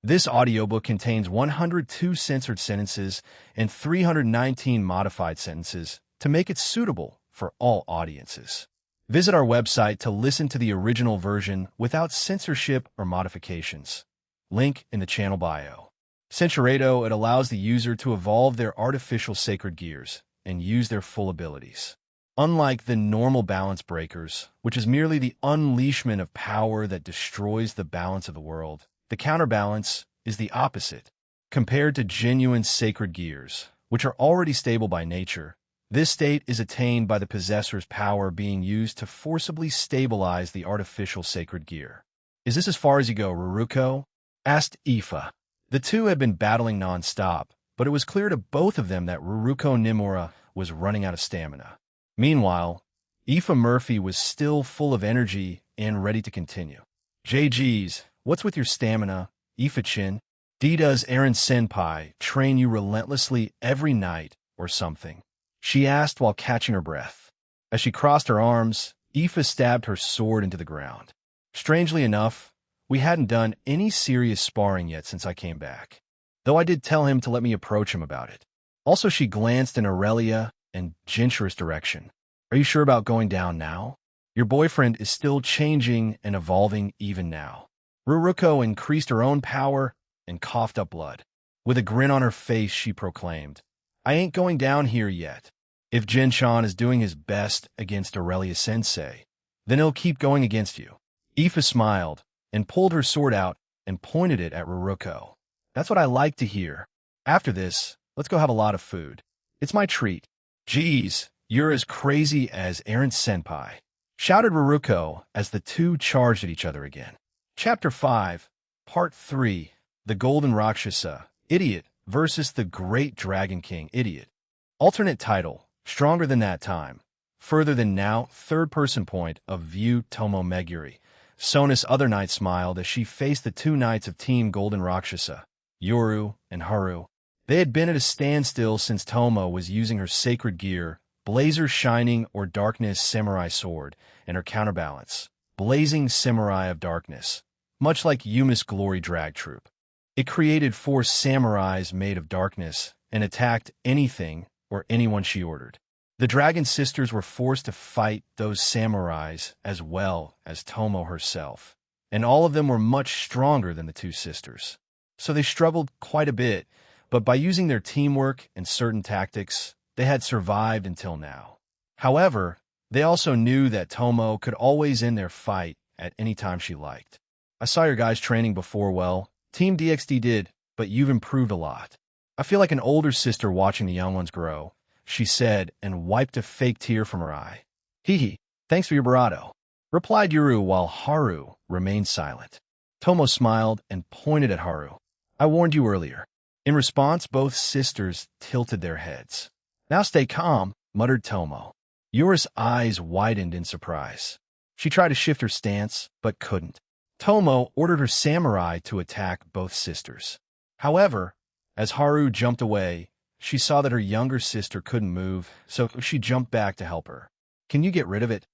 This audiobook contains 102 censored sentences and 319 modified sentences to make it suitable for all audiences. Visit our website to listen to the original version without censorship or modifications. Link in the channel bio. Censurado, it allows the user to evolve their artificial sacred gears and use their full abilities. Unlike the normal balance breakers, which is merely the unleashment of power that destroys the balance of the world, the counterbalance is the opposite. Compared to genuine sacred gears, which are already stable by nature, this state is attained by the possessor's power being used to forcibly stabilize the artificial sacred gear. "Is this as far as you go, Ruruko?" asked Aoife. The two had been battling non-stop, but it was clear to both of them that Ruruko Nimura was running out of stamina. Meanwhile, Aoife Murphy was still full of energy and ready to continue. "JG's, what's with your stamina, Aoife-chin? Does Eren Senpai train you relentlessly every night or something?" she asked while catching her breath. As she crossed her arms, Aoife stabbed her sword into the ground. "Strangely enough, we hadn't done any serious sparring yet since I came back, though I did tell him to let me approach him about it." Also, she glanced in Aurelia and Gentura's direction. "Are you sure about going down now? Your boyfriend is still changing and evolving even now." Ruruko increased her own power and coughed up blood. With a grin on her face, she proclaimed, "I ain't going down here yet. If Jin-chan is doing his best against Aurelia-sensei, then he'll keep going against you." Aoife smiled and pulled her sword out and pointed it at Ruruko. "That's what I like to hear. After this, let's go have a lot of food. It's my treat." "Geez, you're as crazy as Eren Senpai," shouted Ruruko as the two charged at each other again. Chapter 5, Part 3, The Golden Rakshasa, Idiot versus the Great Dragon King, Idiot. Alternate title, Stronger Than That Time. Further Than Now, third-person point of view, Tomo Meguri. Sona's other knight smiled as she faced the two knights of Team Golden Rakshasa, Yoru and Haru. They had been at a standstill since Tomo was using her sacred gear, Blazer Shining or Darkness Samurai Sword, and her counterbalance, Blazing Samurai of Darkness, much like Yumi's Glory Drag Troop. It created 4 samurais made of darkness and attacked anything or anyone she ordered. The Dragon Sisters were forced to fight those samurais as well as Tomo herself, and all of them were much stronger than the two sisters. So they struggled quite a bit, but by using their teamwork and certain tactics, they had survived until now. However, they also knew that Tomo could always end their fight at any time she liked. "I saw your guys training before. Well, Team DXD did, but you've improved a lot. I feel like an older sister watching the young ones grow," she said and wiped a fake tear from her eye. "Hee, thanks for your bravado," replied Yoru while Haru remained silent. Tomo smiled and pointed at Haru. "I warned you earlier." In response, both sisters tilted their heads. "Now stay calm," muttered Tomo. Yoru's eyes widened in surprise. She tried to shift her stance, but couldn't. Tomo ordered her samurai to attack both sisters. However, as Haru jumped away, she saw that her younger sister couldn't move, so she jumped back to help her. "Can you get rid of it?"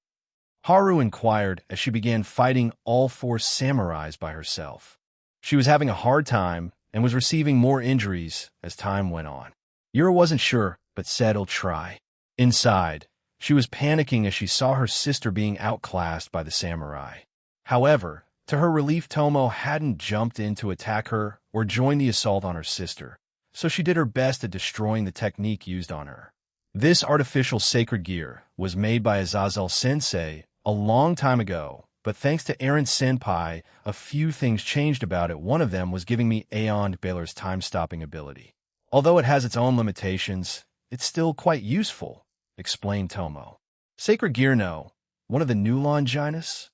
Haru inquired as she began fighting all 4 samurais by herself. She was having a hard time and was receiving more injuries as time went on. Yoru wasn't sure, but said he'll try. Inside, she was panicking as she saw her sister being outclassed by the samurai. However, to her relief, Tomo hadn't jumped in to attack her or join the assault on her sister, so she did her best at destroying the technique used on her. This artificial sacred gear was made by Azazel-sensei a long time ago, but thanks to Eren Senpai, a few things changed about it. One of them was giving me Aeon Baylor's time-stopping ability. Although it has its own limitations, it's still quite useful, explained Tomo. "Sacred gear, no. One of the new Longinus?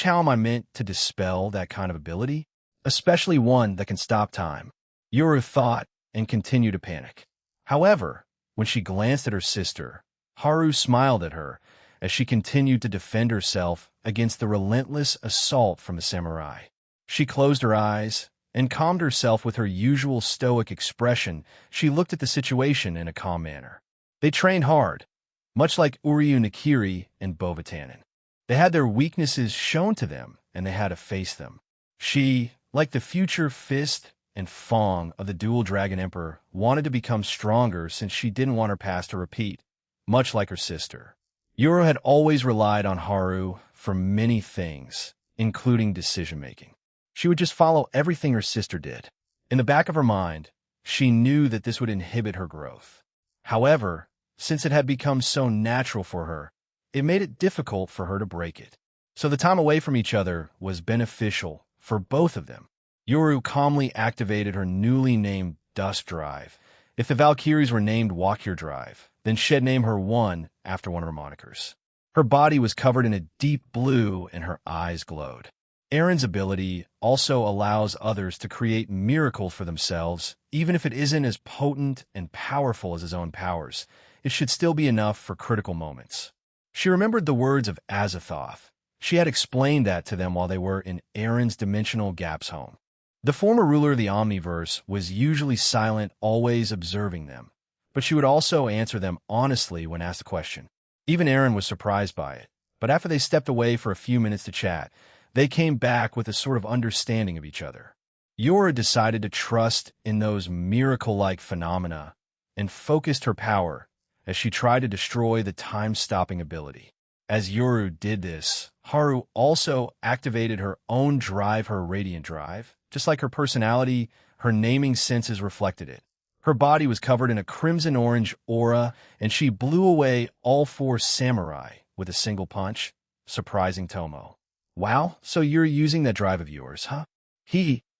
How am I meant to dispel that kind of ability? Especially one that can stop time?" Yoru thought and continued to panic. However, when she glanced at her sister, Haru smiled at her as she continued to defend herself against the relentless assault from the samurai. She closed her eyes and calmed herself with her usual stoic expression. She looked at the situation in a calm manner. They trained hard, much like Uryu Nakiri and Bovatanen. They had their weaknesses shown to them, and they had to face them. She, Like the future Fist and Fong of the Dual Dragon Emperor wanted to become stronger since she didn't want her past to repeat, much like her sister. Yuru had always relied on Haru for many things, including decision-making. She would just follow everything her sister did. In the back of her mind, she knew that this would inhibit her growth. However, since it had become so natural for her, it made it difficult for her to break it. So the time away from each other was beneficial for both of them. Yuru calmly activated her newly named Dust Drive. If the Valkyries were named Walkure Drive, then she'd name her one after one of her monikers. Her body was covered in a deep blue and her eyes glowed. Aaron's ability also allows others to create miracles for themselves, even if it isn't as potent and powerful as his own powers. It should still be enough for critical moments. She remembered the words of Azathoth. She had explained that to them while they were in Aaron's dimensional gap's home. The former ruler of the Omniverse was usually silent, always observing them, but she would also answer them honestly when asked a question. Even Aaron was surprised by it, but after they stepped away for a few minutes to chat, they came back with a sort of understanding of each other. Yura decided to trust in those miracle-like phenomena and focused her power as she tried to destroy the time-stopping ability. As Yuru did this, Haru also activated her own drive, her Radiant Drive. Just like her personality, her naming senses reflected it. Her body was covered in a crimson-orange aura, and she blew away all four samurai with a single punch, surprising Tomo. Wow, so you're using that drive of yours, huh?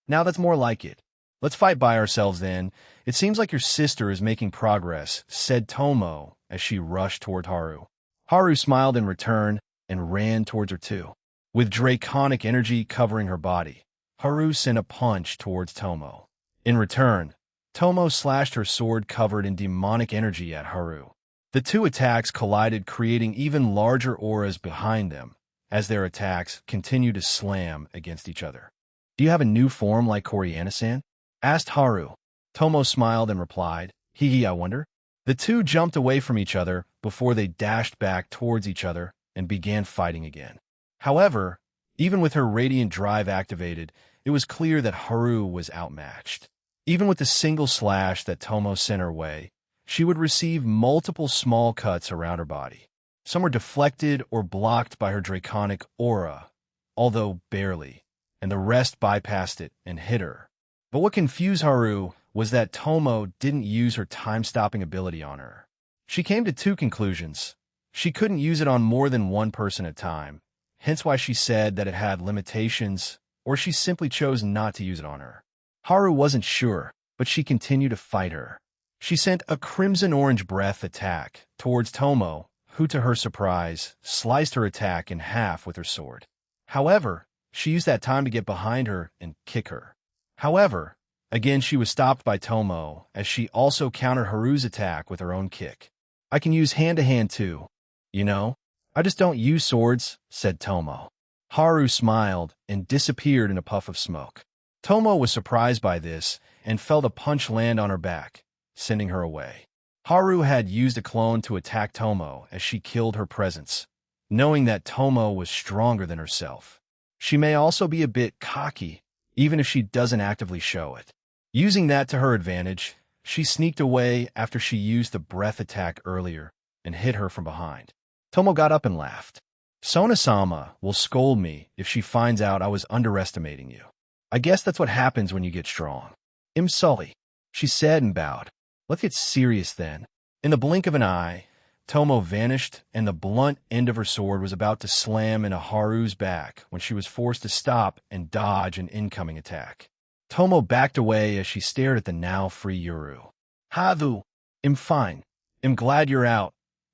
Now that's more like it. Let's fight by ourselves then. It seems like your sister is making progress, said Tomo as she rushed toward Haru. Haru smiled in return and ran towards her too. With draconic energy covering her body, Haru sent a punch towards Tomo. In return, Tomo slashed her sword covered in demonic energy at Haru. The two attacks collided, creating even larger auras behind them, as their attacks continued to slam against each other. Do you have a new form like Koreana-san? Asked Haru. Tomo smiled and replied, I wonder. The two jumped away from each other before they dashed back towards each other and began fighting again. However, even with her Radiant Drive activated, it was clear that Haru was outmatched. Even with the single slash that Tomo sent her way, she would receive multiple small cuts around her body. Some were deflected or blocked by her draconic aura, although barely, and the rest bypassed it and hit her. But what confused Haru was that Tomo didn't use her time-stopping ability on her. She came to two conclusions. She couldn't use it on more than one person at a time, hence why she said that it had limitations, or she simply chose not to use it on her. Haru wasn't sure, but she continued to fight her. She sent a crimson-orange breath attack towards Tomo, who, to her surprise, sliced her attack in half with her sword. However, she used that time to get behind her and kick her. However, again she was stopped by Tomo, as she also countered Haru's attack with her own kick. I can use hand-to-hand too. You know, I just don't use swords, said Tomo. Haru smiled and disappeared in a puff of smoke. Tomo was surprised by this and felt a punch land on her back, sending her away. Haru had used a clone to attack Tomo as she killed her presence, knowing that Tomo was stronger than herself. She may also be a bit cocky, even if she doesn't actively show it. Using that to her advantage, she sneaked away after she used the breath attack earlier and hit her from behind. Tomo got up and laughed. Sona-sama will scold me if she finds out I was underestimating you. I guess that's what happens when you get strong. I'm Sully, she said and bowed. Let's get serious then. In the blink of an eye, Tomo vanished, and the blunt end of her sword was about to slam into Haru's back when she was forced to stop and dodge an incoming attack. Tomo backed away as she stared at the now-free Yuru. Haru, I'm fine. I'm glad you're out.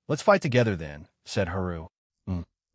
Let's fight together then, said Haru.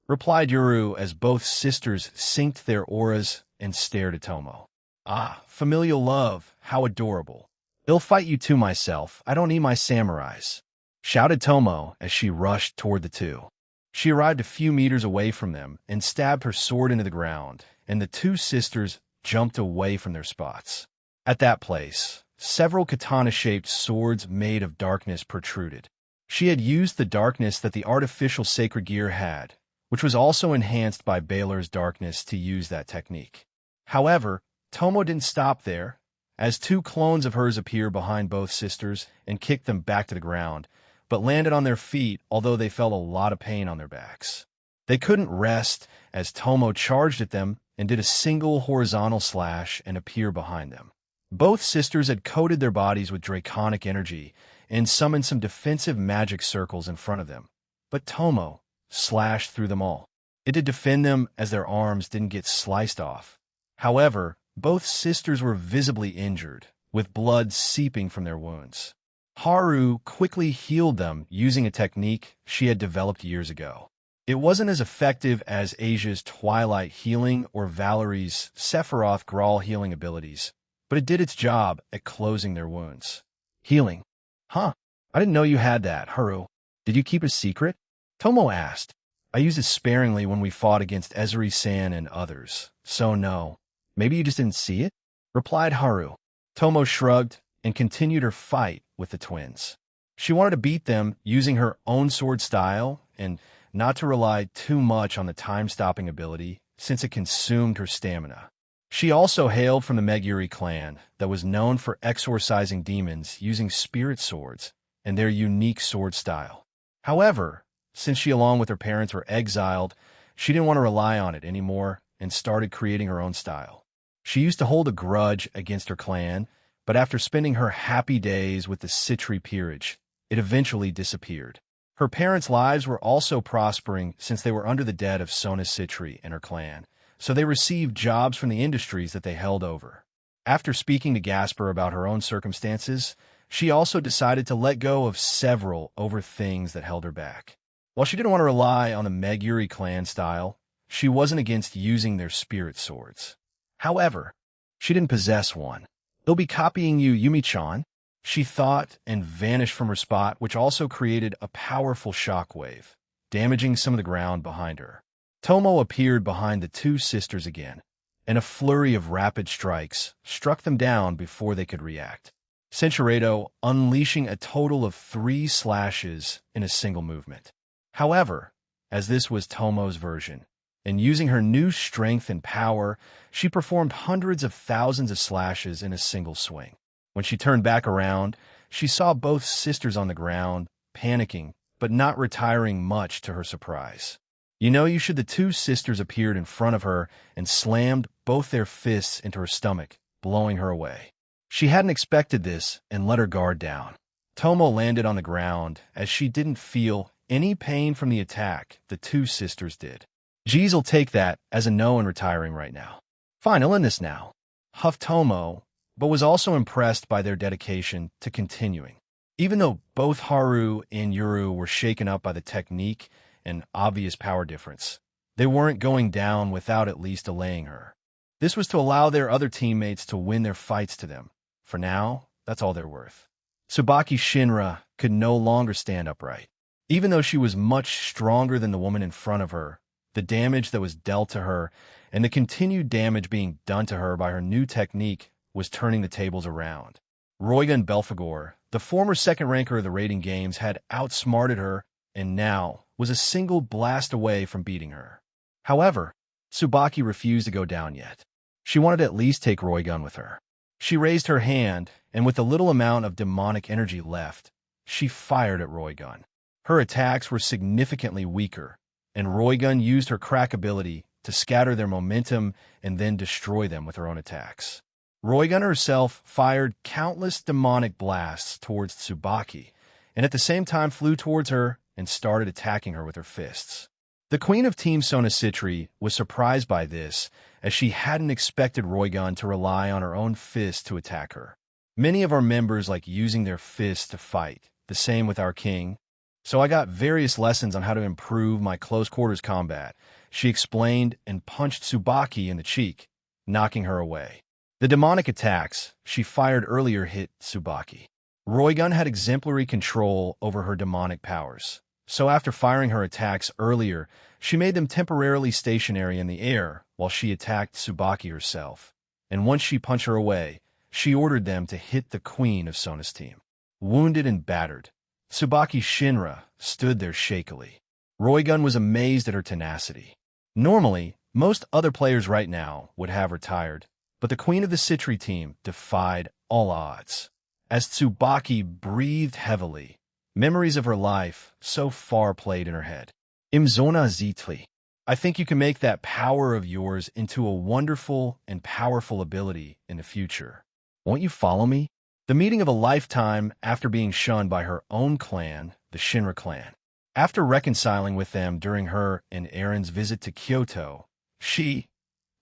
Replied Yuru as both sisters synced their auras and stared at Tomo. Ah, familial love, how adorable. I'll fight you too myself. I don't need my samurais, shouted Tomo as she rushed toward the two. She arrived a few meters away from them and stabbed her sword into the ground, and the two sisters jumped away from their spots. At that place, several katana-shaped swords made of darkness protruded. She had used the darkness that the artificial sacred gear had, which was also enhanced by Baylor's darkness to use that technique. However, Tomo didn't stop there, as two clones of hers appeared behind both sisters and kicked them back to the ground, but landed on their feet, although they felt a lot of pain on their backs. They couldn't rest as Tomo charged at them and did a single horizontal slash and appear behind them. Both sisters had coated their bodies with draconic energy and summoned some defensive magic circles in front of them, but Tomo slashed through them all. It did defend them as their arms didn't get sliced off. However, both sisters were visibly injured, with blood seeping from their wounds. Haru quickly healed them using a technique she had developed years ago. It wasn't as effective as Asia's Twilight healing or Valerie's Sephiroth Grawl healing abilities, but it did its job at closing their wounds. Healing. Huh, I didn't know you had that, Haru. Did you keep a secret? Tomo asked. I used it sparingly when we fought against Ezuri-san and others, so no. Maybe you just didn't see it? Replied Haru. Tomo shrugged and continued her fight with the twins. She wanted to beat them using her own sword style and not to rely too much on the time-stopping ability since it consumed her stamina. She also hailed from the Meguri clan that was known for exorcising demons using spirit swords and their unique sword style. However, since she along with her parents were exiled, she didn't want to rely on it anymore and started creating her own style. She used to hold a grudge against her clan, but after spending her happy days with the Citri peerage, it eventually disappeared. Her parents' lives were also prospering since they were under the debt of Sona Citri and her clan, so they received jobs from the industries that they held over. After speaking to Gasper about her own circumstances, she also decided to let go of several over things that held her back. While she didn't want to rely on the Meguri clan style, she wasn't against using their spirit swords. However, she didn't possess one. They'll be copying you, Yumi-chan, she thought, and vanished from her spot, which also created a powerful shockwave, damaging some of the ground behind her. Tomo appeared behind the two sisters again, and a flurry of rapid strikes struck them down before they could react. Senchuredo unleashing a total of 3 slashes in a single movement. However, as this was Tomo's version, and using her new strength and power, she performed hundreds of thousands of slashes in a single swing. When she turned back around, she saw both sisters on the ground, panicking, but not retiring much to her surprise. The two sisters appeared in front of her and slammed both their fists into her stomach, blowing her away. She hadn't expected this and let her guard down. Tomo landed on the ground as she didn't feel any pain from the attack the two sisters did. Geese'll take that as a no and retiring right now. Fine, I'll end this now. Huffed Tomo, but was also impressed by their dedication to continuing. Even though both Haru and Yuru were shaken up by the technique and obvious power difference, they weren't going down without at least delaying her. This was to allow their other teammates to win their fights to them. For now, that's all they're worth. Tsubaki Shinra could no longer stand upright. Even though she was much stronger than the woman in front of her, the damage that was dealt to her and the continued damage being done to her by her new technique was turning the tables around. Roigun Belphegor, the former second ranker of the rating games, had outsmarted her and now was a single blast away from beating her. However, Tsubaki refused to go down yet. She wanted to at least take Roigun with her. She raised her hand, and with the little amount of demonic energy left, she fired at Roigun. Her attacks were significantly weaker, and Roigun used her crack ability to scatter their momentum and then destroy them with her own attacks. Roigun herself fired countless demonic blasts towards Tsubaki, and at the same time flew towards her and started attacking her with her fists. The queen of Team Sona Citri was surprised by this, as she hadn't expected Roigun to rely on her own fists to attack her. Many of our members like using their fists to fight, the same with our king. So I got various lessons on how to improve my close-quarters combat, she explained and punched Tsubaki in the cheek, knocking her away. The demonic attacks she fired earlier hit Tsubaki. Roigun had exemplary control over her demonic powers, so after firing her attacks earlier, she made them temporarily stationary in the air while she attacked Tsubaki herself. And once she punched her away, she ordered them to hit the queen of Sona's team. Wounded and battered, Tsubaki Shinra stood there shakily. Roigun was amazed at her tenacity. Normally, most other players right now would have retired, But the queen of the Citri team defied all odds. As Tsubaki breathed heavily, memories of her life so far played in her head. Imzona Zitli. I think you can make that power of yours into a wonderful and powerful ability in the future. Won't you follow me? The meeting of a lifetime after being shunned by her own clan, the Shinra clan. After reconciling with them during her and Aaron's visit to Kyoto, she,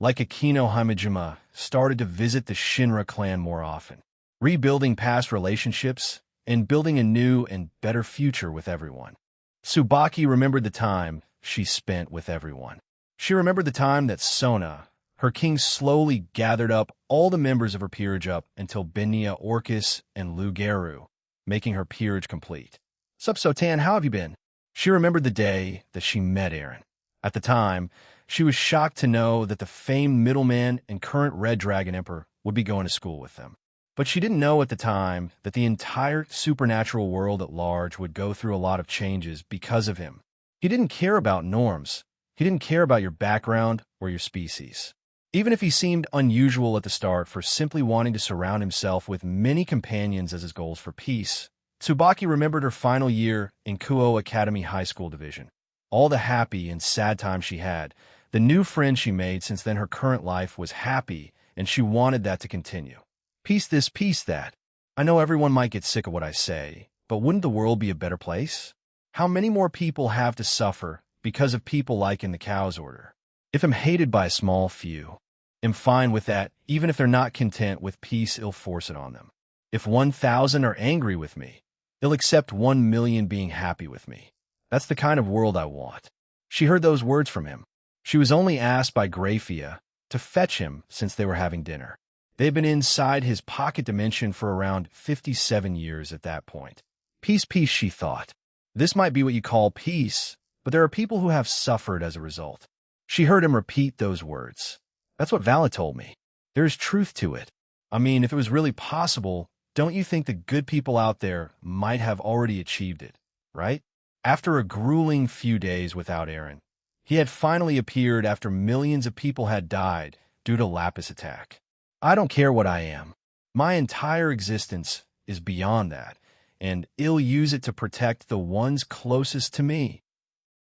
like Akino Himejima, started to visit the Shinra clan more often, rebuilding past relationships and building a new and better future with everyone. Tsubaki remembered the time she spent with everyone. She remembered the time that Sona, her king, slowly gathered up all the members of her peerage up until Benia Orcus and Lu Geru, making her peerage complete. Sup, Sotan, how have you been? She remembered the day that she met Aaron. At the time, she was shocked to know that the famed middleman and current Red Dragon Emperor would be going to school with them. But she didn't know at the time that the entire supernatural world at large would go through a lot of changes because of him. He didn't care about norms. He didn't care about your background or your species. Even if he seemed unusual at the start for simply wanting to surround himself with many companions as his goals for peace, Tsubaki remembered her final year in Kuo Academy High School Division. All the happy and sad times she had, the new friends she made since then her current life was happy, and she wanted that to continue. Peace this, peace that. I know everyone might get sick of what I say, but wouldn't the world be a better place? How many more people have to suffer because of people like in the Cow's Order? If I'm hated by a small few, I'm fine with that, even if they're not content with peace, I'll force it on them. If 1,000 are angry with me, they'll accept 1,000,000 being happy with me. That's the kind of world I want. She heard those words from him. She was only asked by Graphia to fetch him since they were having dinner. They'd been inside his pocket dimension for around 57 years at that point. Peace, peace, she thought. This might be what you call peace, but there are people who have suffered as a result. She heard him repeat those words. That's what Vala told me. There's truth to it. I mean, if it was really possible, don't you think the good people out there might have already achieved it, right? After a grueling few days without Aaron, he had finally appeared after millions of people had died due to Lapis attack. I don't care what I am. My entire existence is beyond that, and I'll use it to protect the ones closest to me.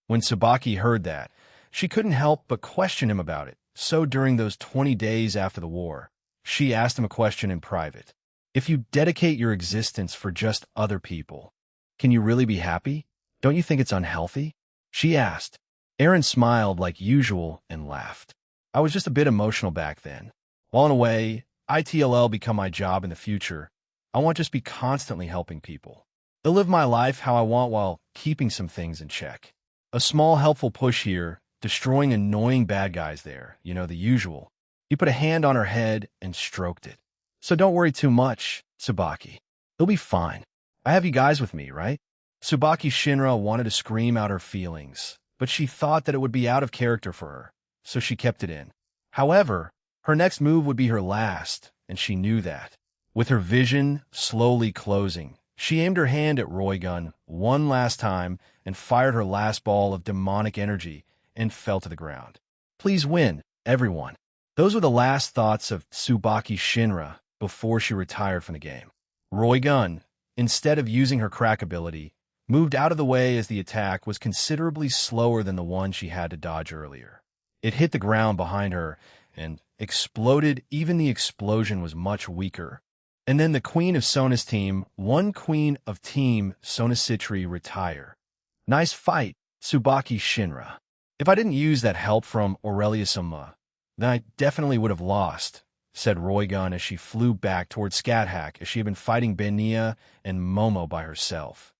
When Tsubaki heard that, she couldn't help but question him about it. So during those 20 days after the war, she asked him a question in private. If you dedicate your existence for just other people, can you really be happy? Don't you think it's unhealthy? She asked. Aaron smiled like usual and laughed. I was just a bit emotional back then. While in a way, ITLL become my job in the future, I want to just be constantly helping people. I'll live my life how I want while keeping some things in check. A small helpful push here, destroying annoying bad guys there, you know, the usual. He put a hand on her head and stroked it. So don't worry too much, Tsubaki. It'll be fine. I have you guys with me, right? Tsubaki Shinra wanted to scream out her feelings, but she thought that it would be out of character for her, so she kept it in. However, her next move would be her last, and she knew that. With her vision slowly closing, she aimed her hand at Roygun one last time and fired her last ball of demonic energy and fell to the ground. Please win, everyone. Those were the last thoughts of Tsubaki Shinra before she retired from the game. Roygun, instead of using her crack ability, moved out of the way as the attack was considerably slower than the one she had to dodge earlier. It hit the ground behind her and exploded. Even the explosion was much weaker. And then the queen of Sona's team, one queen of Team Sona Citri, retire. Nice fight, Tsubaki Shinra. If I didn't use that help from Aurelia-sama, then I definitely would have lost, said Roygun as she flew back towards Scathack as she had been fighting Benia and Momo by herself.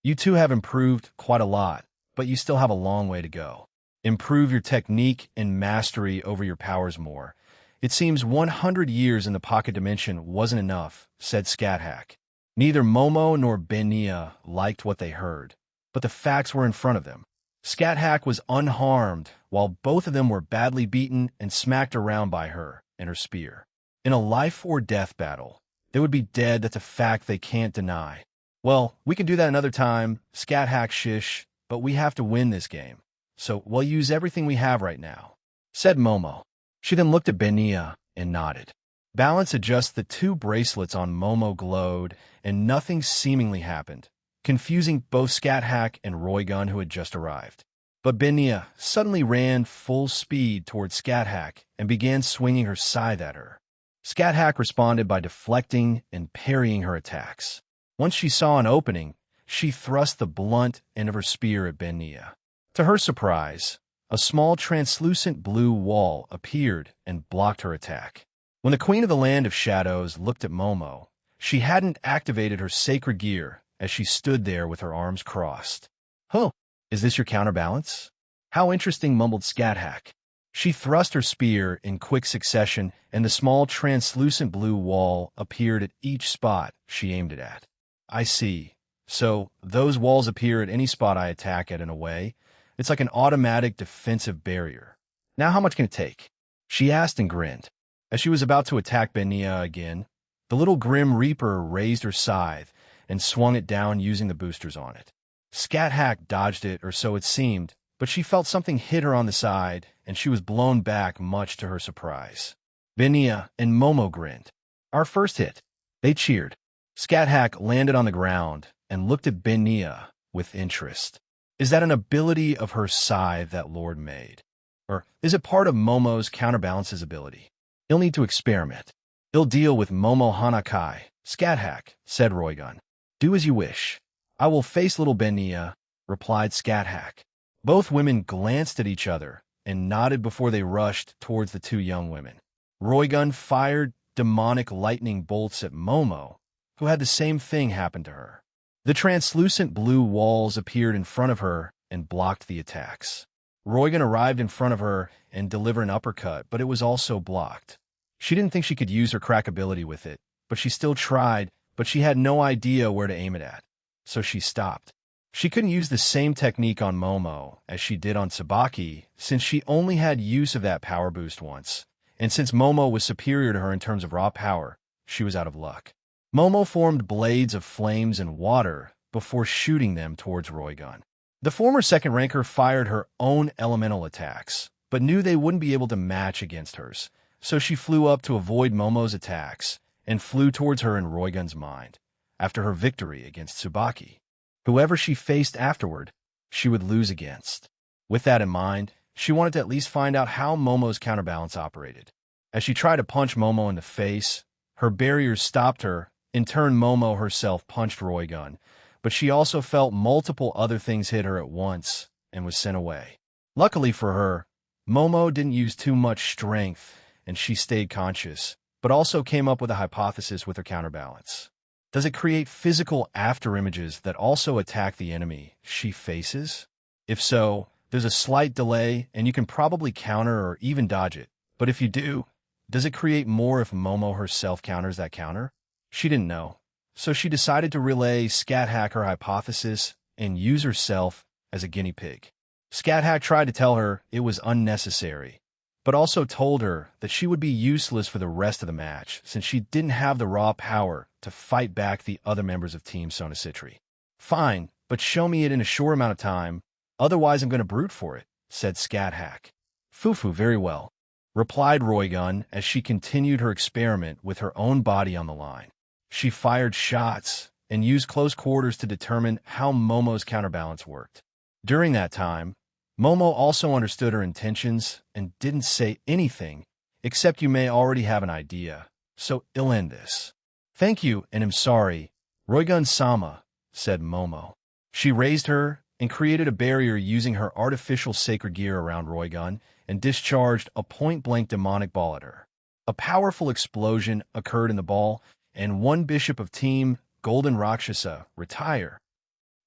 You two have improved quite a lot, but you still have a long way to go. Improve your technique and mastery over your powers more. It seems 100 years in the pocket dimension wasn't enough, said Scathack. Neither Momo nor Benia liked what they heard, but the facts were in front of them. Scathack was unharmed, while both of them were badly beaten and smacked around by her and her spear. In a life-or-death battle, they would be dead. That's a fact they can't deny. Well, we can do that another time, Scathack shish, but we have to win this game. So we'll use everything we have right now, said Momo. She then looked at Benia and nodded. Balance adjusted the two bracelets on Momo glowed, and nothing seemingly happened, confusing both Scat-Hack and Roygun who had just arrived. But Benia suddenly ran full speed towards Scat-Hack and began swinging her scythe at her. Scat-Hack responded by deflecting and parrying her attacks. Once she saw an opening, she thrust the blunt end of her spear at Benia. To her surprise, a small translucent blue wall appeared and blocked her attack. When the Queen of the Land of Shadows looked at Momo, she hadn't activated her sacred gear as she stood there with her arms crossed. "Huh, is this your counterbalance?" "How interesting," mumbled Scat-Hack. She thrust her spear in quick succession, and the small translucent blue wall appeared at each spot she aimed it at. "I see. So, those walls appear at any spot I attack at in a way. It's like an automatic defensive barrier. Now how much can it take?" she asked and grinned. As she was about to attack Benia again, the little Grim Reaper raised her scythe and swung it down using the boosters on it. Scat-Hack dodged it, or so it seemed, but she felt something hit her on the side, and she was blown back much to her surprise. Benia and Momo grinned. "Our first hit." They cheered. Scat-Hack landed on the ground and looked at Benia with interest. "Is that an ability of her scythe that Lord made? Or is it part of Momo's counterbalance's ability? You'll need to experiment." "I'll deal with Momo Hanakai," Scat-Hack said Roygun. "Do as you wish." "I will face little Benia," replied Scat-Hack. Both women glanced at each other and nodded before they rushed towards the two young women. Roygun fired demonic lightning bolts at Momo, who had the same thing happen to her. The translucent blue walls appeared in front of her and blocked the attacks. Roygun arrived in front of her and delivered an uppercut, but it was also blocked. She didn't think she could use her crack ability with it, but she still tried, but she had no idea where to aim it at, so she stopped. She couldn't use the same technique on Momo as she did on Tsubaki, since she only had use of that power boost once, and since Momo was superior to her in terms of raw power, she was out of luck. Momo formed blades of flames and water before shooting them towards Roygun. The former second ranker fired her own elemental attacks, but knew they wouldn't be able to match against hers, so she flew up to avoid Momo's attacks and flew towards her in Roygun's mind, after her victory against Tsubaki. Whoever she faced afterward, she would lose against. With that in mind, she wanted to at least find out how Momo's counterbalance operated. As she tried to punch Momo in the face, her barriers stopped her. In turn, Momo herself punched Roygun, but she also felt multiple other things hit her at once and was sent away. Luckily for her, Momo didn't use too much strength, and she stayed conscious, but also came up with a hypothesis with her counterbalance. Does it create physical afterimages that also attack the enemy she faces? If so, there's a slight delay, and you can probably counter or even dodge it. But if you do, does it create more if Momo herself counters that counter? She didn't know, so she decided to relay Scat-Hack her hypothesis and use herself as a guinea pig. Scat-Hack tried to tell her it was unnecessary, but also told her that she would be useless for the rest of the match since she didn't have the raw power to fight back the other members of Team Sonocitri. "Fine, but show me it in a short amount of time, otherwise I'm going to brute for it," said Scat-Hack. "Fufu, very well," replied Roygun as she continued her experiment with her own body on the line. She fired shots and used close quarters to determine how Momo's counterbalance worked. During that time, Momo also understood her intentions and didn't say anything, except you may already have an idea, so I'll end this. "Thank you, and I'm sorry, Roygun-sama," said Momo. She raised her and created a barrier using her artificial sacred gear around Roygun and discharged a point-blank demonic ball at her. A powerful explosion occurred in the ball, and one bishop of Team Golden Rakshasa retired.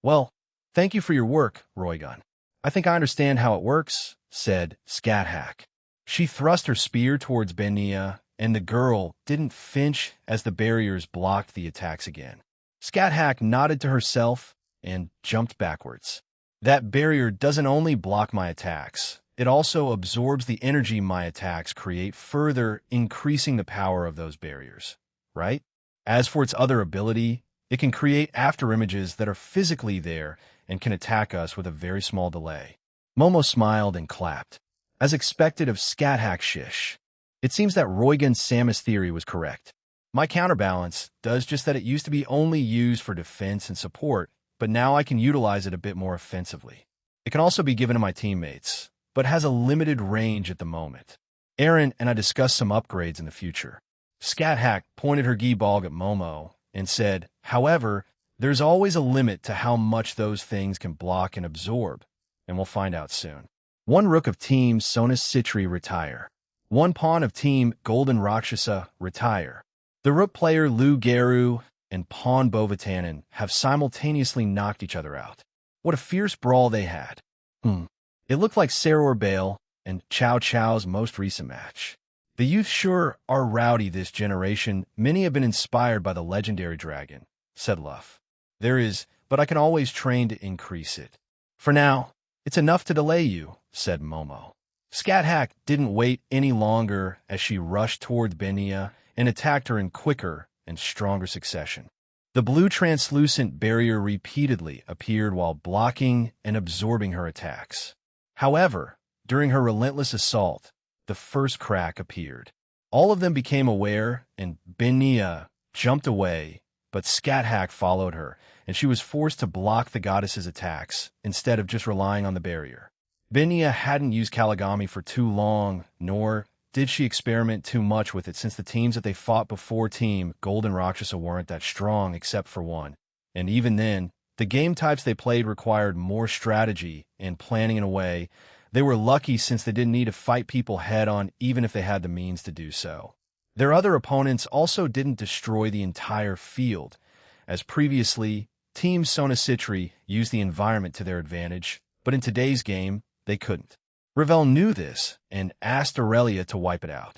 "Well, thank you for your work, Roygun. I think I understand how it works," said Scat-Hack. She thrust her spear towards Benia, and the girl didn't flinch as the barriers blocked the attacks again. Scat-Hack nodded to herself and jumped backwards. "That barrier doesn't only block my attacks, it also absorbs the energy my attacks create, further increasing the power of those barriers, right? As for its other ability, it can create afterimages that are physically there and can attack us with a very small delay." Momo smiled and clapped. As expected of Scat-Hack shish. It seems that Roygan's Samus theory was correct. My counterbalance does just that. It used to be only used for defense and support, but now I can utilize it a bit more offensively. It can also be given to my teammates, but has a limited range at the moment. Aaron and I discussed some upgrades in the future. Scat Hack pointed her Gi-Ball at Momo and said, however, there's always a limit to how much those things can block and absorb, and we'll find out soon. One rook of Team Sonus Citri retire. One pawn of Team Golden Rakshasa retire. The rook player Lu Geru and pawn Bovatanen have simultaneously knocked each other out. What a fierce brawl they had. It looked like Saror Bale and Chow Chow's most recent match. The youth sure are rowdy this generation. Many have been inspired by the legendary dragon, said Luff. There is, but I can always train to increase it. For now, it's enough to delay you, said Momo. Scat Hack didn't wait any longer as she rushed toward Benia and attacked her in quicker and stronger succession. The blue translucent barrier repeatedly appeared while blocking and absorbing her attacks. However, during her relentless assault, the first crack appeared. All of them became aware, and Benia jumped away, but Scat Hack followed her, and she was forced to block the goddess's attacks instead of just relying on the barrier. Benia hadn't used Kaligami for too long, nor did she experiment too much with it, since the teams that they fought before Team Golden Rakshasa weren't that strong except for one. And even then, the game types they played required more strategy and planning in a way. They were lucky since they didn't need to fight people head-on even if they had the means to do so. Their other opponents also didn't destroy the entire field. As previously, Team Sonacitri used the environment to their advantage, but in today's game, they couldn't. Ravel knew this and asked Aurelia to wipe it out.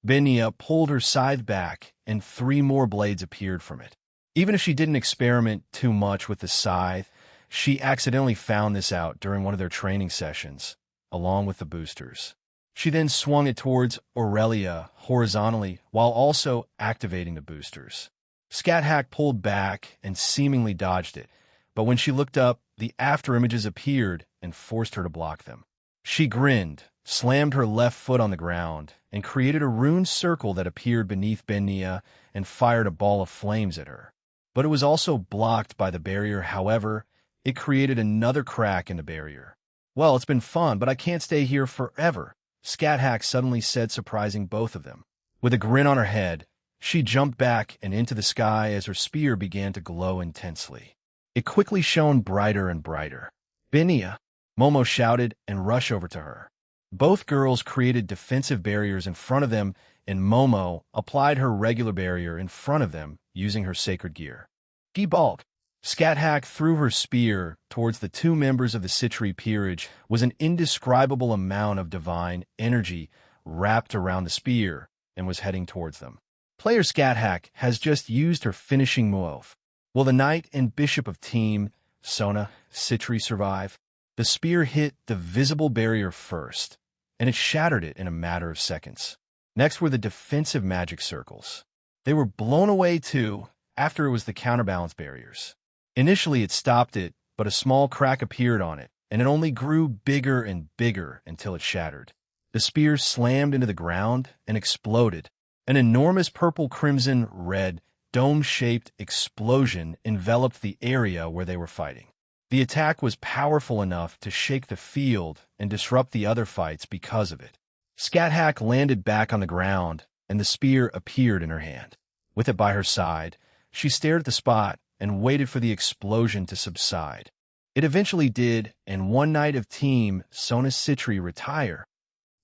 Benia pulled her scythe back, and 3 more blades appeared from it. Even if she didn't experiment too much with the scythe, she accidentally found this out during one of their training sessions, along with the boosters. She then swung it towards Aurelia horizontally while also activating the boosters. Scat Hack pulled back and seemingly dodged it, but when she looked up, the afterimages appeared and forced her to block them. She grinned, slammed her left foot on the ground, and created a rune circle that appeared beneath Benia and fired a ball of flames at her. But it was also blocked by the barrier. However, it created another crack in the barrier. Well, it's been fun, but I can't stay here forever, Scat Hack suddenly said, surprising both of them. With a grin on her head, she jumped back and into the sky as her spear began to glow intensely. It quickly shone brighter and brighter. Benia, Momo shouted and rushed over to her. Both girls created defensive barriers in front of them, and Momo applied her regular barrier in front of them using her sacred gear. Gi-Ball. Scat Hack threw her spear towards the 2 members of the Citri peerage. Was an indescribable amount of divine energy wrapped around the spear and was heading towards them. Player Scat Hack has just used her finishing move. Will the knight and bishop of Team Sona Citri survive? The spear hit the visible barrier first, and it shattered it in a matter of seconds. Next were the defensive magic circles. They were blown away too, after it was the counterbalance barriers. Initially it stopped it, but a small crack appeared on it, and it only grew bigger and bigger until it shattered. The spear slammed into the ground and exploded. An enormous purple-crimson-red, dome-shaped explosion enveloped the area where they were fighting. The attack was powerful enough to shake the field and disrupt the other fights because of it. Scat Hack landed back on the ground, and the spear appeared in her hand. With it by her side, she stared at the spot and waited for the explosion to subside. It eventually did, and one knight of Team Sonus Citri retire.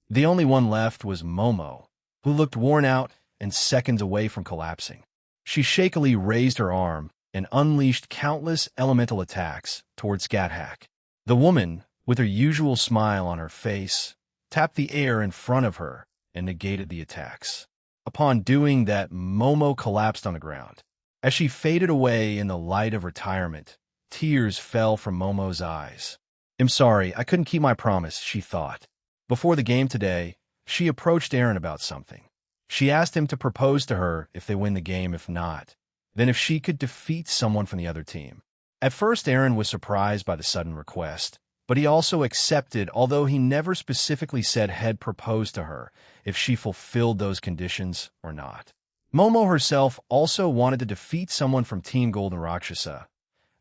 The only one left was Momo, who looked worn out and seconds away from collapsing. She shakily raised her arm and unleashed countless elemental attacks towards Scat Hack. The woman, with her usual smile on her face, tapped the air in front of her and negated the attacks. Upon doing that, Momo collapsed on the ground. As she faded away in the light of retirement, tears fell from Momo's eyes. "I'm sorry, I couldn't keep my promise," she thought. Before the game today, she approached Aaron about something. She asked him to propose to her if they win the game. If not, then if she could defeat someone from the other team. At first, Aaron was surprised by the sudden request, but he also accepted, although he never specifically said he'd propose to her if she fulfilled those conditions or not. Momo herself also wanted to defeat someone from Team Golden Rakshasa,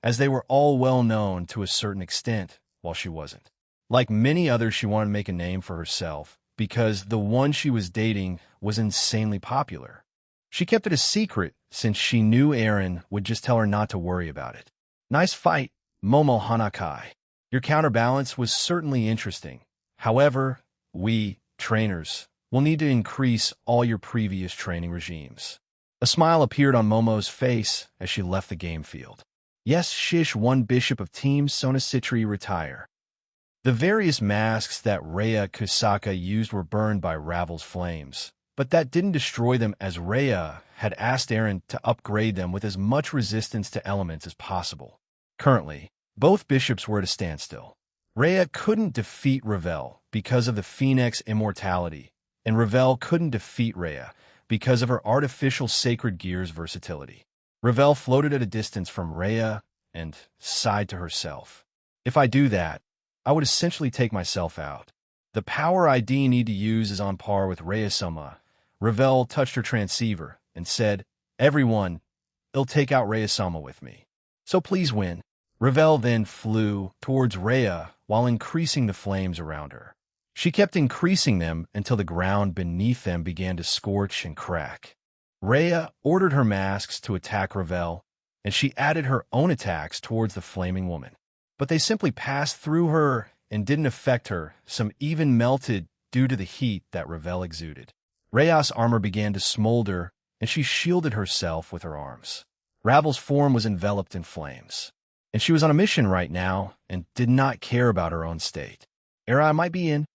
as they were all well known to a certain extent, while she wasn't. Like many others, she wanted to make a name for herself, because the one she was dating was insanely popular. She kept it a secret since she knew Aaron would just tell her not to worry about it. Nice fight, Momo Hanakai. Your counterbalance was certainly interesting. However, we, trainers, will need to increase all your previous training regimes. A smile appeared on Momo's face as she left the game field. Yes, Shish, one bishop of Team Sonasitri retire. The various masks that Rhea Kusaka used were burned by Ravel's flames, but that didn't destroy them, as Rhea had asked Aaron to upgrade them with as much resistance to elements as possible. Currently, both bishops were at a standstill. Rhea couldn't defeat Ravel because of the Phoenix immortality, and Ravel couldn't defeat Rhea because of her artificial sacred gear's versatility. Ravel floated at a distance from Rhea and sighed to herself. If I do that, I would essentially take myself out. The power ID need to use is on par with Rhea-sama. Ravel touched her transceiver and said, "Everyone, I'll take out Rhea-sama with me. So please win." Ravel then flew towards Rhea while increasing the flames around her. She kept increasing them until the ground beneath them began to scorch and crack. Rhea ordered her masks to attack Ravel, and she added her own attacks towards the flaming woman. But they simply passed through her and didn't affect her, some even melted due to the heat that Ravel exuded. Rhea's armor began to smolder, and she shielded herself with her arms. Ravel's form was enveloped in flames, and she was on a mission right now and did not care about her own state. Era I might be in.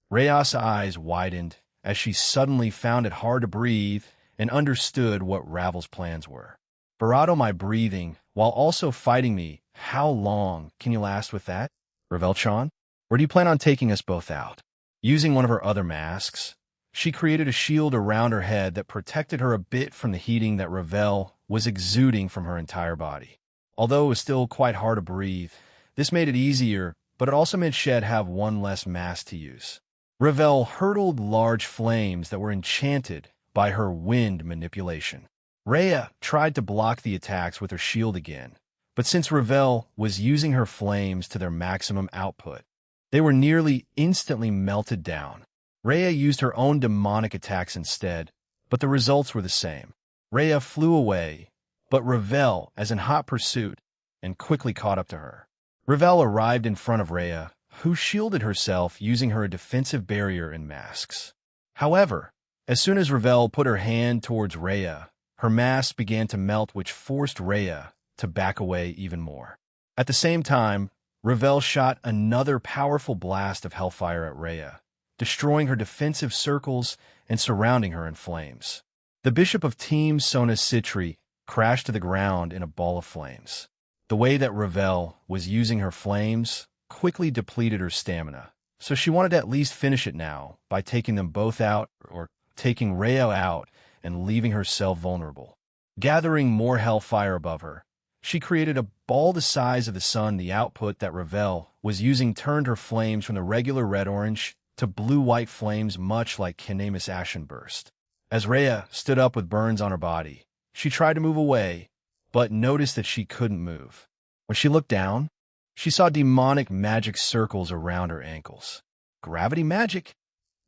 Rhea's eyes widened as she suddenly found it hard to breathe and understood what Ravel's plans were. Barato my breathing while also fighting me. How long can you last with that, Ravel-chan? Or do you plan on taking us both out? Using one of her other masks, she created a shield around her head that protected her a bit from the heating that Ravel was exuding from her entire body. Although it was still quite hard to breathe, this made it easier, but it also meant she'd have one less mask to use. Ravel hurtled large flames that were enchanted by her wind manipulation. Rhea tried to block the attacks with her shield again, but since Ravel was using her flames to their maximum output, they were nearly instantly melted down. Rhea used her own demonic attacks instead, but the results were the same. Rhea flew away, but Ravel, as in hot pursuit, and quickly caught up to her. Ravel arrived in front of Rhea, who shielded herself using her defensive barrier and masks. However, as soon as Ravel put her hand towards Rhea, her mask began to melt, which forced Rhea to back away even more. At the same time, Ravel shot another powerful blast of hellfire at Rhea, destroying her defensive circles and surrounding her in flames. The bishop of Team Sonasitri crashed to the ground in a ball of flames. The way that Ravel was using her flames quickly depleted her stamina, so she wanted to at least finish it now by taking them both out, or taking Rhea out and leaving herself vulnerable. Gathering more hellfire above her, she created a ball the size of the sun. The output that Ravel was using turned her flames from the regular red-orange to blue-white flames, much like Kinemis Ashen Burst. As Rhea stood up with burns on her body, she tried to move away, but noticed that she couldn't move. When she looked down, she saw demonic magic circles around her ankles. Gravity magic?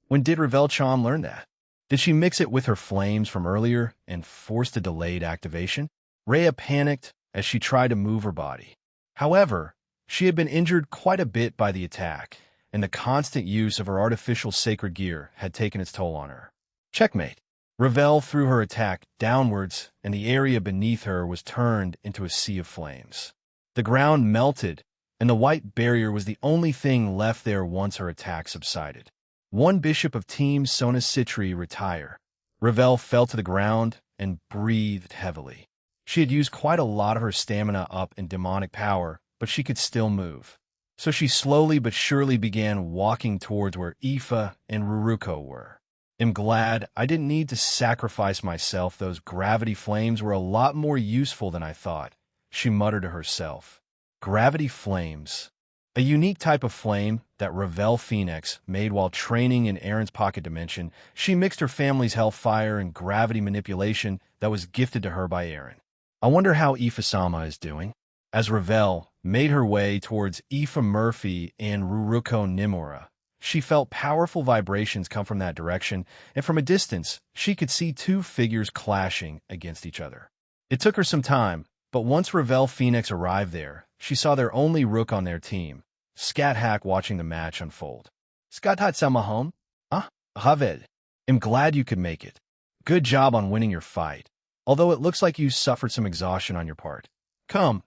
When did Ravel-chan learn that? Did she mix it with her flames from earlier and force the delayed activation? Rhea panicked as she tried to move her body. However, she had been injured quite a bit by the attack, and the constant use of her artificial sacred gear had taken its toll on her. Checkmate. Ravel threw her attack downwards, and the area beneath her was turned into a sea of flames. The ground melted, and the white barrier was the only thing left there once her attack subsided. One bishop of Team Sonasitri retire. Ravel fell to the ground and breathed heavily. She had used quite a lot of her stamina up in demonic power, but she could still move. So she slowly but surely began walking towards where Aoife and Ruruko were. I'm glad I didn't need to sacrifice myself. Those gravity flames were a lot more useful than I thought, she muttered to herself. Gravity flames. a unique type of flame that Ravel Phoenix made while training in Aaron's pocket dimension. She mixed her family's hellfire and gravity manipulation that was gifted to her by Aaron. I wonder how Aoife-sama is doing. As Ravel made her way towards Aoife Murphy and Ruruko Nimura, she felt powerful vibrations come from that direction, and from a distance, she could see two figures clashing against each other. It took her some time, but once Ravel Phoenix arrived there, she saw their only rook on their team, Scat Hack, watching the match unfold. Scat-sama home? Ah, Ravel. I'm glad you could make it. Good job on winning your fight, although it looks like you suffered some exhaustion on your part. Come,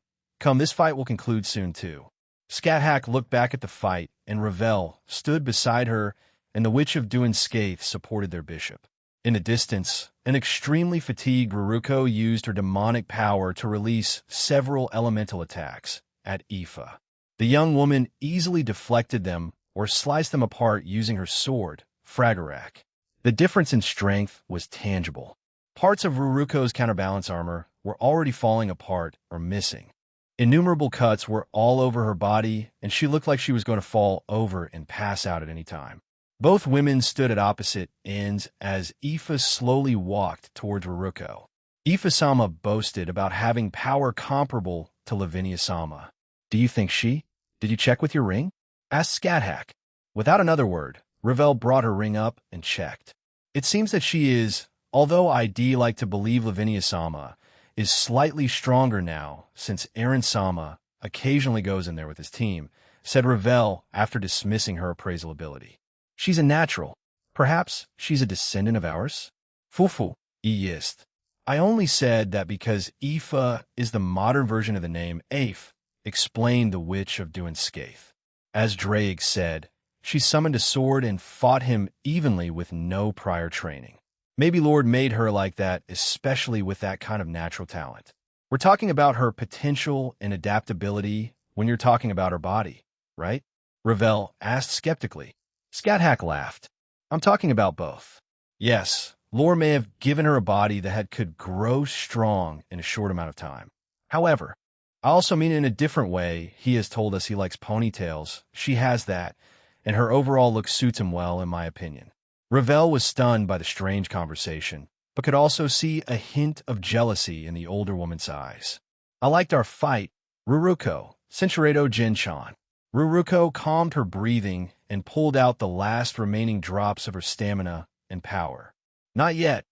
this fight will conclude soon too. Scat Hack looked back at the fight, and Ravel stood beside her, and the Witch of Doin Skaith supported their bishop. In the distance, an extremely fatigued Ruruko used her demonic power to release several elemental attacks at Aoife. The young woman easily deflected them or sliced them apart using her sword, Fragarak. The difference in strength was tangible. Parts of Ruruko's counterbalance armor were already falling apart or missing. Innumerable cuts were all over her body, and she looked like she was going to fall over and pass out at any time. Both women stood at opposite ends as Aoife slowly walked towards Ruruko. Aoife-sama boasted about having power comparable to Lavinia-sama. Do you think she? Did you check with your ring? Asked Scat Hack. Without another word, Ravel brought her ring up and checked. It seems that she is, although I'd like to believe Lavinia-sama is slightly stronger now since Aaron-sama occasionally goes in there with his team, said Ravel after dismissing her appraisal ability. She's a natural. Perhaps she's a descendant of ours? Fufu, Eist. I only said that because Aoife is the modern version of the name Aif, explained the Witch of Doin Skaith. As Drake said, she summoned a sword and fought him evenly with no prior training. Maybe Lord made her like that, especially with that kind of natural talent. We're talking about her potential and adaptability when you're talking about her body, right? Ravel asked skeptically. Scat Hack laughed. I'm talking about both. Yes, Lore may have given her a body that could grow strong in a short amount of time. However, I also mean in a different way. He has told us he likes ponytails. She has that, and her overall look suits him well, in my opinion. Ravel was stunned by the strange conversation, but could also see a hint of jealousy in the older woman's eyes. I liked our fight, Ruruko, Cinchuredo Jinchan. Ruruko calmed her breathing and pulled out the last remaining drops of her stamina and power. Not yet.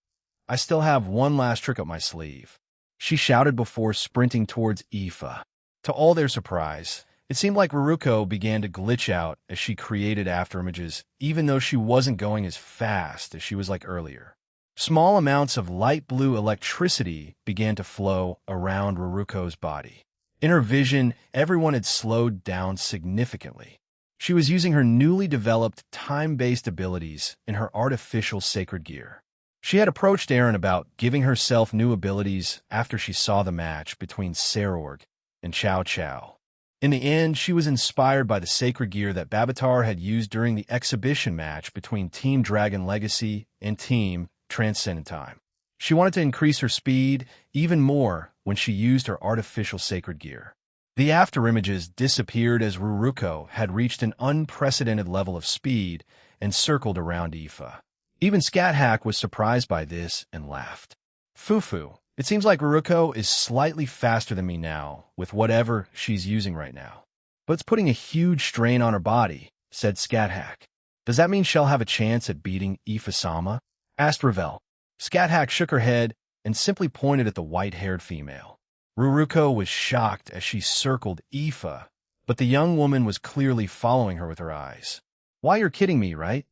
I still have one last trick up my sleeve, she shouted before sprinting towards Aoife. To all their surprise, it seemed like Ruruko began to glitch out as she created afterimages, even though she wasn't going as fast as she was like earlier. Small amounts of light blue electricity began to flow around Ruruko's body. In her vision, everyone had slowed down significantly. She was using her newly developed time-based abilities in her artificial sacred gear. She had approached Aaron about giving herself new abilities after she saw the match between Sarorg and Chow Chow. In the end, she was inspired by the sacred gear that Babatar had used during the exhibition match between Team Dragon Legacy and Team Transcendent Time. She wanted to increase her speed even more when she used her artificial sacred gear. The afterimages disappeared as Ruruko had reached an unprecedented level of speed and circled around Aoife. Even Scat Hack was surprised by this and laughed. Fufu, it seems like Ruruko is slightly faster than me now with whatever she's using right now. But it's putting a huge strain on her body, said Scat Hack. Does that mean she'll have a chance at beating Aoife-sama? Asked Ravel. Scat Hack shook her head and simply pointed at the white-haired female. Ruruko was shocked as she circled Aoife, but the young woman was clearly following her with her eyes. Why, you're kidding me, right?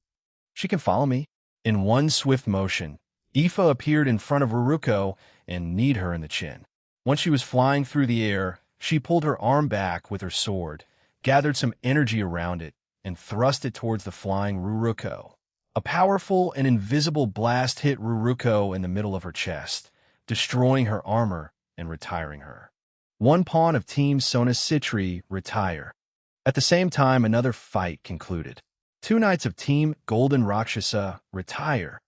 She can follow me. In one swift motion, Aoife appeared in front of Ruruko and kneed her in the chin. Once she was flying through the air, she pulled her arm back with her sword, gathered some energy around it, and thrust it towards the flying Ruruko. A powerful and invisible blast hit Ruruko in the middle of her chest, destroying her armor and retiring her. One pawn of Team Sona Citri retire. At the same time, another fight concluded. Two knights of Team Golden Rakshasa retire.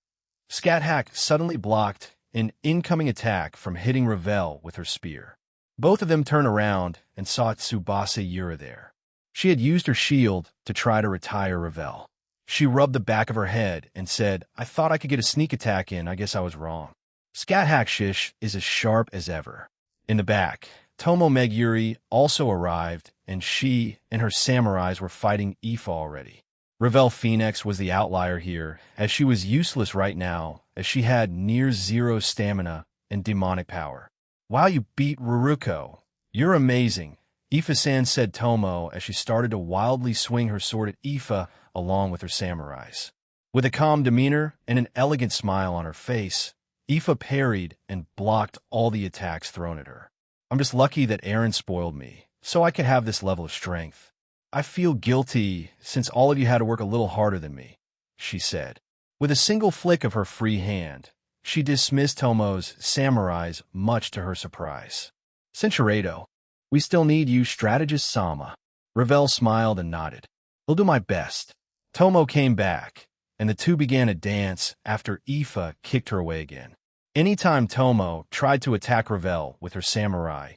Scat Hack suddenly blocked an incoming attack from hitting Ravel with her spear. Both of them turned around and saw Tsubasa Yura there. She had used her shield to try to retire Ravel. She rubbed the back of her head and said, "I thought I could get a sneak attack in. I guess I was wrong." Scat Shish is as sharp as ever. In the back, Tomo Meguri also arrived, and she and her samurais were fighting Aoife already. Ravel Phoenix was the outlier here, as she was useless right now, as she had near-zero stamina and demonic power. "Wow, you beat Ruruko. You're amazing," Aoife-san said Tomo as she started to wildly swing her sword at Aoife along with her samurais. With a calm demeanor and an elegant smile on her face, Aoife parried and blocked all the attacks thrown at her. "I'm just lucky that Aaron spoiled me, so I could have this level of strength. I feel guilty since all of you had to work a little harder than me," she said. With a single flick of her free hand, she dismissed Tomo's samurais, much to her surprise. "Cinchuredo, we still need you, strategist Sama." Ravel smiled and nodded. "I'll do my best." Tomo came back, and the two began a dance after Aoife kicked her away again. Anytime Tomo tried to attack Ravel with her samurai,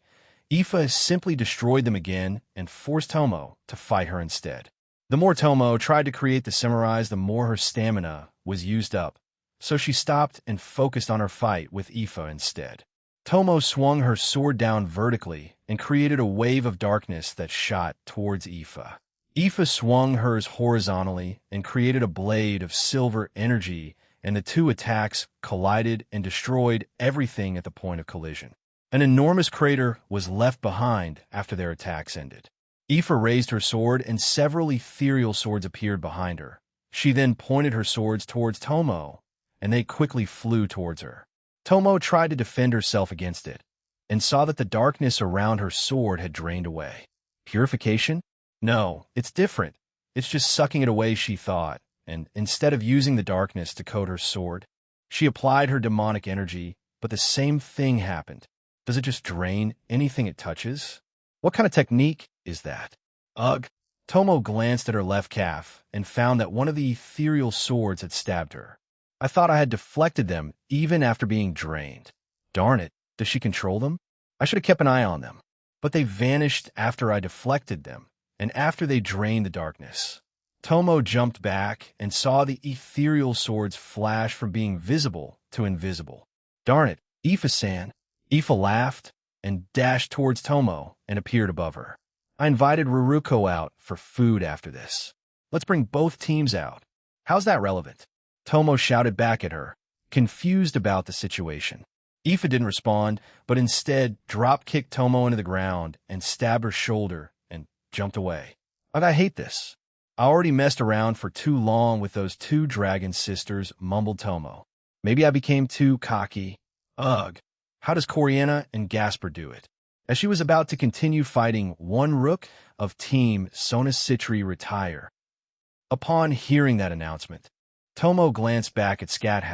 Aoife simply destroyed them again and forced Tomo to fight her instead. The more Tomo tried to create the samurais, the more her stamina was used up, so she stopped and focused on her fight with Aoife instead. Tomo swung her sword down vertically and created a wave of darkness that shot towards Aoife. Aoife swung hers horizontally and created a blade of silver energy, and the two attacks collided and destroyed everything at the point of collision. An enormous crater was left behind after their attacks ended. Aoife raised her sword, and several ethereal swords appeared behind her. She then pointed her swords towards Tomo, and they quickly flew towards her. Tomo tried to defend herself against it, and saw that the darkness around her sword had drained away. Purification? No, it's different. It's just sucking it away, she thought, and instead of using the darkness to coat her sword, she applied her demonic energy, but the same thing happened. Does it just drain anything it touches? What kind of technique is that? Ugh. Tomo glanced at her left calf and found that one of the ethereal swords had stabbed her. "I thought I had deflected them even after being drained. Darn it, does she control them? I should have kept an eye on them. But they vanished after I deflected them, and after they drained the darkness." Tomo jumped back and saw the ethereal swords flash from being visible to invisible. "Darn it, Aoife-san." Aoife laughed and dashed towards Tomo and appeared above her. "I invited Ruruko out for food after this. Let's bring both teams out. How's that relevant?" Tomo shouted back at her, confused about the situation. Aoife didn't respond, but instead drop-kicked Tomo into the ground and stabbed her shoulder and jumped away. "I hate this. I already messed around for too long with those two dragon sisters," mumbled Tomo. "Maybe I became too cocky. Ugh. How does Coriana and Gasper do it?" As she was about to continue fighting, one rook of Team Sona Citri retire. Upon hearing that announcement, Tomo glanced back at Scat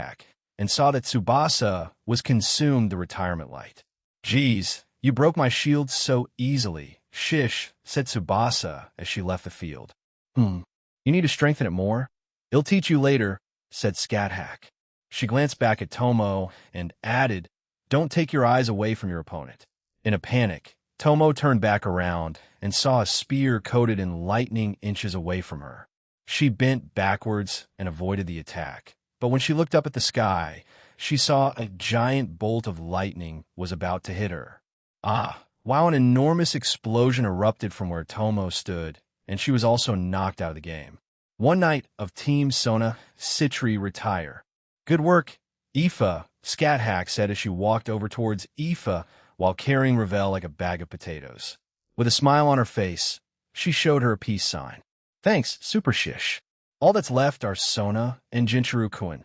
and saw that Tsubasa was consumed the retirement light. "Geez, you broke my shield so easily," Shish said Tsubasa as she left the field. You need to strengthen it more. It'll teach you later," said Scat. She glanced back at Tomo and added, "Don't take your eyes away from your opponent." In a panic, Tomo turned back around and saw a spear coated in lightning inches away from her. She bent backwards and avoided the attack, but when she looked up at the sky, she saw a giant bolt of lightning was about to hit her. Wow, an enormous explosion erupted from where Tomo stood, and she was also knocked out of the game. One night of Team Sona Citri retire. "Good work, Aoife," Scat said as she walked over towards Aoife while carrying Ravel like a bag of potatoes. With a smile on her face, she showed her a peace sign. "Thanks, Super Shish. All that's left are Sona and Jinchurukun."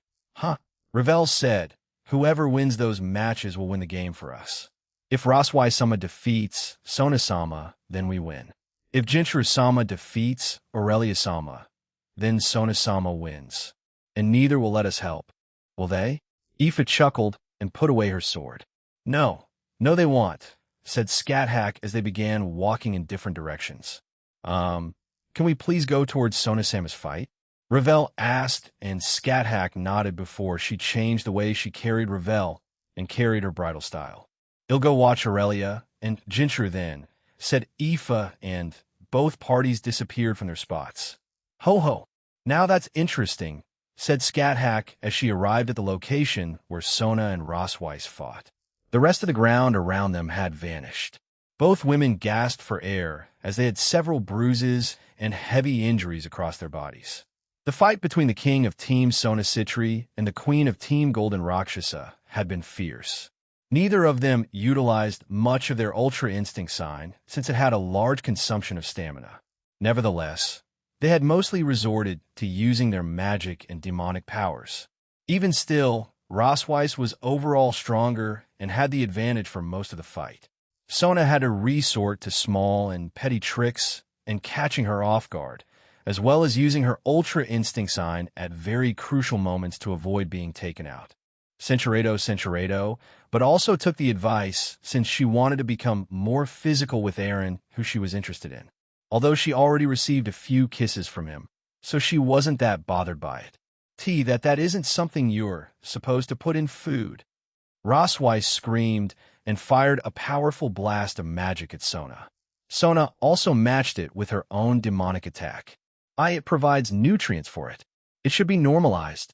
Ravel said, "Whoever wins those matches will win the game for us. If Raswai-sama defeats Sona-sama, then we win. If Jinchuru-sama defeats Aurelia-sama, then Sona-sama wins. And neither will let us help. Will they?" Aoife chuckled and put away her sword. No, they won't," said Scat as they began walking in different directions. Can we please go towards Sona-sama's fight?" Ravel asked, and Scat nodded before she changed the way she carried Ravel and carried her bridal style. "I'll go watch Aurelia and Jinchuru then," said Aoife, and both parties disappeared from their spots. "Ho ho! Now that's interesting," said Scat as she arrived at the location where Sona and Rossweiss fought. The rest of the ground around them had vanished. Both women gasped for air as they had several bruises and heavy injuries across their bodies. The fight between the king of Team Sona Citri and the queen of Team Golden Rakshasa had been fierce. Neither of them utilized much of their Ultra Instinct sign since it had a large consumption of stamina. Nevertheless, they had mostly resorted to using their magic and demonic powers. Even still, Rossweiss was overall stronger and had the advantage for most of the fight. Sona had to resort to small and petty tricks and catching her off guard, as well as using her Ultra Instinct sign at very crucial moments to avoid being taken out. Centuredo, but also took the advice since she wanted to become more physical with Aaron, who she was interested in. Although she already received a few kisses from him, so she wasn't that bothered by it. That isn't something you're supposed to put in food. Rossweiss screamed and fired a powerful blast of magic at Sona. Sona also matched it with her own demonic attack. It provides nutrients for it. It should be normalized.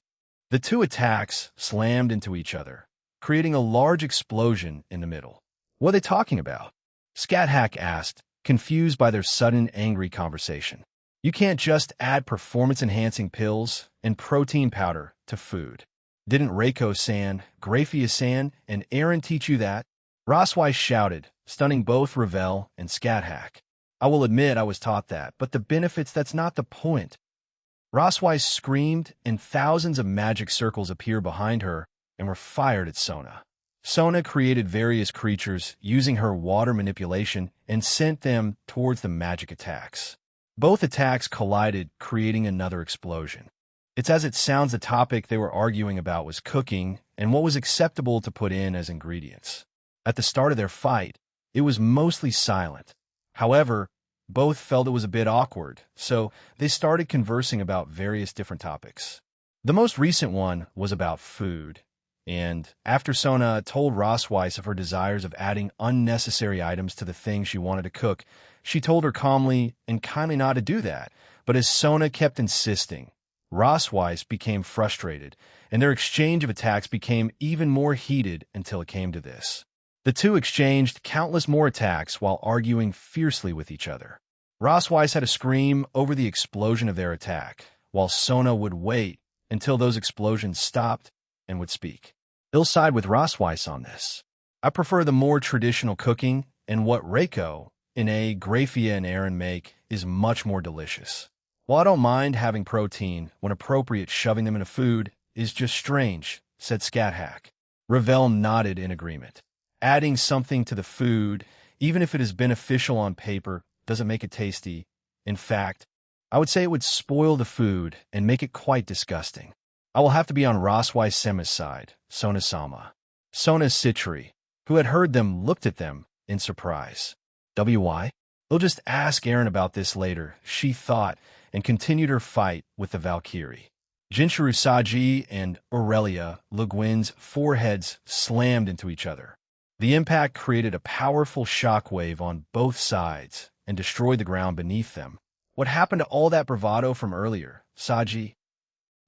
The two attacks slammed into each other, creating a large explosion in the middle. "What are they talking about?" Scat asked, confused by their sudden angry conversation. "You can't just add performance-enhancing pills and protein powder to food. Didn't Reiko-san, Grafia-san, and Aaron teach you that?" Rossweiss shouted, stunning both Ravel and Scat. "I will admit I was taught that, but the benefits, that's not the point." Rossweiss screamed, and thousands of magic circles appeared behind her and were fired at Sona. Sona created various creatures using her water manipulation and sent them towards the magic attacks. Both attacks collided, creating another explosion. It's as it sounds. The topic they were arguing about was cooking and what was acceptable to put in as ingredients. At the start of their fight, it was mostly silent. However, both felt it was a bit awkward, so they started conversing about various different topics. The most recent one was about food, and after Sona told Rossweiss of her desires of adding unnecessary items to the things she wanted to cook, she told her calmly and kindly not to do that, but as Sona kept insisting, Rossweiss became frustrated, and their exchange of attacks became even more heated until it came to this. The two exchanged countless more attacks while arguing fiercely with each other. Rossweiss had to scream over the explosion of their attack, while Sona would wait until those explosions stopped and would speak. "I'll side with Rossweiss on this. I prefer the more traditional cooking, and what Reiko, Grafia, and Aaron make is much more delicious. While I don't mind having protein when appropriate, shoving them into food is just strange," said Scat. Ravel nodded in agreement. "Adding something to the food, even if it is beneficial on paper, doesn't make it tasty. In fact, I would say it would spoil the food and make it quite disgusting. I will have to be on Rossweiss Sema's side, Sona-sama." Sona Citri, who had heard them, looked at them in surprise. "Why? We'll just ask Aaron about this later," she thought, and continued her fight with the Valkyrie. Jinchuru Saji and Aurelia Le Guin's foreheads slammed into each other. The impact created a powerful shockwave on both sides and destroyed the ground beneath them. "What happened to all that bravado from earlier, Saji?"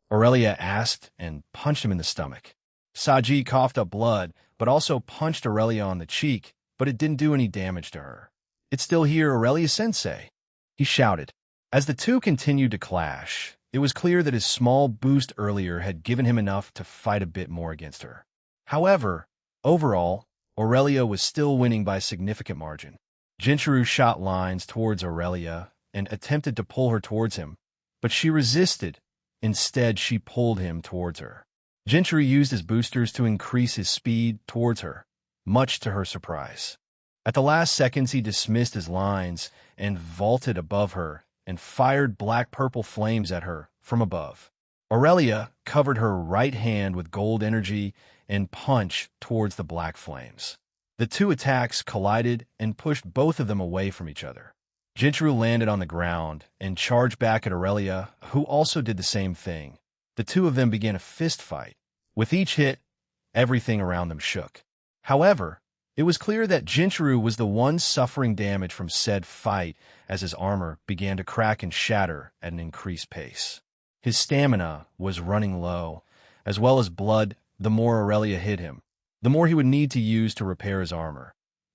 Aurelia asked and punched him in the stomach. Saji coughed up blood, but also punched Aurelia on the cheek, but it didn't do any damage to her. "It's still here, Aurelia-sensei," he shouted. As the two continued to clash, it was clear that his small boost earlier had given him enough to fight a bit more against her. However, overall, Aurelia was still winning by a significant margin. Jinchuru shot lines towards Aurelia and attempted to pull her towards him, but she resisted. Instead, she pulled him towards her. Jinchuru used his boosters to increase his speed towards her, much to her surprise. At the last seconds, he dismissed his lines and vaulted above her and fired black-purple flames at her from above. Aurelia covered her right hand with gold energy and punched towards the black flames. The two attacks collided and pushed both of them away from each other. Jinchuru landed on the ground and charged back at Aurelia, who also did the same thing. The two of them began a fist fight. With each hit, everything around them shook. However, It was clear that Jinchuru was the one suffering damage from said fight as his armor began to crack and shatter at an increased pace. His stamina was running low, as well as blood. The more Aurelia hit him, the more he would need to use to repair his armor.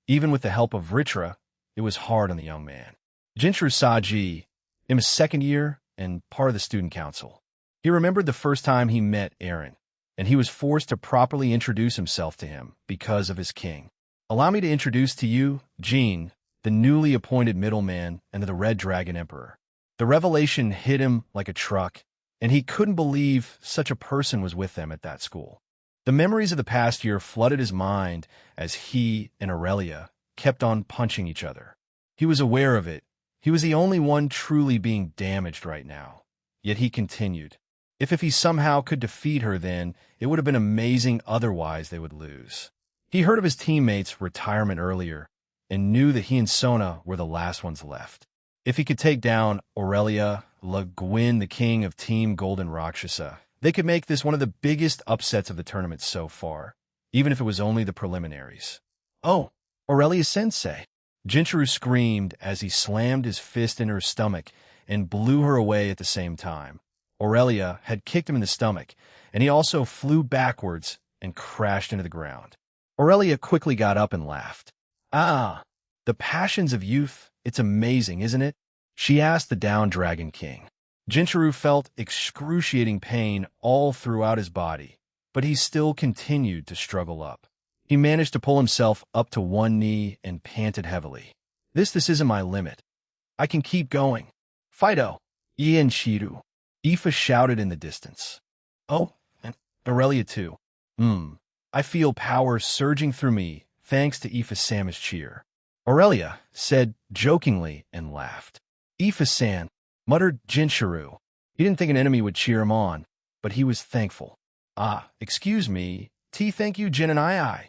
Even with the help of Ritra, it was hard on the young man. Jinchuru Saji, in his second year and part of the student council. He remembered the first time he met Aaron, and he was forced to properly introduce himself to him because of his king. Allow me to introduce to you Jean, the newly appointed middleman and the Red Dragon Emperor. The revelation hit him like a truck, and he couldn't believe such a person was with them at that school. The memories of the past year flooded his mind as he and Aurelia kept on punching each other. He was aware of it. He was the only one truly being damaged right now. Yet he continued. If he somehow could defeat her, then it would have been amazing. Otherwise, they would lose. He heard of his teammates' retirement earlier and knew that he and Sona were the last ones left. If he could take down Aurelia Le Guin, the king of Team Golden Rakshasa, they could make this one of the biggest upsets of the tournament so far, even if it was only the preliminaries. Oh, Aurelia-sensei! Jinchuru screamed as he slammed his fist in her stomach and blew her away at the same time. Aurelia had kicked him in the stomach, and he also flew backwards and crashed into the ground. Aurelia quickly got up and laughed. Ah, the passions of youth, it's amazing, isn't it? She asked the Down Dragon King. Jinchuru felt excruciating pain all throughout his body, but he still continued to struggle up. He managed to pull himself up to one knee and panted heavily. This isn't my limit. I can keep going. Fido, Ian Chiru. Aoife shouted in the distance. Oh, and Aurelia too. I feel power surging through me thanks to Aoife-san's cheer. Aurelia said jokingly and laughed. Aoife-san, muttered Jinchuru. He didn't think an enemy would cheer him on, but he was thankful. Ah, excuse me. Thank you, Jin and I.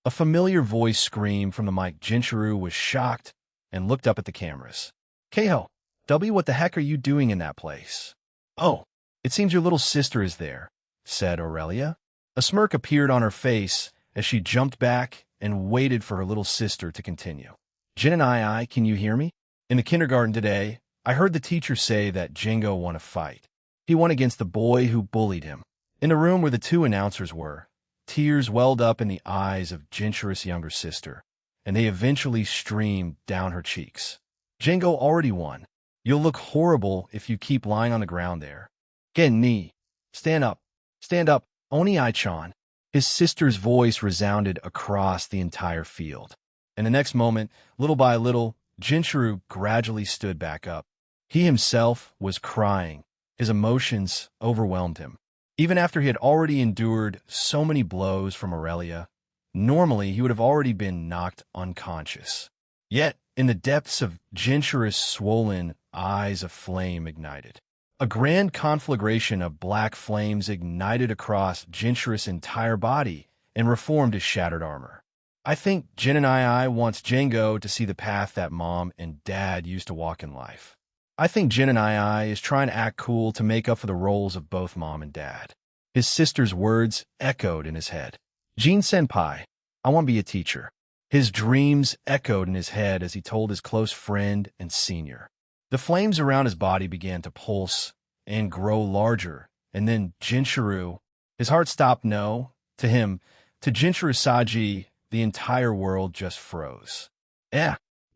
A familiar voice screamed from the mic. Jinchuru was shocked and looked up at the cameras. Keiho, W, what the heck are you doing in that place? Oh, it seems your little sister is there, said Aurelia. A smirk appeared on her face as she jumped back and waited for her little sister to continue. Jin and I, can you hear me? In the kindergarten today, I heard the teacher say that Jingo won a fight. He won against the boy who bullied him. In the room where the two announcers were, tears welled up in the eyes of Jinchuru's younger sister, and they eventually streamed down her cheeks. Jingo already won. You'll look horrible if you keep lying on the ground there. Gen ni. Stand up. Stand up, Oni-chan. His sister's voice resounded across the entire field. And the next moment, little by little, Jinchuru gradually stood back up. He himself was crying. His emotions overwhelmed him. Even after he had already endured so many blows from Aurelia, normally he would have already been knocked unconscious. Yet, in the depths of Jinchuru's swollen eyes, a flame ignited. A grand conflagration of black flames ignited across Jinchuru's entire body and reformed his shattered armor. I think Jin and I wants Jingo to see the path that Mom and Dad used to walk in life. I think Jin and I is trying to act cool to make up for the roles of both Mom and Dad. His sister's words echoed in his head. Jin Senpai, I want to be a teacher. His dreams echoed in his head as he told his close friend and senior. The flames around his body began to pulse and grow larger, and then Jinchuru, his heart stopped. No, to him, to Jinchuru Saji, the entire world just froze.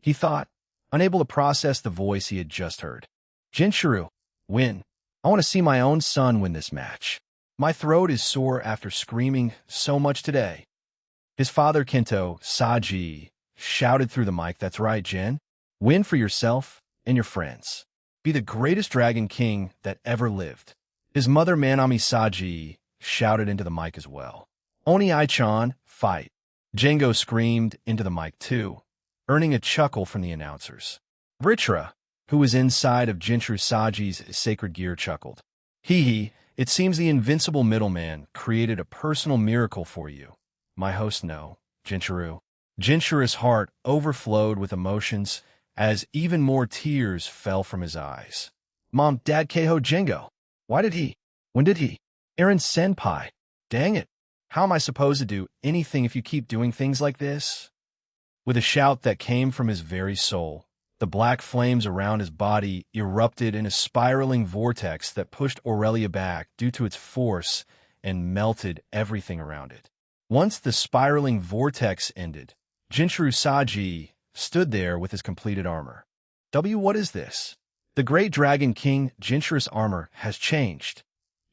He thought, unable to process the voice he had just heard. Jinchuru, win. I want to see my own son win this match. My throat is sore after screaming so much today. His father, Kento Saji, shouted through the mic, that's right, Jin. Win for yourself and your friends. Be the greatest Dragon King that ever lived. His mother, Manami Saji, shouted into the mic as well. Oni-chan, fight. Jingo screamed into the mic too, earning a chuckle from the announcers. Ritra, who was inside of Jinchuru Saji's sacred gear, chuckled. Hee, it seems the invincible middleman created a personal miracle for you. My host, no, Jinchuru. Jinchuru's heart overflowed with emotions as even more tears fell from his eyes. Mom, Dad, Keiho, Jingo. Why did he? When did he? Aaron Senpai. Dang it. How am I supposed to do anything if you keep doing things like this? With a shout that came from his very soul, the black flames around his body erupted in a spiraling vortex that pushed Aurelia back due to its force and melted everything around it. Once the spiraling vortex ended, Jinchuru Saji stood there with his completed armor. What is this? The Great Dragon King Jinchuru's armor has changed.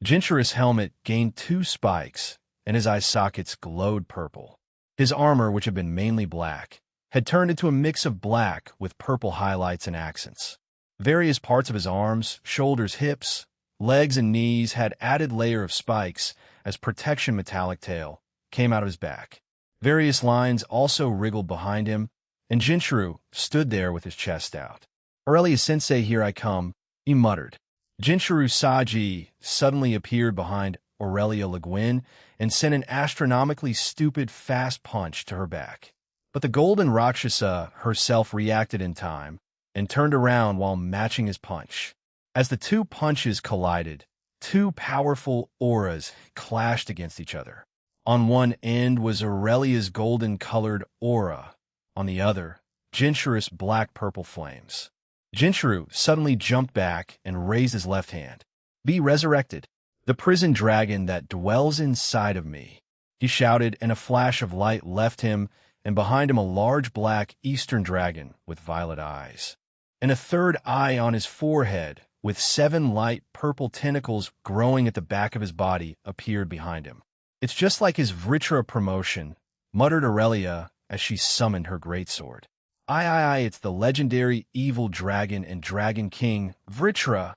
Jinchuru's helmet gained 2 spikes, and his eye sockets glowed purple. His armor, which had been mainly black, had turned into a mix of black with purple highlights and accents. Various parts of his arms, shoulders, hips, legs, and knees had added layer of spikes as protection metallic tail came out of his back. Various lines also wriggled behind him, and Jinchuru stood there with his chest out. Aurelia-sensei, here I come, he muttered. Jinchuru Saji suddenly appeared behind Aurelia Le Guin and sent an astronomically stupid fast punch to her back. But the golden Rakshasa herself reacted in time and turned around while matching his punch. As the 2 punches collided, 2 powerful auras clashed against each other. On one end was Aurelia's golden-colored aura, on the other, Jinchuru's black-purple flames. Jinchuru suddenly jumped back and raised his left hand. Be resurrected, the prison dragon that dwells inside of me, he shouted, and a flash of light left him, and behind him a large black eastern dragon with violet eyes. And a third eye on his forehead, with 7 light purple tentacles growing at the back of his body, appeared behind him. It's just like his Vritra promotion, muttered Aurelia as she summoned her greatsword. Aye, it's the legendary evil dragon and dragon king, Vritra.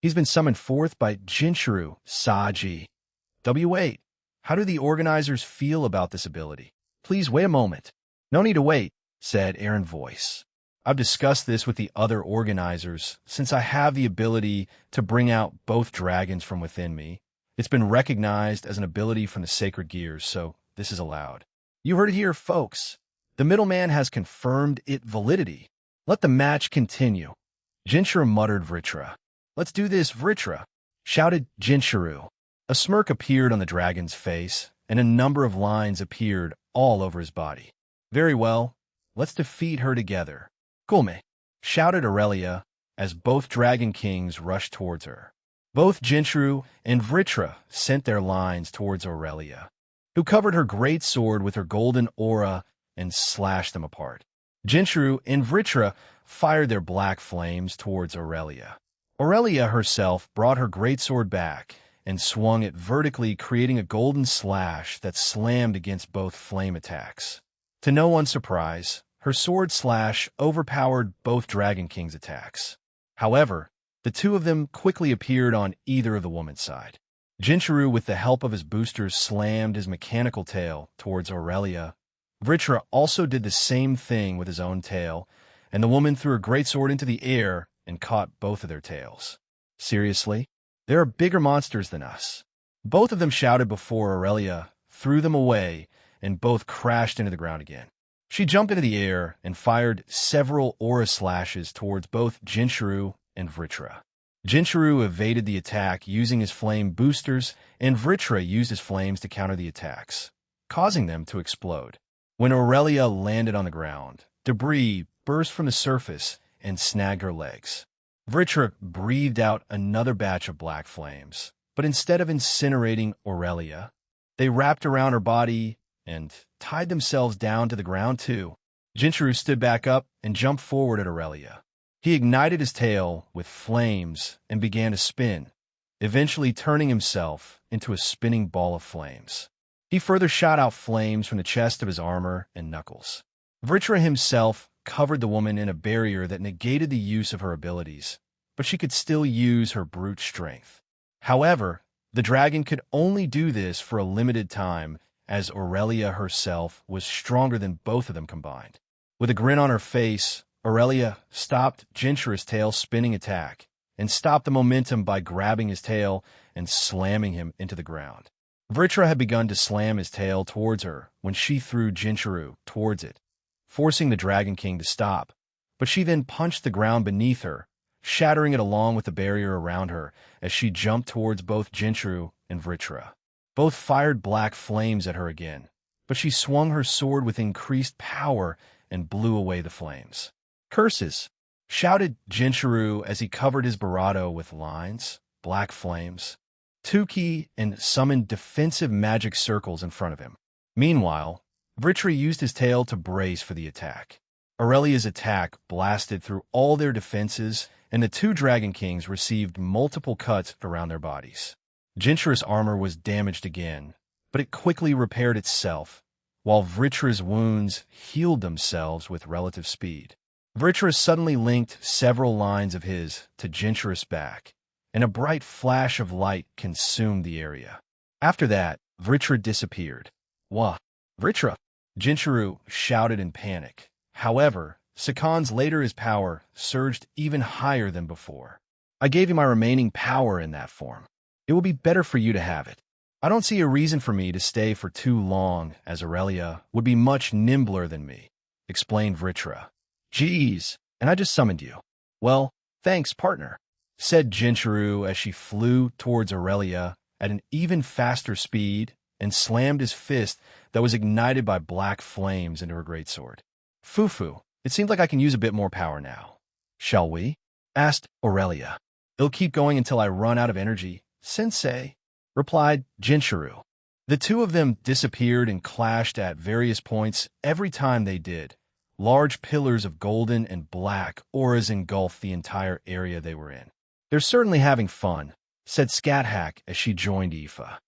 He's been summoned forth by Jinchuru Saji. Wait, how do the organizers feel about this ability? Please wait a moment. No need to wait, said Aaron's voice. I've discussed this with the other organizers since I have the ability to bring out both dragons from within me. It's been recognized as an ability from the sacred gears, so this is allowed. You heard it here, folks. The middleman has confirmed its validity. Let the match continue. Jinchuru muttered Vritra. Let's do this, Vritra, shouted Jinchuru. A smirk appeared on the dragon's face, and a number of lines appeared all over his body. Very well, let's defeat her together. Kulme, shouted Aurelia as both dragon kings rushed towards her. Both Jinchuru and Vritra sent their lines towards Aurelia, who covered her great sword with her golden aura and slashed them apart. Jinchuru and Vritra fired their black flames towards Aurelia. Aurelia herself brought her greatsword back and swung it vertically, creating a golden slash that slammed against both flame attacks. To no one's surprise, her sword slash overpowered both Dragon King's attacks. However, the 2 of them quickly appeared on either of the woman's side. Jinchuru, with the help of his boosters, slammed his mechanical tail towards Aurelia. Vritra also did the same thing with his own tail, and the woman threw her greatsword into the air and caught both of their tails. Seriously? There are bigger monsters than us. Both of them shouted before Aurelia threw them away, and both crashed into the ground again. She jumped into the air and fired several aura slashes towards both Jinchuru and Vritra. Jinchuru evaded the attack using his flame boosters, and Vritra used his flames to counter the attacks, causing them to explode. When Aurelia landed on the ground, debris burst from the surface and snagged her legs. Vritra breathed out another batch of black flames, but instead of incinerating Aurelia, they wrapped around her body and tied themselves down to the ground too. Jinchuru stood back up and jumped forward at Aurelia. He ignited his tail with flames and began to spin, eventually turning himself into a spinning ball of flames. He further shot out flames from the chest of his armor and knuckles. Vritra himself covered the woman in a barrier that negated the use of her abilities, but she could still use her brute strength. However, the dragon could only do this for a limited time, as Aurelia herself was stronger than both of them combined. With a grin on her face, Aurelia stopped Jinchuru's tail spinning attack and stopped the momentum by grabbing his tail and slamming him into the ground. Vritra had begun to slam his tail towards her when she threw Jinchuru towards it, forcing the Dragon King to stop, but she then punched the ground beneath her, shattering it along with the barrier around her as she jumped towards both Jinchuru and Vritra. Both fired black flames at her again, but she swung her sword with increased power and blew away the flames. "Curses!" shouted Jinchuru as he covered his barato with lines, black flames, Tuki, and summoned defensive magic circles in front of him. Meanwhile, Vritra used his tail to brace for the attack. Aurelia's attack blasted through all their defenses, and the two Dragon Kings received multiple cuts around their bodies. Jinchuru's armor was damaged again, but it quickly repaired itself, while Vritra's wounds healed themselves with relative speed. Vritra suddenly linked several lines of his to Jinchuru's back, and a bright flash of light consumed the area. After that, Vritra disappeared. "Wah! Vritra!" Jinchuru shouted in panic. However, Sakan's later his power surged even higher than before. "I gave you my remaining power in that form. It will be better for you to have it. I don't see a reason for me to stay for too long, as Aurelia would be much nimbler than me," explained Vritra. "Geez, and I just summoned you." "Well, thanks, partner," said Jinchuru as she flew towards Aurelia at an even faster speed and slammed his fist that was ignited by black flames into her greatsword. "Fufu, it seems like I can use a bit more power now." "Shall we?" asked Aurelia. "It'll keep going until I run out of energy, sensei," replied Jinchuru. The two of them disappeared and clashed at various points every time they did. Large pillars of golden and black auras engulfed the entire area they were in. "They're certainly having fun," said Scathach as she joined Aoife.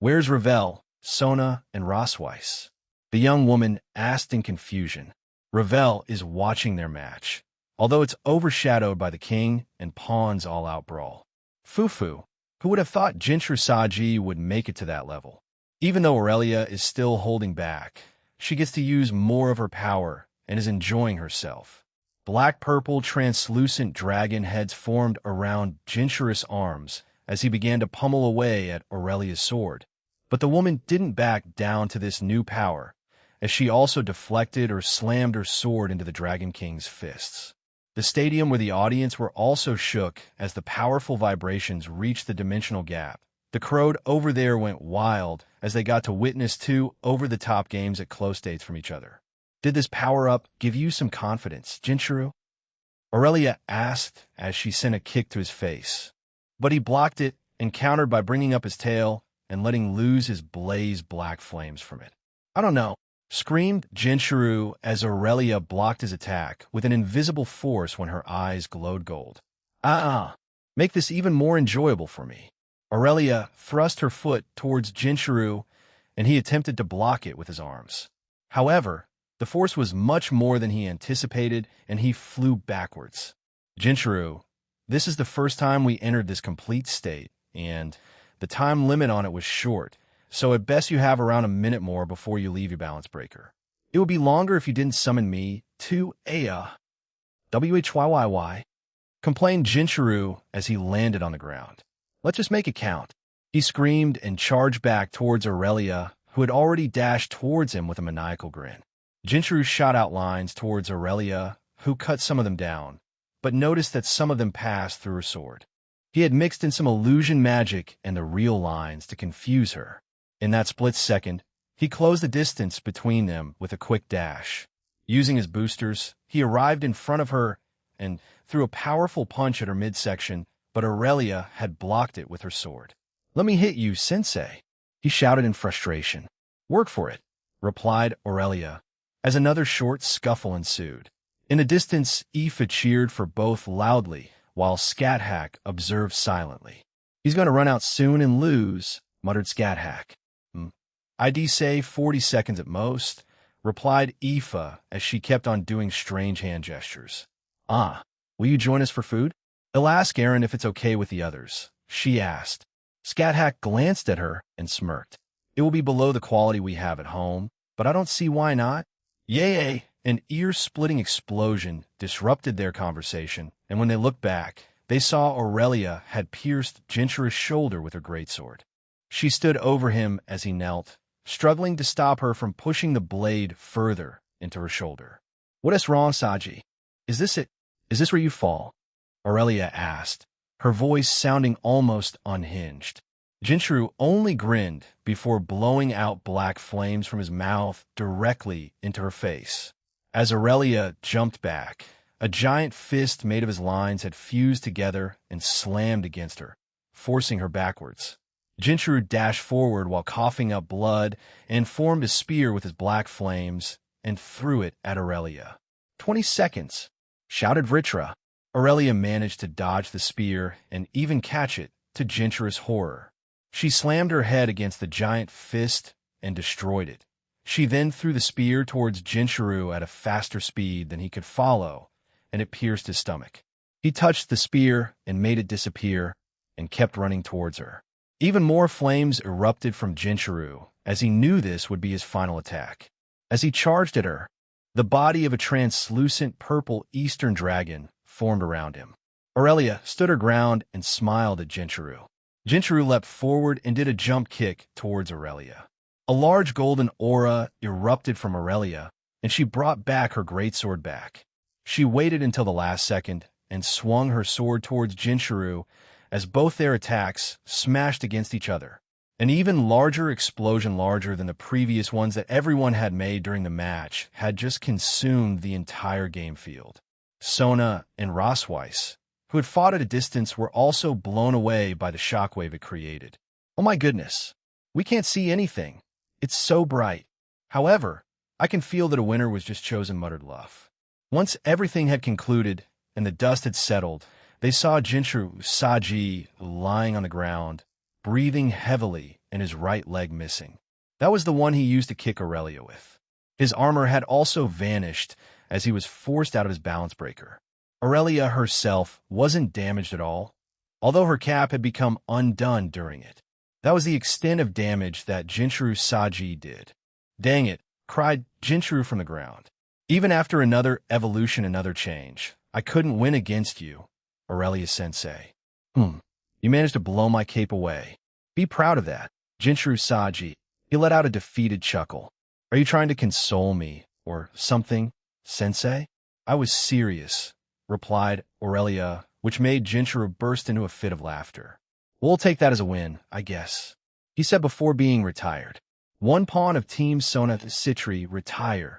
Where's Ravel, Sona, and Rosweiss?" the young woman asked in confusion. Ravel is watching their match, although it's overshadowed by the king and pawn's all-out brawl. Fufu, who would have thought Jinchuru Saji would make it to that level? Even though Aurelia is still holding back, she gets to use more of her power and is enjoying herself. Black-purple translucent dragon heads formed around Jinchuru's arms as he began to pummel away at Aurelia's sword. But the woman didn't back down to this new power, as she also deflected or slammed her sword into the Dragon King's fists. The stadium where the audience were also shook as the powerful vibrations reached the dimensional gap. The crowd over there went wild as they got to witness two over-the-top games at close dates from each other. "Did this power-up give you some confidence, Jinchuru?" Aurelia asked as she sent a kick to his face. But he blocked it and countered by bringing up his tail and letting loose his blaze black flames from it. "I don't know," screamed Jinchuru as Aurelia blocked his attack with an invisible force when her eyes glowed gold. Make this even more enjoyable for me." Aurelia thrust her foot towards Jinchuru, and he attempted to block it with his arms. However, the force was much more than he anticipated, and he flew backwards. "Jinchuru, this is the first time we entered this complete state, and the time limit on it was short, so at best you have around a minute more before you leave your balance breaker. It would be longer if you didn't summon me to Aya." "Whyy," complained Jinchuru as he landed on the ground. "Let's just make it count." He screamed and charged back towards Aurelia, who had already dashed towards him with a maniacal grin. Jinchuru shot out lines towards Aurelia, who cut some of them down, but noticed that some of them passed through her sword. He had mixed in some illusion magic and the real lines to confuse her. In that split second, he closed the distance between them with a quick dash. Using his boosters, he arrived in front of her and threw a powerful punch at her midsection, but Aurelia had blocked it with her sword. "Let me hit you, sensei," he shouted in frustration. "Work for it," replied Aurelia, as another short scuffle ensued. In the distance, Aoife cheered for both loudly, while Scathach observed silently. "He's going to run out soon and lose," muttered Scathach. "I'd say 40 seconds at most," replied Aoife as she kept on doing strange hand gestures. Will you join us for food?" "I'll ask Aaron if it's okay with the others," she asked. Scathach glanced at her and smirked. "It will be below the quality we have at home, but I don't see why not." Yay! An ear-splitting explosion disrupted their conversation, and when they looked back, they saw Aurelia had pierced Jinchuru's shoulder with her greatsword. She stood over him as he knelt, struggling to stop her from pushing the blade further into her shoulder. "What is wrong, Saji? Is this it? Is this where you fall?" Aurelia asked, her voice sounding almost unhinged. Jinchuru only grinned before blowing out black flames from his mouth directly into her face. As Aurelia jumped back, a giant fist made of his lines had fused together and slammed against her, forcing her backwards. Jinchuru dashed forward while coughing up blood and formed a spear with his black flames and threw it at Aurelia. 20 seconds, shouted Vritra. Aurelia managed to dodge the spear and even catch it, to Jinchuru's horror. She slammed her head against the giant fist and destroyed it. She then threw the spear towards Jinchuru at a faster speed than he could follow, and it pierced his stomach. He touched the spear and made it disappear and kept running towards her. Even more flames erupted from Jinchuru, as he knew this would be his final attack. As he charged at her, the body of a translucent purple eastern dragon formed around him. Aurelia stood her ground and smiled at Jinchuru. Jinchuru leapt forward and did a jump kick towards Aurelia. A large golden aura erupted from Aurelia, and she brought back her greatsword back. She waited until the last second and swung her sword towards Jinchuru as both their attacks smashed against each other. An even larger explosion, larger than the previous ones that everyone had made during the match, had just consumed the entire game field. Sona and Rosweiss, who had fought at a distance, were also blown away by the shockwave it created. Oh my goodness, we can't see anything. It's so bright. However, I can feel that a winner was just chosen, muttered Luff. Once everything had concluded and the dust had settled, they saw Jinchuru Saji lying on the ground, breathing heavily and his right leg missing. That was the one he used to kick Aurelia with. His armor had also vanished as he was forced out of his balance breaker. Aurelia herself wasn't damaged at all, although her cap had become undone during it. That was the extent of damage that Jinchuru Saji did. Dang it, cried Jinchuru from the ground. Even after another evolution, another change, I couldn't win against you, Aurelia-sensei. You managed to blow my cape away. Be proud of that, Jinchuru Saji. He let out a defeated chuckle. Are you trying to console me, or something, sensei? I was serious, replied Aurelia, which made Jinchuru burst into a fit of laughter. We'll take that as a win, I guess, he said before being retired. One pawn of Team Sona Citri retire.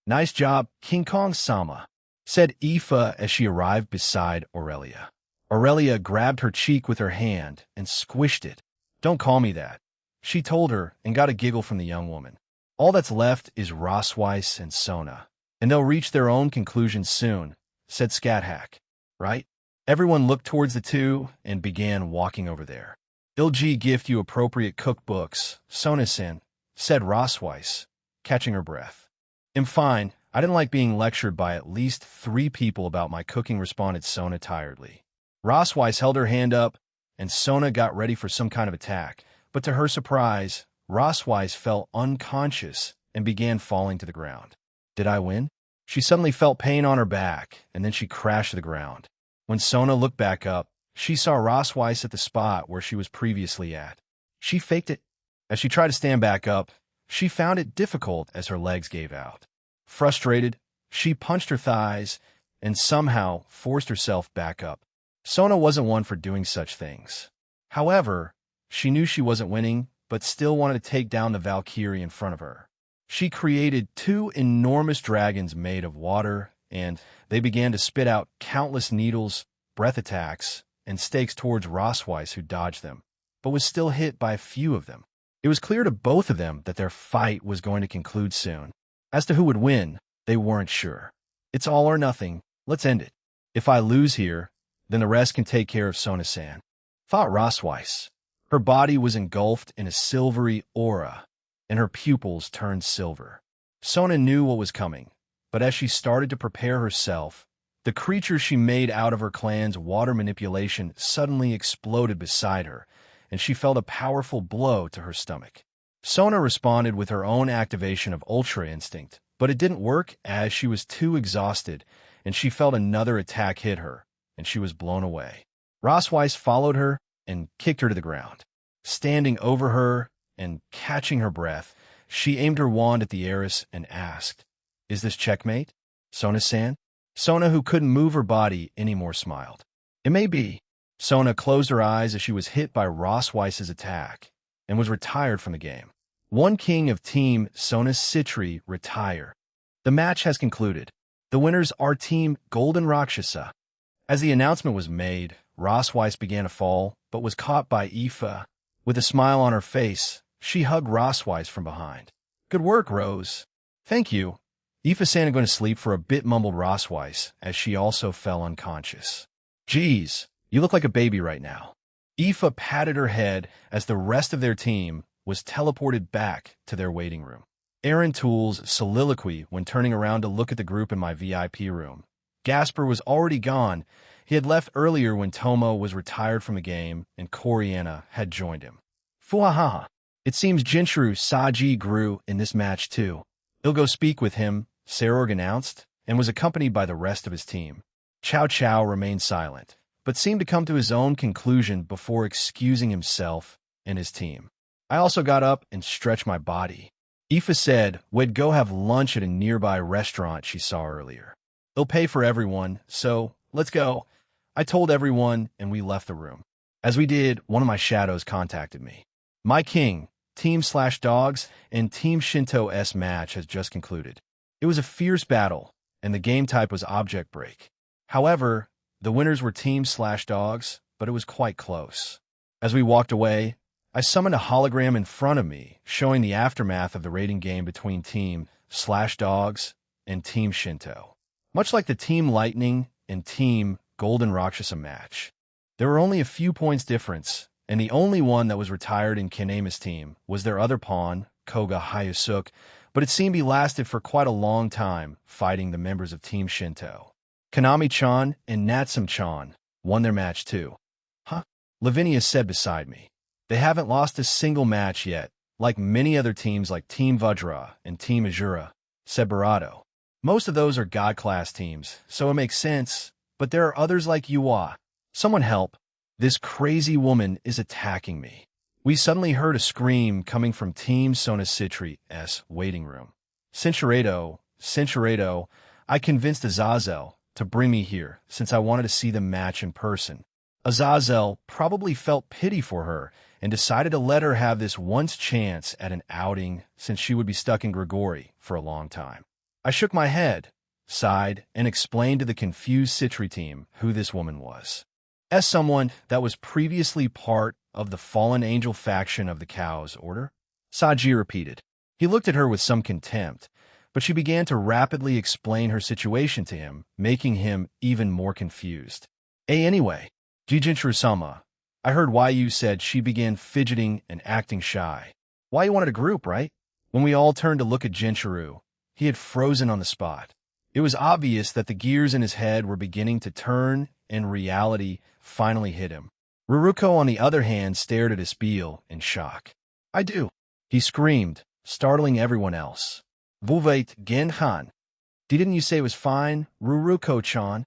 Nice job, King Kong-sama, said Aoife as she arrived beside Aurelia. Aurelia grabbed her cheek with her hand and squished it. Don't call me that, she told her, and got a giggle from the young woman. All that's left is Rosweiss and Sona, and they'll reach their own conclusions soon, said Scathack. Right? Everyone looked towards the two and began walking over there. Ilgi gift you appropriate cookbooks, Sona-san, said Rosweiss, catching her breath. I'm fine. I didn't like being lectured by at least 3 people about my cooking, responded Sona tiredly. Rosweiss held her hand up, and Sona got ready for some kind of attack, but to her surprise, Rosweiss fell unconscious and began falling to the ground. Did I win? She suddenly felt pain on her back, and then she crashed to the ground. When Sona looked back up, she saw Rosweiss at the spot where she was previously at. She faked it. As she tried to stand back up, she found it difficult as her legs gave out. Frustrated, she punched her thighs and somehow forced herself back up. Sona wasn't one for doing such things. However, she knew she wasn't winning, but still wanted to take down the Valkyrie in front of her. She created 2 enormous dragons made of water, and they began to spit out countless needles, breath attacks, and stakes towards Rosweiss, who dodged them, but was still hit by a few of them. It was clear to both of them that their fight was going to conclude soon. As to who would win, they weren't sure. It's all or nothing. Let's end it. If I lose here, then the rest can take care of Sona-san, thought Rosweiss. Her body was engulfed in a silvery aura, and her pupils turned silver. Sona knew what was coming, but as she started to prepare herself, the creature she made out of her clan's water manipulation suddenly exploded beside her, and she felt a powerful blow to her stomach. Sona responded with her own activation of Ultra Instinct, but it didn't work as she was too exhausted, and she felt another attack hit her, and she was blown away. Rosweiss followed her and kicked her to the ground. Standing over her and catching her breath, she aimed her wand at the heiress and asked, "Is this checkmate, Sona-san?" Sona, who couldn't move her body anymore, smiled. "It may be." Sona closed her eyes as she was hit by Ross Weiss's attack and was retired from the game. One king of Team Sona Citri retire. The match has concluded. The winners are Team Golden Rakshasa. As the announcement was made, Ross Weiss began to fall, but was caught by Aoife. With a smile on her face, she hugged Ross Weiss from behind. Good work, Rose. Thank you. Aoife Santa going to sleep for a bit, mumbled Ross Weiss, as she also fell unconscious. Geez, you look like a baby right now. Aoife patted her head as the rest of their team was teleported back to their waiting room. Aaron Toole's soliloquy when turning around to look at the group in my VIP room. Gasper was already gone. He had left earlier when Tomo was retired from the game and Coriana had joined him. Fuahaha. It seems Jinchuru Saji grew in this match too. He'll go speak with him, Sarorg announced, and was accompanied by the rest of his team. Chow Chow remained silent, but seemed to come to his own conclusion before excusing himself and his team. I also got up and stretched my body. Aoife said we'd go have lunch at a nearby restaurant she saw earlier. They'll pay for everyone, so let's go. I told everyone, and we left the room. As we did, one of my shadows contacted me. My king, Team/Dogs, and Team Shinto-S match has just concluded. It was a fierce battle, and the game type was object break. However, the winners were Team/Dogs, but it was quite close. As we walked away, I summoned a hologram in front of me, showing the aftermath of the rating game between Team/Dogs and Team Shinto. Much like the Team Lightning and Team Golden Rakshasa match, there were only a few points difference, and the only one that was retired in Kanema's team was their other pawn, Koga Hayasuk, but it seemed he lasted for quite a long time, fighting the members of Team Shinto. Kanami-chan and Natsum-chan won their match too. Huh? Lavinia said beside me. They haven't lost a single match yet, like many other teams like Team Vajra and Team Azura, said Barato. Most of those are God-class teams, so it makes sense, but there are others like Yuwa. Someone help. This crazy woman is attacking me. We suddenly heard a scream coming from Team Sona Citri's waiting room. Cinchuredo, I convinced Azazel to bring me here since I wanted to see the match in person. Azazel probably felt pity for her and decided to let her have this once chance at an outing since she would be stuck in Grigori for a long time. I shook my head, sighed, and explained to the confused Citri team who this woman was. As someone that was previously part of the fallen angel faction of the Cow's Order, Saji repeated. He looked at her with some contempt, but she began to rapidly explain her situation to him, making him even more confused. Anyway, Jijinchuru-sama, I heard why you said she began fidgeting and acting shy. Why you wanted a group, right? When we all turned to look at Jinchuru, he had frozen on the spot. It was obvious that the gears in his head were beginning to turn, and reality finally hit him. Ruruko, on the other hand, stared at Espiel in shock. I do, he screamed, startling everyone else. Vuvait Genhan. Didn't you say it was fine, Ruruko-chan?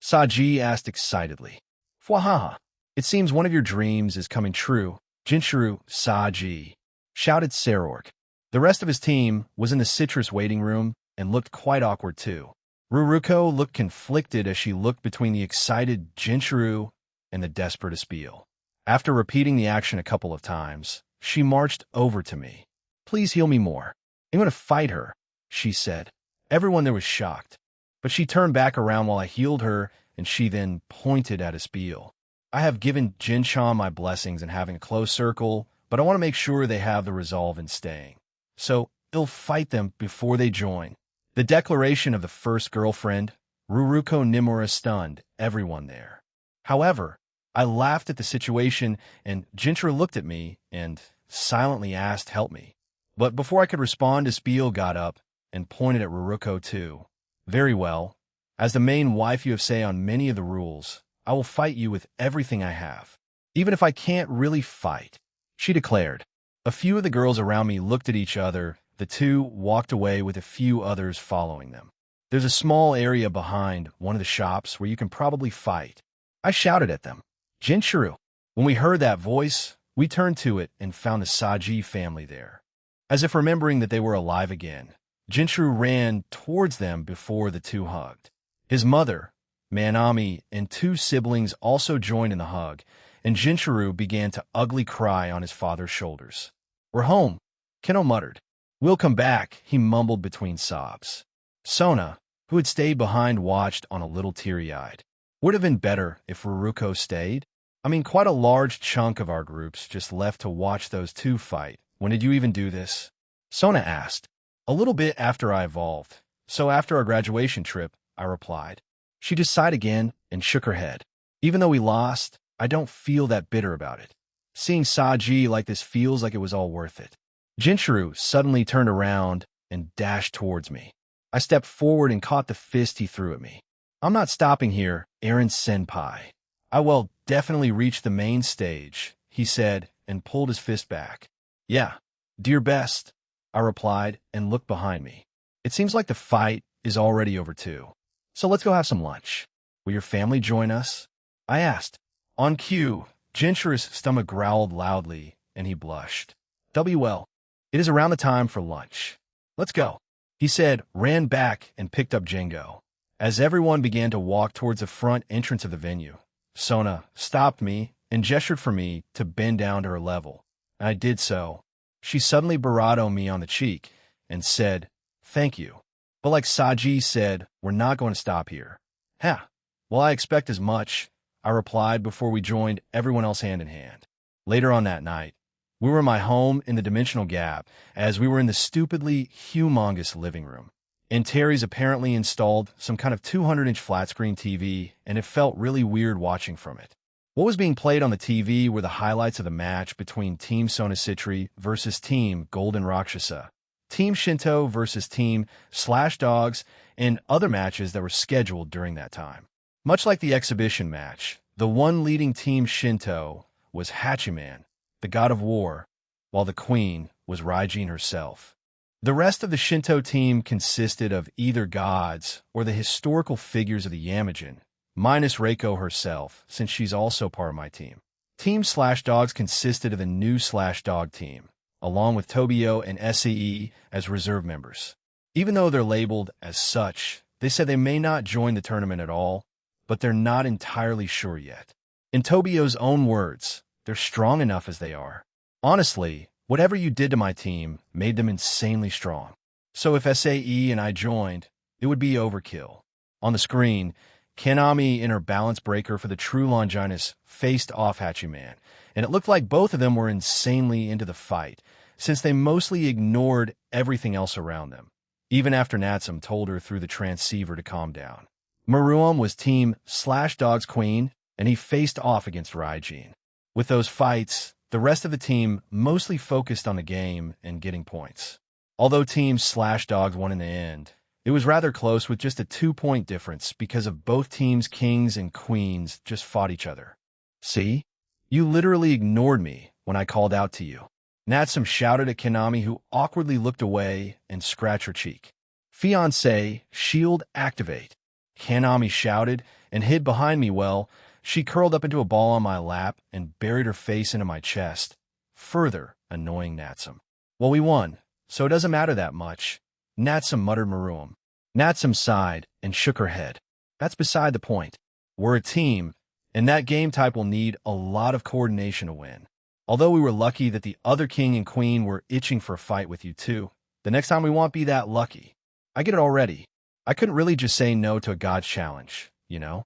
Saji asked excitedly. Fwahaha. It seems one of your dreams is coming true, Jinchuru Saji, shouted Sarorg. The rest of his team was in the citrus waiting room and looked quite awkward too. Ruruko looked conflicted as she looked between the excited Jinchuru and the desperate Espiel. After repeating the action a couple of times, she marched over to me. Please heal me more. I'm going to fight her, she said. Everyone there was shocked, but she turned back around while I healed her, and she then pointed at Espiel. I have given Jin-chan my blessings in having a close circle, but I want to make sure they have the resolve in staying. So, I'll fight them before they join. The declaration of the first girlfriend, Ruruko Nimura, stunned everyone there. However, I laughed at the situation, and Jinchuru looked at me and silently asked help me. But before I could respond, Espiel got up and pointed at Ruruko too. Very well. As the main wife you have say on many of the rules, I will fight you with everything I have, even if I can't really fight, she declared. A few of the girls around me looked at each other. The two walked away with a few others following them. There's a small area behind one of the shops where you can probably fight. I shouted at them. Jinchuru. When we heard that voice, we turned to it and found the Saji family there. As if remembering that they were alive again, Jinchuru ran towards them before the two hugged. His mother, Manami and two siblings also joined in the hug, and Jinchuru began to ugly cry on his father's shoulders. "We're home," Keno muttered. "We'll come back," he mumbled between sobs. Sona, who had stayed behind, watched on a little teary-eyed. Would have been better if Ruruko stayed. I mean, quite a large chunk of our groups just left to watch those two fight. When did you even do this? Sona asked. A little bit after I evolved. So after our graduation trip, I replied. She just sighed again and shook her head. Even though we lost, I don't feel that bitter about it. Seeing Saji like this feels like it was all worth it. Jinchuru suddenly turned around and dashed towards me. I stepped forward and caught the fist he threw at me. I'm not stopping here, Eren Senpai. I will definitely reach the main stage, he said, and pulled his fist back. Yeah, do your best, I replied and looked behind me. It seems like the fight is already over too. So let's go have some lunch. Will your family join us? I asked. On cue, Jinchuru's stomach growled loudly, and he blushed. WL, it is around the time for lunch. Let's go, he said, ran back and picked up Jingo. As everyone began to walk towards the front entrance of the venue, Sona stopped me and gestured for me to bend down to her level. I did so. She suddenly baradoed me on the cheek and said, "Thank you." But like Saji said, we're not going to stop here. "Ha, well, I expect as much," I replied before we joined everyone else hand in hand. Later on that night, we were in my home in the Dimensional Gap as we were in the stupidly humongous living room. And Terry's apparently installed some kind of 200-inch flat-screen TV, and it felt really weird watching from it. What was being played on the TV were the highlights of the match between Team Sonacitri versus Team Golden Rakshasa, Team Shinto versus Team Slash Dogs, and other matches that were scheduled during that time. Much like the exhibition match, the one leading Team Shinto was Hachiman, the god of war, while the queen was Raijin herself. The rest of the Shinto team consisted of either gods or the historical figures of the Yamajin, minus Reiko herself, since she's also part of my team. Team Slash Dogs consisted of the new Slash Dog team, along with Tobio and SEE as reserve members. Even though they're labeled as such, they said they may not join the tournament at all, but they're not entirely sure yet. In Tobio's own words, they're strong enough as they are. Honestly, whatever you did to my team made them insanely strong. So if SAE and I joined, it would be overkill. On the screen, Kanami in her balance breaker for the True Longinus faced off Hachiman, and it looked like both of them were insanely into the fight, since they mostly ignored everything else around them, even after Natsum told her through the transceiver to calm down. Maruam was Team Slash Dog's queen, and he faced off against Raijin. With those fights, the rest of the team mostly focused on the game and getting points. Although Team Slash Dogs won in the end, it was rather close with just a 2-point difference because of both teams' kings and queens just fought each other. See? You literally ignored me when I called out to you. Natsum shouted at Kanami, who awkwardly looked away and scratched her cheek. Fiancé, shield activate. Kanami shouted and hid behind me. Well, she curled up into a ball on my lap and buried her face into my chest, further annoying Natsum. Well, we won, so it doesn't matter that much, Natsum muttered Maruam. Natsum sighed and shook her head. That's beside the point. We're a team, and that game type will need a lot of coordination to win. Although we were lucky that the other king and queen were itching for a fight with you too, the next time we won't be that lucky. I get it already. I couldn't really just say no to a god's challenge, you know?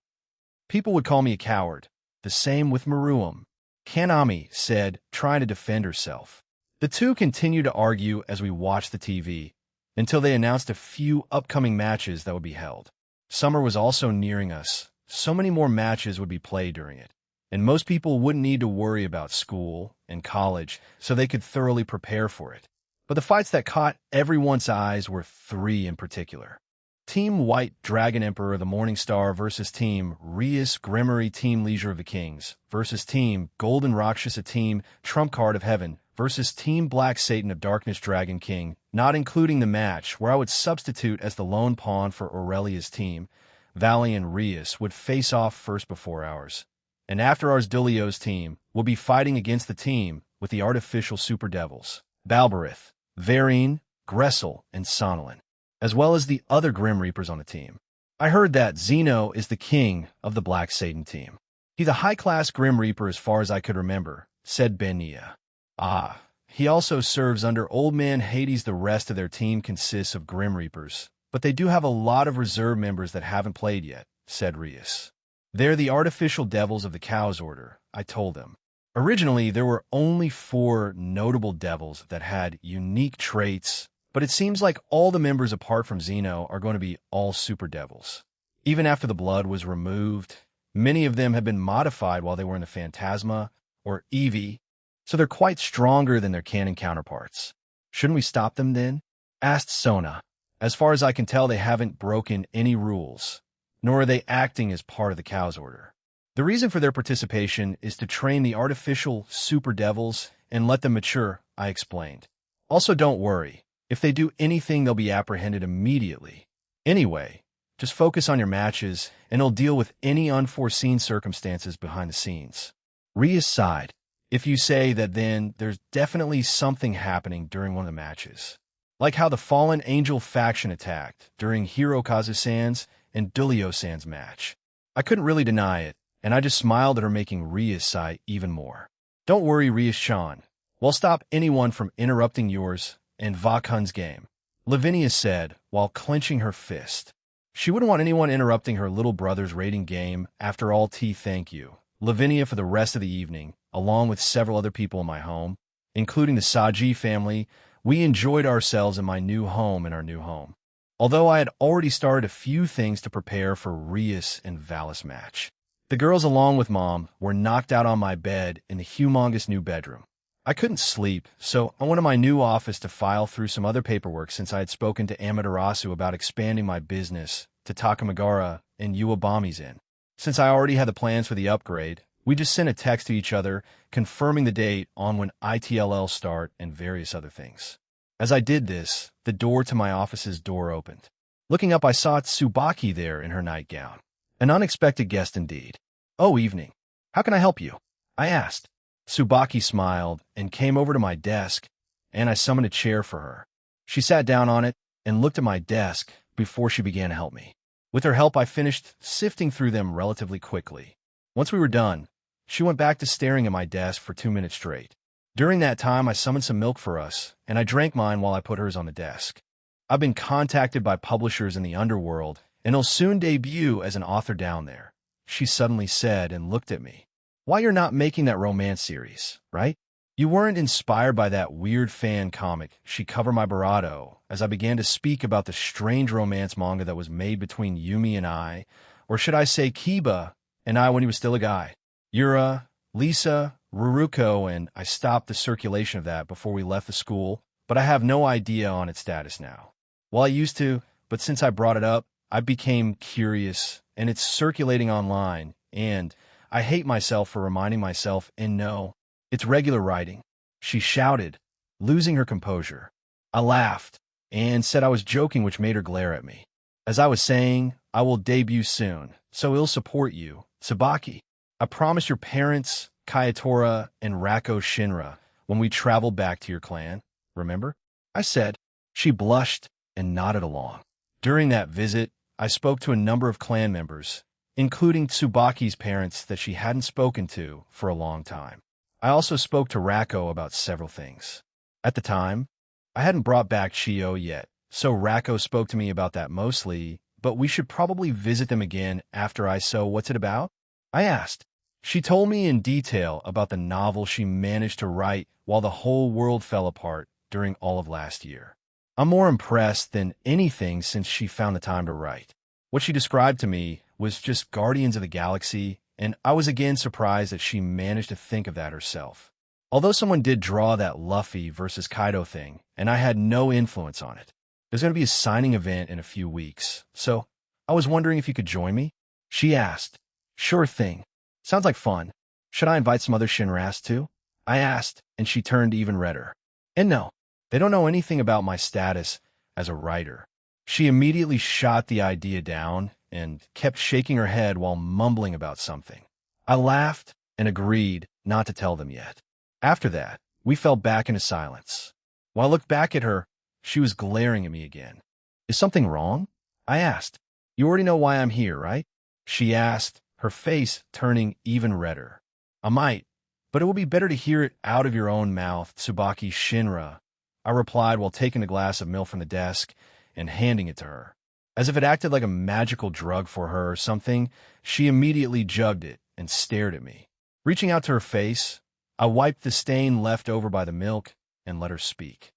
People would call me a coward. The same with Maruam, Kanami said, trying to defend herself. The two continued to argue as we watched the TV, until they announced a few upcoming matches that would be held. Summer was also nearing us. So many more matches would be played during it, and most people wouldn't need to worry about school and college, so they could thoroughly prepare for it. But the fights that caught everyone's eyes were 3 in particular. Team White Dragon Emperor of the Morning Star versus Team Rias Grimory Team Leisure of the Kings versus Team Golden Rakshasa Team Trump Card of Heaven versus Team Black Satan of Darkness Dragon King, not including the match where I would substitute as the lone pawn for Aurelia's team. Valley and Rias would face off first before ours. And after ours, Dulio's team will be fighting against the team with the artificial Super Devils, Balberith, Varine, Gressel, and Sonolin, as well as the other Grim Reapers on the team. I heard that Zeno is the king of the Black Satan team. He's a high-class Grim Reaper as far as I could remember, said Benia. Ah, he also serves under Old Man Hades. The rest of their team consists of Grim Reapers, but they do have a lot of reserve members that haven't played yet, said Rias. They're the artificial devils of the Cow's Order, I told them. Originally, there were only 4 notable devils that had unique traits, but it seems like all the members apart from Zeno are going to be all super devils. Even after the blood was removed, many of them have been modified while they were in the Phantasma, or Eevee, so they're quite stronger than their canon counterparts. Shouldn't we stop them then? Asked Sona. As far as I can tell, they haven't broken any rules, nor are they acting as part of the Cow's Order. The reason for their participation is to train the artificial super devils and let them mature, I explained. Also, don't worry. If they do anything, they'll be apprehended immediately. Anyway, just focus on your matches, and it'll deal with any unforeseen circumstances behind the scenes. Rias sighed. If you say that, then there's definitely something happening during one of the matches. Like how the Fallen Angel faction attacked during Hirokazu-san's and Dulio-san's match. I couldn't really deny it, and I just smiled at her, making Rias sigh even more. Don't worry, Rias-chan. We'll stop anyone from interrupting yours and Vakun's game, Lavinia said while clenching her fist. She wouldn't want anyone interrupting her little brother's raiding game. After all, thank you, Lavinia, for the rest of the evening, along with several other people in my home, including the Saji family. We enjoyed ourselves in my new home and our new home. Although I had already started a few things to prepare for Rias and Valis match. The girls, along with Mom, were knocked out on my bed in the humongous new bedroom. I couldn't sleep, so I went to my new office to file through some other paperwork since I had spoken to Amaterasu about expanding my business to Takamagara and Uwabami's Inn. Since I already had the plans for the upgrade, we just sent a text to each other confirming the date on when ITLL start and various other things. As I did this, the door to my office's door opened. Looking up, I saw Tsubaki there in her nightgown. An unexpected guest indeed. Oh, evening. How can I help you? I asked. Tsubaki smiled and came over to my desk, and I summoned a chair for her. She sat down on it and looked at my desk before she began to help me. With her help, I finished sifting through them relatively quickly. Once we were done, she went back to staring at my desk for 2 minutes straight. During that time, I summoned some milk for us, and I drank mine while I put hers on the desk. I've been contacted by publishers in the underworld, and will soon debut as an author down there, she suddenly said and looked at me. Why, you're not making that romance series, right? You weren't inspired by that weird fan comic, She Covered My Barato, as I began to speak about the strange romance manga that was made between Yumi and I, or should I say Kiba and I when he was still a guy. Yura, Lisa, Ruruko, and I stopped the circulation of that before we left the school, but I have no idea on its status now. Well, I used to, but since I brought it up, I became curious, and it's circulating online, and I hate myself for reminding myself, and no, it's regular writing, she shouted, losing her composure. I laughed, and said I was joking, which made her glare at me. As I was saying, I will debut soon, so I'll support you, Tsubaki. I promised your parents, Kayatora, and Rako Shinra when we traveled back to your clan, remember? I said. She blushed and nodded along. During that visit, I spoke to a number of clan members, including Tsubaki's parents that she hadn't spoken to for a long time. I also spoke to Rako about several things. At the time, I hadn't brought back Chio yet, so Rako spoke to me about that mostly, but we should probably visit them again after I so what's it about? I asked. She told me in detail about the novel she managed to write while the whole world fell apart during all of last year. I'm more impressed than anything since she found the time to write. What she described to me was just Guardians of the Galaxy, and I was again surprised that she managed to think of that herself. Although someone did draw that Luffy versus Kaido thing, and I had no influence on it. There's going to be a signing event in a few weeks, so I was wondering if you could join me? She asked. Sure thing. Sounds like fun. Should I invite some other Shinras too? I asked, and she turned even redder. And no, they don't know anything about my status as a writer. She immediately shot the idea down and kept shaking her head while mumbling about something. I laughed and agreed not to tell them yet. After that, we fell back into silence. While I looked back at her, she was glaring at me again. Is something wrong? I asked. You already know why I'm here, right? She asked, her face turning even redder. I might, but it will be better to hear it out of your own mouth, Tsubaki Shinra, I replied while taking a glass of milk from the desk and handing it to her. As if it acted like a magical drug for her or something, she immediately jugged it and stared at me. Reaching out to her face, I wiped the stain left over by the milk and let her speak.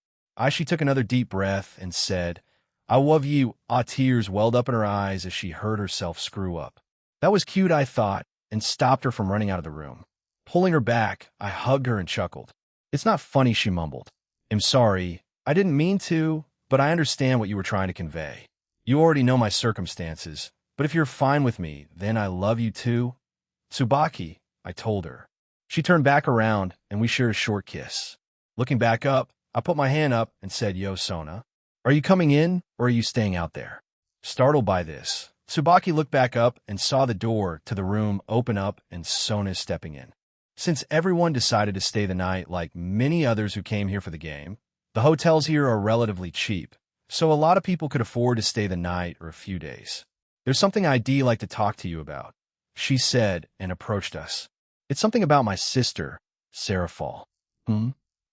She took another deep breath and said, I love you. Tears welled up in her eyes as she heard herself screw up. That was cute, I thought, and stopped her from running out of the room. Pulling her back, I hugged her and chuckled. It's not funny, she mumbled. I'm sorry. I didn't mean to, but I understand what you were trying to convey. You already know my circumstances, but if you're fine with me, then I love you too. Tsubaki, I told her. She turned back around, and we shared a short kiss. Looking back up, I put my hand up and said, Yo, Sona. Are you coming in, or are you staying out there? Startled by this, Tsubaki looked back up and saw the door to the room open up and Sona stepping in. Since everyone decided to stay the night like many others who came here for the game, the hotels here are relatively cheap, so a lot of people could afford to stay the night or a few days. There's something I'd like to talk to you about, she said and approached us. It's something about my sister, Sarah Fall.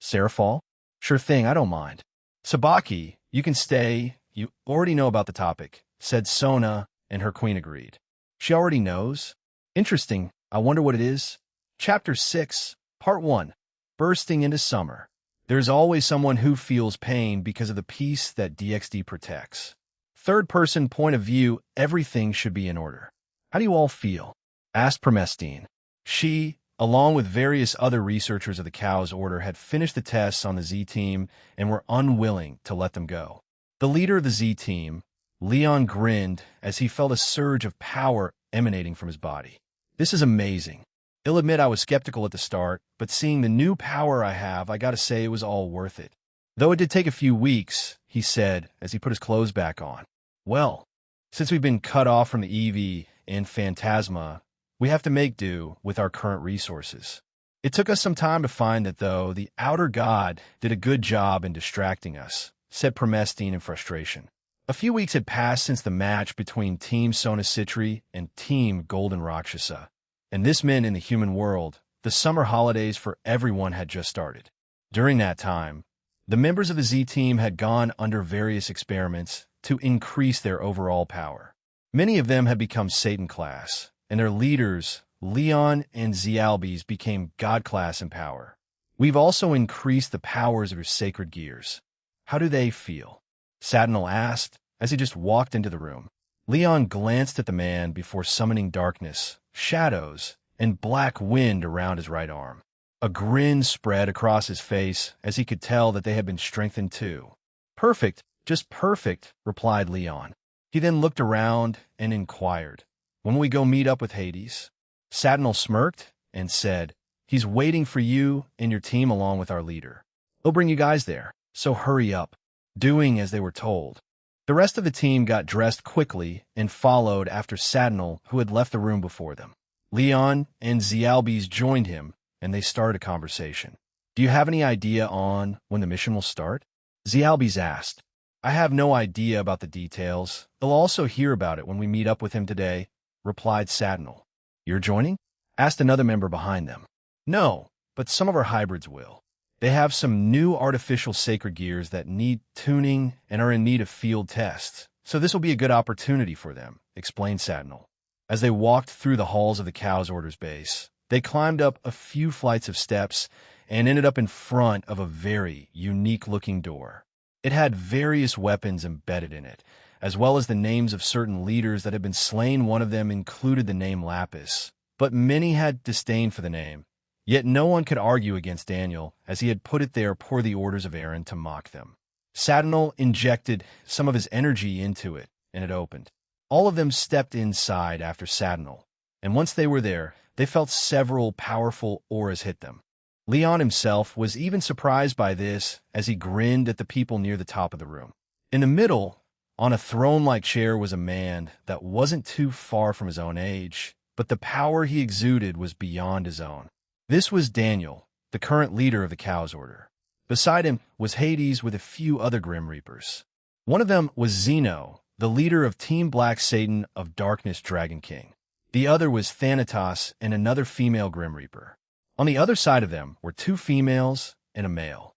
Sarah Fall? Sure thing, I don't mind. Tsubaki, you can stay. You already know about the topic, said Sona, and her queen agreed. She already knows? Interesting. I wonder what it is. Chapter 6, Part 1. Bursting into Summer. There's always someone who feels pain because of the peace that DXD protects. Third-person point of view, everything should be in order. How do you all feel? Asked Promestine. She, along with various other researchers of the Cow's Order, had finished the tests on the Z-Team and were unwilling to let them go. The leader of the Z-Team, Leon, grinned as he felt a surge of power emanating from his body. This is amazing. I'll admit I was skeptical at the start, but seeing the new power I have, I gotta say it was all worth it. Though it did take a few weeks, he said as he put his clothes back on. Well, since we've been cut off from the EV and Phantasma, we have to make do with our current resources. It took us some time to find that, though, the Outer God did a good job in distracting us, said Promestine in frustration. A few weeks had passed since the match between Team Sona Citri and Team Golden Rakshasa. And this meant in the human world, the summer holidays for everyone had just started. During that time, the members of the Z-Team had gone under various experiments to increase their overall power. Many of them had become Satan class, and their leaders, Leon and Xiaobi's, became God class in power. We've also increased the powers of your sacred gears. How do they feel? Sadinal asked as he just walked into the room. Leon glanced at the man before summoning darkness, shadows, and black wind around his right arm. A grin spread across his face as he could tell that they had been strengthened too. Perfect, just perfect, replied Leon. He then looked around and inquired, when will we go meet up with Hades? Sadinal smirked and said, he's waiting for you and your team along with our leader. He'll bring you guys there, so hurry up. Doing as they were told. The rest of the team got dressed quickly and followed after Sadinal, who had left the room before them. Leon and Xiaobi's joined him, and they started a conversation. Do you have any idea on when the mission will start? Xiaobi's asked. I have no idea about the details. They'll also hear about it when we meet up with him today, replied Sadinal. You're joining? Asked another member behind them. No, but some of our hybrids will. They have some new artificial sacred gears that need tuning and are in need of field tests, so this will be a good opportunity for them, explained Sadinal. As they walked through the halls of the Cow's Order's base, they climbed up a few flights of steps and ended up in front of a very unique-looking door. It had various weapons embedded in it, as well as the names of certain leaders that had been slain. One of them included the name Lapis, but many had disdain for the name. Yet no one could argue against Daniel, as he had put it there per the orders of Aaron to mock them. Sadinal injected some of his energy into it, and it opened. All of them stepped inside after Sadinal, and once they were there, they felt several powerful auras hit them. Leon himself was even surprised by this as he grinned at the people near the top of the room. In the middle, on a throne-like chair, was a man that wasn't too far from his own age, but the power he exuded was beyond his own. This was Daniel, the current leader of the Cow's Order. Beside him was Hades with a few other Grim Reapers. One of them was Zeno, the leader of Team Black Satan of Darkness Dragon King. The other was Thanatos and another female Grim Reaper. On the other side of them were 2 females and a male.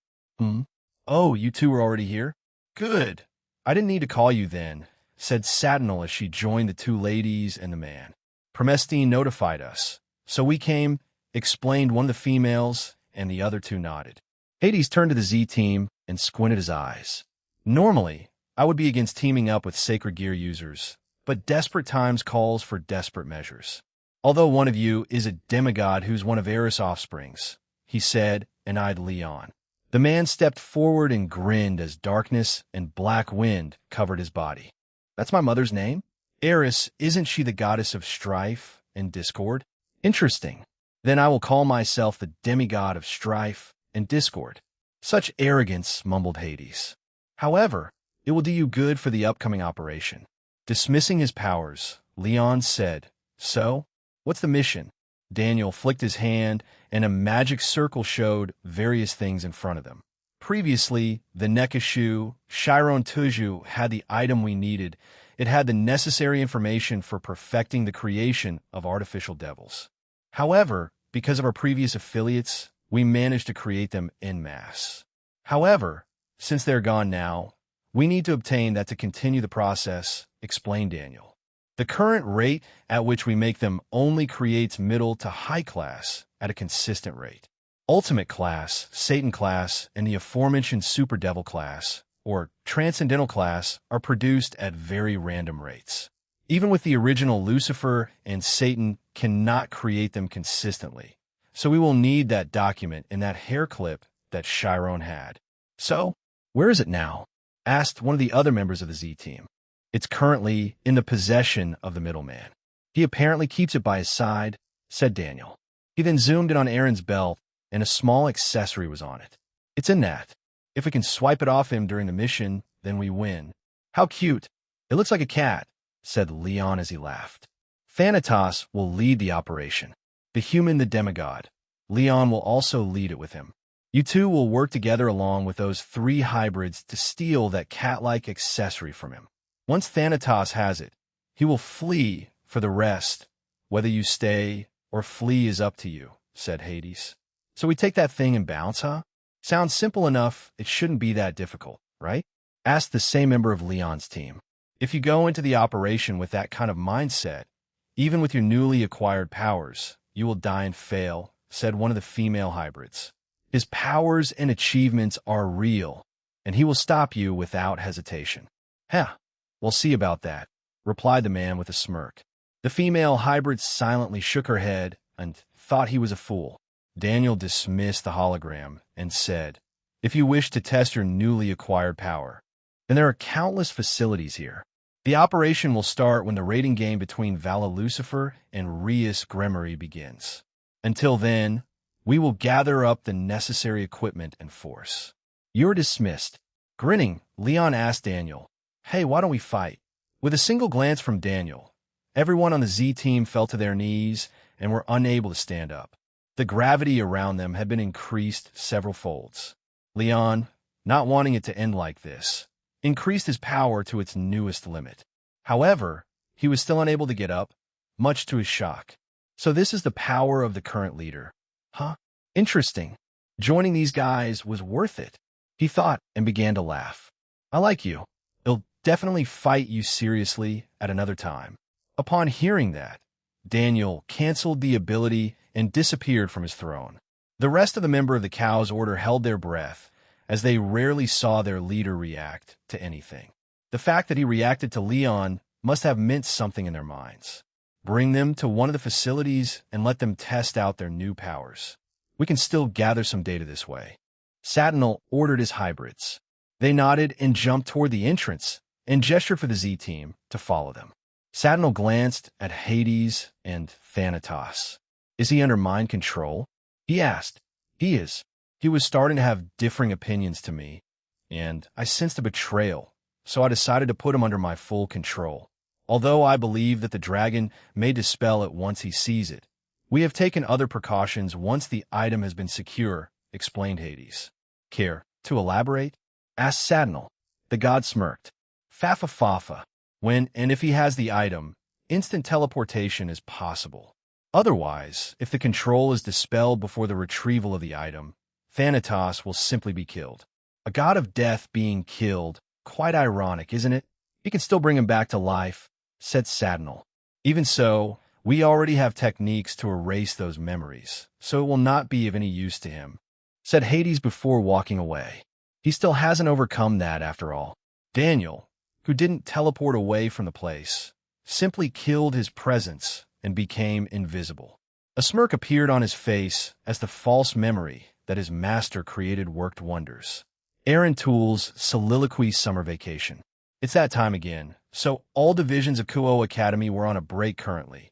Oh, you two were already here? Good. I didn't need to call you then, said Satinel as she joined the 2 ladies and the man. Promestine notified us. So we came, explained one of the females, and the other 2 nodded. Hades turned to the Z team and squinted his eyes. Normally, I would be against teaming up with Sacred Gear users, but desperate times calls for desperate measures. Although one of you is a demigod who's one of Eris' offsprings, he said, and eyed Leon. The man stepped forward and grinned as darkness and black wind covered his body. That's my mother's name? Eris, isn't she the goddess of strife and discord? Interesting. Then I will call myself the demigod of strife and discord. Such arrogance, mumbled Hades. However, it will do you good for the upcoming operation. Dismissing his powers, Leon said, So, what's the mission? Daniel flicked his hand, and a magic circle showed various things in front of them. Previously, the Nekashu, Chiron Tuju, had the item we needed. It had the necessary information for perfecting the creation of artificial devils. However, because of our previous affiliates, we managed to create them en masse. However, since they're gone now, we need to obtain that to continue the process, explained Daniel. The current rate at which we make them only creates middle to high class at a consistent rate. Ultimate class, Satan class, and the aforementioned Super Devil class, or Transcendental class, are produced at very random rates. Even with the original Lucifer and Satan cannot create them consistently. So we will need that document and that hair clip that Chiron had. So, where is it now? Asked one of the other members of the Z team. It's currently in the possession of the middleman. He apparently keeps it by his side, said Daniel. He then zoomed in on Aaron's belt, and a small accessory was on it. It's in that. If we can swipe it off him during the mission, then we win. How cute. It looks like a cat, said Leon as he laughed. Thanatos will lead the operation. The human, the demigod. Leon will also lead it with him. You two will work together along with those 3 hybrids to steal that cat-like accessory from him. Once Thanatos has it, he will flee. For the rest, whether you stay or flee is up to you, said Hades. So we take that thing and bounce, huh? Sounds simple enough, it shouldn't be that difficult, right? Asked the same member of Leon's team. If you go into the operation with that kind of mindset, even with your newly acquired powers, you will die and fail, said one of the female hybrids. His powers and achievements are real, and he will stop you without hesitation. We'll see about that, replied the man with a smirk. The female hybrid silently shook her head and thought he was a fool. Daniel dismissed the hologram and said, If you wish to test your newly acquired power, then there are countless facilities here. The operation will start when the rating game between Vala Lucifer and Rias Gremory begins. Until then, we will gather up the necessary equipment and force. You're dismissed. Grinning, Leon asked Daniel, Hey, why don't we fight? With a single glance from Daniel, everyone on the Z team fell to their knees and were unable to stand up. The gravity around them had been increased several folds. Leon, not wanting it to end like this, increased his power to its newest limit. However, he was still unable to get up, much to his shock. So this is the power of the current leader. Interesting. Joining these guys was worth it, he thought, and began to laugh. I like you. I'll definitely fight you seriously at another time. Upon hearing that, Daniel canceled the ability and disappeared from his throne. The rest of the member of the Cow's Order held their breath, as they rarely saw their leader react to anything. The fact that he reacted to Leon must have meant something in their minds. Bring them to one of the facilities and let them test out their new powers. We can still gather some data this way. Satinel ordered his hybrids. They nodded and jumped toward the entrance and gestured for the Z team to follow them. Satinel glanced at Hades and Thanatos. Is he under mind control? He asked. He is. He was starting to have differing opinions to me, and I sensed a betrayal, so I decided to put him under my full control. Although I believe that the dragon may dispel it once he sees it, we have taken other precautions once the item has been secure, explained Hades. Care to elaborate? Asked Satinel. The god smirked. Fafa. When and if he has the item, instant teleportation is possible. Otherwise, if the control is dispelled before the retrieval of the item, Thanatos will simply be killed. A god of death being killed, quite ironic, isn't it? He can still bring him back to life, said Sadnal. Even so, we already have techniques to erase those memories, so it will not be of any use to him, said Hades before walking away. He still hasn't overcome that after all. Daniel, who didn't teleport away from the place, simply killed his presence and became invisible. A smirk appeared on his face as the false memory that his master created worked wonders. Aaron Toole's Soliloquy Summer Vacation. It's that time again, so all divisions of Kuo Academy were on a break currently.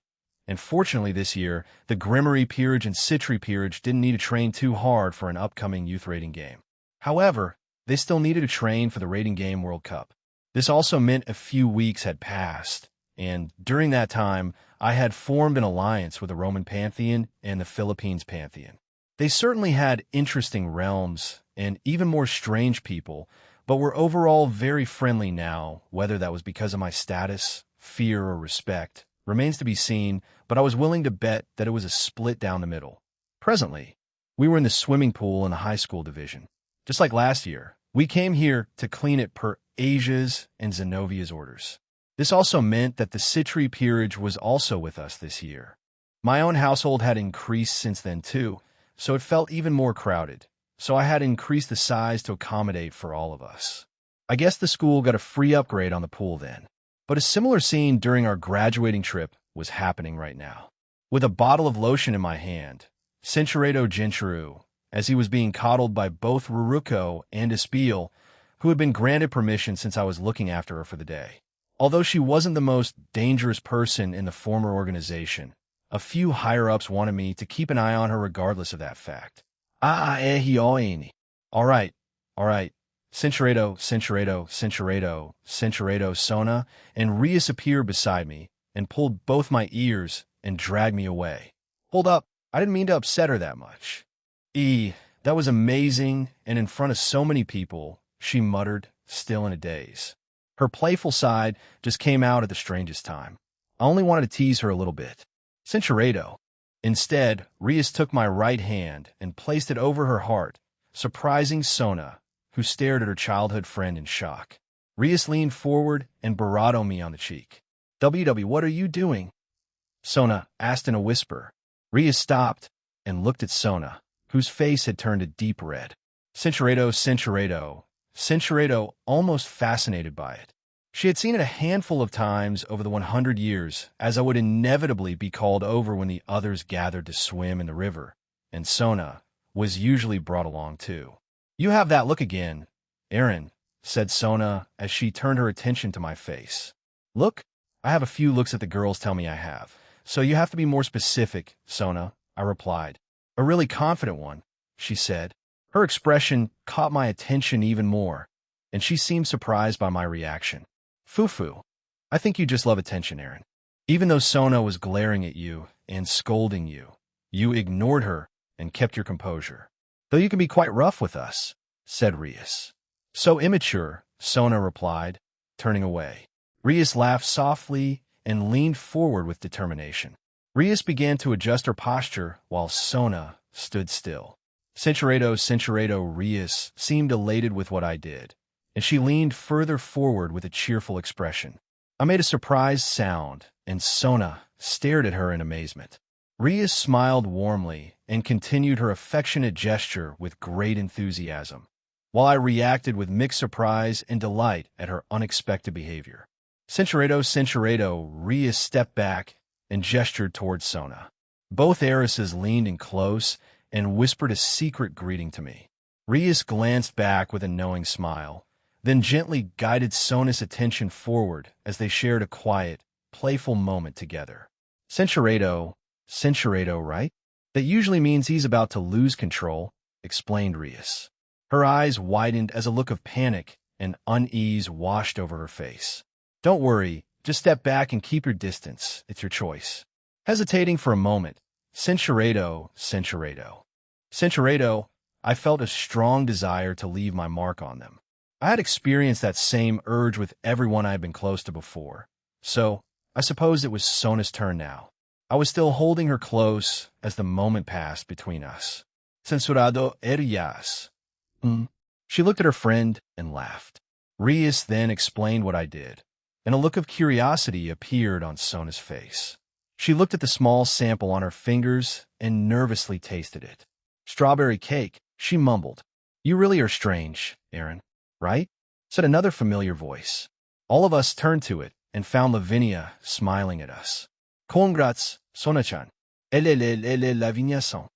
And fortunately this year, the Grimory Peerage and Citri Peerage didn't need to train too hard for an upcoming youth rating game. However, they still needed to train for the Rating Game World Cup. This also meant a few weeks had passed, and during that time, I had formed an alliance with the Roman Pantheon and the Philippines Pantheon. They certainly had interesting realms and even more strange people, but were overall very friendly now. Whether that was because of my status, fear, or respect remains to be seen, but I was willing to bet that it was a split down the middle. Presently, we were in the swimming pool in the high school division. Just like last year, we came here to clean it per Asia's and Zenovia's orders. This also meant that the Citri Peerage was also with us this year. My own household had increased since then too, so it felt even more crowded. So I had increased the size to accommodate for all of us. I guess the school got a free upgrade on the pool then. But a similar scene during our graduating trip was happening right now. With a bottle of lotion in my hand, Cinchuredo Gentru, as he was being coddled by both Ruruko and Espiel, who had been granted permission since I was looking after her for the day. Although she wasn't the most dangerous person in the former organization, a few higher-ups wanted me to keep an eye on her regardless of that fact. All right. Cinchuredo, Sona, and Rias appeared beside me and pulled both my ears and dragged me away. Hold up, I didn't mean to upset her that much. That was amazing, and in front of so many people, she muttered, still in a daze. Her playful side just came out at the strangest time. I only wanted to tease her a little bit. Cinchuredo. Instead, Rias took my right hand and placed it over her heart, surprising Sona, who stared at her childhood friend in shock. Rias leaned forward and barato me on the cheek. What are you doing? Sona asked in a whisper. Rias stopped and looked at Sona, whose face had turned a deep red. Cinchuredo, almost fascinated by it. She had seen it a handful of times over the 100 years, as I would inevitably be called over when the others gathered to swim in the river, and Sona was usually brought along too. You have that look again, Aaron, said Sona as she turned her attention to my face. Look, I have a few looks that the girls tell me I have, so you have to be more specific, Sona, I replied. A really confident one, she said. Her expression caught my attention even more, and she seemed surprised by my reaction. Fufu, I think you just love attention, Aaron. Even though Sona was glaring at you and scolding you, you ignored her and kept your composure. Though you can be quite rough with us, said Rias. So immature, Sona replied, turning away. Rias laughed softly and leaned forward with determination. Rias began to adjust her posture while Sona stood still. Cinchuredo Rias seemed elated with what I did, and she leaned further forward with a cheerful expression. I made a surprised sound, and Sona stared at her in amazement. Rias smiled warmly and continued her affectionate gesture with great enthusiasm, while I reacted with mixed surprise and delight at her unexpected behavior. Cinchuredo Rias stepped back and gestured towards Sona. Both heiresses leaned in close and whispered a secret greeting to me. Rias glanced back with a knowing smile, then gently guided Sona's attention forward as they shared a quiet, playful moment together. Cinchuredo, right? That usually means he's about to lose control, explained Rias. Her eyes widened as a look of panic and unease washed over her face. Don't worry, just step back and keep your distance. It's your choice. Hesitating for a moment, Cinchuredo, I felt a strong desire to leave my mark on them. I had experienced that same urge with everyone I had been close to before. So, I suppose it was Sona's turn now. I was still holding her close as the moment passed between us. Censurado erías. She looked at her friend and laughed. Rias then explained what I did, and a look of curiosity appeared on Sona's face. She looked at the small sample on her fingers and nervously tasted it. Strawberry cake, she mumbled. You really are strange, Aaron, right? Said another familiar voice. All of us turned to it and found Lavinia smiling at us. Congrats, Sona-chan. Lavinia son.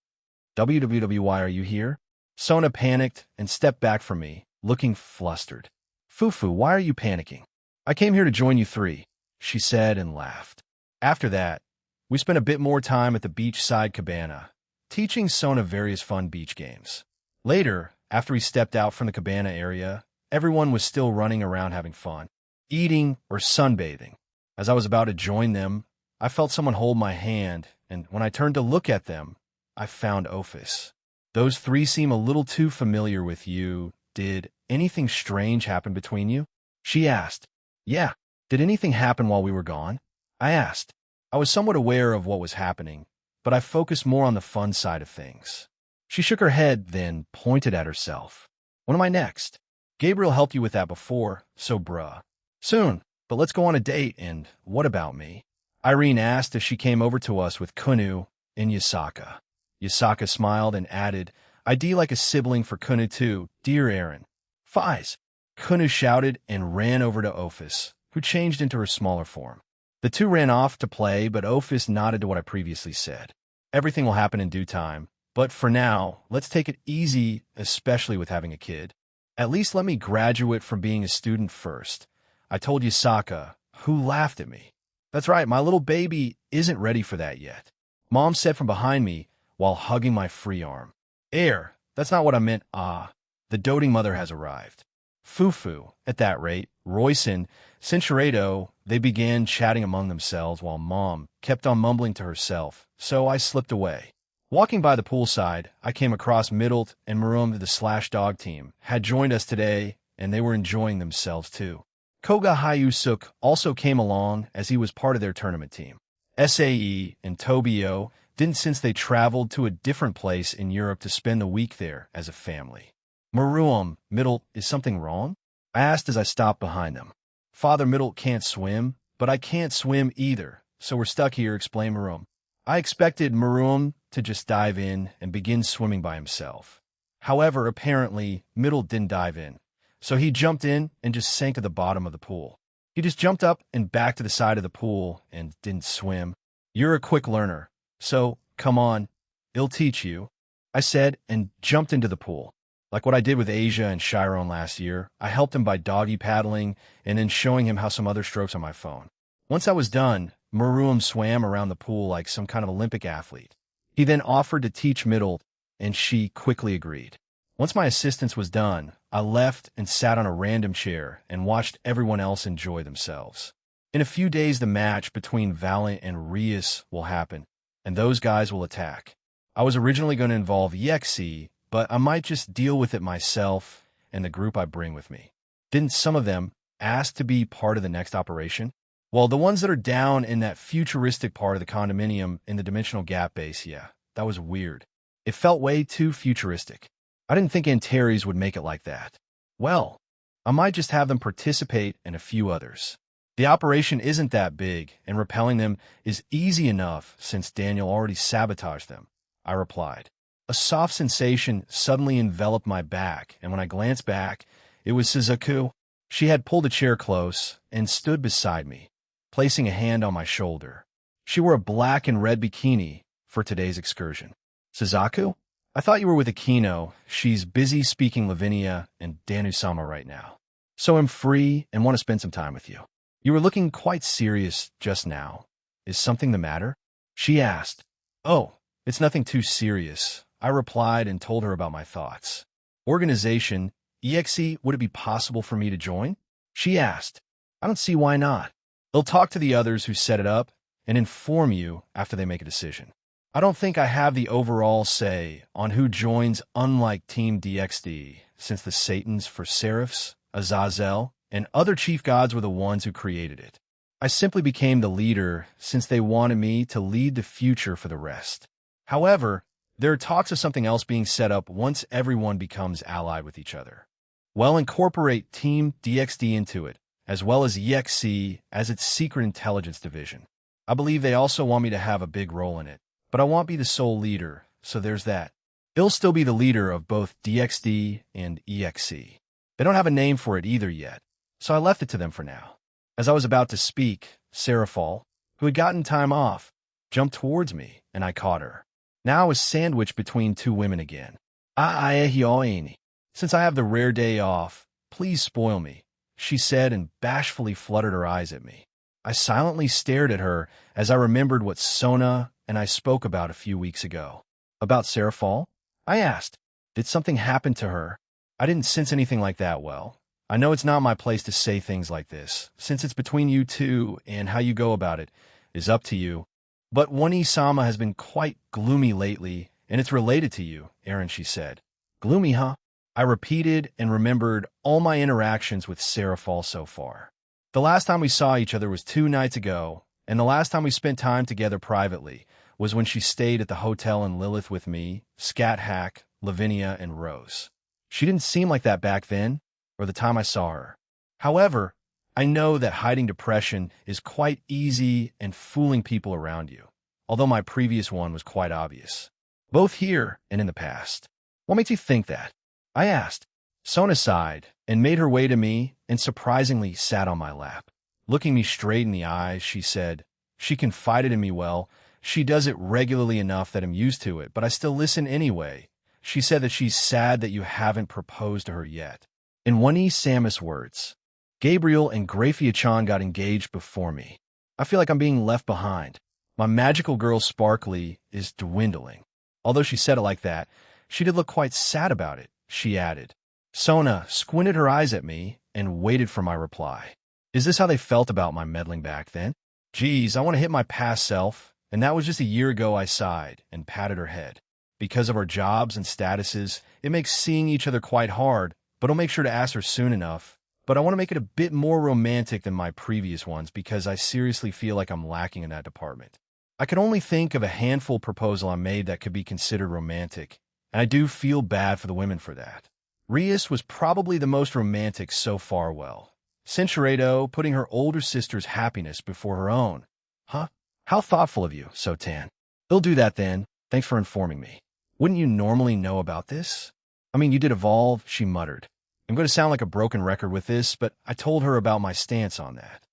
Why are you here? Sona panicked and stepped back from me, looking flustered. Fufu, why are you panicking? I came here to join you three, she said and laughed. After that, we spent a bit more time at the beachside cabana, teaching Sona various fun beach games. Later, after we stepped out from the cabana area, everyone was still running around having fun, eating or sunbathing. As I was about to join them, I felt someone hold my hand, and when I turned to look at them, I found Ophis. Those three seem a little too familiar with you. Did anything strange happen between you? She asked. Yeah. Did anything happen while we were gone? I asked. I was somewhat aware of what was happening, but I focused more on the fun side of things. She shook her head, then pointed at herself. When am I next? Gabriel helped you with that before, so bruh. Soon, but let's go on a date, and what about me? Irene asked as she came over to us with Kunu and Yasaka. Yasaka smiled and added, I'd like a sibling for Kunu too, dear Aaron. Fies. Kunu shouted and ran over to Ophis, who changed into her smaller form. The two ran off to play, but Ophis nodded to what I previously said. Everything will happen in due time, but for now, let's take it easy, especially with having a kid. At least let me graduate from being a student first, I told Yasaka, who laughed at me. That's right, my little baby isn't ready for that yet. Mom said from behind me while hugging my free arm. Air, that's not what I meant, the doting mother has arrived. Fufu, at that rate, Royce and Cincherato, they began chatting among themselves while Mom kept on mumbling to herself, so I slipped away. Walking by the poolside, I came across Middlet and Marum, the Slash Dog team, had joined us today, and they were enjoying themselves too. Koga Hyusuk also came along as he was part of their tournament team. SAE and Tobio didn't since they traveled to a different place in Europe to spend the week there as a family. Marum, Middlet, is something wrong? I asked as I stopped behind them. Father Middlet can't swim, but I can't swim either, so we're stuck here, explained Marum. I expected Marum to just dive in and begin swimming by himself. However, apparently, Middlet didn't dive in, so he jumped in and just sank to the bottom of the pool. He just jumped up and back to the side of the pool and didn't swim. You're a quick learner, so come on, I'll teach you, I said and jumped into the pool. Like what I did with Asia and Chiron last year, I helped him by doggy paddling and then showing him how some other strokes on my phone. Once I was done, Marum swam around the pool like some kind of Olympic athlete. He then offered to teach Middlet, and she quickly agreed. Once my assistance was done, I left and sat on a random chair and watched everyone else enjoy themselves. In a few days, the match between Valiant and Rias will happen, and those guys will attack. I was originally going to involve Yexi, but I might just deal with it myself and the group I bring with me. Didn't some of them ask to be part of the next operation? Well, the ones that are down in that futuristic part of the condominium in the Dimensional Gap base, yeah, that was weird. It felt way too futuristic. I didn't think Antares would make it like that. Well, I might just have them participate and a few others. The operation isn't that big, and repelling them is easy enough since Daniel already sabotaged them, I replied. A soft sensation suddenly enveloped my back, and when I glanced back, it was Suzaku. She had pulled a chair close and stood beside me, placing a hand on my shoulder. She wore a black and red bikini for today's excursion. Suzaku? I thought you were with Akino. She's busy speaking Lavinia and Danu-sama right now. So I'm free and want to spend some time with you. You were looking quite serious just now. Is something the matter? She asked. Oh, it's nothing too serious, I replied and told her about my thoughts. Organization, EXE, would it be possible for me to join? She asked. I don't see why not. They'll talk to the others who set it up and inform you after they make a decision. I don't think I have the overall say on who joins, unlike Team DXD, since the Satans for Seraphs Azazel, and other chief gods were the ones who created it. I simply became the leader since they wanted me to lead the future for the rest. However, there are talks of something else being set up once everyone becomes allied with each other. Well, incorporate Team DXD into it, as well as EXC as its secret intelligence division. I believe they also want me to have a big role in it, but I won't be the sole leader, so there's that. He'll still be the leader of both DXD and EXC. They don't have a name for it either yet, so I left it to them for now. As I was about to speak, Seraphal, who had gotten time off, jumped towards me, and I caught her. Now I was sandwiched between two women again. Since I have the rare day off, please spoil me, she said and bashfully fluttered her eyes at me. I silently stared at her as I remembered what Sona and I spoke about a few weeks ago. About Seraphal? I asked. Did something happen to her? I didn't sense anything like that. Well, I know it's not my place to say things like this, since it's between you two and how you go about it is up to you. But One-sama has been quite gloomy lately, and it's related to you, Aaron, she said. Gloomy, huh? I repeated and remembered all my interactions with Seraphal so far. The last time we saw each other was 2 nights ago, and the last time we spent time together privately was when she stayed at the hotel in Lilith with me, Scat Hack, Lavinia, and Rose. She didn't seem like that back then, or the time I saw her. However, I know that hiding depression is quite easy and fooling people around you, although my previous one was quite obvious, both here and in the past. What makes you think that? I asked. Sona sighed and made her way to me and surprisingly sat on my lap. Looking me straight in the eyes, she said, she confided in me well. She does it regularly enough that I'm used to it, but I still listen anyway. She said that she's sad that you haven't proposed to her yet. In One-sama's words, Gabriel and Grafia-chan got engaged before me. I feel like I'm being left behind. My magical girl Sparkly is dwindling. Although she said it like that, she did look quite sad about it, she added. Sona squinted her eyes at me and waited for my reply. Is this how they felt about my meddling back then? Geez, I want to hit my past self, and that was just a year ago. I sighed and patted her head. Because of our jobs and statuses, it makes seeing each other quite hard, but I'll make sure to ask her soon enough. But I want to make it a bit more romantic than my previous ones because I seriously feel like I'm lacking in that department. I can only think of a handful proposal I made that could be considered romantic, and I do feel bad for the women for that. Rias was probably the most romantic so far. Well, Cinchuredo putting her older sister's happiness before her own. Huh? How thoughtful of you, Sotan. He'll do that then. Thanks for informing me. Wouldn't you normally know about this? I mean, you did evolve, she muttered. I'm going to sound like a broken record with this, but I told her about my stance on that.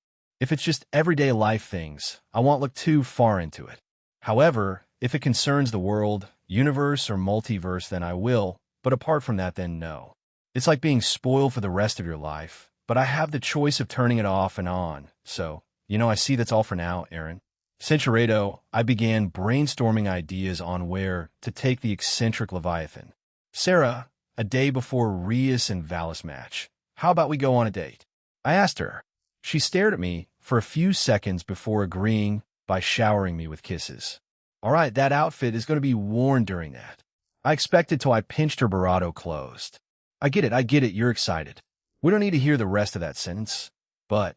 If it's just everyday life things, I won't look too far into it. However, if it concerns the world, universe, or multiverse, then I will, but apart from that, then no. It's like being spoiled for the rest of your life, but I have the choice of turning it off and on, so, I see that's all for now, Aaron. Cinchuredo, I began brainstorming ideas on where to take the eccentric Leviathan. Sarah, a day before Rias and Valis match. How about we go on a date? I asked her. She stared at me for a few seconds before agreeing by showering me with kisses. All right, that outfit is going to be worn during that. I expected till I pinched her barato closed. I get it, you're excited. We don't need to hear the rest of that sentence. But,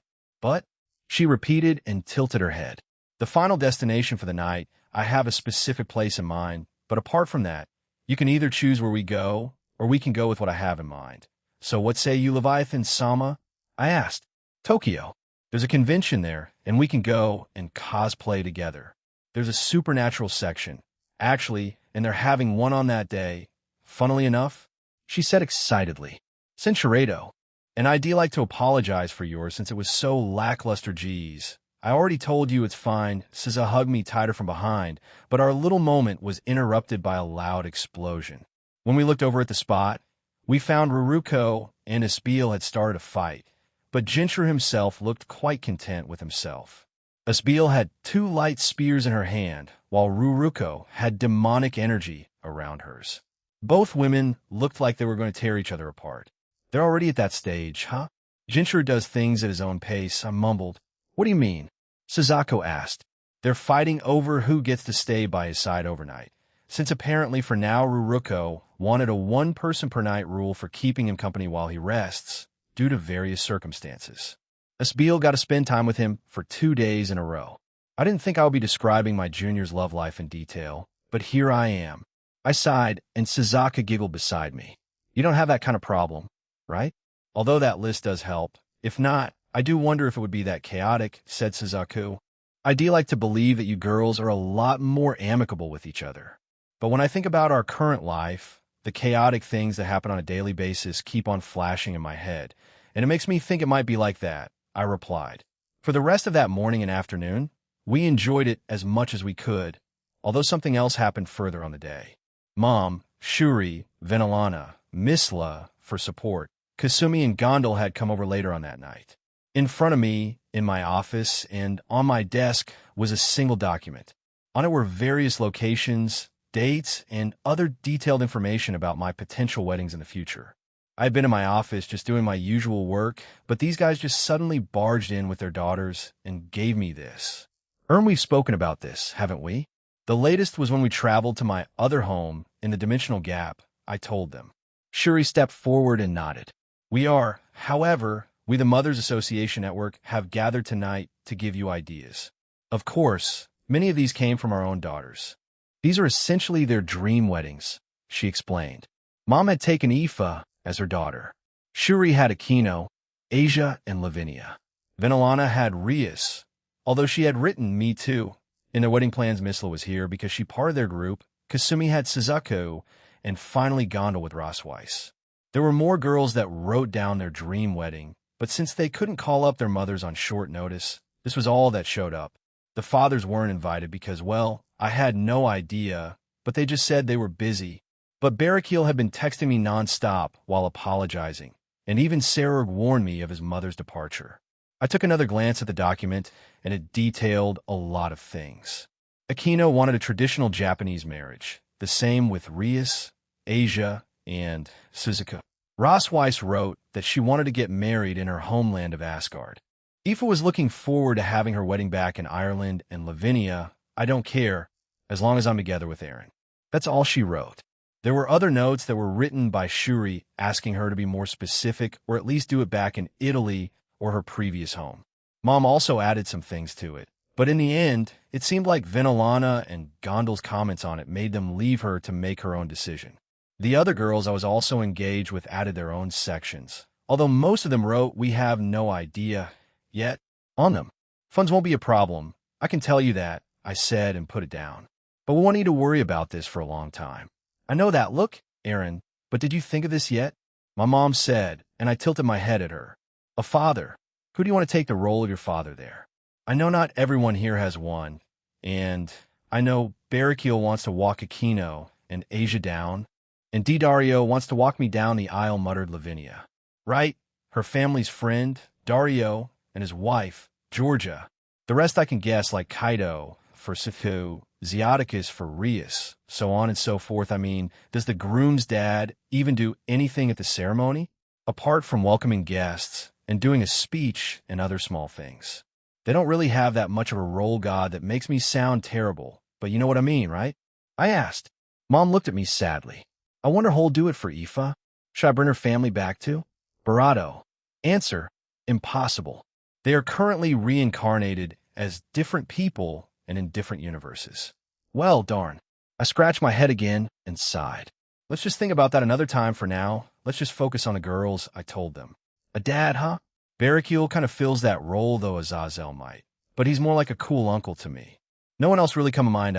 she repeated and tilted her head. The final destination for the night, I have a specific place in mind, but apart from that, you can either choose where we go, or we can go with what I have in mind. So what say you, Leviathan-sama? I asked. Tokyo. There's a convention there, and we can go and cosplay together. There's a supernatural section, actually, and they're having one on that day. Funnily enough, she said excitedly. Cinchuredo, and I'd like to apologize for yours since it was so lackluster. Geez. I already told you it's fine, SZA hugged me tighter from behind, but our little moment was interrupted by a loud explosion. When we looked over at the spot, we found Ruruko and Espiel had started a fight, but Jinchur himself looked quite content with himself. Espiel had 2 light spears in her hand, while Ruruko had demonic energy around hers. Both women looked like they were going to tear each other apart. They're already at that stage, huh? Jinchur does things at his own pace, I mumbled. What do you mean? Sazako asked. They're fighting over who gets to stay by his side overnight, since apparently for now Ruruko wanted a 1-person per night rule for keeping him company while he rests, due to various circumstances. Asbeel got to spend time with him for 2 days in a row. I didn't think I would be describing my junior's love life in detail, but here I am. I sighed, and Suzuka giggled beside me. You don't have that kind of problem, right? Although that list does help. If not, I do wonder if it would be that chaotic, said Suzuku. I do like to believe that you girls are a lot more amicable with each other. But when I think about our current life, the chaotic things that happen on a daily basis keep on flashing in my head, and it makes me think it might be like that, I replied. For the rest of that morning and afternoon, we enjoyed it as much as we could, although something else happened further on the day. Mom, Shuri, Venelana, Misla for support. Kasumi and Gondal had come over later on that night. In front of me, in my office, and on my desk was a single document. On it were various locations, dates, and other detailed information about my potential weddings in the future. I had been in my office just doing my usual work, but these guys just suddenly barged in with their daughters and gave me this. We've spoken about this, haven't we? The latest was when we traveled to my other home in the Dimensional Gap, I told them. Shuri stepped forward and nodded. We the Mothers Association Network, have gathered tonight to give you ideas. Of course, many of these came from our own daughters. These are essentially their dream weddings, she explained. Mom had taken Aoife as her daughter. Shuri had Akino, Asia, and Lavinia. Venelana had Rias, although she had written me too. In their wedding plans, Misla was here because she part of their group. Kasumi had Suzuku, and finally Gondal with Rossweiss. There were more girls that wrote down their dream wedding, but since they couldn't call up their mothers on short notice, this was all that showed up. The fathers weren't invited because, well, I had no idea, but they just said they were busy. But Barakiel had been texting me nonstop while apologizing, and even Sarug warned me of his mother's departure. I took another glance at the document, and it detailed a lot of things. Akino wanted a traditional Japanese marriage, the same with Rias, Asia, and Suzuka. Rossweiss wrote that she wanted to get married in her homeland of Asgard. Aoife was looking forward to having her wedding back in Ireland, and Lavinia, I don't care, as long as I'm together with Aaron. That's all she wrote. There were other notes that were written by Shuri asking her to be more specific or at least do it back in Italy or her previous home. Mom also added some things to it, but in the end, it seemed like Venelana and Gondal's comments on it made them leave her to make her own decision. The other girls I was also engaged with added their own sections, although most of them wrote, "We have no idea yet," on them. Funds won't be a problem, I can tell you that, I said and put it down. But we won't need to worry about this for a long time. I know that look, Aaron, but did you think of this yet? My mom said, and I tilted my head at her. A father. Who do you want to take the role of your father there? I know not everyone here has one, and I know Barakiel wants to walk Akino and Asia down, and Dario wants to walk me down the aisle, muttered Lavinia. Right? Her family's friend, Dario, and his wife, Georgia. The rest I can guess, like Kaido for Sifu, Zeoticus for Rias, so on and so forth. I mean, does the groom's dad even do anything at the ceremony? Apart from welcoming guests and doing a speech and other small things. They don't really have that much of a role, God, that makes me sound terrible, but you know what I mean, right? I asked. Mom looked at me sadly. I wonder who'll do it for Aoife. Should I bring her family back too? Barato. Answer. Impossible. They are currently reincarnated as different people and in different universes. Well, darn. I scratched my head again and sighed. Let's just think about that another time for now. Let's just focus on the girls, I told them. A dad, huh? Barakiel kind of fills that role, though Azazel might. But he's more like a cool uncle to me. No one else really come to mind.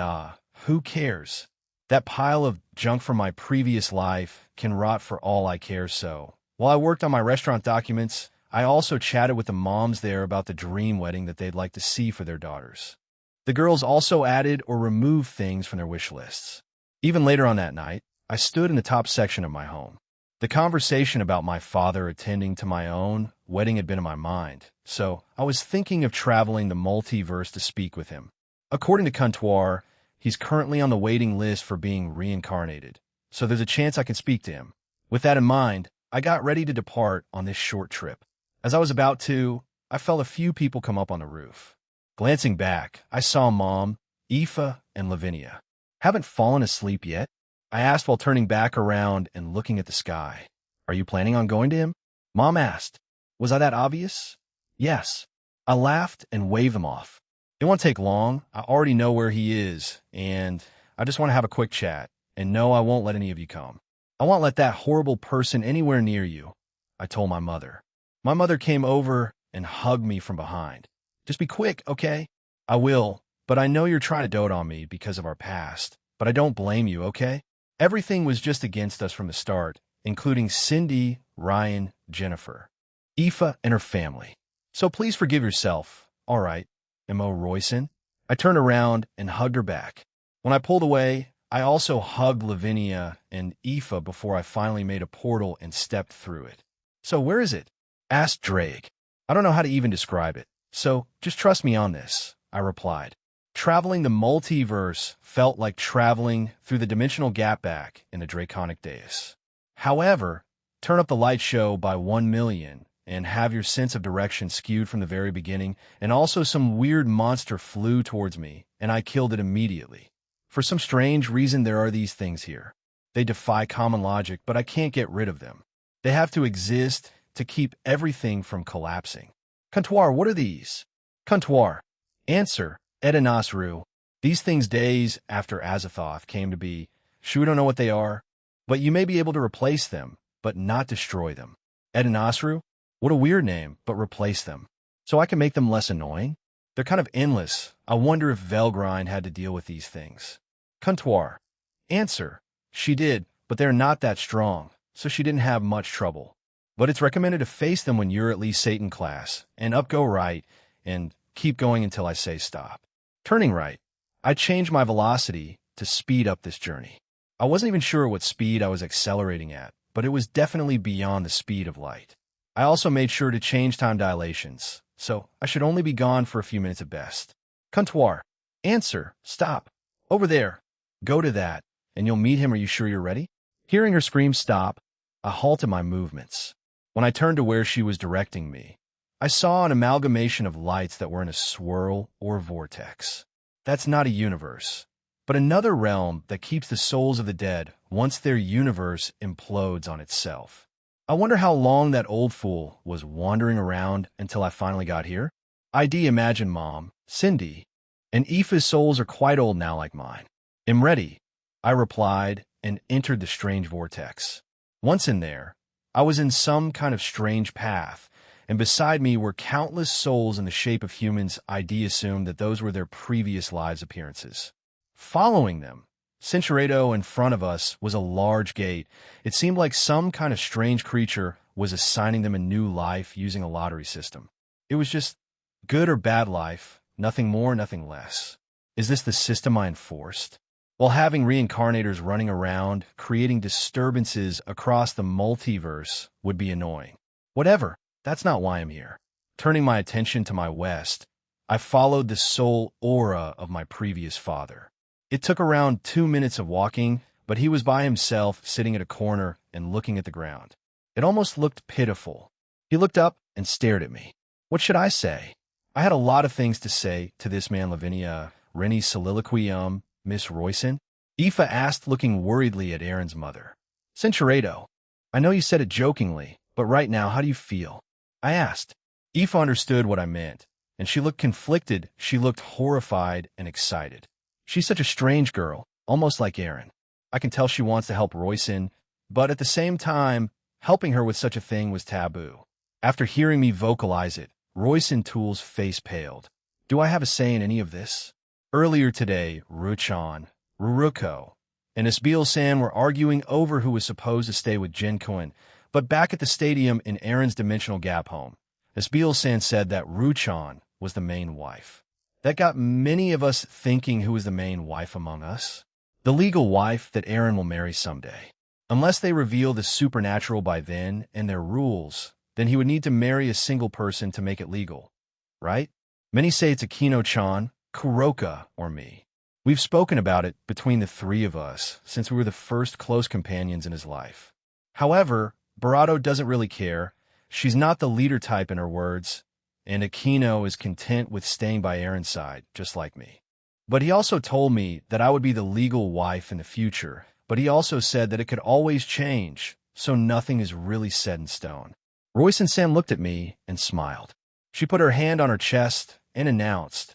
Who cares? That pile of junk from my previous life can rot for all I care. So, while I worked on my restaurant documents, I also chatted with the moms there about the dream wedding that they'd like to see for their daughters. The girls also added or removed things from their wish lists. Even later on that night, I stood in the top section of my home. The conversation about my father attending to my own wedding had been in my mind, so I was thinking of traveling the multiverse to speak with him. According to Comptoir, he's currently on the waiting list for being reincarnated, so there's a chance I can speak to him. With that in mind, I got ready to depart on this short trip. As I was about to, I felt a few people come up on the roof. Glancing back, I saw Mom, Aoife, and Lavinia. Haven't fallen asleep yet? I asked while turning back around and looking at the sky. Are you planning on going to him? Mom asked. Was I that obvious? Yes. I laughed and waved them off. It won't take long. I already know where he is, and I just want to have a quick chat. And no, I won't let any of you come. I won't let that horrible person anywhere near you, I told my mother. My mother came over and hugged me from behind. Just be quick, okay? I will, but I know you're trying to dote on me because of our past, but I don't blame you, okay? Everything was just against us from the start, including Cindy, Ryan, Jennifer, Aoife, and her family. So please forgive yourself, all right, M.O. Royson? I turned around and hugged her back. When I pulled away, I also hugged Lavinia and Aoife before I finally made a portal and stepped through it. So where is it? Asked Drake. I don't know how to even describe it, so just trust me on this, I replied. Traveling the multiverse felt like traveling through the dimensional gap back in the Draconic Dais. However, turn up the light show by 1,000,000 and have your sense of direction skewed from the very beginning, and also some weird monster flew towards me, and I killed it immediately. For some strange reason, there are these things here. They defy common logic, but I can't get rid of them. They have to exist to keep everything from collapsing. Comptoir, what are these? Comptoir. Answer, Edenasru. These things days after Azathoth came to be. Sure, we don't know what they are, but you may be able to replace them, but not destroy them. Edenasru? What a weird name, but replace them. So I can make them less annoying? They're kind of endless. I wonder if Velgrind had to deal with these things. Comptoir. Answer, she did, but they're not that strong, so she didn't have much trouble. But it's recommended to face them when you're at least Satan class, and up go right, and keep going until I say stop. Turning right, I changed my velocity to speed up this journey. I wasn't even sure what speed I was accelerating at, but it was definitely beyond the speed of light. I also made sure to change time dilations, so I should only be gone for a few minutes at best. Comptoir. Answer, stop. Over there. Go to that, and you'll meet him. Are you sure you're ready? Hearing her scream stop, I halted my movements. When I turned to where she was directing me, I saw an amalgamation of lights that were in a swirl or vortex. That's not a universe, but another realm that keeps the souls of the dead once their universe implodes on itself. I wonder how long that old fool was wandering around until I finally got here. ID imagine Mom, Cindy, and Aoife's souls are quite old now like mine. Am ready, I replied and entered the strange vortex. Once in there, I was in some kind of strange path, and beside me were countless souls in the shape of humans. ID assumed that those were their previous lives' appearances. Following them, Cinceredo in front of us was a large gate. It seemed like some kind of strange creature was assigning them a new life using a lottery system. It was just good or bad life, nothing more, nothing less. Is this the system I enforced? While having reincarnators running around, creating disturbances across the multiverse would be annoying. Whatever, that's not why I'm here. Turning my attention to my west, I followed the soul aura of my previous father. It took around 2 minutes of walking, but he was by himself, sitting at a corner and looking at the ground. It almost looked pitiful. He looked up and stared at me. What should I say? I had a lot of things to say to this man. Lavinia, Rennie's soliloquy, Miss Royson? Aoife asked, looking worriedly at Aaron's mother. Cinceredo, I know you said it jokingly, but right now, how do you feel? I asked. Aoife understood what I meant, and she looked conflicted. She looked horrified and excited. She's such a strange girl, almost like Aaron. I can tell she wants to help Royson, but at the same time, helping her with such a thing was taboo. After hearing me vocalize it, Royson Toole's face paled. Do I have a say in any of this? Earlier today, Ruchan, Ruruko, and Esbil-san were arguing over who was supposed to stay with Jinkoin, but back at the stadium in Aaron's dimensional gap home, Esbil-san said that Ruchan was the main wife. That got many of us thinking who was the main wife among us. The legal wife that Aaron will marry someday. Unless they reveal the supernatural by then and their rules, then he would need to marry a single person to make it legal, right? Many say it's Akino-chan, Kuroka, or me. We've spoken about it between the three of us since we were the first close companions in his life. However, Barato doesn't really care. She's not the leader type in her words, and Akino is content with staying by Aaron's side, just like me. But he also told me that I would be the legal wife in the future, but he also said that it could always change, so nothing is really set in stone. Royce and Sam looked at me and smiled. She put her hand on her chest and announced,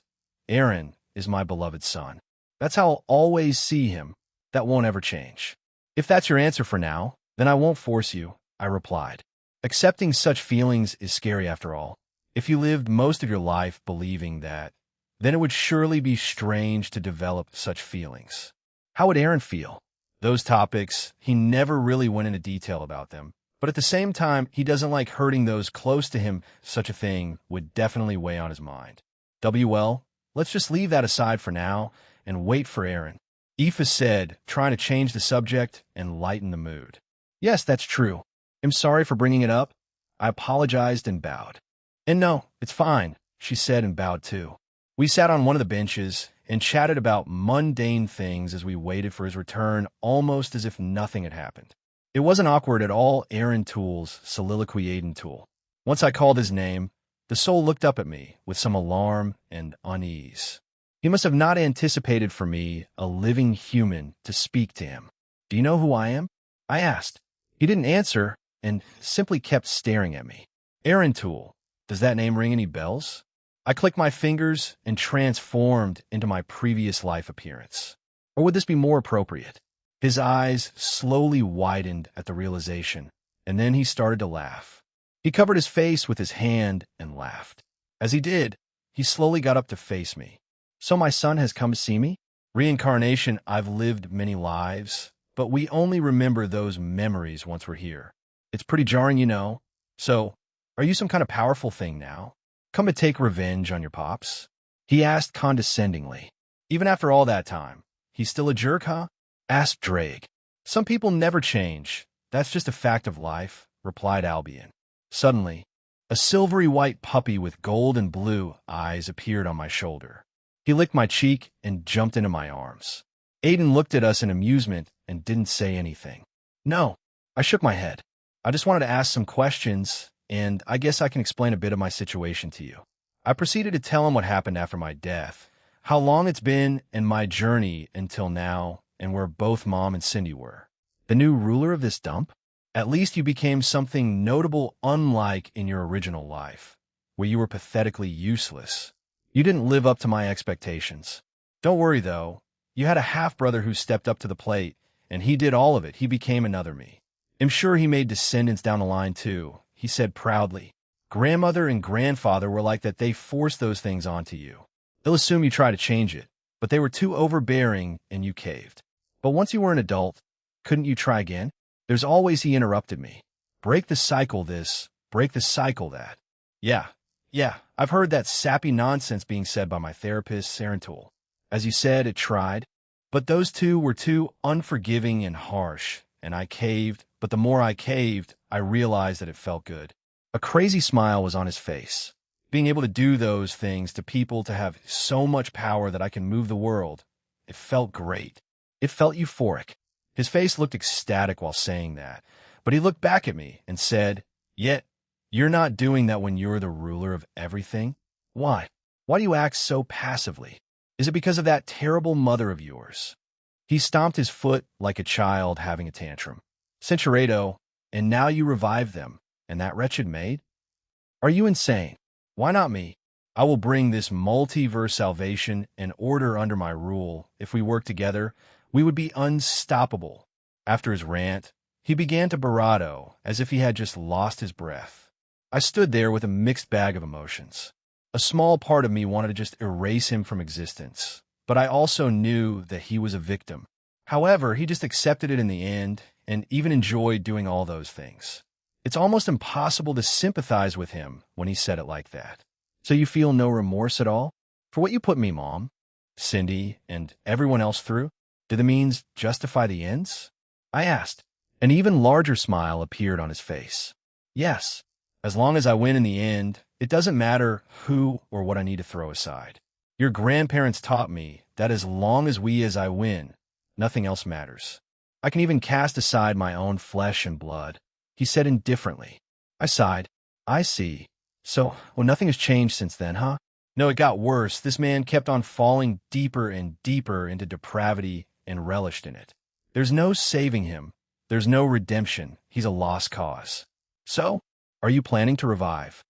Aaron is my beloved son. That's how I'll always see him. That won't ever change. If that's your answer for now, then I won't force you, I replied. Accepting such feelings is scary after all. If you lived most of your life believing that, then it would surely be strange to develop such feelings. How would Aaron feel? Those topics, he never really went into detail about them. But at the same time, he doesn't like hurting those close to him. Such a thing would definitely weigh on his mind. WL, let's just leave that aside for now and wait for Aaron. Aoife said, trying to change the subject and lighten the mood. Yes, that's true. I'm sorry for bringing it up. I apologized and bowed. And no, it's fine, she said and bowed too. We sat on one of the benches and chatted about mundane things as we waited for his return, almost as if nothing had happened. It wasn't awkward at all. Aaron Toole's soliloquy Aiden Toole. Once I called his name, the soul looked up at me with some alarm and unease. He must have not anticipated for me, a living human, to speak to him. Do you know who I am? I asked. He didn't answer and simply kept staring at me. Aaron Toole. Does that name ring any bells? I clicked my fingers and transformed into my previous life appearance. Or would this be more appropriate? His eyes slowly widened at the realization, and then he started to laugh. He covered his face with his hand and laughed. As he did, he slowly got up to face me. So my son has come to see me? Reincarnation, I've lived many lives, but we only remember those memories once we're here. It's pretty jarring, you know. So, are you some kind of powerful thing now? Come to take revenge on your pops? He asked condescendingly. Even after all that time, he's still a jerk, huh? Asked Drake. Some people never change. That's just a fact of life, replied Albion. Suddenly, a silvery white puppy with gold and blue eyes appeared on my shoulder. He licked my cheek and jumped into my arms. Aiden looked at us in amusement and didn't say anything. No, I shook my head. I just wanted to ask some questions, and I guess I can explain a bit of my situation to you. I proceeded to tell him what happened after my death, how long it's been, and my journey until now, and where both Mom and Cindy were. The new ruler of this dump? At least you became something notable, unlike in your original life, where you were pathetically useless. You didn't live up to my expectations. Don't worry, though. You had a half-brother who stepped up to the plate, and he did all of it. He became another me. I'm sure he made descendants down the line, too, he said proudly. Grandmother and grandfather were like that. They forced those things onto you. They'll assume you try to change it, but they were too overbearing, and you caved. But once you were an adult, couldn't you try again? There's always, he interrupted me. Break the cycle this, break the cycle that. Yeah, I've heard that sappy nonsense being said by my therapist, Aaron Toole. As you said, it tried. But those two were too unforgiving and harsh, and I caved. But the more I caved, I realized that it felt good. A crazy smile was on his face. Being able to do those things to people, to have so much power that I can move the world, it felt great. It felt euphoric. His face looked ecstatic while saying that, but he looked back at me and said, Yet, you're not doing that when you're the ruler of everything? Why? Why do you act so passively? Is it because of that terrible mother of yours? He stomped his foot like a child having a tantrum. Cinchuredo, and now you revive them, and that wretched maid? Are you insane? Why not me? I will bring this multiverse salvation and order under my rule. If we work together, we would be unstoppable. After his rant, he began to bravado, as if he had just lost his breath. I stood there with a mixed bag of emotions. A small part of me wanted to just erase him from existence, but I also knew that he was a victim. However, he just accepted it in the end, and even enjoyed doing all those things. It's almost impossible to sympathize with him when he said it like that. So you feel no remorse at all? For what you put me, Mom, Cindy, and everyone else through? Do the means justify the ends? I asked. An even larger smile appeared on his face. Yes, as long as I win in the end, it doesn't matter who or what I need to throw aside. Your grandparents taught me that as long as I win, nothing else matters. I can even cast aside my own flesh and blood, he said indifferently. I sighed. I see. So, nothing has changed since then, huh? No, it got worse. This man kept on falling deeper and deeper into depravity and relished in it. There's no saving him. There's no redemption. He's a lost cause. So, Are you planning to revive?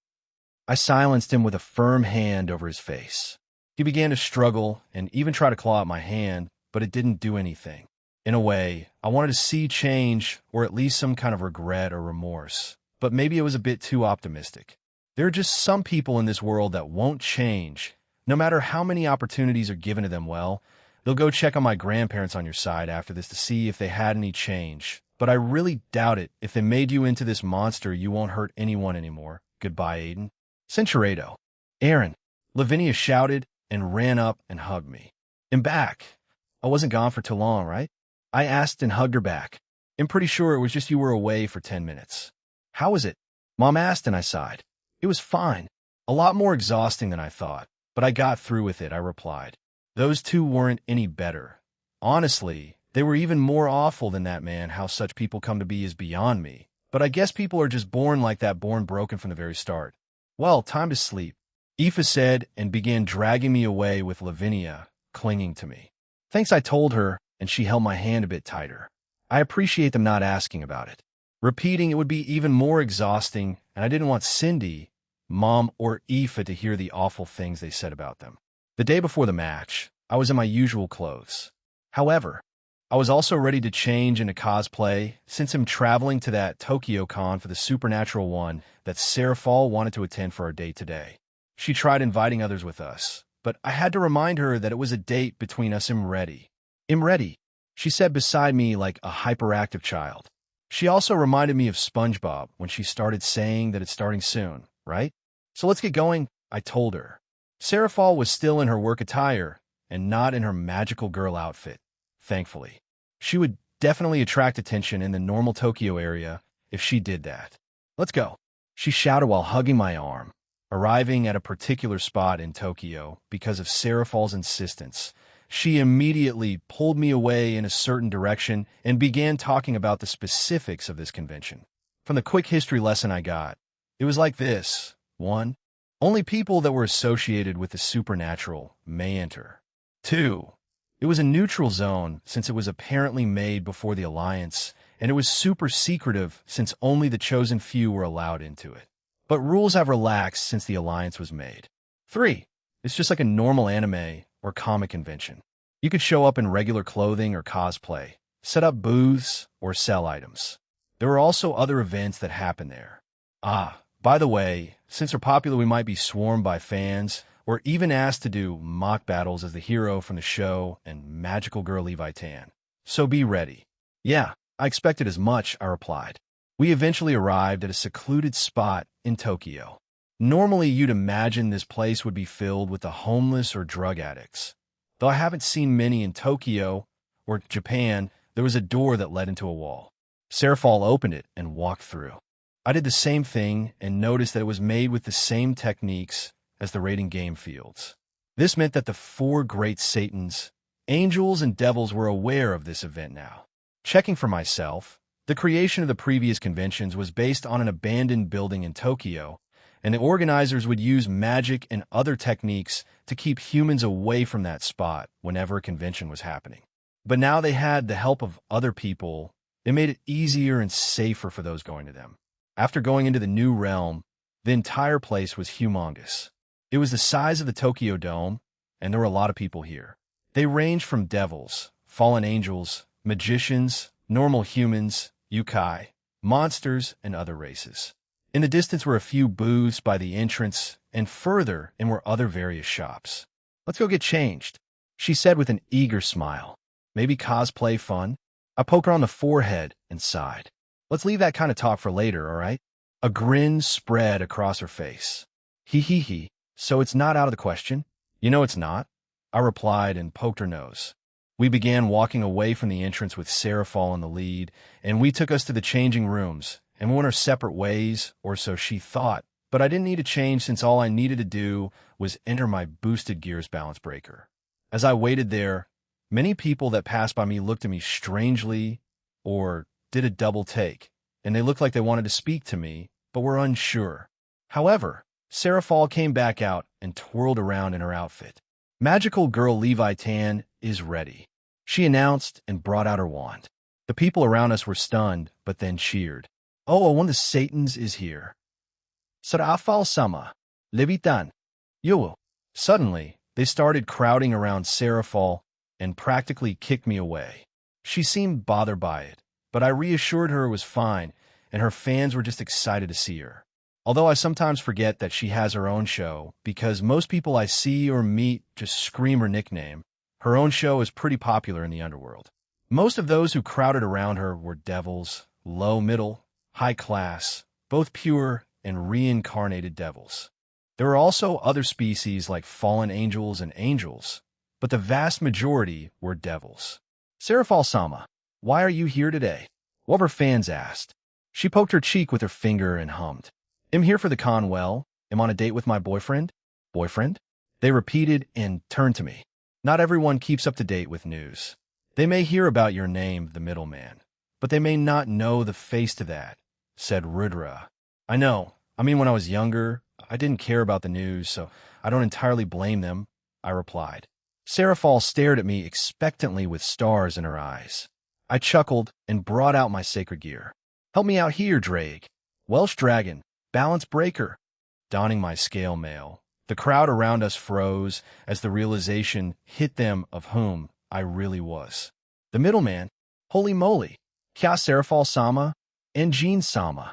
I silenced him with a firm hand over his face. He began to struggle and even try to claw at my hand, but it didn't do anything. In a way, I wanted to see change, or at least some kind of regret or remorse, but maybe it was a bit too optimistic. There are just some people in this world that won't change. No matter how many opportunities are given to them, well, they'll go check on my grandparents on your side after this to see if they had any change. But I really doubt it. If they made you into this monster, you won't hurt anyone anymore. Goodbye, Aiden. Centurado. Aaron. Lavinia shouted and ran up and hugged me. I'm back. I wasn't gone for too long, right? I asked and hugged her back. I'm pretty sure it was just you were away for 10 minutes. How was it? Mom asked and I sighed. It was fine. A lot more exhausting than I thought, but I got through with it, I replied. Those two weren't any better. Honestly, they were even more awful than that, man. How such people come to be is beyond me. But I guess people are just born like that, born broken from the very start. Well, time to sleep, Aoife said and began dragging me away with Lavinia clinging to me. Thanks, I told her, and she held my hand a bit tighter. I appreciate them not asking about it. Repeating it would be even more exhausting, and I didn't want Cindy, Mom, or Aoife to hear the awful things they said about them. The day before the match, I was in my usual clothes. However, I was also ready to change into cosplay since I'm traveling to that Tokyo Con for the Supernatural one that Sarah Fall wanted to attend for our date today. She tried inviting others with us, but I had to remind her that it was a date between us. I'm ready, she said beside me like a hyperactive child. She also reminded me of SpongeBob when she started saying that it's starting soon, right? So let's get going, I told her. Sarah Fall was still in her work attire and not in her magical girl outfit, thankfully. She would definitely attract attention in the normal Tokyo area if she did that. Let's go, she shouted while hugging my arm. Arriving at a particular spot in Tokyo because of Sarah Fall's insistence, she immediately pulled me away in a certain direction and began talking about the specifics of this convention. From the quick history lesson I got, it was like this. 1. Only people that were associated with the supernatural may enter. 2. It was a neutral zone since it was apparently made before the Alliance, and it was super secretive since only the chosen few were allowed into it. But rules have relaxed since the Alliance was made. 3. It's just like a normal anime or comic convention. You could show up in regular clothing or cosplay, set up booths, or sell items. There were also other events that happen there. By the way, since we're popular, we might be swarmed by fans, or even asked to do mock battles as the hero from the show and magical girl Levi Tan. So be ready. Yeah, I expected as much, I replied. We eventually arrived at a secluded spot in Tokyo. Normally, you'd imagine this place would be filled with the homeless or drug addicts. Though I haven't seen many in Tokyo or Japan, there was a door that led into a wall. Sarah Fall opened it and walked through. I did the same thing and noticed that it was made with the same techniques as the raiding game fields. This meant that the 4 great Satans, angels, and devils were aware of this event now. Checking for myself, the creation of the previous conventions was based on an abandoned building in Tokyo, and the organizers would use magic and other techniques to keep humans away from that spot whenever a convention was happening. But now they had the help of other people. It made it easier and safer for those going to them. After going into the new realm, the entire place was humongous. It was the size of the Tokyo Dome, and there were a lot of people here. They ranged from devils, fallen angels, magicians, normal humans, yokai, monsters, and other races. In the distance were a few booths by the entrance, and further in were other various shops. Let's go get changed, she said with an eager smile. Maybe cosplay fun? I poked her on the forehead and sighed. Let's leave that kind of talk for later, all right? A grin spread across her face. He. So it's not out of the question? You know it's not, I replied and poked her nose. We began walking away from the entrance with Sarah Fall in the lead, and we took us to the changing rooms, and we went our separate ways, or so she thought. But I didn't need to change since all I needed to do was enter my boosted gears balance breaker. As I waited there, many people that passed by me looked at me strangely or did a double take, and they looked like they wanted to speak to me, but were unsure. However, Sarah Fall came back out and twirled around in her outfit. Magical girl Levi Tan is ready, she announced and brought out her wand. The people around us were stunned, but then cheered. Oh, one of the Satans is here. Sarafal sama. Libitan. Yo. Suddenly, they started crowding around Sarafal and practically kicked me away. She seemed bothered by it, but I reassured her it was fine, and her fans were just excited to see her. Although I sometimes forget that she has her own show, because most people I see or meet just scream her nickname, her own show is pretty popular in the underworld. Most of those who crowded around her were devils, low, middle, high class, both pure and reincarnated devils. There were also other species like fallen angels and angels, but the vast majority were devils. Sarafal-sama, why are you here today? One of her fans asked. She poked her cheek with her finger and hummed. I'm here for the con well. I'm on a date with my boyfriend. Boyfriend? They repeated and turned to me. Not everyone keeps up to date with news. They may hear about your name, the middleman, but they may not know the face to that, said Rudra. I know. I mean, when I was younger, I didn't care about the news, so I don't entirely blame them, I replied. Sarafal stared at me expectantly with stars in her eyes. I chuckled and brought out my sacred gear. Help me out here, Drake. Welsh dragon, balance breaker. Donning my scale mail, the crowd around us froze as the realization hit them of whom I really was. The middleman, holy moly, Kya Sarafal Sama and Jean Sama.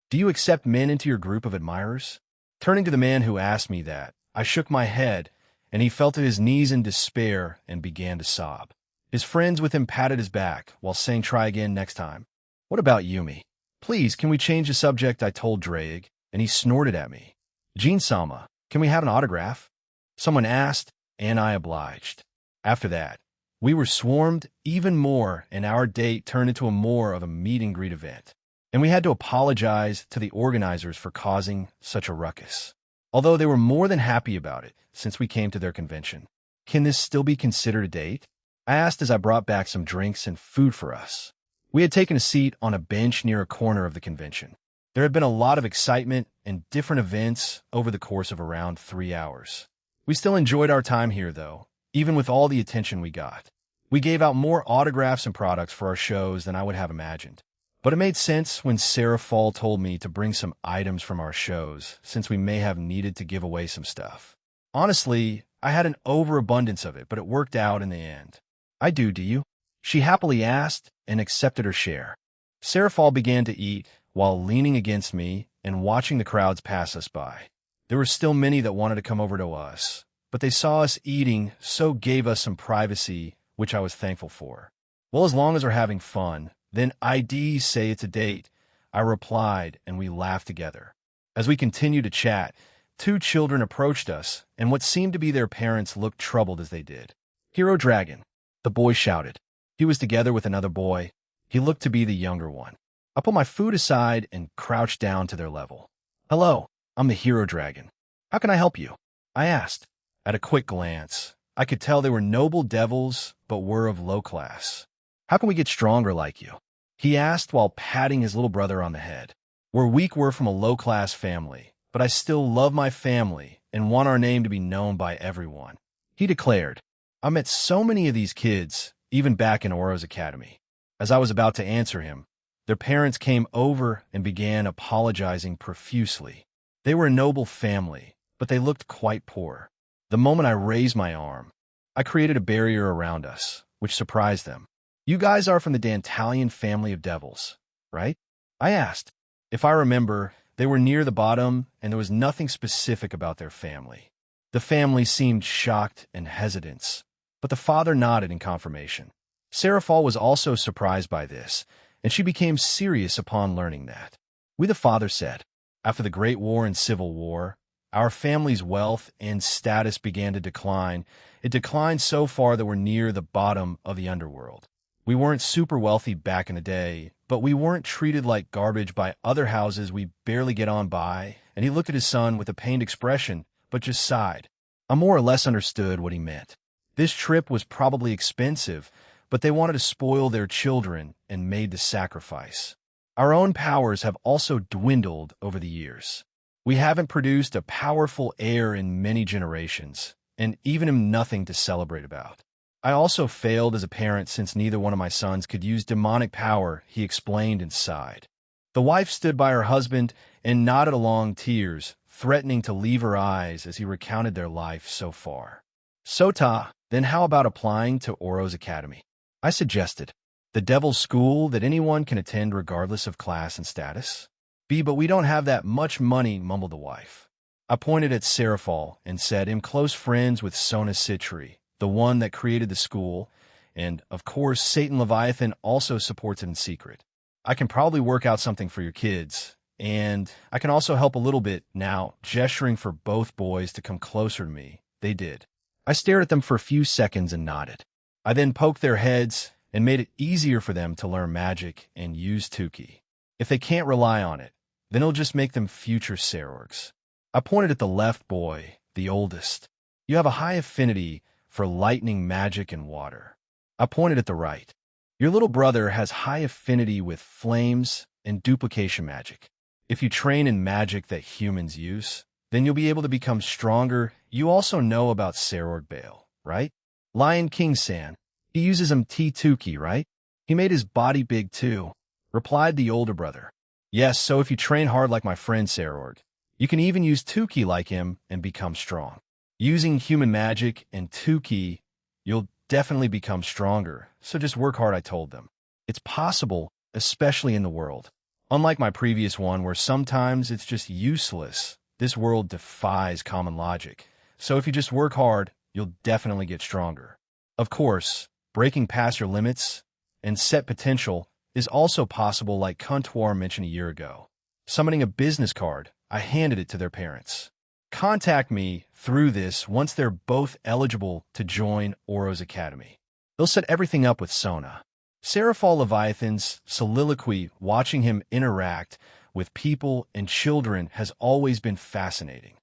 Do you accept men into your group of admirers? Turning to the man who asked me that, I shook my head, and he fell to his knees in despair and began to sob. His friends with him patted his back while saying try again next time. What about Yumi? Please, can we change the subject, I told Drake, and he snorted at me. Jean Sama, can we have an autograph? Someone asked, and I obliged. After that, we were swarmed even more, and our date turned into more of a meet-and-greet event. And we had to apologize to the organizers for causing such a ruckus, although they were more than happy about it since we came to their convention. Can this still be considered a date? I asked as I brought back some drinks and food for us. We had taken a seat on a bench near a corner of the convention. There had been a lot of excitement and different events over the course of around 3 hours. We still enjoyed our time here, though, even with all the attention we got. We gave out more autographs and products for our shows than I would have imagined. But it made sense when Sarafal told me to bring some items from our shows, since we may have needed to give away some stuff. Honestly, I had an overabundance of it, but it worked out in the end. I do you? She happily asked and accepted her share. Sarafal began to eat while leaning against me and watching the crowds pass us by. There were still many that wanted to come over to us, but they saw us eating, so gave us some privacy, which I was thankful for. Well, as long as we're having fun, then IDs say it's a date, I replied, and we laughed together. As we continued to chat, 2 children approached us, and what seemed to be their parents looked troubled as they did. Hero Dragon, the boy shouted. He was together with another boy. He looked to be the younger one. I put my food aside and crouched down to their level. Hello, I'm the Hero Dragon. How can I help you? I asked. At a quick glance, I could tell they were noble devils, but were of low class. How can we get stronger like you? He asked while patting his little brother on the head. We're from a low-class family, but I still love my family and want our name to be known by everyone. He declared. I met so many of these kids, even back in Oro's academy. As I was about to answer him, their parents came over and began apologizing profusely. They were a noble family, but they looked quite poor. The moment I raised my arm, I created a barrier around us, which surprised them. You guys are from the Dantalian family of devils, right? I asked. If I remember, they were near the bottom, and there was nothing specific about their family. The family seemed shocked and hesitant, but the father nodded in confirmation. Sarafal was also surprised by this, and she became serious upon learning that. We, the father said, after the Great War and Civil War, our family's wealth and status began to decline. It declined so far that we're near the bottom of the underworld. We weren't super wealthy back in the day, but we weren't treated like garbage by other houses we barely get on by, and he looked at his son with a pained expression, but just sighed. I more or less understood what he meant. This trip was probably expensive, but they wanted to spoil their children and made the sacrifice. Our own powers have also dwindled over the years. We haven't produced a powerful heir in many generations, and even am nothing to celebrate about. I also failed as a parent since neither one of my sons could use demonic power, he explained and sighed. The wife stood by her husband and nodded along, tears threatening to leave her eyes as he recounted their life so far. Sota, then how about applying to Oro's academy? I suggested. The devil's school that anyone can attend regardless of class and status? B, but we don't have that much money, mumbled the wife. I pointed at Serafal and said, I'm close friends with Sona Citri, the one that created the school, and, of course, Satan Leviathan also supports it in secret. I can probably work out something for your kids, and I can also help a little bit now, gesturing for both boys to come closer to me. They did. I stared at them for a few seconds and nodded. I then poked their heads and made it easier for them to learn magic and use 10k. If they can't rely on it, then it'll just make them future Serorgs. I pointed at the left boy, the oldest. You have a high affinity for lightning, magic, and water. I pointed at the right. Your little brother has high affinity with flames and duplication magic. If you train in magic that humans use, then you'll be able to become stronger. You also know about Serorg Bale, right? Lion King San. He uses him T2k, right? He made his body big too, replied the older brother. Yes, so if you train hard like my friend Serorg, you can even use 10k like him and become strong. Using human magic and 10k, you'll definitely become stronger, so just work hard, I told them. It's possible, especially in the world. Unlike my previous one where sometimes it's just useless, this world defies common logic. So if you just work hard, you'll definitely get stronger. Of course, breaking past your limits and set potential is also possible, like Kuntuar mentioned a year ago. Summoning a business card, I handed it to their parents. Contact me through this once they're both eligible to join Oro's academy. They'll set everything up with Sona. Serafal Leviathan's soliloquy, watching him interact with people and children, has always been fascinating.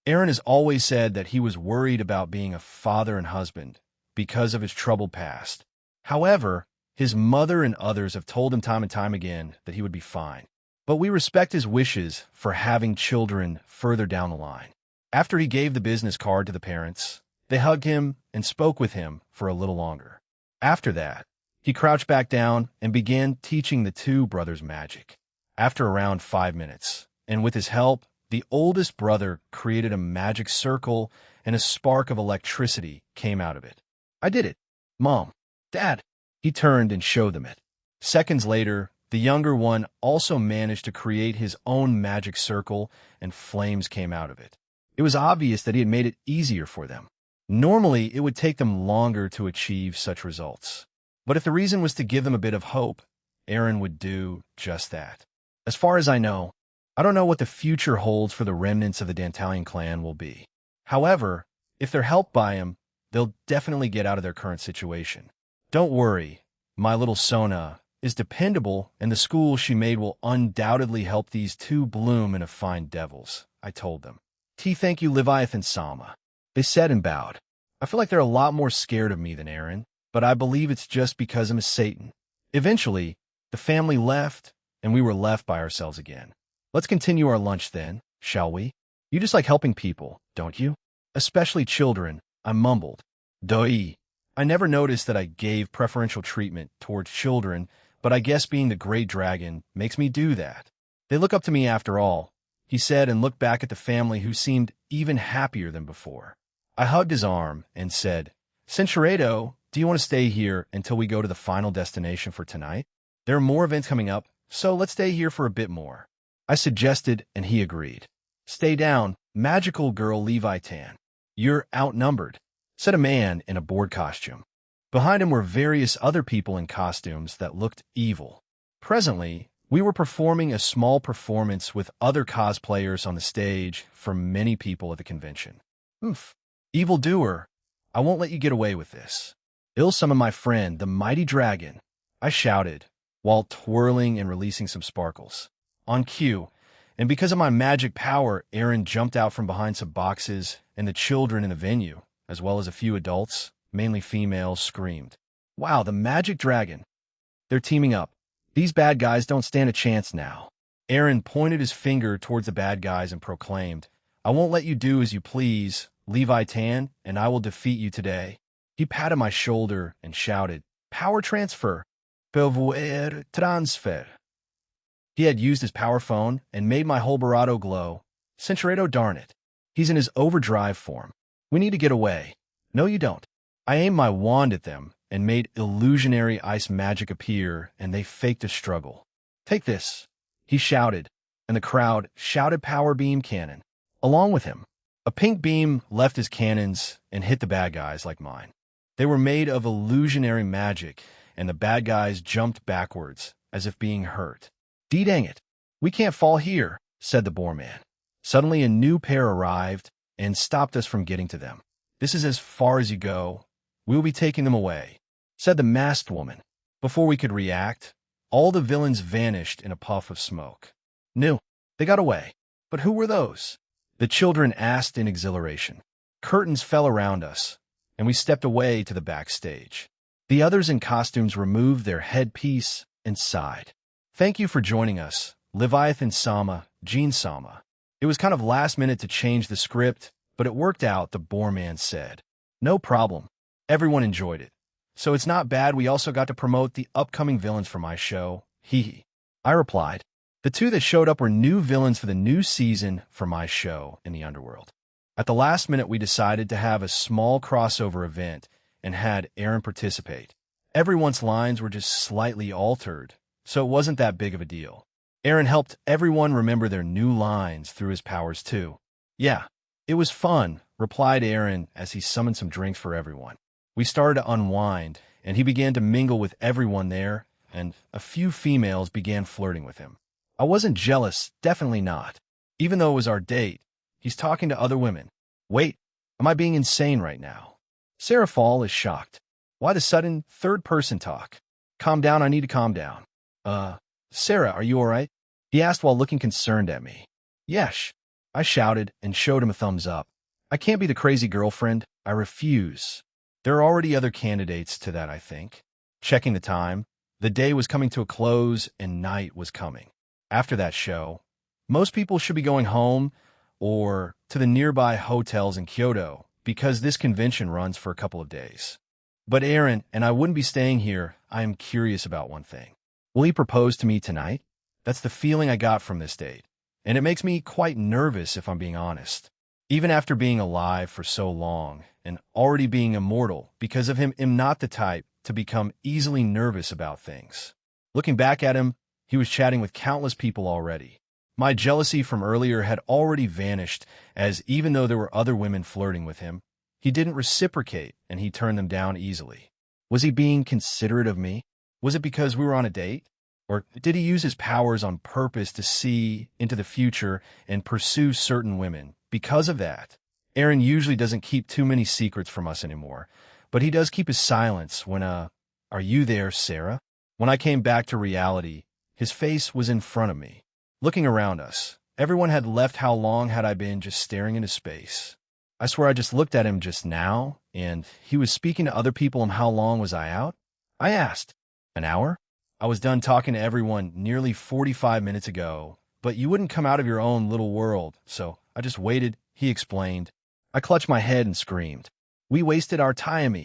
Aaron has always said that he was worried about being a father and husband because of his troubled past. However, his mother and others have told him time and time again that he would be fine. But we respect his wishes for having children further down the line. After he gave the business card to the parents, they hugged him and spoke with him for a little longer. After that, he crouched back down and began teaching the two brothers magic. After around 5 minutes, and with his help, the oldest brother created a magic circle and a spark of electricity came out of it. I did it. Mom, Dad. He turned and showed them it. Seconds later, the younger one also managed to create his own magic circle and flames came out of it. It was obvious that he had made it easier for them. Normally, it would take them longer to achieve such results. But if the reason was to give them a bit of hope, Aaron would do just that. As far as I know, I don't know what the future holds for the remnants of the Dantalian clan will be. However, if they're helped by him, they'll definitely get out of their current situation. Don't worry, my little Sona is dependable and the school she made will undoubtedly help these two bloom into fine devils, I told them. Thank you, Leviathan Sama. They said and bowed. I feel like they're a lot more scared of me than Aaron, but I believe it's just because I'm a Satan. Eventually, the family left, and we were left by ourselves again. Let's continue our lunch then, shall we? You just like helping people, don't you? Especially children, I mumbled. Doi. I never noticed that I gave preferential treatment towards children, but I guess being the great dragon makes me do that. They look up to me after all, he said, and looked back at the family who seemed even happier than before. I hugged his arm and said, Centuredo, do you want to stay here until we go to the final destination for tonight? There are more events coming up, so let's stay here for a bit more. I suggested, and he agreed. Stay down, magical girl Leviathan. You're outnumbered, said a man in a board costume. Behind him were various other people in costumes that looked evil. Presently, we were performing a small performance with other cosplayers on the stage for many people at the convention. Evildoer, I won't let you get away with this. Ill summon my friend, the mighty dragon, I shouted, while twirling and releasing some sparkles. On cue, and because of my magic power, Aaron jumped out from behind some boxes, and the children in the venue, as well as a few adults, mainly females, screamed. Wow, the magic dragon. They're teaming up. These bad guys don't stand a chance now. Aaron pointed his finger towards the bad guys and proclaimed, I won't let you do as you please, Leviathan, and I will defeat you today. He patted my shoulder and shouted, Power transfer. Pouvoir transfer. He had used his power phone and made my whole Barado glow. Cinchureto, darn it. He's in his overdrive form. We need to get away. No, you don't. I aimed my wand at them and made illusionary ice magic appear, and they faked a struggle. Take this, he shouted, and the crowd shouted power beam cannon. Along with him, a pink beam left his cannons and hit the bad guys like mine. They were made of illusionary magic, and the bad guys jumped backwards, as if being hurt. Dang it. We can't fall here, said the boar man. Suddenly a new pair arrived and stopped us from getting to them. This is as far as you go. We will be taking them away, said the masked woman. Before we could react, all the villains vanished in a puff of smoke. No, they got away. But who were those? The children asked in exhilaration. Curtains fell around us, and we stepped away to the backstage. The others in costumes removed their headpiece and sighed. Thank you for joining us, Leviathan Sama, Jean Sama. It was kind of last minute to change the script, but it worked out, the boar man said. No problem. Everyone enjoyed it. So it's not bad we also got to promote the upcoming villains for my show. Hee hee. I replied. The two that showed up were new villains for the new season for my show in the underworld. At the last minute, we decided to have a small crossover event and had Aaron participate. Everyone's lines were just slightly altered, so it wasn't that big of a deal. Aaron helped everyone remember their new lines through his powers too. Yeah, it was fun, replied Aaron as he summoned some drinks for everyone. We started to unwind, and he began to mingle with everyone there, and a few females began flirting with him. I wasn't jealous, definitely not. Even though it was our date, he's talking to other women. Wait, am I being insane right now? Sarah Fall is shocked. Why the sudden third-person talk? Calm down, I need to calm down. Sarah, are you all right? He asked while looking concerned at me. Yesh, I shouted and showed him a thumbs up. I can't be the crazy girlfriend. I refuse. There are already other candidates to that, I think. Checking the time, the day was coming to a close and night was coming. After that show, most people should be going home or to the nearby hotels in Kyoto because this convention runs for a couple of days. But Aaron and I wouldn't be staying here. I am curious about one thing. Will he propose to me tonight? That's the feeling I got from this date, and it makes me quite nervous if I'm being honest. Even after being alive for so long and already being immortal, because of him, I'm not the type to become easily nervous about things. Looking back at him, he was chatting with countless people already. My jealousy from earlier had already vanished, as even though there were other women flirting with him, he didn't reciprocate and he turned them down easily. Was he being considerate of me? Was it because we were on a date? Or did he use his powers on purpose to see into the future and pursue certain women? Because of that, Aaron usually doesn't keep too many secrets from us anymore, but he does keep his silence when, are you there, Sarah? When I came back to reality, his face was in front of me. Looking around us, everyone had left. How long had I been just staring into space? I swear I just looked at him just now, and he was speaking to other people. And how long was I out? I asked. An hour? I was done talking to everyone nearly 45 minutes ago, but you wouldn't come out of your own little world, so I just waited, he explained. I clutched my head and screamed. We wasted our time.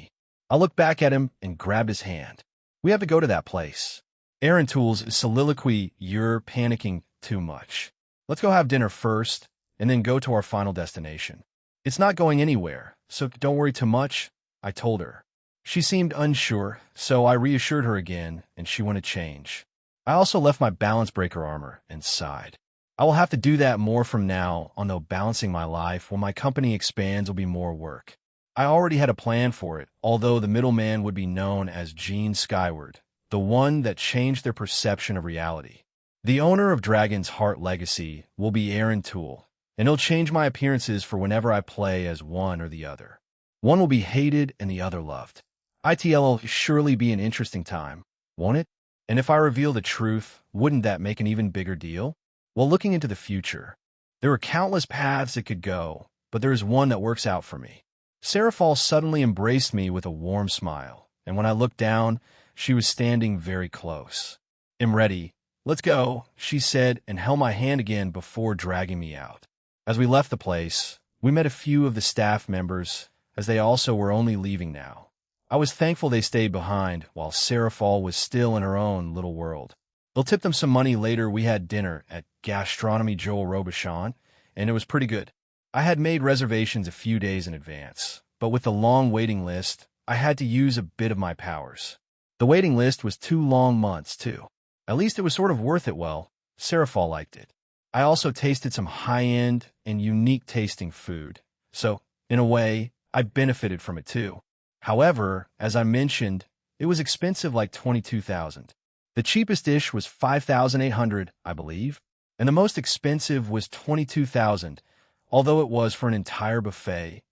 I looked back at him and grabbed his hand. We have to go to that place. Aaron Tools' soliloquy, you're panicking too much. Let's go have dinner first, and then go to our final destination. It's not going anywhere, so don't worry too much, I told her. She seemed unsure, so I reassured her again, and she went to change. I also left my balance breaker armor and sighed. I will have to do that more from now on, though balancing my life when my company expands will be more work. I already had a plan for it, although the middleman would be known as Gene Skyward, the one that changed their perception of reality. The owner of Dragon's Heart Legacy will be Aaron Tool, and he'll change my appearances for whenever I play as one or the other. One will be hated and the other loved. ITL will surely be an interesting time, won't it? And if I reveal the truth, wouldn't that make an even bigger deal? Well, looking into the future, there are countless paths it could go, but there is one that works out for me. Sarah Fall suddenly embraced me with a warm smile, and when I looked down, she was standing very close. I'm ready. Let's go, she said, and held my hand again before dragging me out. As we left the place, we met a few of the staff members, as they also were only leaving now. I was thankful they stayed behind while Sarah Fall was still in her own little world. We'll tip them some money later. We had dinner at Gastronomy Joel Robuchon, and it was pretty good. I had made reservations a few days in advance, but with the long waiting list, I had to use a bit of my powers. The waiting list was 2 long months, too. At least it was sort of worth it. Well, Serafal liked it. I also tasted some high-end and unique-tasting food, so, in a way, I benefited from it, too. However, as I mentioned, it was expensive, like 22,000. The cheapest dish was 5,800, I believe, and the most expensive was 22,000, although it was for an entire buffet,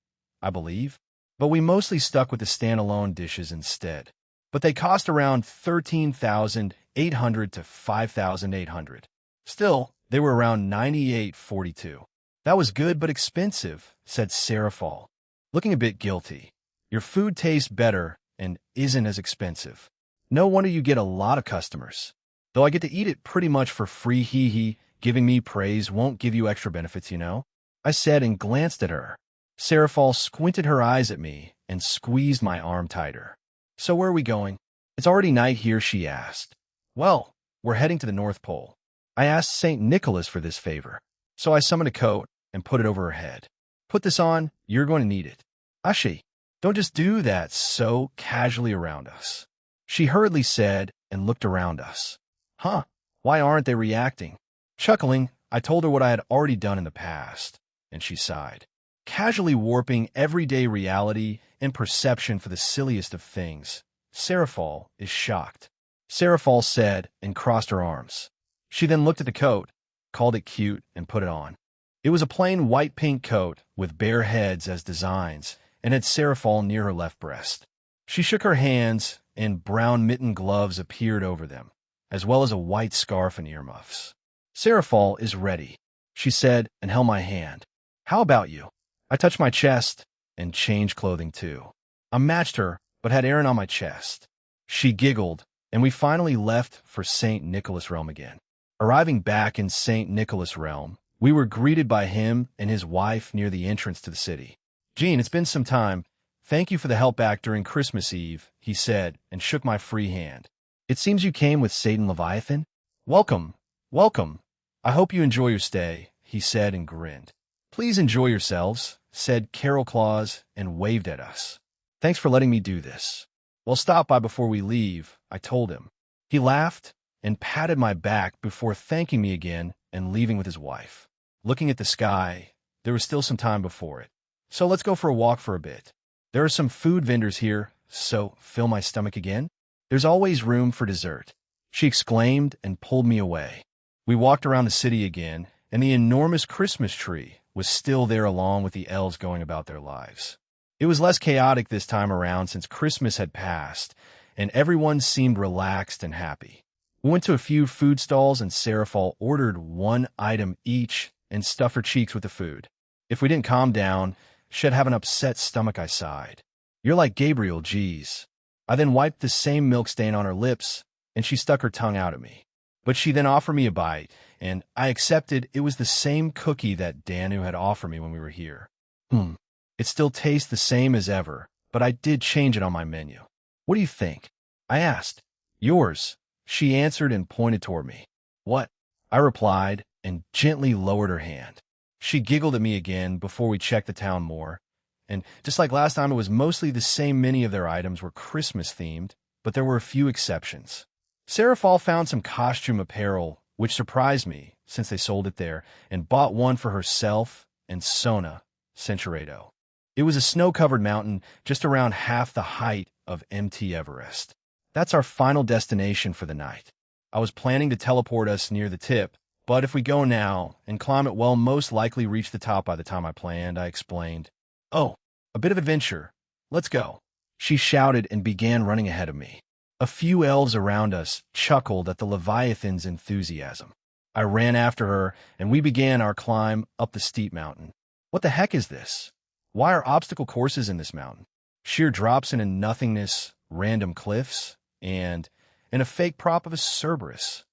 I believe. But we mostly stuck with the standalone dishes instead. But they cost around 13,800 to 5,800. Still, they were around 98.42. That was good but expensive, said Serafal, looking a bit guilty. Your food tastes better and isn't as expensive. No wonder you get a lot of customers. Though I get to eat it pretty much for free, hee. Giving me praise won't give you extra benefits, you know? I said and glanced at her. Serafal squinted her eyes at me and squeezed my arm tighter. So where are we going? It's already night here, she asked. Well, we're heading to the North Pole. I asked St. Nicholas for this favor, so I summoned a coat and put it over her head. Put this on, you're going to need it. Ashi, don't just do that so casually around us. She hurriedly said and looked around us. Huh, why aren't they reacting? Chuckling, I told her what I had already done in the past, and she sighed. Casually warping everyday reality and perception for the silliest of things. Serafal is shocked. Serafal said and crossed her arms. She then looked at the coat, called it cute, and put it on. It was a plain white-pink coat with bear heads as designs and had Serafal near her left breast. She shook her hands, and brown mitten gloves appeared over them, as well as a white scarf and earmuffs. Serafal is ready, she said and held my hand. How about you? I touched my chest and changed clothing too. I matched her, but had Aaron on my chest. She giggled, and we finally left for St. Nicholas Realm again. Arriving back in St. Nicholas Realm, we were greeted by him and his wife near the entrance to the city. Gene, it's been some time. Thank you for the help back during Christmas Eve, he said, and shook my free hand. It seems you came with Satan Leviathan? Welcome, welcome. I hope you enjoy your stay, he said and grinned. Please enjoy yourselves, said Carol Claus and waved at us. Thanks for letting me do this. Well, stop by before we leave, I told him. He laughed and patted my back before thanking me again and leaving with his wife. Looking at the sky, there was still some time before it. So let's go for a walk for a bit. There are some food vendors here, so fill my stomach again. There's always room for dessert, she exclaimed and pulled me away. We walked around the city again, and the enormous Christmas tree was still there along with the elves going about their lives. It was less chaotic this time around since Christmas had passed, and everyone seemed relaxed and happy. We went to a few food stalls, and Serafal ordered one item each and stuffed her cheeks with the food. If we didn't calm down, she'd have an upset stomach, I sighed. You're like Gabriel, geez. I then wiped the same milk stain on her lips, and she stuck her tongue out at me. But she then offered me a bite, and I accepted. It was the same cookie that Danu had offered me when we were here. It still tastes the same as ever, but I did change it on my menu. What do you think? I asked. Yours, she answered and pointed toward me. What? I replied, and gently lowered her hand. She giggled at me again before we checked the town more, and just like last time, it was mostly the same. Many of their items were Christmas-themed, but there were a few exceptions. Serafal found some costume apparel, which surprised me, since they sold it there, and bought one for herself and Sona, Centuredo. It was a snow-covered mountain just around half the height of MT Everest. That's our final destination for the night. I was planning to teleport us near the tip, but if we go now and climb it, we'll most likely reach the top by the time I planned, I explained. Oh, a bit of adventure. Let's go. She shouted and began running ahead of me. A few elves around us chuckled at the Leviathan's enthusiasm. I ran after her, and we began our climb up the steep mountain. What the heck is this? Why are obstacle courses in this mountain? Sheer drops into nothingness, random cliffs, and a fake prop of a Cerberus.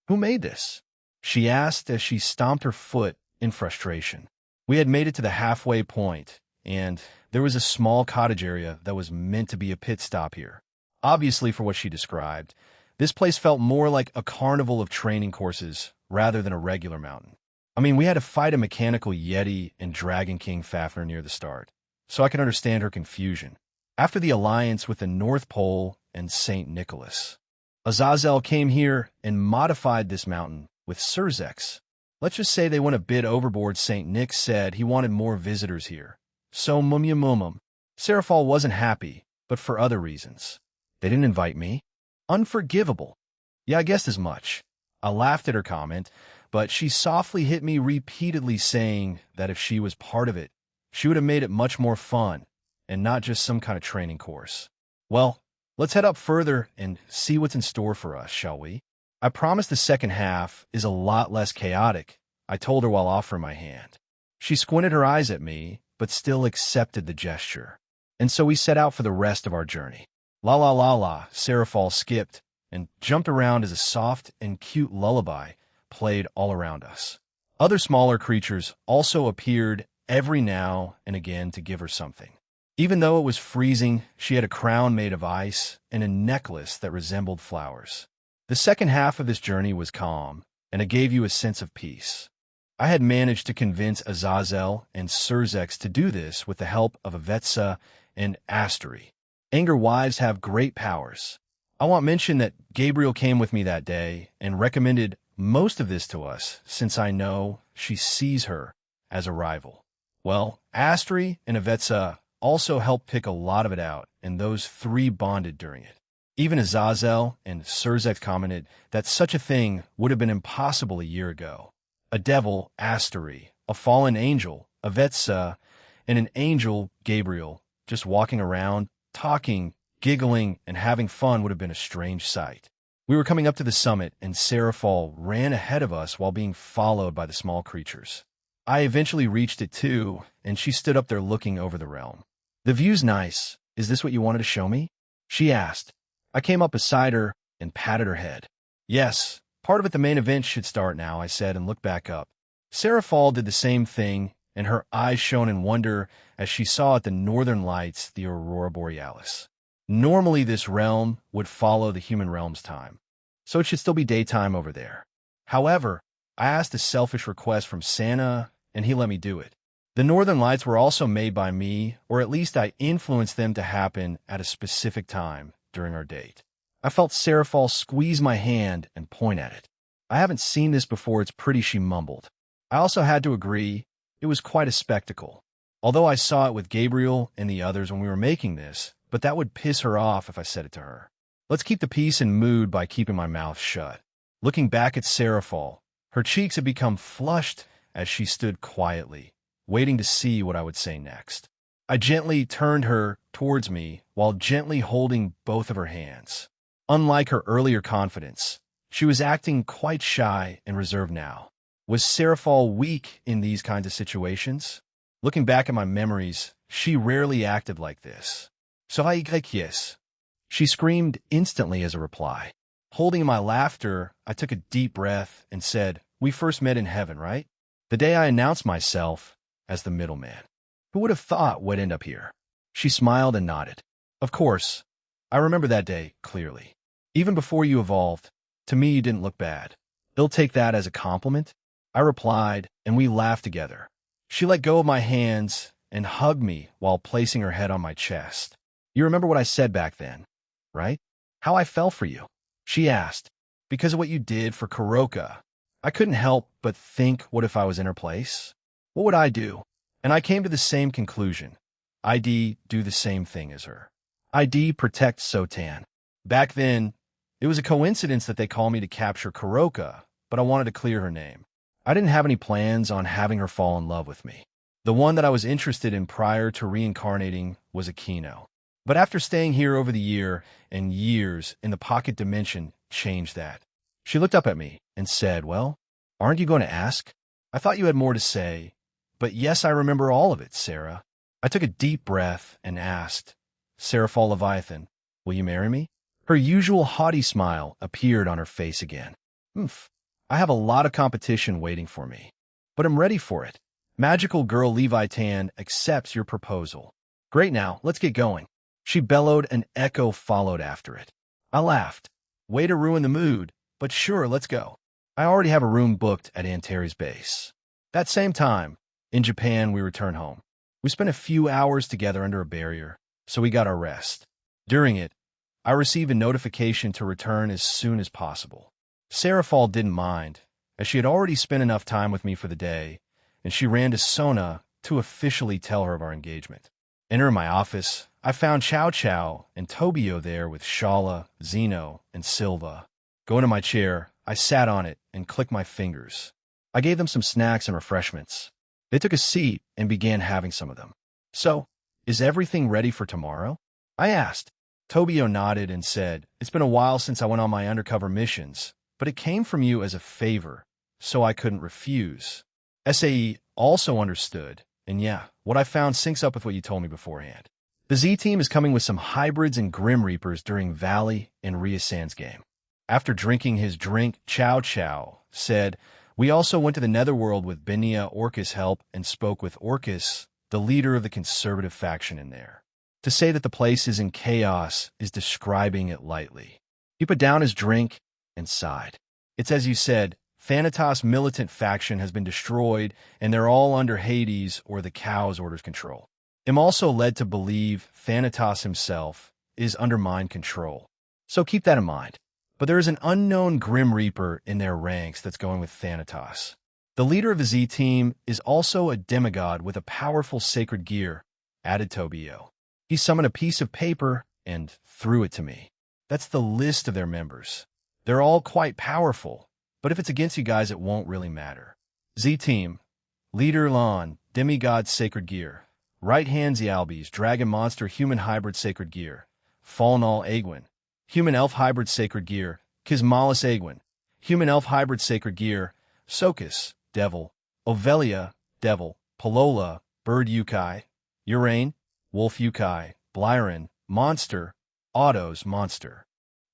Who made this? She asked as she stomped her foot in frustration. We had made it to the halfway point, and there was a small cottage area that was meant to be a pit stop here. Obviously for what she described, This place felt more like a carnival of training courses rather than a regular mountain. I mean, we had to fight a mechanical Yeti and Dragon King Fafnir near the start, so I can understand her confusion. After the alliance with the North Pole and St. Nicholas, Azazel came here and modified this mountain with Surzex. Let's just say they went a bit overboard. St. Nick said he wanted more visitors here. So mum. Serafal wasn't happy, but for other reasons. They didn't invite me. Unforgivable. Yeah, I guessed as much. I laughed at her comment, but she softly hit me repeatedly, saying that if she was part of it, she would have made it much more fun and not just some kind of training course. Well, let's head up further and see what's in store for us, shall we? I promise the second half is a lot less chaotic, I told her while offering my hand. She squinted her eyes at me, but still accepted the gesture. And so we set out for the rest of our journey. La la la la, Serafal skipped and jumped around as a soft and cute lullaby played all around us. Other smaller creatures also appeared every now and again to give her something. Even though it was freezing, she had a crown made of ice and a necklace that resembled flowers. The second half of this journey was calm, and it gave you a sense of peace. I had managed to convince Azazel and Surzex to do this with the help of Avetsa and Astery. Anger wives have great powers. I want mention that Gabriel came with me that day and recommended most of this to us, since I know she sees her as a rival. Well, Astery and Avetsa also helped pick a lot of it out, and those three bonded during it. Even Azazel and Surzex commented that such a thing would have been impossible a year ago. A devil, Astery, a fallen angel, Avetsa, and an angel, Gabriel, just walking around, talking, giggling, and having fun would have been a strange sight. We were coming up to the summit, and Serafal ran ahead of us while being followed by the small creatures. I eventually reached it too, and she stood up there looking over the realm. "The view's nice. Is this what you wanted to show me?" she asked. I came up beside her and patted her head. "Yes, part of it. The main event should start now," I said, and looked back up. Serafal did the same thing, and her eyes shone in wonder as she saw at the northern lights, the aurora borealis. Normally this realm would follow the human realm's time, so it should still be daytime over there. However, I asked a selfish request from Santa, and he let me do it. The northern lights were also made by me, or at least I influenced them to happen at a specific time during our date. I felt Serafal squeeze my hand and point at it. "I haven't seen this before. It's pretty," she mumbled. I also had to agree it was quite a spectacle. Although I saw it with Gabriel and the others when we were making this, but that would piss her off if I said it to her. Let's keep the peace and mood by keeping my mouth shut. Looking back at Serafal, her cheeks had become flushed as she stood quietly, waiting to see what I would say next. I gently turned her towards me while gently holding both of her hands. Unlike her earlier confidence, she was acting quite shy and reserved now. Was Serafal weak in these kinds of situations? Looking back at my memories, she rarely acted like this. "Yes," she screamed instantly as a reply. Holding my laughter, I took a deep breath and said, "We first met in heaven, right? The day I announced myself as the middleman. Who would have thought we'd end up here?" She smiled and nodded. "Of course. I remember that day clearly. Even before you evolved, to me you didn't look bad. They'll take that as a compliment," I replied, and we laughed together. She let go of my hands and hugged me while placing her head on my chest. "You remember what I said back then, right? How I fell for you?" she asked. "Because of what you did for Kuroka." I couldn't help but think, what if I was in her place? What would I do? And I came to the same conclusion. I'd do the same thing as her. I'd protect Sotan. Back then, it was a coincidence that they called me to capture Kuroka, but I wanted to clear her name. I didn't have any plans on having her fall in love with me. The one that I was interested in prior to reincarnating was Aquino. But after staying here over the year and years in the pocket dimension, changed that. She looked up at me and said, "Well, aren't you going to ask? I thought you had more to say." "But yes, I remember all of it, Sarah." I took a deep breath and asked, "Serafal Leviathan, will you marry me?" Her usual haughty smile appeared on her face again. "Oomph. I have a lot of competition waiting for me, but I'm ready for it. Magical Girl Leviathan accepts your proposal." "Great, now, let's get going." She bellowed, and echo followed after it. I laughed. Way to ruin the mood, but sure, let's go. I already have a room booked at Antares Base. That same time, in Japan, we returned home. We spent a few hours together under a barrier, so we got our rest. During it, I received a notification to return as soon as possible. Sarah Fall didn't mind, as she had already spent enough time with me for the day, and she ran to Sona to officially tell her of our engagement. Entering my office, I found Chow Chow and Tobio there with Shala, Zeno, and Silva. Going to my chair, I sat on it and clicked my fingers. I gave them some snacks and refreshments. They took a seat and began having some of them. So, is everything ready for tomorrow? I asked. Tobio nodded and said, "It's been a while since I went on my undercover missions, but it came from you as a favor, so I couldn't refuse." SAE also understood, and yeah, what I found syncs up with what you told me beforehand. The Z team is coming with some hybrids and Grim Reapers during Valley and Rhea-san's game. After drinking his drink, Chow Chow said, "We also went to the Netherworld with Benia Orcus' help and spoke with Orcus, the leader of the conservative faction in there. To say that the place is in chaos is describing it lightly." He put down his drink and sighed. "It's as you said, Thanatos' militant faction has been destroyed, and they're all under Hades or the Cow's Order's control. I'm also led to believe Thanatos himself is under mind control, so keep that in mind. But there is an unknown Grim Reaper in their ranks that's going with Thanatos. The leader of the Z team is also a demigod with a powerful sacred gear," added Tobio. "He summoned a piece of paper and threw it to me. That's the list of their members. They're all quite powerful, but if it's against you guys, it won't really matter. Z team, leader Lon, demigod sacred gear. Right hand Xiaobis, dragon monster human hybrid sacred gear. Falnal Aegwin, human elf hybrid sacred gear. Kismalis Aegwin, human elf hybrid sacred gear. Socus, devil. Ovelia, devil. Palola, bird Yukai. Urain, wolf Yukai. Blyron, monster. Autos, monster.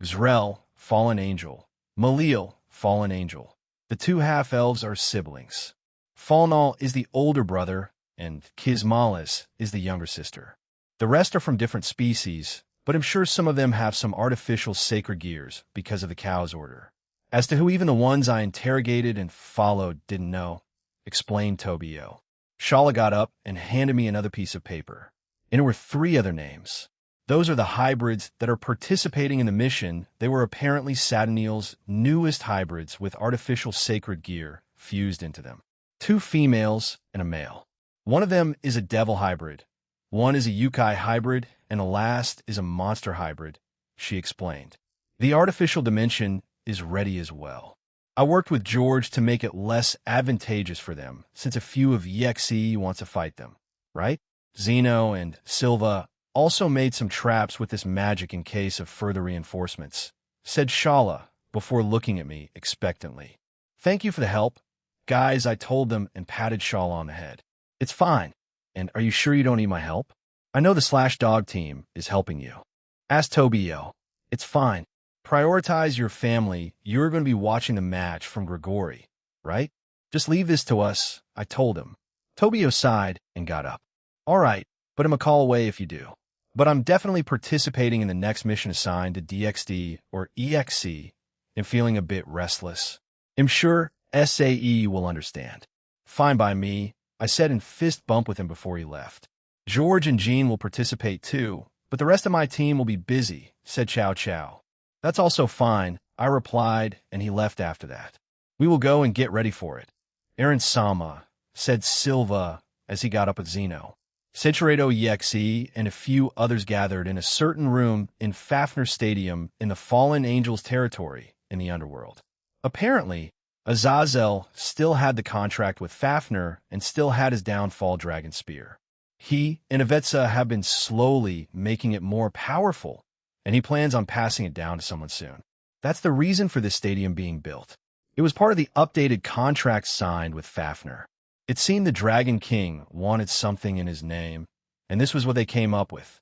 Xrel, fallen angel. Malil, fallen angel. The two half-elves are siblings. Falnal is the older brother, and Kismalis is the younger sister. The rest are from different species, but I'm sure some of them have some artificial sacred gears because of the Cow's Order. As to who even the ones I interrogated and followed didn't know," explained Tobio. Shala got up and handed me another piece of paper. And there were 3 other names. Those are the hybrids that are participating in the mission. They were apparently Sataniel's newest hybrids with artificial sacred gear fused into them. 2 females and a male. One of them is a devil hybrid. One is a Yukai hybrid, and the last is a monster hybrid, she explained. The artificial dimension is ready as well. I worked with George to make it less advantageous for them, since a few of EXE wants to fight them, right? Zeno and Silva also made some traps with this magic in case of further reinforcements, said Shala before looking at me expectantly. "Thank you for the help. Guys," I told them and patted Shala on the head. "It's fine. And are you sure you don't need my help? I know the /dog team is helping you." Asked Tobio. "It's fine. Prioritize your family. You're going to be watching the match from Grigori, right? Just leave this to us," I told him. Tobio sighed and got up. "All right, but I'm a call away if you do. But I'm definitely participating in the next mission assigned to DXD or EXC and feeling a bit restless. I'm sure SAE will understand." "Fine by me," I said and fist bumped with him before he left. "George and Jean will participate too, but the rest of my team will be busy," said Chow Chow. "That's also fine," I replied, and he left after that. "We will go and get ready for it." "Aaron Sama," said Silva as he got up with Zeno. Centurato EXE and a few others gathered in a certain room in Fafnir Stadium in the Fallen Angels territory in the underworld. Apparently, Azazel still had the contract with Fafnir and still had his downfall dragon spear. He and Avetsa have been slowly making it more powerful, and he plans on passing it down to someone soon. That's the reason for this stadium being built. It was part of the updated contract signed with Fafnir. It seemed the Dragon King wanted something in his name, and this was what they came up with.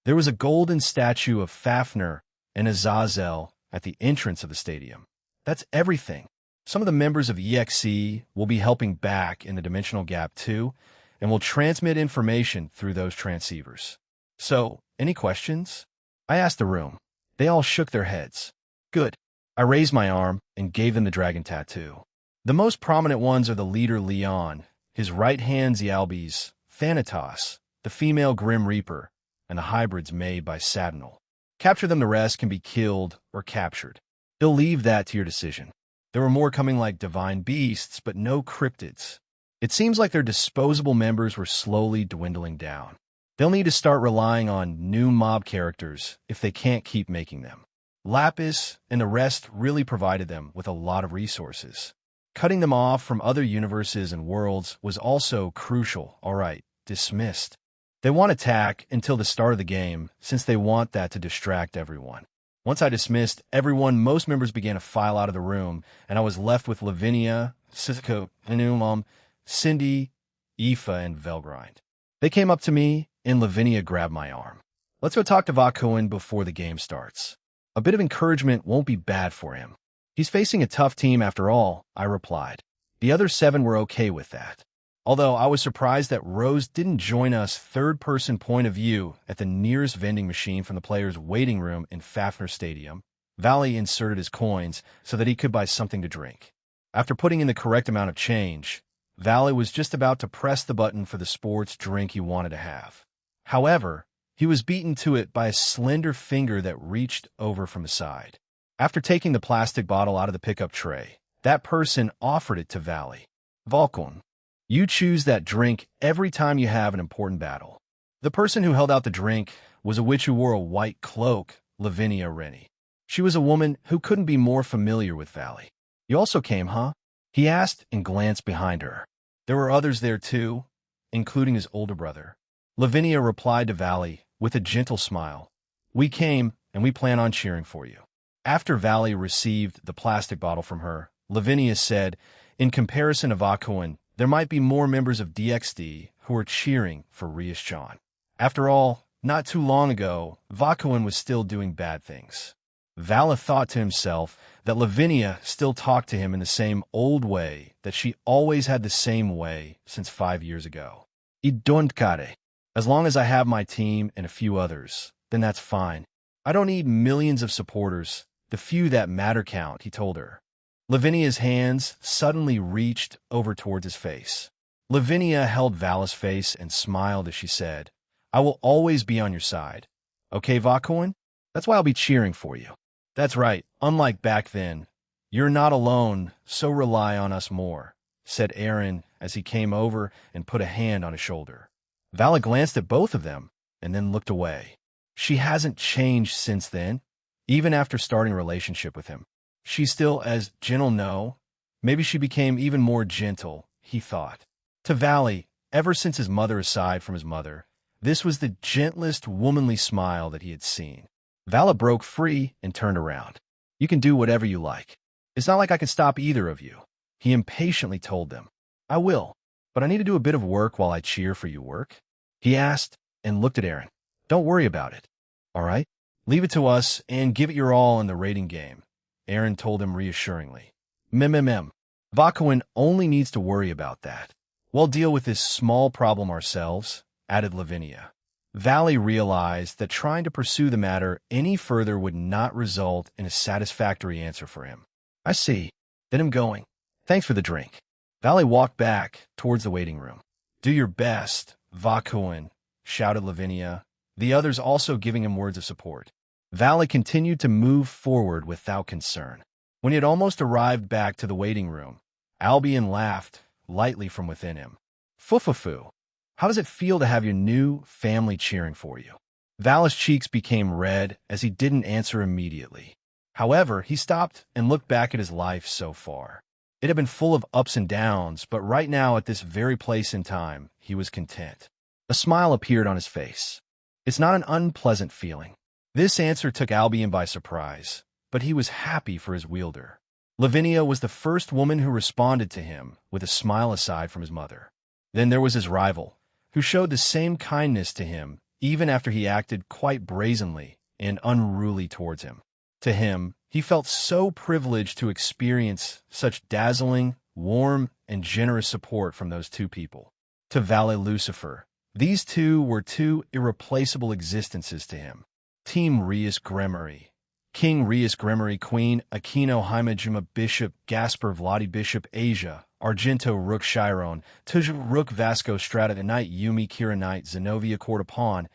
There was a golden statue of Fafnir and Azazel at the entrance of the stadium. That's everything. Some of the members of EXE will be helping back in the Dimensional Gap too, and will transmit information through those transceivers. So, any questions? I asked the room. They all shook their heads. Good. I raised my arm and gave them the dragon tattoo. The most prominent ones are the leader Leon, his right hand Zialbes, Thanatos, the female Grim Reaper, and the hybrids made by Sadinal. Capture them, the rest can be killed or captured. He'll leave that to your decision. There were more coming like divine beasts, but no cryptids. It seems like their disposable members were slowly dwindling down. They'll need to start relying on new mob characters if they can't keep making them. Lapis and the rest really provided them with a lot of resources. Cutting them off from other universes and worlds was also crucial. All right, dismissed. They won't attack until the start of the game, since they want that to distract everyone. Once I dismissed everyone, most members began to file out of the room, and I was left with Lavinia, Sissoko, Enumum, Cindy, Aoife, and Velgrind. They came up to me, and Lavinia grabbed my arm. Let's go talk to Vakoin before the game starts. A bit of encouragement won't be bad for him. He's facing a tough team after all, I replied. The other 7 were okay with that. Although I was surprised that Rose didn't join us third-person point of view at the nearest vending machine from the players' waiting room in Fafnir Stadium. Valley inserted his coins so that he could buy something to drink. After putting in the correct amount of change, Valley was just about to press the button for the sports drink he wanted to have. However, he was beaten to it by a slender finger that reached over from the side. After taking the plastic bottle out of the pickup tray, that person offered it to Valley. Valkon, you choose that drink every time you have an important battle. The person who held out the drink was a witch who wore a white cloak, Lavinia Rennie. She was a woman who couldn't be more familiar with Valley. You also came, huh? He asked and glanced behind her. There were others there too, including his older brother. Lavinia replied to Valley with a gentle smile. We came, and we plan on cheering for you. After Valley received the plastic bottle from her, Lavinia said, in comparison to Vakoin, there might be more members of DXD who are cheering for Rias-John. After all, not too long ago, Vakoin was still doing bad things. Vala thought to himself that Lavinia still talked to him in the same old way that she always had the same way since 5 years ago. I don't care. As long as I have my team and a few others, then that's fine. I don't need millions of supporters. The few that matter count, he told her. Lavinia's hands suddenly reached over towards his face. Lavinia held Vala's face and smiled as she said, I will always be on your side. Okay, Vakoin? That's why I'll be cheering for you. That's right, unlike back then. You're not alone, so rely on us more, said Aaron as he came over and put a hand on his shoulder. Vala glanced at both of them and then looked away. She hasn't changed since then, even after starting a relationship with him. She's still as gentle, no. Maybe she became even more gentle, he thought. To Valley, ever since his mother aside from his mother, this was the gentlest womanly smile that he had seen. Vala broke free and turned around. You can do whatever you like. It's not like I can stop either of you, he impatiently told them. I will, but I need to do a bit of work while I cheer for you. Work? He asked and looked at Aaron. Don't worry about it. All right? Leave it to us and give it your all in the rating game, Aaron told him reassuringly. Vakoin only needs to worry about that. We'll deal with this small problem ourselves, added Lavinia. Valley realized that trying to pursue the matter any further would not result in a satisfactory answer for him. I see. Then I'm going. Thanks for the drink. Valley walked back towards the waiting room. Do your best, Vakoin, shouted Lavinia, the others also giving him words of support. Valley continued to move forward without concern. When he had almost arrived back to the waiting room, Albion laughed lightly from within him. Fufufu, how does it feel to have your new family cheering for you? Vala's cheeks became red as he didn't answer immediately. However, he stopped and looked back at his life so far. It had been full of ups and downs, but right now at this very place and time, he was content. A smile appeared on his face. It's not an unpleasant feeling. This answer took Albion by surprise, but he was happy for his wielder. Lavinia was the first woman who responded to him with a smile aside from his mother. Then there was his rival, who showed the same kindness to him even after he acted quite brazenly and unruly towards him. To him, he felt so privileged to experience such dazzling, warm, and generous support from those two people. To Vale Lucifer, these two were two irreplaceable existences to him. Team Rias Gremory, King Rias Gremory, Queen Aquino Himajima, Bishop Gasper Vladi, Bishop Asia Argento, Rook Chiron, Tuj Rook Vasco Strata, Knight Yumi Kira, Knight Zenobia, Court of Pawn.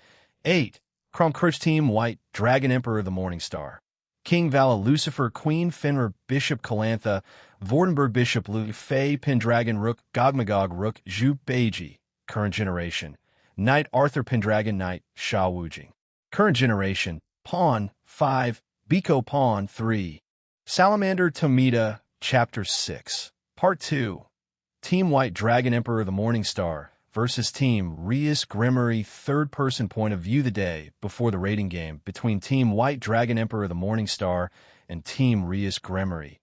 8. Crom Crutch, Team White Dragon, Emperor of the Morning Star. King Vala, Lucifer, Queen Fenrir, Bishop Calantha, Vordenberg, Bishop Lu Fei, Pendragon, Rook Gogmagog, Rook Zhu Beiji. Current generation. Knight Arthur, Pendragon, Knight Sha Wujing. Current generation. Pawn 5, Biko, Pawn 3. Salamander Tomita, Chapter 6. Part 2. Team White Dragon, Emperor of the Morning Star versus Team Rias Gremory, third-person point of view. The day before the rating game between Team White Dragon, Emperor of the Morning Star and Team Rias Gremory.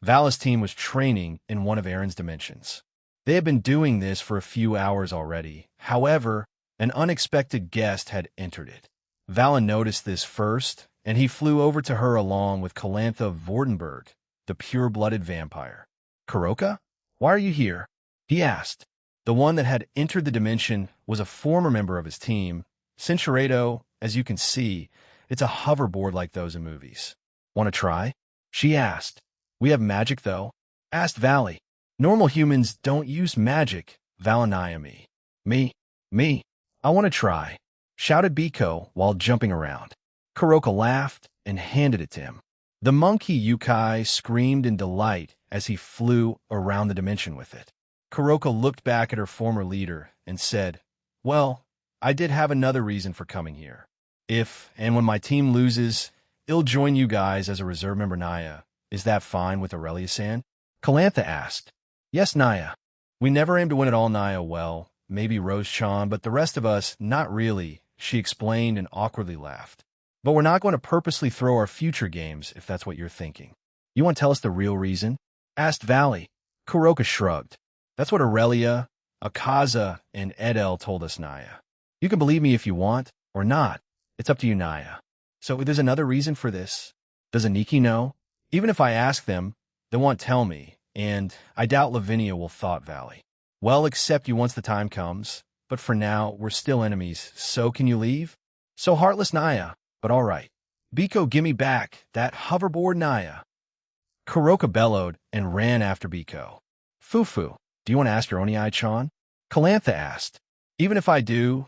Vala's team was training in one of Aaron's dimensions. They had been doing this for a few hours already. However, an unexpected guest had entered it. Vala noticed this first, and he flew over to her along with Calantha Vordenberg, the pure-blooded vampire. "Kuroka, why are you here?" he asked. The one that had entered the dimension was a former member of his team. Cinchuredo, as you can see, it's a hoverboard like those in movies. "Want to try?" she asked. "We have magic, though?" asked Valley. "Normal humans don't use magic," Valaniami. Me. I want to try," shouted Biko while jumping around. Kuroka laughed and handed it to him. The monkey Yukai screamed in delight as he flew around the dimension with it. Kuroka looked back at her former leader and said, "Well, I did have another reason for coming here. If and when my team loses, I'll join you guys as a reserve member. Naya, is that fine with Aurelia-san?" Calantha asked. "Yes, Naya. We never aim to win at all, Naya. Well, maybe Rose-chan, but the rest of us, not really," she explained and awkwardly laughed. "But we're not going to purposely throw our future games, if that's what you're thinking." "You want to tell us the real reason?" asked Valley. Kuroka shrugged. "That's what Aurelia, Akaza, and Edel told us, Naya. You can believe me if you want, or not. It's up to you, Naya. So if there's another reason for this, does Aniki know? Even if I ask them, they won't tell me, and I doubt Lavinia will, thought Valley. "Well, accept you once the time comes, but for now, we're still enemies, so can you leave?" "So heartless, Naya, but all right. Biko, gimme back that hoverboard, Naya." Kuroka bellowed and ran after Biko. "Fufu, do you want to ask your Oni-chan?" Calantha asked. "Even if I do,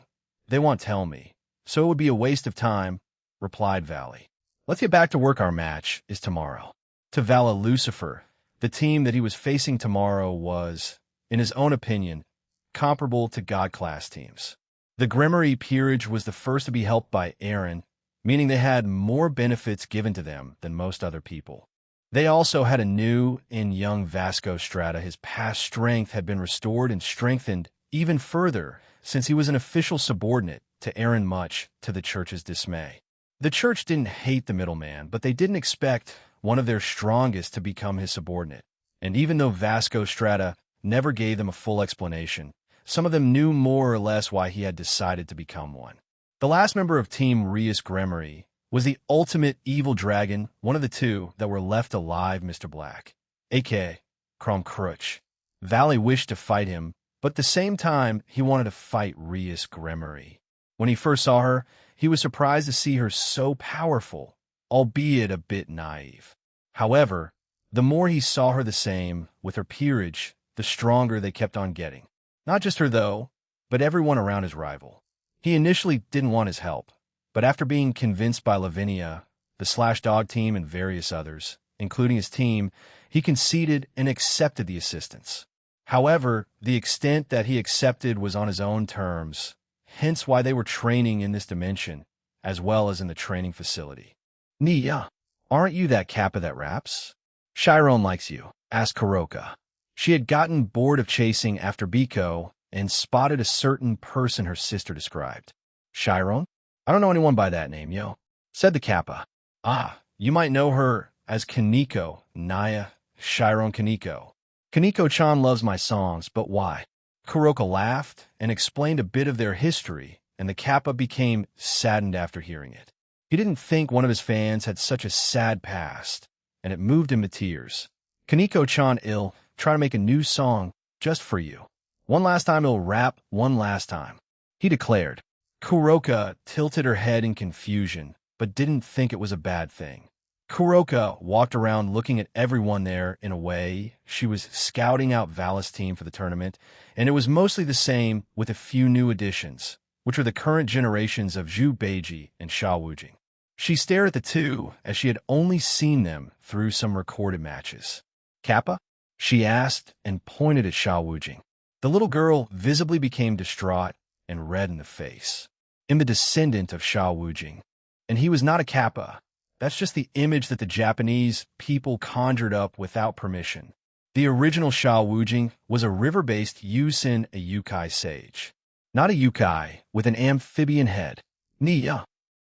they won't tell me, so it would be a waste of time," replied Valley. "Let's get back to work. Our match is tomorrow." To Vala, Lucifer, the team that he was facing tomorrow was, in his own opinion, comparable to God-class teams. The Gremory peerage was the first to be helped by Aaron, meaning they had more benefits given to them than most other people. They also had a new and young Vasco Strata. His past strength had been restored and strengthened even further since he was an official subordinate to Aaron, much to the church's dismay. The church didn't hate the middleman, but they didn't expect one of their strongest to become his subordinate. And even though Vasco Strata never gave them a full explanation, some of them knew more or less why he had decided to become one. The last member of Team Rias Gremory was the ultimate evil dragon, one of the two that were left alive, Mr. Black, a.k.a. Crom Crutch. Valley wished to fight him, but at the same time, he wanted to fight Rias Gremory. When he first saw her, he was surprised to see her so powerful, albeit a bit naive. However, the more he saw her the same, with her peerage, the stronger they kept on getting. Not just her, though, but everyone around his rival. He initially didn't want his help, but after being convinced by Lavinia, the Slash Dog team, and various others, including his team, he conceded and accepted the assistance. However, the extent that he accepted was on his own terms, hence why they were training in this dimension, as well as in the training facility. "Nia, aren't you that Kappa that raps?" "Chiron likes you," asked Kuroka. She had gotten bored of chasing after Biko and spotted a certain person her sister described. "Chiron? I don't know anyone by that name, yo," said the Kappa. "Ah, you might know her as Kaneko, Naya, Chiron Kaneko. Kaneko-chan loves my songs, but why?" Kuroka laughed and explained a bit of their history, and the Kappa became saddened after hearing it. He didn't think one of his fans had such a sad past, and it moved him to tears. "Kaneko-chan, I'll try to make a new song just for you. One last time, I'll rap one last time," he declared. Kuroka tilted her head in confusion, but didn't think it was a bad thing. Kuroka walked around looking at everyone there in a way. She was scouting out Valis' team for the tournament, and it was mostly the same with a few new additions, which were the current generations of Zhu Beiji and Sha Wujing. She stared at the two as she had only seen them through some recorded matches. Kappa? She asked and pointed at Sha Wujing. The little girl visibly became distraught and red in the face. I'm the descendant of Sha Wujing, and he was not a Kappa. That's just the image that the Japanese people conjured up without permission. The original Sha Wujing was a river-based Yusin, a Yukai sage. Not a Yukai with an amphibian head. Nia.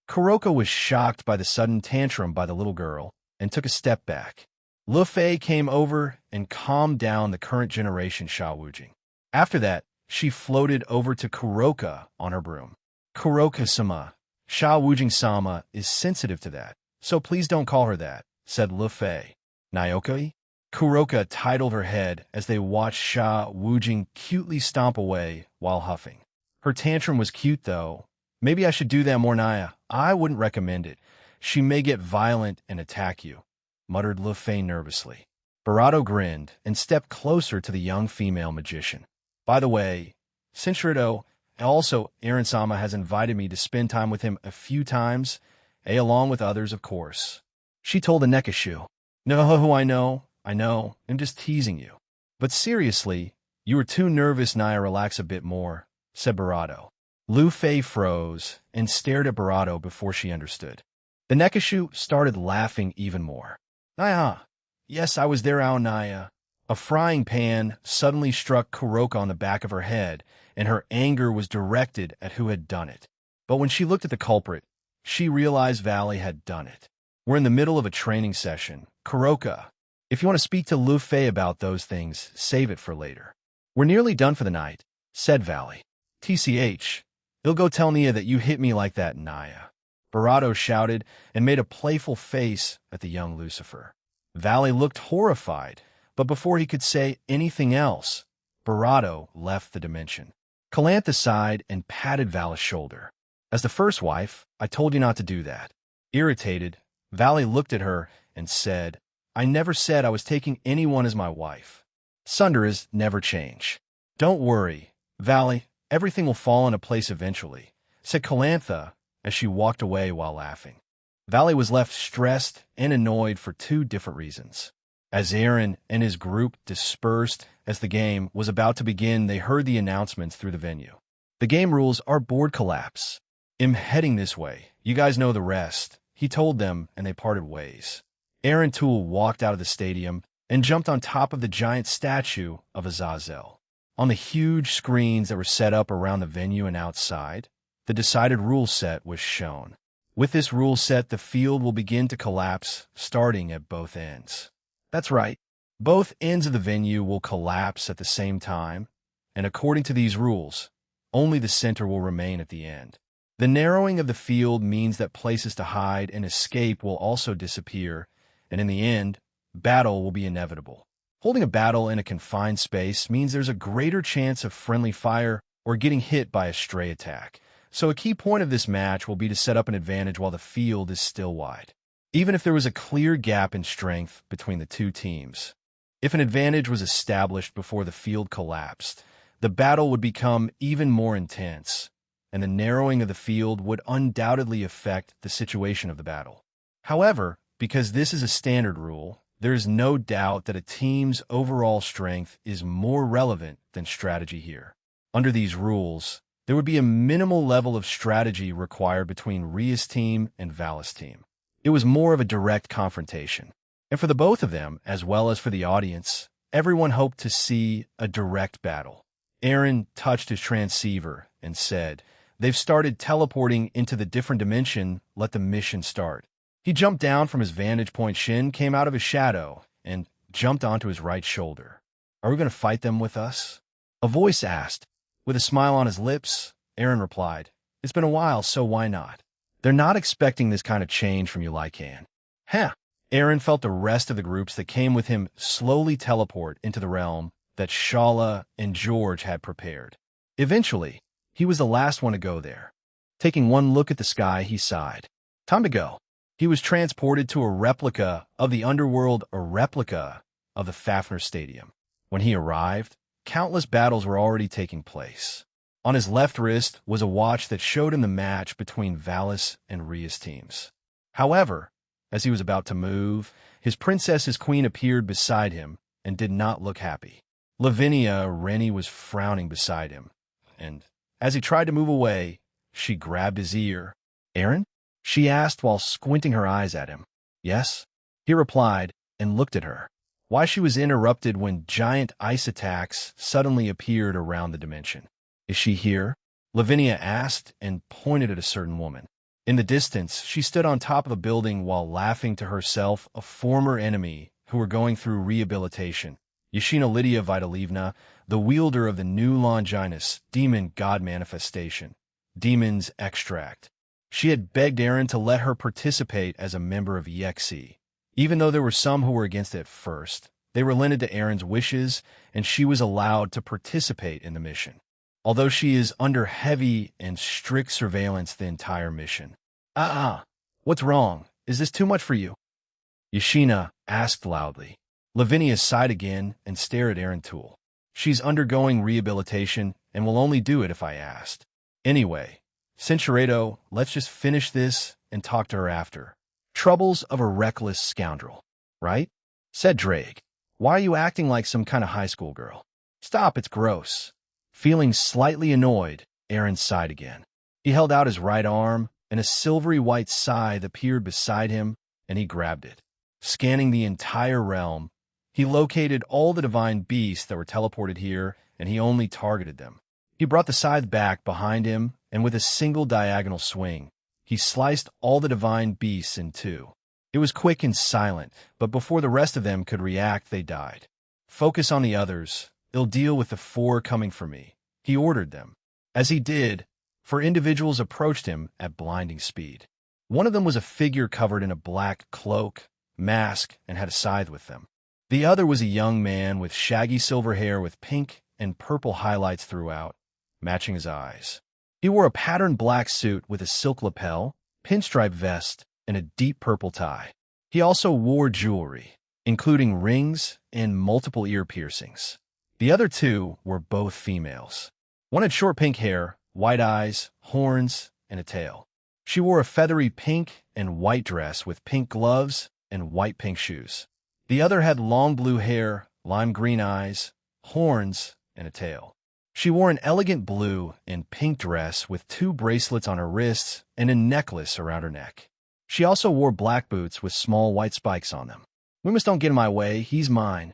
Kuroka was shocked by the sudden tantrum by the little girl and took a step back. Lu Fei came over and calmed down the current generation Sha Wujing. After that, she floated over to Kuroka on her broom. Kuroka-sama, Sha Wujing-sama is sensitive to that, so please don't call her that, said Lu Fei. Nyokai? Kuroka titled her head as they watched Sha Wujing cutely stomp away while huffing. Her tantrum was cute, though. Maybe I should do that more, Naya. I wouldn't recommend it. She may get violent and attack you, muttered Lu Fei nervously. Barato grinned and stepped closer to the young female magician. By the way, Shinshiro, also Aaron-sama has invited me to spend time with him a few times, along with others, of course. She told the Nekishu. No, I know, I'm just teasing you. But seriously, you were too nervous, Naya, relax a bit more, said Barato. Lu Fei froze and stared at Barato before she understood. The Nekishu started laughing even more. Naya, yes, I was there, Naya. A frying pan suddenly struck Kuroka on the back of her head, and her anger was directed at who had done it. But when she looked at the culprit, she realized Valley had done it. We're in the middle of a training session. Kuroka, if you want to speak to Lu Fei about those things, save it for later. We're nearly done for the night, said Valley. TCH, he'll go tell Nia that you hit me like that, Naya. Barato shouted and made a playful face at the young Lucifer. Valley looked horrified, but before he could say anything else, Barato left the dimension. Calantha sighed and patted Valley's shoulder. As the first wife, I told you not to do that. Irritated, Valley looked at her and said, I never said I was taking anyone as my wife. Sundaras never change. Don't worry, Valley, everything will fall into place eventually, said Calantha as she walked away while laughing. Valley was left stressed and annoyed for two different reasons. As Aaron and his group dispersed as the game was about to begin, they heard the announcements through the venue. The game rules are board collapse. I'm heading this way. You guys know the rest. He told them, and they parted ways. Aaron Toole walked out of the stadium and jumped on top of the giant statue of Azazel. On the huge screens that were set up around the venue and outside, the decided rule set was shown. With this rule set, the field will begin to collapse, starting at both ends. That's right. Both ends of the venue will collapse at the same time, and according to these rules, only the center will remain at the end. The narrowing of the field means that places to hide and escape will also disappear, and in the end, battle will be inevitable. Holding a battle in a confined space means there's a greater chance of friendly fire or getting hit by a stray attack. So a key point of this match will be to set up an advantage while the field is still wide, even if there was a clear gap in strength between the two teams. If an advantage was established before the field collapsed, the battle would become even more intense, and the narrowing of the field would undoubtedly affect the situation of the battle. However, because this is a standard rule, there is no doubt that a team's overall strength is more relevant than strategy here. Under these rules, there would be a minimal level of strategy required between Ria's team and Valis' team. It was more of a direct confrontation. And for the both of them, as well as for the audience, everyone hoped to see a direct battle. Aaron touched his transceiver and said, "They've started teleporting into the different dimension. Let the mission start." He jumped down from his vantage point. Shin came out of his shadow and jumped onto his right shoulder. "Are we going to fight them with us?" A voice asked. With a smile on his lips, Aaron replied, "It's been a while, so why not? They're not expecting this kind of change from you, Lycan." Huh. Aaron felt the rest of the groups that came with him slowly teleport into the realm that Shala and George had prepared. Eventually, he was the last one to go there. Taking one look at the sky, he sighed. Time to go. He was transported to a replica of the underworld, a replica of the Fafnir Stadium. When he arrived, countless battles were already taking place. On his left wrist was a watch that showed him the match between Valis and Rhea's teams. However, as he was about to move, his queen appeared beside him and did not look happy. Lavinia Rennie was frowning beside him, and as he tried to move away, she grabbed his ear. "Aaron?" she asked while squinting her eyes at him. "Yes?" he replied and looked at her. Why she was interrupted when giant ice attacks suddenly appeared around the dimension. "Is she here?" Lavinia asked and pointed at a certain woman. In the distance, she stood on top of a building while laughing to herself, a former enemy who were going through rehabilitation. Yashina Lydia Vitalievna, the wielder of the new Longinus demon god manifestation, Demon's Extract. She had begged Aaron to let her participate as a member of EXE. Even though there were some who were against it at first, they relented to Aaron's wishes, and she was allowed to participate in the mission. Although she is under heavy and strict surveillance the entire mission. What's wrong? Is this too much for you?" Yashina asked loudly. Lavinia sighed again and stared at Aaron Toole. "She's undergoing rehabilitation and will only do it if I asked. Anyway, Cinchureto, let's just finish this and talk to her after." "Troubles of a reckless scoundrel, right?" said Drake. "Why are you acting like some kind of high school girl?" "Stop, it's gross." Feeling slightly annoyed, Aaron sighed again. He held out his right arm, and a silvery white scythe appeared beside him, and he grabbed it. Scanning the entire realm, he located all the divine beasts that were teleported here, and he only targeted them. He brought the scythe back behind him, and with a single diagonal swing, he sliced all the divine beasts in two. It was quick and silent, but before the rest of them could react, they died. "Focus on the others. They'll deal with the 4 coming for me," he ordered them. As he did, 4 individuals approached him at blinding speed. One of them was a figure covered in a black cloak, mask, and had a scythe with them. The other was a young man with shaggy silver hair with pink and purple highlights throughout, matching his eyes. He wore a patterned black suit with a silk lapel, pinstripe vest, and a deep purple tie. He also wore jewelry, including rings and multiple ear piercings. The other 2 were both females. One had short pink hair, white eyes, horns, and a tail. She wore a feathery pink and white dress with pink gloves and white pink shoes. The other had long blue hair, lime green eyes, horns, and a tail. She wore an elegant blue and pink dress with 2 bracelets on her wrists and a necklace around her neck. She also wore black boots with small white spikes on them. "Wimmus, don't get in my way, he's mine."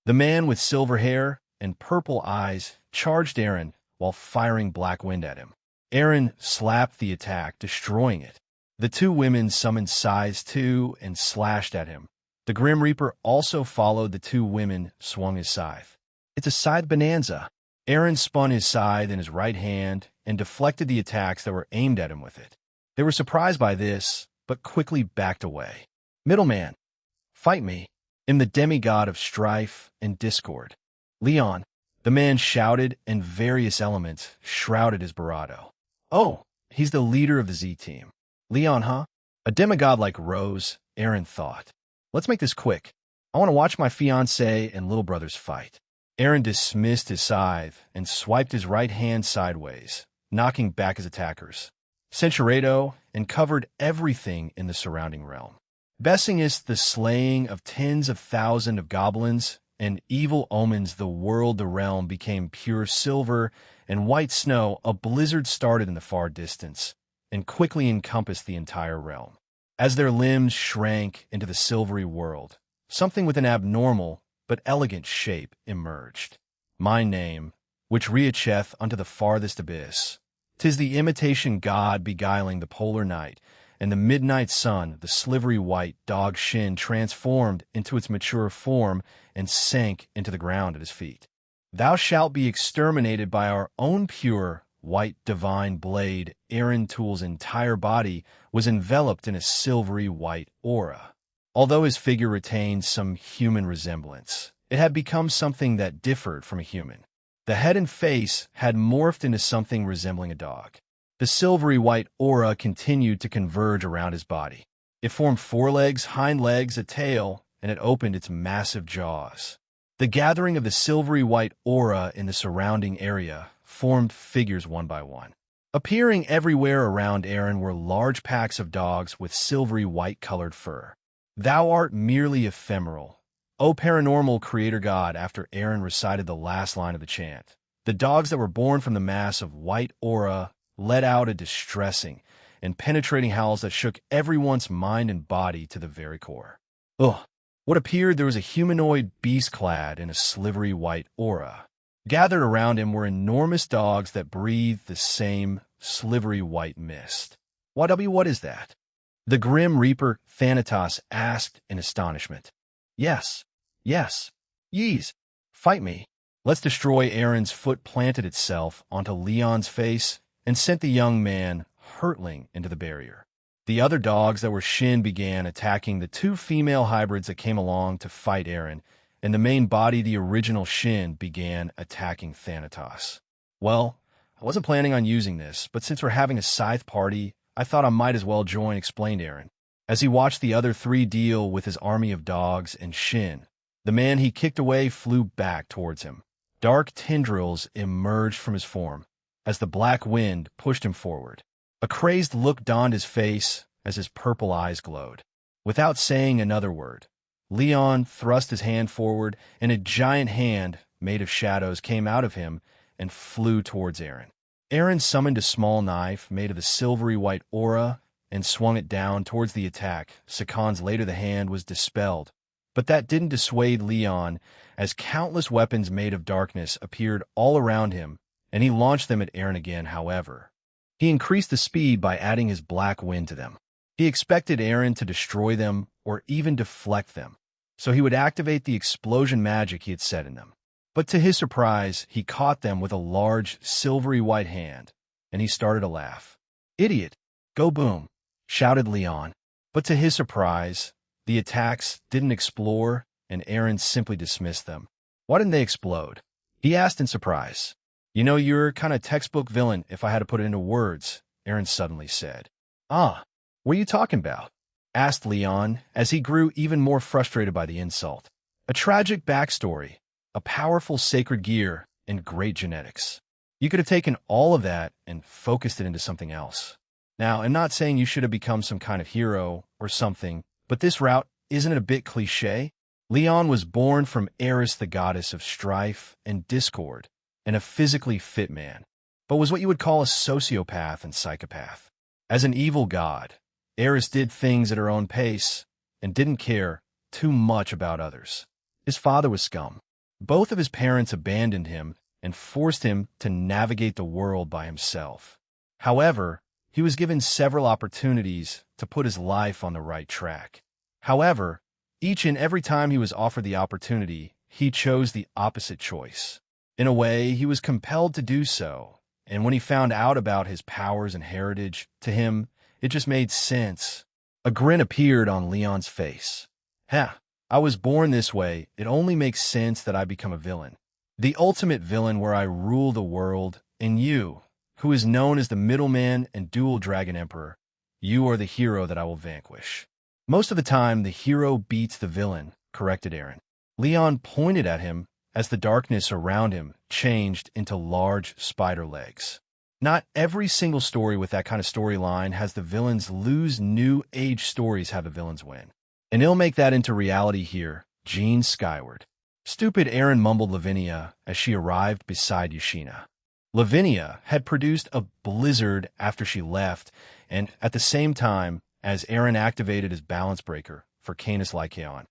The man with silver hair and purple eyes charged Aaron while firing black wind at him. Aaron slapped the attack, destroying it. The 2 women summoned scythes too and slashed at him. The Grim Reaper also followed the 2 women, swung his scythe. "It's a scythe bonanza." Aaron spun his scythe in his right hand and deflected the attacks that were aimed at him with it. They were surprised by this, but quickly backed away. "Middleman, fight me." "I'm the demigod of strife and discord." "Leon," the man shouted, and various elements shrouded his bravado. "Oh, he's the leader of the Z-Team. Leon, huh? A demigod like Rose," Aaron thought. "Let's make this quick. I want to watch my fiancé and little brothers fight." Aaron dismissed his scythe and swiped his right hand sideways, knocking back his attackers. Cinchureto and covered everything in the surrounding realm. Bessingus, the slaying of tens of thousands of goblins, and evil omens, the realm became pure silver, and white snow, a blizzard started in the far distance, and quickly encompassed the entire realm. As their limbs shrank into the silvery world, something with an abnormal but elegant shape emerged. "My name, which reacheth unto the farthest abyss. 'Tis the imitation god beguiling the polar night, and the midnight sun, the slivery white dog shin transformed into its mature form and sank into the ground at his feet. Thou shalt be exterminated by our own pure, white divine blade." Aaron Toole's entire body was enveloped in a silvery white aura. Although his figure retained some human resemblance, it had become something that differed from a human. The head and face had morphed into something resembling a dog. The silvery white aura continued to converge around his body. It formed forelegs, hind legs, a tail, and it opened its massive jaws. The gathering of the silvery white aura in the surrounding area formed figures one by one. Appearing everywhere around Aaron were large packs of dogs with silvery white-colored fur. "Thou art merely ephemeral, O paranormal creator god," after Aaron recited the last line of the chant. The dogs that were born from the mass of white aura let out a distressing and penetrating howls that shook everyone's mind and body to the very core. Ugh! What appeared there was a humanoid beast clad in a slivery white aura. Gathered around him were enormous dogs that breathed the same slivery white mist. What is that? The Grim Reaper Thanatos asked in astonishment. Yes, yees, fight me. Let's destroy. Aaron's foot planted itself onto Leon's face and sent the young man hurtling into the barrier. The other dogs that were Shin began attacking the two female hybrids that came along to fight Aaron, and the main body, the original Shin, began attacking Thanatos. Well, I wasn't planning on using this, but since we're having a scythe party, I thought I might as well join, explained Aaron. As he watched the other three deal with his army of dogs and Shin, the man he kicked away flew back towards him. Dark tendrils emerged from his form as the black wind pushed him forward. A crazed look donned his face as his purple eyes glowed. Without saying another word, Leon thrust his hand forward, and a giant hand made of shadows came out of him and flew towards Aaron. Aaron summoned a small knife made of the silvery white aura and swung it down towards the attack. Seconds later, the hand was dispelled. But that didn't dissuade Leon, as countless weapons made of darkness appeared all around him, and he launched them at Aaron again. However, he increased the speed by adding his black wind to them. He expected Aaron to destroy them or even deflect them, so he would activate the explosion magic he had set in them. But to his surprise, he caught them with a large, silvery white hand, and he started to laugh. "Idiot! Go boom!" shouted Leon. But to his surprise, the attacks didn't explode, and Aaron simply dismissed them. "Why didn't they explode?" he asked in surprise. "You know, you're kind of textbook villain, if I had to put it into words," Aaron suddenly said. "Ah, what are you talking about?" asked Leon, as he grew even more frustrated by the insult. "A tragic backstory, a powerful sacred gear, and great genetics. You could have taken all of that and focused it into something else. Now, I'm not saying you should have become some kind of hero or something, but this route, isn't it a bit cliché? Leon was born from Eris, the goddess of strife and discord, and a physically fit man, but was what you would call a sociopath and psychopath. As an evil god, Eris did things at her own pace and didn't care too much about others. His father was scum. Both of his parents abandoned him and forced him to navigate the world by himself. However, he was given several opportunities to put his life on the right track. However, each and every time he was offered the opportunity, he chose the opposite choice. In a way, he was compelled to do so, and when he found out about his powers and heritage, to him, it just made sense. A grin appeared on Leon's face. I was born this way. It only makes sense that I become a villain. The ultimate villain where I rule the world, and you, who is known as the middleman and dual dragon emperor, you are the hero that I will vanquish. Most of the time, the hero beats the villain, corrected Aaron. Leon pointed at him as the darkness around him changed into large spider legs. Not every single story with that kind of storyline has the villains lose. New age stories have the villains win. And he'll make that into reality here, Gene skyward. Stupid, Aaron mumbled Lavinia as she arrived beside Yushina. Lavinia had produced a blizzard after she left, and at the same time as Aaron activated his balance breaker for Canis Lycaon.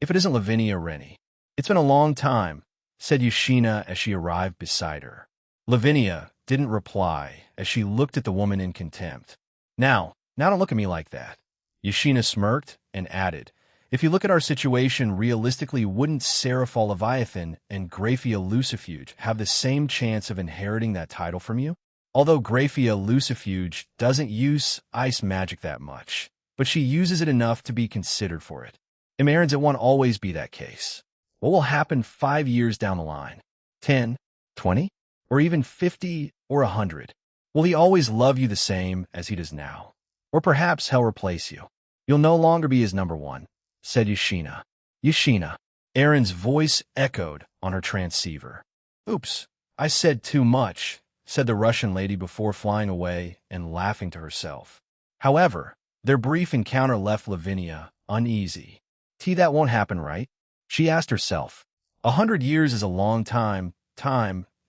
If it isn't Lavinia Rennie. It's been a long time, said Yushina as she arrived beside her. Lavinia didn't reply as she looked at the woman in contempt. Now don't look at me like that. Yushina smirked and added, if you look at our situation realistically, wouldn't Seraphal Leviathan and Graphia Lucifuge have the same chance of inheriting that title from you? Although Graphia Lucifuge doesn't use ice magic that much, but she uses it enough to be considered for it. In Aaron's, it won't always be that case. What will happen 5 years down the line? 10, 20, or even 50 or 100? Will he always love you the same as he does now? Or perhaps he'll replace you? You'll no longer be his number one, said Yashina. Yashina. Erin's voice echoed on her transceiver. Oops, I said too much, said the Russian lady before flying away and laughing to herself. However, their brief encounter left Lavinia uneasy. That won't happen, right? She asked herself. 100 years is a long time,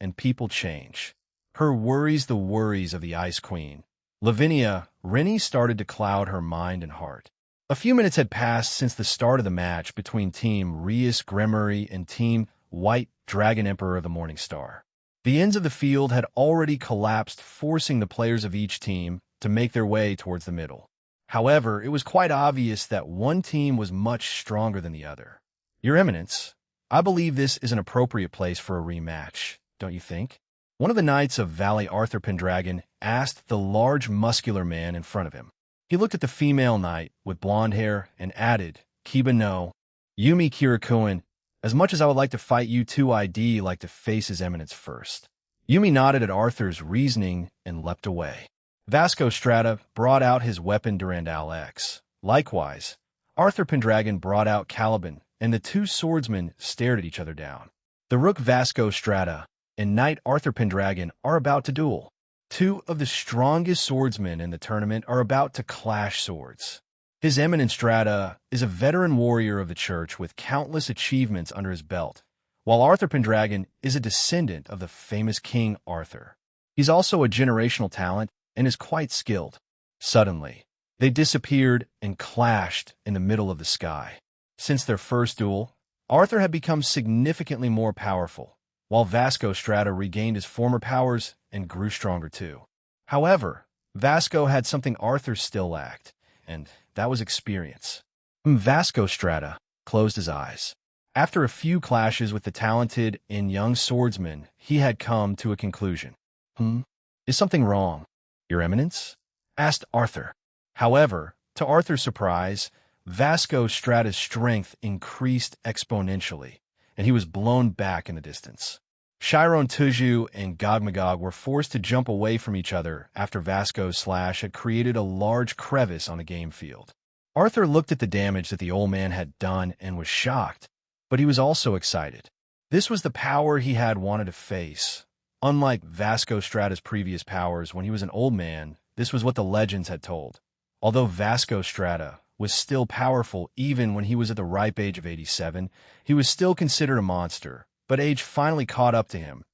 and people change. Her worries the worries of the Ice Queen. Lavinia, Rennie started to cloud her mind and heart. A few minutes had passed since the start of the match between Team Rias Gremory and Team White Dragon Emperor of the Morning Star. The ends of the field had already collapsed, forcing the players of each team to make their way towards the middle. However, it was quite obvious that one team was much stronger than the other. Your Eminence, I believe this is an appropriate place for a rematch, don't you think? One of the knights of Valley Arthur Pendragon asked the large muscular man in front of him. He looked at the female knight with blonde hair and added, Kiba no. Yumi Kirakuin, as much as I would like to fight you two, I'd like to face his Eminence first. Yumi nodded at Arthur's reasoning and leapt away. Vasco Strata brought out his weapon Durandal X. Likewise, Arthur Pendragon brought out Caliban, and the two swordsmen stared at each other down. The Rook Vasco Strata and Knight Arthur Pendragon are about to duel. Two of the strongest swordsmen in the tournament are about to clash swords. His Eminence Strata is a veteran warrior of the church with countless achievements under his belt, while Arthur Pendragon is a descendant of the famous King Arthur. He's also a generational talent and is quite skilled. Suddenly, they disappeared and clashed in the middle of the sky. Since their first duel, Arthur had become significantly more powerful, while Vasco Strata regained his former powers and grew stronger too. However, Vasco had something Arthur still lacked, and that was experience. Vasco Strata closed his eyes. After a few clashes with the talented and young swordsman, he had come to a conclusion. Is something wrong, Your Eminence? Asked Arthur. However, to Arthur's surprise, Vasco Strata's strength increased exponentially, and he was blown back in the distance. Chiron Tuju and Gogmagog were forced to jump away from each other after Vasco's slash had created a large crevice on the game field. Arthur looked at the damage that the old man had done and was shocked, but he was also excited. This was the power he had wanted to face. Unlike Vasco Strata's previous powers when he was an old man, this was what the legends had told. Although Vasco Strata was still powerful even when he was at the ripe age of 87, he was still considered a monster, but age finally caught up to him,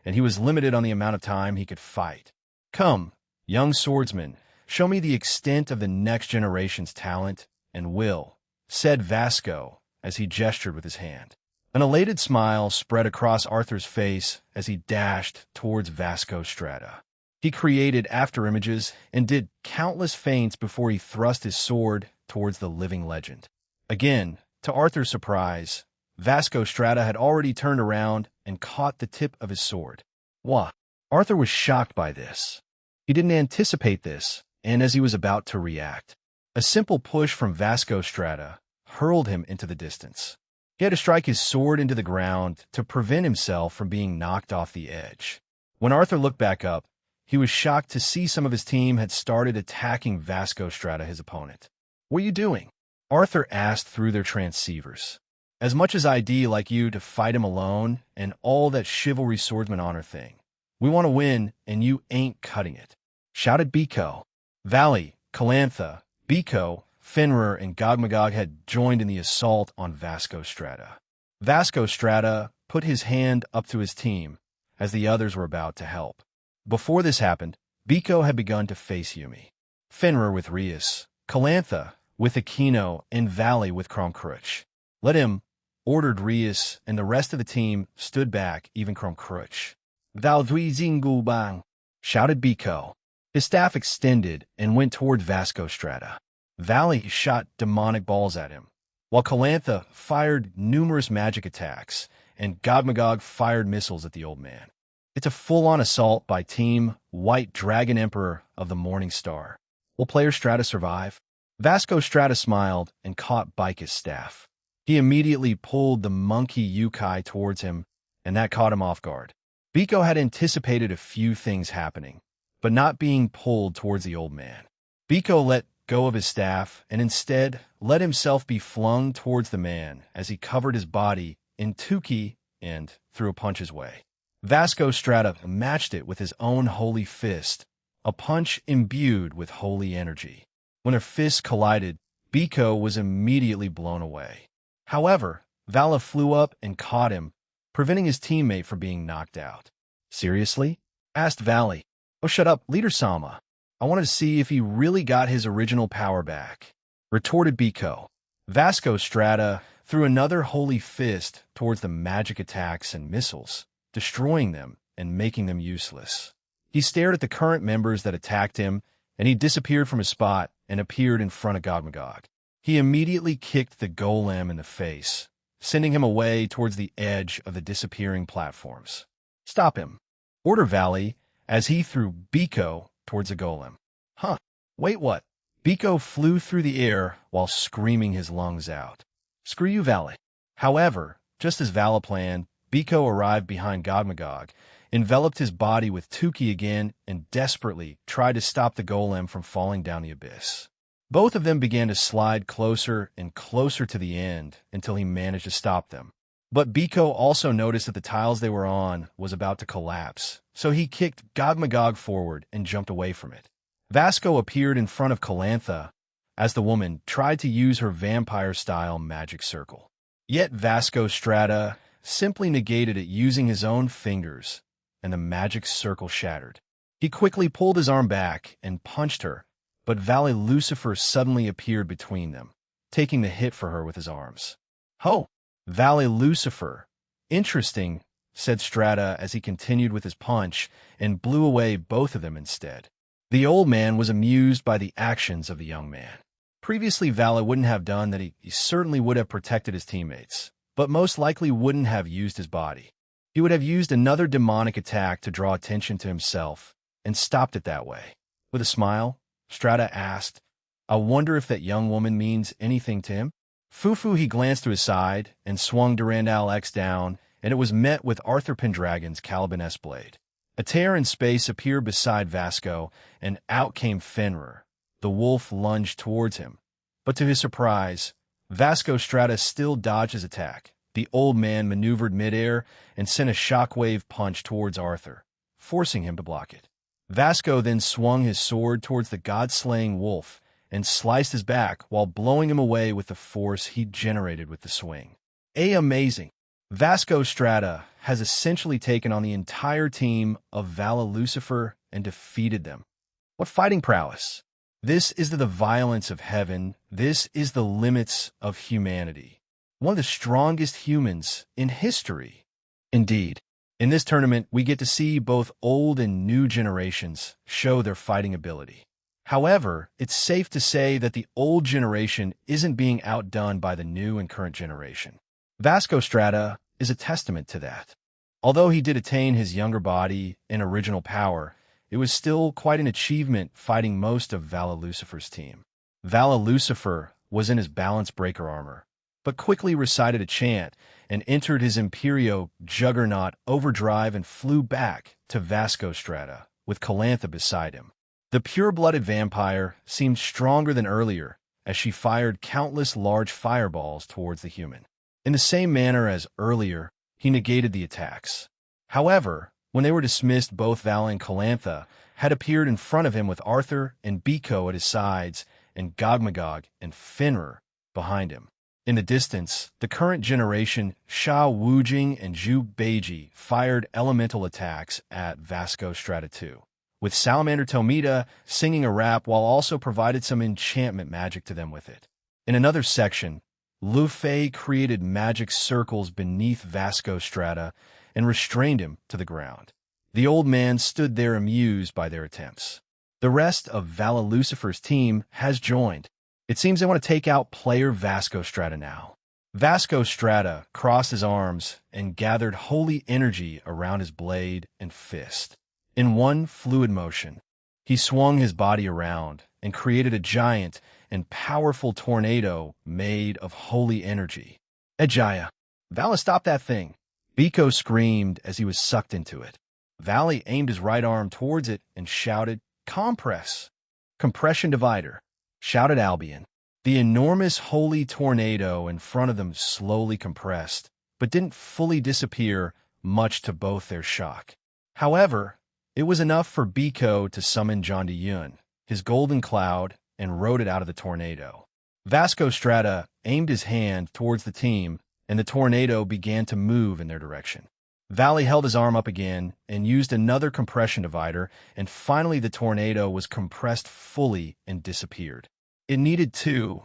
and he was limited on the amount of time he could fight. Come, young swordsman, show me the extent of the next generation's talent and will, said Vasco as he gestured with his hand. An elated smile spread across Arthur's face as he dashed towards Vasco Strata. He created afterimages and did countless feints before he thrust his sword towards the living legend. Again, to Arthur's surprise, Vasco Strata had already turned around and caught the tip of his sword. Wah! Arthur was shocked by this. He didn't anticipate this, and as he was about to react, a simple push from Vasco Strata hurled him into the distance. He had to strike his sword into the ground to prevent himself from being knocked off the edge. When Arthur looked back up, he was shocked to see some of his team had started attacking Vasco Strata, his opponent. What are you doing? Arthur asked through their transceivers. As much as I'd like you to fight him alone and all that chivalry swordsman honor thing. We want to win, and you ain't cutting it, shouted Biko. Valley, Calantha, Biko, Fenrir, and Gogmagog had joined in the assault on Vasco Strata. Vasco Strata put his hand up to his team as the others were about to help. Before this happened, Biko had begun to face Yumi. Fenrir with Rias, Calantha with Aquino, and Valley with Kromkruch. Let him, ordered Rias, and the rest of the team stood back, even Kromkruch. Valdwizingubang, shouted Biko. His staff extended and went toward Vasco Strata. Valley shot demonic balls at him, while Calantha fired numerous magic attacks, and Gogmagog fired missiles at the old man. It's a full-on assault by Team White Dragon Emperor of the Morning Star. Will Player Strata survive? Vasco Strata smiled and caught Bika's staff. He immediately pulled the monkey Yukai towards him, and that caught him off guard. Biko had anticipated a few things happening, but not being pulled towards the old man. Biko let go of his staff and instead let himself be flung towards the man as he covered his body in 10k and threw a punch his way. Vasco Strata matched it with his own holy fist, a punch imbued with holy energy. When their fists collided, Biko was immediately blown away. However, Vala flew up and caught him, preventing his teammate from being knocked out. "Seriously?" asked Valley. "Oh, shut up, Leader Sama. I wanted to see if he really got his original power back," retorted Biko. Vasco Strata threw another holy fist towards the magic attacks and missiles, destroying them and making them useless. He stared at the current members that attacked him, and he disappeared from his spot and appeared in front of Gogmagog. He immediately kicked the golem in the face, sending him away towards the edge of the disappearing platforms. "Stop him," ordered Valley as he threw Biko towards the golem. "Huh, wait, what?" Biko flew through the air while screaming his lungs out. "Screw you, Valley." However, just as Vala planned, Biko arrived behind Gogmagog, enveloped his body with 10k again, and desperately tried to stop the golem from falling down the abyss. Both of them began to slide closer and closer to the end until he managed to stop them. But Biko also noticed that the tiles they were on was about to collapse, so he kicked Gogmagog forward and jumped away from it. Vasco appeared in front of Calantha as the woman tried to use her vampire-style magic circle. Yet Vasco Strata simply negated it using his own fingers, and the magic circle shattered. He quickly pulled his arm back and punched her, but Valley Lucifer suddenly appeared between them, taking the hit for her with his arms. "Ho! Valley Lucifer. Interesting," said Strata as he continued with his punch and blew away both of them instead. The old man was amused by the actions of the young man. Previously, Valley wouldn't have done that. He certainly would have protected his teammates, but most likely wouldn't have used his body. He would have used another demonic attack to draw attention to himself and stopped it that way. With a smile, Strata asked, "I wonder if that young woman means anything to him?" Fufu he glanced to his side and swung Durandal X down, and it was met with Arthur Pendragon's Caliban S-blade. A tear in space appeared beside Vasco, and out came Fenrir. The wolf lunged towards him, but to his surprise, Vasco Strata still dodged his attack. The old man maneuvered midair and sent a shockwave punch towards Arthur, forcing him to block it. Vasco then swung his sword towards the god-slaying wolf and sliced his back while blowing him away with the force he generated with the swing. Amazing! Vasco Strata has essentially taken on the entire team of Vala Lucifer and defeated them. What fighting prowess! This is the violence of heaven. This is the limits of humanity. One of the strongest humans in history. Indeed, in this tournament, we get to see both old and new generations show their fighting ability. However, it's safe to say that the old generation isn't being outdone by the new and current generation. Vasco Strata is a testament to that. Although he did attain his younger body and original power, it was still quite an achievement fighting most of Vala Lucifer's team. Vala Lucifer was in his balance breaker armor, but quickly recited a chant and entered his Imperio Juggernaut overdrive and flew back to Vasco Strata with Calantha beside him. The pure-blooded vampire seemed stronger than earlier as she fired countless large fireballs towards the human. In the same manner as earlier, he negated the attacks. However, when they were dismissed, both Vala and Calantha had appeared in front of him with Arthur and Biko at his sides and Gogmagog and Fenrir behind him. In the distance, the current generation, Sha Wujing and Zhu Beiji, fired elemental attacks at Vasco Strata 2, with Salamander Tomita singing a rap while also provided some enchantment magic to them with it. In another section, Lu Fei created magic circles beneath Vasco Strata and restrained him to the ground. The old man stood there amused by their attempts. The rest of Vala Lucifer's team has joined. It seems they want to take out player Vasco Strata now. Vasco Strata crossed his arms and gathered holy energy around his blade and fist. In one fluid motion, he swung his body around and created a giant and powerful tornado made of holy energy. Ejaya, Vala, stop that thing! Biko screamed as he was sucked into it. Valley aimed his right arm towards it and shouted, "Compress! Compression divider!" shouted Albion. The enormous holy tornado in front of them slowly compressed, but didn't fully disappear, much to both their shock. However, it was enough for Biko to summon John Yun, his golden cloud, and rode it out of the tornado. Vasco Strata aimed his hand towards the team, and the tornado began to move in their direction. Valley held his arm up again and used another compression divider, and finally the tornado was compressed fully and disappeared. It needed two.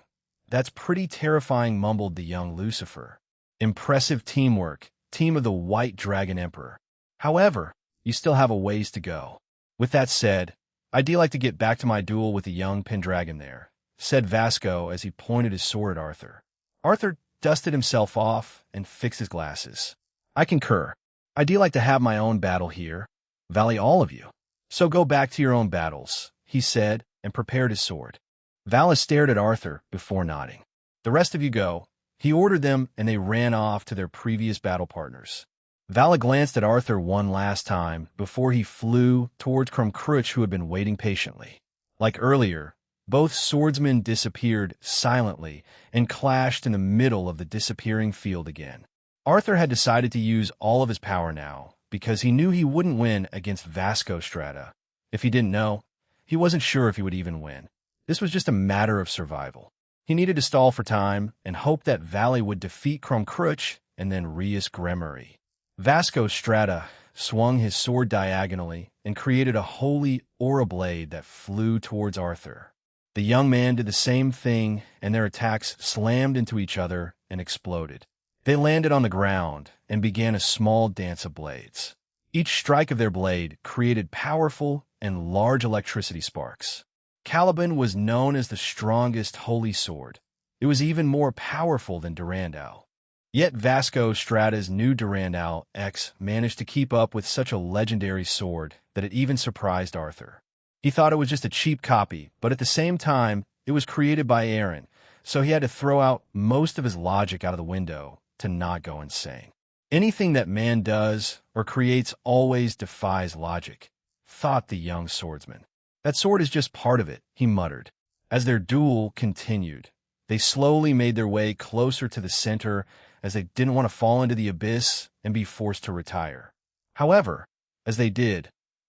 That's pretty terrifying, mumbled the young Lucifer. Impressive teamwork, team of the White Dragon Emperor. However, you still have a ways to go. With that said, I'd like to get back to my duel with the young Pendragon there, said Vasco as he pointed his sword at Arthur. Arthur dusted himself off and fixed his glasses. I concur. I'd like to have my own battle here. Valley, all of you. So go back to your own battles, he said, and prepared his sword. Vala stared at Arthur before nodding. The rest of you go. He ordered them, and they ran off to their previous battle partners. Vala glanced at Arthur one last time before he flew towards Krumkruch, who had been waiting patiently. Like earlier, both swordsmen disappeared silently and clashed in the middle of the disappearing field again. Arthur had decided to use all of his power now because he knew he wouldn't win against Vasco Strata. If he didn't know, he wasn't sure if he would even win. This was just a matter of survival. He needed to stall for time and hope that Valley would defeat Krumkruch and then Rius Gremory. Vasco Strata swung his sword diagonally and created a holy aura blade that flew towards Arthur. The young man did the same thing, and their attacks slammed into each other and exploded. They landed on the ground and began a small dance of blades. Each strike of their blade created powerful and large electricity sparks. Caliban was known as the strongest holy sword. It was even more powerful than Durandal. Yet Vasco Strata's new Durandal X managed to keep up with such a legendary sword that it even surprised Arthur. He thought it was just a cheap copy, but at the same time, it was created by Aaron, so he had to throw out most of his logic out of the window to not go insane. Anything that man does or creates always defies logic, thought the young swordsman. That sword is just part of it, he muttered. As their duel continued, they slowly made their way closer to the center as they didn't want to fall into the abyss and be forced to retire. However, as they did,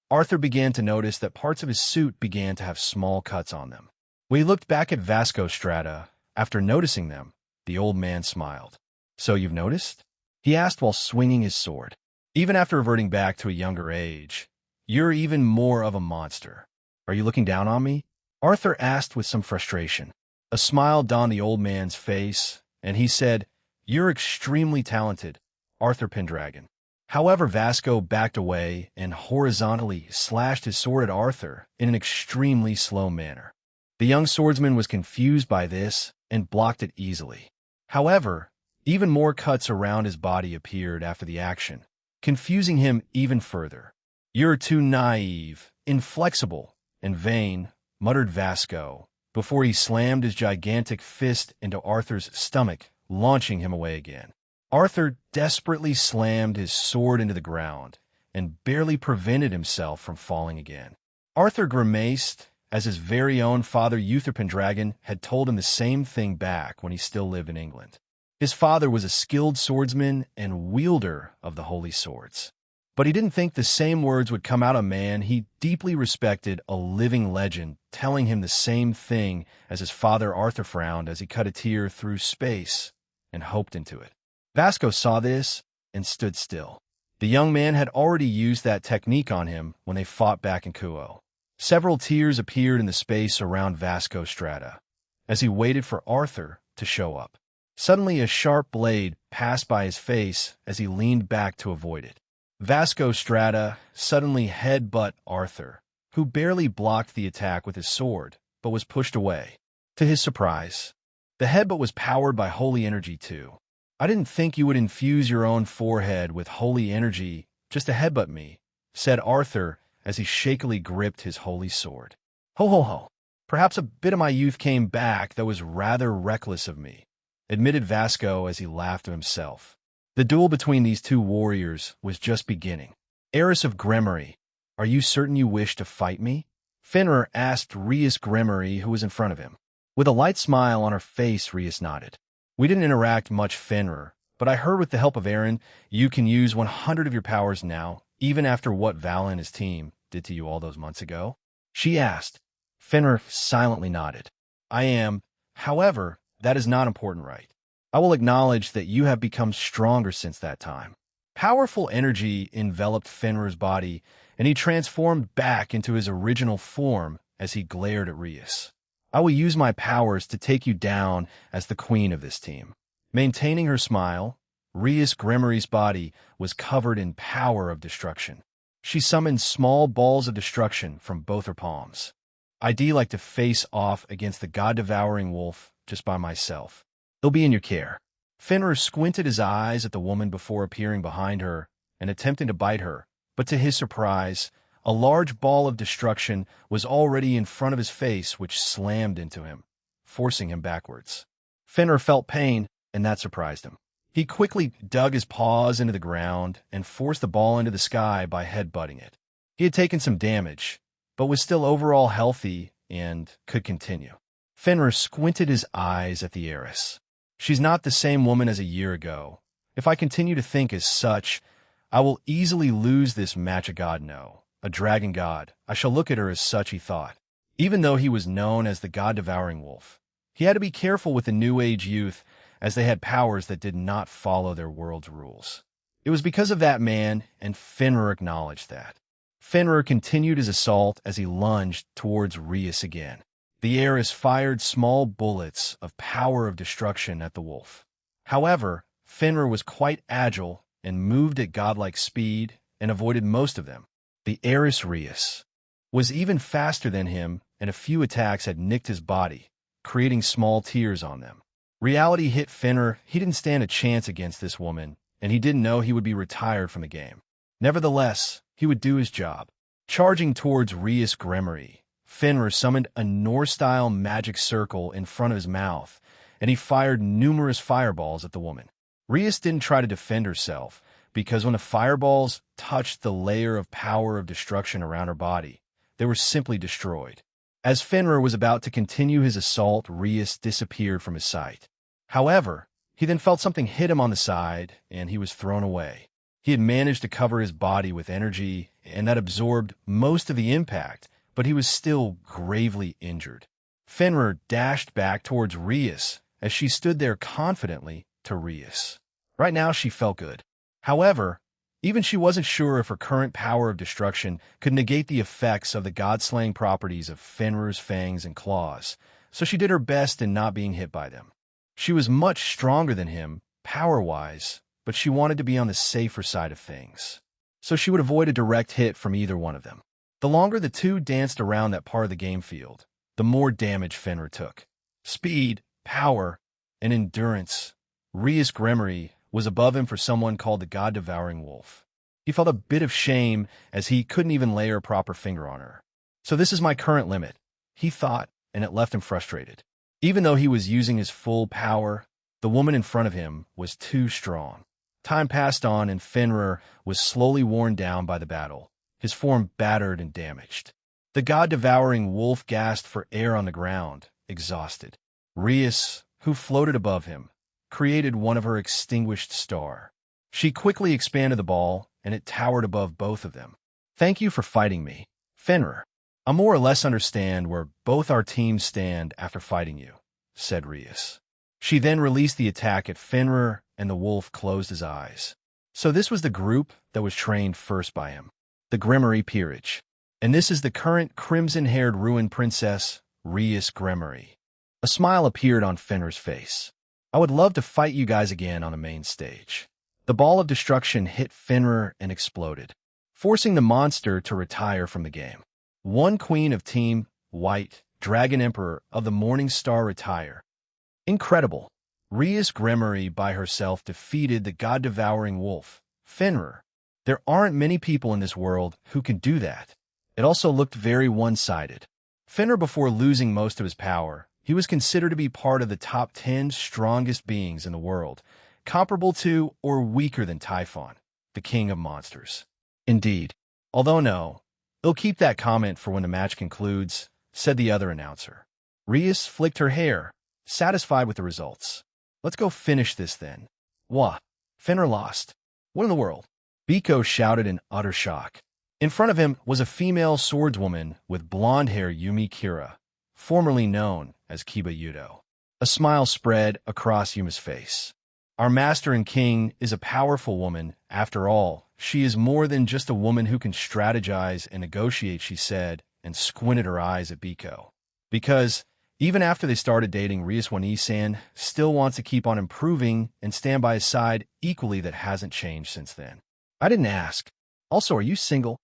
Arthur began to notice that parts of his suit began to have small cuts on them. When he looked back at Vasco Strata, after noticing them, the old man smiled. So you've noticed? He asked while swinging his sword. Even after reverting back to a younger age, you're even more of a monster. Are you looking down on me? Arthur asked with some frustration. A smile dawned the old man's face, and he said, You're extremely talented, Arthur Pendragon. However, Vasco backed away and horizontally slashed his sword at Arthur in an extremely slow manner. The young swordsman was confused by this and blocked it easily. However, even more cuts around his body appeared after the action, confusing him even further. You're too naive, inflexible, and vain, muttered Vasco, before he slammed his gigantic fist into Arthur's stomach, launching him away again. Arthur desperately slammed his sword into the ground and barely prevented himself from falling again. Arthur grimaced as his very own father Uther Pendragon had told him the same thing back when he still lived in England. His father was a skilled swordsman and wielder of the holy swords. But he didn't think the same words would come out of a man he deeply respected, a living legend, telling him the same thing as his father. Arthur frowned as he cut a tear through space and hoped into it. Vasco saw this and stood still. The young man had already used that technique on him when they fought back in Kuo. Several tears appeared in the space around Vasco Strata as he waited for Arthur to show up. Suddenly, a sharp blade passed by his face as he leaned back to avoid it. Vasco Strata suddenly headbutt Arthur, who barely blocked the attack with his sword, but was pushed away. To his surprise, the headbutt was powered by holy energy too. I didn't think you would infuse your own forehead with holy energy just to headbutt me, said Arthur as he shakily gripped his holy sword. Ho ho ho. Perhaps a bit of my youth came back that was rather reckless of me, admitted Vasco as he laughed to himself. The duel between these two warriors was just beginning. Heiress of Gremory, are you certain you wish to fight me? Fenrir asked Rius Gremory, who was in front of him. With a light smile on her face, Rias nodded. We didn't interact much, Fenrir, but I heard with the help of Aaron, you can use 100 of your powers now, even after what Val and his team did to you all those months ago? She asked. Fenrir silently nodded. I am. However, that is not important, right? I will acknowledge that you have become stronger since that time. Powerful energy enveloped Fenrir's body, and he transformed back into his original form as he glared at Rias. I will use my powers to take you down as the queen of this team. Maintaining her smile, Rias Gremory's body was covered in power of destruction. She summoned small balls of destruction from both her palms. I'd like to face off against the god-devouring wolf just by myself. They'll be in your care. Fenrir squinted his eyes at the woman before appearing behind her and attempting to bite her, but to his surprise, a large ball of destruction was already in front of his face, which slammed into him, forcing him backwards. Fenrir felt pain, and that surprised him. He quickly dug his paws into the ground and forced the ball into the sky by headbutting it. He had taken some damage, but was still overall healthy and could continue. Fenrir squinted his eyes at the heiress. She's not the same woman as a year ago. If I continue to think as such, I will easily lose this match. A god, no. A dragon god. I shall look at her as such, he thought. Even though he was known as the god-devouring wolf, he had to be careful with the New Age youth, as they had powers that did not follow their world's rules. It was because of that man, and Fenrir acknowledged that. Fenrir continued his assault as he lunged towards Rias again. The heiress fired small bullets of power of destruction at the wolf. However, Fenrir was quite agile and moved at godlike speed and avoided most of them. The heiress Rias was even faster than him, and a few attacks had nicked his body, creating small tears on them. Reality hit Fenrir. He didn't stand a chance against this woman, and he didn't know he would be retired from the game. Nevertheless, he would do his job. Charging towards Rias Gremory, Fenrir summoned a Norse-style magic circle in front of his mouth, and he fired numerous fireballs at the woman. Rias didn't try to defend herself, because when the fireballs touched the layer of power of destruction around her body, they were simply destroyed. As Fenrir was about to continue his assault, Rias disappeared from his sight. However, he then felt something hit him on the side, and he was thrown away. He had managed to cover his body with energy, and that absorbed most of the impact, but he was still gravely injured. Fenrir dashed back towards Rias as she stood there confidently to Rias. Right now she felt good. However, even she wasn't sure if her current power of destruction could negate the effects of the god-slaying properties of Fenrir's fangs and claws, so she did her best in not being hit by them. She was much stronger than him, power-wise, but she wanted to be on the safer side of things, so she would avoid a direct hit from either one of them. The longer the two danced around that part of the game field, the more damage Fenrir took. Speed, power, and endurance. Rias Gremory was above him for someone called the God-Devouring Wolf. He felt a bit of shame as he couldn't even lay a proper finger on her. So this is my current limit, he thought, and it left him frustrated. Even though he was using his full power, the woman in front of him was too strong. Time passed on and Fenrir was slowly worn down by the battle, his form battered and damaged. The god-devouring wolf gasped for air on the ground, exhausted. Rias, who floated above him, created one of her extinguished star. She quickly expanded the ball, and it towered above both of them. Thank you for fighting me, Fenrir. I more or less understand where both our teams stand after fighting you, said Rias. She then released the attack at Fenrir, and the wolf closed his eyes. So this was the group that was trained first by him, the Gremory Peerage. And this is the current crimson-haired ruined princess, Rias Gremory. A smile appeared on Fenrir's face. I would love to fight you guys again on the main stage. The ball of destruction hit Fenrir and exploded, forcing the monster to retire from the game. One queen of Team White, Dragon Emperor of the Morning Star retire. Incredible. Rias Gremory by herself defeated the god-devouring wolf, Fenrir. There aren't many people in this world who can do that. It also looked very one-sided. Fenrir, before losing most of his power, he was considered to be part of the top 10 strongest beings in the world, comparable to or weaker than Typhon, the king of monsters. Indeed. Although no, they'll keep that comment for when the match concludes, said the other announcer. Rias flicked her hair, satisfied with the results. Let's go finish this then. Wah. Finner lost. What in the world? Biko shouted in utter shock. In front of him was a female swordswoman with blonde hair, Yumi Kira, formerly known as Kiba Yudo. A smile spread across Yumi's face. Our master and king is a powerful woman. After all, she is more than just a woman who can strategize and negotiate, she said, and squinted her eyes at Biko. Because even after they started dating, Rias Wani-san still wants to keep on improving and stand by his side equally. That hasn't changed since then. I didn't ask. Also, are you single?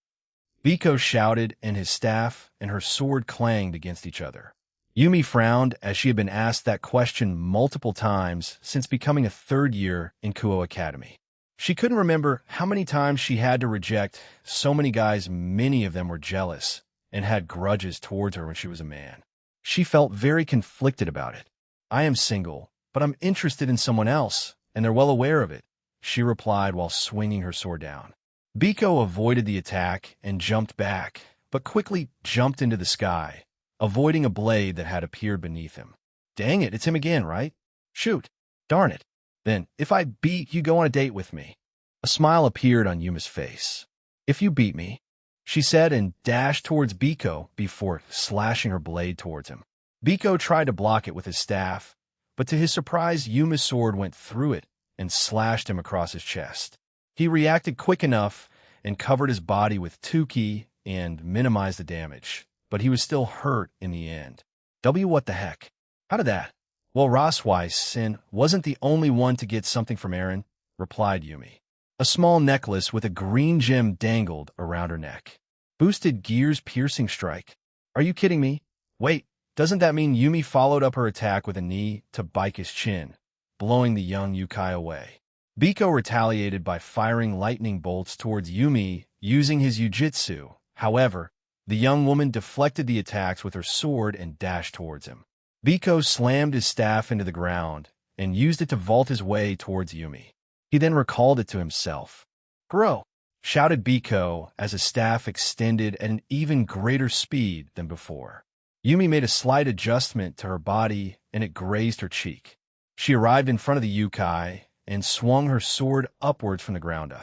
Biko shouted, and his staff and her sword clanged against each other. Yumi frowned as she had been asked that question multiple times since becoming a third year in Kuo Academy. She couldn't remember how many times she had to reject so many guys. Many of them were jealous and had grudges towards her when she was a man. She felt very conflicted about it. I am single, but I'm interested in someone else, and they're well aware of it, she replied while swinging her sword down. Biko avoided the attack and jumped back, but quickly jumped into the sky, avoiding a blade that had appeared beneath him. Dang it, it's him again, right? Shoot. Darn it. Then, if I beat you, go on a date with me. A smile appeared on Yumi's face. If you beat me, she said, and dashed towards Biko before slashing her blade towards him. Biko tried to block it with his staff, but to his surprise, Yumi's sword went through it and slashed him across his chest. He reacted quick enough and covered his body with 2k and minimized the damage, but he was still hurt in the end. What the heck? How did that? Well, Raswai-san wasn't the only one to get something from Aaron, replied Yumi. A small necklace with a green gem dangled around her neck. Boosted gears piercing strike. Are you kidding me? Wait, doesn't that mean Yumi followed up her attack with a knee to Biko's chin, blowing the young Yukai away? Biko retaliated by firing lightning bolts towards Yumi using his jujitsu. However, the young woman deflected the attacks with her sword and dashed towards him. Biko slammed his staff into the ground and used it to vault his way towards Yumi. He then recalled it to himself. Grow! Shouted Biko as his staff extended at an even greater speed than before. Yumi made a slight adjustment to her body and it grazed her cheek. She arrived in front of the Yukai and swung her sword upwards from the ground.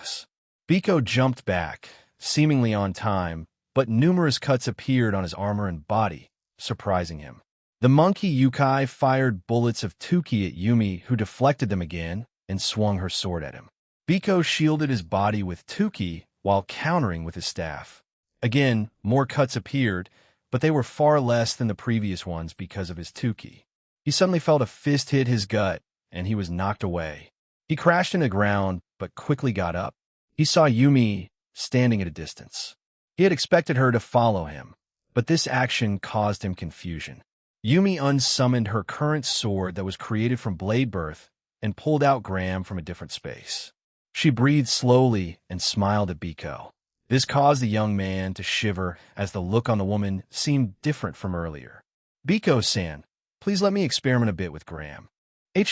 Biko jumped back, seemingly on time, but numerous cuts appeared on his armor and body, surprising him. The monkey Yukai fired bullets of 2k at Yumi, who deflected them again and swung her sword at him. Biko shielded his body with 2k while countering with his staff. Again, more cuts appeared, but they were far less than the previous ones because of his 2k. He suddenly felt a fist hit his gut, and he was knocked away. He crashed into the ground, but quickly got up. He saw Yumi standing at a distance. He had expected her to follow him, but this action caused him confusion. Yumi unsummoned her current sword that was created from Blade Birth and pulled out Graham from a different space. She breathed slowly and smiled at Biko. This caused the young man to shiver as the look on the woman seemed different from earlier. Biko-san, please let me experiment a bit with Graham.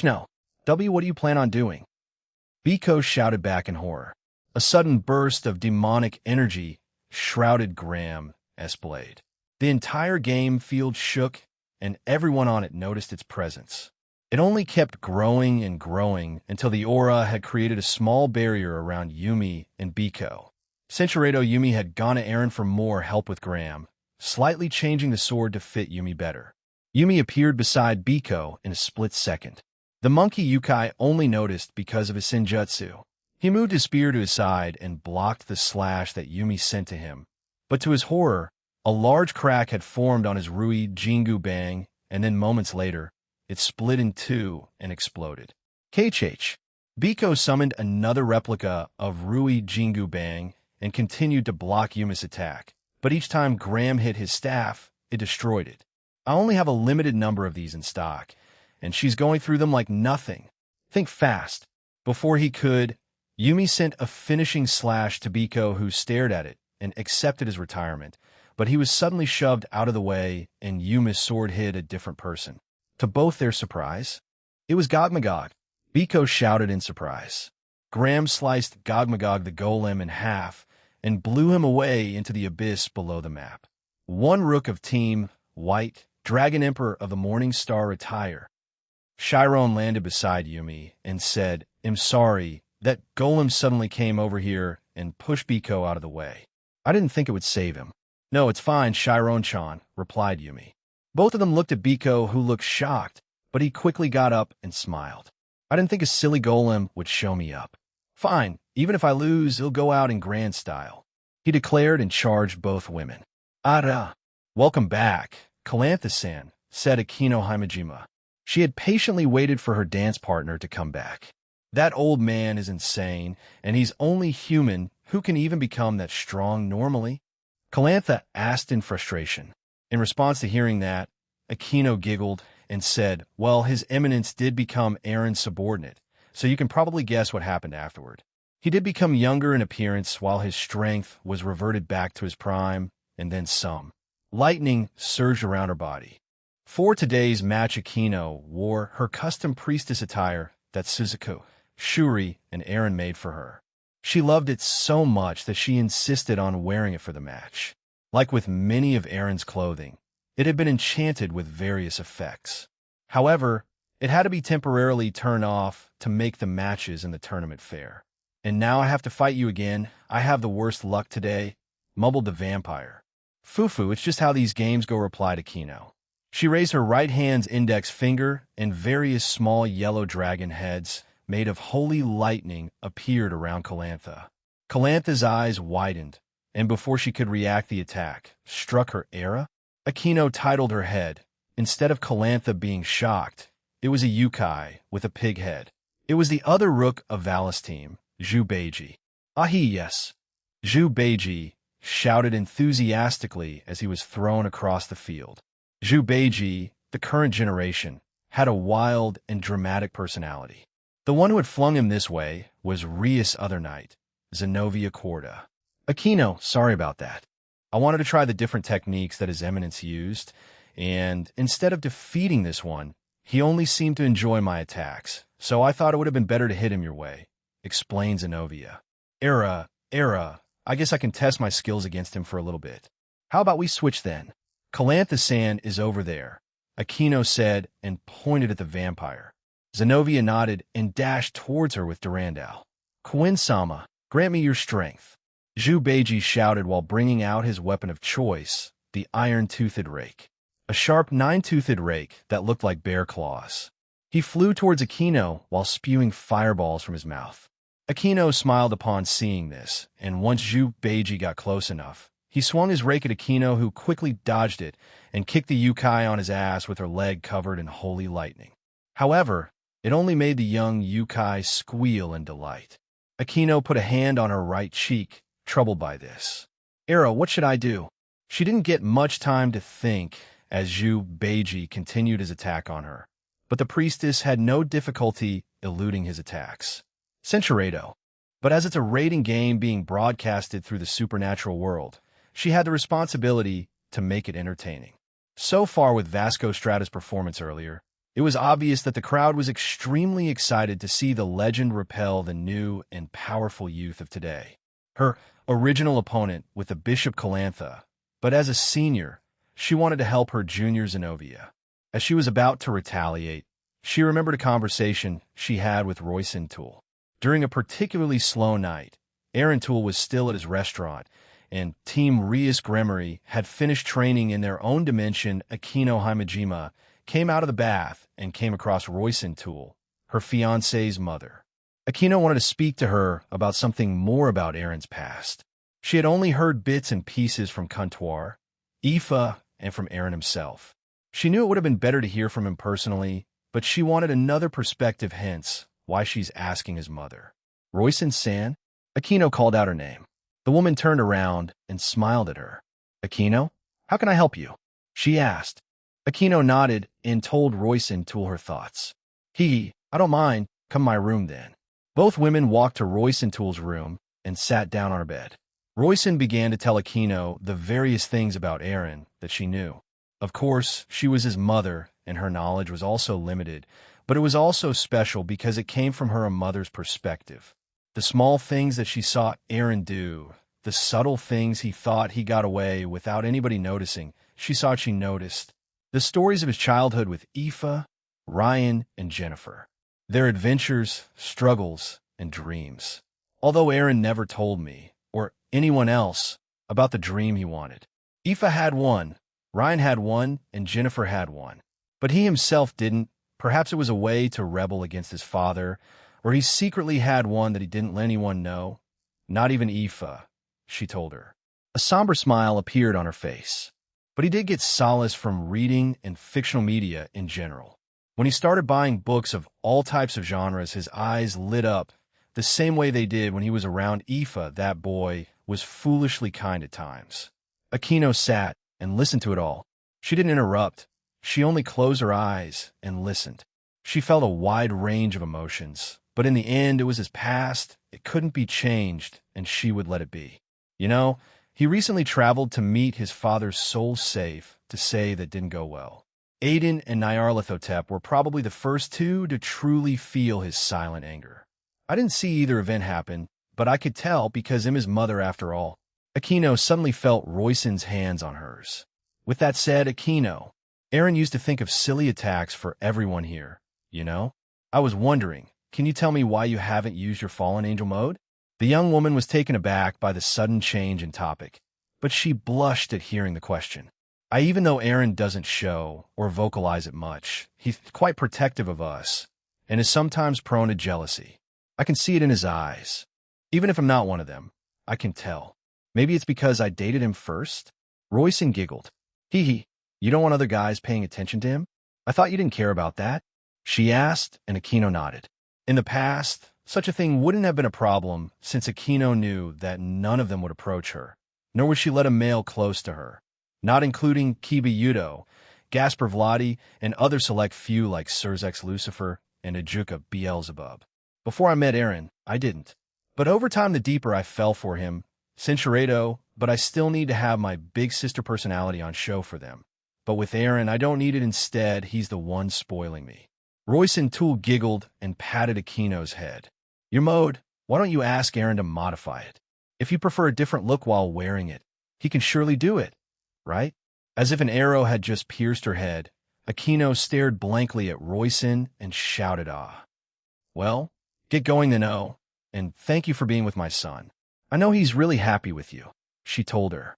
No. What do you plan on doing? Biko shouted back in horror. A sudden burst of demonic energy shrouded Graham's blade. The entire game field shook, and everyone on it noticed its presence. It only kept growing and growing until the aura had created a small barrier around Yumi and Biko. Senchuredo Yumi had gone to Aaron for more help with Graham, slightly changing the sword to fit Yumi better. Yumi appeared beside Biko in a split second. The monkey Yukai only noticed because of his senjutsu. He moved his spear to his side and blocked the slash that Yumi sent to him. But to his horror, a large crack had formed on his Rui Jingu Bang, and then moments later, it split in two and exploded. KH. Biko summoned another replica of Rui Jingu Bang and continued to block Yumi's attack. But each time Graham hit his staff, it destroyed it. I only have a limited number of these in stock, and she's going through them like nothing. Think fast. Before he could, Yumi sent a finishing slash to Biko, who stared at it and accepted his retirement, but he was suddenly shoved out of the way and Yumi's sword hit a different person. To both their surprise, it was Gogmagog. Biko shouted in surprise. Graham sliced Gogmagog the golem in half and blew him away into the abyss below the map. One rook of Team White Dragon Emperor of the Morning Star retire. Chiron landed beside Yumi and said, I'm sorry, that golem suddenly came over here and pushed Biko out of the way. I didn't think it would save him. No, it's fine, Chiron-chan, replied Yumi. Both of them looked at Biko, who looked shocked, but he quickly got up and smiled. I didn't think a silly golem would show me up. Fine, even if I lose, he'll go out in grand style, he declared and charged both women. Ara. Welcome back, Calantha-san, said Akino Himejima. She had patiently waited for her dance partner to come back. That old man is insane, and he's only human. Who can even become that strong normally? Calantha asked in frustration. In response to hearing that, Akino giggled and said, well, His Eminence did become Aaron's subordinate, so you can probably guess what happened afterward. He did become younger in appearance while his strength was reverted back to his prime, and then some. Lightning surged around her body. For today's match, Akino wore her custom priestess attire that Suzuko, Shuri, and Aaron made for her. She loved it so much that she insisted on wearing it for the match. Like with many of Aaron's clothing, it had been enchanted with various effects. However, it had to be temporarily turned off to make the matches in the tournament fair. And now I have to fight you again. I have the worst luck today, mumbled the vampire. Fufu, it's just how these games go, replied Akino. She raised her right hand's index finger, and various small yellow dragon heads made of holy lightning appeared around Calantha. Calantha's eyes widened, and before she could react, the attack struck her era. Akino titled her head. Instead of Calantha being shocked, it was a Yukai with a pig head. It was the other rook of Valis' team, Zhu Beiji. Ahi, yes. Zhu Beiji shouted enthusiastically as he was thrown across the field. Zhu Beiji, the current generation, had a wild and dramatic personality. The one who had flung him this way was Rias' other knight, Zenobia Corda. Akino, sorry about that. I wanted to try the different techniques that His Eminence used, and instead of defeating this one, he only seemed to enjoy my attacks, so I thought it would have been better to hit him your way, explained Zenobia. Era, I guess I can test my skills against him for a little bit. How about we switch then? Calantha-san is over there, Akino said and pointed at the vampire. Zenobia nodded and dashed towards her with Durandal. Quinn-sama, grant me your strength, Zhu Beiji shouted while bringing out his weapon of choice, the iron-toothed rake. A sharp nine-toothed rake that looked like bear claws. He flew towards Akino while spewing fireballs from his mouth. Akino smiled upon seeing this, and once Zhu Beiji got close enough, he swung his rake at Akino, who quickly dodged it and kicked the Yukai on his ass with her leg covered in holy lightning. However, it only made the young Yukai squeal in delight. Akino put a hand on her right cheek, troubled by this. Era, what should I do? She didn't get much time to think as Zhu Beiji continued his attack on her, but the priestess had no difficulty eluding his attacks. Centurado. But as it's a raiding game being broadcasted through the supernatural world, she had the responsibility to make it entertaining. So far with Vasco Strata's performance earlier, it was obvious that the crowd was extremely excited to see the legend repel the new and powerful youth of today. Her original opponent with the Bishop Calantha, but as a senior, she wanted to help her junior Zenobia. As she was about to retaliate, she remembered a conversation she had with Royson Toole. During a particularly slow night, Aaron Toole was still at his restaurant, and Team Rias Gremory had finished training in their own dimension. Akino Himejima came out of the bath and came across Royson Toole, her fiancé's mother. Akino wanted to speak to her about something more about Aaron's past. She had only heard bits and pieces from Comptoir, Aoife, and from Aaron himself. She knew it would have been better to hear from him personally, but she wanted another perspective, hence why she's asking his mother. Royson-san? Akino called out her name. The woman turned around and smiled at her. Akino, how can I help you? She asked. Akino nodded and told Royson Toole her thoughts. I don't mind, come my room then. Both women walked to Royson Toole's room and sat down on her bed. Royson began to tell Akino the various things about Aaron that she knew. Of course, she was his mother, and her knowledge was also limited, but it was also special because it came from her mother's perspective. The small things that she saw Aaron do, the subtle things he thought he got away without anybody noticing, she noticed. The stories of his childhood with Aoife, Ryan, and Jennifer. Their adventures, struggles, and dreams. Although Aaron never told me, or anyone else, about the dream he wanted. Aoife had one, Ryan had one, and Jennifer had one. But he himself didn't. Perhaps it was a way to rebel against his father, or he secretly had one that he didn't let anyone know. Not even Aoife, she told her. A somber smile appeared on her face. But he did get solace from reading and fictional media in general. When he started buying books of all types of genres, his eyes lit up the same way they did when he was around Aoife. That boy was foolishly kind at times. Aquino sat and listened to it all. She didn't interrupt. She only closed her eyes and listened. She felt a wide range of emotions, but in the end it was his past. It couldn't be changed, and she would let it be. You know, he recently traveled to meet his father's soul safe to say that didn't go well. Aiden and Nyarlathotep were probably the first two to truly feel his silent anger. I didn't see either event happen, but I could tell because I'm his mother after all. Aquino suddenly felt Royson's hands on hers. With that said, Aquino, Aaron used to think of silly attacks for everyone here, you know? I was wondering, can you tell me why you haven't used your fallen angel mode? The young woman was taken aback by the sudden change in topic, but she blushed at hearing the question. Even though Aaron doesn't show or vocalize it much, he's quite protective of us and is sometimes prone to jealousy. I can see it in his eyes. Even if I'm not one of them, I can tell. Maybe it's because I dated him first? Royson giggled. Hee, you don't want other guys paying attention to him? I thought you didn't care about that. She asked, and Aquino nodded. In the past, such a thing wouldn't have been a problem since Aquino knew that none of them would approach her, nor would she let a male close to her, not including Kiba Udo, Gasper Vladi, and other select few like Surzex Lucifer and Ajuka Beelzebub. Before I met Aaron, I didn't. But over time, the deeper I fell for him, Cinchuredo, but I still need to have my big sister personality on show for them. But with Aaron, I don't need it. Instead, he's the one spoiling me. Royson Toole giggled and patted Aquino's head. Your mode, why don't you ask Aaron to modify it? If you prefer a different look while wearing it, he can surely do it, right? As if an arrow had just pierced her head, Aquino stared blankly at Royson and shouted, ah. Well, get going then, oh, and thank you for being with my son. I know he's really happy with you, she told her.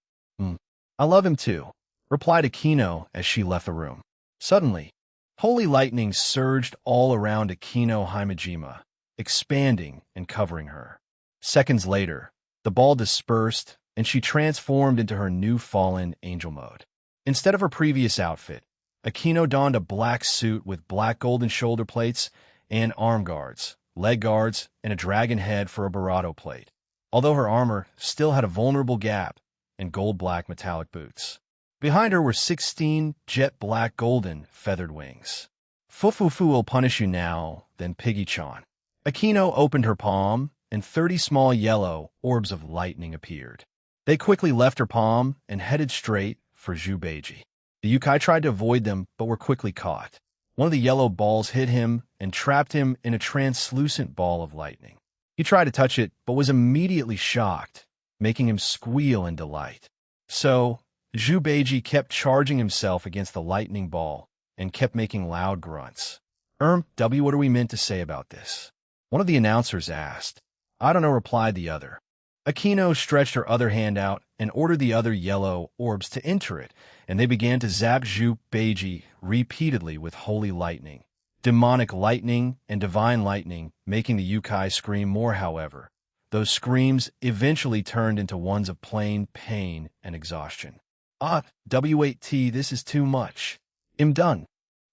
I love him too, replied Aquino as she left the room. Suddenly, holy lightning surged all around Aquino Himejima, expanding and covering her. Seconds later, the ball dispersed and she transformed into her new fallen angel mode. Instead of her previous outfit, Aquino donned a black suit with black golden shoulder plates and arm guards, leg guards, and a dragon head for a barato plate, although her armor still had a vulnerable gap and gold-black metallic boots. Behind her were 16 jet-black golden feathered wings. Fufufu will punish you now, then Piggy-chan. Aquino opened her palm, and 30 small yellow orbs of lightning appeared. They quickly left her palm and headed straight for Zhubeiji. The Yukai tried to avoid them, but were quickly caught. One of the yellow balls hit him and trapped him in a translucent ball of lightning. He tried to touch it, but was immediately shocked, making him squeal in delight. So, Zhubeiji kept charging himself against the lightning ball and kept making loud grunts. W, what are we meant to say about this? One of the announcers asked. I don't know, replied the other. Aquino stretched her other hand out and ordered the other yellow orbs to enter it, and they began to zap Zhubeiji repeatedly with holy lightning, demonic lightning, and divine lightning, making the Yukai scream more. However, those screams eventually turned into ones of plain pain and exhaustion. W8T, this is too much. I'm done,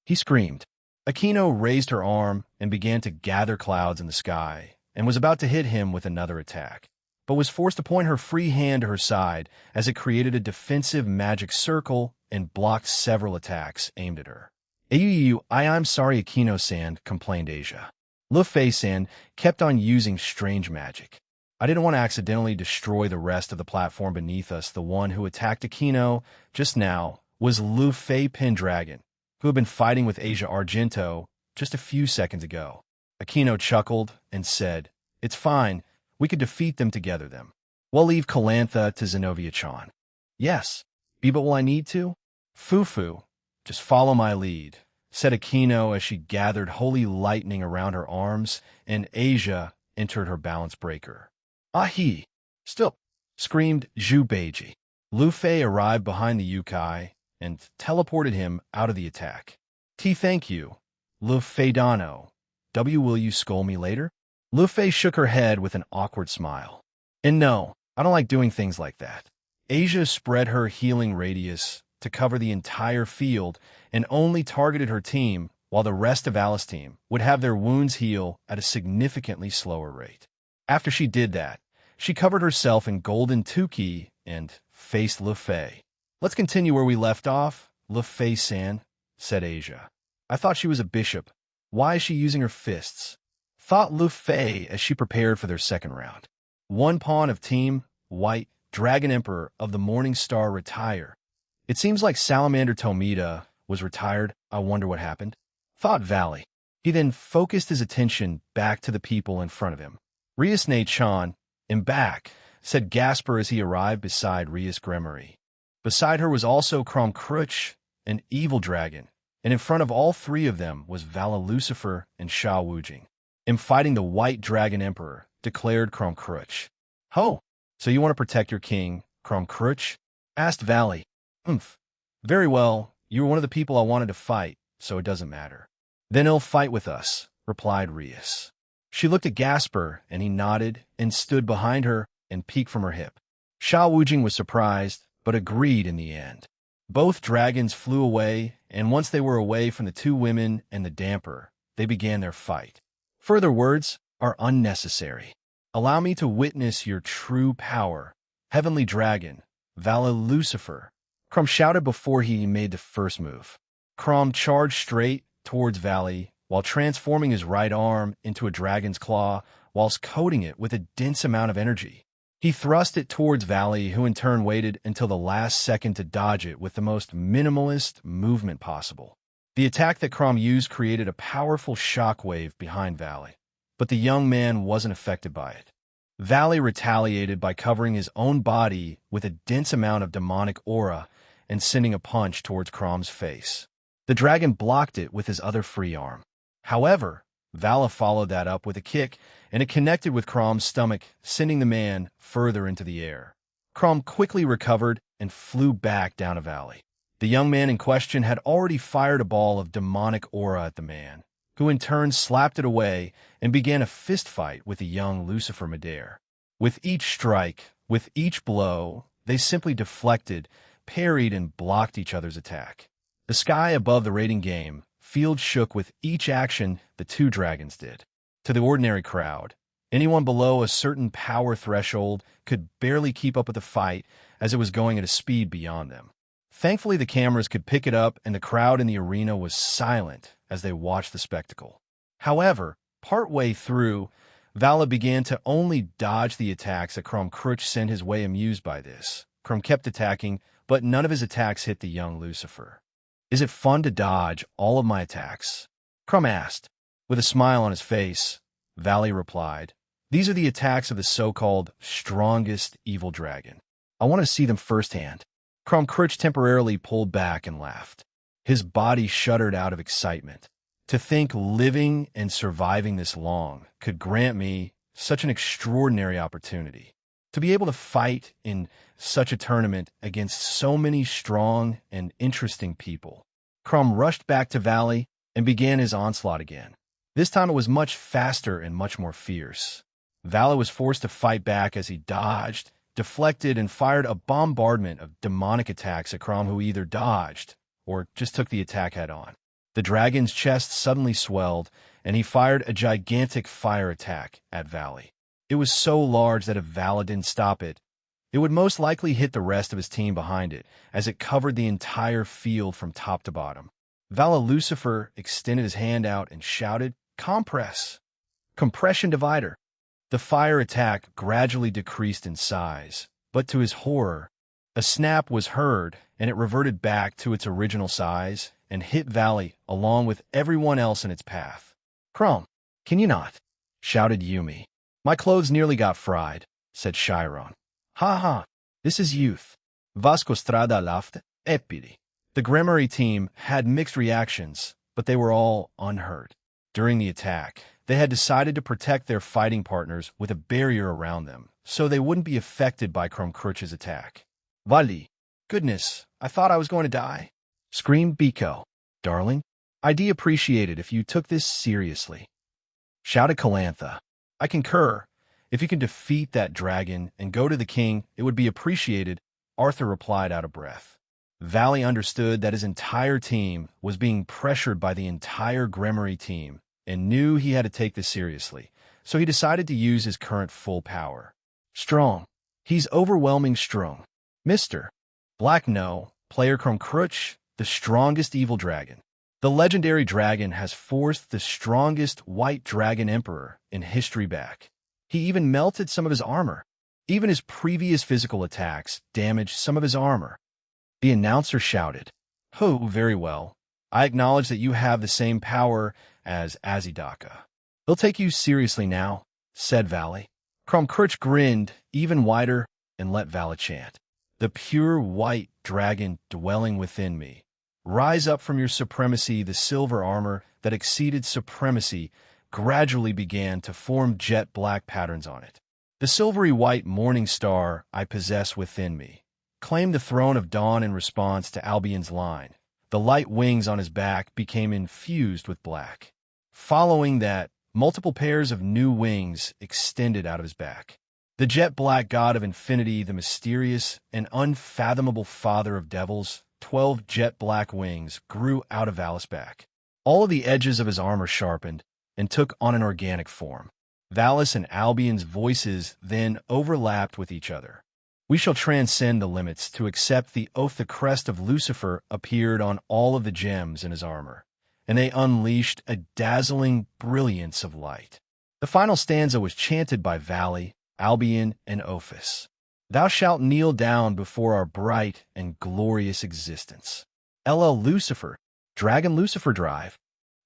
he screamed. Aquino raised her arm and began to gather clouds in the sky, and was about to hit him with another attack, but was forced to point her free hand to her side as it created a defensive magic circle and blocked several attacks aimed at her. I'm sorry, Aquino-san, complained Asia. Luffy-san kept on using strange magic. I didn't want to accidentally destroy the rest of the platform beneath us. The one who attacked Aquino just now was Luffy Pendragon, who had been fighting with Asia Argento just a few seconds ago. Aquino chuckled and said, It's fine. We could defeat them together then. We'll leave Calantha to Zenobia-chan. Yes. But will I need to? Fufu, Just follow my lead, said Aquino as she gathered holy lightning around her arms, and Asia entered her balance breaker. Ahi! Still! Screamed Zhu Beiji. Lu Fei arrived behind the Yukai and teleported him out of the attack. Thank you, Lu Fei Dano. Will you scold me later? Lu Fei shook her head with an awkward smile. And no, I don't like doing things like that. Asia spread her healing radius to cover the entire field and only targeted her team, while the rest of Alice's team would have their wounds heal at a significantly slower rate. After she did that, she covered herself in golden tuki and faced Lu Fei. Let's continue where we left off, Lu Fei-san, said Asia. I thought she was a bishop. Why is she using her fists? Thought Lu Fei as she prepared for their second round. One pawn of Team White, Dragon Emperor of the Morning Star retire. It seems like Salamander Tomita was retired. I wonder what happened. Thought Valley. He then focused his attention back to the people in front of him. Rias Ne-chan, I'm back, said Gasper as he arrived beside Rias Gremory. Beside her was also Crom Crutch, an evil dragon, and in front of all three of them was Vala Lucifer and Sha Wujing. I'm fighting the White Dragon Emperor, declared Crom Crutch. Ho! So you want to protect your king, Crom Crutch? Asked Valley. Very well, you were one of the people I wanted to fight, so it doesn't matter. Then he'll fight with us, replied Rias. She looked at Gasper, and he nodded and stood behind her and peeked from her hip. Sha Wujing was surprised, but agreed in the end. Both dragons flew away, and once they were away from the two women and the damper, they began their fight. Further words are unnecessary. Allow me to witness your true power, Heavenly Dragon, Vala Lucifer. Crom shouted before he made the first move. Crom charged straight towards Valley while transforming his right arm into a dragon's claw whilst coating it with a dense amount of energy. He thrust it towards Valley, who in turn waited until the last second to dodge it with the most minimalist movement possible. The attack that Crom used created a powerful shockwave behind Valley, but the young man wasn't affected by it. Valley retaliated by covering his own body with a dense amount of demonic aura and sending a punch towards Crom's face. The dragon blocked it with his other free arm. However, Vala followed that up with a kick, and it connected with Crom's stomach, sending the man further into the air. Crom quickly recovered and flew back down a valley. The young man in question had already fired a ball of demonic aura at the man, who in turn slapped it away and began a fist fight with the young Lucifer Midair. With each strike, with each blow, they simply deflected, parried, and blocked each other's attack. The sky above the raiding game field shook with each action the two dragons did. To the ordinary crowd, anyone below a certain power threshold could barely keep up with the fight as it was going at a speed beyond them. Thankfully, the cameras could pick it up, and the crowd in the arena was silent as they watched the spectacle. However, partway through, Vala began to only dodge the attacks that Crom Crutch sent his way. Amused by this, Crom kept attacking, but none of his attacks hit the young Lucifer. Is it fun to dodge all of my attacks? Crom asked. With a smile on his face, Valley replied, These are the attacks of the so-called strongest evil dragon. I want to see them firsthand. Crom Crutch temporarily pulled back and laughed. His body shuddered out of excitement. To think living and surviving this long could grant me such an extraordinary opportunity. To be able to fight in such a tournament against so many strong and interesting people. Crom rushed back to Valley and began his onslaught again. This time it was much faster and much more fierce. Valley was forced to fight back as he dodged, deflected, and fired a bombardment of demonic attacks at Crom, who either dodged or just took the attack head-on. The dragon's chest suddenly swelled, and he fired a gigantic fire attack at Valley. It was so large that if Vala didn't stop it, it would most likely hit the rest of his team behind it, as it covered the entire field from top to bottom. Vala Lucifer extended his hand out and shouted, Compress! Compression divider! The fire attack gradually decreased in size, but to his horror, a snap was heard, and it reverted back to its original size and hit Valley along with everyone else in its path. Crom, can you not? Shouted Yumi. My clothes nearly got fried, said Chiron. Ha ha, this is youth. Vasco strada laft, epidi. The Gremory team had mixed reactions, but they were all unhurt. During the attack, they had decided to protect their fighting partners with a barrier around them, so they wouldn't be affected by Krumkrutch's attack. Vali, goodness, I thought I was going to die, screamed Biko. Darling, I'd appreciate it if you took this seriously, shouted Calantha. I concur. If you can defeat that dragon and go to the king, it would be appreciated, Arthur replied out of breath. Valley understood that his entire team was being pressured by the entire Gremory team and knew he had to take this seriously, so he decided to use his current full power. Strong. He's overwhelming strong. Mr. Black No, player Krumkrutch, the strongest evil dragon. The legendary dragon has forced the strongest white dragon emperor in history back. He even melted some of his armor. Even his previous physical attacks damaged some of his armor. The announcer shouted, "Oh, very well. I acknowledge that you have the same power as Azidaka. He'll take you seriously now," said Valley. Krumkrutch grinned even wider and let Valley chant, "The pure white dragon dwelling within me. Rise up from your supremacy." The silver armor that exceeded supremacy gradually began to form jet black patterns on it. The silvery white morning star I possess within me claimed the throne of dawn in response to Albion's line. The light wings on his back became infused with black. Following that, multiple pairs of new wings extended out of his back. The jet black god of infinity, the mysterious and unfathomable father of devils, 12 jet black wings grew out of Valis' back. All of the edges of his armor sharpened and took on an organic form. Valis and Albion's voices then overlapped with each other. We shall transcend the limits to accept the oath. The crest of Lucifer appeared on all of the gems in his armor, and they unleashed a dazzling brilliance of light. The final stanza was chanted by Valley, Albion, and Ophis. Thou shalt kneel down before our bright and glorious existence. LL Lucifer, Dragon Lucifer Drive.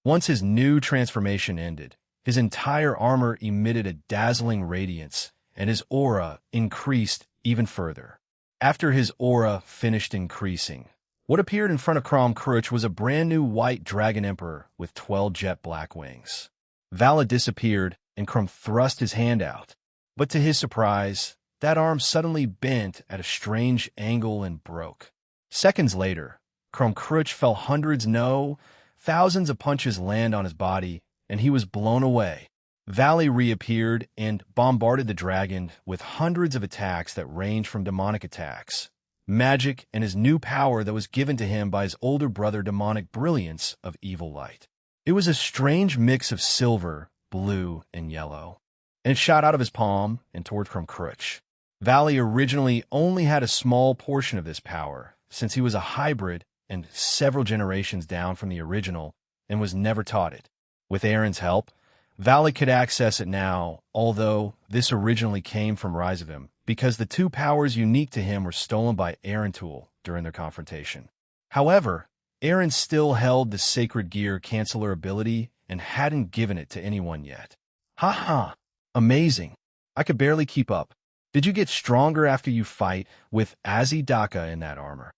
Once his new transformation ended, his entire armor emitted a dazzling radiance, and his aura increased even further. After his aura finished increasing, what appeared in front of Krumkrutch was a brand new white dragon emperor with 12 jet black wings. Vala disappeared, and Krum thrust his hand out. But to his surprise, that arm suddenly bent at a strange angle and broke. Seconds later, Krumkrutch fell hundreds, no, thousands of punches land on his body, and he was blown away. Valley reappeared and bombarded the dragon with hundreds of attacks that ranged from demonic attacks, magic, and his new power that was given to him by his older brother, demonic brilliance of evil light. It was a strange mix of silver, blue, and yellow, and it shot out of his palm and toward Krumkrutch. Valley originally only had a small portion of this power, since he was a hybrid and several generations down from the original, and was never taught it. With Aaron's help, Valley could access it now, although this originally came from Rise of Him, because the two powers unique to him were stolen by Tool during their confrontation. However, Aaron still held the Sacred Gear Canceller ability and hadn't given it to anyone yet. Ha! Amazing. I could barely keep up. Did you get stronger after you fight with Azidaka in that armor?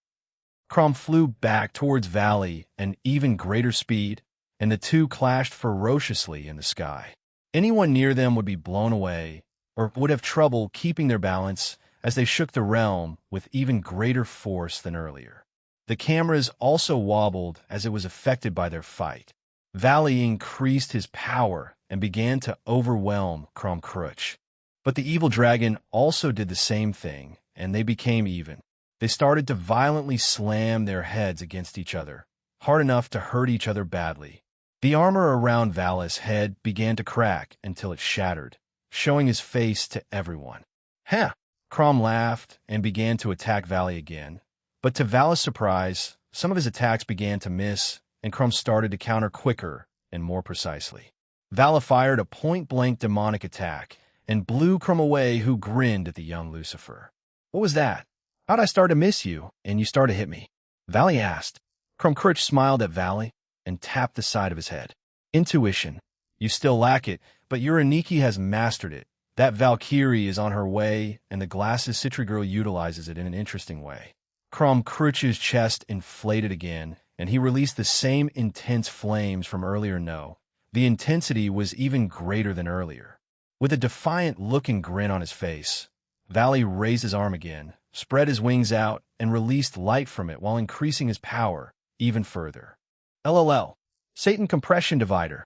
Krum flew back towards Valley at even greater speed, and the two clashed ferociously in the sky. Anyone near them would be blown away, or would have trouble keeping their balance as they shook the realm with even greater force than earlier. The cameras also wobbled as it was affected by their fight. Valley increased his power and began to overwhelm Krumkrutch. But the evil dragon also did the same thing, and they became even. They started to violently slam their heads against each other, hard enough to hurt each other badly. The armor around Valis' head began to crack until it shattered, showing his face to everyone. "Huh!" Krum laughed and began to attack Valley again. But to Valis' surprise, some of his attacks began to miss, and Krum started to counter quicker and more precisely. Vala fired a point-blank demonic attack and blew Krum away, who grinned at the young Lucifer. "What was that? How'd I start to miss you, and you start to hit me?" Valley asked. Krumkrutch smiled at Valley and tapped the side of his head. "Intuition. You still lack it, but your Aniki has mastered it. That Valkyrie is on her way, and the glasses Citri girl utilizes it in an interesting way." Crom Cruch's chest inflated again, and he released the same intense flames from earlier. No, the intensity was even greater than earlier. With a defiant look and grin on his face, Valley raised his arm again, spread his wings out, and released light from it while increasing his power even further. LOL. Satan Compression Divider.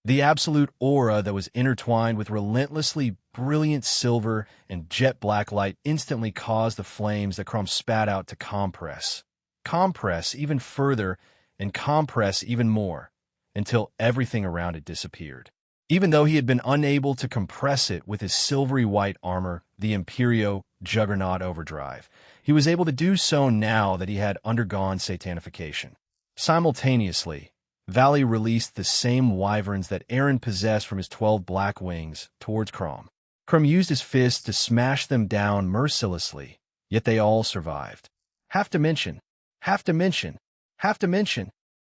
The absolute aura that was intertwined with relentlessly brilliant silver and jet black light instantly caused the flames that Crom spat out to compress. Compress even further and compress even more, until everything around it disappeared. Even though he had been unable to compress it with his silvery white armor, the Imperio Juggernaut Overdrive, he was able to do so now that he had undergone satanification. Simultaneously, Valley released the same wyverns that Aaron possessed from his 12 black wings towards Crom. Crom used his fists to smash them down mercilessly, yet they all survived. Have to mention.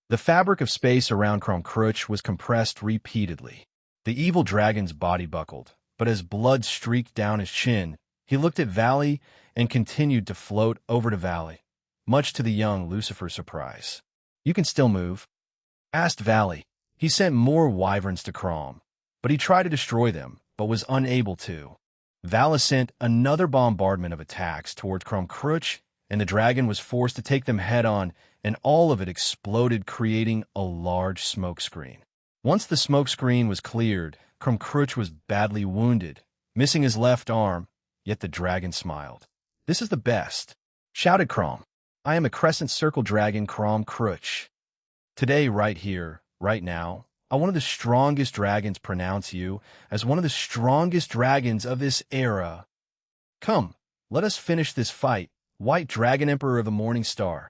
The fabric of space around Crom Cruch was compressed repeatedly. The evil dragon's body buckled, but as blood streaked down his chin, he looked at Valley and continued to float over to Valley, much to the young Lucifer's surprise. "You can still move?" asked Valley. He sent more wyverns to Crom, but he tried to destroy them, but was unable to. Valley sent another bombardment of attacks towards Crom Cruch, and the dragon was forced to take them head-on, and all of it exploded, creating a large smoke screen. Once the smoke screen was cleared, Crom Cruch was badly wounded, missing his left arm, yet the dragon smiled. "This is the best," shouted Crom. "I am a crescent circle dragon, Crom Cruch. Today, right here, right now, I, one of the strongest dragons, pronounce you as one of the strongest dragons of this era. Come, let us finish this fight, White Dragon Emperor of the Morning Star."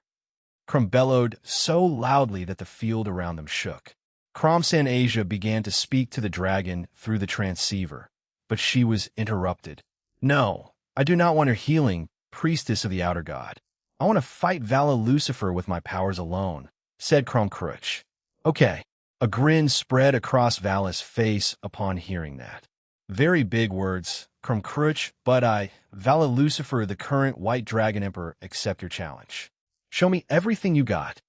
Crom bellowed so loudly that the field around them shook. Cromsan Asia began to speak to the dragon through the transceiver, but she was interrupted. "No, I do not want her healing, priestess of the outer god. I want to fight Vala Lucifer with my powers alone," said Crom Cruch. "Okay." A grin spread across Vala's face upon hearing that. "Very big words, Crom Cruch, but I, Vala Lucifer, the current White Dragon Emperor, accept your challenge. Show me everything you got."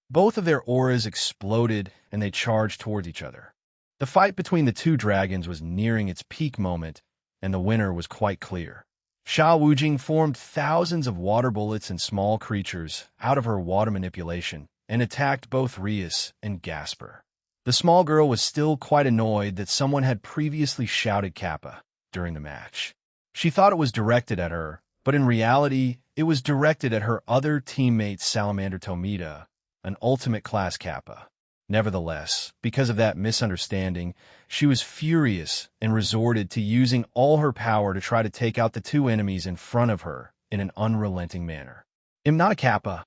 Both of their auras exploded, and they charged towards each other. The fight between the two dragons was nearing its peak moment, and the winner was quite clear. Sha Wujing formed thousands of water bullets and small creatures out of her water manipulation and attacked both Rias and Gasper. The small girl was still quite annoyed that someone had previously shouted Kappa during the match. She thought it was directed at her, but in reality, it was directed at her other teammate Salamander Tomita, an ultimate class Kappa. Nevertheless, because of that misunderstanding, she was furious and resorted to using all her power to try to take out the two enemies in front of her in an unrelenting manner. "I'm not a Kappa,"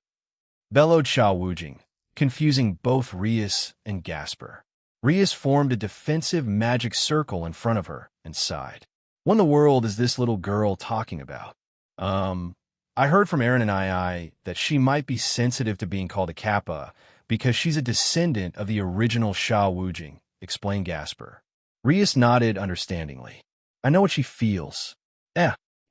bellowed Sha Wujing, confusing both Rias and Gasper. Rias formed a defensive magic circle in front of her and sighed. "What in the world is this little girl talking about?" I heard from Aaron and I that she might be sensitive to being called a Kappa because she's a descendant of the original Sha Wujing," explained Gasper. Rias nodded understandingly. "I know what she feels."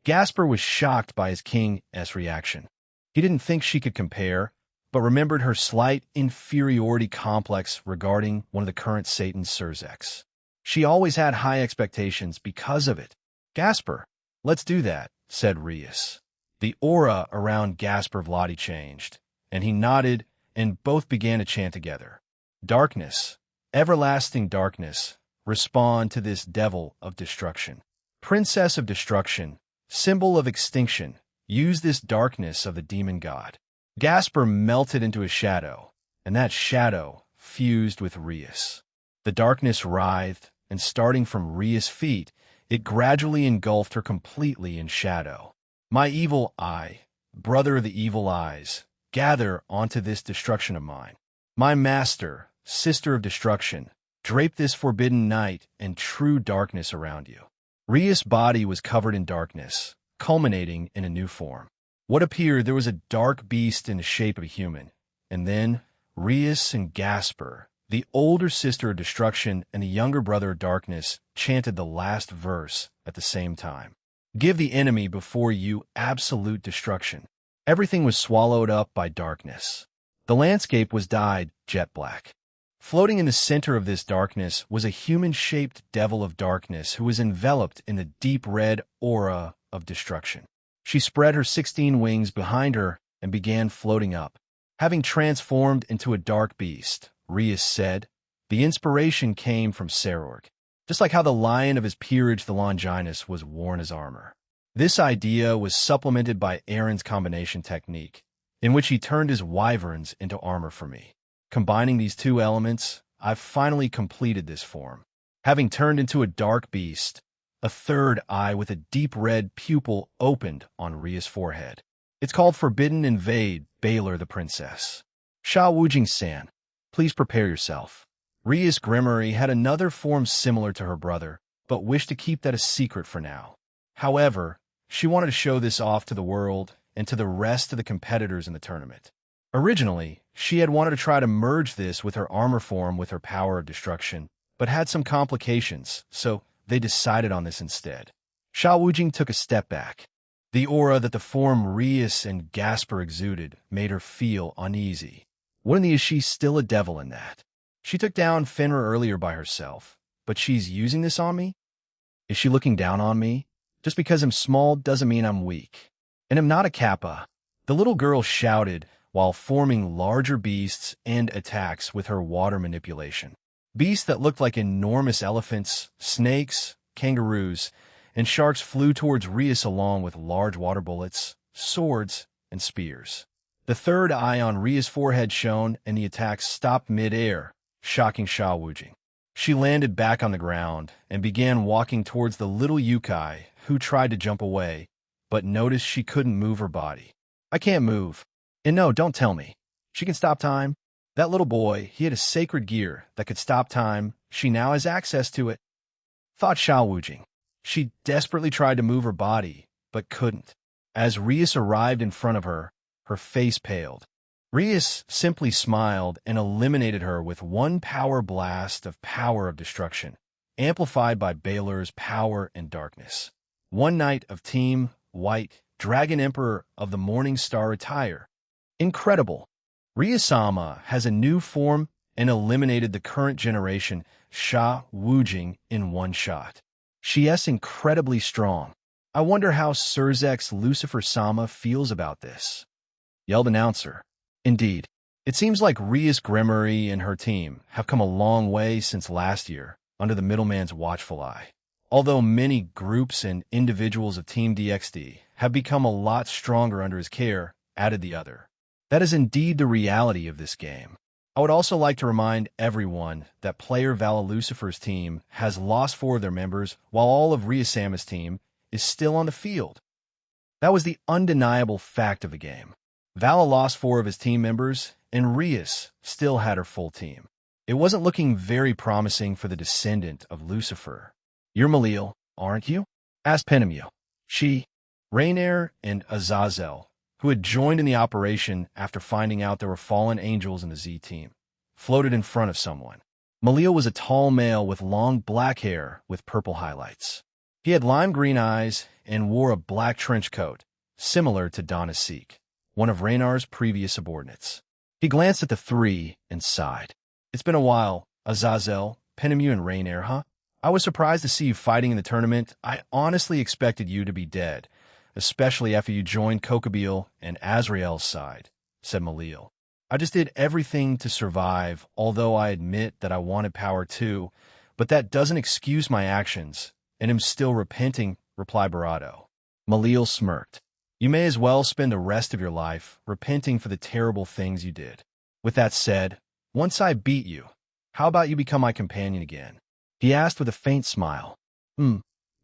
Gasper was shocked by his king's reaction. He didn't think she could compare, but remembered her slight inferiority complex regarding one of the current Satan Surzex. She always had high expectations because of it. "Gasper, let's do that," said Rias. The aura around Gasper Vladi changed, and he nodded, and both began to chant together. "Darkness, everlasting darkness, respond to this devil of destruction. Princess of destruction, symbol of extinction, use this darkness of the demon god." Gasper melted into a shadow, and that shadow fused with Rias. The darkness writhed, and starting from Rias' feet, it gradually engulfed her completely in shadow. "My evil eye, brother of the evil eyes, gather onto this destruction of mine. My master, sister of destruction, drape this forbidden night and true darkness around you." Rias' body was covered in darkness, culminating in a new form. What appeared, there was a dark beast in the shape of a human, and then Rias and Gasper, the older sister of destruction and the younger brother of darkness, chanted the last verse at the same time. "Give the enemy before you absolute destruction." Everything was swallowed up by darkness. The landscape was dyed jet black. Floating in the center of this darkness was a human-shaped devil of darkness who was enveloped in the deep red aura of destruction. She spread her 16 wings behind her and began floating up. Having transformed into a dark beast, Rias said, the inspiration came from Serorg, just like how the lion of his peerage, the Longinus, was worn as armor. This idea was supplemented by Aaron's combination technique, in which he turned his wyverns into armor for me. Combining these two elements, I've finally completed this form. Having turned into a dark beast, a third eye with a deep red pupil opened on Ria's forehead. It's called Forbidden Invade, Baylor the Princess. Sha Wujing-san, please prepare yourself. Ria's Grimoire had another form similar to her brother, but wished to keep that a secret for now. However, she wanted to show this off to the world and to the rest of the competitors in the tournament. Originally, she had wanted to try to merge this with her armor form with her power of destruction, but had some complications, so they decided on this instead. Sha Wujing took a step back. The aura that the form Rias and Gasper exuded made her feel uneasy. Is she still a devil in that? She took down Fenrir earlier by herself, but she's using this on me? Is she looking down on me? Just because I'm small doesn't mean I'm weak. And I'm not a kappa. The little girl shouted while forming larger beasts and attacks with her water manipulation. Beasts that looked like enormous elephants, snakes, kangaroos, and sharks flew towards Rias along with large water bullets, swords, and spears. The third eye on Ria's forehead shone, and the attacks stopped mid-air, shocking Sha Wujing. She landed back on the ground and began walking towards the little Yukai, who tried to jump away, but noticed she couldn't move her body. I can't move. And no, don't tell me. She can stop time. That little boy, he had a sacred gear that could stop time. She now has access to it. Thought Sha Wujing. She desperately tried to move her body, but couldn't. As Rias arrived in front of her, her face paled. Rias simply smiled and eliminated her with one power blast of power of destruction, amplified by Baylor's power and darkness. One night of Team White, Dragon Emperor of the Morning Star retire. Incredible. Rias-sama has a new form and eliminated the current generation Sha Wujing in one shot. She is incredibly strong. I wonder how Surzek's Lucifer-sama feels about this. Yelled announcer. Indeed, it seems like Rias Grimoire and her team have come a long way since last year, under the middleman's watchful eye. Although many groups and individuals of Team DXD have become a lot stronger under his care, added the other. That is indeed the reality of this game. I would also like to remind everyone that player Vala Lucifer's team has lost 4 of their members, while all of Rias-sama's team is still on the field. That was the undeniable fact of the game. Vala lost 4 of his team members, and Rias still had her full team. It wasn't looking very promising for the descendant of Lucifer. You're Malil, aren't you? Asked Penemu. She, Rainier, and Azazel, who had joined in the operation after finding out there were fallen angels in the Z team, floated in front of someone. Malil was a tall male with long black hair with purple highlights. He had lime green eyes and wore a black trench coat, similar to Donna Seek, one of Raynar's previous subordinates. He glanced at the 3 and sighed. It's been a while, Azazel, Penemu, and Rainier, huh? I was surprised to see you fighting in the tournament. I honestly expected you to be dead, especially after you joined Kokabil and Azrael's side, said Malil. I just did everything to survive, although I admit that I wanted power too, but that doesn't excuse my actions, and am still repenting, replied Barado. Malil smirked. You may as well spend the rest of your life repenting for the terrible things you did. With that said, once I beat you, how about you become my companion again? He asked with a faint smile.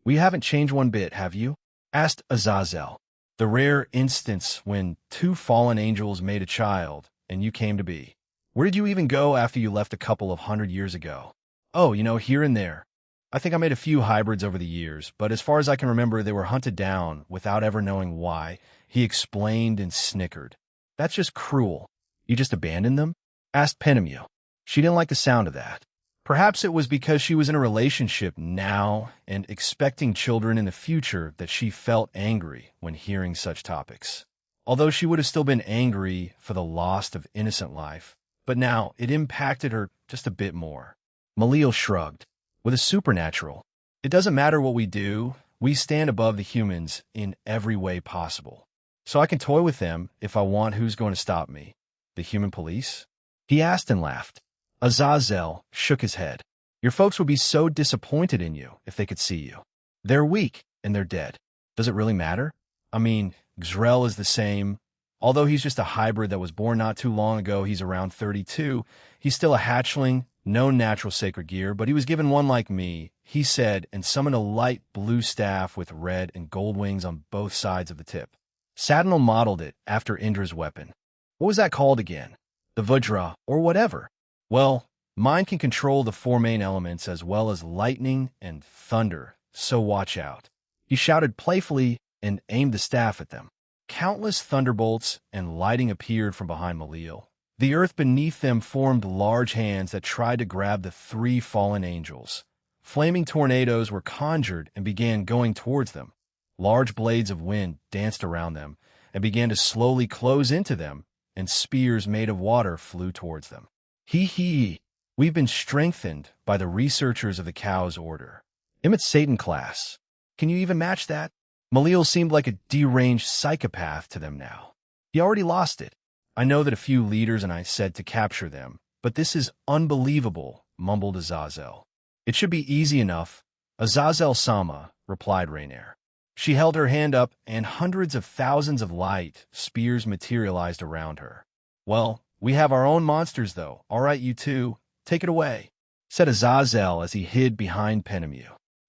We haven't changed one bit, have you? Asked Azazel. The rare instance when 2 fallen angels made a child, and you came to be. Where did you even go after you left a couple of 100 years ago? Oh, here and there. I think I made a few hybrids over the years, but as far as I can remember, they were hunted down without ever knowing why, he explained and snickered. That's just cruel. You just abandoned them? Asked Penemu. She didn't like the sound of that. Perhaps it was because she was in a relationship now and expecting children in the future that she felt angry when hearing such topics. although she would have still been angry for the loss of innocent life. But now it impacted her just a bit more. Malil shrugged. With a supernatural, it doesn't matter what we do, we stand above the humans in every way possible. So I can toy with them if I want. Who's going to stop me? The human police? He asked and laughed. Azazel shook his head. Your folks would be so disappointed in you if they could see you. They're weak and they're dead. Does it really matter? I mean, Xrel is the same. Although he's just a hybrid that was born not too long ago, he's around 32. He's still a hatchling, no natural sacred gear, but he was given one like me, he said, and summoned a light blue staff with red and gold wings on both sides of the tip. Sadnal modeled it after Indra's weapon. What was that called again? The Vajra, or whatever. Well, mine can control the four main elements as well as lightning and thunder, so watch out. He shouted playfully and aimed the staff at them. Countless thunderbolts and lightning appeared from behind Malil. The earth beneath them formed large hands that tried to grab the three fallen angels. Flaming tornadoes were conjured and began going towards them. Large blades of wind danced around them and began to slowly close into them, and spears made of water flew towards them. Hee. We've been strengthened by the researchers of the Cow's Order. Emmett Satan class. Can you even match that? Malil seemed like a deranged psychopath to them now. He already lost it. I know that a few leaders and I said to capture them, but this is unbelievable, mumbled Azazel. It should be easy enough. Azazel Sama, replied Rainier. She held her hand up and hundreds of thousands of light spears materialized around her. Well, we have our own monsters though. All right, you two, take it away, said Azazel as he hid behind Penemu.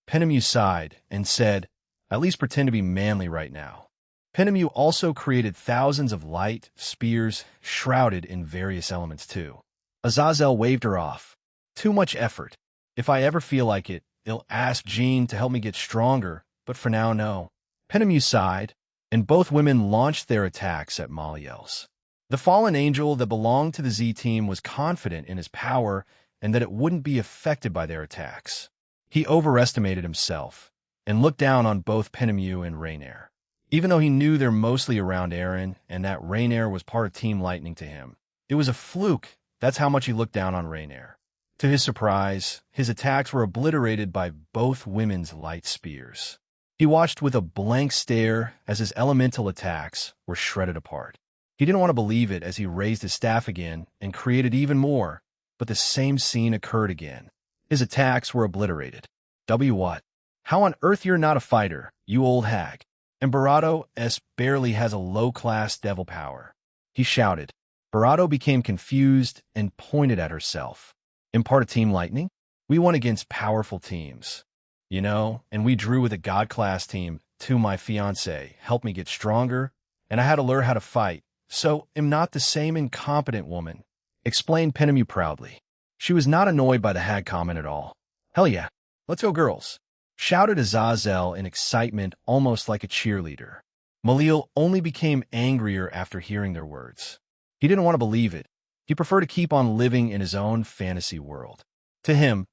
Penemu sighed and said, at least pretend to be manly right now. Penemu also created thousands of light spears shrouded in various elements too. Azazel waved her off. Too much effort. If I ever feel like it, I'll ask Jean to help me get stronger, but for now, no. Penemu sighed, and both women launched their attacks at Maliel's. The fallen angel that belonged to the Z-Team was confident in his power and that it wouldn't be affected by their attacks. He overestimated himself and looked down on both Penemu and Rainier. Even though he knew they're mostly around Aaron and that Rainier was part of Team Lightning to him, it was a fluke. That's how much he looked down on Rainier. To his surprise, his attacks were obliterated by both women's light spears. He watched with a blank stare as his elemental attacks were shredded apart. He didn't want to believe it as he raised his staff again and created even more, but the same scene occurred again. His attacks were obliterated. What? How on earth you're not a fighter, you old hag? And Barato S. barely has a low-class devil power. He shouted. Barato became confused and pointed at herself. In part of Team Lightning, we won against powerful teams. You know, and we drew with a God-class team to my fiancé, helped me get stronger, and I had to learn how to fight, so am not the same incompetent woman, explained Penemu proudly. She was not annoyed by the hag comment at all. Hell yeah, let's go girls, shouted Azazel in excitement almost like a cheerleader. Malil only became angrier after hearing their words. He didn't want to believe it. He preferred to keep on living in his own fantasy world. To him,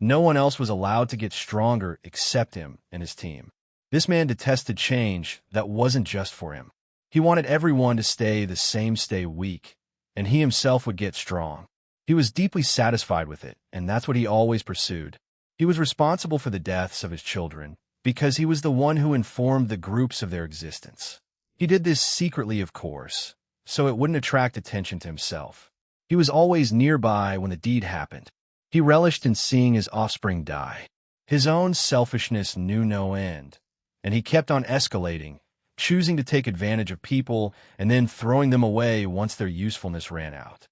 no one else was allowed to get stronger except him and his team. This man detested change that wasn't just for him. He wanted everyone to stay the same, stay weak, and he himself would get strong. He was deeply satisfied with it, and that's what he always pursued. He was responsible for the deaths of his children because he was the one who informed the groups of their existence. He did this secretly, of course, so it wouldn't attract attention to himself. He was always nearby when the deed happened. He relished in seeing his offspring die. His own selfishness knew no end, and he kept on escalating, choosing to take advantage of people and then throwing them away once their usefulness ran out.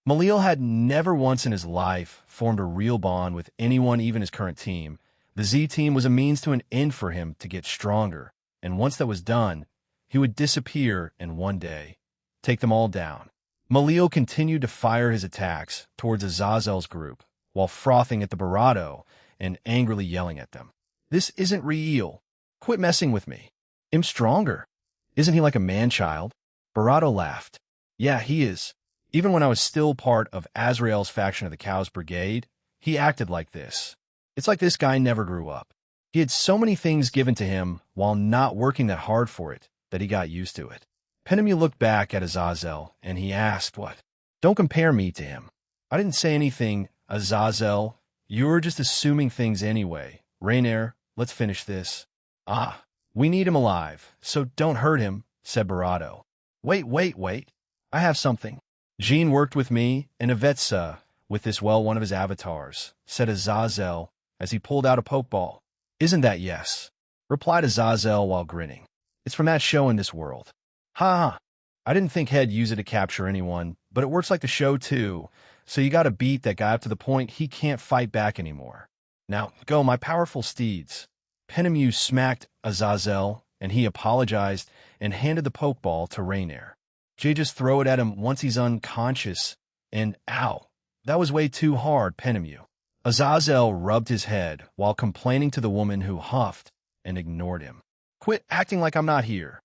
Malil had never once in his life formed a real bond with anyone, even his current team. The Z-Team was a means to an end for him to get stronger, and once that was done, he would disappear and one day take them all down. Malil continued to fire his attacks towards Azazel's group while frothing at the Barato and angrily yelling at them. This isn't real. Quit messing with me. I'm stronger. Isn't he like a man-child? Barato laughed. Yeah, he is. Even when I was still part of Azrael's faction of the Cow's Brigade, he acted like this. It's like this guy never grew up. He had so many things given to him while not working that hard for it that he got used to it. Penemu looked back at Azazel, and he asked, "What? Don't compare me to him." "I didn't say anything, Azazel. You're just assuming things anyway. Rainier, let's finish this." "Ah, we need him alive, so don't hurt him," said Barato. Wait. I have something. Jean worked with me, and Avetsa, with this one of his avatars," said Azazel as he pulled out a pokeball. "Isn't that yes?" replied Azazel while grinning. "It's from that show in this world." "Ha ha. I didn't think he'd use it to capture anyone, but it works like the show too, so you gotta beat that guy up to the point he can't fight back anymore. Now, go, my powerful steeds." Penemu smacked Azazel, and he apologized and handed the pokeball to Rainier. "Jay, just throw it at him once he's unconscious, and ow, that was way too hard, Penemu." Azazel rubbed his head while complaining to the woman who huffed and ignored him. "Quit acting like I'm not here,"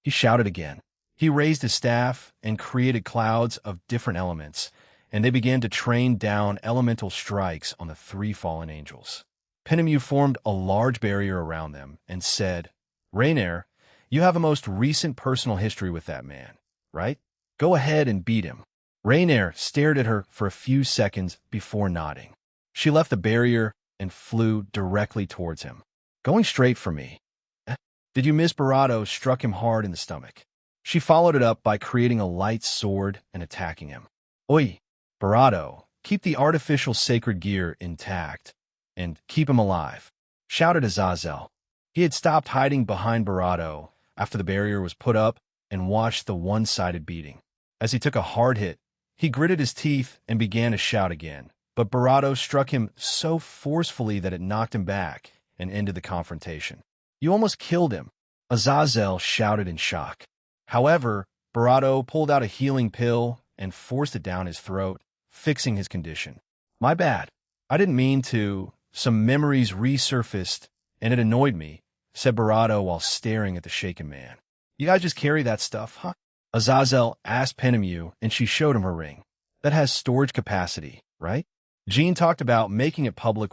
he shouted again. He raised his staff and created clouds of different elements, and they began to train down elemental strikes on the three fallen angels. Penemu formed a large barrier around them and said, "Rainier, you have a most recent personal history with that man, right? Go ahead and beat him." Rainier stared at her for a few seconds before nodding. She left the barrier and flew directly towards him. "Going straight for me. Did you miss Barato struck him hard in the stomach?" She followed it up by creating a light sword and attacking him. "Oi, Barato, keep the artificial sacred gear intact and keep him alive," shouted Azazel. He had stopped hiding behind Barato after the barrier was put up and watched the one-sided beating. As he took a hard hit, he gritted his teeth and began to shout again, but Barato struck him so forcefully that it knocked him back and ended the confrontation. "You almost killed him," Azazel shouted in shock. However, Barato pulled out a healing pill and forced it down his throat, fixing his condition. "My bad. I didn't mean to. Some memories resurfaced, and it annoyed me," said Barato while staring at the shaken man. "You guys just carry that stuff, huh?" Azazel asked Penemu, and she showed him her ring. "That has storage capacity, right?" Jean talked about making it public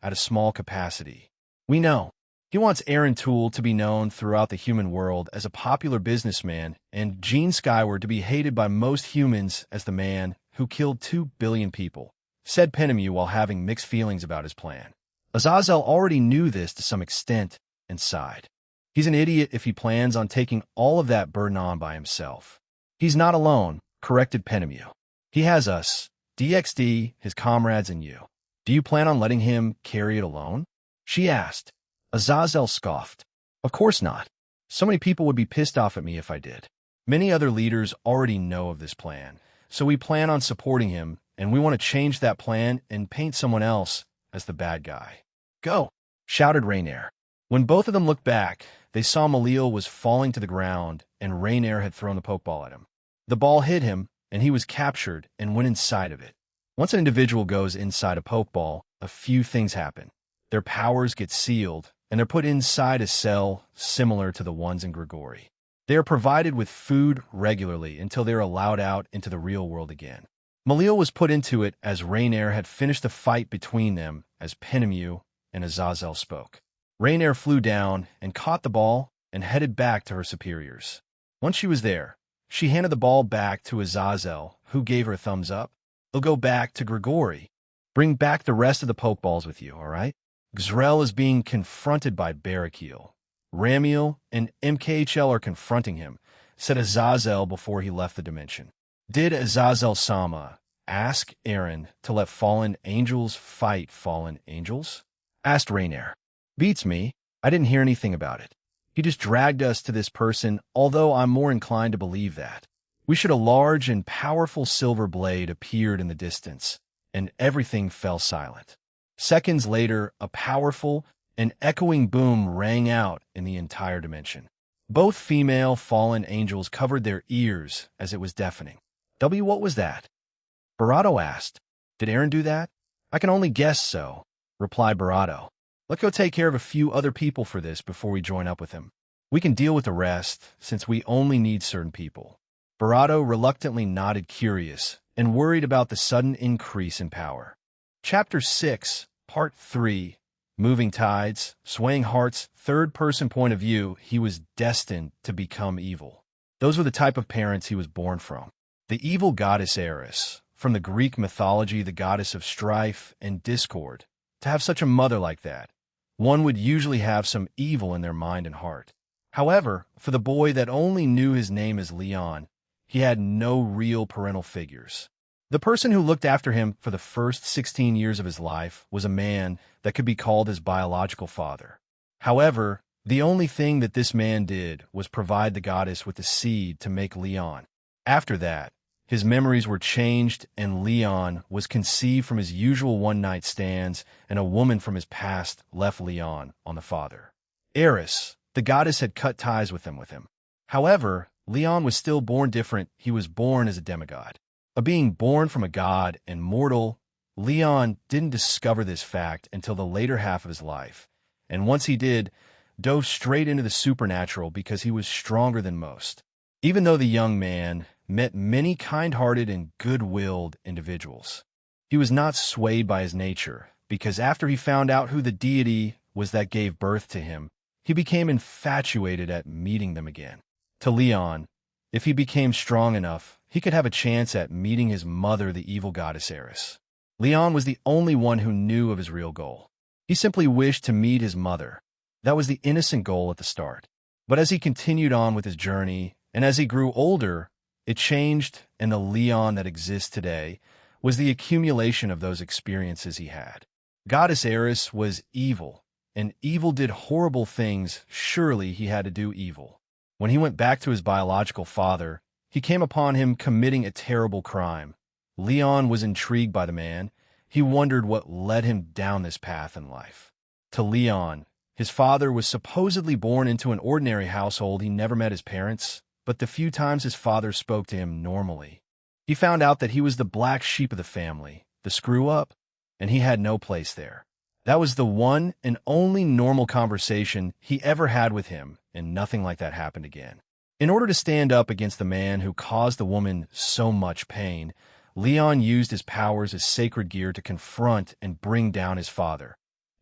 at a small capacity. "We know. He wants Aaron Toole to be known throughout the human world as a popular businessman and Gene Skyward to be hated by most humans as the man who killed 2 billion people," said Penemu while having mixed feelings about his plan. Azazel already knew this to some extent and sighed. He's an idiot if he plans on taking all of that burden on by himself. "He's not alone," corrected Penemu. "He has us, DXD, his comrades, and you. Do you plan on letting him carry it alone?" she asked. Azazel scoffed. "Of course not. So many people would be pissed off at me if I did. Many other leaders already know of this plan, so we plan on supporting him, and we want to change that plan and paint someone else as the bad guy." "Go!" shouted Rainier. When both of them looked back, they saw Malil was falling to the ground, and Rainier had thrown the pokeball at him. The ball hit him, and he was captured and went inside of it. Once an individual goes inside a pokeball, a few things happen. Their powers get sealed, and they're put inside a cell similar to the ones in Grigori. They are provided with food regularly until they're allowed out into the real world again. Malil was put into it as Rainier had finished the fight between them as Penemu and Azazel spoke. Rainier flew down and caught the ball and headed back to her superiors. Once she was there, she handed the ball back to Azazel, who gave her a thumbs up. "They'll go back to Grigori. Bring back the rest of the pokeballs with you, all right?" Xrel is being confronted by Barakeel. Ramiel and MKHL are confronting him, said Azazel before he left the dimension. "Did Azazel-sama ask Aaron to let fallen angels fight fallen angels?" asked Rainier. "Beats me. I didn't hear anything about it. He just dragged us to this person, although I'm more inclined to believe that. We should a large and powerful silver blade appeared in the distance, and everything fell silent. Seconds later, a powerful and echoing boom rang out in the entire dimension. Both female fallen angels covered their ears as it was deafening. What was that?" Barato asked. "Did Aaron do that?" "I can only guess so," replied Barato. "Let's go take care of a few other people for this before we join up with him. We can deal with the rest, since we only need certain people." Barato reluctantly nodded, curious and worried about the sudden increase in power. Chapter 6, Part 3, Moving Tides, Swaying Hearts, third-person point of view. He was destined to become evil. Those were the type of parents he was born from. The evil goddess Eris, from the Greek mythology the goddess of strife and discord. To have such a mother like that, one would usually have some evil in their mind and heart. However, for the boy that only knew his name as Leon, he had no real parental figures. The person who looked after him for the first 16 years of his life was a man that could be called his biological father. However, the only thing that this man did was provide the goddess with the seed to make Leon. After that, his memories were changed and Leon was conceived from his usual one-night stands, and a woman from his past left Leon on the father. Eris, the goddess, had cut ties with him. However, Leon was still born different. He was born as a demigod. A being born from a god and mortal, Leon didn't discover this fact until the later half of his life, and once he did, dove straight into the supernatural because he was stronger than most. Even though the young man met many kind-hearted and good-willed individuals, he was not swayed by his nature, because after he found out who the deity was that gave birth to him, he became infatuated at meeting them again. To Leon, if he became strong enough, he could have a chance at meeting his mother, the evil goddess Eris. Leon was the only one who knew of his real goal. He simply wished to meet his mother. That was the innocent goal at the start. But as he continued on with his journey, and as he grew older, it changed, and the Leon that exists today was the accumulation of those experiences he had. Goddess Eris was evil, and evil did horrible things. Surely he had to do evil. When he went back to his biological father, he came upon him committing a terrible crime. Leon was intrigued by the man. He wondered what led him down this path in life. To Leon, his father was supposedly born into an ordinary household. He never met his parents, but the few times his father spoke to him normally, he found out that he was the black sheep of the family, the screw-up, and he had no place there. That was the one and only normal conversation he ever had with him, and nothing like that happened again. In order to stand up against the man who caused the woman so much pain, Leon used his powers as sacred gear to confront and bring down his father.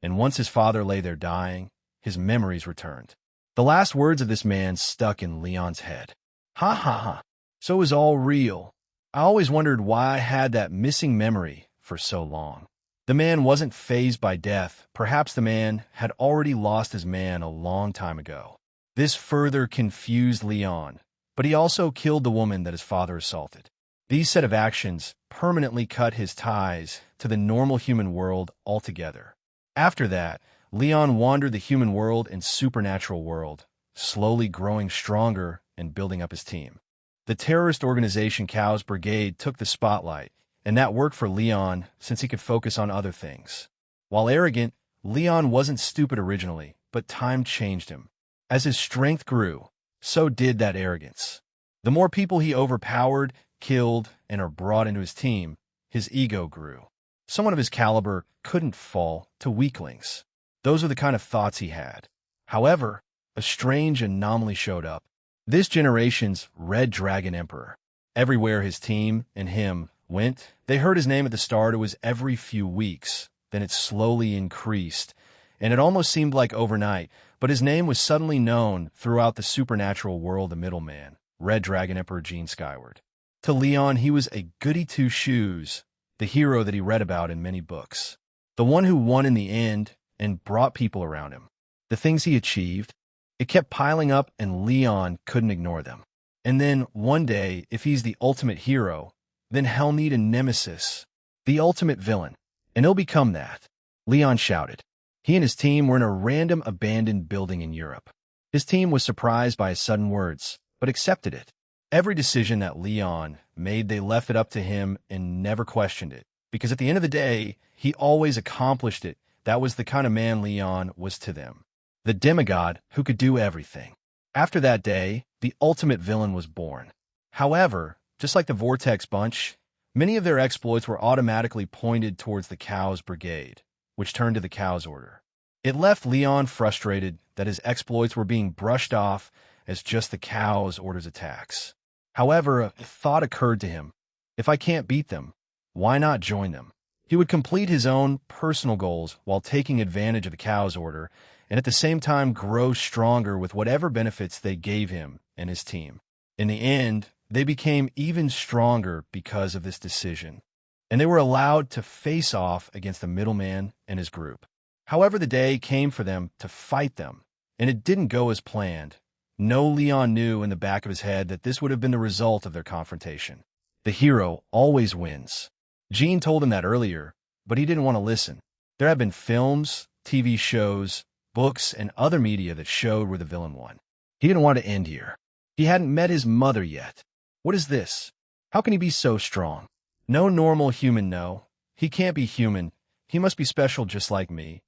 And once his father lay there dying, his memories returned. The last words of this man stuck in Leon's head. Ha ha ha. So it was all real. I always wondered why I had that missing memory for so long. The man wasn't fazed by death. Perhaps the man had already lost his man a long time ago. This further confused Leon, but he also killed the woman that his father assaulted. These set of actions permanently cut his ties to the normal human world altogether. After that, Leon wandered the human world and supernatural world, slowly growing stronger and building up his team. The terrorist organization Cows Brigade took the spotlight, and that worked for Leon since he could focus on other things. While arrogant, Leon wasn't stupid originally, but time changed him. As his strength grew, so did that arrogance. The more people he overpowered, killed, and are brought into his team, his ego grew. Someone of his caliber couldn't fall to weaklings. Those were the kind of thoughts he had. However, a strange anomaly showed up. This generation's Red Dragon Emperor. Everywhere his team and him went, they heard his name at the start. It was every few weeks. Then it slowly increased, and it almost seemed like overnight, but his name was suddenly known throughout the supernatural world, the middleman, Red Dragon Emperor Gene Skyward. To Leon, he was a goody-two-shoes, the hero that he read about in many books. The one who won in the end and brought people around him. The things he achieved, it kept piling up and Leon couldn't ignore them. And then, one day, if he's the ultimate hero, then he'll need a nemesis, the ultimate villain, and he'll become that. Leon shouted. He and his team were in a random abandoned building in Europe. His team was surprised by his sudden words, but accepted it. Every decision that Leon made, they left it up to him and never questioned it, because at the end of the day, he always accomplished it. That was the kind of man Leon was to them. The demigod who could do everything. After that day, the ultimate villain was born. However, just like the Vortex Bunch, many of their exploits were automatically pointed towards the Cows Brigade, which turned to the Cows Order. It left Leon frustrated that his exploits were being brushed off as just the Cows Order's attacks. However, a thought occurred to him. If I can't beat them, why not join them? He would complete his own personal goals while taking advantage of the Cows Order, and at the same time grow stronger with whatever benefits they gave him and his team. In the end, they became even stronger because of this decision, and they were allowed to face off against the middleman and his group. However, the day came for them to fight them, and it didn't go as planned. No, Leon knew in the back of his head that this would have been the result of their confrontation. The hero always wins. Jean told him that earlier, but he didn't want to listen. There had been films, TV shows, books, and other media that showed where the villain won. He didn't want to end here. He hadn't met his mother yet. What is this? How can he be so strong? No normal human, no. He can't be human. He must be special just like me.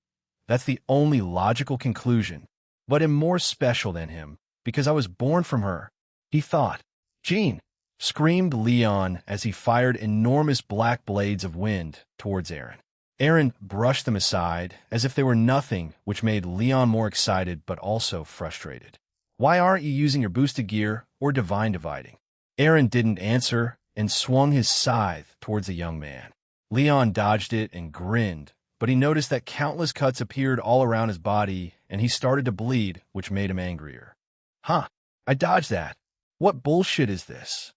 That's the only logical conclusion. But I'm more special than him, because I was born from her, he thought. Jean! Screamed Leon as he fired enormous black blades of wind towards Aaron. Aaron brushed them aside as if they were nothing, which made Leon more excited but also frustrated. Why aren't you using your boosted gear or divine dividing? Aaron didn't answer and swung his scythe towards the young man. Leon dodged it and grinned, but he noticed that countless cuts appeared all around his body and he started to bleed, which made him angrier. Huh, I dodged that. What bullshit is this?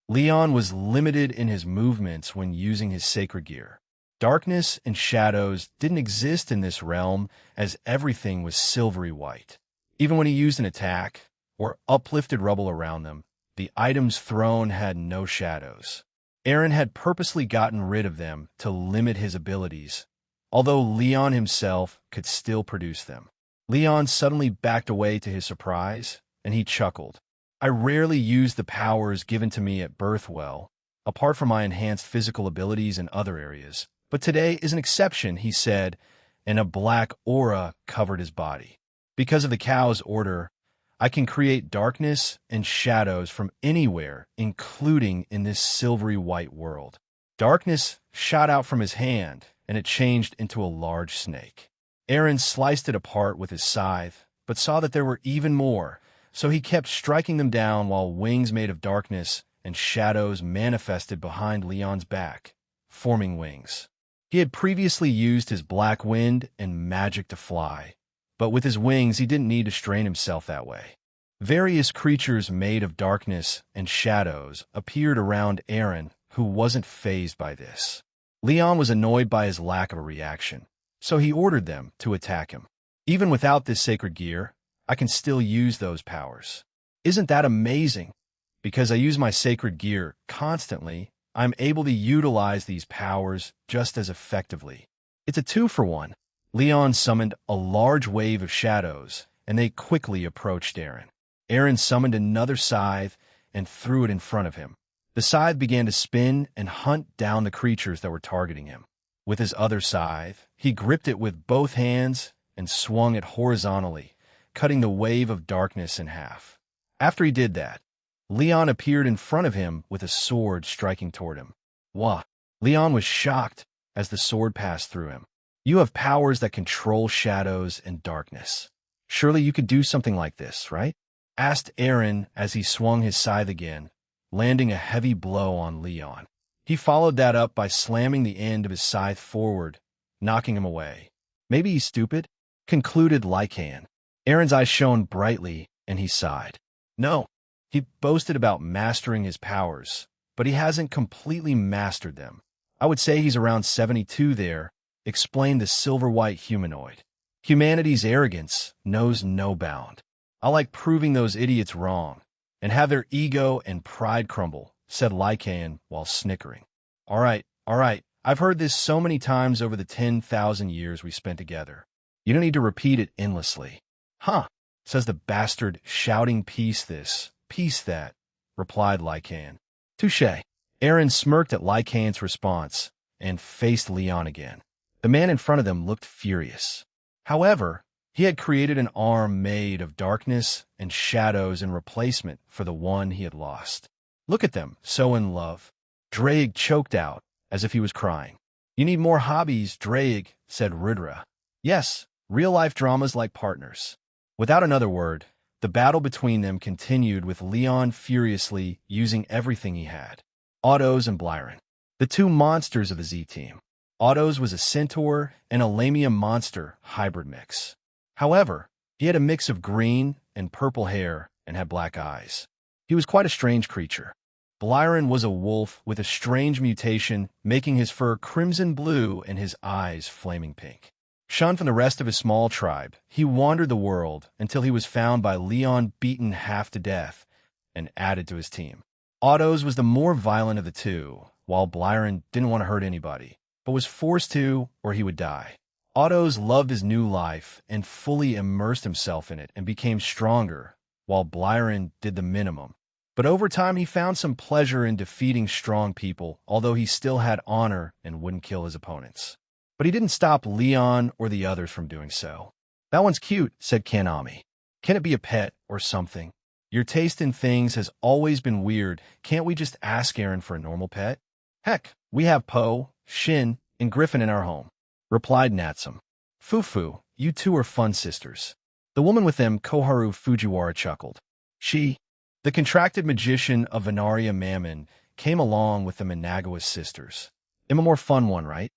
Leon was limited in his movements when using his sacred gear. Darkness and shadows didn't exist in this realm as everything was silvery white. Even when he used an attack or uplifted rubble around them, the items thrown had no shadows. Aaron had purposely gotten rid of them to limit his abilities, although Leon himself could still produce them. Leon suddenly backed away to his surprise, and he chuckled. I rarely use the powers given to me at birth well, apart from my enhanced physical abilities in other areas. But today is an exception, he said, and a black aura covered his body. Because of the cow's order, I can create darkness and shadows from anywhere, including in this silvery white world. Darkness shot out from his hand, and it changed into a large snake. Aaron sliced it apart with his scythe, but saw that there were even more, so he kept striking them down while wings made of darkness and shadows manifested behind Leon's back, forming wings. He had previously used his black wind and magic to fly, but with his wings he didn't need to strain himself that way. Various creatures made of darkness and shadows appeared around Aaron, who wasn't fazed by this. Leon was annoyed by his lack of a reaction, so he ordered them to attack him. Even without this sacred gear, I can still use those powers. Isn't that amazing? Because I use my sacred gear constantly, I'm able to utilize these powers just as effectively. It's a 2-for-1. Leon summoned a large wave of shadows, and they quickly approached Aaron. Aaron summoned another scythe and threw it in front of him. The scythe began to spin and hunt down the creatures that were targeting him. With his other scythe, he gripped it with both hands and swung it horizontally, cutting the wave of darkness in half. After he did that, Leon appeared in front of him with a sword striking toward him. Wah! Leon was shocked as the sword passed through him. You have powers that control shadows and darkness. Surely you could do something like this, right? Asked Aaron as he swung his scythe again, landing a heavy blow on Leon. He followed that up by slamming the end of his scythe forward, knocking him away. Maybe he's stupid, concluded Lycan. Aaron's eyes shone brightly, and he sighed. No, he boasted about mastering his powers, but he hasn't completely mastered them. I would say he's around 72 there, explained the silver-white humanoid. Humanity's arrogance knows no bound. I like proving those idiots wrong, and have their ego and pride crumble, said Lycan while snickering. All right, I've heard this so many times over the 10,000 years we spent together. You don't need to repeat it endlessly. Huh, says the bastard, shouting peace this, peace that, replied Lycan. Touché. Aaron smirked at Lycan's response and faced Leon again. The man in front of them looked furious. However, he had created an arm made of darkness and shadows in replacement for the one he had lost. Look at them, so in love. Draig choked out, as if he was crying. You need more hobbies, Draig, said Rudra. Yes, real-life dramas like partners. Without another word, the battle between them continued with Leon furiously using everything he had. Autos and Blyron, the two monsters of the Z-Team. Autos was a centaur and a Lamia monster hybrid mix. However, he had a mix of green and purple hair and had black eyes. He was quite a strange creature. Blyron was a wolf with a strange mutation, making his fur crimson blue and his eyes flaming pink. Shunned from the rest of his small tribe, he wandered the world until he was found by Leon, beaten half to death, and added to his team. Otto's was the more violent of the two, while Blyron didn't want to hurt anybody, but was forced to or he would die. Otto's loved his new life and fully immersed himself in it and became stronger, while Blyron did the minimum. But over time he found some pleasure in defeating strong people, although he still had honor and wouldn't kill his opponents. But he didn't stop Leon or the others from doing so. "That one's cute," said Kanami. "Can it be a pet or something? Your taste in things has always been weird. Can't we just ask Aaron for a normal pet?" "Heck, we have Poe, Shin, and Griffin in our home," replied Natsum. "Fufu, you two are fun sisters." The woman with them, Koharu Fujiwara, chuckled. The contracted magician of Venaria Mammon, came along with the Managawa sisters. "I'm a more fun one, right?"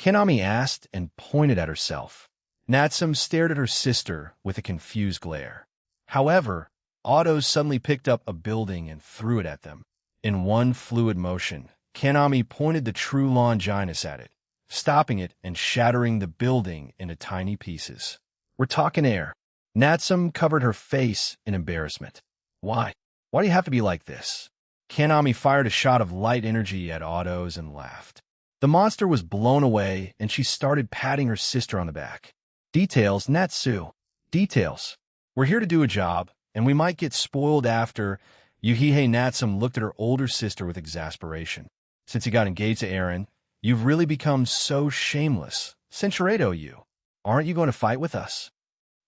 Kanami asked and pointed at herself. Natsum stared at her sister with a confused glare. However, Otto suddenly picked up a building and threw it at them. In one fluid motion, Kanami pointed the true Longinus at it, stopping it and shattering the building into tiny pieces. "We're talking air." Natsum covered her face in embarrassment. Why do you have to be like this?" Kanami fired a shot of light energy at Otto's and laughed. The monster was blown away, and she started patting her sister on the back. "Details, Natsu. Details. We're here to do a job, and we might get spoiled after." Yuhihei Natsum looked at her older sister with exasperation. "Since you got engaged to Aaron, you've really become so shameless. Cinchuredo you. Aren't you going to fight with us?"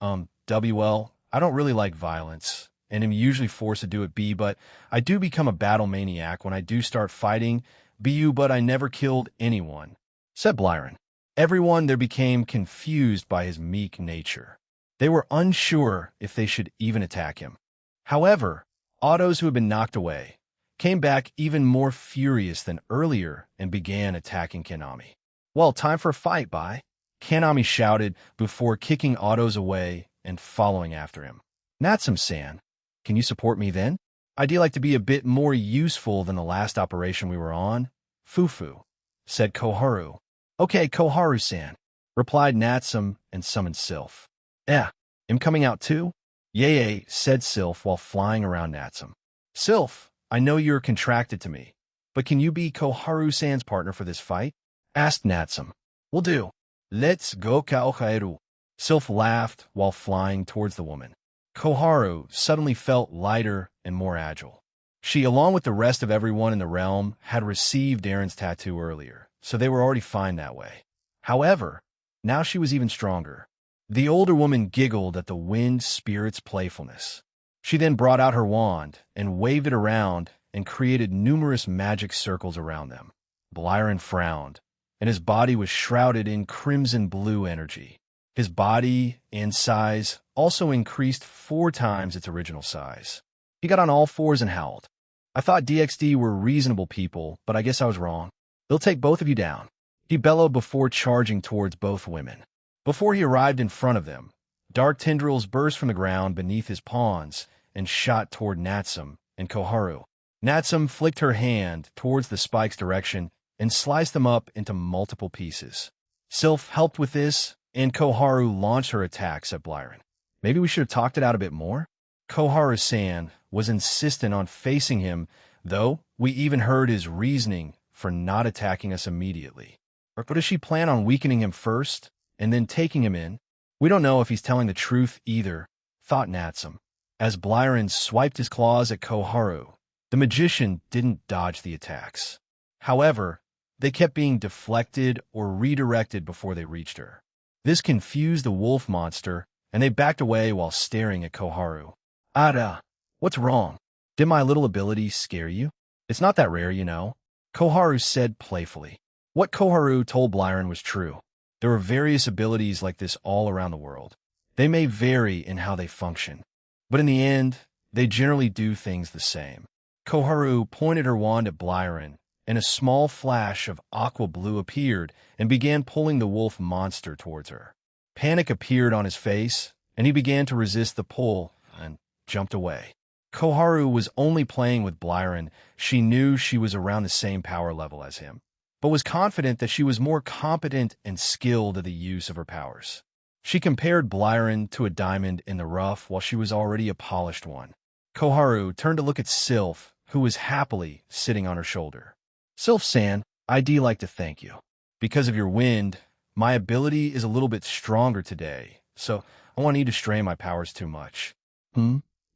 WL, I don't really like violence, and am usually forced to do it but I do become a battle maniac when I do start fighting but I never killed anyone," said Blyron. Everyone there became confused by his meek nature. They were unsure if they should even attack him. However, Otto's, who had been knocked away, came back even more furious than earlier and began attacking Kanami. "Well, time for a fight, bye," Kanami shouted before kicking Otto's away and following after him. "Natsum-san, can you support me then? I'd like to be a bit more useful than the last operation we were on." "Fufu," said Koharu. "Okay, Koharu-san," replied Natsum and summoned Sylph. I'm coming out too?" "Yay," said Sylph while flying around Natsum. "Sylph, I know you're contracted to me, but can you be Koharu-san's partner for this fight?" asked Natsum. "Will do. Let's go, Kaohairu." Sylph laughed while flying towards the woman. Koharu suddenly felt lighter and more agile. She, along with the rest of everyone in the realm, had received Aaron's tattoo earlier, so they were already fine that way. However, now she was even stronger. The older woman giggled at the wind spirit's playfulness. She then brought out her wand and waved it around and created numerous magic circles around them. Blyron frowned, and his body was shrouded in crimson blue energy. His body and size also increased 4 times its original size. He got on all fours and howled. "I thought DXD were reasonable people, but I guess I was wrong. They'll take both of you down." He bellowed before charging towards both women. Before he arrived in front of them, dark tendrils burst from the ground beneath his pawns and shot toward Natsum and Koharu. Natsum flicked her hand towards the spike's direction and sliced them up into multiple pieces. Sylph helped with this, and Koharu launched her attacks at Blyron. "Maybe we should have talked it out a bit more?" Koharu-san was insistent on facing him, though we even heard his reasoning for not attacking us immediately. Or does she plan on weakening him first and then taking him in? "We don't know if he's telling the truth either," thought Natsum. As Blyron swiped his claws at Koharu, the magician didn't dodge the attacks. However, they kept being deflected or redirected before they reached her. This confused the wolf monster, and they backed away while staring at Koharu. "Ada, what's wrong? Did my little ability scare you? It's not that rare, you know," Koharu said playfully. What Koharu told Blyron was true. There are various abilities like this all around the world. They may vary in how they function, but in the end, they generally do things the same. Koharu pointed her wand at Blyron, and a small flash of aqua blue appeared and began pulling the wolf monster towards her. Panic appeared on his face, and he began to resist the pull and jumped away. Koharu was only playing with Blyron. She knew she was around the same power level as him, but was confident that she was more competent and skilled at the use of her powers. She compared Blyron to a diamond in the rough while she was already a polished one. Koharu turned to look at Sylph, who was happily sitting on her shoulder. Sylph-san, I'd like to thank you. Because of your wind, my ability is a little bit stronger today, so I won't need to strain my powers too much.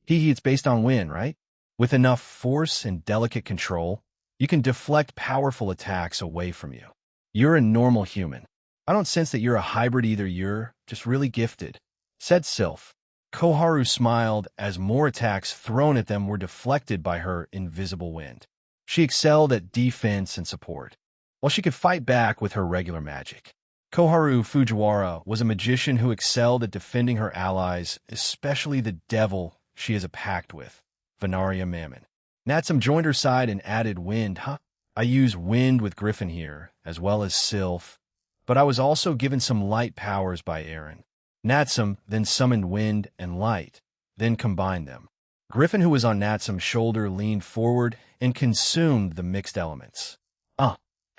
It's based on wind, right? With enough force and delicate control, you can deflect powerful attacks away from you. You're a normal human. I don't sense that you're a hybrid either. You're just really gifted, said Sylph. Koharu smiled as more attacks thrown at them were deflected by her invisible wind. She excelled at defense and support, while she could fight back with her regular magic. Koharu Fujiwara was a magician who excelled at defending her allies, especially the devil she is a pact with, Venaria Mammon. Natsum joined her side and added wind. I use wind with Griffin here, as well as Sylph, but I was also given some light powers by Aaron. Natsum then summoned wind and light, then combined them. Griffin, who was on Natsum's shoulder, leaned forward and consumed the mixed elements.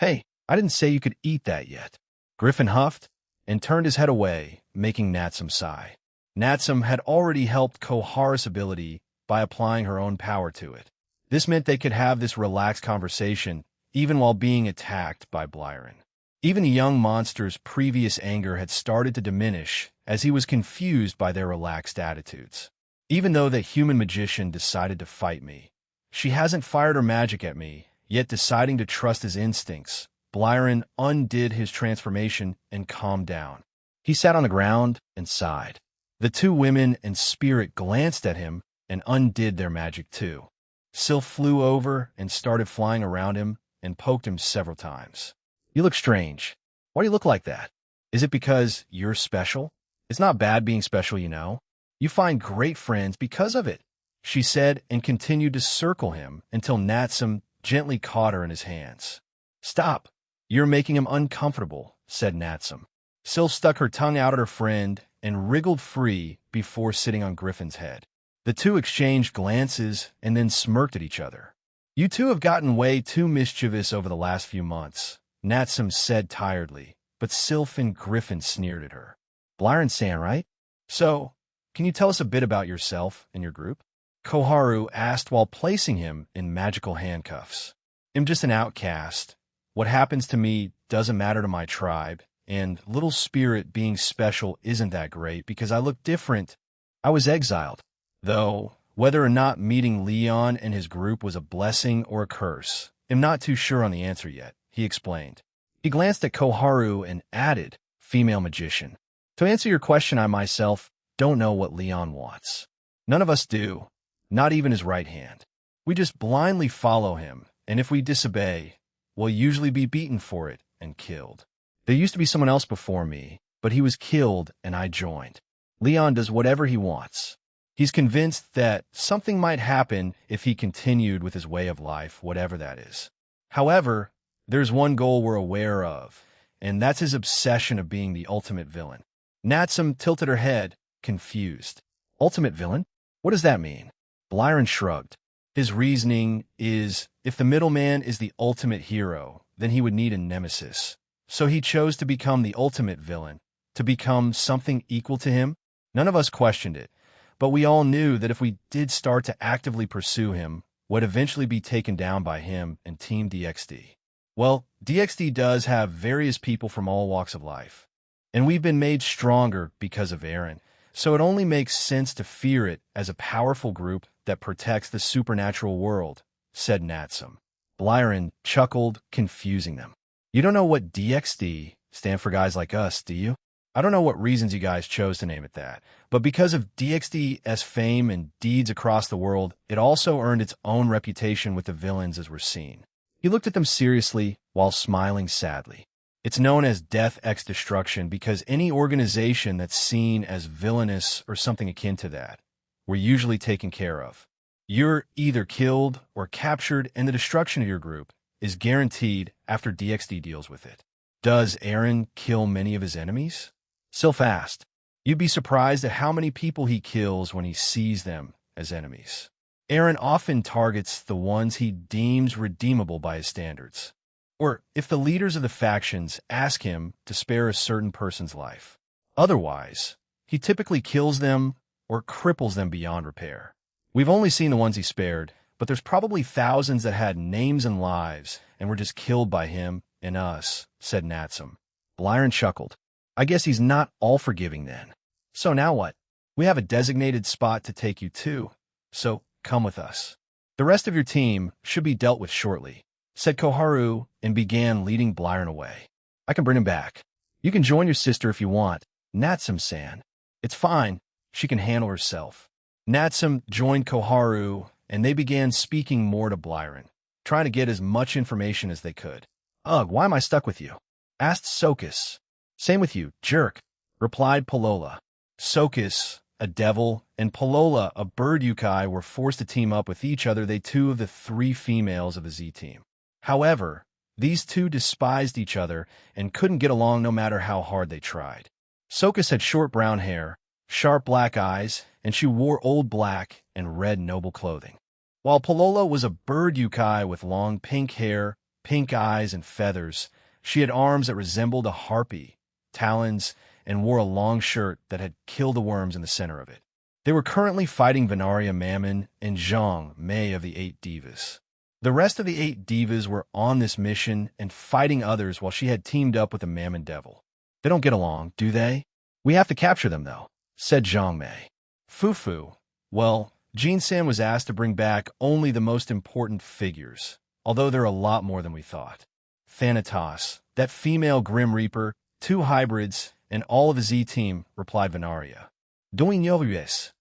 Hey, I didn't say you could eat that yet. Griffin huffed and turned his head away, making Natsum sigh. Natsum had already helped Koharu's ability by applying her own power to it. This meant they could have this relaxed conversation, even while being attacked by Blyron. Even the young monster's previous anger had started to diminish as he was confused by their relaxed attitudes. Even though the human magician decided to fight me, she hasn't fired her magic at me, yet deciding to trust his instincts, Blyron undid his transformation and calmed down. He sat on the ground and sighed. The two women and Spirit glanced at him and undid their magic too. Sylph flew over and started flying around him and poked him several times. You look strange. Why do you look like that? Is it because you're special? It's not bad being special, you know. You find great friends because of it, she said and continued to circle him until Natsum gently caught her in his hands. Stop. You're making him uncomfortable, said Natsum. Sylph stuck her tongue out at her friend and wriggled free before sitting on Griffin's head. The two exchanged glances and then smirked at each other. You two have gotten way too mischievous over the last few months, Natsum said tiredly, but Sylph and Griffin sneered at her. Blyron-san, right? So, can you tell us a bit about yourself and your group? Koharu asked while placing him in magical handcuffs. I'm just an outcast. What happens to me doesn't matter to my tribe, and little Spirit being special isn't that great because I look different. I was exiled, though whether or not meeting Leon and his group was a blessing or a curse, I'm not too sure on the answer yet, he explained. He glanced at Koharu and added, female magician. To answer your question, I myself don't know what Leon wants. None of us do, not even his right hand. We just blindly follow him, and if we disobey, we'll usually be beaten for it and killed. There used to be someone else before me, but he was killed and I joined. Leon does whatever he wants. He's convinced that something might happen if he continued with his way of life, whatever that is. However, there's one goal we're aware of, and that's his obsession of being the ultimate villain. Natsum tilted her head, confused. Ultimate villain? What does that mean? Blyron shrugged. His reasoning is, if the middleman is the ultimate hero, then he would need a nemesis. So he chose to become the ultimate villain, to become something equal to him. None of us questioned it, but we all knew that if we did start to actively pursue him, would eventually be taken down by him and Team DXD. Well, DXD does have various people from all walks of life, and we've been made stronger because of Aaron, so it only makes sense to fear it as a powerful group that protects the supernatural world, said Natsum. Blyron chuckled, confusing them. You don't know what DXD stand for guys like us, do you? I don't know what reasons you guys chose to name it that, but because of DXD's fame and deeds across the world, it also earned its own reputation with the villains as we're seen. He looked at them seriously while smiling sadly. It's known as Death X Destruction because any organization that's seen as villainous or something akin to that, we're usually taken care of. You're either killed or captured, and the destruction of your group is guaranteed after DXD deals with it. Does Aaron kill many of his enemies? Sylph asked. You'd be surprised at how many people he kills when he sees them as enemies. Aaron often targets the ones he deems redeemable by his standards, or if the leaders of the factions ask him to spare a certain person's life. Otherwise, he typically kills them or cripples them beyond repair. We've only seen the ones he spared, but there's probably thousands that had names and lives and were just killed by him and us, said Natsum. Blyron chuckled. I guess he's not all forgiving then. So now what? We have a designated spot to take you to, so come with us. The rest of your team should be dealt with shortly, said Koharu and began leading Blyron away. I can bring him back. You can join your sister if you want, Natsum-san. It's fine. She can handle herself. Natsum joined Koharu, and they began speaking more to Blyron, trying to get as much information as they could. Ugh, why am I stuck with you? Asked Sokus. Same with you, jerk, replied Polola. Sokus, a devil, and Polola, a bird yokai, were forced to team up with each other, they two of the three females of the Z team. However, these two despised each other and couldn't get along no matter how hard they tried. Sokus had short brown hair, sharp black eyes, and she wore old black and red noble clothing. While Polola was a bird yokai with long pink hair, pink eyes, and feathers, she had arms that resembled a harpy, talons, and wore a long shirt that had killed the worms in the center of it. They were currently fighting Venaria Mammon and Zhang Mei of the 8 Divas. The rest of the 8 Divas were on this mission and fighting others while she had teamed up with the Mammon Devil. They don't get along, do they? We have to capture them, though, said Zhang Mei. Fufu. Well, Jin-san was asked to bring back only the most important figures, although there are a lot more than we thought. Thanatos, that female Grim Reaper, 2 hybrids, and all of the Z team, replied Venaria. Doinyovius.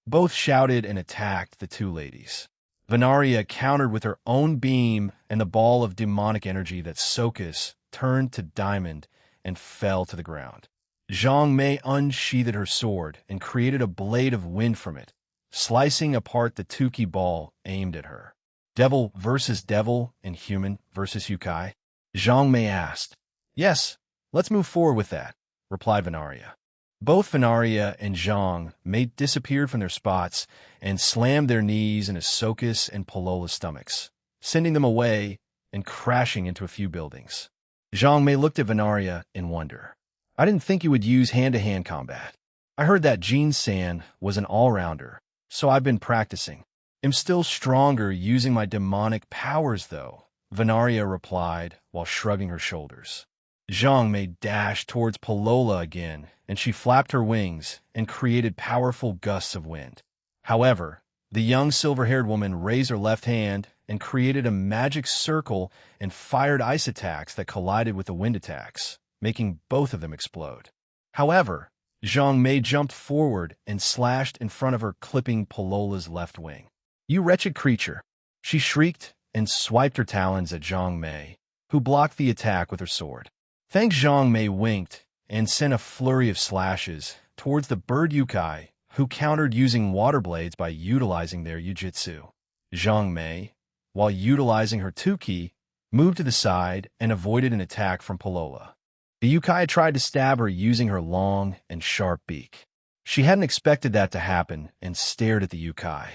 Both shouted and attacked the 2 ladies. Venaria countered with her own beam and the ball of demonic energy that Sokus turned to diamond and fell to the ground. Zhang Mei unsheathed her sword and created a blade of wind from it, slicing apart the Tuki ball aimed at her. Devil versus devil and human versus yokai? Zhang Mei asked. Yes, let's move forward with that, replied Venaria. Both Venaria and Zhang Mei disappeared from their spots and slammed their knees into Sokus and Polola's stomachs, sending them away and crashing into a few buildings. Zhang Mei looked at Venaria in wonder. I didn't think you would use hand-to-hand combat. I heard that Jin-san was an all-rounder, so I've been practicing. I'm still stronger using my demonic powers, though, Venaria replied while shrugging her shoulders. Zhang Mei dashed towards Polola again, and she flapped her wings and created powerful gusts of wind. However, the young silver-haired woman raised her left hand and created a magic circle and fired ice attacks that collided with the wind attacks, making both of them explode. However, Zhang Mei jumped forward and slashed in front of her, clipping Polola's left wing. You wretched creature! She shrieked and swiped her talons at Zhang Mei, who blocked the attack with her sword. Thanks, Zhang Mei winked and sent a flurry of slashes towards the bird yokai, who countered using water blades by utilizing their yujitsu. Zhang Mei, while utilizing her Tuki, moved to the side and avoided an attack from Polola. The yokai tried to stab her using her long and sharp beak. She hadn't expected that to happen and stared at the yokai.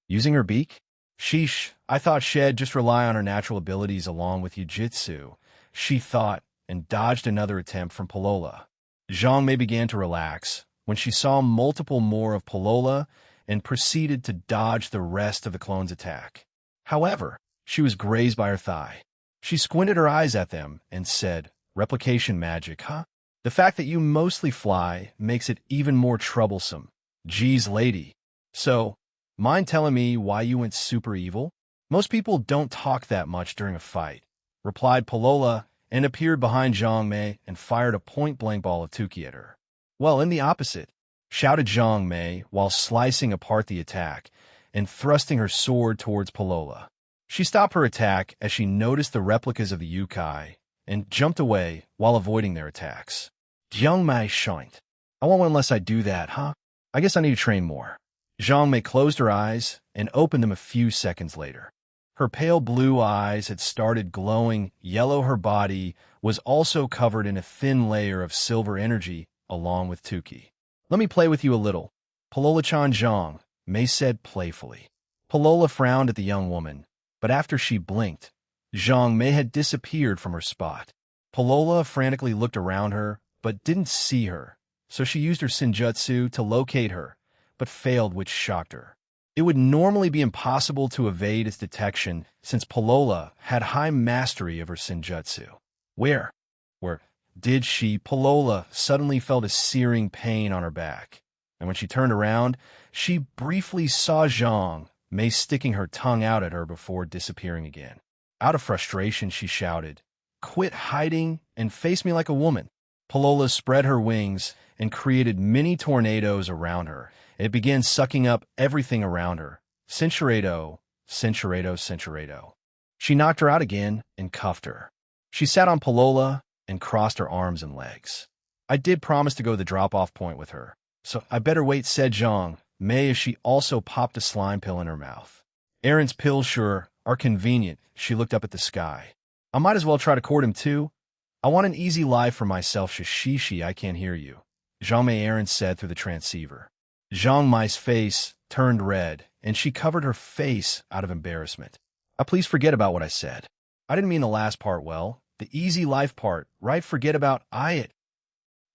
Using her beak? Sheesh, I thought she'd just rely on her natural abilities along with yujitsu, she thought, and dodged another attempt from Polola. Zhang Mei began to relax when she saw multiple more of Polola and proceeded to dodge the rest of the clone's attack. However, she was grazed by her thigh. She squinted her eyes at them and said, Replication magic, huh? The fact that you mostly fly makes it even more troublesome. Geez, lady. So, mind telling me why you went super evil? Most people don't talk that much during a fight, replied Polola, and appeared behind Zhang Mei and fired a point-blank ball of Tuki at her. Well, in the opposite, shouted Zhang Mei while slicing apart the attack and thrusting her sword towards Polola. She stopped her attack as she noticed the replicas of the yokai and jumped away while avoiding their attacks. Zhang Mei shined. I won't unless I do that, huh? I guess I need to train more. Zhang Mei closed her eyes and opened them a few seconds later. Her pale blue eyes had started glowing yellow. Her body was also covered in a thin layer of silver energy along with Tuki. Let me play with you a little. Polola-chan. Zhang Mei said playfully. Polola frowned at the young woman, but after she blinked, Zhang Mei had disappeared from her spot. Polola frantically looked around her, but didn't see her, so she used her senjutsu to locate her, but failed, which shocked her. It would normally be impossible to evade its detection since Polola had high mastery of her senjutsu. Where did she? Polola suddenly felt a searing pain on her back, and when she turned around, she briefly saw Zhang Mei sticking her tongue out at her before disappearing again. Out of frustration, she shouted, "Quit hiding and face me like a woman." Polola spread her wings and created mini tornadoes around her. It began sucking up everything around her. Cinchuredo, cinchuredo, cinchuredo. She knocked her out again and cuffed her. She sat on Polola and crossed her arms and legs. "I did promise to go to the drop-off point with her, so I better wait," said Zhang Mei as she also popped a slime pill in her mouth. "Aaron's pills sure are convenient." She looked up at the sky. "I might as well try to court him too. I want an easy life for myself." "Shishishi, I can't hear you," Zhang Mei Aaron said through the transceiver. Zhang Mei's face turned red, and she covered her face out of embarrassment. Please forget about what I said. I didn't mean the last part well. The easy life part, right? Forget about it."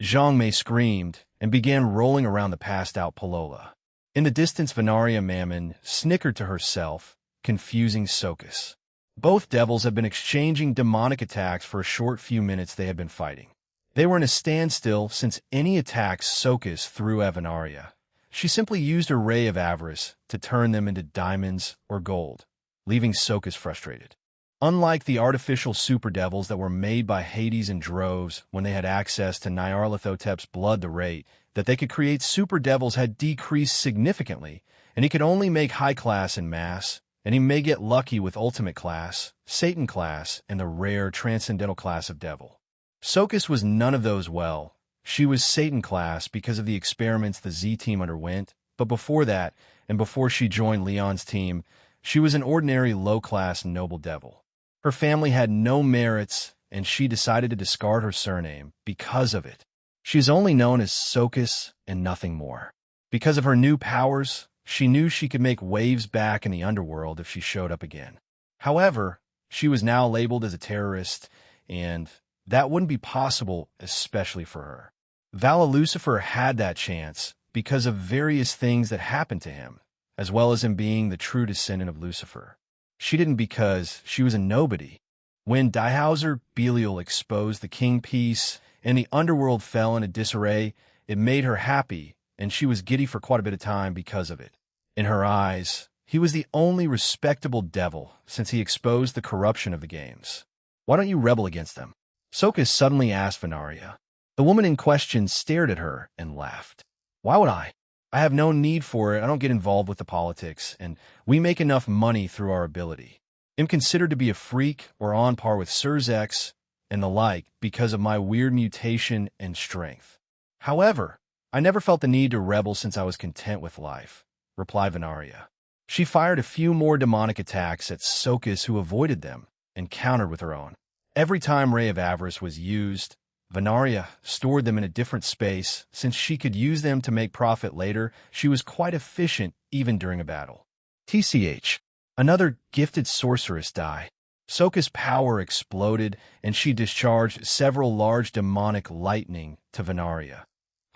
Zhang Mei screamed and began rolling around the passed-out Polola. In the distance, Venaria Mammon snickered to herself, confusing Sokus. Both devils had been exchanging demonic attacks for a short few minutes they had been fighting. They were in a standstill since any attacks Sokus threw at Venaria. She simply used her Ray of Avarice to turn them into diamonds or gold, leaving Sokus frustrated. Unlike the artificial super devils that were made by Hades in droves when they had access to Nyarlathotep's blood, the rate that they could create super devils had decreased significantly, and he could only make high class in mass, and he may get lucky with ultimate class, Satan class, and the rare transcendental class of devil. Sokus was none of those. Well, she was Satan class because of the experiments the Z-team underwent, but before that, and before she joined Leon's team, she was an ordinary low-class noble devil. Her family had no merits, and she decided to discard her surname because of it. She is only known as Sokus and nothing more. Because of her new powers, she knew she could make waves back in the underworld if she showed up again. However, she was now labeled as a terrorist, and that wouldn't be possible, especially for her. Vala Lucifer had that chance because of various things that happened to him, as well as him being the true descendant of Lucifer. She didn't because she was a nobody. When Dihauser Belial exposed the king piece and the underworld fell into disarray, it made her happy, and she was giddy for quite a bit of time because of it. In her eyes, he was the only respectable devil since he exposed the corruption of the games. "Why don't you rebel against them?" Sokus suddenly asked Venaria. The woman in question stared at her and laughed. "Why would I? I have no need for it. I don't get involved with the politics, and we make enough money through our ability. I'm considered to be a freak or on par with Surzex and the like because of my weird mutation and strength. However, I never felt the need to rebel since I was content with life," replied Venaria. She fired a few more demonic attacks at Sokus, who avoided them and countered with her own. Every time Ray of Avarice was used, Venaria stored them in a different space. Since she could use them to make profit later, she was quite efficient even during a battle. TCH. Another gifted sorceress died. Soka's power exploded, and she discharged several large demonic lightning to Venaria,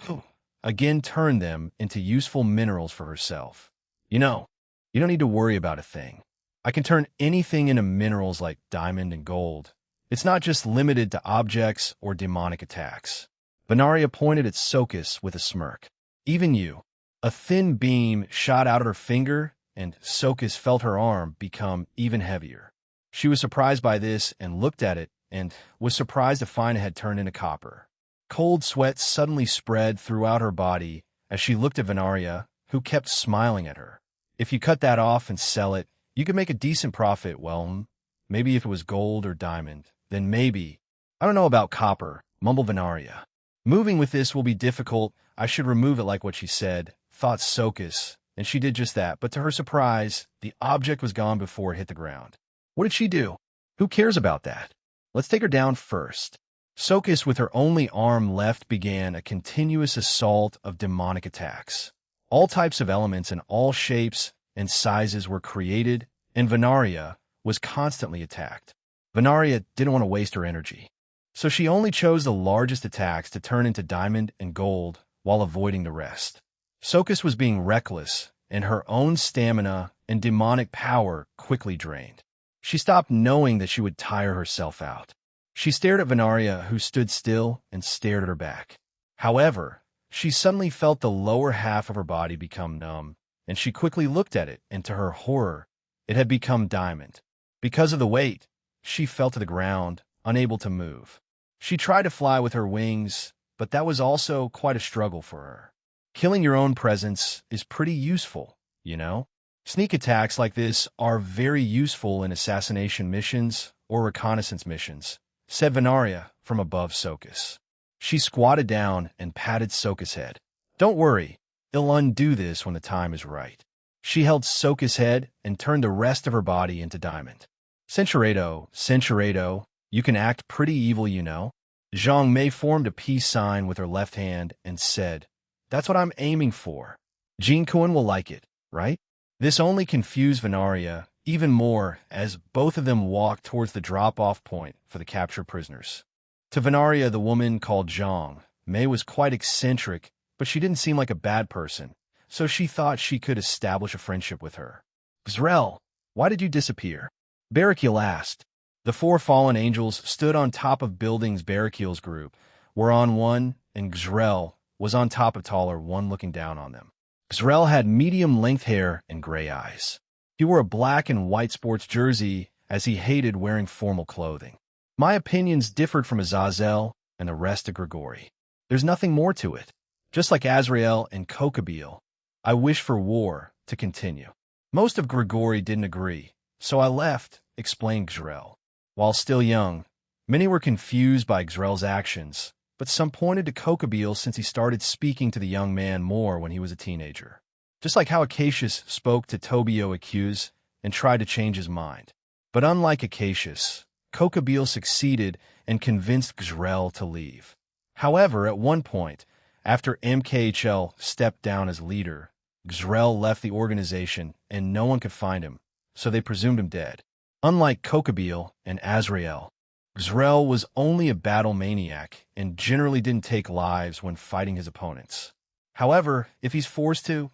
who again turned them into useful minerals for herself. You don't need to worry about a thing. I can turn anything into minerals like diamond and gold. It's not just limited to objects or demonic attacks. Venaria pointed at Sokus with a smirk. Even you. A thin beam shot out of her finger, and Sokus felt her arm become even heavier. She was surprised by this and looked at it, and was surprised to find it had turned into copper. Cold sweat suddenly spread throughout her body as she looked at Venaria, who kept smiling at her. If you cut that off and sell it, you could make a decent profit. Well, maybe if it was gold or diamond, then maybe. I don't know about copper, mumbled Venaria. Moving with this will be difficult. I should remove it like what she said, thought Sokus, and she did just that. But to her surprise, the object was gone before it hit the ground. What did she do? Who cares about that? Let's take her down first. Sokus, with her only arm left, began a continuous assault of demonic attacks. All types of elements in all shapes and sizes were created, and Venaria was constantly attacked. Venaria didn't want to waste her energy, so she only chose the largest attacks to turn into diamond and gold while avoiding the rest. Sokus was being reckless, and her own stamina and demonic power quickly drained. She stopped knowing that she would tire herself out. She stared at Venaria, who stood still and stared at her back. However, she suddenly felt the lower half of her body become numb, and she quickly looked at it, and to her horror, it had become diamond. Because of the weight, she fell to the ground, unable to move. She tried to fly with her wings, but that was also quite a struggle for her. Killing your own presence is pretty useful, you know? Sneak attacks like this are very useful in assassination missions or reconnaissance missions, said Venaria from above Sokus. She squatted down and patted Sokus' head. Don't worry, it'll undo this when the time is right. She held Sokus' head and turned the rest of her body into diamond. Censuredo, you can act pretty evil, you know? Zhang Mei formed a peace sign with her left hand and said, That's what I'm aiming for. Jin Kuan will like it, right? This only confused Venaria even more as both of them walked towards the drop-off point for the captured prisoners. To Venaria, the woman called Zhang Mei was quite eccentric, but she didn't seem like a bad person, so she thought she could establish a friendship with her. Xrel, why did you disappear? Barakil asked. The four fallen angels stood on top of buildings Barakil's group were on one, and Xrel was on top of taller one looking down on them. Xrel had medium-length hair and gray eyes. He wore a black and white sports jersey as he hated wearing formal clothing. My opinions differed from Azazel and the rest of Grigori. There's nothing more to it. Just like Azrael and Kokabil, I wish for war to continue. Most of Grigori didn't agree, so I left, explained Xrel. While still young, many were confused by Xrel's actions, but some pointed to Kokabil since he started speaking to the young man more when he was a teenager. Just like how Acacius spoke to Tobio Accuse and tried to change his mind. But unlike Acacius, Kokabil succeeded and convinced Xrel to leave. However, at one point, after MKHL stepped down as leader, Xrel left the organization and no one could find him, so they presumed him dead. Unlike Kokabil and Azrael, Xrel was only a battle maniac and generally didn't take lives when fighting his opponents. However, if he's forced to,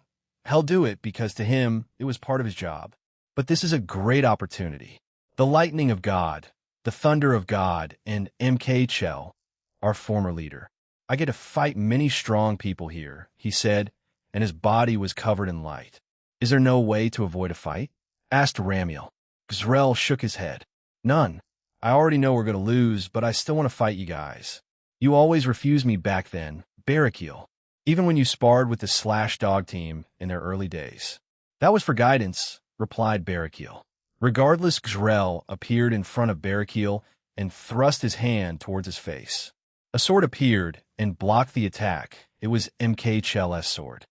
he'll do it because to him, it was part of his job. But this is a great opportunity. The lightning of God, the thunder of God, and MKHL, our former leader. I get to fight many strong people here, he said, and his body was covered in light. Is there no way to avoid a fight? Asked Ramiel. Xrel shook his head. None. I already know we're going to lose, but I still want to fight you guys. You always refused me back then, Barakil. Even when you sparred with the Slash Dog team in their early days. That was for guidance, replied Barakil. Regardless, Xrel appeared in front of Barakil and thrust his hand towards his face. A sword appeared and blocked the attack. It was MKHL's sword.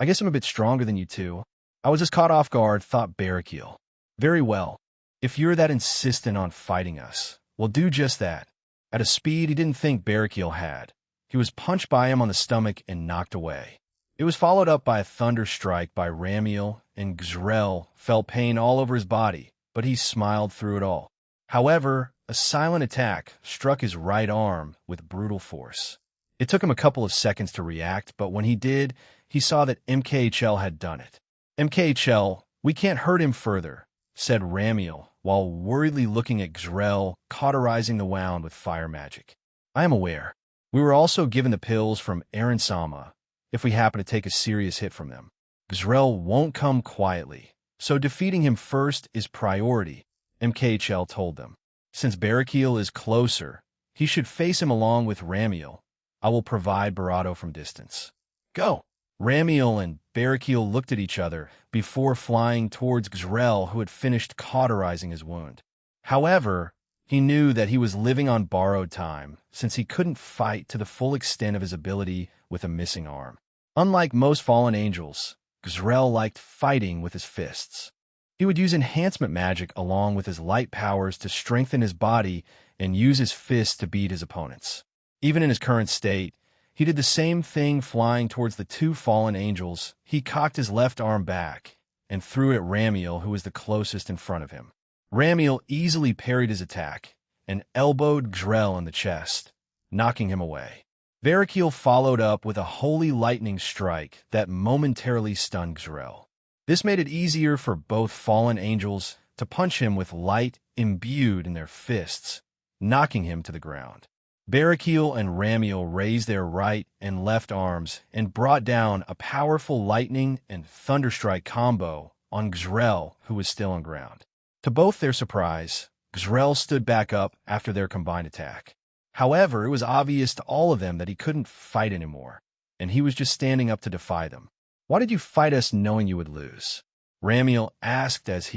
I guess I'm a bit stronger than you two. I was just caught off guard, thought Barakil. Very well. If you're that insistent on fighting us, we'll do just that. At a speed he didn't think Barakil had. He was punched by him on the stomach and knocked away. It was followed up by a thunder strike by Ramiel, and Xrel felt pain all over his body, but he smiled through it all. However, a silent attack struck his right arm with brutal force. It took him a couple of seconds to react, but when he did, he saw that MKHL had done it. MKHL, we can't hurt him further, said Ramiel, while worriedly looking at Xrel, cauterizing the wound with fire magic. I am aware. We were also given the pills from Aaron Sama, if we happen to take a serious hit from them. Xrel won't come quietly, so defeating him first is priority, MKHL told them. Since Barakil is closer, he should face him along with Ramiel. I will provide Barato from distance. Go! Ramiel and Barakil looked at each other before flying towards Xrel, who had finished cauterizing his wound. However, he knew that he was living on borrowed time, since he couldn't fight to the full extent of his ability with a missing arm. Unlike most fallen angels, Xrel liked fighting with his fists. He would use enhancement magic along with his light powers to strengthen his body and use his fists to beat his opponents. Even in his current state, he did the same thing flying towards the two fallen angels. He cocked his left arm back and threw at Ramiel, who was the closest in front of him. Ramiel easily parried his attack and elbowed Grell in the chest, knocking him away. Barakiel followed up with a holy lightning strike that momentarily stunned Grell. This made it easier for both fallen angels to punch him with light imbued in their fists, knocking him to the ground. Barakiel and Ramiel raised their right and left arms and brought down a powerful lightning and thunderstrike combo on Grell, who was still on ground. To both their surprise, Grell stood back up after their combined attack. However, it was obvious to all of them that he couldn't fight anymore, and he was just standing up to defy them. "Why did you fight us knowing you would lose?" Ramiel asked as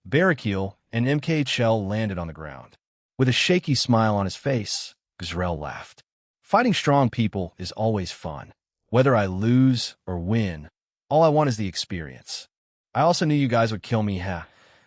Barakiel and MKHL landed on the ground. With a shaky smile on his face, Grell laughed. "Fighting strong people is always fun. Whether I lose or win, all I want is the experience. I also knew you guys would kill me,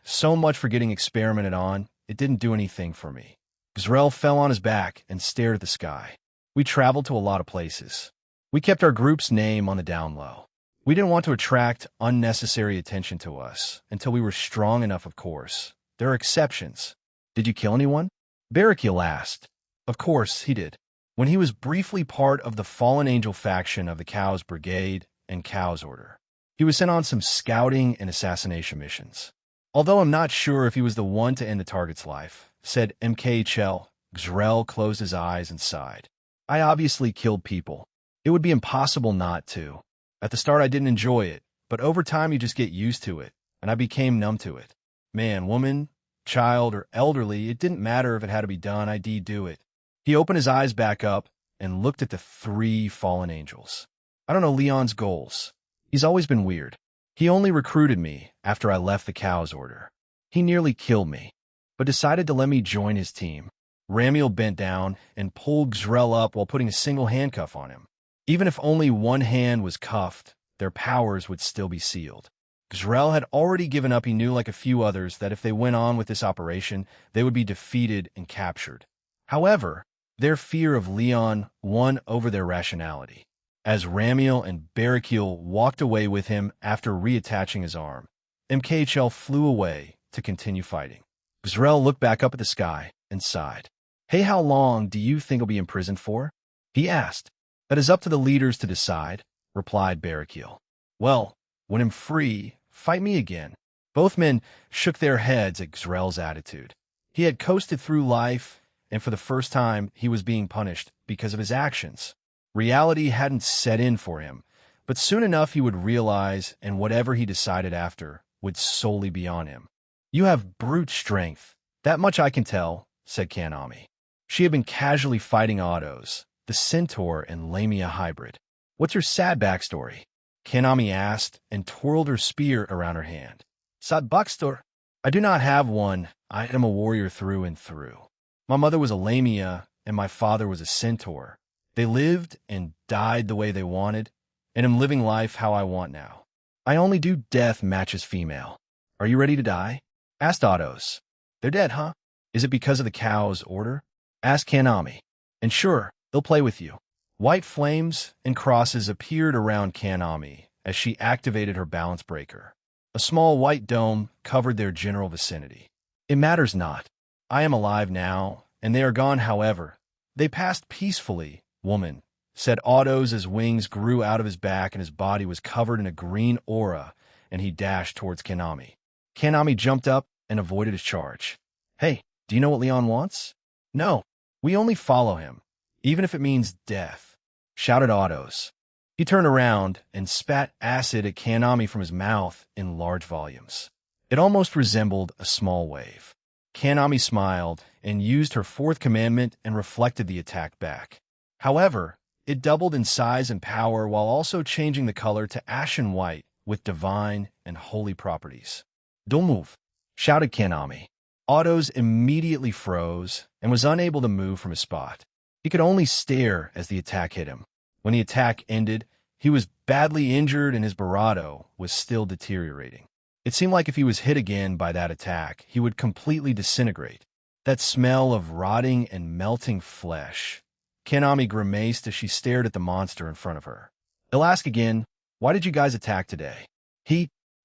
So much for getting experimented on, it didn't do anything for me." Grell fell on his back and stared at the sky. "We traveled to a lot of places. We kept our group's name on the down low. We didn't want to attract unnecessary attention to us until we were strong enough, of course. There are exceptions. Did you kill anyone?" Barakiel asked. Of course, he did. When he was briefly part of the Fallen Angel faction of the Chaos Brigade and Chaos Order. He was sent on some scouting and assassination missions. "Although I'm not sure if he was the one to end the target's life," said MKHL. Grell closed his eyes and sighed. "I obviously killed people. It would be impossible not to. At the start I didn't enjoy it, but over time you just get used to it, and I became numb to it. Man, woman, child, or elderly, it didn't matter if it had to be done, I'd do it." He opened his eyes back up and looked at the three fallen angels. "I don't know Leon's goals. He's always been weird. He only recruited me after I left the Chaos Order. He nearly killed me, but decided to let me join his team." Ramiel bent down and pulled Grell up while putting a single handcuff on him. Even if only one hand was cuffed, their powers would still be sealed. Grell had already given up. He knew, like a few others, that if they went on with this operation, they would be defeated and captured. However, their fear of Leon won over their rationality. As Ramiel and Barakiel walked away with him after reattaching his arm, MKHL flew away to continue fighting. Grell looked back up at the sky and sighed. "Hey, how long do you think I'll be imprisoned for?" he asked. "That is up to the leaders to decide," replied Barakiel. "Well, when I'm free, fight me again." Both men shook their heads at Grell's attitude. He had coasted through life, and for the first time, he was being punished because of his actions. Reality hadn't set in for him, but soon enough he would realize, and whatever he decided after would solely be on him. "You have brute strength. That much I can tell," said Kanami. She had been casually fighting Autos, the Centaur and Lamia hybrid. "What's your sad backstory?" Kanami asked and twirled her spear around her hand. "Sad backstory? I do not have one. I am a warrior through and through. My mother was a Lamia, and my father was a Centaur. They lived and died the way they wanted, and am living life how I want now. I only do death matches female. Are you ready to die?" asked Autos. "They're dead, huh? Is it because of the Chaos Order?" asked Kanami. "And sure, they'll play with you." White flames and crosses appeared around Kanami as she activated her balance breaker. A small white dome covered their general vicinity. "It matters not. I am alive now, and they are gone. However, they passed peacefully, woman," said Autos as wings grew out of his back and his body was covered in a green aura, and he dashed towards Kanami. Kanami jumped up and avoided his charge. "Hey, do you know what Leon wants?" "No, we only follow him, even if it means death," shouted Autos. He turned around and spat acid at Kanami from his mouth in large volumes. It almost resembled a small wave. Kanami smiled and used her fourth commandment and reflected the attack back. However, it doubled in size and power while also changing the color to ashen white with divine and holy properties. "Don't move," shouted Kanami. Autos immediately froze and was unable to move from his spot. He could only stare as the attack hit him. When the attack ended, he was badly injured and his barato was still deteriorating. It seemed like if he was hit again by that attack, he would completely disintegrate. That smell of rotting and melting flesh. Kanami grimaced as she stared at the monster in front of her. "He'll ask again, why did you guys attack today?"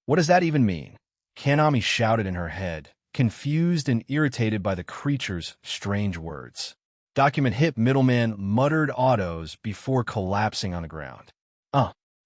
What does that even mean? Kanami shouted in her head, confused and irritated by the creature's strange words. Document Hip middleman muttered autos before collapsing on the ground.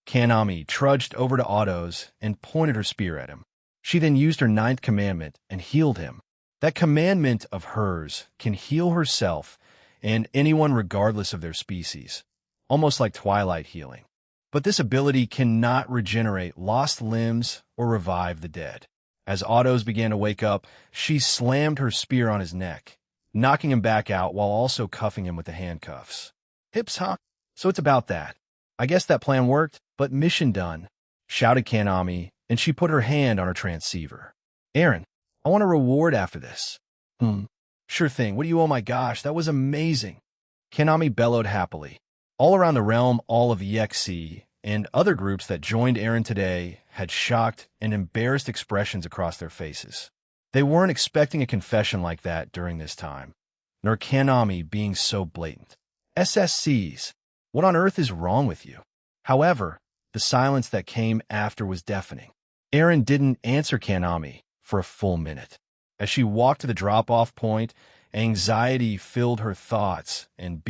Kanami trudged over to Autos and pointed her spear at him. She then used her 9th commandment and healed him. That commandment of hers can heal herself and anyone regardless of their species, almost like Twilight healing. But this ability cannot regenerate lost limbs or revive the dead. As Autos began to wake up, she slammed her spear on his neck, knocking him back out while also cuffing him with the handcuffs. Hips, huh? So it's about that. I guess that plan worked, but mission done, shouted Kanami, and she put her hand on her transceiver. Eren, I want a reward after this. Sure thing. What do you owe? My gosh, that was amazing. Kanami bellowed happily. All around the realm, all of EXE and other groups that joined Eren today had shocked and embarrassed expressions across their faces. They weren't expecting a confession like that during this time, nor Kanami being so blatant. SSCs, what on earth is wrong with you? However, the silence that came after was deafening. Eren didn't answer Kanami for a full minute. As she walked to the drop-off point, anxiety filled her thoughts, and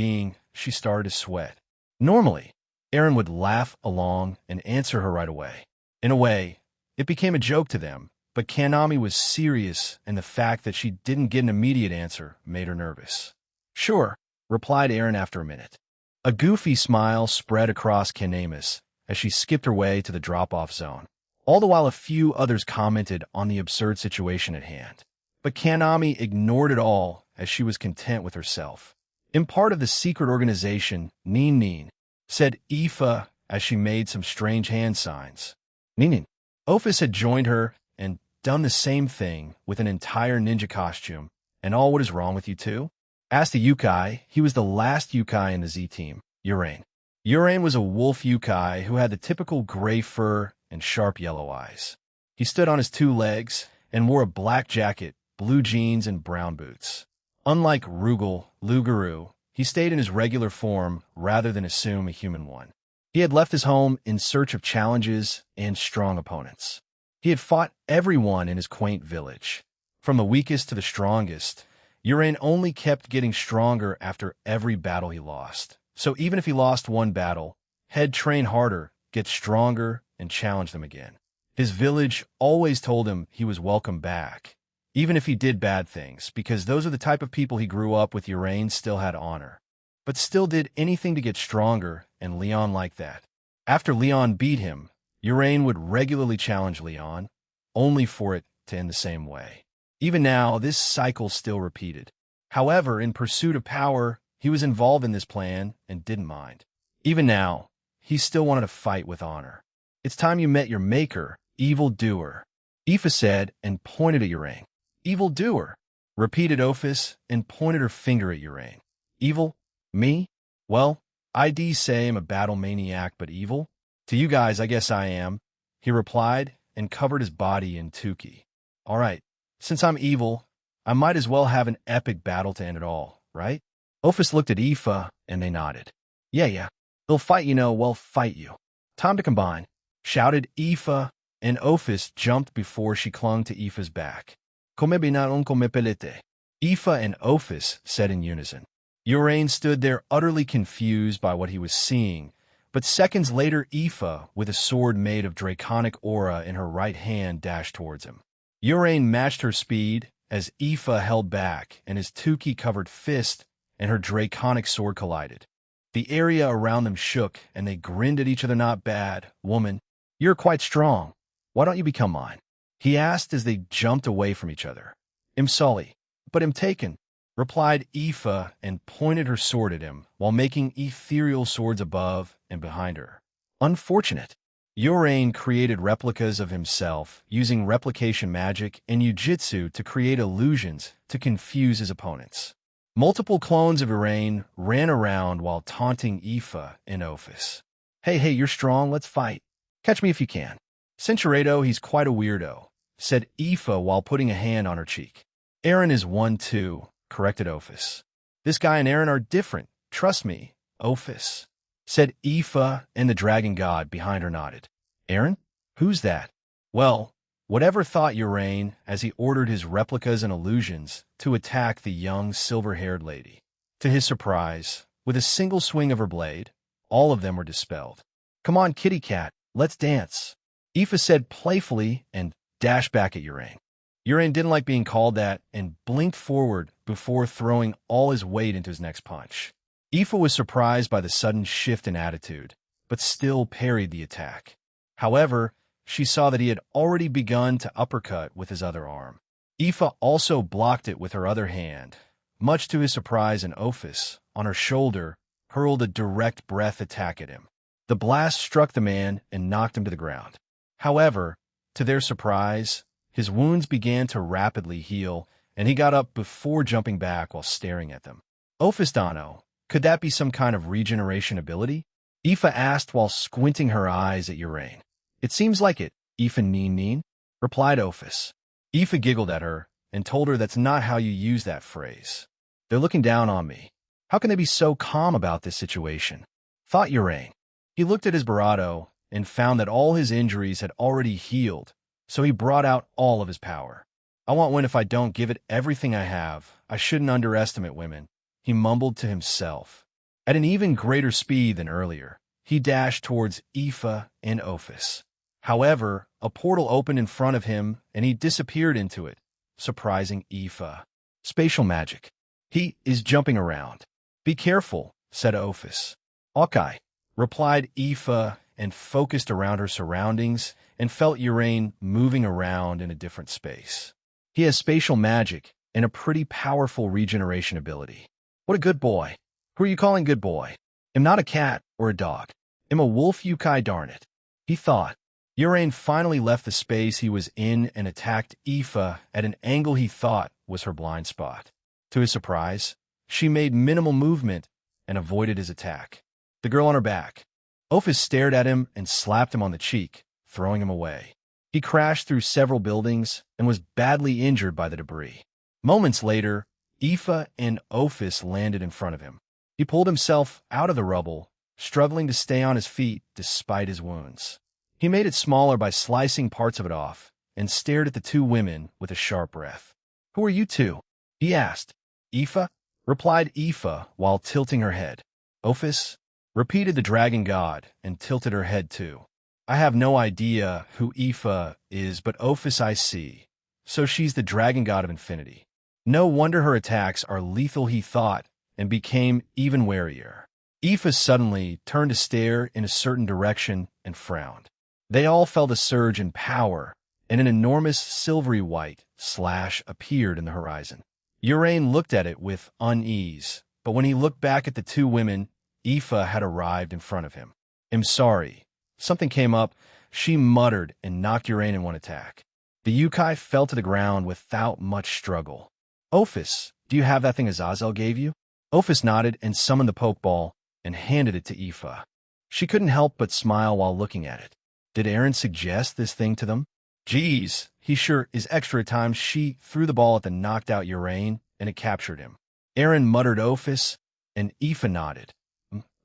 she started to sweat. Normally, Eren would laugh along and answer her right away. In a way, it became a joke to them, but Kanami was serious, and the fact that she didn't get an immediate answer made her nervous. Sure, replied Eren after a minute. A goofy smile spread across Kanamis as she skipped her way to the drop-off zone. All the while a few others commented on the absurd situation at hand. But Kanami ignored it all as she was content with herself. In part of the secret organization, Nin, said Aoife as she made some strange hand signs. Nin. Ophis had joined her and done the same thing with an entire ninja costume. And all, what is wrong with you too? Asked the Yukai. He was the last Yukai in the Z team, Urain. Urain was a wolf Yukai who had the typical gray fur and sharp yellow eyes. He stood on his 2 legs and wore a black jacket, blue jeans, and brown boots. Unlike Luguru, he stayed in his regular form rather than assume a human one. He had left his home in search of challenges and strong opponents. He had fought everyone in his quaint village. From the weakest to the strongest, Urain only kept getting stronger after every battle he lost. So even if he lost one battle, he'd train harder, get stronger, and challenge them again. His village always told him he was welcome back, even if he did bad things, because those are the type of people he grew up with. Urain still had honor, but still did anything to get stronger, and Leon liked that. After Leon beat him, Urain would regularly challenge Leon, only for it to end the same way. Even now, this cycle still repeated. However, in pursuit of power, he was involved in this plan and didn't mind. Even now, he still wanted to fight with honor. It's time you met your maker, evildoer, Aoife said and pointed at Urain. Evildoer, repeated Ophis and pointed her finger at Urain. Evil? Me? Well, I'd say I'm a battle maniac, but evil? To you guys, I guess I am, he replied and covered his body in Tuki. All right, since I'm evil, I might as well have an epic battle to end it all, right? Ophis looked at Aoife and they nodded. Yeah. They'll fight, well, fight you. Time to combine, shouted Aoife, and Ophis jumped before she clung to Aoife's back. Come binaron come pelete. Aoife and Ophis said in unison. Urain stood there utterly confused by what he was seeing, but seconds later Aoife, with a sword made of draconic aura in her right hand, dashed towards him. Urain matched her speed as Aoife held back and his Tuki-covered fist and her draconic sword collided. The area around them shook and they grinned at each other. Not bad, woman. You're quite strong. Why don't you become mine? He asked as they jumped away from each other. I'm sorry, but I'm taken, replied Aoife and pointed her sword at him while making ethereal swords above and behind her. Unfortunate. Urain created replicas of himself using replication magic and Jujitsu to create illusions to confuse his opponents. Multiple clones of Urain ran around while taunting Aoife and Ophis. Hey, you're strong, let's fight. Catch me if you can. Cinchuredo, he's quite a weirdo, said Aoife while putting a hand on her cheek. Eren is one too, corrected Ophis. This guy and Eren are different, trust me, Ophis, said Aoife, and the dragon god behind her nodded. Eren? Who's that? Well, whatever thought Urain as he ordered his replicas and illusions to attack the young silver-haired lady. To his surprise, with a single swing of her blade, all of them were dispelled. "Come on, kitty cat, let's dance," Aoife said playfully and dashed back at Urain. Urain didn't like being called that and blinked forward before throwing all his weight into his next punch. Aoife was surprised by the sudden shift in attitude, but still parried the attack. However, she saw that he had already begun to uppercut with his other arm. Aoife also blocked it with her other hand. Much to his surprise, and Ophis, on her shoulder, hurled a direct breath attack at him. The blast struck the man and knocked him to the ground. However, to their surprise, his wounds began to rapidly heal, and he got up before jumping back while staring at them. "Ophis Dano, could that be some kind of regeneration ability?" Aoife asked while squinting her eyes at Urain. "It seems like it, Aoife Neen," replied Ophis. Aoife giggled at her and told her that's not how you use that phrase. "They're looking down on me. How can they be so calm about this situation?" thought Urain. He looked at his Barado and found that all his injuries had already healed, so he brought out all of his power. "I won't win if I don't give it everything I have. I shouldn't underestimate women," he mumbled to himself. At an even greater speed than earlier, he dashed towards Aoife and Ophis. However, a portal opened in front of him and he disappeared into it, surprising Aoife. "Spatial magic. He is jumping around." "Be careful," said Ophis. "Okay," replied Aoife and focused around her surroundings and felt Urain moving around in a different space. He has spatial magic and a pretty powerful regeneration ability. "What a good boy. Who are you calling good boy? I'm not a cat or a dog. I'm a wolf, Yukai, darn it," he thought. Urain finally left the space he was in and attacked Aoife at an angle he thought was her blind spot. To his surprise, she made minimal movement and avoided his attack. The girl on her back. Ophis stared at him and slapped him on the cheek, throwing him away. He crashed through several buildings and was badly injured by the debris. Moments later, Aoife and Ophis landed in front of him. He pulled himself out of the rubble, struggling to stay on his feet despite his wounds. He made it smaller by slicing parts of it off and stared at the two women with a sharp breath. "Who are you two?" he asked. "Aoife," replied Aoife while tilting her head. "Ophis," repeated the dragon god and tilted her head too. "I have no idea who Aoife is, but Ophis I see. So she's the dragon god of infinity. No wonder her attacks are lethal, he thought, and became even warier." Aoife suddenly turned to stare in a certain direction and frowned. They all felt a surge in power, and an enormous silvery white slash appeared in the horizon. Urain looked at it with unease, but when he looked back at the two women, Aoife had arrived in front of him. "I'm sorry. Something came up," she muttered and knocked Urain in one attack. The Yukai fell to the ground without much struggle. "Ophis, do you have that thing Azazel gave you?" Ophis nodded and summoned the pokeball and handed it to Aoife. She couldn't help but smile while looking at it. Did Aaron suggest this thing to them? "Geez, he sure is extra at times." She threw the ball at the knocked-out Urain, and it captured him. Aaron muttered Ophis, and Aoife nodded.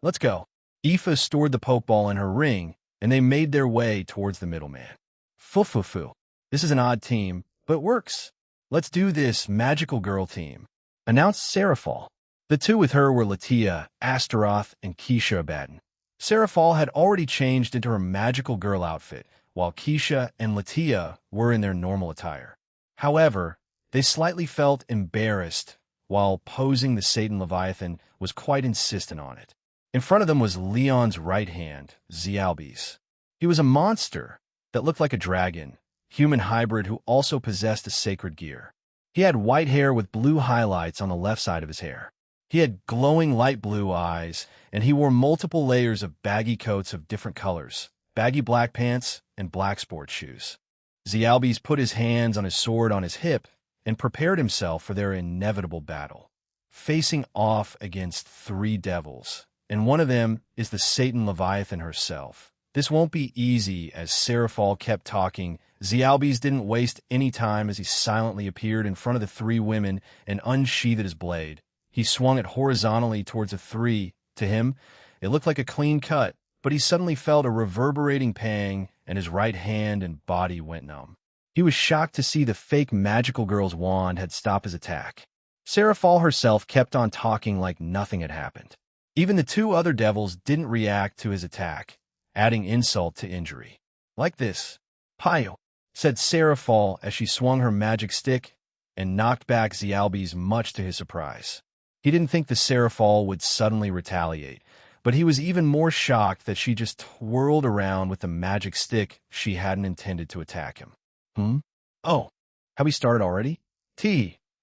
"Let's go." Aoife stored the pokeball in her ring, and they made their way towards the middleman. "Fufufu. This is an odd team, but it works. Let's do this magical girl team," announced Seraphal. The two with her were Latia, Astaroth, and Keisha Abaddon. Seraphal had already changed into her magical girl outfit, while Keisha and Latia were in their normal attire. However, they slightly felt embarrassed while posing. The Satan Leviathan was quite insistent on it. In front of them was Leon's right hand, Zialbes. He was a monster that looked like a dragon, human hybrid who also possessed a sacred gear. He had white hair with blue highlights on the left side of his hair. He had glowing light blue eyes, and he wore multiple layers of baggy coats of different colors, baggy black pants, and black sports shoes. Zialbes put his hands on his sword on his hip and prepared himself for their inevitable battle, facing off against three devils, and one of them is the Satan Leviathan herself. This won't be easy. As Seraphal kept talking, Zialbes didn't waste any time as he silently appeared in front of the three women and unsheathed his blade. He swung it horizontally towards the three. To him, it looked like a clean cut, but he suddenly felt a reverberating pang and his right hand and body went numb. He was shocked to see the fake magical girl's wand had stopped his attack. Seraphol herself kept on talking like nothing had happened. Even the two other devils didn't react to his attack, adding insult to injury. Like this, Pio, said Seraphol as she swung her magic stick and knocked back Zialbi's, much to his surprise. He didn't think the Seraphol would suddenly retaliate, but he was even more shocked that she just twirled around with the magic stick she hadn't intended to attack him. Oh, have we started already?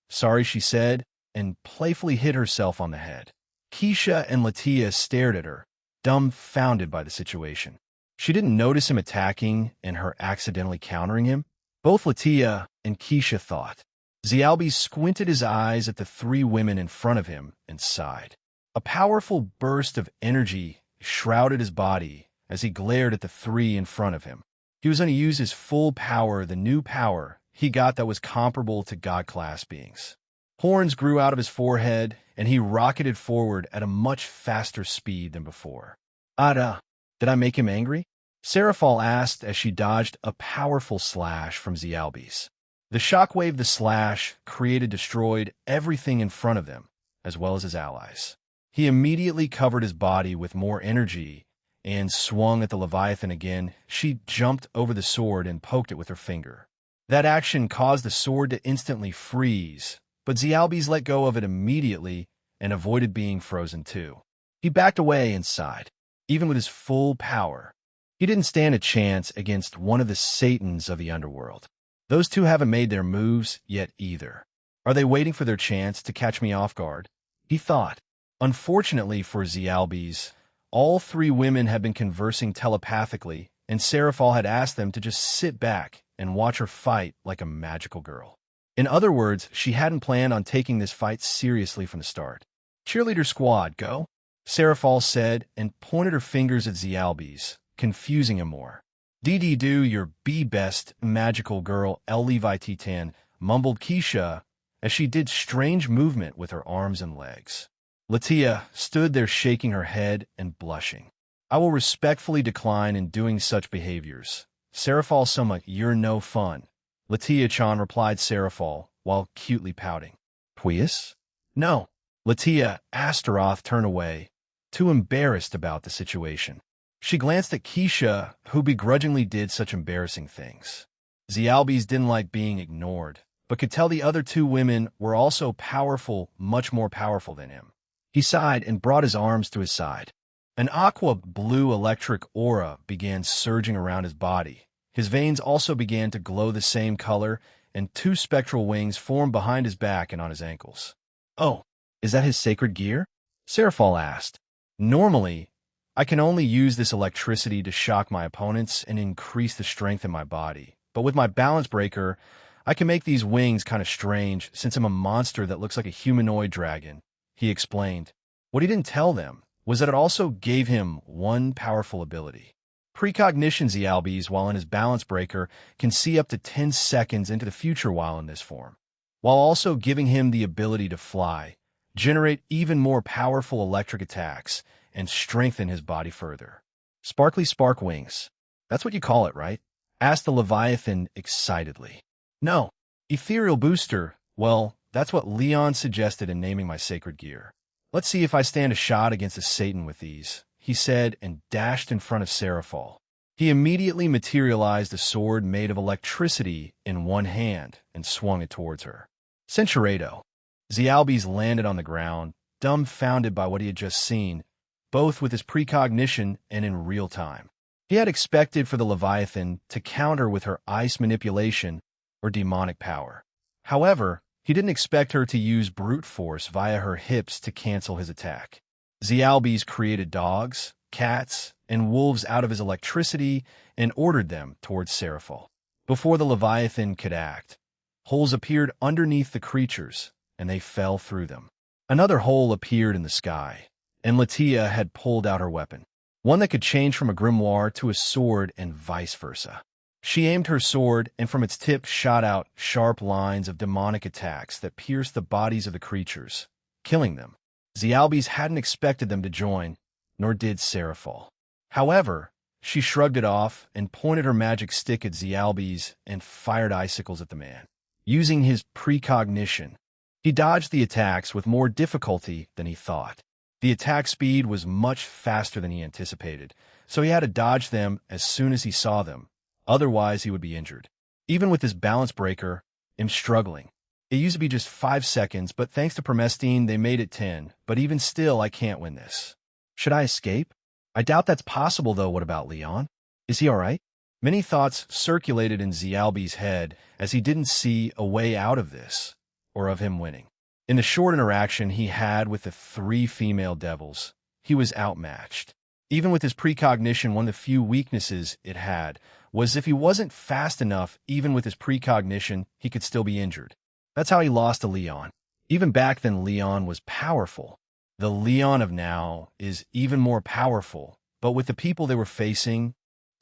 Sorry, she said, and playfully hit herself on the head. Keisha and Latia stared at her, dumbfounded by the situation. She didn't notice him attacking and her accidentally countering him. Both Latia and Keisha thought. Zialbi squinted his eyes at the three women in front of him and sighed. A powerful burst of energy shrouded his body as he glared at the three in front of him. He was going to use his full power, the new power he got that was comparable to God-class beings. Horns grew out of his forehead, and he rocketed forward at a much faster speed than before. Ada, did I make him angry? Seraphol asked as she dodged a powerful slash from Zialbi's. The shockwave the slash created destroyed everything in front of them, as well as his allies. He immediately covered his body with more energy and swung at the Leviathan again. She jumped over the sword and poked it with her finger. That action caused the sword to instantly freeze, but Zialbi's let go of it immediately and avoided being frozen too. He backed away and sighed. Even with his full power, he didn't stand a chance against one of the Satans of the underworld. Those two haven't made their moves yet either. Are they waiting for their chance to catch me off guard? He thought. Unfortunately for Zialbi's, all three women had been conversing telepathically, and Seraphol had asked them to just sit back and watch her fight like a magical girl. In other words, she hadn't planned on taking this fight seriously from the start. Cheerleader squad, go, Seraphol said and pointed her fingers at Zialbi's, confusing him more. Do your best, magical girl, El Levi Titan, mumbled Keisha as she did strange movement with her arms and legs. Latia stood there shaking her head and blushing. I will respectfully decline in doing such behaviors. Seraphol Soma, you're no fun. Latia-chan replied Seraphol, while cutely pouting. Please? No. Latia Astaroth turned away, too embarrassed about the situation. She glanced at Keisha, who begrudgingly did such embarrassing things. Zialbi's didn't like being ignored, but could tell the other two women were also powerful, much more powerful than him. He sighed and brought his arms to his side. An aqua-blue electric aura began surging around his body. His veins also began to glow the same color, and two spectral wings formed behind his back and on his ankles. Oh, is that his sacred gear? Seraphol asked. Normally, I can only use this electricity to shock my opponents and increase the strength in my body. But with my balance breaker, I can make these wings kind of strange since I'm a monster that looks like a humanoid dragon, he explained. What he didn't tell them was that it also gave him one powerful ability. Precognition. Zialbi's, while in his balance breaker, can see up to 10 seconds into the future while in this form, while also giving him the ability to fly, generate even more powerful electric attacks, and strengthen his body further. Sparkly spark wings. That's what you call it, right? Asked the Leviathan excitedly. No. Ethereal booster. Well, that's what Leon suggested in naming my sacred gear. Let's see if I stand a shot against a Satan with these, he said and dashed in front of Seraphol. He immediately materialized a sword made of electricity in one hand and swung it towards her. Centurado. Zialbi's landed on the ground, dumbfounded by what he had just seen, both with his precognition and in real time. He had expected for the Leviathan to counter with her ice manipulation or demonic power. However, he didn't expect her to use brute force via her hips to cancel his attack. Zialbi's created dogs, cats, and wolves out of his electricity and ordered them towards Seraphol. Before the Leviathan could act, holes appeared underneath the creatures, and they fell through them. Another hole appeared in the sky, and Latia had pulled out her weapon, one that could change from a grimoire to a sword and vice versa. She aimed her sword, and from its tip shot out sharp lines of demonic attacks that pierced the bodies of the creatures, killing them. Zialbi's hadn't expected them to join, nor did Seraphol. However, She shrugged it off and pointed her magic stick at Zialbes and fired icicles at the man. Using his precognition, he dodged the attacks with more difficulty than he thought. The attack speed was much faster than he anticipated, so he had to dodge them as soon as he saw them. Otherwise, he would be injured. Even with his balance breaker, I'm struggling. It used to be just 5 seconds, but thanks to Promestine, they made it 10. But even still, I can't win this. Should I escape? I doubt that's possible, though. What about Leon? Is he all right? Many thoughts circulated in Zialbes' head as he didn't see a way out of this, or of him winning. In the short interaction he had with the 3 female devils, he was outmatched. Even with his precognition, one of the few weaknesses it had was if he wasn't fast enough, even with his precognition, he could still be injured. That's how he lost to Leon. Even back then, Leon was powerful. The Leon of now is even more powerful, but with the people they were facing,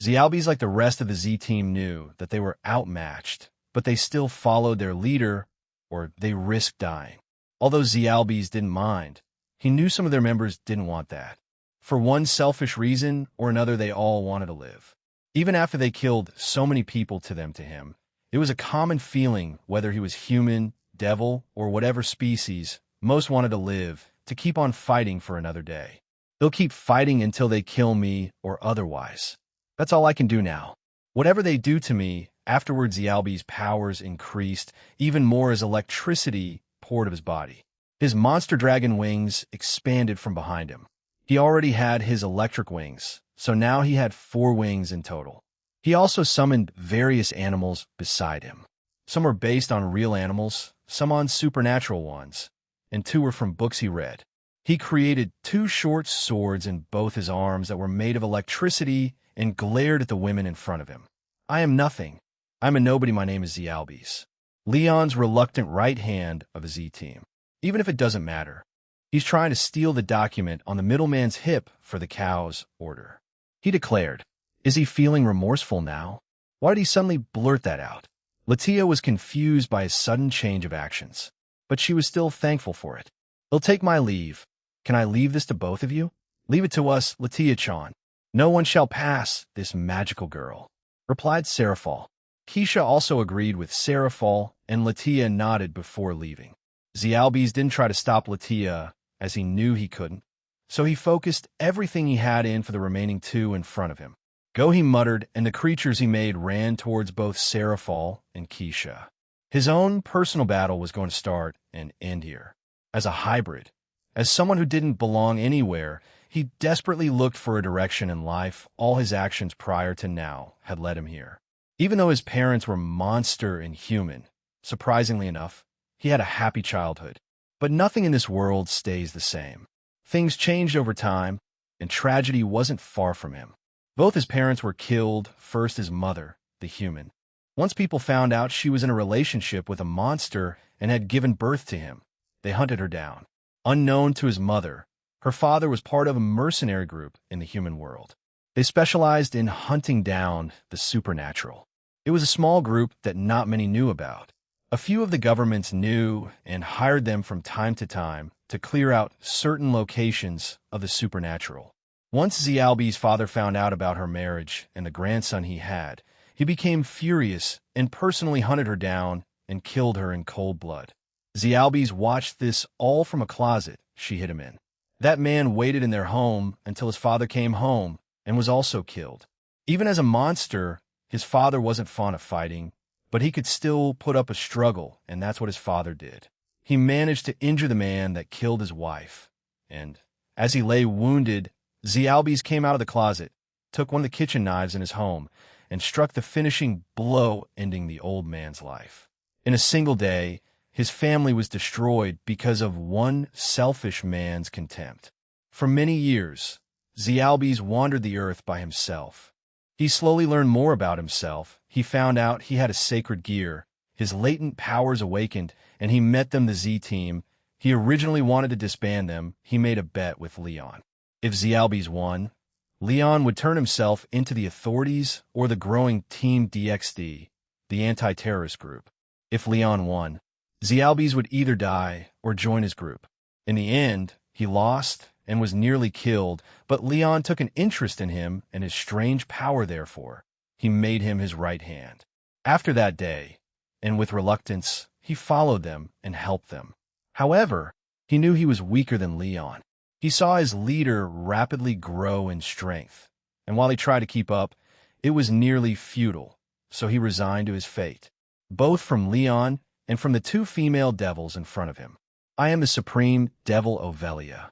Zialbes, like the rest of the Z team, knew that they were outmatched, but they still followed their leader, or they risked dying. Although Zialbes didn't mind, he knew some of their members didn't want that. For one selfish reason or another, they all wanted to live. Even after they killed so many people to him, it was a common feeling, whether he was human, devil, or whatever species, most wanted to live, to keep on fighting for another day. They'll keep fighting until they kill me or otherwise. That's all I can do now. Whatever they do to me, afterwards Zialbes' powers increased even more as electricity poured of his body. His monster dragon wings expanded from behind him. He already had his electric wings, so now he had 4 wings in total. He also summoned various animals beside him. Some were based on real animals, some on supernatural ones, and 2 were from books he read. He created 2 short swords in both his arms that were made of electricity and glared at the women in front of him. I am nothing. I'm a nobody. My name is Zialbes. Leon's reluctant right hand of a Z team. Even if it doesn't matter, he's trying to steal the document on the middleman's hip for the cow's order. He declared. Is he feeling remorseful now? Why did he suddenly blurt that out? Latia was confused by his sudden change of actions, but she was still thankful for it. He'll take my leave. Can I leave this to both of you? Leave it to us, Latia-chan. No one shall pass this magical girl, replied Seraphal. Keisha also agreed with Seraphal, and Latia nodded before leaving. Zialbes didn't try to stop Latia, as he knew he couldn't, so he focused everything he had in for the remaining 2 in front of him. Go, he muttered, and the creatures he made ran towards both Seraphal and Keisha. His own personal battle was going to start and end here. As a hybrid, as someone who didn't belong anywhere, he desperately looked for a direction in life. All his actions prior to now had led him here. Even though his parents were monster and human, surprisingly enough, he had a happy childhood. But nothing in this world stays the same. Things changed over time, and tragedy wasn't far from him. Both his parents were killed, first his mother, the human. Once people found out she was in a relationship with a monster and had given birth to him, they hunted her down. Unknown to his mother, her father was part of a mercenary group in the human world. They specialized in hunting down the supernatural. It was a small group that not many knew about. A few of the governments knew and hired them from time to clear out certain locations of the supernatural. Once Zialbes' father found out about her marriage and the grandson he had, he became furious and personally hunted her down and killed her in cold blood. Zialbes watched this all from a closet she hid him in. That man waited in their home until his father came home and was also killed. Even as a monster, his father wasn't fond of fighting, but he could still put up a struggle, and that's what his father did. He managed to injure the man that killed his wife, and as he lay wounded, Zialbes came out of the closet, took one of the kitchen knives in his home, and struck the finishing blow, ending the old man's life. In a single day, his family was destroyed because of one selfish man's contempt. For many years, Zialbes wandered the earth by himself. He slowly learned more about himself. He found out he had a sacred gear. His latent powers awakened, and he met them, the Z team. He originally wanted to disband them. He made a bet with Leon. If Zialbes won, Leon would turn himself into the authorities or the growing Team DXD, the anti-terrorist group. If Leon won, Zialbes would either die or join his group. In the end, he lost, and was nearly killed, but Leon took an interest in him and his strange power therefore. He made him his right hand. After that day, and with reluctance, he followed them and helped them. However, he knew he was weaker than Leon. He saw his leader rapidly grow in strength, and while he tried to keep up, it was nearly futile, so he resigned to his fate, both from Leon and from the two female devils in front of him. I am the supreme devil Ovelia.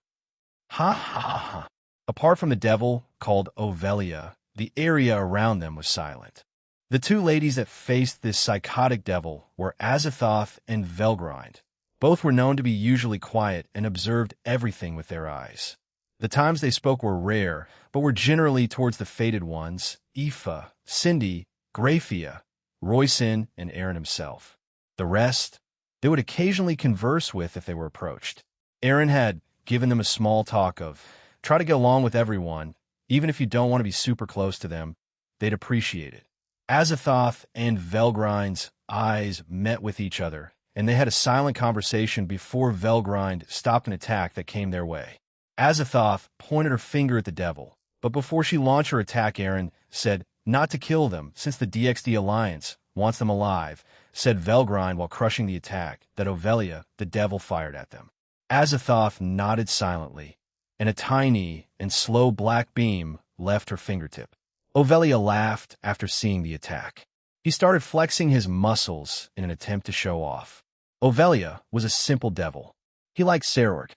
Ha ha ha. Apart from the devil called Ovelia, the area around them was silent. The two ladies that faced this psychotic devil were Azathoth and Velgrind. Both were known to be usually quiet and observed everything with their eyes. The times they spoke were rare, but were generally towards the fated ones, Aoife, Cindy, Graphia, Royson, and Aaron himself. The rest, they would occasionally converse with if they were approached. Aaron had given them a small talk of, try to get along with everyone, even if you don't want to be super close to them, they'd appreciate it. Azathoth and Velgrind's eyes met with each other, and they had a silent conversation before Velgrind stopped an attack that came their way. Azathoth pointed her finger at the devil, but before she launched her attack, Aaron said not to kill them since the DXD Alliance wants them alive, said Velgrind while crushing the attack that Ovelia, the devil, fired at them. Azathoth nodded silently, and a tiny and slow black beam left her fingertip. Ovelia laughed after seeing the attack. He started flexing his muscles in an attempt to show off. Ovelia was a simple devil. He liked Serorg,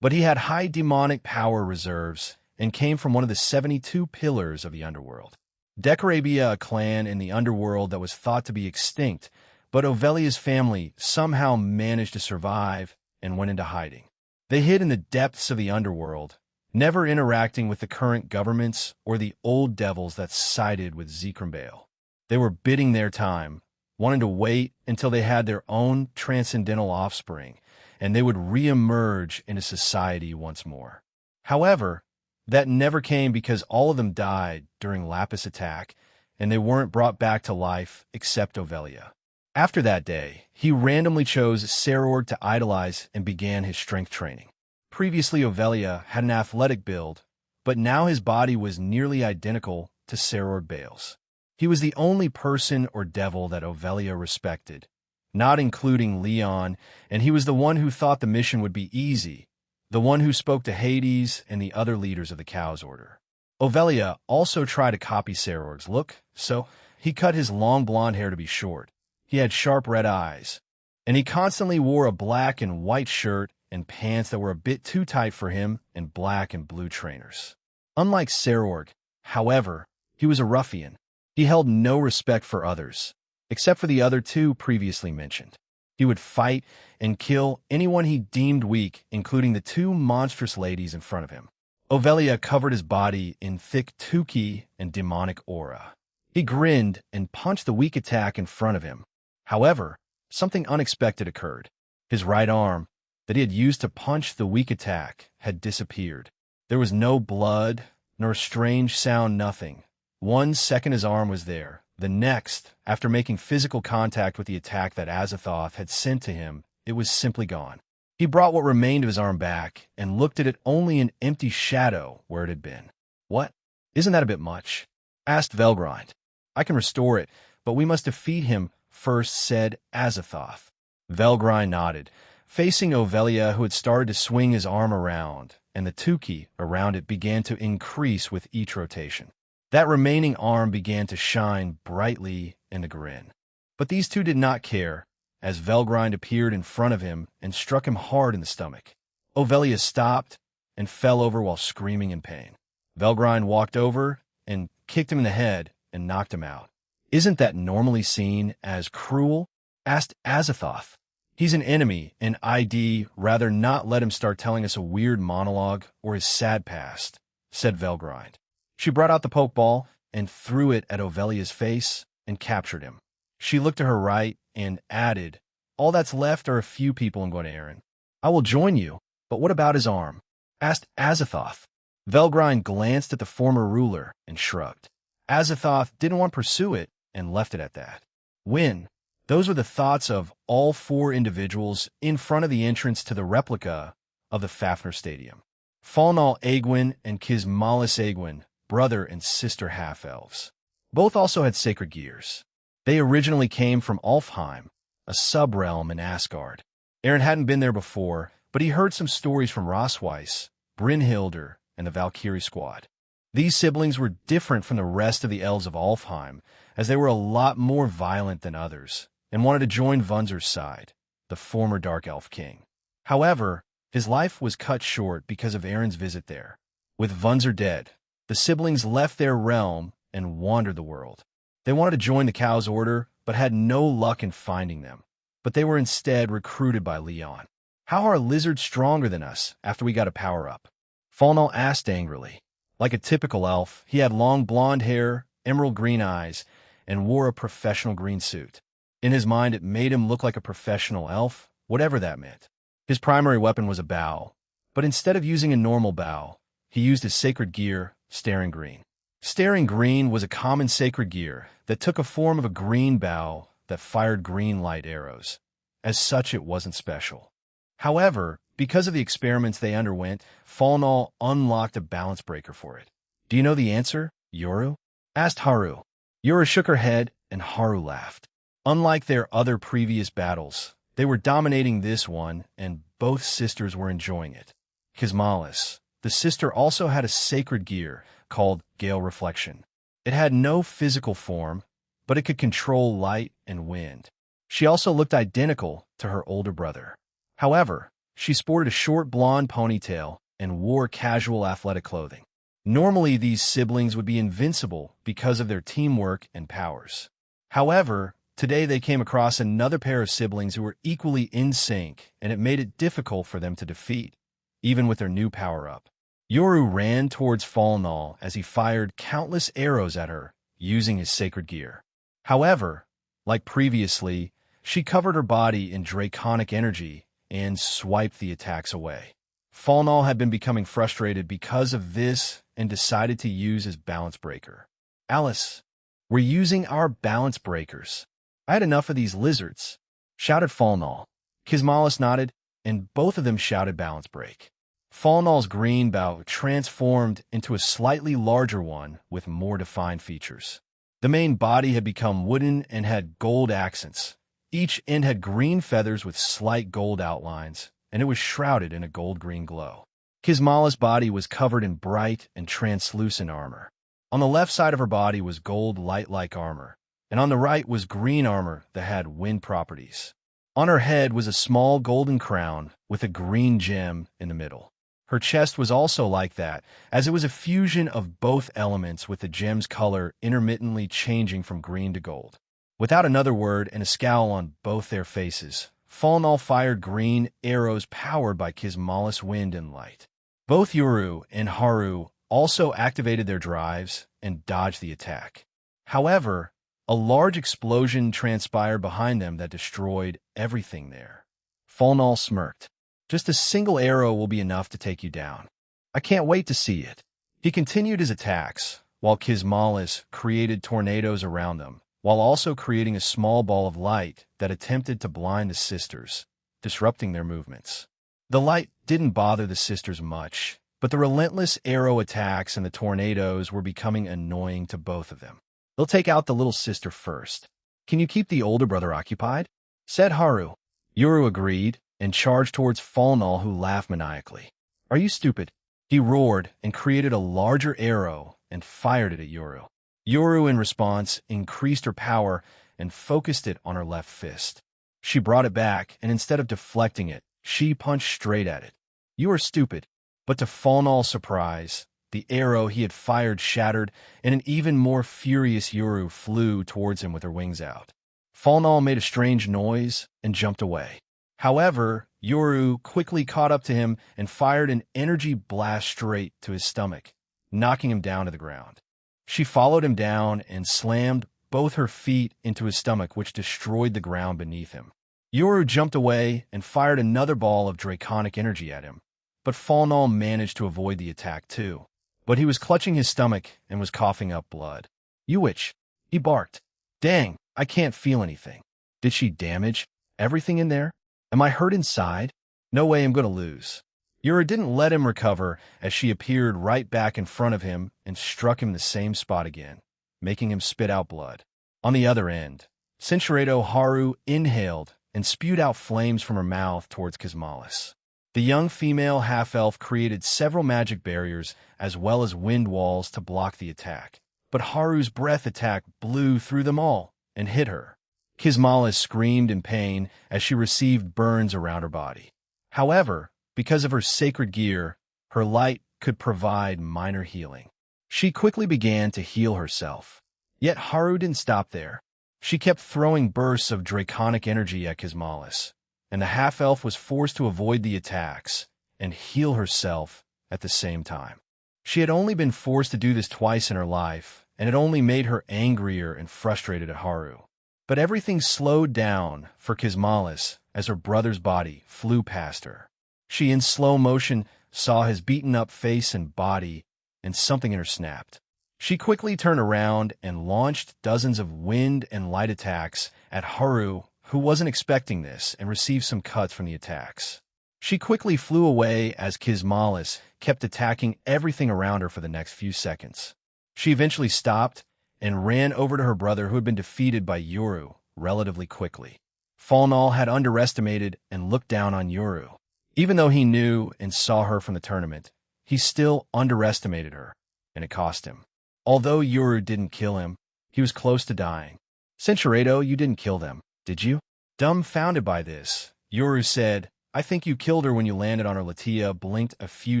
but he had high demonic power reserves and came from one of the 72 pillars of the underworld. Decorabia, a clan in the underworld that was thought to be extinct, but Ovelia's family somehow managed to survive and went into hiding. They hid in the depths of the underworld, never interacting with the current governments or the old devils that sided with Zekrambael. They were biding their time, wanting to wait until they had their own transcendental offspring, and they would re-emerge into society once more. However, that never came because all of them died during Lapis attack, and they weren't brought back to life except Ovelia. After that day, he randomly chose Serorg to idolize and began his strength training. Previously, Ovelia had an athletic build, but now his body was nearly identical to Serorg Bale's. He was the only person or devil that Ovelia respected, not including Leon, and he was the one who thought the mission would be easy, the one who spoke to Hades and the other leaders of the Chaos Order. Ovelia also tried to copy Serorg's look, so he cut his long blonde hair to be short. He had sharp red eyes, and he constantly wore a black and white shirt and pants that were a bit too tight for him and black and blue trainers. Unlike Serorg, however, he was a ruffian. He held no respect for others, except for the other two previously mentioned. He would fight and kill anyone he deemed weak, including the two monstrous ladies in front of him. Ovelia covered his body in thick Tuki and demonic aura. He grinned and punched the weak attack in front of him. However, something unexpected occurred. His right arm, that he had used to punch the weak attack, had disappeared. There was no blood, nor a strange sound, nothing. 1 second his arm was there. The next, after making physical contact with the attack that Azathoth had sent to him, it was simply gone. He brought what remained of his arm back and looked at it only an empty shadow where it had been. What? Isn't that a bit much? Asked Velgrind. I can restore it, but we must defeat him first, said Azathoth. Velgrind nodded, facing Ovelia, who had started to swing his arm around, and the Tuki around it began to increase with each rotation. That remaining arm began to shine brightly in the grin. But these two did not care, as Velgrind appeared in front of him and struck him hard in the stomach. Ovelia stopped and fell over while screaming in pain. Velgrind walked over and kicked him in the head and knocked him out. Isn't that normally seen as cruel? Asked Azathoth. He's an enemy, and I'd rather not let him start telling us a weird monologue or his sad past, said Velgrind. She brought out the pokeball and threw it at Ovelia's face and captured him. She looked to her right and added, all that's left are a few people and going to Aaron. I will join you, but what about his arm? Asked Azathoth. Velgrind glanced at the former ruler and shrugged. Azathoth didn't want to pursue it and left it at that. When? Those were the thoughts of all 4 individuals in front of the entrance to the replica of the Fafnir Stadium. Falnal Aegwin and Kismalis Aegwin, brother and sister half-elves. Both also had sacred gears. They originally came from Alfheim, a sub-realm in Asgard. Aaron hadn't been there before, but he heard some stories from Rosweiss, Brynhildr, and the Valkyrie squad. These siblings were different from the rest of the elves of Alfheim, as they were a lot more violent than others, and wanted to join Vunzr's side, the former Dark Elf King. However, his life was cut short because of Aaron's visit there. With Vunzr dead, the siblings left their realm and wandered the world. They wanted to join the Cow's Order, but had no luck in finding them. But they were instead recruited by Leon. "How are lizards stronger than us after we got a power-up?" Falnal asked angrily. Like a typical elf, he had long blonde hair, emerald green eyes, and wore a professional green suit. In his mind, it made him look like a professional elf, whatever that meant. His primary weapon was a bow, but instead of using a normal bow, he used his sacred gear, Staring Green. Staring Green was a common sacred gear that took a form of a green bow that fired green light arrows. As such, it wasn't special. However, because of the experiments they underwent, Falnal unlocked a balance breaker for it. "Do you know the answer, Yoru?" asked Haru. Yoru shook her head, and Haru laughed. Unlike their other previous battles, they were dominating this one, and both sisters were enjoying it. Kismalis, the sister, also had a sacred gear called Gale Reflection. It had no physical form, but it could control light and wind. She also looked identical to her older brother. However, she sported a short blonde ponytail and wore casual athletic clothing. Normally, these siblings would be invincible because of their teamwork and powers. However, today they came across another pair of siblings who were equally in sync, and it made it difficult for them to defeat, even with their new power-up. Yoru ran towards Falnal as he fired countless arrows at her, using his sacred gear. However, like previously, she covered her body in draconic energy and swiped the attacks away. Falnal had been becoming frustrated because of this and decided to use his balance breaker. "Alice, we're using our balance breakers. I had enough of these lizards," shouted Falnal. Kismalis nodded, and both of them shouted balance break. Falnal's green bow transformed into a slightly larger one with more defined features. The main body had become wooden and had gold accents. Each end had green feathers with slight gold outlines, and it was shrouded in a gold-green glow. Kismalis' body was covered in bright and translucent armor. On the left side of her body was gold light-like armor, and on the right was green armor that had wind properties. On her head was a small golden crown with a green gem in the middle. Her chest was also like that, as it was a fusion of both elements, with the gem's color intermittently changing from green to gold. Without another word and a scowl on both their faces, Falnal fired green arrows powered by Kismalis' wind and light. Both Yoru and Haru also activated their drives and dodged the attack. However, a large explosion transpired behind them that destroyed everything there. Falnal smirked. "Just a single arrow will be enough to take you down. I can't wait to see it." He continued his attacks, while Kismalis created tornadoes around them, while also creating a small ball of light that attempted to blind the sisters, disrupting their movements. The light didn't bother the sisters much, but the relentless arrow attacks and the tornadoes were becoming annoying to both of them. "They'll take out the little sister first. Can you keep the older brother occupied?" said Haru. Yoru agreed and charged towards Falnal, who laughed maniacally. "Are you stupid?" He roared and created a larger arrow and fired it at Yoru. Yoru, in response, increased her power and focused it on her left fist. She brought it back, and instead of deflecting it, she punched straight at it. "You are stupid." But to Falnal's surprise, the arrow he had fired shattered, and an even more furious Yoru flew towards him with her wings out. Falnal made a strange noise and jumped away. However, Yoru quickly caught up to him and fired an energy blast straight to his stomach, knocking him down to the ground. She followed him down and slammed both her feet into his stomach, which destroyed the ground beneath him. Yoru jumped away and fired another ball of draconic energy at him, but Falnal managed to avoid the attack too. But he was clutching his stomach and was coughing up blood. "You witch!" he barked. "Dang, I can't feel anything. Did she damage everything in there? Am I hurt inside? No way I'm going to lose." Yura didn't let him recover as she appeared right back in front of him and struck him the same spot again, making him spit out blood. On the other end, Cinchuredo Haru inhaled and spewed out flames from her mouth towards Kismalis. The young female half-elf created several magic barriers as well as wind walls to block the attack, but Haru's breath attack blew through them all and hit her. Kismalis screamed in pain as she received burns around her body. However, because of her sacred gear, her light could provide minor healing. She quickly began to heal herself. Yet Haru didn't stop there. She kept throwing bursts of draconic energy at Kismalis, and the half-elf was forced to avoid the attacks and heal herself at the same time. She had only been forced to do this twice in her life, and it only made her angrier and frustrated at Haru. But everything slowed down for Kismalis as her brother's body flew past her. She, in slow motion, saw his beaten-up face and body, and something in her snapped. She quickly turned around and launched dozens of wind and light attacks at Haru, who wasn't expecting this and received some cuts from the attacks. She quickly flew away as Kismalis kept attacking everything around her for the next few seconds. She eventually stopped and ran over to her brother, who had been defeated by Yoru relatively quickly. Falnal had underestimated and looked down on Yoru. Even though he knew and saw her from the tournament, he still underestimated her, and it cost him. Although Yoru didn't kill him, he was close to dying. Cinchuredo, you didn't kill them, did you? Dumbfounded by this, Yoru said, I think you killed her when you landed on her. Latia blinked a few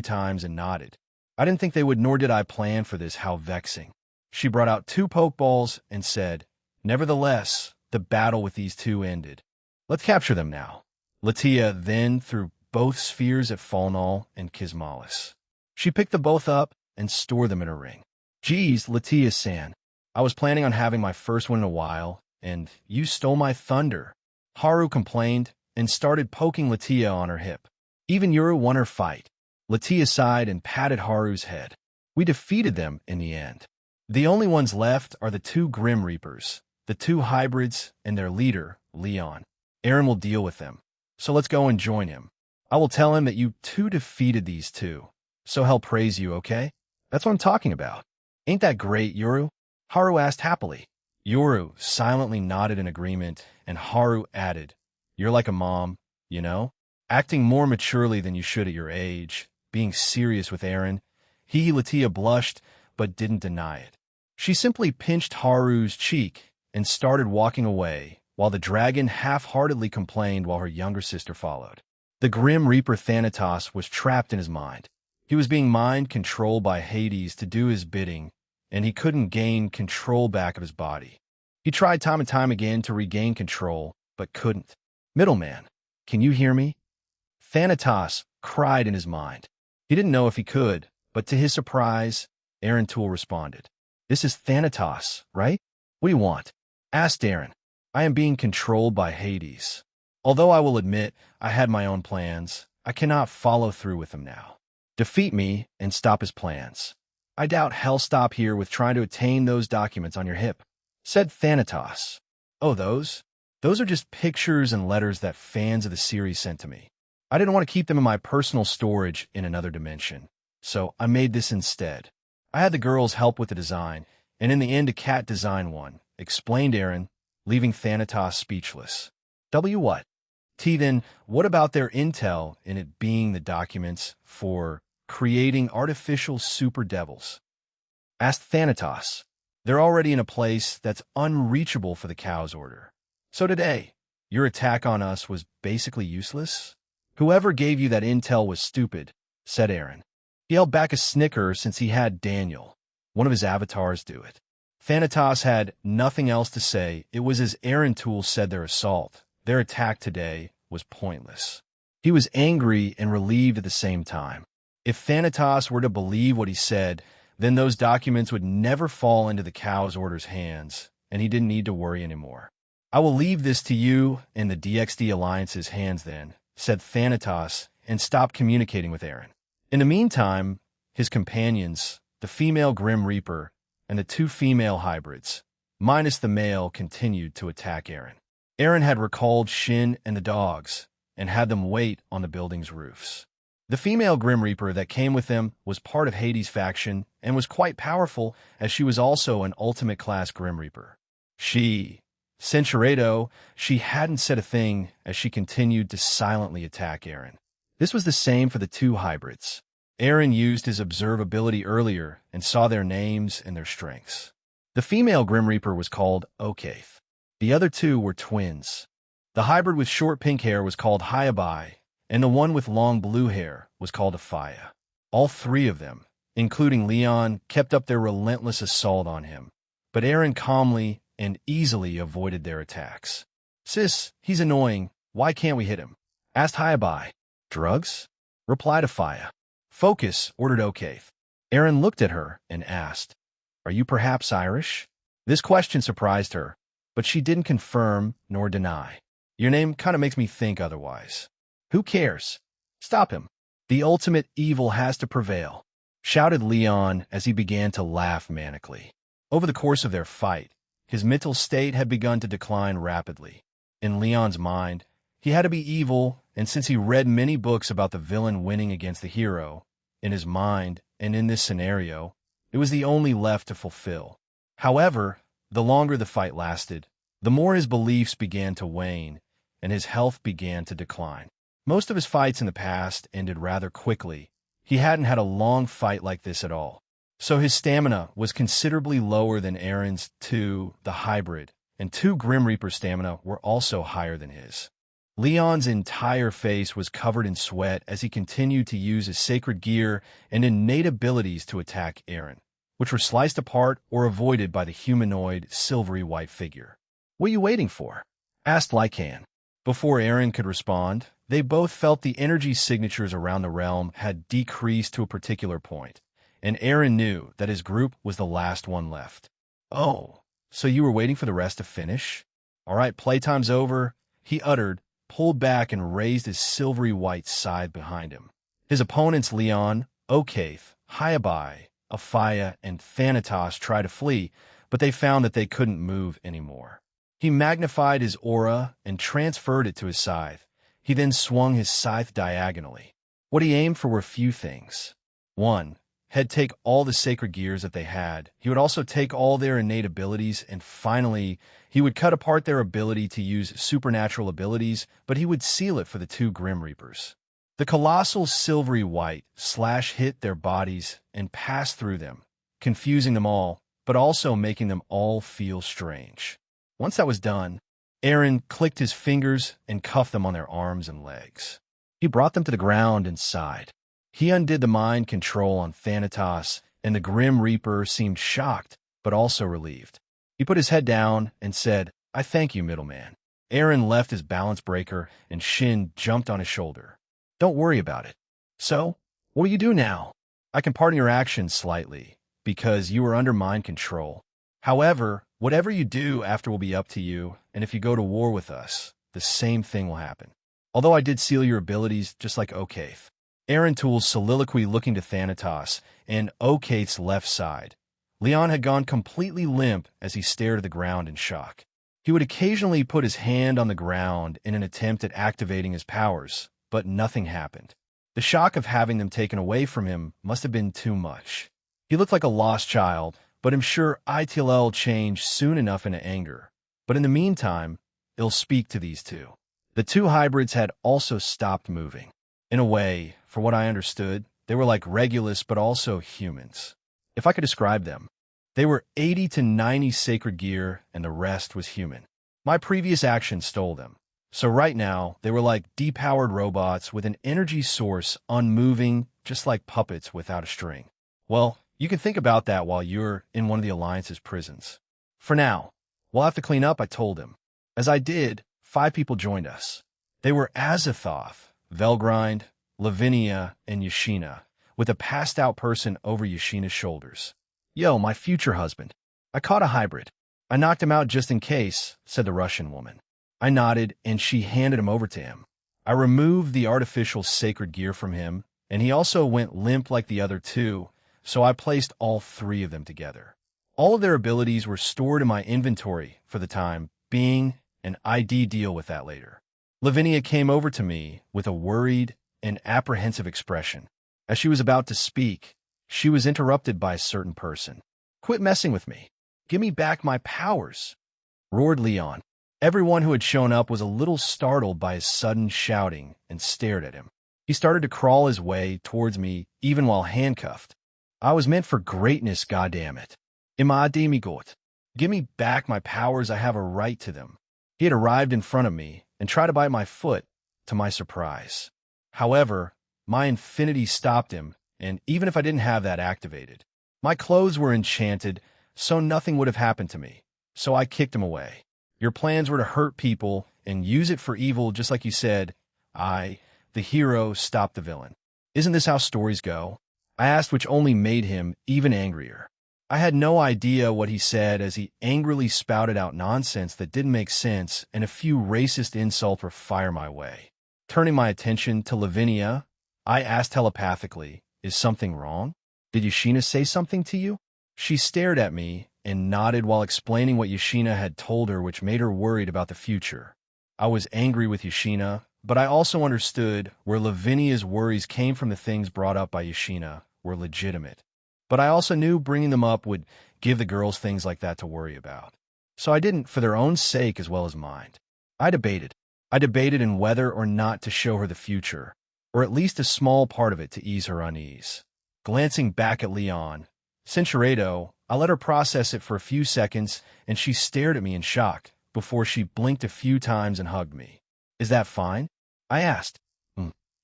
times and nodded. I didn't think they would, nor did I plan for this. How vexing. She brought out 2 pokeballs and said, Nevertheless, the battle with these 2 ended. Let's capture them now. Latia then threw both spheres at Falnal and Kismalis. She picked them both up and stored them in her ring. Geez, Latia-san, I was planning on having my first one in a while, and you stole my thunder. Haru complained and started poking Latia on her hip. Even Yoru won her fight. Latia sighed and patted Haru's head. We defeated them in the end. The only ones left are the 2 Grim Reapers, the 2 hybrids, and their leader, Leon. Eren will deal with them, so let's go and join him. I will tell him that you 2 defeated these 2, so he'll praise you, okay? That's what I'm talking about. Ain't that great, Yoru? Haru asked happily. Yoru silently nodded in agreement, and Haru added, You're like a mom, you know? Acting more maturely than you should at your age, being serious with Eren. Latia blushed, but didn't deny it. She simply pinched Haru's cheek and started walking away, while the dragon half-heartedly complained while her younger sister followed. The Grim Reaper Thanatos was trapped in his mind. He was being mind-controlled by Hades to do his bidding, and he couldn't gain control back of his body. He tried time and time again to regain control, but couldn't. Middleman, can you hear me? Thanatos cried in his mind. He didn't know if he could, but to his surprise, Eren Tool responded. This is Thanatos, right? What do you want? Asked Eren. I am being controlled by Hades. Although I will admit I had my own plans, I cannot follow through with them now. Defeat me and stop his plans. I doubt he'll stop here with trying to attain those documents on your hip, said Thanatos. Oh, those? Those are just pictures and letters that fans of the series sent to me. I didn't want to keep them in my personal storage in another dimension, so I made this instead. I had the girls help with the design, and in the end a cat designed one, explained Eren, leaving Thanatos speechless. What? Then, what about their intel in it being the documents for creating artificial super devils? Asked Thanatos. They're already in a place that's unreachable for the Cow's Order. So today, your attack on us was basically useless? Whoever gave you that intel was stupid, said Eren. He held back a snicker since he had Daniel, one of his avatars, do it. Thanatos had nothing else to say. It was as Eren Tool said their assault. Their attack today was pointless. He was angry and relieved at the same time. If Thanatos were to believe what he said, then those documents would never fall into the Cow's Order's hands, and he didn't need to worry anymore. I will leave this to you and the DXD Alliance's hands then, said Thanatos, and stopped communicating with Eren. In the meantime, his companions, the female Grim Reaper and the 2 female hybrids, minus the male, continued to attack Eren. Eren had recalled Shin and the dogs and had them wait on the building's roofs. The female Grim Reaper that came with them was part of Hades' faction and was quite powerful, as she was also an ultimate-class Grim Reaper. She hadn't said a thing as she continued to silently attack Eren. This was the same for the two hybrids. Eren used his observability earlier and saw their names and their strengths. The female Grim Reaper was called Okaith. The other two were twins. The hybrid with short pink hair was called Hyabai, and the one with long blue hair was called Afaya. All three of them, including Leon, kept up their relentless assault on him, but Eren calmly and easily avoided their attacks. "Sis, he's annoying. Why can't we hit him?" asked Hyabai. "Drugs?" replied Afaya. "Focus," ordered Okaith. Eren looked at her and asked, "Are you perhaps Irish?" This question surprised her, but she didn't confirm nor deny. "Your name kind of makes me think otherwise." "Who cares? Stop him. The ultimate evil has to prevail," shouted Leon as he began to laugh manically. Over the course of their fight, his mental state had begun to decline rapidly. In Leon's mind, he had to be evil, and since he read many books about the villain winning against the hero, in his mind and in this scenario, it was the only left to fulfill. However, the longer the fight lasted, the more his beliefs began to wane, and his health began to decline. Most of his fights in the past ended rather quickly. He hadn't had a long fight like this at all. So his stamina was considerably lower than Eren's the hybrid, and two Grim Reaper's stamina were also higher than his. Leon's entire face was covered in sweat as he continued to use his sacred gear and innate abilities to attack Eren, which were sliced apart or avoided by the humanoid, silvery white figure. "What are you waiting for?" asked Lycan. Before Eren could respond, they both felt the energy signatures around the realm had decreased to a particular point, and Eren knew that his group was the last one left. "Oh, so you were waiting for the rest to finish? All right, playtime's over," he uttered, pulled back and raised his silvery white scythe behind him. His opponents Leon, Okaith, Hyabai, Afaya, and Thanatos tried to flee, but they found that they couldn't move anymore. He magnified his aura and transferred it to his scythe. He then swung his scythe diagonally. What he aimed for were few things. 1. He'd take all the sacred gears that they had. He would also take all their innate abilities, and finally, he would cut apart their ability to use supernatural abilities, but he would seal it for the two Grim Reapers. The colossal silvery white hit their bodies and passed through them, confusing them all, but also making them all feel strange. Once that was done, Eren clicked his fingers and cuffed them on their arms and legs. He brought them to the ground and sighed. He undid the mind control on Thanatos, and the Grim Reaper seemed shocked, but also relieved. He put his head down and said, "I thank you, middleman." Eren left his balance breaker, and Shin jumped on his shoulder. "Don't worry about it." "So, what will you do now?" "I can pardon your actions slightly, because you are under mind control. However, whatever you do after will be up to you, and if you go to war with us, the same thing will happen. Although I did seal your abilities just like Okaith." Eren Tool's soliloquy looking to Thanatos and Okaith's left side. Leon had gone completely limp as he stared at the ground in shock. He would occasionally put his hand on the ground in an attempt at activating his powers, but nothing happened. The shock of having them taken away from him must have been too much. He looked like a lost child, but I'm sure it'll change soon enough into anger. But in the meantime, it'll speak to these two. The two hybrids had also stopped moving. In a way, for what I understood, they were like Regulus but also humans. If I could describe them, they were 80 to 90 sacred gear and the rest was human. My previous actions stole them. So right now, they were like depowered robots with an energy source unmoving, just like puppets without a string. Well, you can think about that while you're in one of the Alliance's prisons. For now, we'll have to clean up, I told him. As I did, 5 people joined us. They were Azathoth, Velgrind, Lavinia, and Yashina, with a passed-out person over Yashina's shoulders. "Yo, my future husband. I caught a hybrid. I knocked him out just in case," said the Russian woman. I nodded, and she handed him over to him. I removed the artificial sacred gear from him, and he also went limp like the other two, so I placed all 3 of them together. All of their abilities were stored in my inventory for the time being, and I'd deal with that later. Lavinia came over to me with a worried an apprehensive expression. As she was about to speak, she was interrupted by a certain person. "Quit messing with me. Give me back my powers," roared Leon. Everyone who had shown up was a little startled by his sudden shouting and stared at him. He started to crawl his way towards me, even while handcuffed. "I was meant for greatness, goddammit. Ima demigot. Give me back my powers, I have a right to them." He had arrived in front of me and tried to bite my foot, to my surprise. However, my infinity stopped him, and even if I didn't have that activated, my clothes were enchanted, so nothing would have happened to me. So I kicked him away. "Your plans were to hurt people and use it for evil, just like you said. I, the hero, stopped the villain. Isn't this how stories go?" I asked, which only made him even angrier. I had no idea what he said as he angrily spouted out nonsense that didn't make sense, and a few racist insults were fired my way. Turning my attention to Lavinia, I asked telepathically, "Is something wrong? Did Yashina say something to you?" She stared at me and nodded while explaining what Yashina had told her, which made her worried about the future. I was angry with Yashina, but I also understood where Lavinia's worries came from. The things brought up by Yashina were legitimate. But I also knew bringing them up would give the girls things like that to worry about. So I didn't, for their own sake as well as mine. I debated. I debated in whether or not to show her the future, or at least a small part of it to ease her unease. Glancing back at Leon, Cinchuredo, I let her process it for a few seconds, and she stared at me in shock before she blinked a few times and hugged me. "Is that fine?" I asked.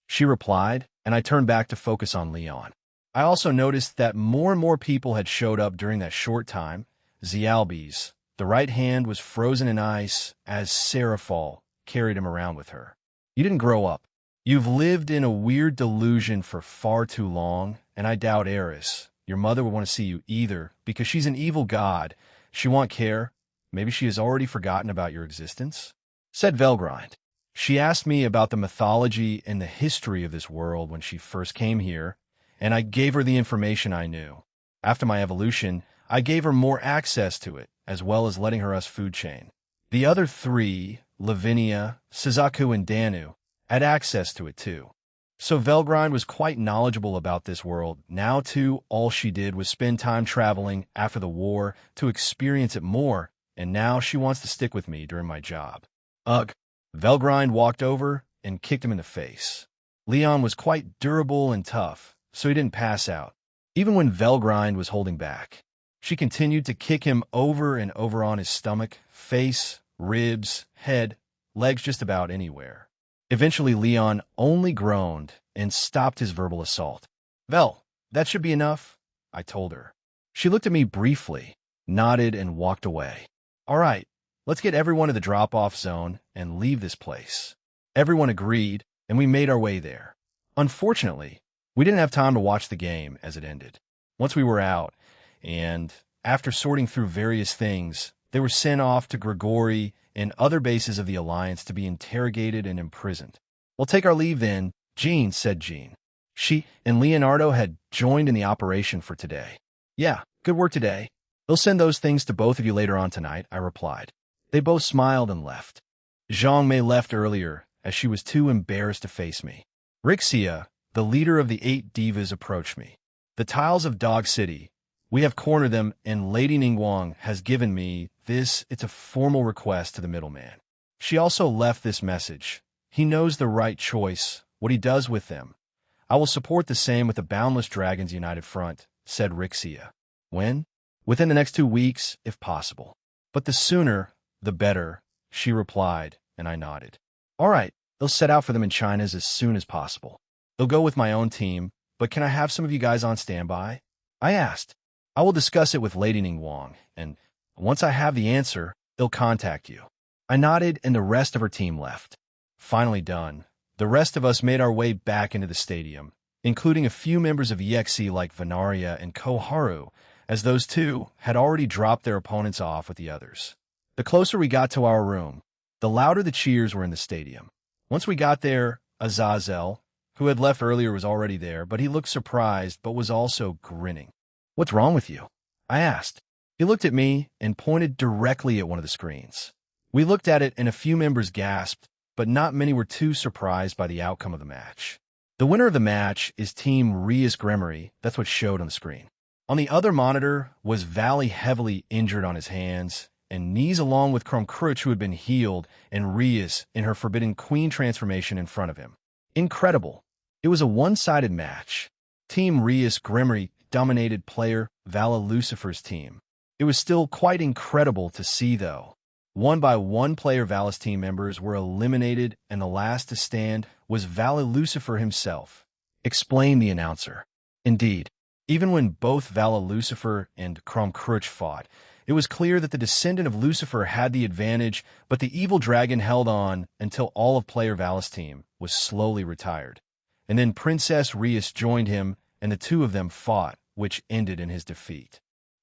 She replied, and I turned back to focus on Leon. I also noticed that more and more people had showed up during that short time. Zialbes, the right hand was frozen in ice as Serafal carried him around with her. "You didn't grow up. You've lived in a weird delusion for far too long, and I doubt Eris, your mother, would want to see you either, because she's an evil god. She won't care. Maybe she has already forgotten about your existence," said Velgrind. She asked me about the mythology and the history of this world when she first came here, and I gave her the information I knew. After my evolution, I gave her more access to it, as well as letting her us food chain. The other three, Lavinia, Suzaku, and Danu, had access to it too. So Velgrind was quite knowledgeable about this world. Now, too, all she did was spend time traveling after the war to experience it more, and now she wants to stick with me during my job. Ugh. Velgrind walked over and kicked him in the face. Leon was quite durable and tough, so he didn't pass out, even when Velgrind was holding back. She continued to kick him over and over on his stomach, face, ribs, head, legs, just about anywhere. Eventually, Leon only groaned and stopped his verbal assault. "Vel, that should be enough," I told her. She looked at me briefly, nodded, and walked away. "All right, let's get everyone to the drop-off zone and leave this place." Everyone agreed, and we made our way there. Unfortunately, we didn't have time to watch the game as it ended. Once we were out, and after sorting through various things, they were sent off to Grigori and other bases of the Alliance to be interrogated and imprisoned. "We'll take our leave then," Jean said. She and Leonardo had joined in the operation for today. "Yeah, good work today. They'll send those things to both of you later on tonight," I replied. They both smiled and left. Zhang Mei left earlier, as she was too embarrassed to face me. Rixia, the leader of the 8 divas, approached me. "The tiles of Dog City. We have cornered them, and Lady Ningguang has given me this. It's a formal request to the middleman." She also left this message. "He knows the right choice, what he does with them. I will support the same with the Boundless Dragons United Front," said Rixia. "When?" "Within the next 2 weeks, if possible. But the sooner, the better," she replied, and I nodded. "All right, they'll set out for them in China's as soon as possible. They'll go with my own team, but can I have some of you guys on standby?" I asked. "I will discuss it with Lady Ningguang, and once I have the answer, they'll contact you." I nodded, and the rest of her team left. Finally done, the rest of us made our way back into the stadium, including a few members of EXE like Venaria and Koharu, as those two had already dropped their opponents off with the others. The closer we got to our room, the louder the cheers were in the stadium. Once we got there, Azazel, who had left earlier, was already there, but he looked surprised but was also grinning. "What's wrong with you?" I asked. He looked at me and pointed directly at one of the screens. We looked at it and a few members gasped, but not many were too surprised by the outcome of the match. The winner of the match is Team Rias Gremory. That's what showed on the screen. On the other monitor was Valley, heavily injured on his hands and knees, along with Krumkruch, who had been healed, and Rias in her Forbidden Queen transformation in front of him. Incredible. It was a one-sided match. Team Rias Gremory dominated player Vala Lucifer's team. It was still quite incredible to see, though. One by one, player Vala's team members were eliminated, and the last to stand was Vala Lucifer himself, explained the announcer. Indeed, even when both Vala Lucifer and Krumkruch fought, it was clear that the descendant of Lucifer had the advantage, but the evil dragon held on until all of player Vala's team was slowly retired. And then Princess Rias joined him, and the two of them fought, which ended in his defeat.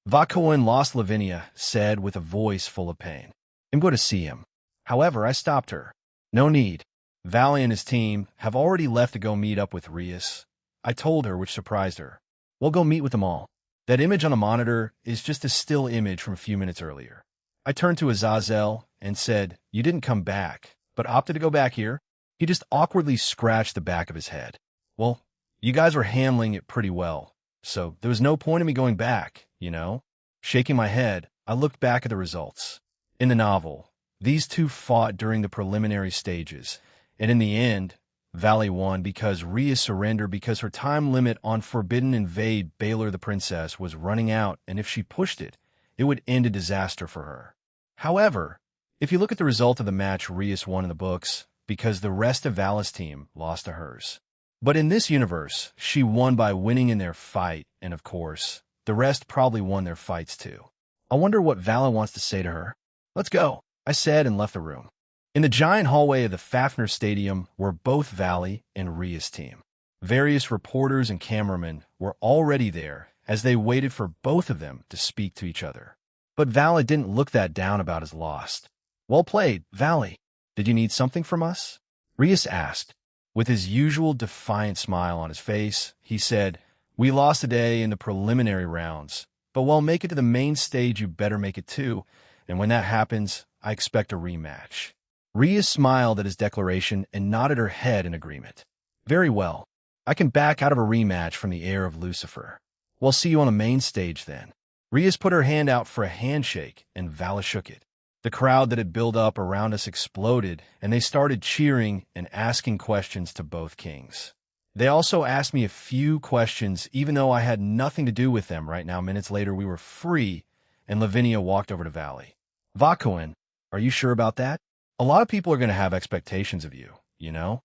Vakoin lost. Lavinia said with a voice full of pain. I'm going to see him. However, I stopped her. No need. Valley and his team have already left to go meet up with Rias. I told her, which surprised her. We'll go meet with them all. That image on the monitor is just a still image from a few minutes earlier. I turned to Azazel and said, you didn't come back, but opted to go back here? He just awkwardly scratched the back of his head. Well, you guys were handling it pretty well, so there was no point in me going back, you know? Shaking my head, I looked back at the results. In the novel, these two fought during the preliminary stages, and in the end, Valley won because Rias surrendered because her time limit on Forbidden Invade Baylor the Princess was running out, and if she pushed it, it would end a disaster for her. However, if you look at the result of the match, Rias won in the books because the rest of Vala's team lost to hers. But in this universe, she won by winning in their fight, and of course, the rest probably won their fights too. I wonder what Vala wants to say to her. Let's go, I said and left the room. In the giant hallway of the Fafnir Stadium were both Valley and Rias' team. Various reporters and cameramen were already there as they waited for both of them to speak to each other. But Vala didn't look that down about his loss. Well played, Valley. Did you need something from us? Rias asked. With his usual defiant smile on his face, he said, we lost today in the preliminary rounds, but we'll make it to the main stage. You better make it too, and when that happens, I expect a rematch. Rias smiled at his declaration and nodded her head in agreement. Very well. I can back out of a rematch from the heir of Lucifer. We'll see you on the main stage then. Rias put her hand out for a handshake, and Vala shook it. The crowd that had built up around us exploded, and they started cheering and asking questions to both kings. They also asked me a few questions, even though I had nothing to do with them right now. Minutes later, we were free, and Lavinia walked over to Valley. Vakoin, are you sure about that? A lot of people are going to have expectations of you, you know?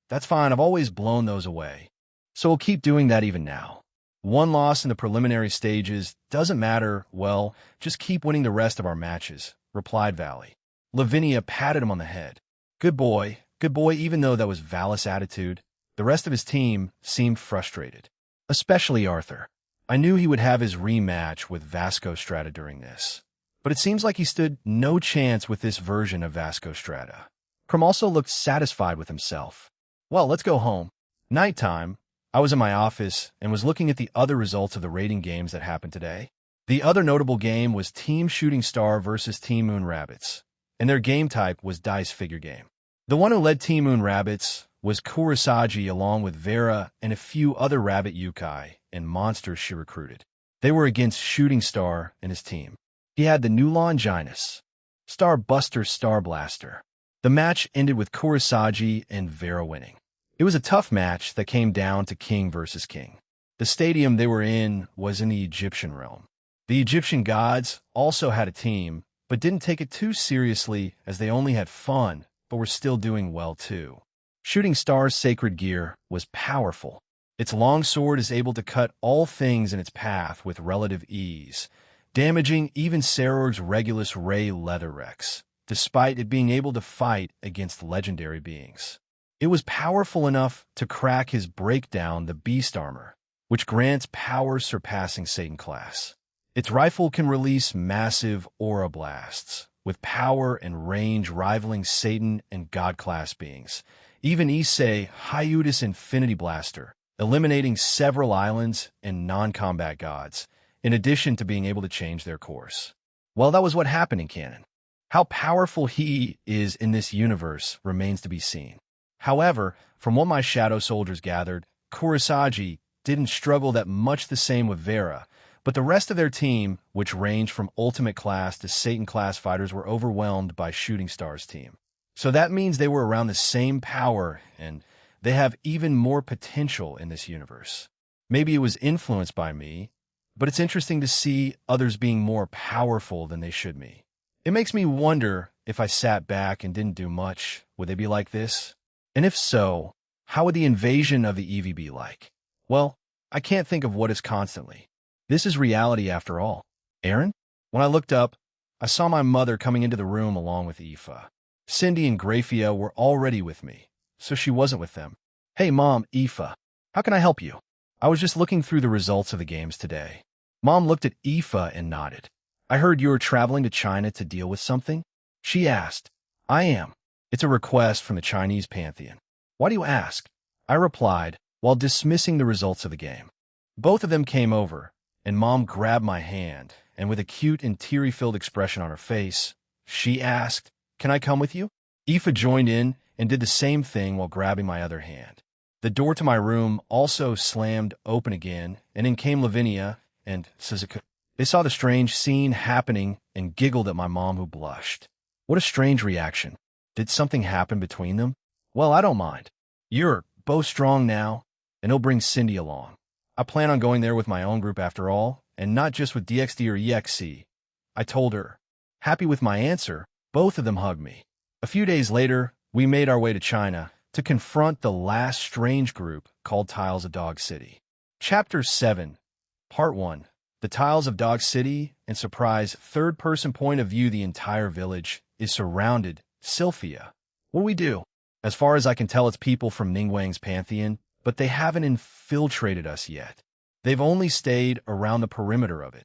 That's fine. I've always blown those away. So we'll keep doing that even now. One loss in the preliminary stages doesn't matter. Well, just keep winning the rest of our matches, replied Valley. Lavinia patted him on the head. Good boy, even though that was Vala's attitude. The rest of his team seemed frustrated, especially Arthur. I knew he would have his rematch with Vasco Strata during this, but it seems like he stood no chance with this version of Vasco Strata. Krum also looked satisfied with himself. Well, let's go home. Nighttime. I was in my office and was looking at the other results of the rating games that happened today. The other notable game was Team Shooting Star versus Team Moon Rabbits, and their game type was dice figure game. The one who led Team Moon Rabbits was Kurosagi, along with Vera and a few other rabbit yokai and monsters she recruited. They were against Shooting Star and his team. He had the new Longinus, Star Buster, Star Blaster. The match ended with Kurosagi and Vera winning. It was a tough match that came down to king versus king. The stadium they were in was in the Egyptian realm. The Egyptian gods also had a team, but didn't take it too seriously as they only had fun, but were still doing well too. Shooting Star's sacred gear was powerful. Its long sword is able to cut all things in its path with relative ease, damaging even Sarorg's Regulus Ray Leatherrex, despite it being able to fight against legendary beings. It was powerful enough to crack his breakdown, the Beast Armor, which grants power surpassing Satan class. Its rifle can release massive aura blasts, with power and range rivaling Satan and God-class beings. Even Issei Hyutis Infinity Blaster, eliminating several islands and non-combat gods, in addition to being able to change their course. Well, that was what happened in canon. How powerful he is in this universe remains to be seen. However, From what my shadow soldiers gathered, Kurosagi didn't struggle that much the same with Vera, but the rest of their team, which ranged from Ultimate Class to Satan Class fighters, were overwhelmed by Shooting Star's team. So that means they were around the same power, and they have even more potential in this universe. Maybe it was influenced by me, but it's interesting to see others being more powerful than they should be. It makes me wonder if I sat back and didn't do much, would they be like this? And if so, how would the invasion of the EV be like? Well, I can't think of what is constantly. This is reality after all. Aaron? When I looked up, I saw my mother coming into the room along with Aoife. Cindy and Grafia were already with me, so she wasn't with them. Hey Mom, Aoife, how can I help you? I was just looking through the results of the games today. Mom looked at Aoife and nodded. I heard you were traveling to China to deal with something? She asked. I am. It's a request from the Chinese pantheon. Why do you ask? I replied, while dismissing the results of the game. Both of them came over, and Mom grabbed my hand, and with a cute and teary-filled expression on her face, she asked, Can I come with you? Aoife joined in and did the same thing while grabbing my other hand. The door to my room also slammed open again, and in came Lavinia and Suzuka. They saw the strange scene happening and giggled at my mom, who blushed. What a strange reaction. Did something happen between them? Well, I don't mind. You're both strong now, and he'll bring Cindy along. I plan on going there with my own group after all, and not just with DXD or EXC. I told her. Happy with my answer, both of them hugged me. A few days later, we made our way to China to confront the last strange group called Tiles of Dog City. Chapter 7, Part 1. The Tiles of Dog City, and surprise third-person point of view. The entire village is surrounded. Sylphia. What do we do? As far as I can tell, it's people from Ningguang's pantheon, but they haven't infiltrated us yet. They've only stayed around the perimeter of it.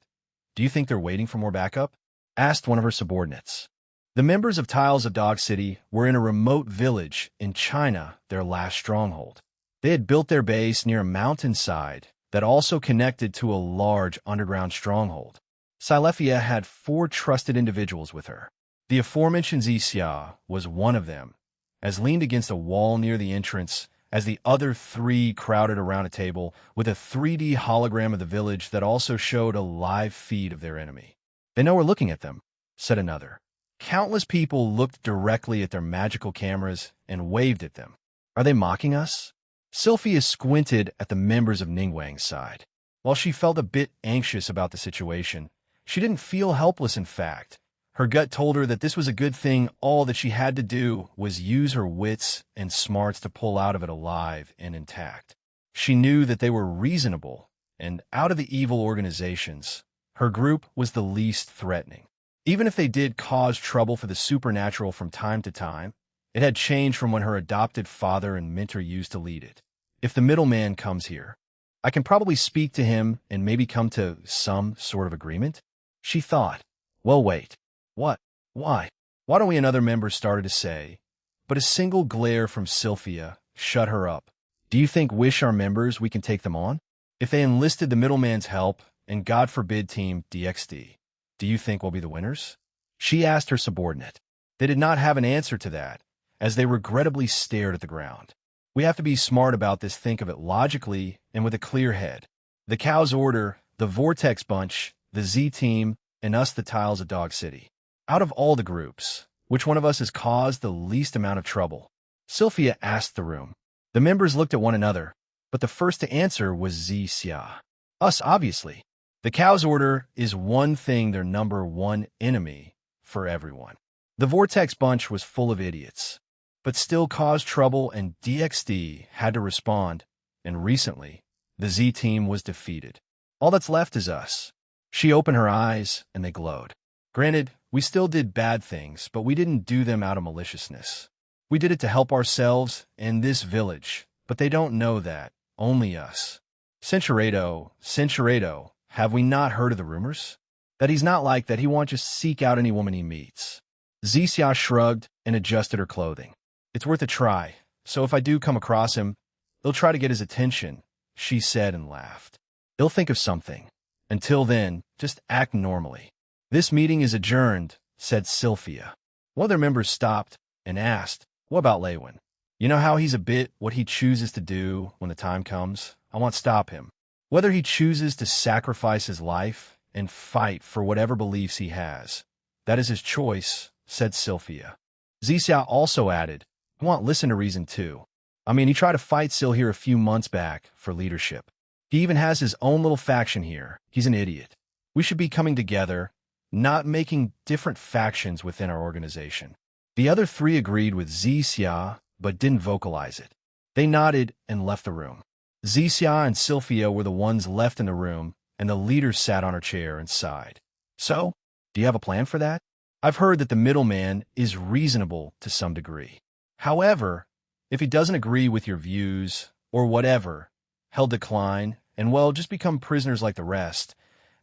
Do you think they're waiting for more backup? Asked one of her subordinates. The members of Tiles of Dog City were in a remote village in China, their last stronghold. They had built their base near a mountainside that also connected to a large underground stronghold. Sylphia had 4 trusted individuals with her. The aforementioned Zixia was one of them, as leaned against a wall near the entrance, as the other 3 crowded around a table with a 3D hologram of the village that also showed a live feed of their enemy. They know we're looking at them, said another. Countless people looked directly at their magical cameras and waved at them. Are they mocking us? Sylphia squinted at the members of Ningguang's side. While she felt a bit anxious about the situation, she didn't feel helpless. In fact, her gut told her that this was a good thing. All that she had to do was use her wits and smarts to pull out of it alive and intact. She knew that they were reasonable, and out of the evil organizations, her group was the least threatening. Even if they did cause trouble for the supernatural from time to time, it had changed from when her adopted father and mentor used to lead it. If the middleman comes here, I can probably speak to him and maybe come to some sort of agreement, she thought. Well, wait. What? Why? Why don't we? Another member started to say, but a single glare from Sylphia shut her up. Do you think wish our members we can take them on? If they enlisted the middleman's help, and God forbid Team DXD, do you think we'll be the winners? She asked her subordinate. They did not have an answer to that, as they regrettably stared at the ground. We have to be smart about this, think of it logically and with a clear head. The Cow's Order, the Vortex Bunch, the Z Team, and us, the Tiles of Dog City. Out of all the groups, which one of us has caused the least amount of trouble? Sylphia asked the room. The members looked at one another, but the first to answer was Zixia. Us, obviously. The Cow's Order is one thing, their number one enemy for everyone. The Vortex Bunch was full of idiots, but still caused trouble, and DXD had to respond, and recently, the Z Team was defeated. All that's left is us. She opened her eyes, and they glowed. Granted, we still did bad things, but we didn't do them out of maliciousness. We did it to help ourselves and this village, but they don't know that. Only us. Centuredo, have we not heard of the rumors? That he's not like that, he won't just seek out any woman he meets. Zixia shrugged and adjusted her clothing. It's worth a try, so if I do come across him, they'll try to get his attention, she said and laughed. He'll think of something. Until then, just act normally. This meeting is adjourned, said Sylphia. One of their members stopped and asked, what about Lewin? You know how he's a bit what he chooses to do when the time comes? I want to stop him. Whether he chooses to sacrifice his life and fight for whatever beliefs he has, that is his choice, said Sylvia. Zixia also added, I want to listen to reason too. I mean, he tried to fight Sil here a few months back for leadership. He even has his own little faction here. He's an idiot. We should be coming together, not making different factions within our organization. The other three agreed with Zixia, but didn't vocalize it. They nodded and left the room. Zixia and Sylvia were the ones left in the room, and the leader sat on her chair and sighed. So, do you have a plan for that? I've heard that the middleman is reasonable to some degree. However, if he doesn't agree with your views, or whatever, he'll decline and, well, just become prisoners like the rest,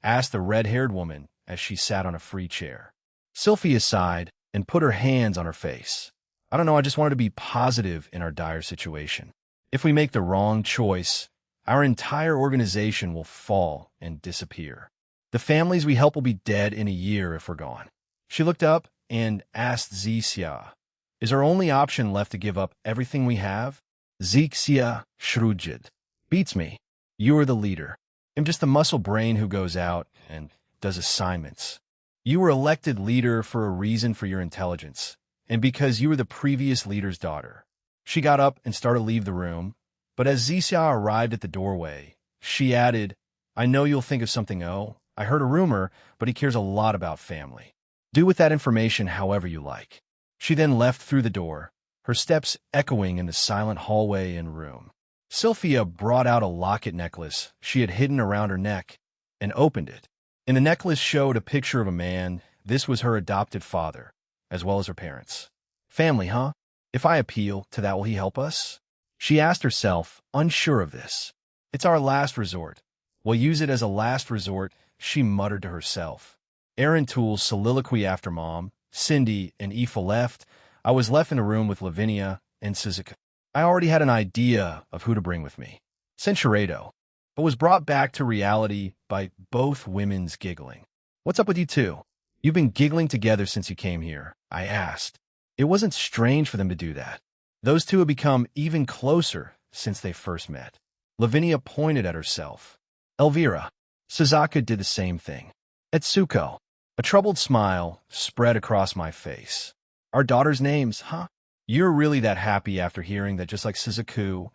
asked the red-haired woman as she sat on a free chair. Sylvia sighed and put her hands on her face. I don't know, I just wanted to be positive in our dire situation. If we make the wrong choice, our entire organization will fall and disappear. The families we help will be dead in a year if we're gone. She looked up and asked Zixia, is our only option left to give up everything we have? Zixia shrugged. Beats me. You are the leader. I'm just the muscle brain who goes out and does assignments. You were elected leader for a reason for your intelligence, and because you were the previous leader's daughter. She got up and started to leave the room, but as Zixia arrived at the doorway, she added, I know you'll think of something. Oh, I heard a rumor, but he cares a lot about family. Do with that information however you like. She then left through the door, her steps echoing in the silent hallway and room. Sylvia brought out a locket necklace she had hidden around her neck and opened it. In the necklace showed a picture of a man. This was her adopted father, as well as her parents. Family, huh? If I appeal to that, will he help us? She asked herself, unsure of this. It's our last resort. We'll use it as a last resort, she muttered to herself. Aaron Toole's soliloquy after Mom, Cindy, and Aoife left. I was left in a room with Lavinia and Suzuka. I already had an idea of who to bring with me. Centuredo, but was brought back to reality by both women's giggling. What's up with you two? You've been giggling together since you came here, I asked. It wasn't strange for them to do that. Those two had become even closer since they first met. Lavinia pointed at herself. Elvira. Suzuka did the same thing. Etsuko. A troubled smile spread across my face. Our daughters' names, huh? You're really that happy after hearing that, just like Suzuku.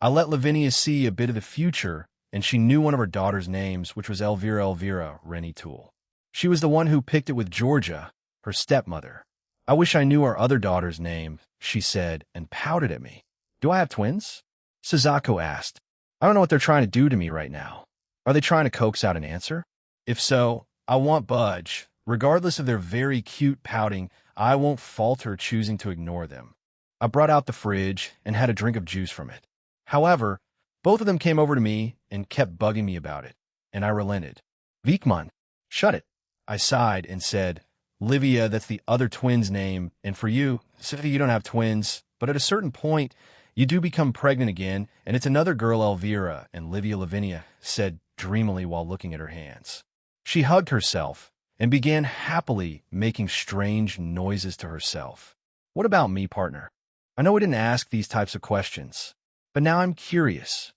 I let Lavinia see a bit of the future, and she knew one of her daughters' names, which was Elvira Rennie Toole. She was the one who picked it with Georgia, her stepmother. I wish I knew our other daughter's name, she said, and pouted at me. Do I have twins? Suzuko asked. I don't know what they're trying to do to me right now. Are they trying to coax out an answer? If so, I won't budge. Regardless of their very cute pouting, I won't falter choosing to ignore them. I brought out the fridge and had a drink of juice from it. However, both of them came over to me and kept bugging me about it, and I relented. Vikman, shut it. I sighed and said, Livia, that's the other twin's name, and for you, Sophie, you don't have twins, but at a certain point, you do become pregnant again, and it's another girl, Elvira, and Livia Lavinia said dreamily while looking at her hands. She hugged herself and began happily making strange noises to herself. What about me, partner? I know we didn't ask these types of questions, but now I'm curious.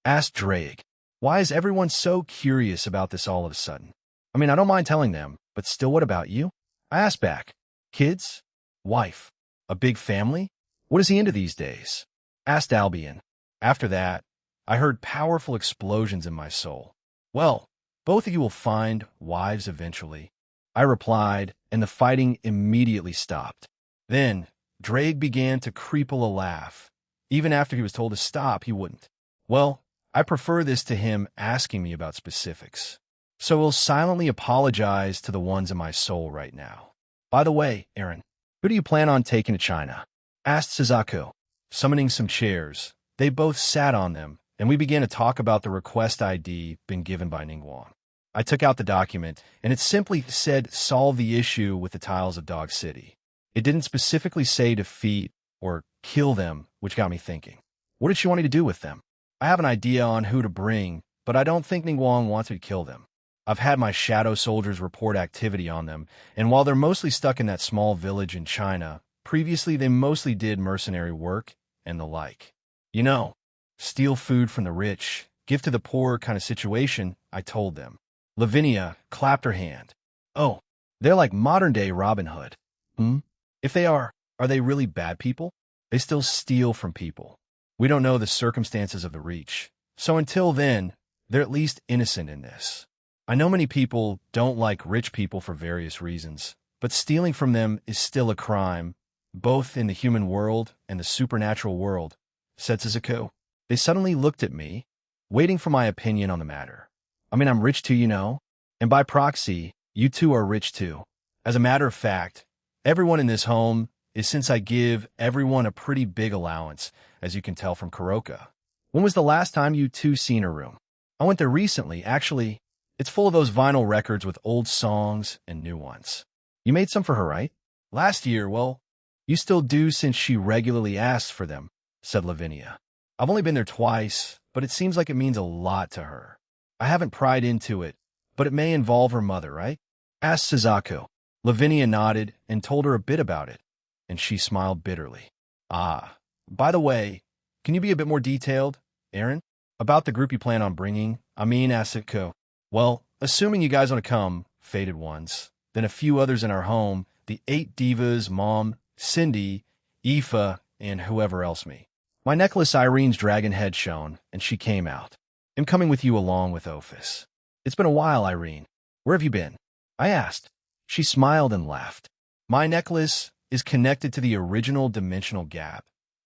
Asked Drake. Why is everyone so curious about this all of a sudden? I mean, I don't mind telling them, but still, what about you? I asked back. Kids? Wife? A big family? What is he into these days? Asked Albion. After that, I heard powerful explosions in my soul. Well, both of you will find wives eventually. I replied, and the fighting immediately stopped. Then, Drake began to creeple a laugh. Even after he was told to stop, he wouldn't. Well, I prefer this to him asking me about specifics. So we'll silently apologize to the ones in my soul right now. By the way, Aaron, who do you plan on taking to China? Asked Suzuko. Summoning some chairs, they both sat on them, and we began to talk about the request ID been given by Ningguang. I took out the document, and it simply said solve the issue with the tiles of Dog City. It didn't specifically say defeat or kill them, which got me thinking. What did she want me to do with them? I have an idea on who to bring, but I don't think Ningguang wants me to kill them. I've had my shadow soldiers report activity on them, and while they're mostly stuck in that small village in China, previously they mostly did mercenary work and the like. You know, steal food from the rich, give to the poor kind of situation, I told them. Lavinia clapped her hand. Oh, they're like modern-day Robin Hood. Hmm? If they are they really bad people? They still steal from people. We don't know the circumstances of the reach. So until then, they're at least innocent in this. I know many people don't like rich people for various reasons, but stealing from them is still a crime, both in the human world and the supernatural world, said Suzaku. They suddenly looked at me, waiting for my opinion on the matter. I mean, I'm rich too, you know, and by proxy, you two are rich too. As a matter of fact, everyone in this home is since I give everyone a pretty big allowance, as you can tell from Kuroka. When was the last time you two seen her room? I went there recently, actually. It's full of those vinyl records with old songs and new ones. You made some for her, right? Last year, well, you still do since she regularly asks for them, said Lavinia. I've only been there twice, but it seems like it means a lot to her. I haven't pried into it, but it may involve her mother, right? Asked Suzaku. Lavinia nodded and told her a bit about it, and she smiled bitterly. Ah, by the way, can you be a bit more detailed, Aaron? About the group you plan on bringing? Asked Suzaku. Well, assuming you guys want to come, fated ones, then a few others in our home, the 8 divas, Mom, Cindy, Aoife, and whoever else me. My necklace Irene's dragon head shone, and she came out. I'm coming with you along with Ophis. It's been a while, Irene. Where have you been? I asked. She smiled and laughed. My necklace is connected to the original dimensional gap,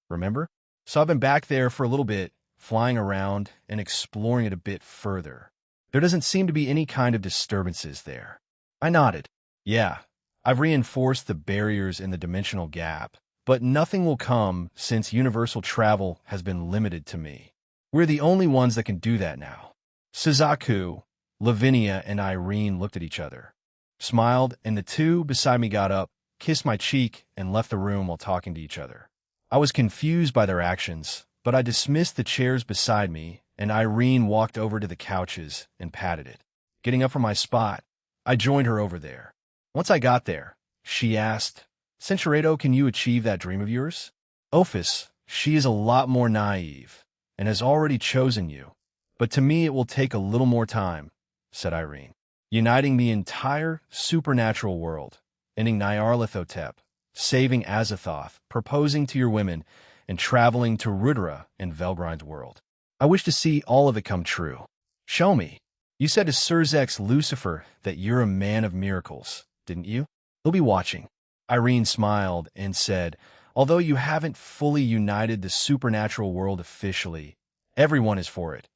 remember? So I've been back there for a little bit, flying around and exploring it a bit further. There doesn't seem to be any kind of disturbances there. I nodded. Yeah, I've reinforced the barriers in the dimensional gap, but nothing will come since universal travel has been limited to me. We're the only ones that can do that now. Suzaku, Lavinia, and Irene looked at each other, smiled, and the two beside me got up, kissed my cheek, and left the room while talking to each other. I was confused by their actions, but I dismissed the chairs beside me, and Irene walked over to the couches and patted it. Getting up from my spot, I joined her over there. Once I got there, she asked, Cinchureto, can you achieve that dream of yours? Ophis, she is a lot more naive, and has already chosen you. But to me it will take a little more time, said Irene. Uniting the entire supernatural world, ending Nyarlathotep, saving Azathoth, proposing to your women, and traveling to Rudra and Velgrind's world. I wish to see all of it come true. Show me. You said to Surzek's Lucifer that you're a man of miracles, didn't you? He'll be watching. Irene smiled and said, although you haven't fully united the supernatural world officially, everyone is for it,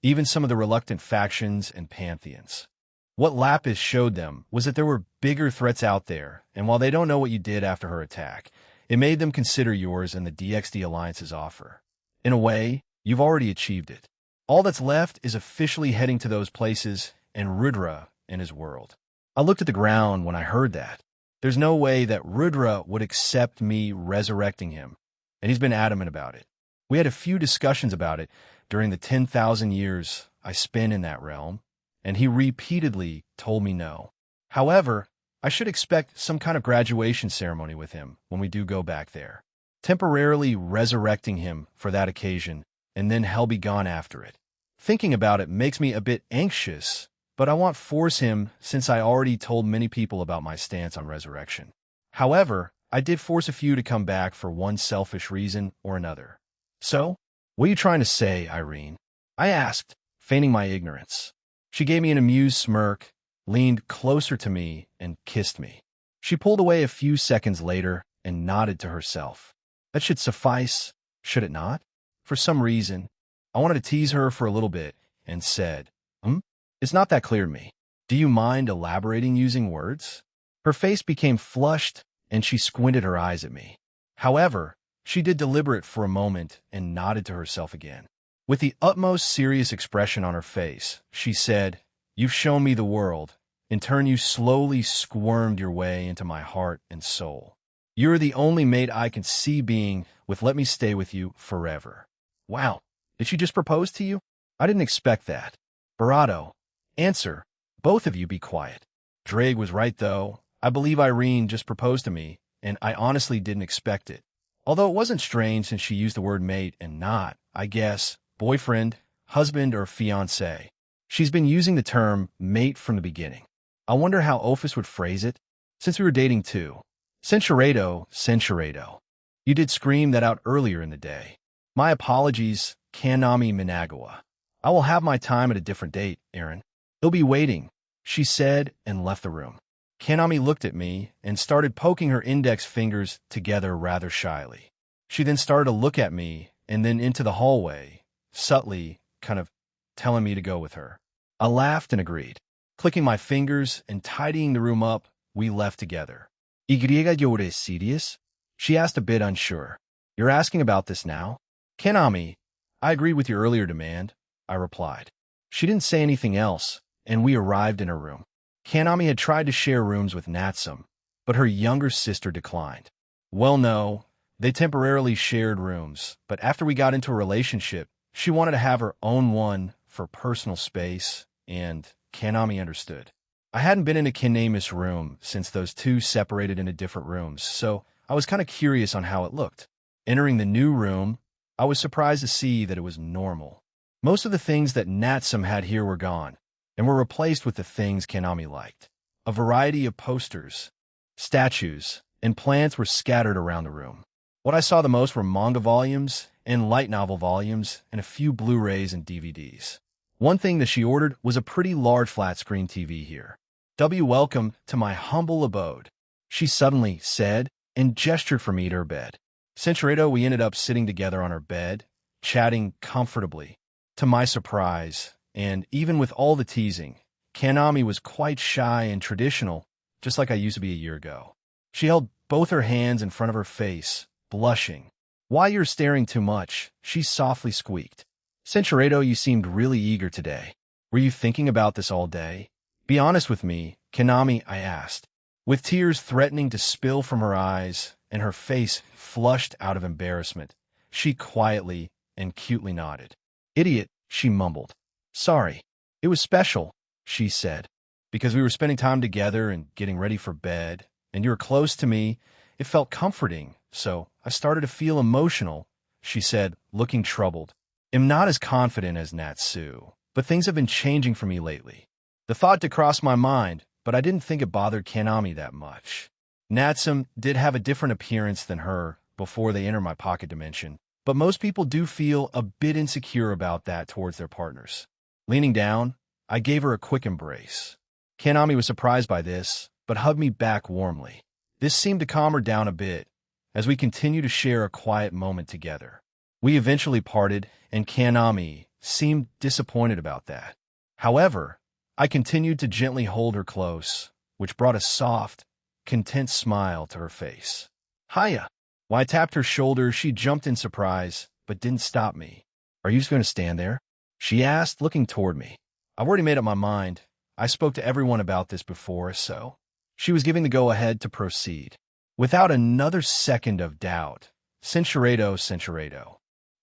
even some of the reluctant factions and pantheons. What Lapis showed them was that there were bigger threats out there, and while they don't know what you did after her attack, it made them consider yours and the DXD Alliance's offer. In a way, you've already achieved it. All that's left is officially heading to those places and Rudra and his world. I looked at the ground when I heard that. There's no way that Rudra would accept me resurrecting him, and he's been adamant about it. We had a few discussions about it during the 10,000 years I spent in that realm, and he repeatedly told me no. However, I should expect some kind of graduation ceremony with him when we do go back there, temporarily resurrecting him for that occasion, and then hell be gone after it. Thinking about it makes me a bit anxious, but I won't force him since I already told many people about my stance on resurrection. However, I did force a few to come back for one selfish reason or another. So, what are you trying to say, Irene? I asked, feigning my ignorance. She gave me an amused smirk, leaned closer to me, and kissed me. She pulled away a few seconds later and nodded to herself. That should suffice, should it not? For some reason, I wanted to tease her for a little bit and said, It's not that clear to me. Do you mind elaborating using words? Her face became flushed, and she squinted her eyes at me. However, she did deliberate for a moment and nodded to herself again. With the utmost serious expression on her face, she said, You've shown me the world. In turn, you slowly squirmed your way into my heart and soul. You're the only mate I can see being with let me stay with you forever. Wow, did she just propose to you? I didn't expect that. Barato, answer. Both of you be quiet. Drake was right, though. I believe Irene just proposed to me, and I honestly didn't expect it. Although it wasn't strange since she used the word mate and not, I guess, boyfriend, husband, or fiancé. She's been using the term mate from the beginning. I wonder how Ophis would phrase it, since we were dating too. Censurado, censurado. You did scream that out earlier in the day. My apologies, Kanami Managawa. I will have my time at a different date, Aaron. He'll be waiting, she said and left the room. Kanami looked at me and started poking her index fingers together rather shyly. She then started to look at me and then into the hallway, subtly, kind of telling me to go with her. I laughed and agreed. Clicking my fingers and tidying the room up, we left together. ¿Y llores serious? She asked a bit unsure. You're asking about this now? Kanami, I agreed with your earlier demand, I replied. She didn't say anything else, and we arrived in her room. Kanami had tried to share rooms with Natsum, but her younger sister declined. Well, no, they temporarily shared rooms, but after we got into a relationship, she wanted to have her own one for personal space, and Kanami understood. I hadn't been in a Kanami's room since those two separated into different rooms, so I was kind of curious on how it looked. Entering the new room, I was surprised to see that it was normal. Most of the things that Natsum had here were gone, and were replaced with the things Kanami liked. A variety of posters, statues, and plants were scattered around the room. What I saw the most were manga volumes and light novel volumes and a few Blu-rays and DVDs. One thing that she ordered was a pretty large flat-screen TV here. Welcome to my humble abode, she suddenly said and gestured for me to her bed. Censurado, we ended up sitting together on her bed, chatting comfortably. To my surprise, and even with all the teasing, Kanami was quite shy and traditional, just like I used to be a year ago. She held both her hands in front of her face, blushing. Why you're staring too much, she softly squeaked. Censurado, you seemed really eager today. Were you thinking about this all day? Be honest with me, Kanami, I asked. With tears threatening to spill from her eyes and her face flushed out of embarrassment, she quietly and cutely nodded. Idiot, she mumbled. Sorry. It was special, she said. Because we were spending time together and getting ready for bed, and you were close to me, it felt comforting, so I started to feel emotional, she said, looking troubled. I'm not as confident as Natsu, but things have been changing for me lately. The thought did cross my mind, but I didn't think it bothered Kanami that much. Natsum did have a different appearance than her before they entered my pocket dimension, but most people do feel a bit insecure about that towards their partners. Leaning down, I gave her a quick embrace. Kanami was surprised by this, but hugged me back warmly. This seemed to calm her down a bit, as we continued to share a quiet moment together. We eventually parted, and Kanami seemed disappointed about that. However, I continued to gently hold her close, which brought a soft, content smile to her face. Hiya! When I tapped her shoulder, she jumped in surprise, but didn't stop me. Are you just going to stand there? She asked, looking toward me. I've already made up my mind. I spoke to everyone about this before, so... She was giving the go-ahead to proceed. Without another second of doubt, Censurado.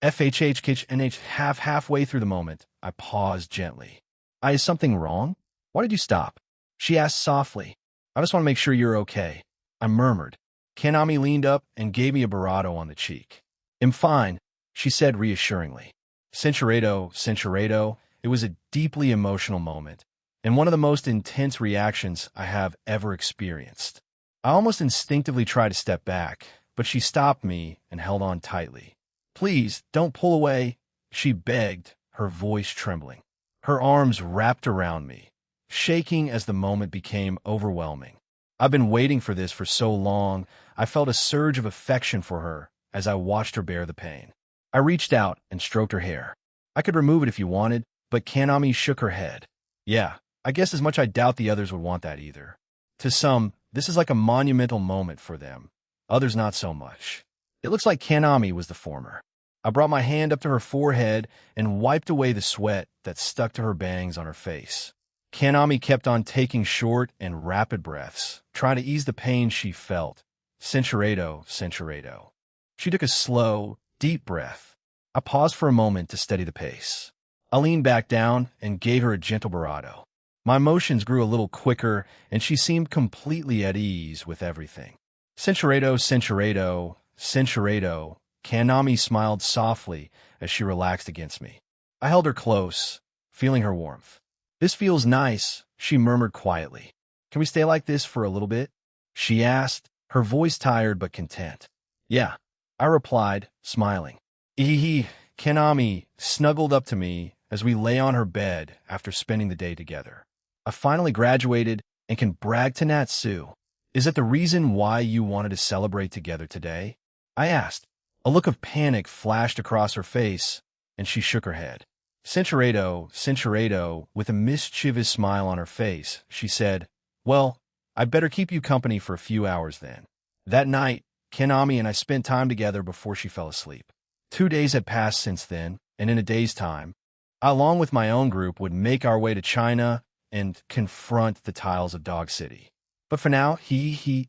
FHHKNH halfway through the moment, I paused gently. Is something wrong? Why did you stop? She asked softly. I just want to make sure you're okay. I murmured. Kanami leaned up and gave me a barato on the cheek. I'm fine, she said reassuringly. Censurado, it was a deeply emotional moment, and one of the most intense reactions I have ever experienced. I almost instinctively tried to step back, but she stopped me and held on tightly. Please, don't pull away, she begged, her voice trembling. Her arms wrapped around me, shaking as the moment became overwhelming. I've been waiting for this for so long, I felt a surge of affection for her as I watched her bear the pain. I reached out and stroked her hair. I could remove it if you wanted, but Kanami shook her head. Yeah, I guess as much I doubt the others would want that either. To some, this is like a monumental moment for them. Others not so much. It looks like Kanami was the former. I brought my hand up to her forehead and wiped away the sweat that stuck to her bangs on her face. Kanami kept on taking short and rapid breaths, trying to ease the pain she felt. Censurado. She took a slow, deep breath. I paused for a moment to steady the pace. I leaned back down and gave her a gentle barato. My motions grew a little quicker, and she seemed completely at ease with everything. Censurado. Senshirado, Kanami smiled softly as she relaxed against me. I held her close, feeling her warmth. This feels nice, she murmured quietly. Can we stay like this for a little bit? She asked, her voice tired but content. Yeah, I replied, smiling. Kanami snuggled up to me as we lay on her bed after spending the day together. I finally graduated and can brag to Natsu. Is that the reason why you wanted to celebrate together today? I asked. A look of panic flashed across her face, and she shook her head. Senshirado, with a mischievous smile on her face, she said, Well, I'd better keep you company for a few hours then. That night, Kanami and I spent time together before she fell asleep. 2 days had passed since then, and in a day's time, I, along with my own group, would make our way to China and confront the tiles of Dog City. But for now, I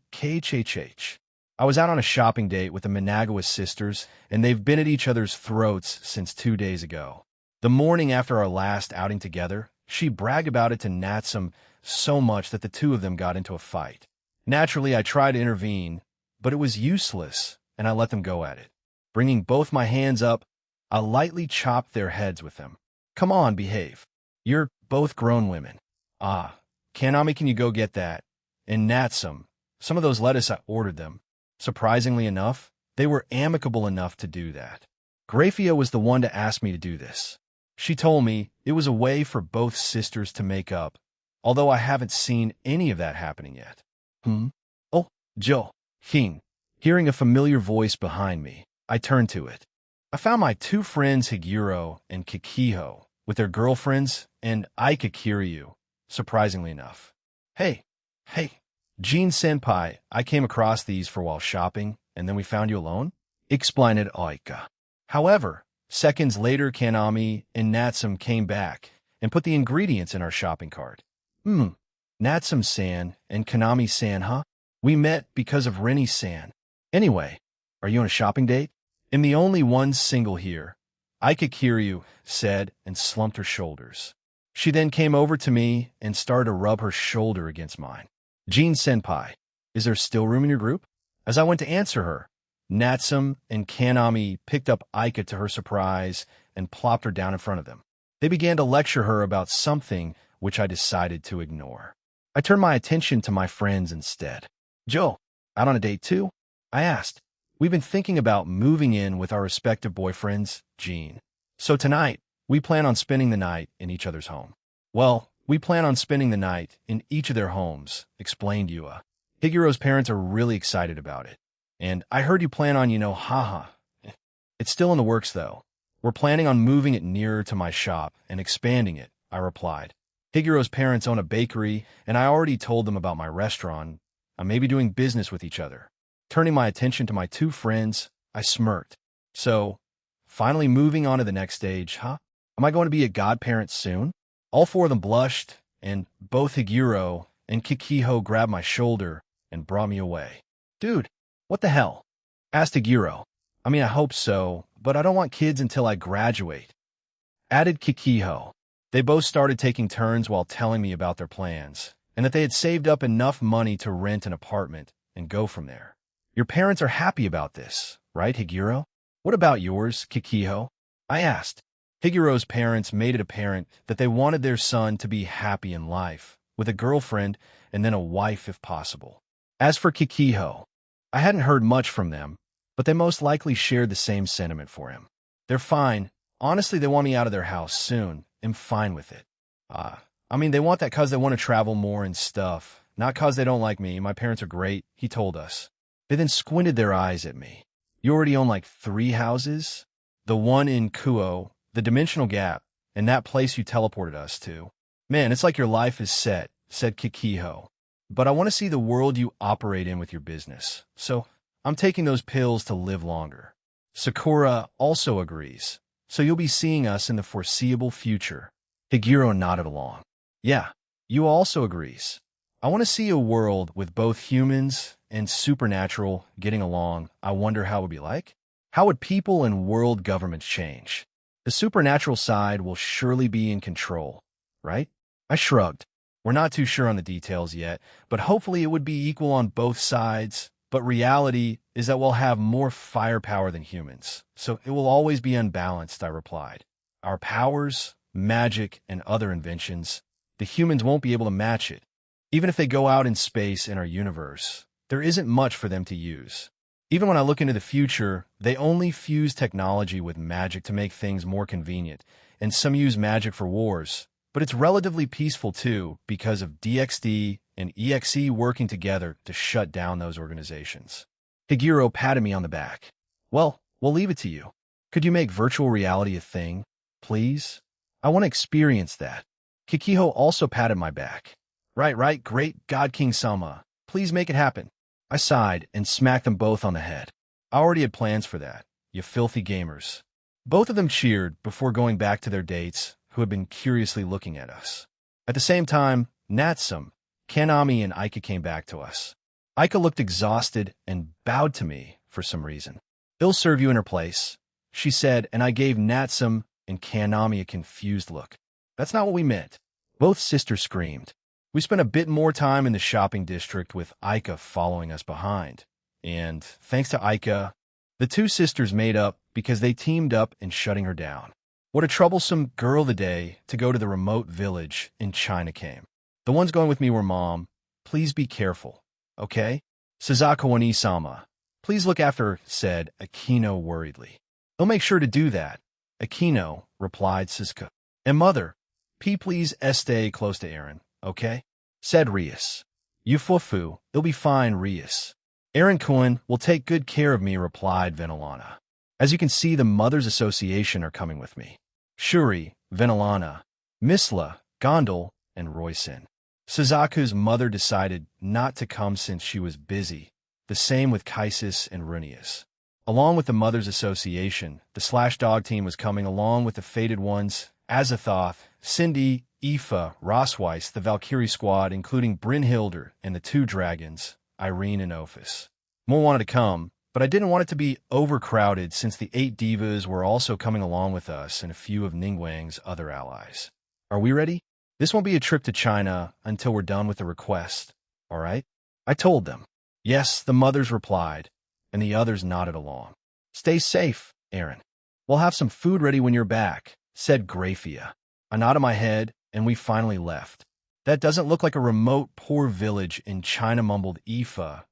was out on a shopping date with the Managawa sisters, and they've been at each other's throats since 2 days ago. The morning after our last outing together, she bragged about it to Natsum so much that the two of them got into a fight. Naturally, I tried to intervene, but it was useless, and I let them go at it. Bringing both my hands up, I lightly chopped their heads with them. Come on, behave. You're both grown women. Kanami, can you go get that? And Natsum, some of those lettuce, I ordered them. Surprisingly enough, they were amicable enough to do that. Grafia was the one to ask me to do this. She told me it was a way for both sisters to make up, although I haven't seen any of that happening yet. Oh, Joe. Hearing a familiar voice behind me, I turned to it. I found my two friends Higuro and Kikiho with their girlfriends and Aika Kiryu, surprisingly enough. Hey, Jean-senpai, I came across these for while shopping, and then we found you alone? Explained Aika. However, seconds later Kanami and Natsum came back and put the ingredients in our shopping cart. Natsum-san and Kanami-san, huh? We met because of Rennie-san. Anyway, are you on a shopping date? I'm the only one single here, Aika Kiryu said and slumped her shoulders. She then came over to me and started to rub her shoulder against mine. Jean-senpai, is there still room in your group? As I went to answer her, Natsum and Kanami picked up Aika to her surprise and plopped her down in front of them. They began to lecture her about something which I decided to ignore. I turned my attention to my friends instead. Joe, out on a date too? I asked. We've been thinking about moving in with our respective boyfriends, Jean. So tonight, we plan on spending the night in each other's home. Well, we plan on spending the night in each of their homes, explained Yua. Higuro's parents are really excited about it. And I heard you plan on, haha. It's still in the works, though. We're planning on moving it nearer to my shop and expanding it, I replied. Higuro's parents own a bakery, and I already told them about my restaurant. I may be doing business with each other. Turning my attention to my two friends, I smirked. So, finally moving on to the next stage, huh? Am I going to be a godparent soon? All four of them blushed, and both Higuro and Kikiho grabbed my shoulder and brought me away. Dude, what the hell? Asked Higuro. I mean, I hope so, but I don't want kids until I graduate. Added Kikiho. They both started taking turns while telling me about their plans, and that they had saved up enough money to rent an apartment and go from there. Your parents are happy about this, right, Higuro? What about yours, Kikiho? I asked. Higuro's parents made it apparent that they wanted their son to be happy in life, with a girlfriend and then a wife if possible. As for Kikiho, I hadn't heard much from them, but they most likely shared the same sentiment for him. They're fine. Honestly, they want me out of their house soon. I'm fine with it. They want that because they want to travel more and stuff, not because they don't like me. My parents are great, he told us. They then squinted their eyes at me. You already own like 3 houses? The one in Kuo, the Dimensional Gap, and that place you teleported us to. Man, it's like your life is set, said Kikiho. But I want to see the world you operate in with your business, so I'm taking those pills to live longer. Sakura also agrees, so you'll be seeing us in the foreseeable future. Higuro nodded along. Yeah, Yu also agrees. I want to see a world with both humans and supernatural getting along. I wonder how it would be like. How would people and world governments change? The supernatural side will surely be in control, right? I shrugged. We're not too sure on the details yet, but hopefully it would be equal on both sides. But reality is that we'll have more firepower than humans, so it will always be unbalanced, I replied. Our powers, magic, and other inventions, the humans won't be able to match it. Even if they go out in space in our universe, there isn't much for them to use. Even when I look into the future, they only fuse technology with magic to make things more convenient, and some use magic for wars. But it's relatively peaceful too because of DXD and EXE working together to shut down those organizations. Higuro patted me on the back. Well, we'll leave it to you. Could you make virtual reality a thing, please? I want to experience that. Kikiho also patted my back. Right, great God King Sama. Please make it happen. I sighed and smacked them both on the head. I already had plans for that, you filthy gamers. Both of them cheered before going back to their dates, who had been curiously looking at us. At the same time, Natsum, Kanami, and Aika came back to us. Aika looked exhausted and bowed to me for some reason. "They'll serve you in her place," she said, and I gave Natsum and Kanami a confused look. "That's not what we meant." Both sisters screamed. We spent a bit more time in the shopping district with Aika following us behind. And thanks to Aika, the two sisters made up because they teamed up in shutting her down. What a troublesome girl the day to go to the remote village in China came. The ones going with me were Mom. "Please be careful, okay? Suzako-ni-sama. Please look after her," said Akino worriedly. "I'll make sure to do that," Akino replied Suzuka. "And Mother, please stay close to Aaron, okay?" said Rias. "You fufu, it'll be fine, Rias. Aaron-kun will take good care of me," replied Venelana. "As you can see, the Mothers Association are coming with me. Shuri, Venelana, Misla, Gondel, and Royson." Suzaku's mother decided not to come since she was busy, the same with Kaisis and Runius. Along with the Mothers Association, the Slash Dog team was coming along with the Fated Ones, Azathoth, Cindy, Aoife, Rossweiss, the Valkyrie Squad, including Brynhilder and the two dragons, Irene and Ophis. More wanted to come, but I didn't want it to be overcrowded since the 8 divas were also coming along with us and a few of Ningguang's other allies. "Are we ready? This won't be a trip to China until we're done with the request, all right?" I told them. Yes, the mothers replied, and the others nodded along. "Stay safe, Aaron. We'll have some food ready when you're back," said Graphia. I nodded my head, and we finally left. "That doesn't look like a remote, poor village in China," mumbled Aoife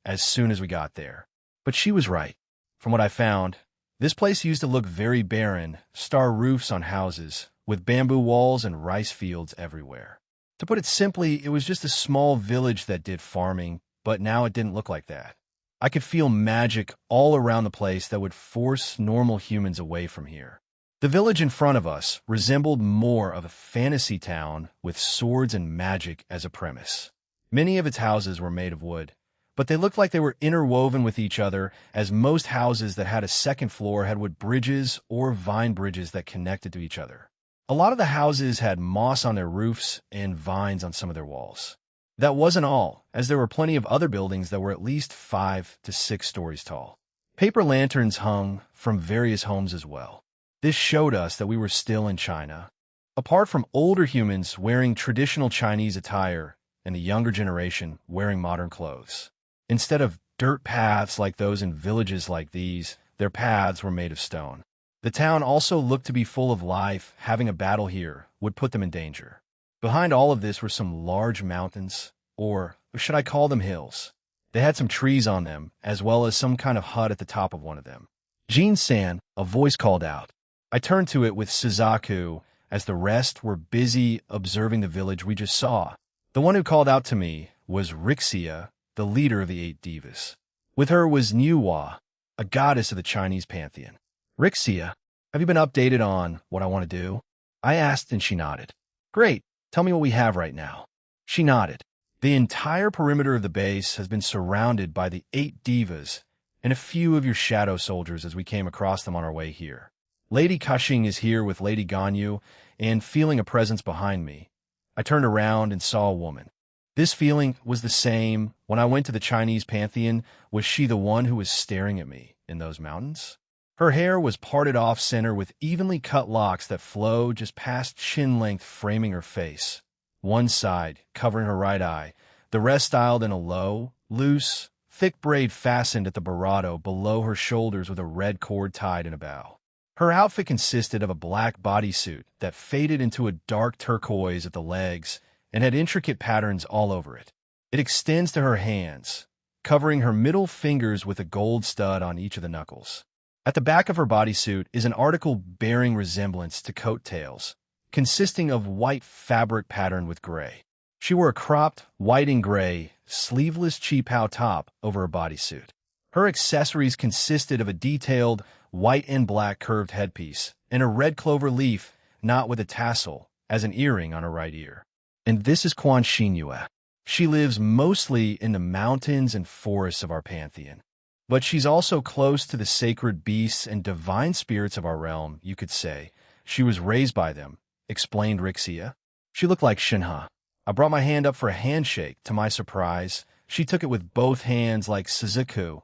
as soon as we got there. But she was right. From what I found, this place used to look very barren, star roofs on houses, with bamboo walls and rice fields everywhere. To put it simply, it was just a small village that did farming, but now it didn't look like that. I could feel magic all around the place that would force normal humans away from here. The village in front of us resembled more of a fantasy town with swords and magic as a premise. Many of its houses were made of wood, but they looked like they were interwoven with each other, as most houses that had a second floor had wood bridges or vine bridges that connected to each other. A lot of the houses had moss on their roofs and vines on some of their walls. That wasn't all, as there were plenty of other buildings that were at least 5 to 6 stories tall. Paper lanterns hung from various homes as well. This showed us that we were still in China. Apart from older humans wearing traditional Chinese attire and the younger generation wearing modern clothes. Instead of dirt paths like those in villages like these, their paths were made of stone. The town also looked to be full of life. Having a battle here would put them in danger. Behind all of this were some large mountains, or should I call them hills? They had some trees on them, as well as some kind of hut at the top of one of them. "Jean-san," a voice called out. I turned to it with Suzaku, as the rest were busy observing the village we just saw. The one who called out to me was Rixia, the leader of the 8 divas. With her was Nuwa, a goddess of the Chinese pantheon. "Rixia, have you been updated on what I want to do?" I asked, and she nodded. "Great, tell me what we have right now." She nodded. "The entire perimeter of the base has been surrounded by the 8 divas and a few of your shadow soldiers as we came across them on our way here. Lady Cushing is here with Lady Ganyu, and feeling a presence behind me, I turned around and saw a woman. This feeling was the same when I went to the Chinese pantheon. Was she the one who was staring at me in those mountains? Her hair was parted off center with evenly cut locks that flowed just past chin length, framing her face. One side covering her right eye, the rest styled in a low, loose, thick braid fastened at the barato below her shoulders with a red cord tied in a bow. Her outfit consisted of a black bodysuit that faded into a dark turquoise at the legs and had intricate patterns all over it. It extends to her hands, covering her middle fingers with a gold stud on each of the knuckles. At the back of her bodysuit is an article bearing resemblance to coattails, consisting of white fabric patterned with gray. She wore a cropped, white and gray, sleeveless cheapao top over her bodysuit. Her accessories consisted of a detailed, white and black curved headpiece and a red clover leaf knot with a tassel as an earring on her right ear. And this is Quan Xinyue. She lives mostly in the mountains and forests of our pantheon. But she's also close to the sacred beasts and divine spirits of our realm, you could say. She was raised by them, explained Rixia. She looked like Shinha. I brought my hand up for a handshake. To my surprise, she took it with both hands like Suzuku,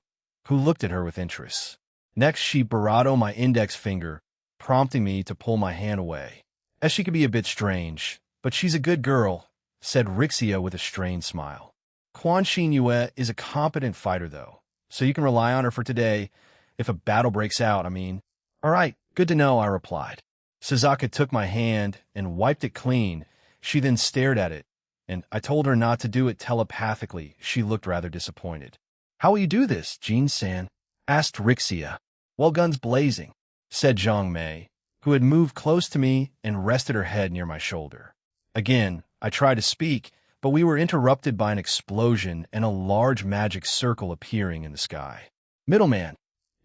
who looked at her with interest. Next, she barato my index finger, prompting me to pull my hand away. As she could be a bit strange, but she's a good girl, said Rixia with a strained smile. Quan Xinyue is a competent fighter, though, so you can rely on her for today, if a battle breaks out, I mean. All right, good to know, I replied. Suzaka took my hand and wiped it clean. She then stared at it, and I told her not to do it telepathically. She looked rather disappointed. How will you do this, Jin-san? Asked Rixia. Well, guns blazing, said Zhang Mei, who had moved close to me and rested her head near my shoulder. Again, I tried to speak, but we were interrupted by an explosion and a large magic circle appearing in the sky. Middleman,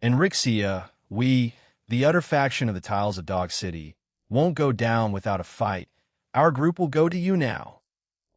and Rixia, we, the other faction of the Tiles of Dog City, won't go down without a fight. Our group will go to you now.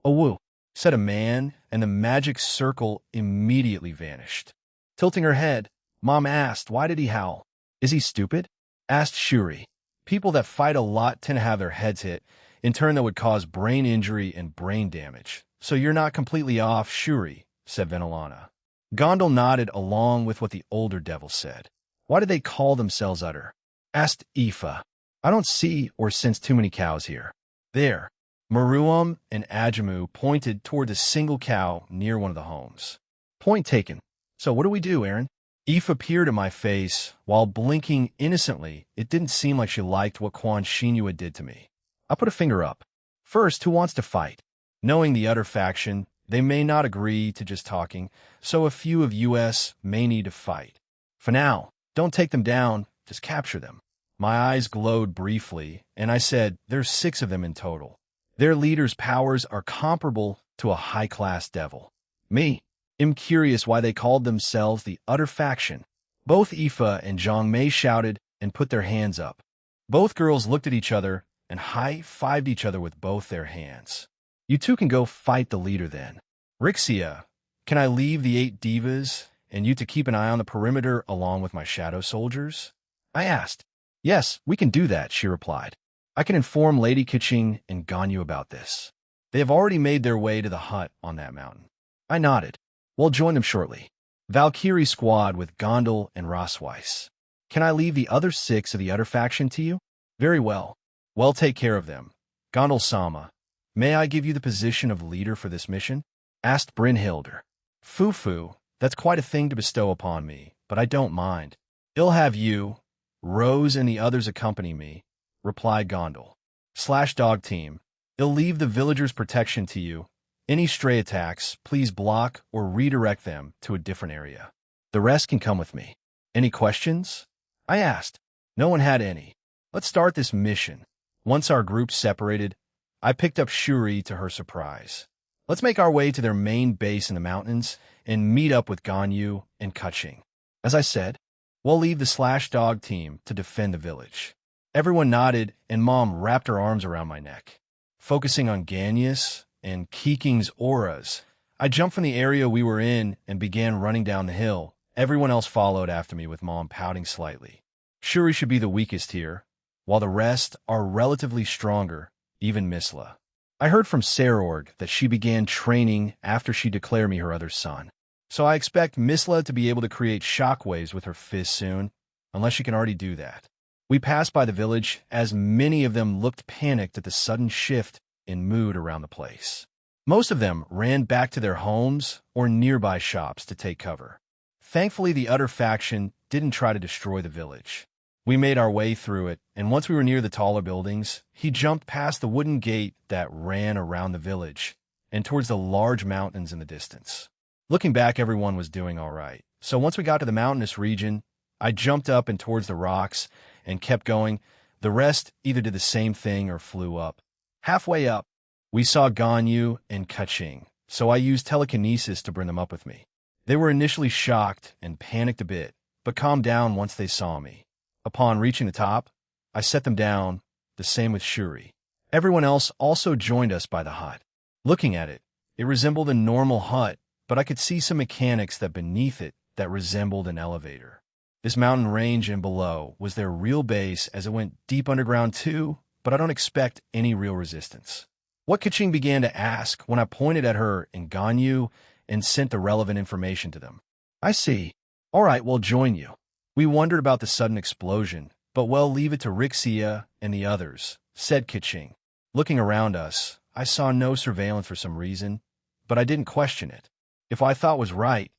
Woo, said a man, and the magic circle immediately vanished. Tilting her head, Mom asked, why did he howl? Is he stupid? Asked Shuri. People that fight a lot tend to have their heads hit. In turn, that would cause brain injury and brain damage. So you're not completely off, Shuri, said Venelana. Gondal nodded along with what the older devil said. Why do they call themselves Utter? Asked Aoife. I don't see or sense too many cows here. There. Maruam and Ajamu pointed toward a single cow near one of the homes. Point taken. So what do we do, Aaron? Aoife peered at my face while blinking innocently. It didn't seem like she liked what Quan Xinyue did to me. I put a finger up. First, who wants to fight? Knowing the Utter faction, they may not agree to just talking, so a few of us may need to fight. For now, don't take them down, just capture them. My eyes glowed briefly, and I said, there's 6 of them in total. Their leader's powers are comparable to a high-class devil. Me, am curious why they called themselves the Utter faction. Both Aoife and Zhang Mei shouted and put their hands up. Both girls looked at each other and high-fived each other with both their hands. You two can go fight the leader then. Rixia, can I leave the 8 divas and you to keep an eye on the perimeter along with my shadow soldiers? I asked. Yes, we can do that, she replied. I can inform Lady Keqing and Ganyu about this. They have already made their way to the hut on that mountain. I nodded. We'll join them shortly. Valkyrie squad with Gondal and Rossweiss. Can I leave the other 6 of the Utter faction to you? Very well. Well, take care of them. Gondal-sama, may I give you the position of leader for this mission? Asked Brynhilder. Fufu, that's quite a thing to bestow upon me, but I don't mind. I'll have you, Rose and the others accompany me, replied Gondal. /dog team, I'll leave the villagers' protection to you. Any stray attacks, please block or redirect them to a different area. The rest can come with me. Any questions? I asked. No one had any. Let's start this mission. Once our group separated, I picked up Shuri to her surprise. Let's make our way to their main base in the mountains and meet up with Ganyu and Keqing. As I said, we'll leave the /dog team to defend the village. Everyone nodded, and Mom wrapped her arms around my neck. Focusing on Ganyus and Keqing's auras, I jumped from the area we were in and began running down the hill. Everyone else followed after me with Mom pouting slightly. Shuri should be the weakest here, while the rest are relatively stronger, even Misla. I heard from Sarorg that she began training after she declared me her other son. So I expect Misla to be able to create shockwaves with her fist soon, unless she can already do that. We passed by the village as many of them looked panicked at the sudden shift in mood around the place. Most of them ran back to their homes or nearby shops to take cover. Thankfully, the other faction didn't try to destroy the village. We made our way through it, and once we were near the taller buildings, he jumped past the wooden gate that ran around the village and towards the large mountains in the distance. Looking back, everyone was doing all right. So once we got to the mountainous region, I jumped up and towards the rocks and kept going. The rest either did the same thing or flew up. Halfway up, we saw Ganyu and Kaching, so I used telekinesis to bring them up with me. They were initially shocked and panicked a bit, but calmed down once they saw me. Upon reaching the top, I set them down, the same with Shuri. Everyone else also joined us by the hut. Looking at it, it resembled a normal hut, but I could see some mechanics that beneath it that resembled an elevator. This mountain range and below was their real base as it went deep underground too, but I don't expect any real resistance. What Kaching began to ask when I pointed at her and Ganyu and sent the relevant information to them. I see. All right, we'll join you. We wondered about the sudden explosion, but we'll leave it to Rixia and the others, said Kaching. Looking around us, I saw no surveillance for some reason, but I didn't question it. If I thought was right,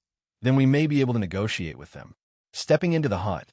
then we may be able to negotiate with them. Stepping into the hut,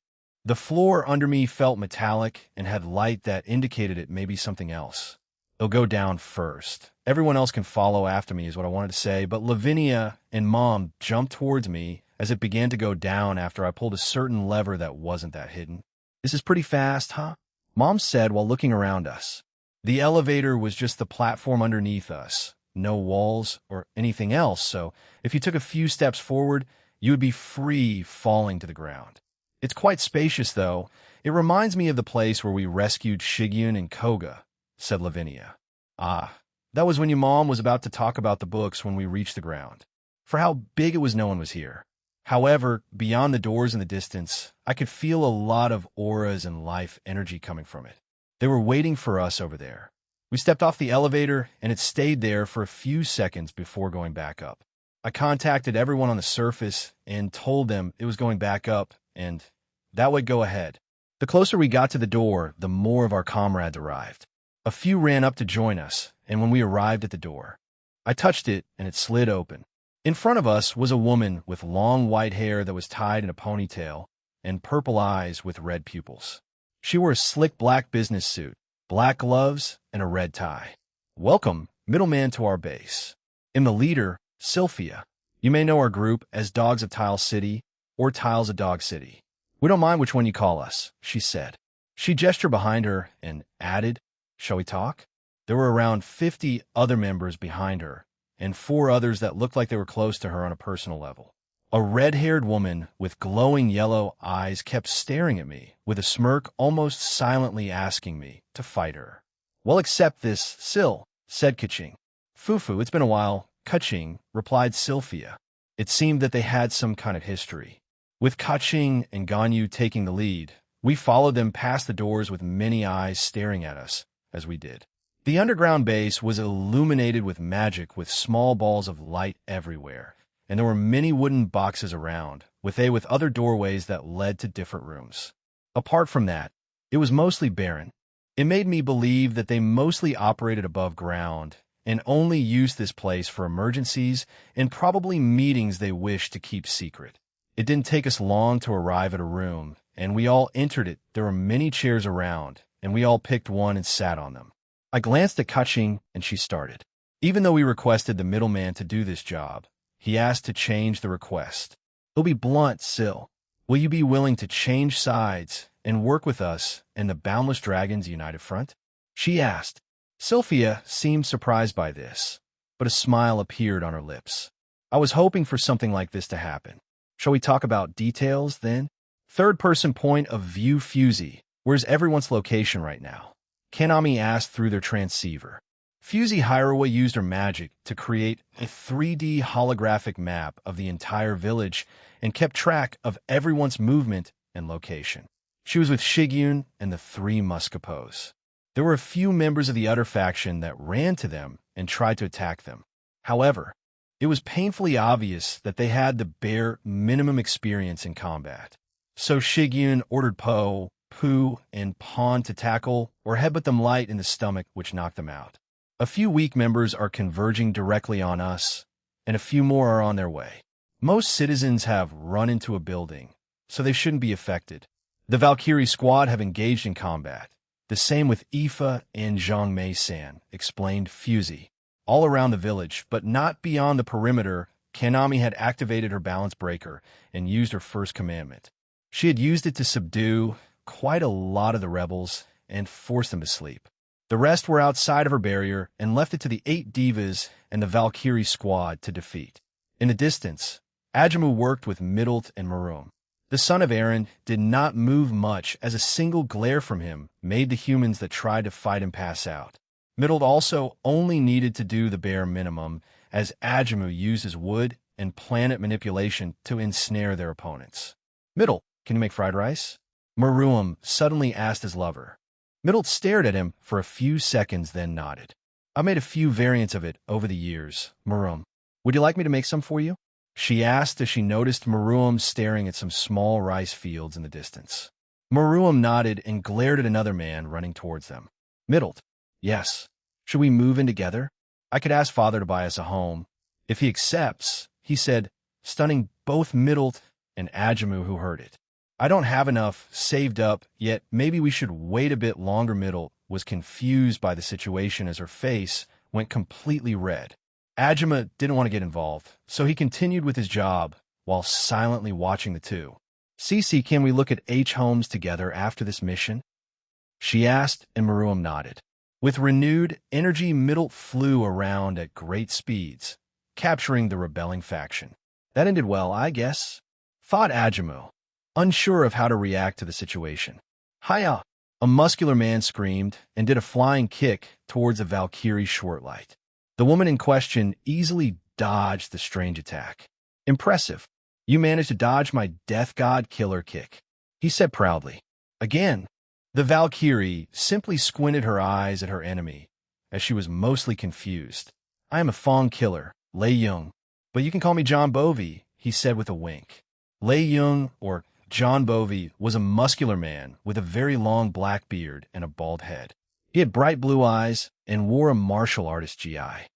the floor under me felt metallic and had light that indicated it may be something else. It'll go down first. Everyone else can follow after me is what I wanted to say, but Lavinia and Mom jumped towards me as it began to go down after I pulled a certain lever that wasn't that hidden. This is pretty fast, huh? Mom said while looking around us. The elevator was just the platform underneath us, no walls or anything else, so if you took a few steps forward, you would be free falling to the ground. It's quite spacious, though. It reminds me of the place where we rescued Shigyun and Koga, said Lavinia. Ah, that was when your mom was about to talk about the books when we reached the ground. For how big it was, no one was here. However, beyond the doors in the distance, I could feel a lot of auras and life energy coming from it. They were waiting for us over there. We stepped off the elevator, and it stayed there for a few seconds before going back up. I contacted everyone on the surface and told them it was going back up, and that would go ahead. The closer we got to the door, the more of our comrades arrived. A few ran up to join us, and when we arrived at the door, I touched it, and it slid open. In front of us was a woman with long white hair that was tied in a ponytail and purple eyes with red pupils. She wore a slick black business suit, black gloves, and a red tie. Welcome, middleman, to our base. I'm the leader, Sylphia. You may know our group as Dogs of Tile City or Tiles of Dog City. We don't mind which one you call us, she said. She gestured behind her and added, shall we talk? There were around 50 other members behind her, and 4 others that looked like they were close to her on a personal level. A red-haired woman with glowing yellow eyes kept staring at me with a smirk, almost silently asking me to fight her. Well, accept this, Sil, said Kaching. Fufu, it's been a while, Kaching, replied Sylphia. It seemed that they had some kind of history. With Kaching and Ganyu taking the lead, we followed them past the doors with many eyes staring at us as we did. The underground base was illuminated with magic with small balls of light everywhere, and there were many wooden boxes around, with other doorways that led to different rooms. Apart from that, it was mostly barren. It made me believe that they mostly operated above ground and only used this place for emergencies and probably meetings they wished to keep secret. It didn't take us long to arrive at a room, and we all entered it. There were many chairs around, and we all picked one and sat on them. I glanced at Kaching, and she started. Even though we requested the middleman to do this job, he asked to change the request. He'll be blunt, Sil. Will you be willing to change sides and work with us and the Boundless Dragons United Front? She asked. Sylphia seemed surprised by this, but a smile appeared on her lips. I was hoping for something like this to happen. Shall we talk about details, then? Third-person point of view Fusey. Where's everyone's location right now? Kanami asked through their transceiver. Fusey Hirawa used her magic to create a 3D holographic map of the entire village and kept track of everyone's movement and location. She was with Shigyun and the 3 Muscapos. There were a few members of the other faction that ran to them and tried to attack them. However, it was painfully obvious that they had the bare minimum experience in combat. So Shigyun ordered Po, Pooh, and Pawn to tackle or headbutt them light in the stomach, which knocked them out. A few weak members are converging directly on us, and a few more are on their way. Most citizens have run into a building, so they shouldn't be affected. The Valkyrie squad have engaged in combat. The same with Aoife and Zhang Mei-san, explained Fusey. All around the village, but not beyond the perimeter, Kanami had activated her balance breaker and used her first commandment. She had used it to subdue quite a lot of the rebels and force them to sleep. The rest were outside of her barrier and left it to the 8 divas and the Valkyrie squad to defeat. In the distance, Ajamu worked with Middlet and Maroom. The son of Eren did not move much as a single glare from him made the humans that tried to fight him pass out. Middlet also only needed to do the bare minimum as Ajamu used his wood and planet manipulation to ensnare their opponents. Middlet, can you make fried rice? Maroom suddenly asked his lover. Middlet stared at him for a few seconds, then nodded. I made a few variants of it over the years, Maroom. Would you like me to make some for you? She asked as she noticed Maroom staring at some small rice fields in the distance. Maroom nodded and glared at another man running towards them. Middlet, yes. Should we move in together? I could ask father to buy us a home. If he accepts, he said, stunning both Middlet and Ajamu who heard it. I don't have enough saved up, yet maybe we should wait a bit longer. Middlet was confused by the situation as her face went completely red. Ajima didn't want to get involved, so he continued with his job while silently watching the two. Cece, can we look at H homes together after this mission? She asked, and Maroom nodded. With renewed energy, Middlet flew around at great speeds, capturing the rebelling faction. That ended well, I guess, thought Ajamu, unsure of how to react to the situation. Hiya! A muscular man screamed and did a flying kick towards a Valkyrie Schwartlight. The woman in question easily dodged the strange attack. Impressive. You managed to dodge my death god killer kick, he said proudly. Again, the Valkyrie simply squinted her eyes at her enemy, as she was mostly confused. I am a Fong killer, Lei Ying, but you can call me John Bovey, he said with a wink. Lei Ying, or John Bovey, was a muscular man with a very long black beard and a bald head. He had bright blue eyes and wore a martial artist GI.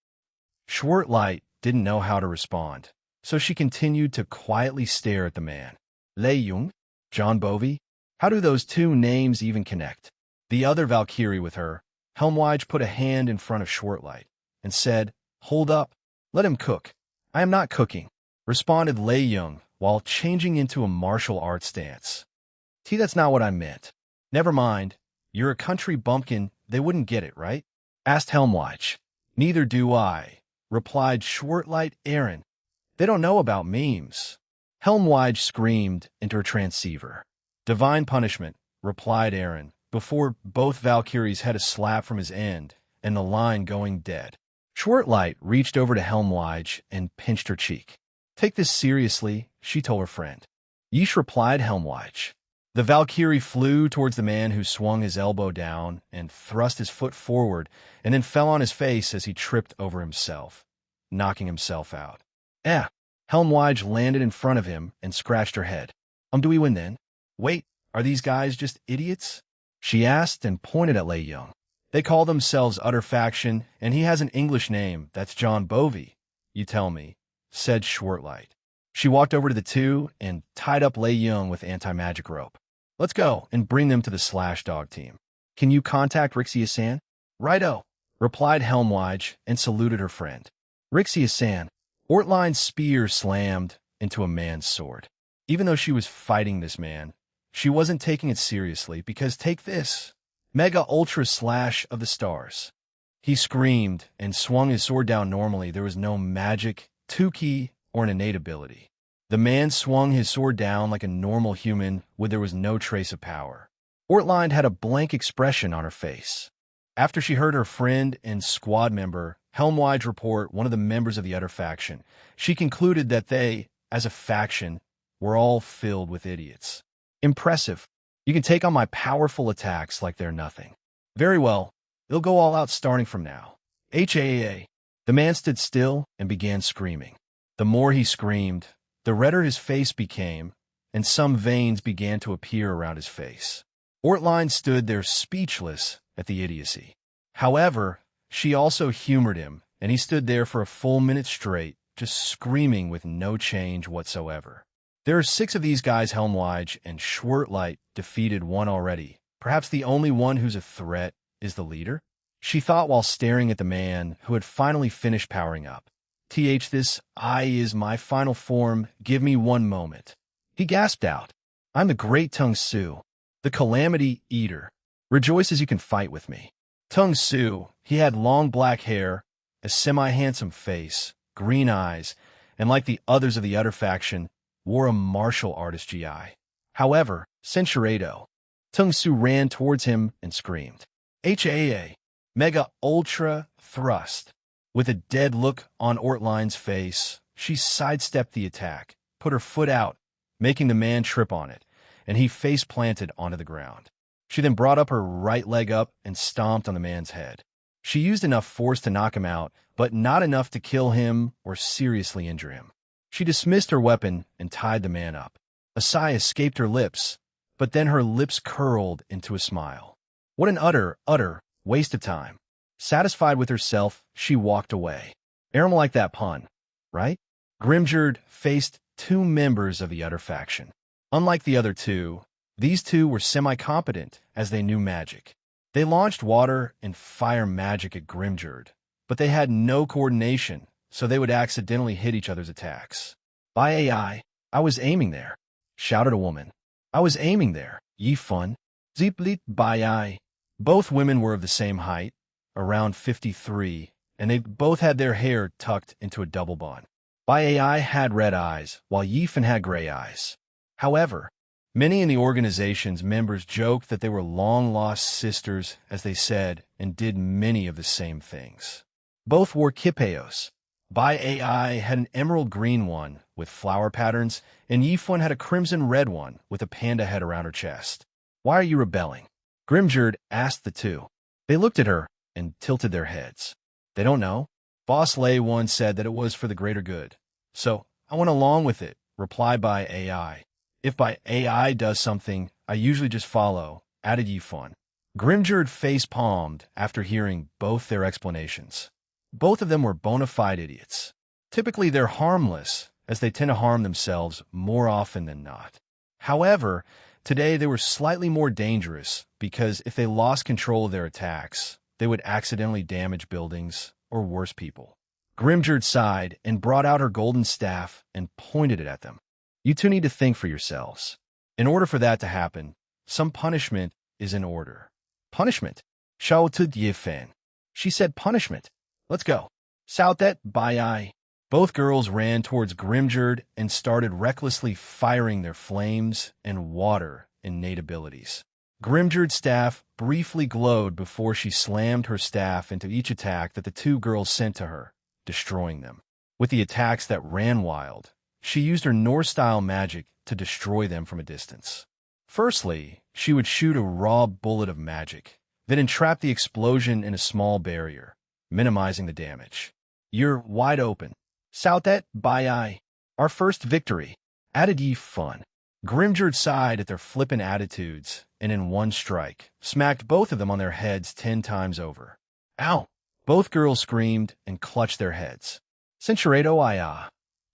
Schwartlight didn't know how to respond, so she continued to quietly stare at the man. Lei Ying? John Bovey? How do those two names even connect? The other Valkyrie with her, Helmwige, put a hand in front of Schwartlight and said, Hold up, let him cook. I am not cooking, responded Lei Ying while changing into a martial arts stance. That's not what I meant. Never mind, you're a country bumpkin, they wouldn't get it, right? Asked Helmwige. Neither do I, replied Schwartlight. Eren, they don't know about memes. Helmwige screamed into her transceiver. Divine punishment, replied Eren, before both Valkyries had a slap from his end and the line going dead. Schwartlight reached over to Helmwige and pinched her cheek. Take this seriously, she told her friend. Yeesh, replied Helmwige. The Valkyrie flew towards the man who swung his elbow down and thrust his foot forward and then fell on his face as he tripped over himself, knocking himself out. Helmwige landed in front of him and scratched her head. Do we win then? Wait, are these guys just idiots? She asked and pointed at Lei Ying. They call themselves Utter Faction, and he has an English name. That's John Bovey, you tell me, said Schwartlight. She walked over to the two and tied up Lei Ying with anti-magic rope. Let's go and bring them to the Slash Dog team. Can you contact Rixia-san? Righto, replied Helmwige and saluted her friend. Rixia-san. Ortline's spear slammed into a man's sword. Even though she was fighting this man, she wasn't taking it seriously because take this, Mega Ultra Slash of the Stars. He screamed and swung his sword down normally. There was no magic, 2-key, or an innate ability. The man swung his sword down like a normal human where there was no trace of power. Ortline had a blank expression on her face. After she heard her friend and squad member, Helmwige, report one of the members of the Utter Faction, she concluded that they, as a faction, were all filled with idiots. Impressive. You can take on my powerful attacks like they're nothing. Very well. They'll go all out starting from now. HAA. The man stood still and began screaming. The more he screamed, the redder his face became, and some veins began to appear around his face. Ortline stood there speechless at the idiocy. However, She also humored him, and he stood there for a full minute straight, just screaming with no change whatsoever. There are 6 of these guys Helmwige, and Schwertlight defeated one already. Perhaps the only one who's a threat is the leader? She thought while staring at the man who had finally finished powering up. This I is my final form, give me one moment. He gasped out. I'm the great Tung Su, the Calamity Eater. Rejoice as you can fight with me. Tung Su, he had long black hair, a semi-handsome face, green eyes, and like the others of the other faction, wore a martial artist GI. However, Censurado, Tung Su ran towards him and screamed, HAA, Mega Ultra Thrust. With a dead look on Ortline's face, she sidestepped the attack, put her foot out, making the man trip on it, and he face-planted onto the ground. She then brought up her right leg up and stomped on the man's head. She used enough force to knock him out, but not enough to kill him or seriously injure him. She dismissed her weapon and tied the man up. A sigh escaped her lips, but then her lips curled into a smile. What an utter waste of time. Satisfied with herself, she walked away. Aram like that pun, right? Grimjord faced 2 members of the other faction. Unlike the other 2, these 2 were semi-competent as they knew magic. They launched water and fire magic at Grimjord, but they had no coordination, so they would accidentally hit each other's attacks. By AI, I was aiming there, shouted a woman. I was aiming there, ye fun. Zeeplit by I. Both women were of the same height, around 53, and they both had their hair tucked into a double bun. By AI had red eyes, while Yifan had gray eyes. However, many in the organization's members joked that they were long-lost sisters, as they said, and did many of the same things. Both wore kipeos. By AI had an emerald green one with flower patterns, and Yifan had a crimson red one with a panda head around her chest. Why are you rebelling? Grimjord asked the 2. They looked at her and tilted their heads. They don't know. Boss Lay once said that it was for the greater good. So, I went along with it, replied by AI. If by AI does something, I usually just follow, added Yifan. Grimjord face-palmed after hearing both their explanations. Both of them were bona fide idiots. Typically, they're harmless, as they tend to harm themselves more often than not. However, today they were slightly more dangerous because if they lost control of their attacks, they would accidentally damage buildings or worse people. Grimjord sighed and brought out her golden staff and pointed it at them. You 2 need to think for yourselves. In order for that to happen, some punishment is in order. Punishment? Shouted Yifan. She said punishment. Let's go. Soutet by I. Both girls ran towards Grimjord and started recklessly firing their flames and water innate abilities. Grimjord's staff briefly glowed before she slammed her staff into each attack that the 2 girls sent to her, destroying them. With the attacks that ran wild, she used her Norse-style magic to destroy them from a distance. Firstly, she would shoot a raw bullet of magic, then entrap the explosion in a small barrier, minimizing the damage. You're wide open. Soutet by I. Our first victory. Added ye fun. Grimjord sighed at their flippant attitudes, and in one strike, smacked both of them on their heads 10 times over. Ow! Both girls screamed and clutched their heads. Censurado Iya.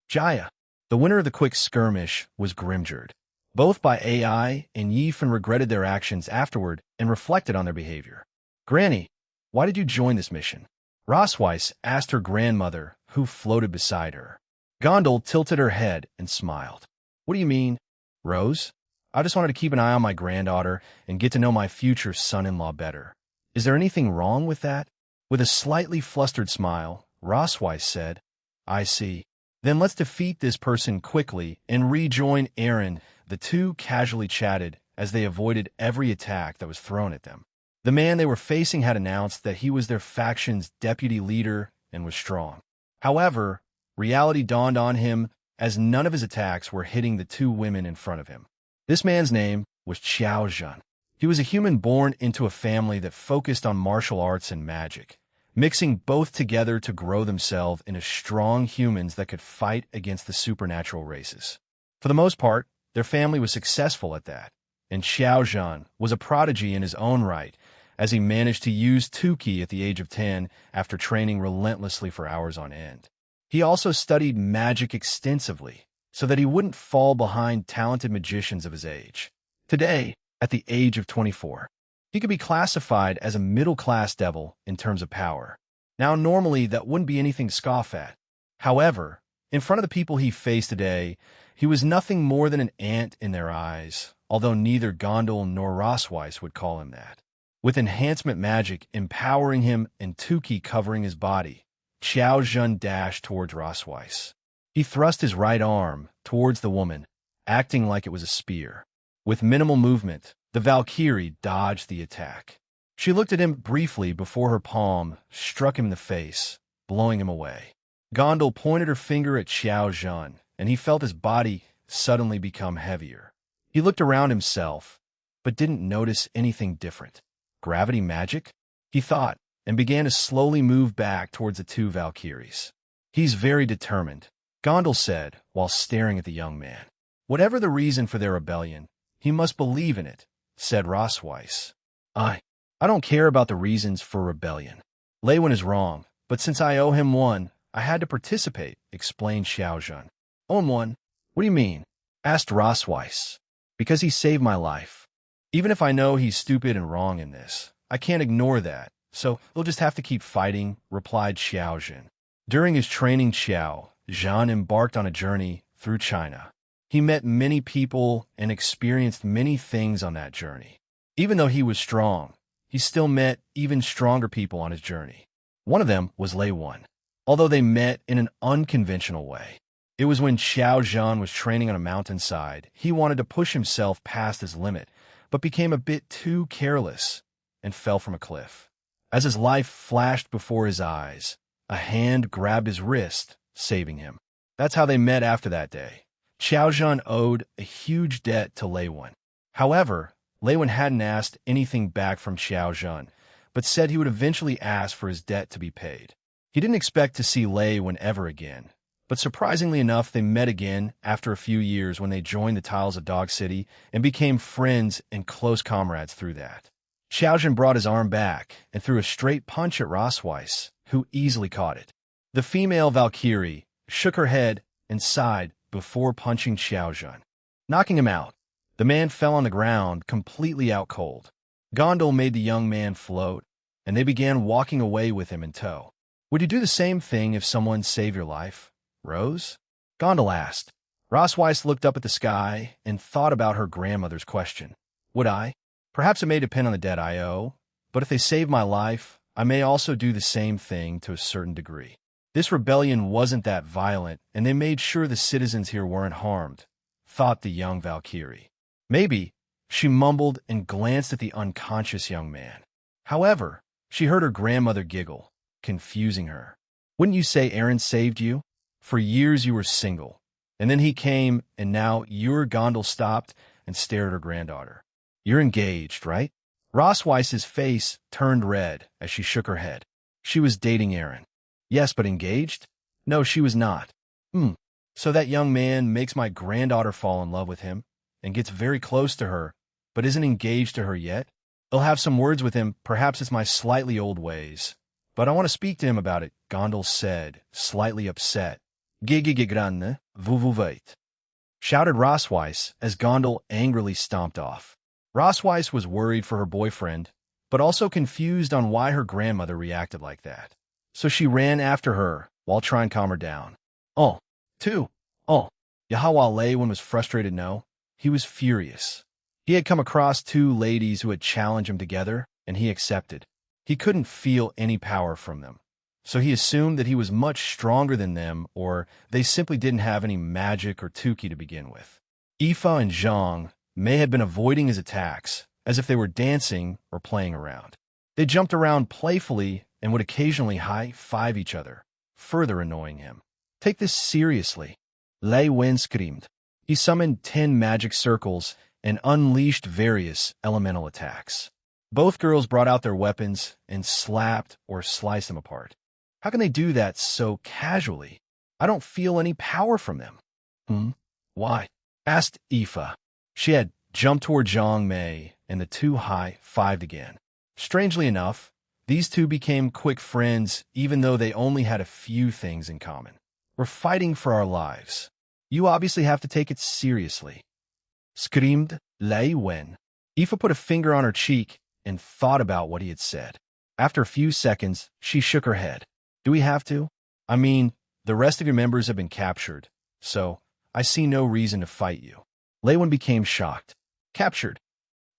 Jaya. The winner of the quick skirmish was Grimjord. Both by AI and Yifan regretted their actions afterward and reflected on their behavior. Granny, why did you join this mission? Rosweiss asked her grandmother, who floated beside her. Gondel tilted her head and smiled. What do you mean, Rose? I just wanted to keep an eye on my granddaughter and get to know my future son-in-law better. Is there anything wrong with that? With a slightly flustered smile, Rosweiss said, I see. Then let's defeat this person quickly and rejoin Aaron. The 2 casually chatted as they avoided every attack that was thrown at them. The man they were facing had announced that he was their faction's deputy leader and was strong. However, reality dawned on him as none of his attacks were hitting the 2 women in front of him. This man's name was Xiao Zhan. He was a human born into a family that focused on martial arts and magic, mixing both together to grow themselves into strong humans that could fight against the supernatural races. For the most part, their family was successful at that, and Xiao Zhan was a prodigy in his own right, as he managed to use 10k at the age of 10 after training relentlessly for hours on end. He also studied magic extensively so that he wouldn't fall behind talented magicians of his age. Today, at the age of 24, he could be classified as a middle-class devil in terms of power. Now, normally, that wouldn't be anything to scoff at. However, in front of the people he faced today, he was nothing more than an ant in their eyes, although neither Gondel nor Rosweiss would call him that. With enhancement magic empowering him and 10k covering his body, Xiao Zhen dashed towards Rosweiss. He thrust his right arm towards the woman, acting like it was a spear. With minimal movement, the Valkyrie dodged the attack. She looked at him briefly before her palm struck him in the face, blowing him away. Gondel pointed her finger at Xiao Zhen, and he felt his body suddenly become heavier. He looked around himself, but didn't notice anything different. Gravity magic? He thought, and began to slowly move back towards the two Valkyries. He's very determined, Gondel said, while staring at the young man. Whatever the reason for their rebellion, he must believe in it, said Rosweiss. I don't care about the reasons for rebellion. Lei Wen is wrong, but since I owe him one, I had to participate, explained Xiao Zhen. Owe him one? What do you mean? Asked Rosweiss. Because he saved my life. Even if I know he's stupid and wrong in this, I can't ignore that, so we'll just have to keep fighting, replied Xiao Zhen. During his training, Xiao Zhen embarked on a journey through China. He met many people and experienced many things on that journey. Even though he was strong, he still met even stronger people on his journey. One of them was Lei Wen, although they met in an unconventional way. It was when Xiao Zhen was training on a mountainside. He wanted to push himself past his limit, but became a bit too careless and fell from a cliff. As his life flashed before his eyes, a hand grabbed his wrist, saving him. That's how they met after that day. Xiao Zhen owed a huge debt to Lei Wen. However, Lei Wen hadn't asked anything back from Xiao Zhen, but said he would eventually ask for his debt to be paid. He didn't expect to see Lei Wen ever again, but surprisingly enough, they met again after a few years when they joined the Tiles of Dog City and became friends and close comrades through that. Xiao Zhen brought his arm back and threw a straight punch at Rosweiss, who easily caught it. The female Valkyrie shook her head and sighed before punching Xiao Zhen, knocking him out. The man fell on the ground, completely out cold. Gondel made the young man float, and they began walking away with him in tow. Would you do the same thing if someone saved your life, Rose? Gondel asked. Rosweiss looked up at the sky and thought about her grandmother's question. Would I? Perhaps it may depend on the debt I owe, but if they save my life, I may also do the same thing to a certain degree. This rebellion wasn't that violent, and they made sure the citizens here weren't harmed, thought the young Valkyrie. Maybe, she mumbled and glanced at the unconscious young man. However, she heard her grandmother giggle, confusing her. Wouldn't you say Aaron saved you? For years you were single, and then he came, and now your Gondel stopped and stared at her granddaughter. You're engaged, right? Rosweiss's face turned red as she shook her head. She was dating Aaron. Yes, but engaged? No, she was not. So that young man makes my granddaughter fall in love with him and gets very close to her, but isn't engaged to her yet? I'll have some words with him. Perhaps it's my slightly old ways. But I want to speak to him about it, Gondel said, slightly upset. Gigigigranne, vuvuvait, shouted Rosweiss as Gondel angrily stomped off. Rosweiss was worried for her boyfriend, but also confused on why her grandmother reacted like that. So she ran after her while trying to calm her down. Yahawa Lei Wen was frustrated. No, he was furious. He had come across two ladies who had challenged him together, and he accepted. He couldn't feel any power from them, so he assumed that he was much stronger than them, or they simply didn't have any magic or 10k to begin with. Aoife and Zhang may have been avoiding his attacks, as if they were dancing or playing around. They jumped around playfully and would occasionally high-five each other, further annoying him. Take this seriously, Lei Wen screamed. He summoned 10 magic circles and unleashed various elemental attacks. Both girls brought out their weapons and slapped or sliced them apart. How can they do that so casually? I don't feel any power from them. Why? Asked Aoife. She had jumped toward Zhang Mei, and the two high-fived again. Strangely enough, these two became quick friends even though they only had a few things in common. We're fighting for our lives. You obviously have to take it seriously, screamed Lei Wen. Aoife put a finger on her cheek and thought about what he had said. After a few seconds, she shook her head. Do we have to? I mean, the rest of your members have been captured, so I see no reason to fight you. Lei Wen became shocked. Captured?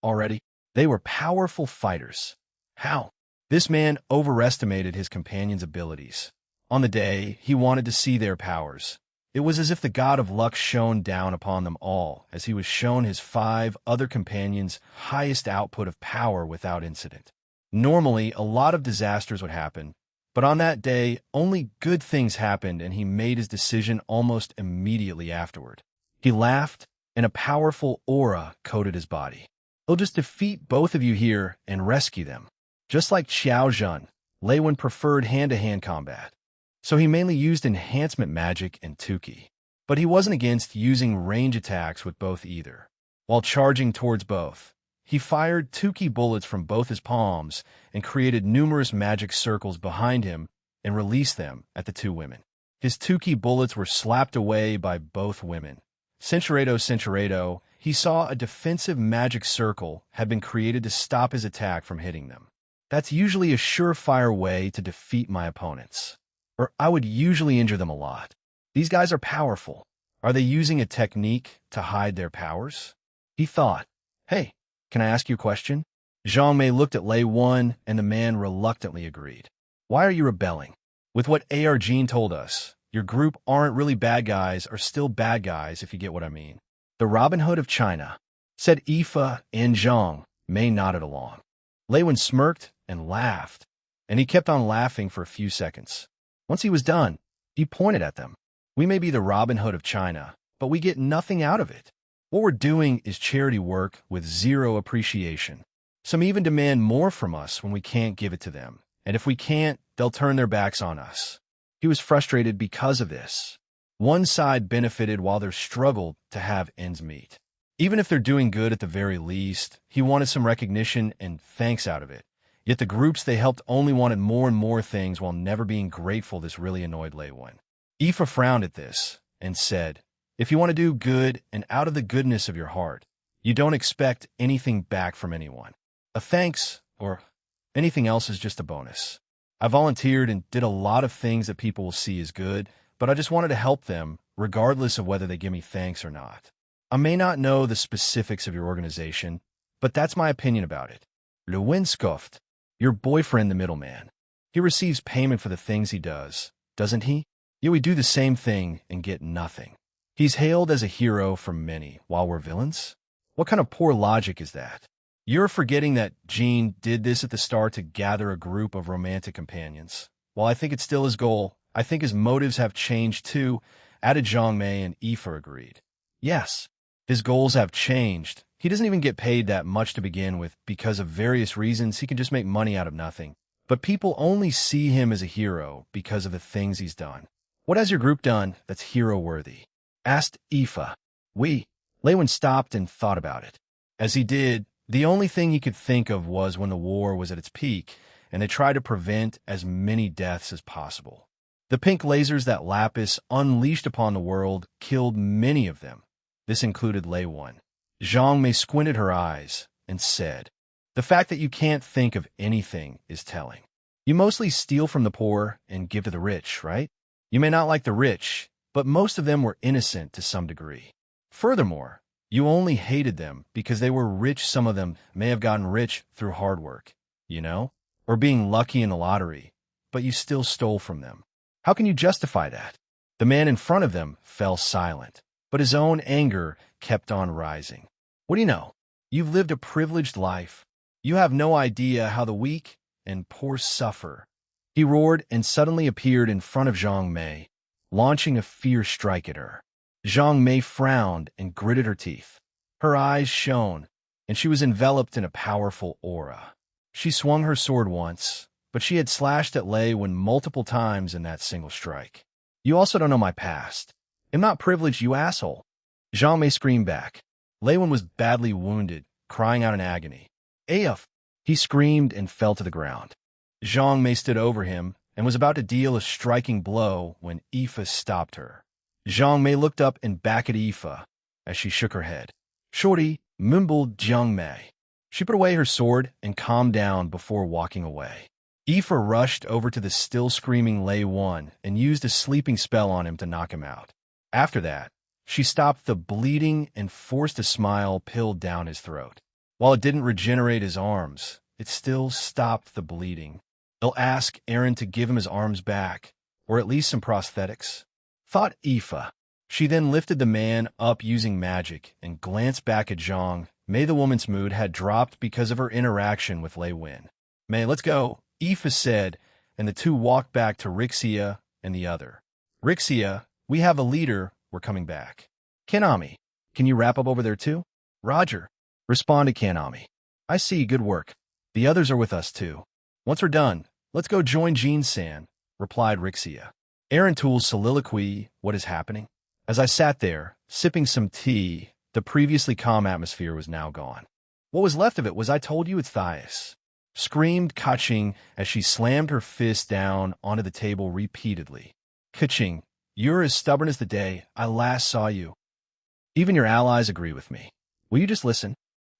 Already? They were powerful fighters. How? This man overestimated his companion's abilities. On the day, he wanted to see their powers. It was as if the god of luck shone down upon them all, as he was shown his 5 other companions' highest output of power without incident. Normally, a lot of disasters would happen, but on that day, only good things happened, and he made his decision almost immediately afterward. He laughed, and a powerful aura coated his body. I'll just defeat both of you here and rescue them. Just like Xiao Zhen, Lei Wen preferred hand-to-hand combat, so he mainly used enhancement magic and 10k. But he wasn't against using range attacks with both either. While charging towards both, he fired 10k bullets from both his palms and created numerous magic circles behind him and released them at the 2 women. His 10k bullets were slapped away by both women. Cinchuredo, he saw a defensive magic circle had been created to stop his attack from hitting them. That's usually a surefire way to defeat my opponents, or I would usually injure them a lot. These guys are powerful. Are they using a technique to hide their powers? He thought. Hey, can I ask you a question? Zhang Mei looked at Lei Wen, and the man reluctantly agreed. Why are you rebelling? With what A.R. Jean told us, your group aren't really bad guys or still bad guys, if you get what I mean. The Robin Hood of China, said Aoife, and Zhang Mei nodded along. Lei Wen smirked and laughed, and he kept on laughing for a few seconds. Once he was done, he pointed at them. We may be the Robin Hood of China, but we get nothing out of it. What we're doing is charity work with zero appreciation. Some even demand more from us when we can't give it to them, and if we can't, they'll turn their backs on us. He was frustrated because of this. One side benefited while they struggled to have ends meet. Even if they're doing good at the very least, he wanted some recognition and thanks out of it. Yet the groups they helped only wanted more and more things while never being grateful. This really annoyed Lei Wen. Aoife frowned at this and said, if you want to do good and out of the goodness of your heart, you don't expect anything back from anyone. A thanks or anything else is just a bonus. I volunteered and did a lot of things that people will see as good, but I just wanted to help them, regardless of whether they give me thanks or not. I may not know the specifics of your organization, but that's my opinion about it. Le Wen scoffed. Your boyfriend, the middleman. He receives payment for the things he does, doesn't he? Yet we do the same thing and get nothing. He's hailed as a hero from many, while we're villains? What kind of poor logic is that? You're forgetting that Jean did this at the start to gather a group of romantic companions. While I think it's still his goal, I think his motives have changed too, added Zhang Mei, and Aoife agreed. Yes, his goals have changed. He doesn't even get paid that much to begin with. Because of various reasons, he can just make money out of nothing. But people only see him as a hero because of the things he's done. What has your group done that's hero-worthy? Asked Aoife. Lei Wen stopped and thought about it. As he did, the only thing he could think of was when the war was at its peak, and they tried to prevent as many deaths as possible. The pink lasers that Lapis unleashed upon the world killed many of them. This included Lei Wen. Zhang Mei squinted her eyes and said, the fact that you can't think of anything is telling. You mostly steal from the poor and give to the rich, right? You may not like the rich, but most of them were innocent to some degree. Furthermore, you only hated them because they were rich. Some of them may have gotten rich through hard work, or being lucky in the lottery, but you still stole from them. How can you justify that? The man in front of them fell silent, but his own anger kept on rising. What do you know? You've lived a privileged life. You have no idea how the weak and poor suffer. He roared and suddenly appeared in front of Zhang Mei, launching a fierce strike at her. Zhang Mei frowned and gritted her teeth. Her eyes shone, and she was enveloped in a powerful aura. She swung her sword once, but she had slashed at Lei Wen multiple times in that single strike. You also don't know my past. I'm not privileged, you asshole. Zhang Mei screamed back. Lei Wen was badly wounded, crying out in agony. Aoife! He screamed and fell to the ground. Zhang Mei stood over him and was about to deal a striking blow when Aoife stopped her. Zhang Mei looked up and back at Aoife as she shook her head. "Shorty," mumbled Zhang Mei. She put away her sword and calmed down before walking away. Aoife rushed over to the still screaming Lei Wan and used a sleeping spell on him to knock him out. After that, she stopped the bleeding and forced a smile pilled down his throat. While it didn't regenerate his arms, it still stopped the bleeding. They'll ask Aaron to give him his arms back, or at least some prosthetics, thought Aoife. She then lifted the man up using magic and glanced back at Zhang Mei. The woman's mood had dropped because of her interaction with Lei Wen. "Mei, let's go," Aoife said, and the two walked back to Rixia and the other. "Rixia, we have a leader. We're coming back." "Kanami, can you wrap up over there too?" "Roger," responded Kanami. "I see, good work. The others are with us too. Once we're done, let's go join Jean-san," replied Rixia. Aaron Toole's soliloquy, "What is happening?" As I sat there, sipping some tea, the previously calm atmosphere was now gone. "What was left of it was I told you it's Thias," screamed Kaching as she slammed her fist down onto the table repeatedly. "Kaching, you're as stubborn as the day I last saw you. Even your allies agree with me. Will you just listen?"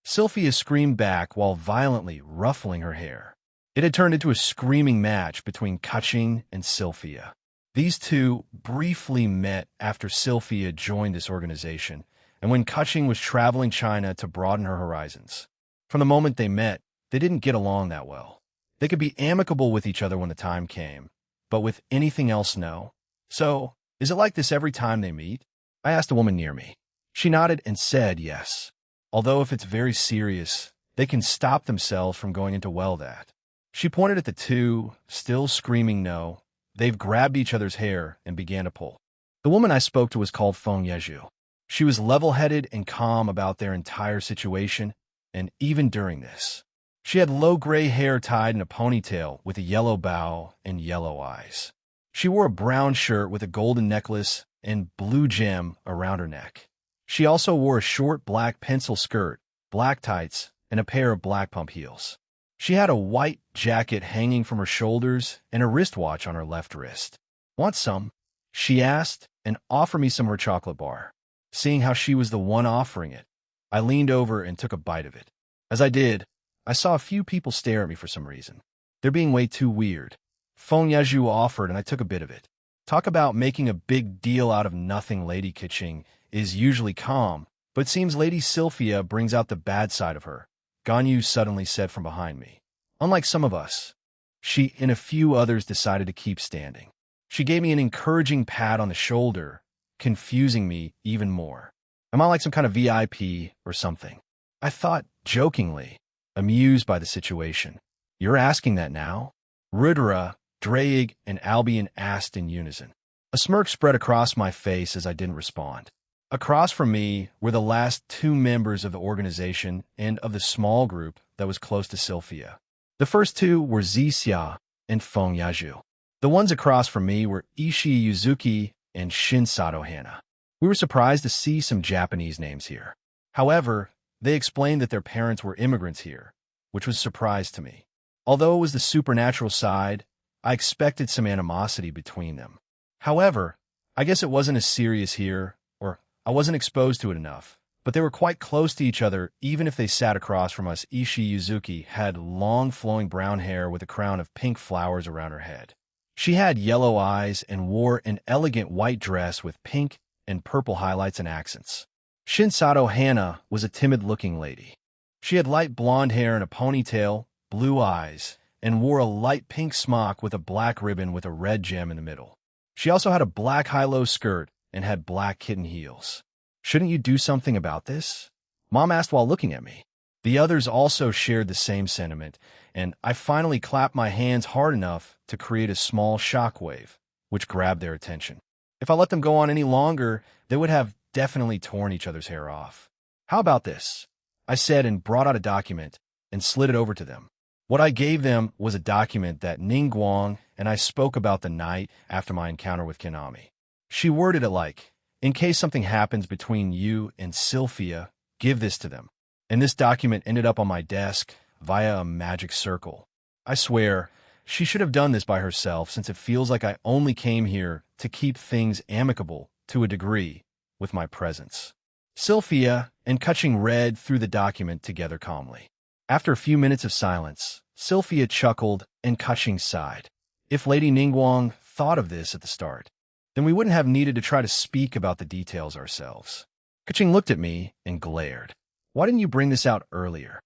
Sylphia screamed back while violently ruffling her hair. It had turned into a screaming match between Kaching and Sylphia. These two briefly met after Sylphia joined this organization, and when Kaching was traveling China to broaden her horizons. From the moment they met, they didn't get along that well. They could be amicable with each other when the time came, but with anything else, no. "So, is it like this every time they meet?" I asked a woman near me. She nodded and said yes. Although if it's very serious, they can stop themselves from going into well that. She pointed at the two, still screaming no. They've grabbed each other's hair and began to pull. The woman I spoke to was called Feng Yeju. She was level-headed and calm about their entire situation, and even during this. She had low gray hair tied in a ponytail with a yellow bow and yellow eyes. She wore a brown shirt with a golden necklace and blue gem around her neck. She also wore a short black pencil skirt, black tights, and a pair of black pump heels. She had a white jacket hanging from her shoulders and a wristwatch on her left wrist. "Want some?" she asked, and offered me some of her chocolate bar. Seeing how she was the one offering it, I leaned over and took a bite of it. As I did, I saw a few people stare at me for some reason. They're being way too weird. Feng Yaju offered, and I took a bit of it. Talk about making a big deal out of nothing. Lady Kiching is usually calm, but seems Lady Sylphia brings out the bad side of her, Ganyu suddenly said from behind me. Unlike some of us, she and a few others decided to keep standing. She gave me an encouraging pat on the shoulder, confusing me even more. Am I like some kind of VIP or something? I thought jokingly, amused by the situation. You're asking that now? Rudra, Draig, and Albion asked in unison. A smirk spread across my face as I didn't respond. Across from me were the last two members of the organization and of the small group that was close to Sylphia. The first two were Zixia and Feng Yaju. The ones across from me were Ishii Yuzuki and Shinsato Hana. We were surprised to see some Japanese names here. However, they explained that their parents were immigrants here, which was a surprise to me. Although it was the supernatural side, I expected some animosity between them. However, I guess it wasn't as serious here, or I wasn't exposed to it enough. But they were quite close to each other, even if they sat across from us. Ishii Yuzuki had long flowing brown hair with a crown of pink flowers around her head. She had yellow eyes and wore an elegant white dress with pink and purple highlights and accents. Shinsato Hana was a timid-looking lady. She had light blonde hair and a ponytail, blue eyes, and wore a light pink smock with a black ribbon with a red gem in the middle. She also had a black high-low skirt and had black kitten heels. Shouldn't you do something about this? Mom asked while looking at me. The others also shared the same sentiment, and I finally clapped my hands hard enough to create a small shockwave, which grabbed their attention. If I let them go on any longer, they would have definitely torn each other's hair off. How about this? I said and brought out a document and slid it over to them. What I gave them was a document that Ning Guang and I spoke about the night after my encounter with Kinami. She worded it like, in case something happens between you and Sylphia, give this to them. And this document ended up on my desk. via a magic circle. I swear, she should have done this by herself since it feels like I only came here to keep things amicable, to a degree, with my presence. Sylphia and Kutching read through the document together calmly. After a few minutes of silence, Sylphia chuckled and Kutching sighed. If Lady Ningguang thought of this at the start, then we wouldn't have needed to try to speak about the details ourselves. Kutching looked at me and glared. Why didn't you bring this out earlier?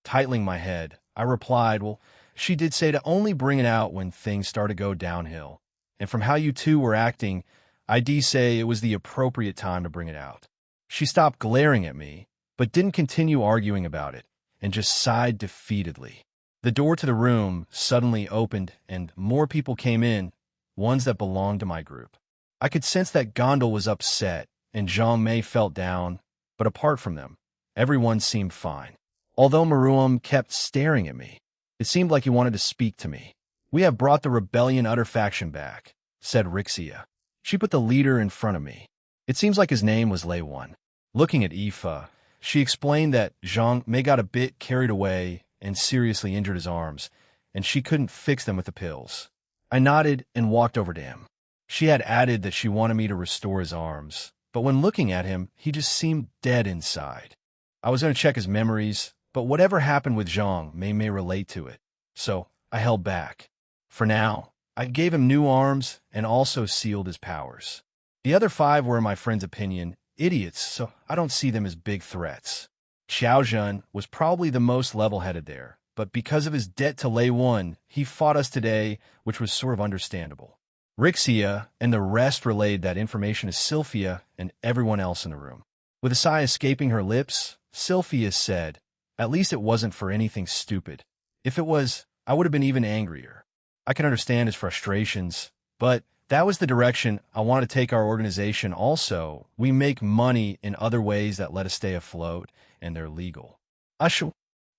Tightening my head, I replied, well, she did say to only bring it out when things started to go downhill. And from how you two were acting, I'd say it was the appropriate time to bring it out. She stopped glaring at me, but didn't continue arguing about it, and just sighed defeatedly. The door to the room suddenly opened, and more people came in, ones that belonged to my group. I could sense that Gondal was upset, and Zhang Mei felt down, but apart from them, everyone seemed fine. Although Maruam kept staring at me, it seemed like he wanted to speak to me. We have brought the rebellion utter faction back, said Rixia. She put the leader in front of me. It seems like his name was Lei Wan. Looking at Aoife, she explained that Zhang Mei got a bit carried away and seriously injured his arms, and she couldn't fix them with the pills. I nodded and walked over to him. She had added that she wanted me to restore his arms, but when looking at him, he just seemed dead inside. I was going to check his memories, but whatever happened with Zhang Mei may relate to it, so I held back. For now, I gave him new arms and also sealed his powers. The other 5 were, in my friend's opinion, idiots, so I don't see them as big threats. Xiaozhen was probably the most level-headed there, but because of his debt to Lei Wan, he fought us today, which was sort of understandable. Rixia and the rest relayed that information to Sylphia and everyone else in the room. With a sigh escaping her lips, Sylphia said, "At least it wasn't for anything stupid. If it was, I would have been even angrier. I can understand his frustrations, but that was the direction I want to take our organization. Also, we make money in other ways that let us stay afloat, and they're legal."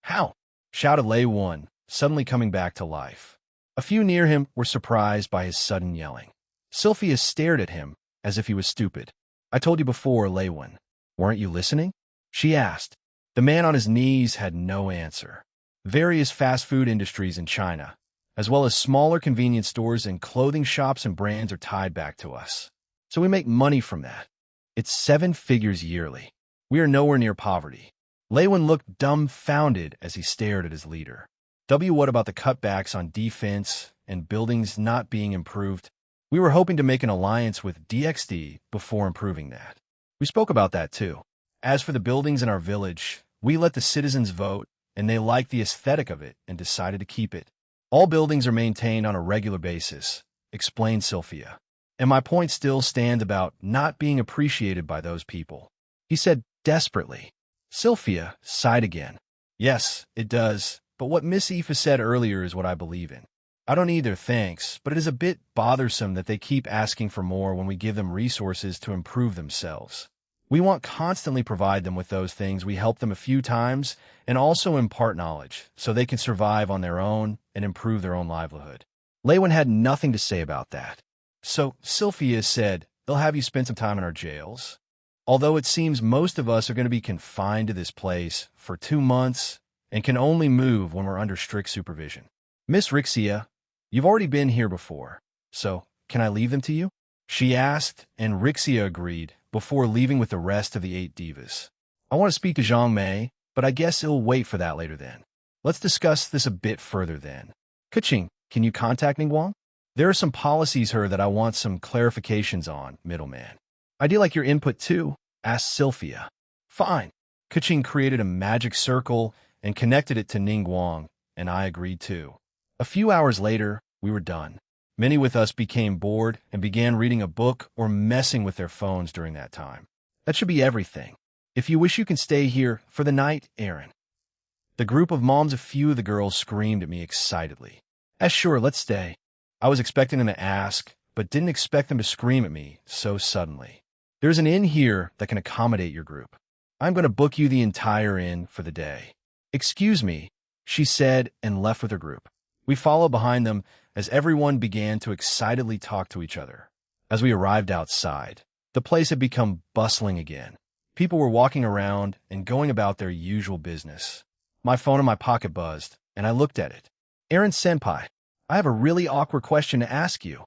How? Shouted Lei Wan, suddenly coming back to life. A few near him were surprised by his sudden yelling. Sylphia stared at him as if he was stupid. "I told you before, Lei Wan. Weren't you listening?" she asked. The man on his knees had no answer. Various fast food industries in China, as well as smaller convenience stores and clothing shops and brands, are tied back to us. So we make money from that. It's 7 figures yearly. We are nowhere near poverty. Lei Wan looked dumbfounded as he stared at his leader. What about the cutbacks on defense and buildings not being improved? We were hoping to make an alliance with DXD before improving that. We spoke about that too. As for the buildings in our village, we let the citizens vote, and they liked the aesthetic of it and decided to keep it. All buildings are maintained on a regular basis, explained Sylphia. And my point still stands about not being appreciated by those people, he said desperately. Sylphia sighed again. Yes, it does, but what Miss Aoife said earlier is what I believe in. I don't need their thanks, but it is a bit bothersome that they keep asking for more when we give them resources to improve themselves. We want constantly provide them with those things. We help them a few times and also impart knowledge so they can survive on their own and improve their own livelihood. Lei Wan had nothing to say about that. So Sylphia said, "They'll have you spend some time in our jails. Although it seems most of us are going to be confined to this place for 2 months and can only move when we're under strict supervision. Miss Rixia, you've already been here before, so can I leave them to you?" she asked, and Rixia agreed before leaving with the rest of the 8 divas. "I want to speak to Zhang Mei, but I guess it'll wait for that later then. Let's discuss this a bit further then. Kutching, can you contact Ningguang? There are some policies here that I want some clarifications on, middleman." "I'd like your input too," asked Sylphia. "Fine." Kutching created a magic circle and connected it to Ningguang, and I agreed too. A few hours later, we were done. Many with us became bored and began reading a book or messing with their phones during that time. That should be everything. If you wish, you can stay here for the night, Aaron. The group of moms, a few of the girls screamed at me excitedly. Sure, let's stay." I was expecting them to ask, but didn't expect them to scream at me so suddenly. "There's an inn here that can accommodate your group. I'm going to book you the entire inn for the day." "Excuse me," she said and left with her group. We followed behind them as everyone began to excitedly talk to each other. As we arrived outside, the place had become bustling again. People were walking around and going about their usual business. My phone in my pocket buzzed, and I looked at it. Eren Senpai, I have a really awkward question to ask you.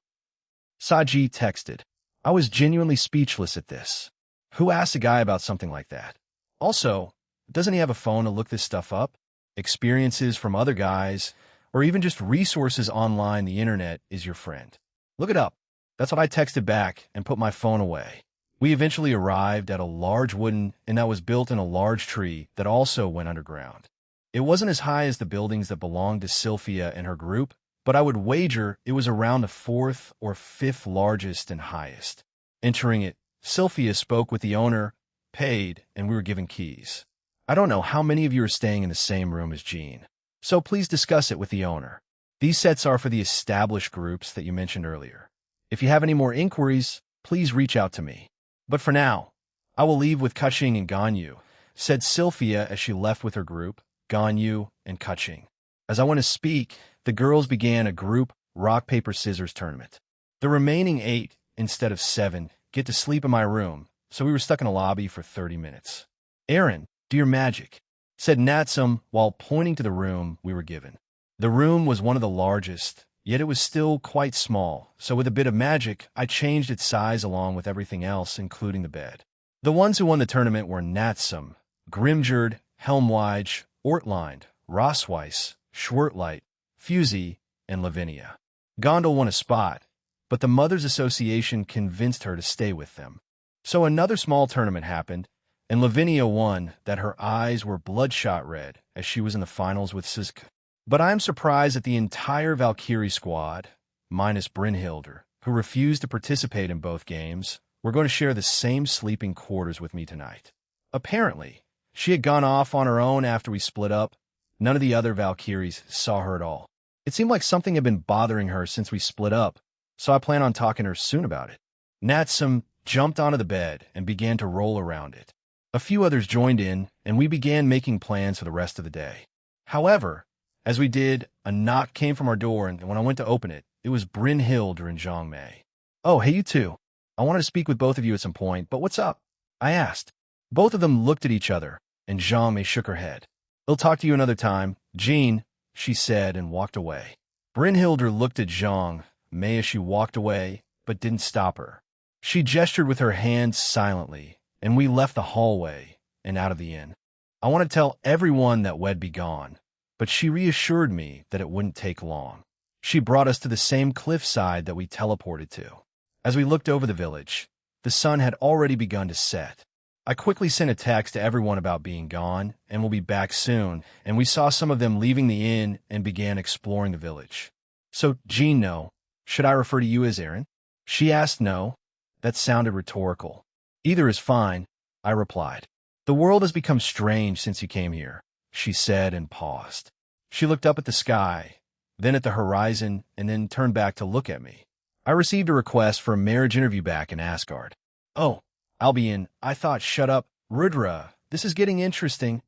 Saji texted. I was genuinely speechless at this. Who asks a guy about something like that? Also, doesn't he have a phone to look this stuff up? Experiences from other guys, or even just resources online, the internet is your friend. Look it up. That's what I texted back and put my phone away. We eventually arrived at a large wooden inn that was built in a large tree that also went underground. It wasn't as high as the buildings that belonged to Sylphia and her group, but I would wager it was around the fourth or fifth largest and highest. Entering it, Sylphia spoke with the owner, paid, and we were given keys. I don't know how many of you are staying in the same room as Jean, so please discuss it with the owner. These sets are for the established groups that you mentioned earlier. If you have any more inquiries, please reach out to me. But for now, I will leave with Kaching and Ganyu, said Sylphia as she left with her group, Ganyu and Kaching. As I went to speak, the girls began a group rock-paper-scissors tournament. The remaining 8, instead of 7, get to sleep in my room, so we were stuck in a lobby for 30 minutes. Eren, do your magic, said Natsum while pointing to the room we were given. The room was one of the largest, yet it was still quite small, so with a bit of magic, I changed its size along with everything else, including the bed. The ones who won the tournament were Natsum, Grimjord, Helmwige, Ortlind, Rossweiss, Schwertlight, Fusey, and Lavinia. Gondel won a spot, but the Mothers Association convinced her to stay with them. So another small tournament happened, and Lavinia won that her eyes were bloodshot red as she was in the finals with Sisk. But I am surprised that the entire Valkyrie squad, minus Brynhilder, who refused to participate in both games, were going to share the same sleeping quarters with me tonight. Apparently, she had gone off on her own after we split up. None of the other Valkyries saw her at all. It seemed like something had been bothering her since we split up, so I plan on talking to her soon about it. Natsum jumped onto the bed and began to roll around it. A few others joined in, and we began making plans for the rest of the day. However, as we did, a knock came from our door, and when I went to open it, it was Brynhilder and Zhang Mei. Oh, hey, you two. I wanted to speak with both of you at some point, but what's up? I asked. Both of them looked at each other, and Zhang Mei shook her head. I'll talk to you another time, Jean, she said and walked away. Brynhilder looked at Zhang Mei as she walked away, but didn't stop her. She gestured with her hands silently, and we left the hallway and out of the inn. I want to tell everyone that we'd be gone, but she reassured me that it wouldn't take long. She brought us to the same cliffside that we teleported to. As we looked over the village, the sun had already begun to set. I quickly sent a text to everyone about being gone and will be back soon, and we saw some of them leaving the inn and began exploring the village. So, Jean, no. Should I refer to you as Eren? She asked no. That sounded rhetorical. Either is fine, I replied. The world has become strange since you came here, she said and paused. She looked up at the sky, then at the horizon, and then turned back to look at me. I received a request for a marriage interview back in Asgard. Oh, Albion, I thought, shut up, Rudra, this is getting interesting.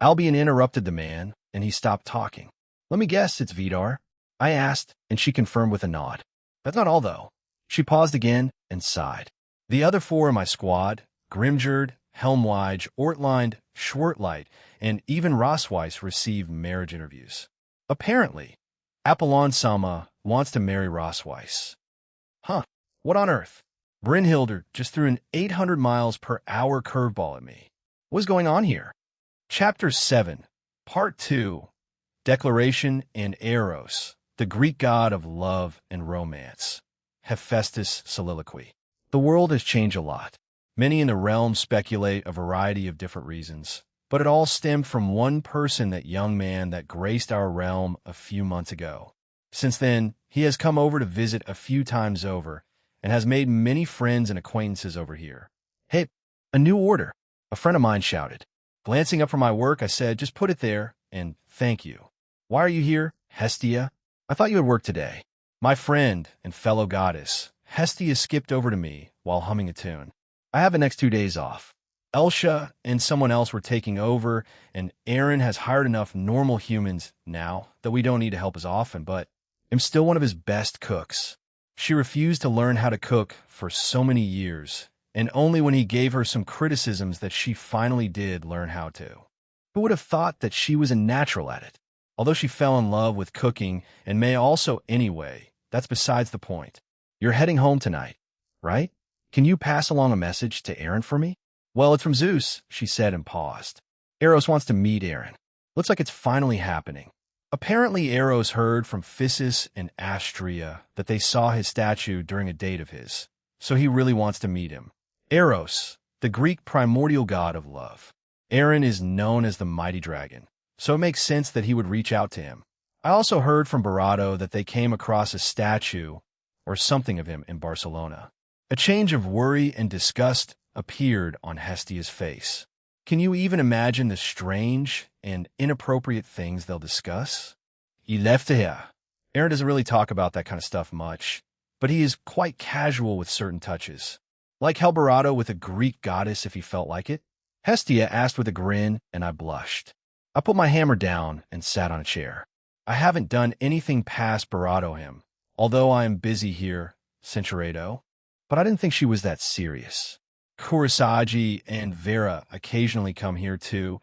Albion interrupted the man, and he stopped talking. Let me guess, it's Vidar? I asked, and she confirmed with a nod. That's not all, though. She paused again and sighed. The other 4 in my squad, Grimjord, Helmwige, Ortlind, Schwertlight, and even Rossweiss received marriage interviews. Apparently, Apollon Sama wants to marry Rossweiss. Huh, what on earth? Brynhilder just threw an 800 miles per hour curveball at me. What's going on here? Chapter 7, Part 2, Declaration and Eros, the Greek god of love and romance. Hephaestus soliloquy. The world has changed a lot. Many in the realm speculate a variety of different reasons, but it all stemmed from one person, that young man that graced our realm a few months ago. Since then, he has come over to visit a few times over, and has made many friends and acquaintances over here. Hey, a new order, a friend of mine shouted. Glancing up from my work, I said, just put it there, and thank you. Why are you here, Hestia? I thought you had work today. My friend and fellow goddess, Hestia, skipped over to me while humming a tune. I have the next 2 days off. Elsha and someone else were taking over, and Eren has hired enough normal humans now that we don't need to help as often, but I'm still one of his best cooks. She refused to learn how to cook for so many years, and only when he gave her some criticisms that she finally did learn how to. Who would have thought that she was a natural at it? Although she fell in love with cooking and may also anyway, that's besides the point. You're heading home tonight, right? Can you pass along a message to Aaron for me? Well, it's from Zeus, she said and paused. Eros wants to meet Aaron. Looks like it's finally happening. Apparently, Eros heard from Physis and Astrea that they saw his statue during a date of his, so he really wants to meet him. Eros, the Greek primordial god of love. Aaron is known as the mighty dragon, so it makes sense that he would reach out to him. I also heard from Barato that they came across a statue or something of him in Barcelona. A change of worry and disgust appeared on Hestia's face. Can you even imagine the strange and inappropriate things they'll discuss? He left here. Aaron doesn't really talk about that kind of stuff much, but he is quite casual with certain touches. Like Barato with a Greek goddess if he felt like it. Hestia asked with a grin, and I blushed. I put my hammer down and sat on a chair. I haven't done anything past Barato him, although I am busy here, Cinceredo. But I didn't think she was that serious. Kurosagi and Vera occasionally come here too,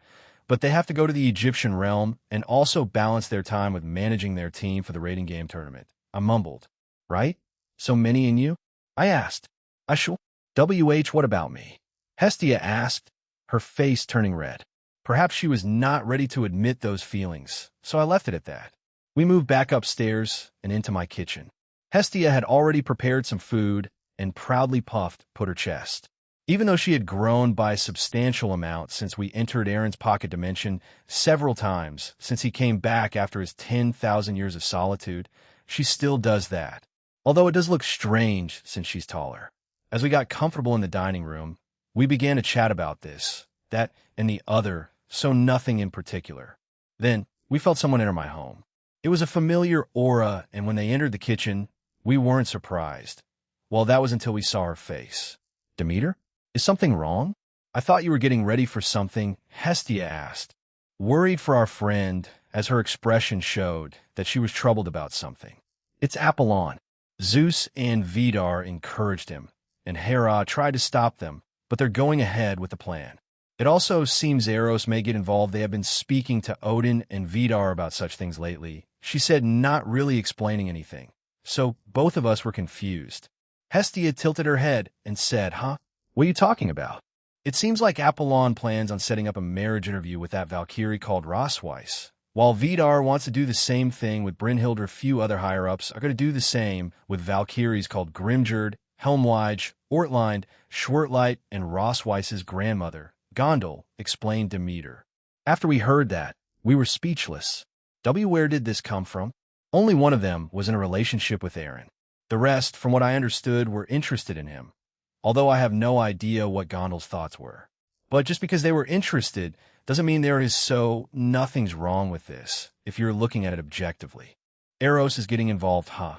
but they have to go to the Egyptian realm and also balance their time with managing their team for the rating game tournament. I mumbled. Right? So many in you? I asked. I sure. What about me? Hestia asked, her face turning red. Perhaps she was not ready to admit those feelings, so I left it at that. We moved back upstairs and into my kitchen. Hestia had already prepared some food and proudly puffed put her chest. Even though she had grown by a substantial amount since we entered Aaron's pocket dimension several times since he came back after his 10,000 years of solitude, she still does that. Although it does look strange since she's taller. As we got comfortable in the dining room, we began to chat about this, that, and the other, so nothing in particular. Then, we felt someone enter my home. It was a familiar aura, and when they entered the kitchen, we weren't surprised. Well, that was until we saw her face. Demeter? Is something wrong? I thought you were getting ready for something, Hestia asked. Worried for our friend, as her expression showed that she was troubled about something. It's Apollon. Zeus and Vidar encouraged him, and Hera tried to stop them, but they're going ahead with the plan. It also seems Eros may get involved. They have been speaking to Odin and Vidar about such things lately. She said not really explaining anything. So both of us were confused. Hestia tilted her head and said, Huh? What are you talking about? It seems like Apollon plans on setting up a marriage interview with that Valkyrie called Rosweiss. While Vidar wants to do the same thing with Brynhild, or a few other higher-ups are going to do the same with Valkyries called Grimgerd, Helmweige, Ortlind, Schwertlight, and Rosweiss's grandmother, Gondel, explained Demeter. After we heard that, we were speechless. Where did this come from? Only one of them was in a relationship with Aaron. The rest, from what I understood, were interested in him. Although I have no idea what Gondel's thoughts were. But just because they were interested doesn't mean there is nothing's wrong with this, if you're looking at it objectively. Eros is getting involved, huh?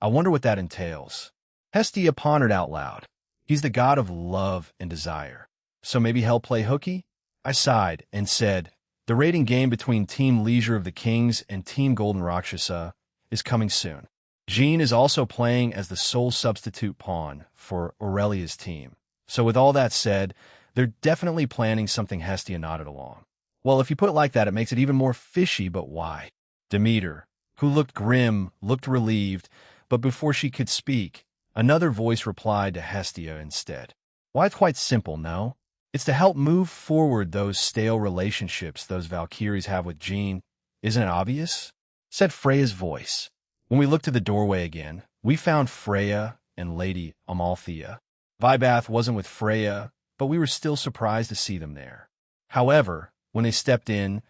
I wonder what that entails. Hestia pondered out loud. He's the god of love and desire. So maybe he'll play hooky? I sighed and said, the rating game between Team Leisure of the Kings and Team Golden Rakshasa is coming soon. Jean is also playing as the sole substitute pawn for Aurelia's team. So with all that said, they're definitely planning something. Hestia nodded along. Well, if you put it like that, it makes it even more fishy, but why? Demeter, who looked grim, looked relieved, but before she could speak, another voice replied to Hestia instead. Why, it's quite simple, no? It's to help move forward those stale relationships those Valkyries have with Jean. Isn't it obvious? Said Freya's voice. When we looked to the doorway again, we found Freya and Lady Amalthea. Vibath wasn't with Freya, but we were still surprised to see them there. However, when they stepped in,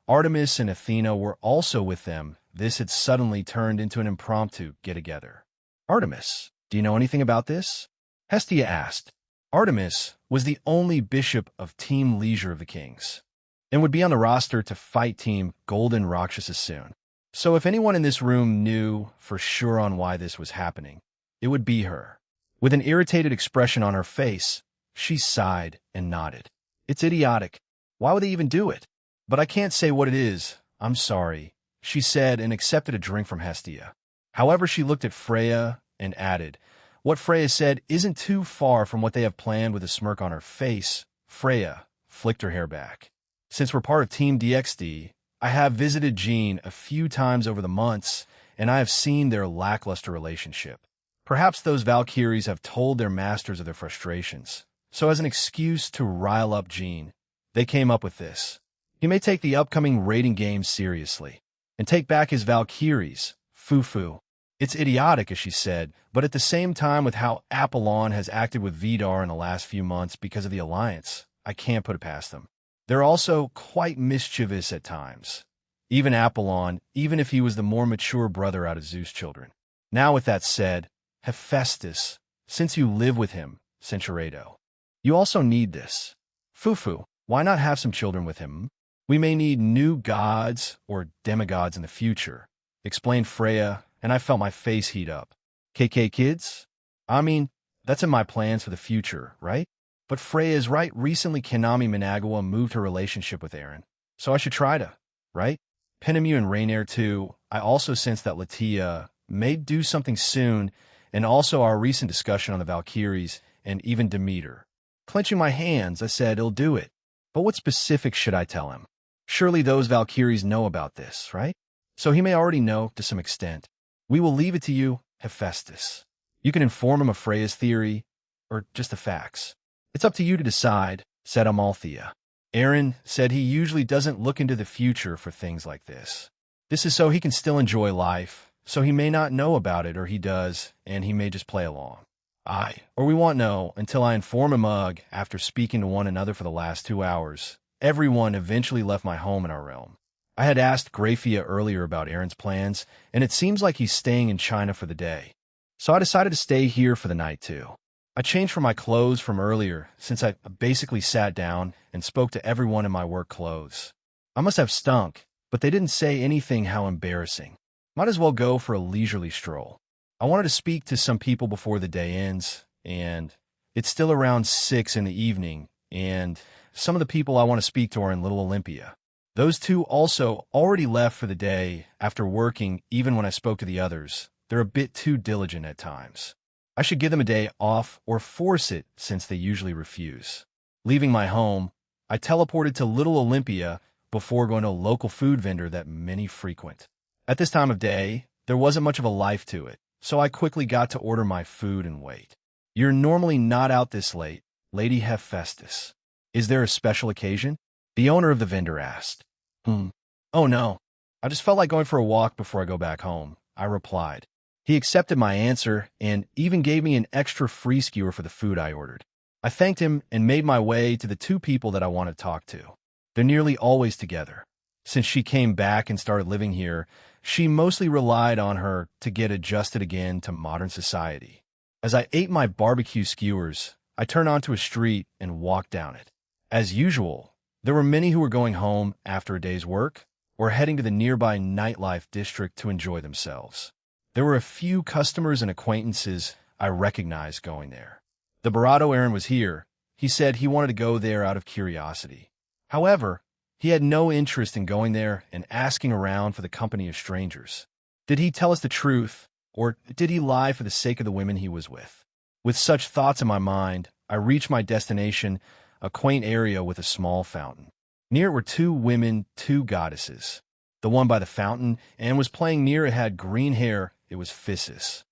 Artemis and Athena were also with them. This had suddenly turned into an impromptu get-together. Artemis, do you know anything about this? Hestia asked. Artemis was the only bishop of Team Leisure of the Kings, and would be on the roster to fight Team Golden Rakshasa soon. So if anyone in this room knew for sure on why this was happening, it would be her. With an irritated expression on her face, she sighed and nodded. It's idiotic. Why would they even do it? But I can't say what it is. I'm sorry, she said and accepted a drink from Hestia. However, she looked at Freya and added, what Freya said isn't too far from what they have planned. With a smirk on her face, Freya flicked her hair back. Since we're part of Team DXD, I have visited Jean a few times over the months, and I have seen their lackluster relationship. Perhaps those Valkyries have told their masters of their frustrations. So as an excuse to rile up Jean, they came up with this. He may take the upcoming raiding games seriously and take back his Valkyries, foo-foo. It's idiotic, as she said, but at the same time, with how Apollon has acted with Vidar in the last few months because of the alliance, I can't put it past them. They're also quite mischievous at times. Even Apollon, even if he was the more mature brother out of Zeus' children. Now with that said, Hephaestus, since you live with him, Centurato, you also need this. Foo-foo, why not have some children with him? We may need new gods or demigods in the future, explained Freya, and I felt my face heat up. KK kids? I mean, that's in my plans for the future, right? But Freya is right. Recently, Kanami Managawa moved her relationship with Eren, so I should try to, right? Penemu and Rainier too. I also sense that Latia may do something soon, and also our recent discussion on the Valkyries and even Demeter. Clenching my hands, I said, he'll do it. But what specifics should I tell him? Surely those Valkyries know about this, right? So he may already know to some extent. We will leave it to you, Hephaestus. You can inform him of Freya's theory, or just the facts. It's up to you to decide, said Amalthea. Eren said he usually doesn't look into the future for things like this. This is so he can still enjoy life, so he may not know about it, or he does, and he may just play along. Or we won't know until I inform him after speaking to one another for the last 2 hours. Everyone eventually left my home in our realm. I had asked Graphia earlier about Eren's plans, and it seems like he's staying in China for the day. So I decided to stay here for the night too. I changed for my clothes from earlier, since I basically sat down and spoke to everyone in my work clothes. I must have stunk, but they didn't say anything. How embarrassing. Might as well go for a leisurely stroll. I wanted to speak to some people before the day ends, and it's still around 6 in the evening, and some of the people I want to speak to are in Little Olympia. Those two also already left for the day after working. Even when I spoke to the others, they're a bit too diligent at times. I should give them a day off or force it, since they usually refuse. Leaving my home, I teleported to Little Olympia before going to a local food vendor that many frequent. At this time of day, there wasn't much of a life to it, so I quickly got to order my food and wait. You're normally not out this late, Lady Hephaestus. Is there a special occasion? The owner of the vendor asked. Oh no, I just felt like going for a walk before I go back home, I replied. He accepted my answer and even gave me an extra free skewer for the food I ordered. I thanked him and made my way to the two people that I want to talk to. They're nearly always together. Since she came back and started living here, she mostly relied on her to get adjusted again to modern society. As I ate my barbecue skewers, I turned onto a street and walked down it. As usual, there were many who were going home after a day's work or heading to the nearby nightlife district to enjoy themselves. There were a few customers and acquaintances I recognized going there. The Barado Eren was here. He said he wanted to go there out of curiosity. However, he had no interest in going there and asking around for the company of strangers. Did he tell us the truth, or did he lie for the sake of the women he was with? With such thoughts in my mind, I reached my destination, a quaint area with a small fountain. Near it were two women, two goddesses. The one by the fountain and was playing near it had green hair. It was Physis.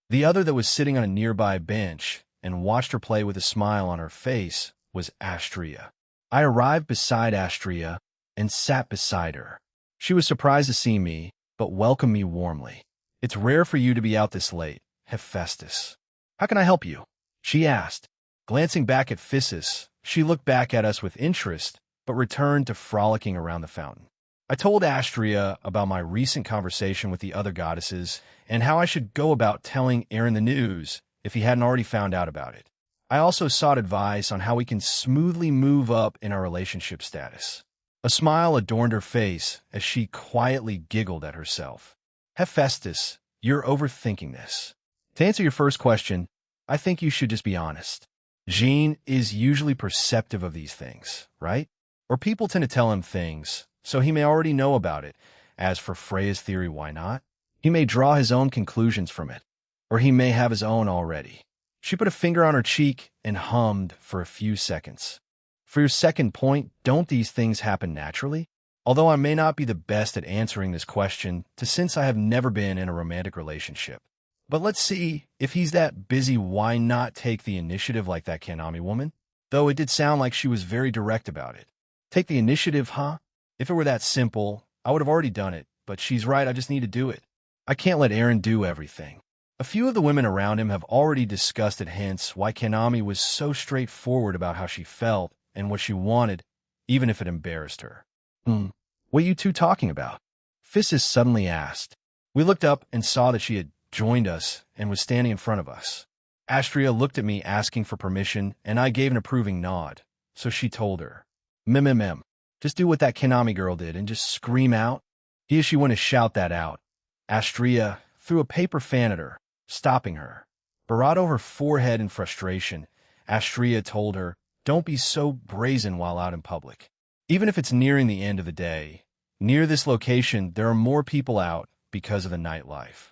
The other that was sitting on a nearby bench and watched her play with a smile on her face was Astrea. I arrived beside Astrea and sat beside her. She was surprised to see me, but welcomed me warmly. It's rare for you to be out this late, Hephaestus. How can I help you? She asked. Glancing back at Physis, she looked back at us with interest, but returned to frolicking around the fountain. I told Astrea about my recent conversation with the other goddesses and how I should go about telling Eren the news if he hadn't already found out about it. I also sought advice on how we can smoothly move up in our relationship status. A smile adorned her face as she quietly giggled at herself. Hephaestus, you're overthinking this. To answer your first question, I think you should just be honest. Jean is usually perceptive of these things, right? Or people tend to tell him things, so he may already know about it. As for Freya's theory, why not? He may draw his own conclusions from it, or he may have his own already. She put a finger on her cheek and hummed for a few seconds. For your second point, don't these things happen naturally? Although I may not be the best at answering this question, since I have never been in a romantic relationship. But let's see, if he's that busy, why not take the initiative like that Kanami woman? Though it did sound like she was very direct about it. Take the initiative, huh? If it were that simple, I would have already done it, but she's right, I just need to do it. I can't let Aaron do everything. A few of the women around him have already discussed it, hence why Kanami was so straightforward about how she felt and what she wanted, even if it embarrassed her. What are you two talking about? Physis suddenly asked. We looked up and saw that she had joined us and was standing in front of us. Astria looked at me asking for permission, and I gave an approving nod, so she told her, just do what that Kanami girl did and just scream out. She went to shout that out. Astria threw a paper fan at her, stopping her. Barato her forehead in frustration. Astria told her, don't be so brazen while out in public. Even if it's nearing the end of the day, near this location there are more people out because of the nightlife.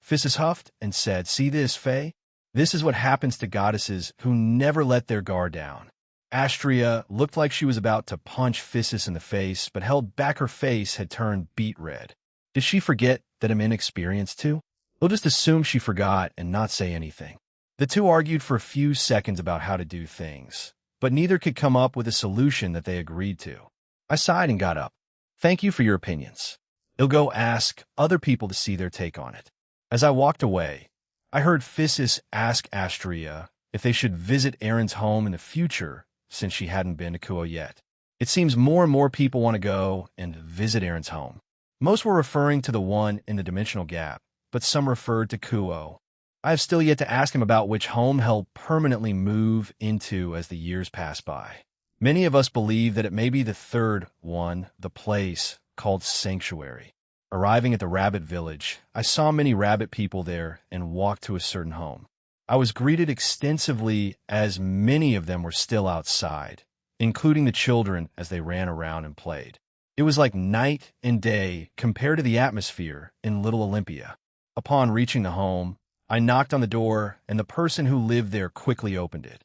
Physis huffed and said, see this, Faye? This is what happens to goddesses who never let their guard down. Astria looked like she was about to punch Physis in the face, but held back. Her face had turned beet red. Did she forget that I'm inexperienced too? We'll just assume she forgot and not say anything. The two argued for a few seconds about how to do things, but neither could come up with a solution that they agreed to. I sighed and got up. Thank you for your opinions. I'll go ask other people to see their take on it. As I walked away, I heard Physis ask Astria if they should visit Aaron's home in the future since she hadn't been to Kuo yet. It seems more and more people want to go and visit Aaron's home. Most were referring to the one in the dimensional gap, but some referred to Kuo. I have still yet to ask him about which home he'll permanently move into as the years pass by. Many of us believe that it may be the third one, the place called Sanctuary. Arriving at the rabbit village, I saw many rabbit people there and walked to a certain home. I was greeted extensively as many of them were still outside, including the children as they ran around and played. It was like night and day compared to the atmosphere in Little Olympia. Upon reaching the home, I knocked on the door, and the person who lived there quickly opened it.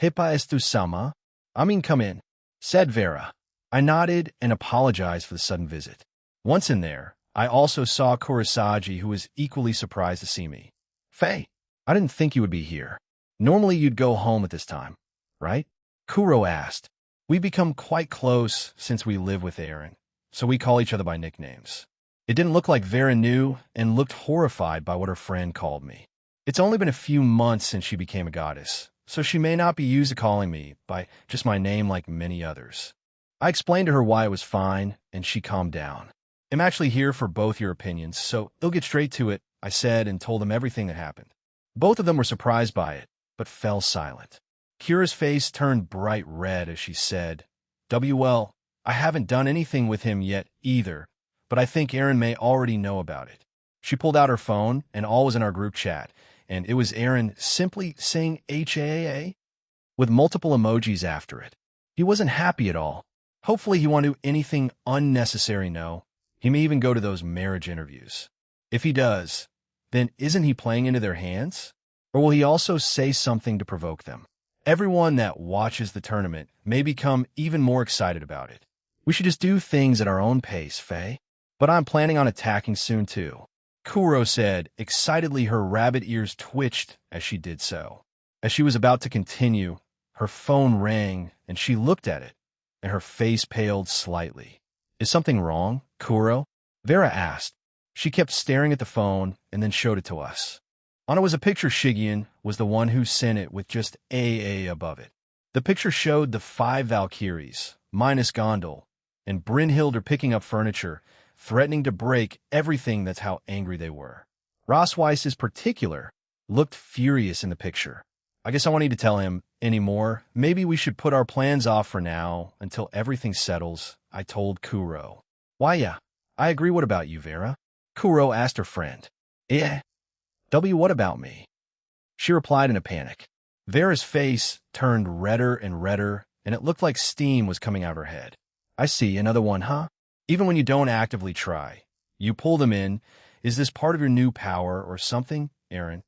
Hippa es tu sama? Come in, said Vera. I nodded and apologized for the sudden visit. Once in there, I also saw Kurosagi, who was equally surprised to see me. Faye, I didn't think you would be here. Normally you'd go home at this time, right? Kuro asked. We've become quite close since we live with Aaron, so we call each other by nicknames. It didn't look like Vera knew and looked horrified by what her friend called me. It's only been a few months since she became a goddess, so she may not be used to calling me by just my name like many others. I explained to her why it was fine, and she calmed down. I'm actually here for both your opinions, so they'll get straight to it, I said, and told them everything that happened. Both of them were surprised by it, but fell silent. Kira's face turned bright red as she said, well, I haven't done anything with him yet either, but I think Aaron may already know about it. She pulled out her phone, and all was in our group chat, and it was Aaron simply saying HAA with multiple emojis after it. He wasn't happy at all. Hopefully he won't do anything unnecessary, no. He may even go to those marriage interviews. If he does, then isn't he playing into their hands? Or will he also say something to provoke them? Everyone that watches the tournament may become even more excited about it. We should just do things at our own pace, Faye. But I'm planning on attacking soon, too. Kuro said, excitedly. Her rabbit ears twitched as she did so. As she was about to continue, her phone rang, and she looked at it, and her face paled slightly. Is something wrong, Kuro? Vera asked. She kept staring at the phone and then showed it to us. On it was a picture. Shigeon was the one who sent it with just AA above it. The picture showed the 5 Valkyries, minus Gondel, and Brynhild are picking up furniture, threatening to break everything. That's how angry they were. Rossweiss, in particular, looked furious in the picture. I guess I won't need to tell him anymore. Maybe we should put our plans off for now until everything settles, I told Kuro. Why, yeah, I agree. What about you, Vera? Kuro asked her friend. What about me? She replied in a panic. Vera's face turned redder and redder, and it looked like steam was coming out of her head. I see, another one, huh? Even when you don't actively try, you pull them in. Is this part of your new power or something, Aaron?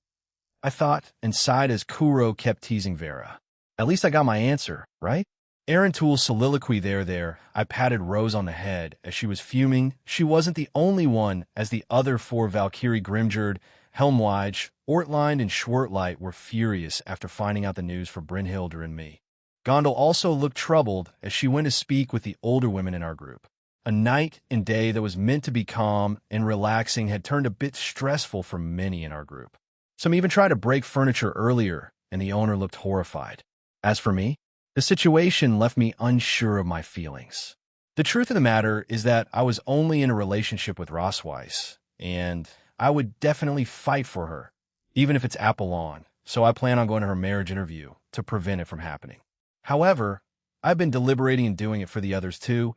I thought and sighed as Kuro kept teasing Vera. At least I got my answer, right? Aaron Tool's soliloquy there. I patted Rose on the head as she was fuming. She wasn't the only one, as the other four Valkyrie Grimjord, Helmwige, Ortlind, and Schwertlight were furious after finding out the news for Brynhilder and me. Gondel also looked troubled as she went to speak with the older women in our group. A night and day that was meant to be calm and relaxing had turned a bit stressful for many in our group. Some even tried to break furniture earlier, and the owner looked horrified. As for me, the situation left me unsure of my feelings. The truth of the matter is that I was only in a relationship with Rosweiss, and I would definitely fight for her, even if it's Apollon, so I plan on going to her marriage interview to prevent it from happening. However, I've been deliberating and doing it for the others too,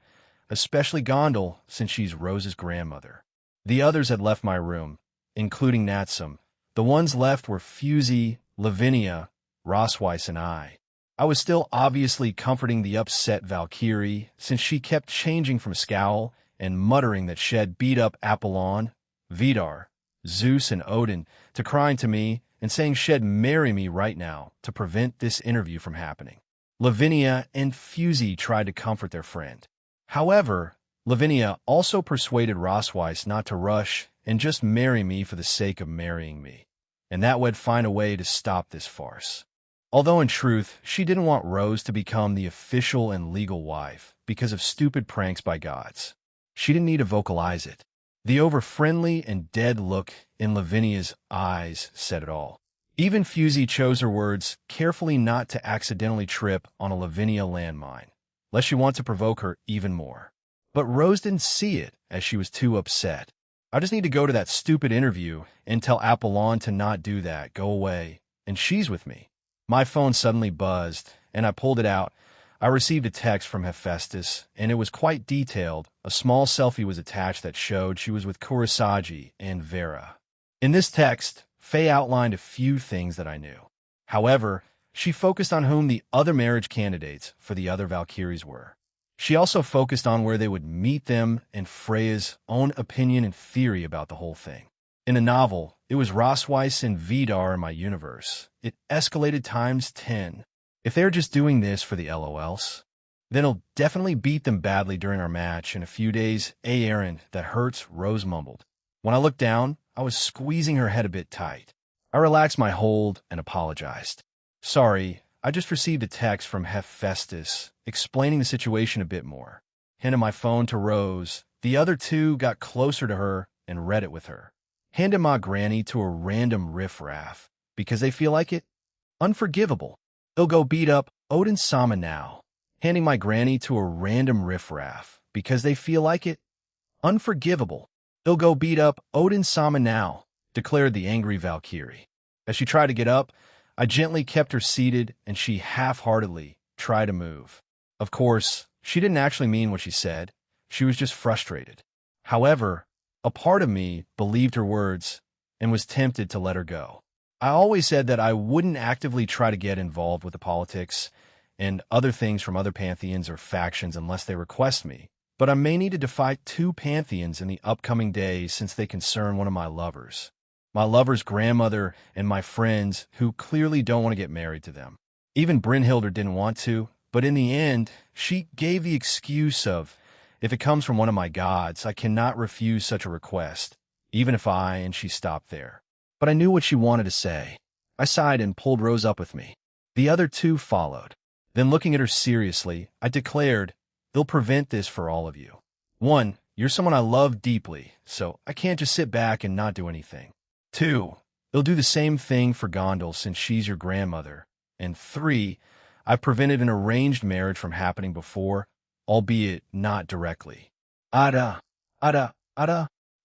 especially Gondel, since she's Rose's grandmother. The others had left my room, including Natsum. The ones left were Fusey, Lavinia, Rosweiss, and I. I was still obviously comforting the upset Valkyrie, since she kept changing from scowl and muttering that she'd beat up Apollon, Vidar, Zeus, and Odin, to crying to me and saying she'd marry me right now to prevent this interview from happening. Lavinia and Fusey tried to comfort their friend. However, Lavinia also persuaded Rosweiss not to rush and just marry me for the sake of marrying me, and that would find a way to stop this farce. Although in truth, she didn't want Rose to become the official and legal wife because of stupid pranks by gods. She didn't need to vocalize it. The over-friendly and dead look in Lavinia's eyes said it all. Even Fusey chose her words carefully not to accidentally trip on a Lavinia landmine, lest she want to provoke her even more. But Rose didn't see it, as she was too upset. I just need to go to that stupid interview and tell Apollon to not do that, go away, and she's with me. My phone suddenly buzzed, and I pulled it out. I received a text from Hephaestus, and it was quite detailed. A small selfie was attached that showed she was with Kurosagi and Vera. In this text, Faye outlined a few things that I knew. However, she focused on whom the other marriage candidates for the other Valkyries were. She also focused on where they would meet them and Freya's own opinion and theory about the whole thing. In the novel, it was Rosweiss and Vidar in my universe. It escalated times 10. If they're just doing this for the LOLs, then I'll definitely beat them badly during our match in a few days. Aaron, that hurts, Rose mumbled. When I looked down, I was squeezing her head a bit tight. I relaxed my hold and apologized. Sorry, I just received a text from Hephaestus explaining the situation a bit more. Handed my phone to Rose. The other two got closer to her and read it with her. Handed my granny to a random riffraff because they feel like it. Unforgivable. They'll go beat up Odin Sama now. Handing my granny to a random riffraff because they feel like it. Unforgivable. They'll go beat up Odin Sama now, declared the angry Valkyrie. As she tried to get up, I gently kept her seated and she half-heartedly tried to move. Of course, she didn't actually mean what she said. She was just frustrated. However, a part of me believed her words and was tempted to let her go. I always said that I wouldn't actively try to get involved with the politics and other things from other pantheons or factions unless they request me, but I may need to fight two pantheons in the upcoming days since they concern one of my lovers. My lover's grandmother and my friends who clearly don't want to get married to them. Even Brynhilder didn't want to, but in the end, she gave the excuse of, if it comes from one of my gods, I cannot refuse such a request, even if and she stopped there. But I knew what she wanted to say. I sighed and pulled Rose up with me. The other two followed. Then looking at her seriously, I declared, they'll prevent this for all of you. 1, you're someone I love deeply, so I can't just sit back and not do anything. 2, they'll do the same thing for Gondel since she's your grandmother. And 3, I've prevented an arranged marriage from happening before, albeit not directly. Ada.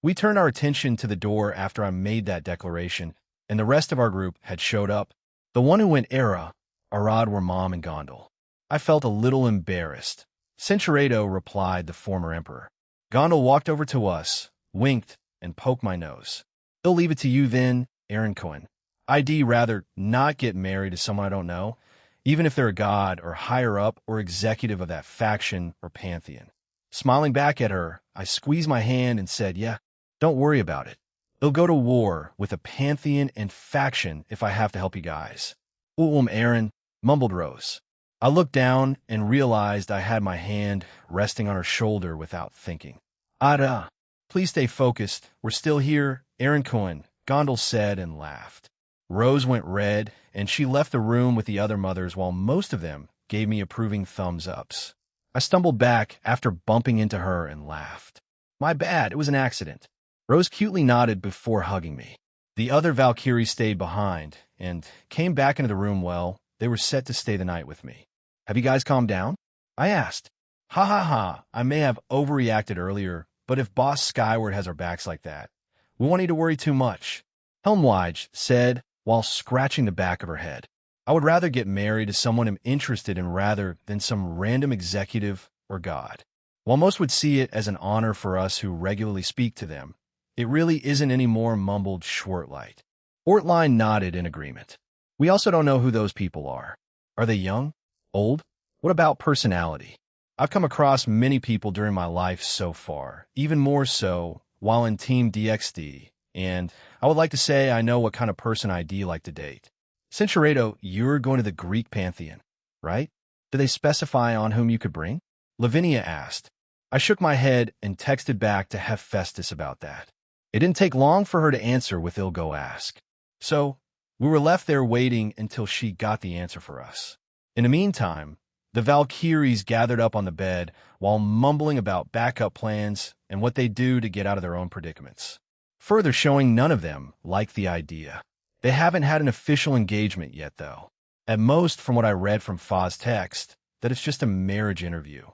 We turned our attention to the door after I made that declaration, and the rest of our group had showed up. The one who went Arad were Mom and Gondel. I felt a little embarrassed. Centuredo replied, the former emperor. Gondel walked over to us, winked, and poked my nose. They'll leave it to you then, Aaron Cohen. I'd rather not get married to someone I don't know, even if they're a god or higher up or executive of that faction or pantheon. Smiling back at her, I squeezed my hand and said, yeah, don't worry about it. They'll go to war with a pantheon and faction if I have to help you guys. Aaron, mumbled Rose. I looked down and realized I had my hand resting on her shoulder without thinking. Ada, please stay focused. We're still here, Aaron Cohen, Gondal said and laughed. Rose went red, and she left the room with the other mothers while most of them gave me approving thumbs-ups. I stumbled back after bumping into her and laughed. My bad, it was an accident. Rose cutely nodded before hugging me. The other Valkyries stayed behind and came back into the room. Well, they were set to stay the night with me. Have you guys calmed down? I asked. Ha ha ha, I may have overreacted earlier, but if Boss Skyward has our backs like that, we won't need to worry too much. Helmwige said while scratching the back of her head. I would rather get married to someone I'm interested in rather than some random executive or god. While most would see it as an honor for us who regularly speak to them, it really isn't any more, mumbled Schwartlight. Ortline nodded in agreement. We also don't know who those people are. Are they young? Old? What about personality? I've come across many people during my life so far, even more so while in Team DXD, and I would like to say I know what kind of person I'd like to date. Cinchureto, you're going to the Greek pantheon, right? Do they specify on whom you could bring? Lavinia asked. I shook my head and texted back to Hephaestus about that. It didn't take long for her to answer with "Ilgo ask." So, we were left there waiting until she got the answer for us. In the meantime, the Valkyries gathered up on the bed while mumbling about backup plans and what they do to get out of their own predicaments. Further showing none of them liked the idea. They haven't had an official engagement yet, though. At most, from what I read from Fa's text, that it's just a marriage interview.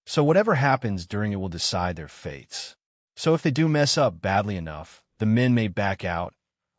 So whatever happens during it will decide their fates. So if they do mess up badly enough, the men may back out,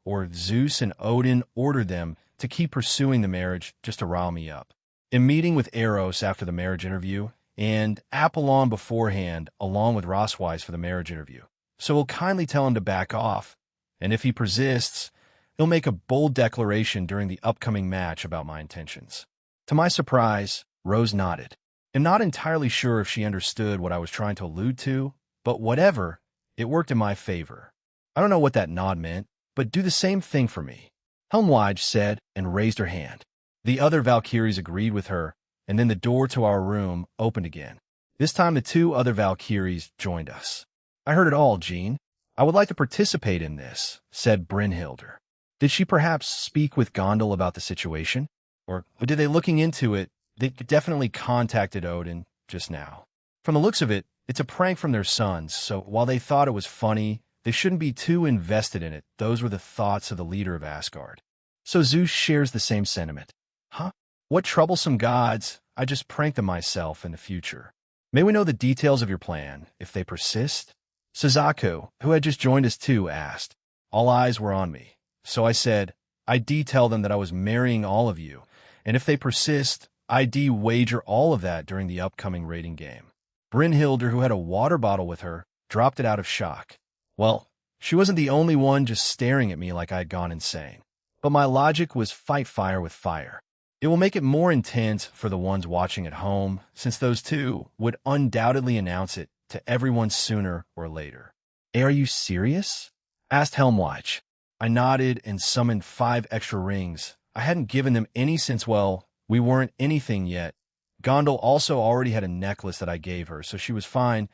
or Zeus and Odin order them to keep pursuing the marriage just to rile me up. In meeting with Eros after the marriage interview, and Apollon beforehand, along with Rosswise for the marriage interview. So we'll kindly tell him to back off, and if he persists, he'll make a bold declaration during the upcoming match about my intentions. To my surprise, Rose nodded. I'm not entirely sure if she understood what I was trying to allude to, but whatever, it worked in my favor. I don't know what that nod meant, but do the same thing for me, Helmwige said and raised her hand. The other Valkyries agreed with her, and then the door to our room opened again. This time the two other Valkyries joined us. I heard it all, Jean. I would like to participate in this, said Brynhilder. Did she perhaps speak with Gondal about the situation? Or did they looking into it? They definitely contacted Odin just now. From the looks of it, it's a prank from their sons, so while they thought it was funny, they shouldn't be too invested in it. Those were the thoughts of the leader of Asgard. So Zeus shares the same sentiment. Huh? What troublesome gods? I just pranked them myself in the future. May we know the details of your plan, if they persist? Suzaku, who had just joined us too, asked. All eyes were on me. So I said, I'd tell them that I was marrying all of you, and if they persist, I'd wager all of that during the upcoming raiding game. Brynhilder, who had a water bottle with her, dropped it out of shock. Well, she wasn't the only one just staring at me like I'd gone insane. But my logic was fight fire with fire. It will make it more intense for the ones watching at home, since those two would undoubtedly announce it to everyone sooner or later. Are you serious? Asked Helmwige. I nodded and summoned 5 extra rings. I hadn't given them any since, well, we weren't anything yet. Gondal also already had a necklace that I gave her, so she was fine,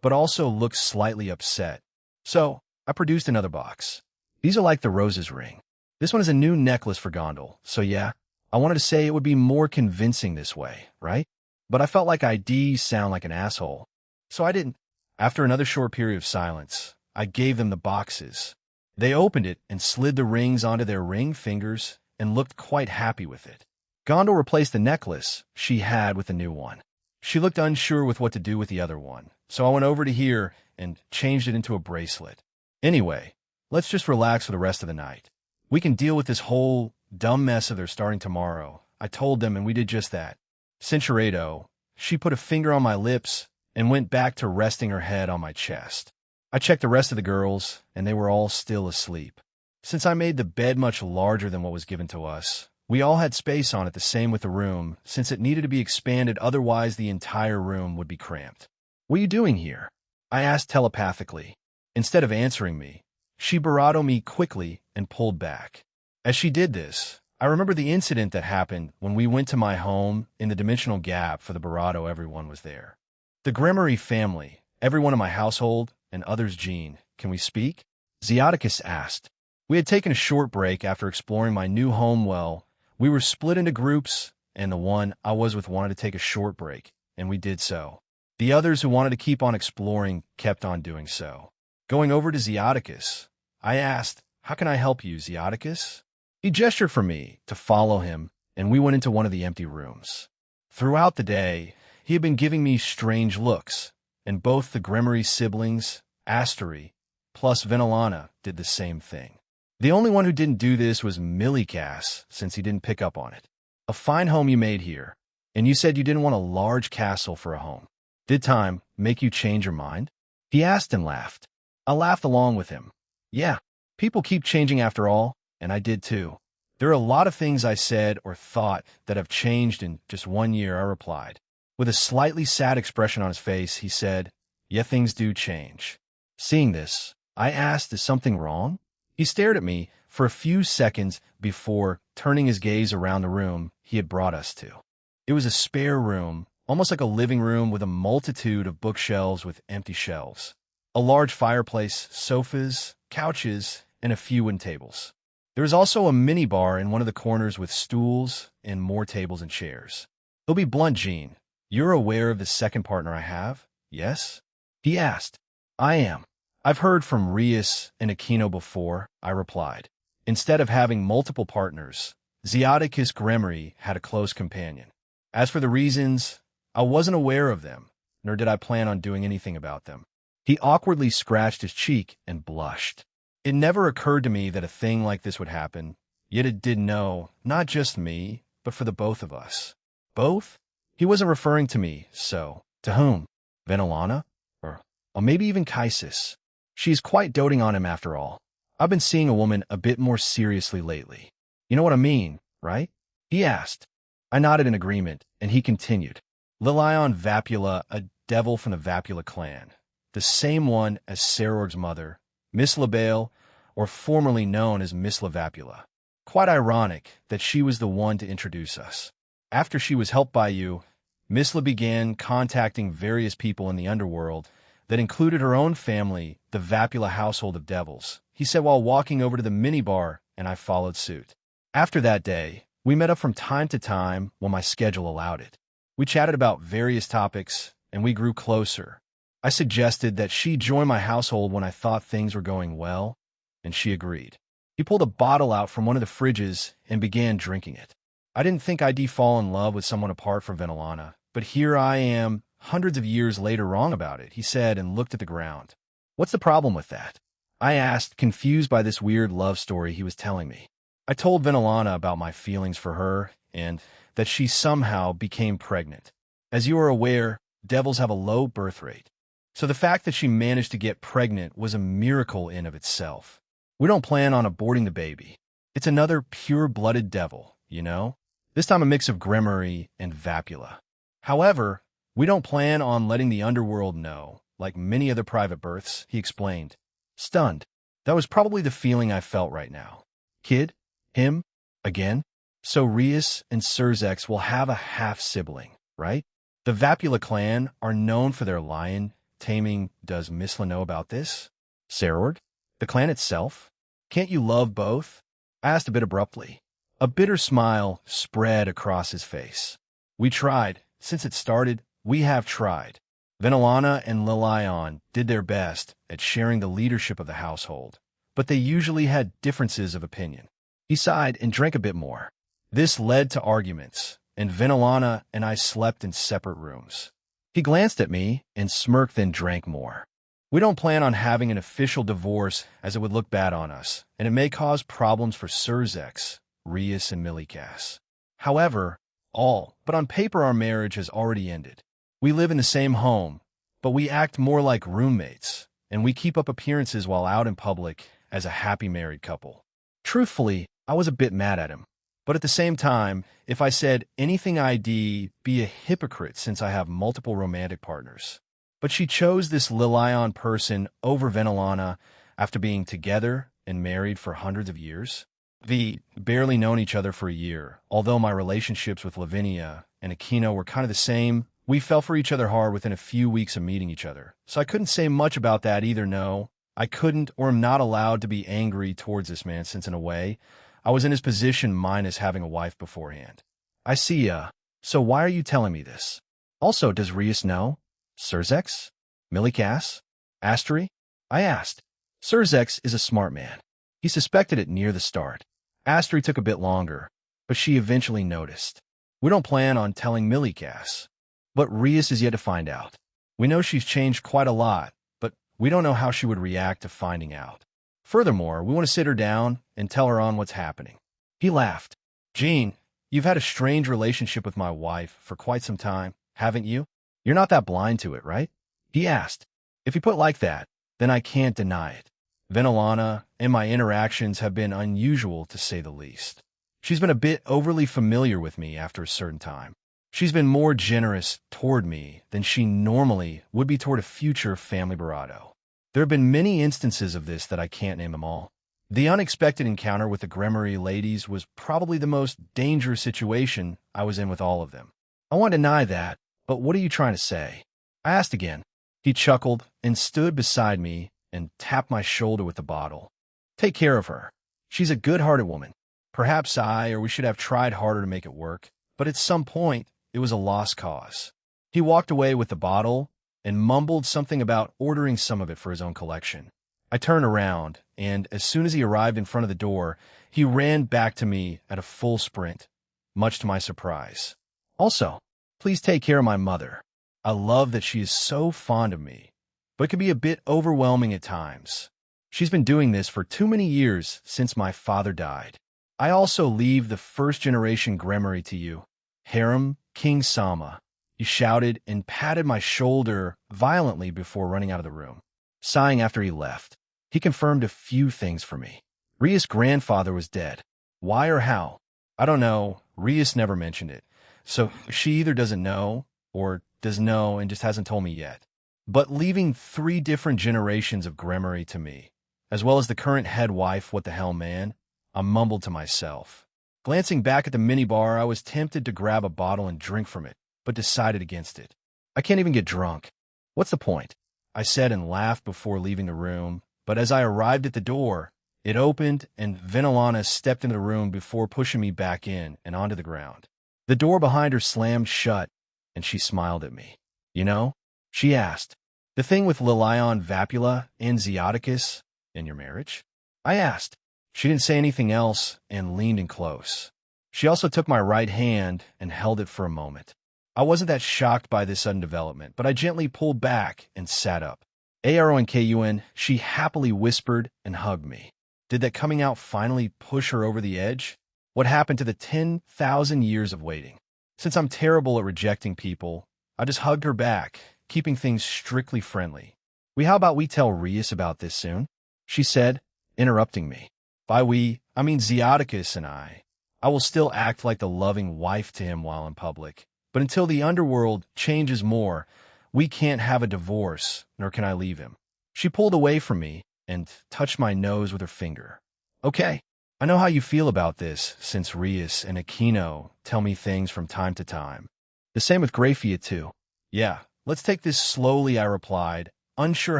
but also looked slightly upset. So, I produced another box. These are like the Rose's ring. This one is a new necklace for Gondal, so yeah, I wanted to say it would be more convincing this way, right? But I felt like I'd sound like an asshole. So I didn't. After another short period of silence, I gave them the boxes. They opened it and slid the rings onto their ring fingers and looked quite happy with it. Gondal replaced the necklace she had with a new one. She looked unsure with what to do with the other one, so I went over to here and changed it into a bracelet. Anyway, let's just relax for the rest of the night. We can deal with this whole dumb mess of their starting tomorrow. I told them, and we did just that. Cinchureto, she put a finger on my lips and went back to resting her head on my chest. I checked the rest of the girls, and they were all still asleep. Since I made the bed much larger than what was given to us, we all had space on it, the same with the room, since it needed to be expanded, otherwise the entire room would be cramped. What are you doing here? I asked telepathically. Instead of answering me, she berated me quickly and pulled back. As she did this, I remember the incident that happened when we went to my home in the dimensional gap for the Barado. Everyone was there. The Gremory family, everyone in my household, and others. Gene, can we speak? Zeoticus asked. We had taken a short break after exploring my new home well. We were split into groups, and the one I was with wanted to take a short break, and we did so. The others who wanted to keep on exploring kept on doing so. Going over to Zeoticus, I asked, "How can I help you, Zeoticus?" He gestured for me to follow him, and we went into one of the empty rooms. Throughout the day, he had been giving me strange looks, and both the Gremory siblings, Astery, plus Venilana, did the same thing. The only one who didn't do this was Millikas, since he didn't pick up on it. A fine home you made here, and you said you didn't want a large castle for a home. Did time make you change your mind? He asked and laughed. I laughed along with him. Yeah, people keep changing after all, and I did too. There are a lot of things I said or thought that have changed in just 1 year, I replied. With a slightly sad expression on his face, he said, "Yeah, things do change." Seeing this, I asked, "Is something wrong?" He stared at me for a few seconds before turning his gaze around the room he had brought us to. It was a spare room, almost like a living room with a multitude of bookshelves with empty shelves. A large fireplace, sofas, couches, and a few wooden tables. There was also a minibar in one of the corners with stools and more tables and chairs. He'll be blunt, Gene. You're aware of the second partner I have, yes? He asked. I am. I've heard from Rias and Aquino before, I replied. Instead of having multiple partners, Zeoticus Gremory had a close companion. As for the reasons, I wasn't aware of them, nor did I plan on doing anything about them. He awkwardly scratched his cheek and blushed. It never occurred to me that a thing like this would happen, yet it did know, not just me, but for the both of us. Both? He wasn't referring to me, so, to whom? Venilana? Or maybe even Kaisis. She's quite doting on him after all. I've been seeing a woman a bit more seriously lately. You know what I mean, right? He asked. I nodded in agreement, and he continued. Lilion Vapula, a devil from the Vapula clan. The same one as Serorg's mother, Miss Labale, or formerly known as Miss Lavapula. Quite ironic that she was the one to introduce us. After she was helped by you, Miss La began contacting various people in the underworld that included her own family, the Vapula household of devils, he said while walking over to the minibar, and I followed suit. After that day, we met up from time to time when my schedule allowed it. We chatted about various topics, and we grew closer. I suggested that she join my household when I thought things were going well, and she agreed. He pulled a bottle out from one of the fridges and began drinking it. I didn't think I'd fall in love with someone apart from Venilana, but here I am, hundreds of years later, wrong about it, he said and looked at the ground. What's the problem with that? I asked, confused by this weird love story he was telling me. I told Venilana about my feelings for her and that she somehow became pregnant. As you are aware, devils have a low birth rate. So the fact that she managed to get pregnant was a miracle in of itself. We don't plan on aborting the baby. It's another pure-blooded devil, you know? This time a mix of Gremory and Vapula. However, we don't plan on letting the underworld know, like many other private births, he explained. Stunned. That was probably the feeling I felt right now. Kid? Him? Again? So Rias and Surzex will have a half-sibling, right? The Vapula clan are known for their lion taming. Does Miss La know about this? Serorg? The clan itself? Can't you love both? I asked a bit abruptly. A bitter smile spread across his face. We tried. Since it started, we have tried. Venilana and Lilion did their best at sharing the leadership of the household, but they usually had differences of opinion. He sighed and drank a bit more. This led to arguments, and Venilana and I slept in separate rooms. He glanced at me and smirked, then drank more. We don't plan on having an official divorce as it would look bad on us, and it may cause problems for Surzex, Rias, and Millikas. However, but on paper our marriage has already ended. We live in the same home, but we act more like roommates, and we keep up appearances while out in public as a happy married couple. Truthfully, I was a bit mad at him. But at the same time, if I said anything, I'd be a hypocrite since I have multiple romantic partners. But she chose this Lilion person over Venilana after being together and married for hundreds of years. We barely known each other for a year. Although my relationships with Lavinia and Aquino were kind of the same, we fell for each other hard within a few weeks of meeting each other. So I couldn't say much about that either. No, I couldn't or am not allowed to be angry towards this man since in a way, I was in his position minus having a wife beforehand. I see ya. So why are you telling me this? Also, does Rias know? Surzex? Millie Cass? Astery? I asked. Surzex is a smart man. He suspected it near the start. Astery took a bit longer, but she eventually noticed. We don't plan on telling Millie Cass, but Rias is yet to find out. We know she's changed quite a lot, but we don't know how she would react to finding out. Furthermore, we want to sit her down and tell her on what's happening. He laughed. Jean, you've had a strange relationship with my wife for quite some time, haven't you? You're not that blind to it, right? He asked. If you put it like that, then I can't deny it. Venelana and my interactions have been unusual, to say the least. She's been a bit overly familiar with me after a certain time. She's been more generous toward me than she normally would be toward a future family barado. There have been many instances of this that I can't name them all. The unexpected encounter with the Gremory ladies was probably the most dangerous situation I was in with all of them. I won't deny that, but what are you trying to say? I asked again. He chuckled and stood beside me and tapped my shoulder with the bottle. Take care of her. She's a good-hearted woman. Perhaps we should have tried harder to make it work, but at some point, it was a lost cause. He walked away with the bottle and mumbled something about ordering some of it for his own collection. I turned around, and as soon as he arrived in front of the door, he ran back to me at a full sprint, much to my surprise. Also, please take care of my mother. I love that she is so fond of me, but it can be a bit overwhelming at times. She's been doing this for too many years since my father died. I also leave the first-generation Gremory to you. Harem King Sama. He shouted and patted my shoulder violently before running out of the room. Sighing after he left, he confirmed a few things for me. Rias' grandfather was dead. Why or how? I don't know. Rias never mentioned it. So she either doesn't know or does know and just hasn't told me yet. But leaving 3 different generations of Gremory to me, as well as the current head wife, what the hell, man? I mumbled to myself. Glancing back at the minibar, I was tempted to grab a bottle and drink from it, but decided against it. I can't even get drunk. What's the point? I said and laughed before leaving the room, but as I arrived at the door, it opened and Venelana stepped into the room before pushing me back in and onto the ground. The door behind her slammed shut, and she smiled at me. You know? She asked. The thing with Lilion Vapula and Zeoticus in your marriage? I asked. She didn't say anything else and leaned in close. She also took my right hand and held it for a moment. I wasn't that shocked by this sudden development, but I gently pulled back and sat up. ARONKUN, she happily whispered and hugged me. Did that coming out finally push her over the edge? What happened to the 10,000 years of waiting? Since I'm terrible at rejecting people, I just hugged her back, keeping things strictly friendly. How about we tell Rias about this soon? She said, interrupting me. By we, I mean Zeoticus and I. I will still act like the loving wife to him while in public. But until the underworld changes more, we can't have a divorce, nor can I leave him. She pulled away from me and touched my nose with her finger. Okay, I know how you feel about this, since Rias and Aquino tell me things from time to time. The same with Grafia too. Yeah, let's take this slowly, I replied, unsure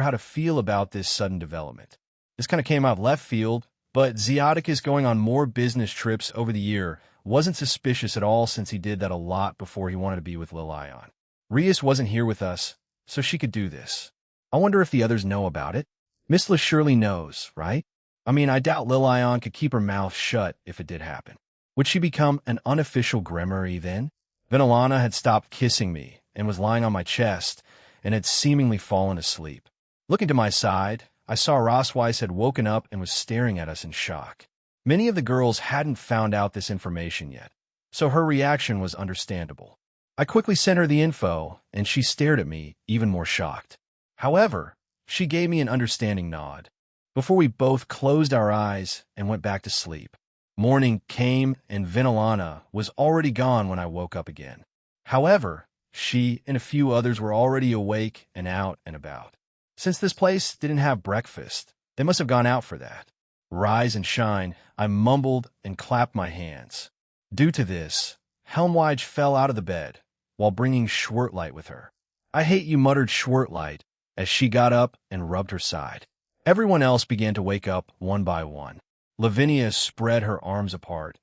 how to feel about this sudden development. This kind of came out of left field, but Zeoticus going on more business trips over the year wasn't suspicious at all since he did that a lot before he wanted to be with Lilion. Rias wasn't here with us, so she could do this. I wonder if the others know about it. Mistla surely knows, right? I mean, I doubt Lilion could keep her mouth shut if it did happen. Would she become an unofficial Gremory then? Venelana had stopped kissing me and was lying on my chest and had seemingly fallen asleep. Looking to my side, I saw Rosweiss had woken up and was staring at us in shock. Many of the girls hadn't found out this information yet, so her reaction was understandable. I quickly sent her the info, and she stared at me, even more shocked. However, she gave me an understanding nod, before we both closed our eyes and went back to sleep. Morning came, and Venelana was already gone when I woke up again. However, she and a few others were already awake and out and about. Since this place didn't have breakfast, they must have gone out for that. Rise and shine, I mumbled and clapped my hands. Due to this, Helmwige fell out of the bed, while bringing Schwertlight with her. I hate you, muttered Schwertlight, as she got up and rubbed her side. Everyone else began to wake up one by one. Lavinia spread her arms apart,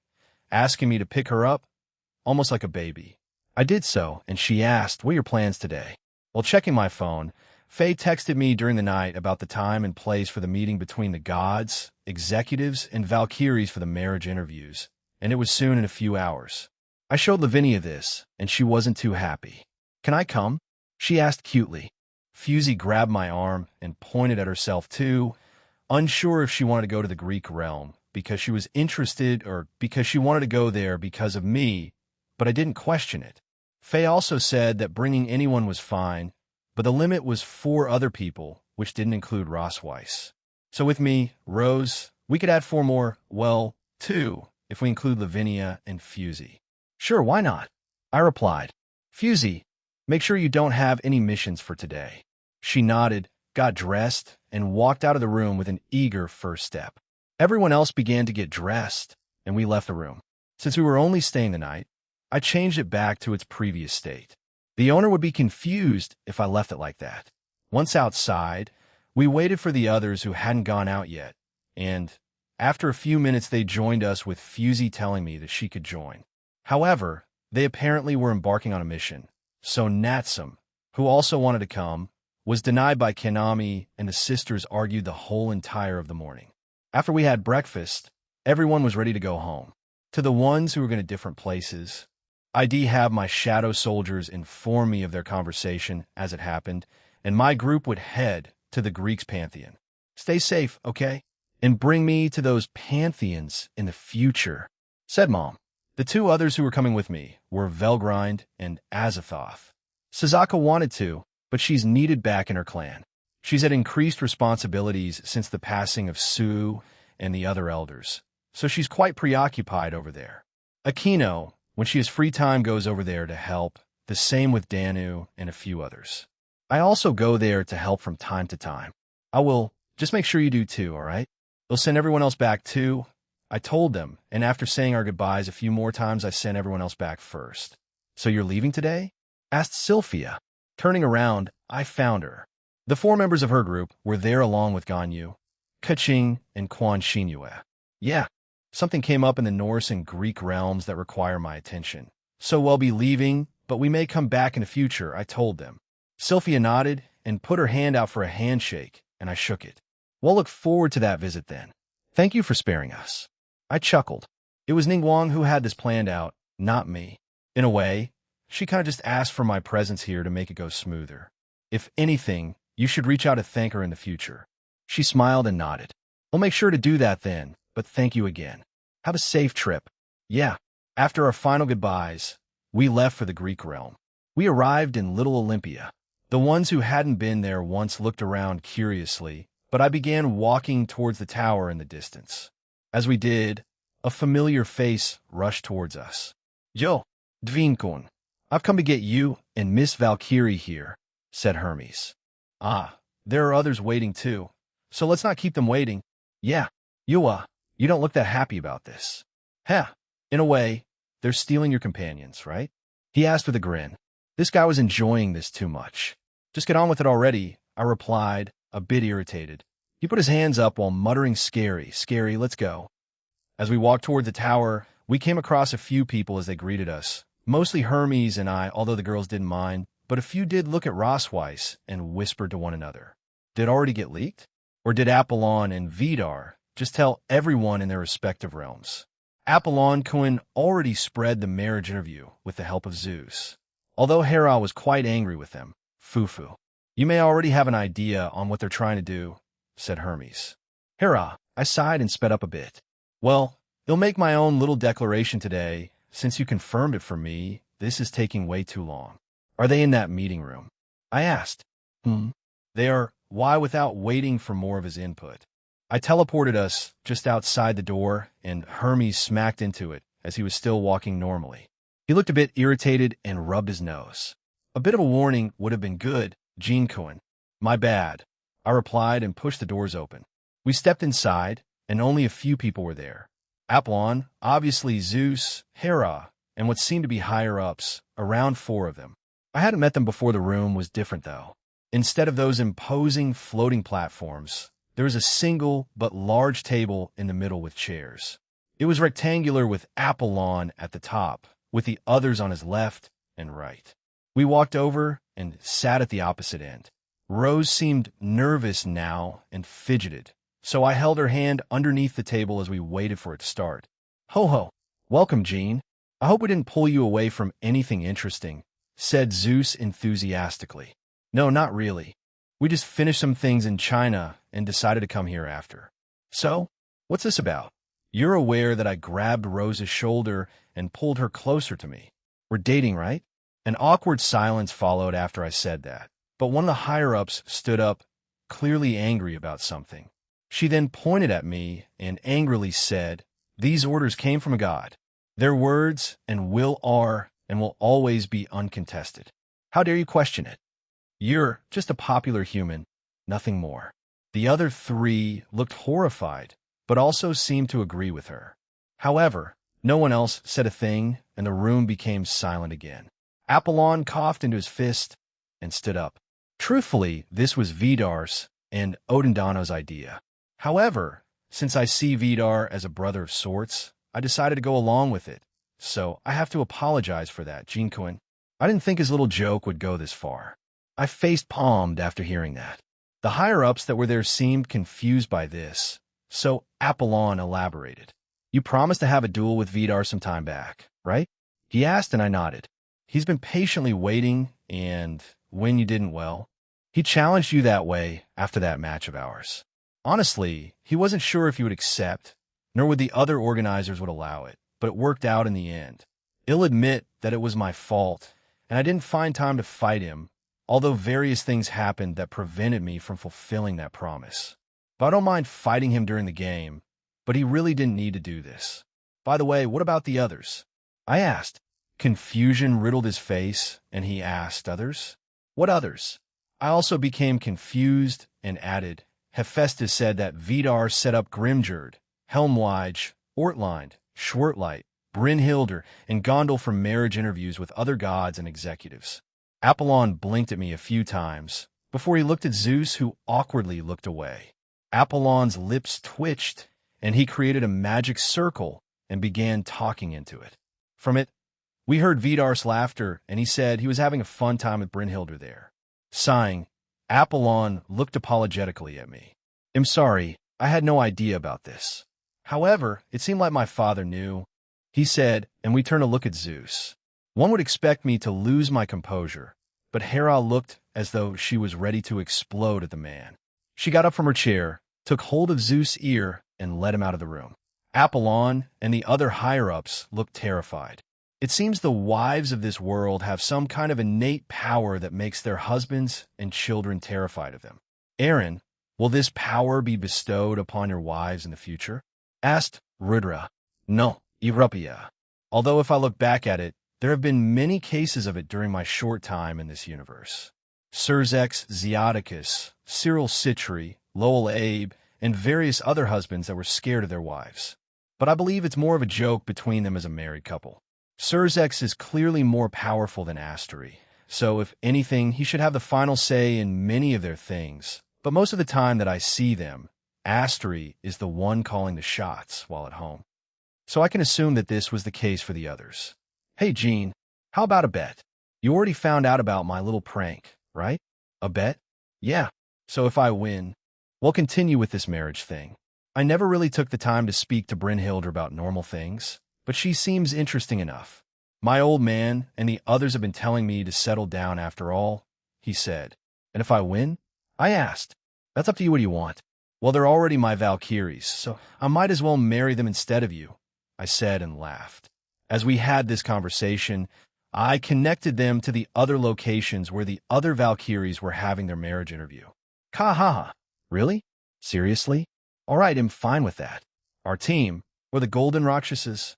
asking me to pick her up, almost like a baby. I did so, and she asked, "What are your plans today?" While checking my phone, Faye texted me during the night about the time and place for the meeting between the gods, executives, and Valkyries for the marriage interviews, and it was soon in a few hours. I showed Lavinia this, and she wasn't too happy. "Can I come?" she asked cutely. Fusey grabbed my arm and pointed at herself too, unsure if she wanted to go to the Greek realm because she was interested or because she wanted to go there because of me, but I didn't question it. Faye also said that bringing anyone was fine, but the limit was 4 other people, which didn't include Ross Weiss. So with me, Rose, we could add 4 more, well, 2, if we include Lavinia and Fusey. Sure, why not? I replied. Fusey, make sure you don't have any missions for today. She nodded, got dressed, and walked out of the room with an eager first step. Everyone else began to get dressed, and we left the room. Since we were only staying the night, I changed it back to its previous state. The owner would be confused if I left it like that. Once outside, we waited for the others who hadn't gone out yet, and after a few minutes they joined us with Fusey telling me that she could join. However, they apparently were embarking on a mission, so Natsum, who also wanted to come, was denied by Kanami, and the sisters argued the whole entire of the morning. After we had breakfast, everyone was ready to go home. To the ones who were going to different places, I'd have my shadow soldiers inform me of their conversation as it happened, and my group would head to the Greeks' pantheon. Stay safe, okay? And bring me to those pantheons in the future, said Mom. The 2 others who were coming with me were Velgrind and Azathoth. Sazaka wanted to, but she's needed back in her clan. She's had increased responsibilities since the passing of Sue and the other elders, so she's quite preoccupied over there. Akino, when she has free time, goes over there to help, the same with Danu and a few others. I also go there to help from time to time. I will, just make sure you do too, all right? They'll send everyone else back too. I told them, and after saying our goodbyes a few more times, I sent everyone else back first. So you're leaving today? Asked Sylphia. Turning around, I found her. The 4 members of her group were there along with Ganyu, Kaching, and Quan Shinue. Yeah, something came up in the Norse and Greek realms that require my attention. So we'll be leaving, but we may come back in the future, I told them. Sylphia nodded and put her hand out for a handshake, and I shook it. We'll look forward to that visit then. Thank you for sparing us. I chuckled. It was Ningguang who had this planned out, not me. In a way, she kind of just asked for my presence here to make it go smoother. If anything, you should reach out to thank her in the future. She smiled and nodded. We'll make sure to do that then, but thank you again. Have a safe trip. Yeah. After our final goodbyes, we left for the Greek realm. We arrived in Little Olympia. The ones who hadn't been there once looked around curiously, but I began walking towards the tower in the distance. As we did, a familiar face rushed towards us. Yo, Dvinkun, I've come to get you and Miss Valkyrie here, said Hermes. Ah, there are others waiting too, so let's not keep them waiting. Yeah, you don't look that happy about this. Heh, in a way, they're stealing your companions, right? He asked with a grin. This guy was enjoying this too much. Just get on with it already, I replied, a bit irritated. He put his hands up while muttering, scary, let's go. As we walked toward the tower, we came across a few people as they greeted us. Mostly Hermes and I, although the girls didn't mind, but a few did look at Rossweiss and whispered to one another. Did it already get leaked? Or did Apollon and Vidar just tell everyone in their respective realms? Apollon Cohen already spread the marriage interview with the help of Zeus. Although Hera was quite angry with them, Fufu. You may already have an idea on what they're trying to do, said Hermes. Hera, I sighed and sped up a bit. Well, I'll make my own little declaration today. Since you confirmed it for me, this is taking way too long. Are they in that meeting room? I asked. They are. Why, without waiting for more of his input. I teleported us just outside the door, and Hermes smacked into it as he was still walking normally. He looked a bit irritated and rubbed his nose. A bit of a warning would have been good, Jean Cohen. My bad, I replied and pushed the doors open. We stepped inside, and only a few people were there. Apollon, obviously Zeus, Hera, and what seemed to be higher-ups, around 4 of them. I hadn't met them before. The room was different, though. Instead of those imposing floating platforms, there was a single but large table in the middle with chairs. It was rectangular with Apollon at the top, with the others on his left and right. We walked over and sat at the opposite end. Rose seemed nervous now and fidgeted, so I held her hand underneath the table as we waited for it to start. "Ho ho, welcome, Jean. I hope we didn't pull you away from anything interesting," said Zeus enthusiastically. "No, not really. We just finished some things in China and decided to come here after." "So, what's this about?" You're aware that I grabbed Rose's shoulder and pulled her closer to me. "We're dating, right?" An awkward silence followed after I said that, but one of the higher-ups stood up, clearly angry about something. She then pointed at me and angrily said, "These orders came from a god. Their words and will are and will always be uncontested. How dare you question it? You're just a popular human, nothing more." The other 3 looked horrified, but also seemed to agree with her. However, no one else said a thing, and the room became silent again. Apollon coughed into his fist and stood up. Truthfully, this was Vidar's and Odindano's idea. However, since I see Vidar as a brother of sorts, I decided to go along with it. So I have to apologize for that, Jinkuin. I didn't think his little joke would go this far. I face-palmed after hearing that. The higher-ups that were there seemed confused by this, so Apollon elaborated. "You promised to have a duel with Vidar some time back, right?" He asked, and I nodded. "He's been patiently waiting, and when you didn't, well, he challenged you that way after that match of ours. Honestly, he wasn't sure if you would accept, nor would the other organizers would allow it, but it worked out in the end. I'll admit that it was my fault, and I didn't find time to fight him, although various things happened that prevented me from fulfilling that promise. But I don't mind fighting him during the game, but he really didn't need to do this. By the way, what about the others?" I asked. Confusion riddled his face, and he asked, "Others? What others?" I also became confused and added, "Hephaestus said that Vidar set up Grimgerd, Helmwige, Ortlind, Schwertlight, Brynhilder, and Gondel for marriage interviews with other gods and executives." Apollon blinked at me a few times before he looked at Zeus, who awkwardly looked away. Apollon's lips twitched, and he created a magic circle and began talking into it. From it, we heard Vidar's laughter, and he said he was having a fun time with Brynhilder there. Sighing, Apollon looked apologetically at me. "I'm sorry, I had no idea about this. However, it seemed like my father knew," he said, and we turned to look at Zeus. One would expect me to lose my composure, but Hera looked as though she was ready to explode at the man. She got up from her chair, took hold of Zeus' ear, and led him out of the room. Apollon and the other higher-ups looked terrified. It seems the wives of this world have some kind of innate power that makes their husbands and children terrified of them. "Aaron, will this power be bestowed upon your wives in the future?" asked Rudra. "No, Europia. Although if I look back at it, there have been many cases of it during my short time in this universe. Cerzex Zeoticus, Cyril Citri, Lowell Abe, and various other husbands that were scared of their wives. But I believe it's more of a joke between them as a married couple. Cerzex is clearly more powerful than Astery, so if anything, he should have the final say in many of their things. But most of the time that I see them, Astery is the one calling the shots while at home. So I can assume that this was the case for the others. Hey, Jean, how about a bet? You already found out about my little prank, right? A bet? Yeah. So if I win, we'll continue with this marriage thing. I never really took the time to speak to Brynhilder about normal things, but she seems interesting enough. My old man and the others have been telling me to settle down after all, he said. And if I win? I asked. That's up to you. What do you want? Well, they're already my Valkyries, so I might as well marry them instead of you, I said and laughed. As we had this conversation, I connected them to the other locations where the other Valkyries were having their marriage interview. Ka-ha-ha. Really? Seriously? All right, I'm fine with that. Our team, or the Golden Rakshasas?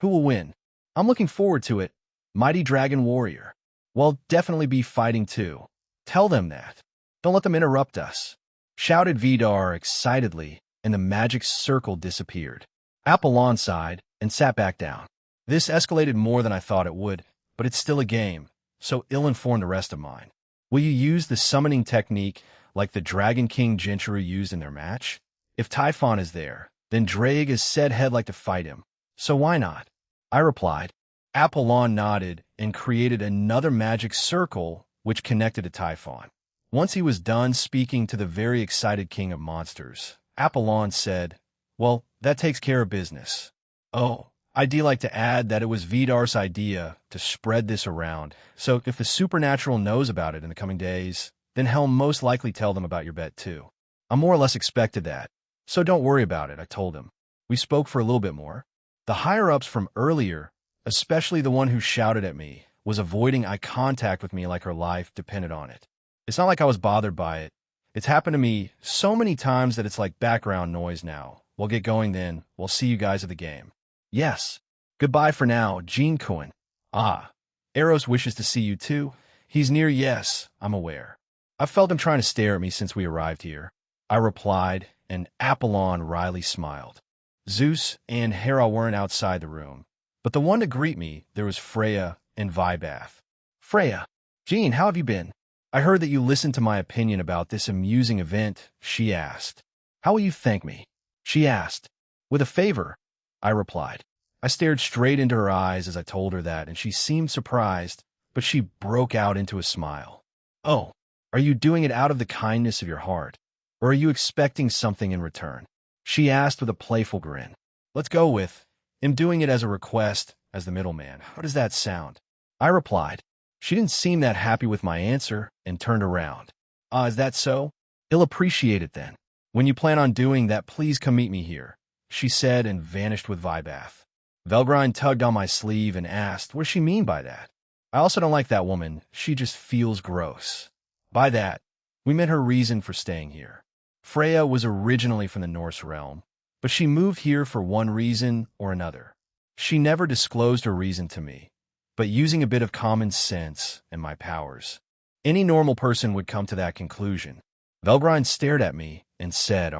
Who will win? I'm looking forward to it. Mighty Dragon Warrior. We'll definitely be fighting too. Tell them that. Don't let them interrupt us, shouted Vidar excitedly, and the magic circle disappeared. Apollon sighed and sat back down. This escalated more than I thought it would, but it's still a game, so ill-informed the rest of mine. Will you use the summoning technique like the Dragon King Jinchuru used in their match? If Typhon is there, then Drake has said he'd like to fight him, so why not? I replied. Apollon nodded and created another magic circle which connected to Typhon. Once he was done speaking to the very excited king of monsters, Apollon said, "Well, that takes care of business. Oh, I'd like to add that it was Vidar's idea to spread this around, so if the supernatural knows about it in the coming days, then he'll most likely tell them about your bet too. I more or less expected that, so don't worry about it," I told him. We spoke for a little bit more. The higher-ups from earlier, especially the one who shouted at me, was avoiding eye contact with me like her life depended on it. It's not like I was bothered by it. It's happened to me so many times that it's like background noise now. We'll get going then. We'll see you guys at the game. Yes. Goodbye for now, Jean Cohen. Ah. Eros wishes to see you too. He's near. Yes, I'm aware. I've felt him trying to stare at me since we arrived here. I replied, and Apollon wryly smiled. Zeus and Hera weren't outside the room, but the one to greet me, there was Freya and Vibath. Freya. Jean, how have you been? I heard that you listened to my opinion about this amusing event, she asked. How will you thank me? She asked. With a favor, I replied. I stared straight into her eyes as I told her that, and she seemed surprised, but she broke out into a smile. Oh, are you doing it out of the kindness of your heart, or are you expecting something in return? She asked with a playful grin. Let's go with, I'm doing it as a request, as the middleman. How does that sound? I replied. She didn't seem that happy with my answer and turned around. Ah, is that so? I'll appreciate it then. When you plan on doing that, please come meet me here, she said and vanished with Vibath. Velgrine tugged on my sleeve and asked, what does she mean by that? I also don't like that woman. She just feels gross. By that, we meant her reason for staying here. Freya was originally from the Norse realm, but she moved here for one reason or another. She never disclosed her reason to me, but using a bit of common sense and my powers, any normal person would come to that conclusion. Velgrine stared at me and said,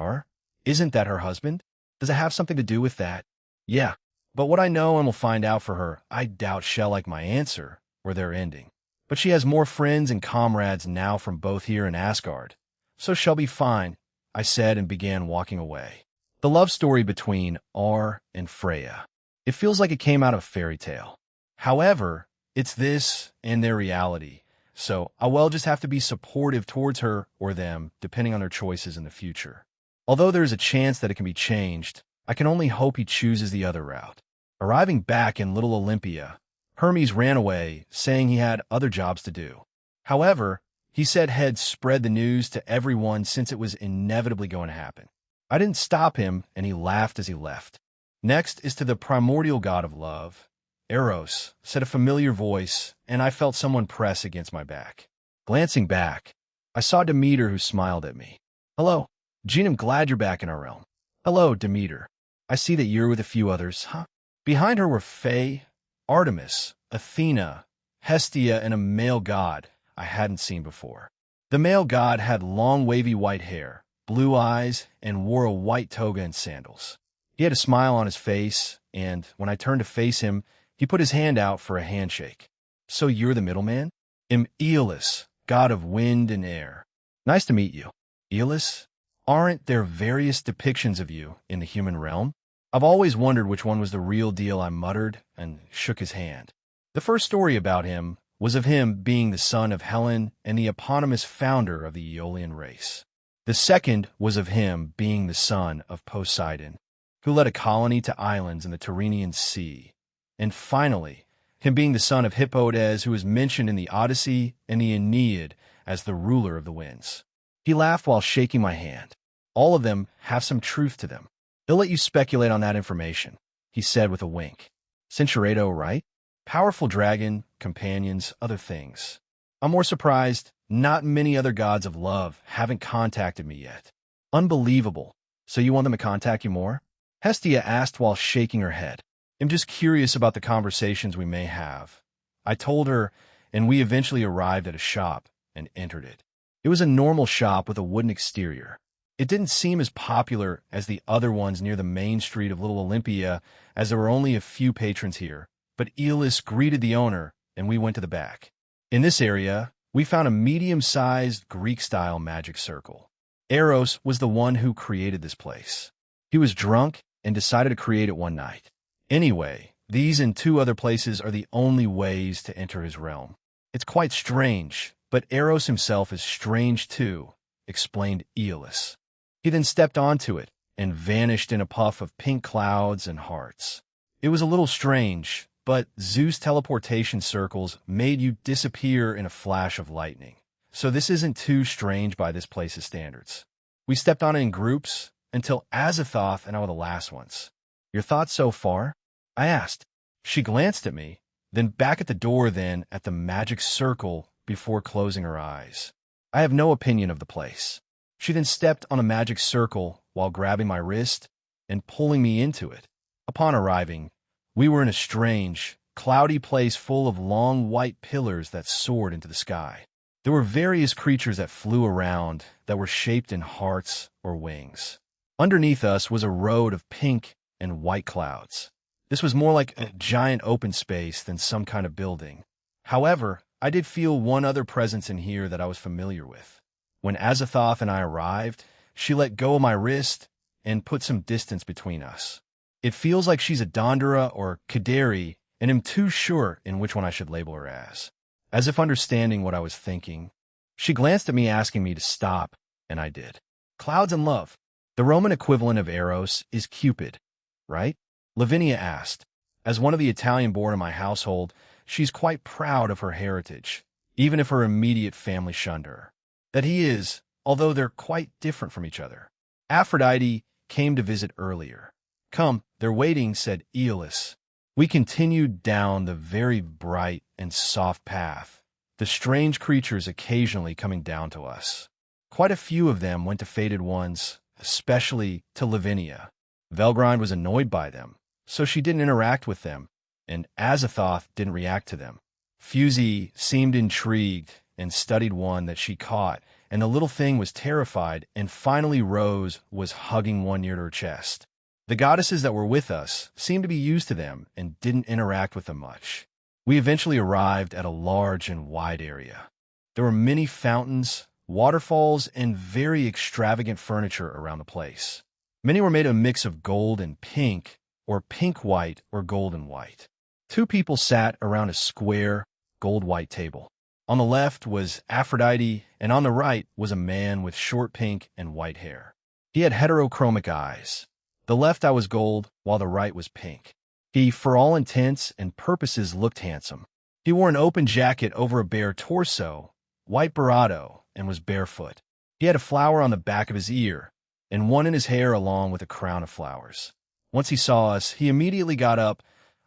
isn't that her husband? Does it have something to do with that? Yeah, but what I know and will find out for her, I doubt she'll like my answer or their ending. But she has more friends and comrades now from both here and Asgard, so she'll be fine, I said and began walking away. The love story between R and Freya. It feels like it came out of a fairy tale. However, it's this and their reality, so I will just have to be supportive towards her or them, depending on their choices in the future. Although there is a chance that it can be changed, I can only hope he chooses the other route. Arriving back in Little Olympia, Hermes ran away, saying he had other jobs to do. However, he said he'd spread the news to everyone since it was inevitably going to happen. I didn't stop him, and he laughed as he left. Next is to the primordial god of love. Eros, said a familiar voice, and I felt someone press against my back. Glancing back, I saw Demeter, who smiled at me. Hello, Jean, I'm glad you're back in our realm. Hello, Demeter. I see that you're with a few others, huh? Behind her were Faye, Artemis, Athena, Hestia, and a male god I hadn't seen before. The male god had long wavy white hair, blue eyes, and wore a white toga and sandals. He had a smile on his face, and when I turned to face him, he put his hand out for a handshake. So you're the middleman? I'm Aeolus, god of wind and air. Nice to meet you. Aeolus? Aren't there various depictions of you in the human realm? I've always wondered which one was the real deal, I muttered and shook his hand. The first story about him was of him being the son of Helen and the eponymous founder of the Aeolian race. The second was of him being the son of Poseidon, who led a colony to islands in the Tyrrhenian Sea. And finally, him being the son of Hippodes, who is mentioned in the Odyssey and the Aeneid as the ruler of the winds. He laughed while shaking my hand. All of them have some truth to them. He'll let you speculate on that information, he said with a wink. Cinceredo, right? Powerful dragon, companions, other things. I'm more surprised not many other gods of love haven't contacted me yet. Unbelievable. So you want them to contact you more? Hestia asked while shaking her head. I'm just curious about the conversations we may have. I told her, and we eventually arrived at a shop and entered it. It was a normal shop with a wooden exterior. It didn't seem as popular as the other ones near the main street of Little Olympia, as there were only a few patrons here, but Elis greeted the owner, and we went to the back. In this area, we found a medium-sized Greek-style magic circle. Eros was the one who created this place. He was drunk and decided to create it one night. Anyway, these and 2 other places are the only ways to enter his realm. It's quite strange, but Eros himself is strange too, explained Eolus. He then stepped onto it and vanished in a puff of pink clouds and hearts. It was a little strange, but Zeus' teleportation circles made you disappear in a flash of lightning. So this isn't too strange by this place's standards. We stepped on it in groups until Azathoth and I were the last ones. Your thoughts so far? I asked. She glanced at me, then back at the door, then at the magic circle before closing her eyes. I have no opinion of the place. She then stepped on a magic circle while grabbing my wrist and pulling me into it. Upon arriving, we were in a strange, cloudy place full of long white pillars that soared into the sky. There were various creatures that flew around that were shaped in hearts or wings. Underneath us was a road of pink and white clouds. This was more like a giant open space than some kind of building. However, I did feel one other presence in here that I was familiar with. When Azathoth and I arrived, she let go of my wrist and put some distance between us. It feels like she's a Dondera or Kaderi, and am too sure in which one I should label her as. As if understanding what I was thinking, she glanced at me asking me to stop, and I did. Clouds and love. The Roman equivalent of Eros is Cupid, right? Lavinia asked. As one of the Italian-born in my household, she's quite proud of her heritage, even if her immediate family shunned her. That he is, although they're quite different from each other. Aphrodite came to visit earlier. Come, they're waiting, said Aeolus. We continued down the very bright and soft path, the strange creatures occasionally coming down to us. Quite a few of them went to Fated Ones, especially to Lavinia. Velgrind was annoyed by them, so she didn't interact with them, and Azathoth didn't react to them. Fusey seemed intrigued and studied one that she caught, and the little thing was terrified, and finally Rose was hugging one near her chest. The goddesses that were with us seemed to be used to them and didn't interact with them much. We eventually arrived at a large and wide area. There were many fountains, waterfalls, and very extravagant furniture around the place. Many were made of a mix of gold and pink, or pink-white or golden-white. 2 people sat around a square, gold-white table. On the left was Aphrodite, and on the right was a man with short pink and white hair. He had heterochromic eyes. The left eye was gold, while the right was pink. He, for all intents and purposes, looked handsome. He wore an open jacket over a bare torso, white barato, and was barefoot. He had a flower on the back of his ear, and one in his hair along with a crown of flowers. Once he saw us, he immediately got up,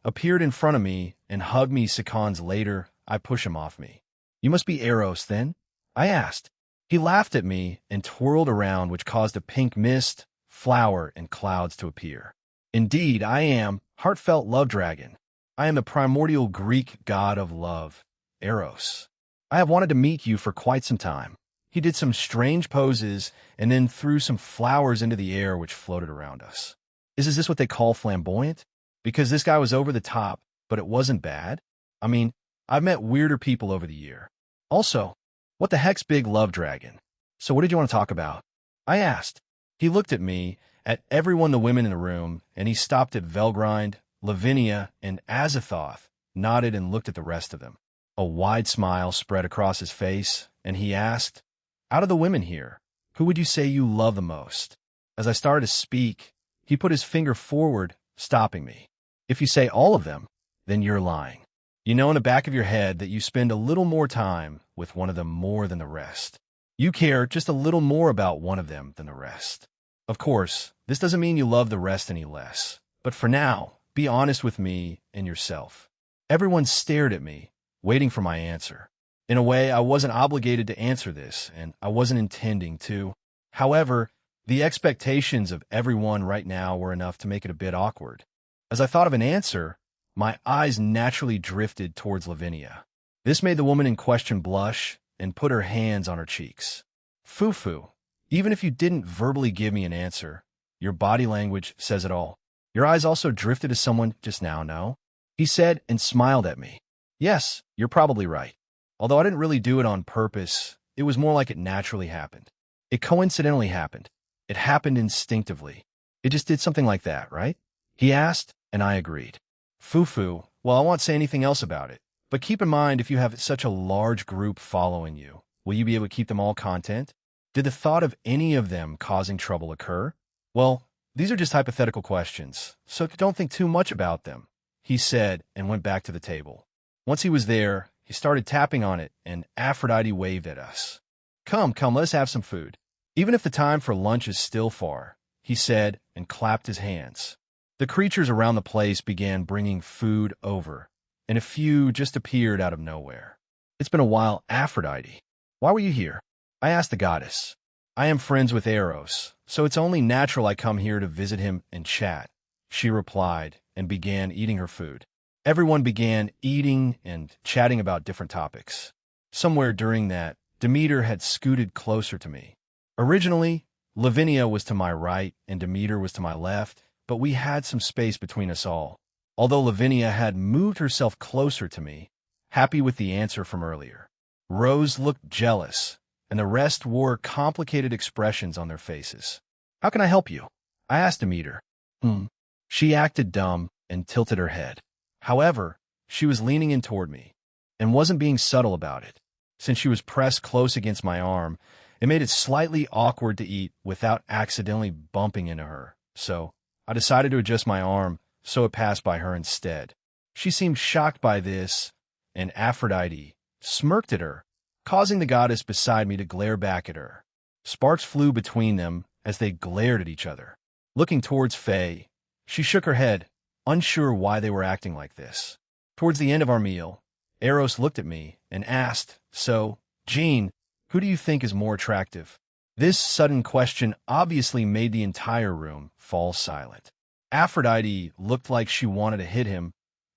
appeared in front of me, and hugged me. Seconds later, I pushed him off me. You must be Eros, then? I asked. He laughed at me and twirled around, which caused a pink mist, flower, and clouds to appear. Indeed, I am heartfelt love dragon. I am the primordial Greek god of love, Eros. I have wanted to meet you for quite some time. He did some strange poses and then threw some flowers into the air which floated around us. Is this what they call flamboyant? Because this guy was over the top, but it wasn't bad. I mean, I've met weirder people over the year. Also, what the heck's big love dragon? So what did you want to talk about? I asked. He looked at me, at everyone, the women in the room, and he stopped at Velgrind, Lavinia, and Azathoth, nodded and looked at the rest of them. A wide smile spread across his face, and he asked, out of the women here, who would you say you love the most? As I started to speak, he put his finger forward, stopping me. If you say all of them, then you're lying. You know in the back of your head that you spend a little more time with one of them more than the rest. You care just a little more about one of them than the rest. Of course, this doesn't mean you love the rest any less. But for now, be honest with me and yourself. Everyone stared at me, waiting for my answer. In a way, I wasn't obligated to answer this, and I wasn't intending to. However, the expectations of everyone right now were enough to make it a bit awkward. As I thought of an answer, my eyes naturally drifted towards Lavinia. This made the woman in question blush and put her hands on her cheeks. Fufu, Even if you didn't verbally give me an answer, your body language says it all. Your eyes also drifted to someone just now, no? He said and smiled at me. Yes, you're probably right. Although I didn't really do it on purpose, it was more like it naturally happened. It coincidentally happened. It happened instinctively. It just did something like that, right? He asked, and I agreed. Fufu, well, I won't say anything else about it. But keep in mind, if you have such a large group following you, will you be able to keep them all content? Did the thought of any of them causing trouble occur? Well, these are just hypothetical questions, so don't think too much about them, he said and went back to the table. Once he was there, he started tapping on it, and Aphrodite waved at us. Come, let's have some food. Even if the time for lunch is still far, he said and clapped his hands. The creatures around the place began bringing food over, and a few just appeared out of nowhere. It's been a while, Aphrodite. Why were you here? I asked the goddess. I am friends with Eros, so it's only natural I come here to visit him and chat, she replied and began eating her food. Everyone began eating and chatting about different topics. Somewhere during that, Demeter had scooted closer to me. Originally, Lavinia was to my right and Demeter was to my left, but we had some space between us all. Although Lavinia had moved herself closer to me, happy with the answer from earlier. Rose looked jealous, and the rest wore complicated expressions on their faces. How can I help you? I asked Demeter. She acted dumb and tilted her head. However, she was leaning in toward me and wasn't being subtle about it. Since she was pressed close against my arm, it made it slightly awkward to eat without accidentally bumping into her. So I decided to adjust my arm so it passed by her instead. She seemed shocked by this, and Aphrodite smirked at her, causing the goddess beside me to glare back at her. Sparks flew between them as they glared at each other. Looking towards Faye, she shook her head, unsure why they were acting like this. Towards the end of our meal, Eros looked at me and asked, So, Jean, who do you think is more attractive? This sudden question obviously made the entire room fall silent. Aphrodite looked like she wanted to hit him,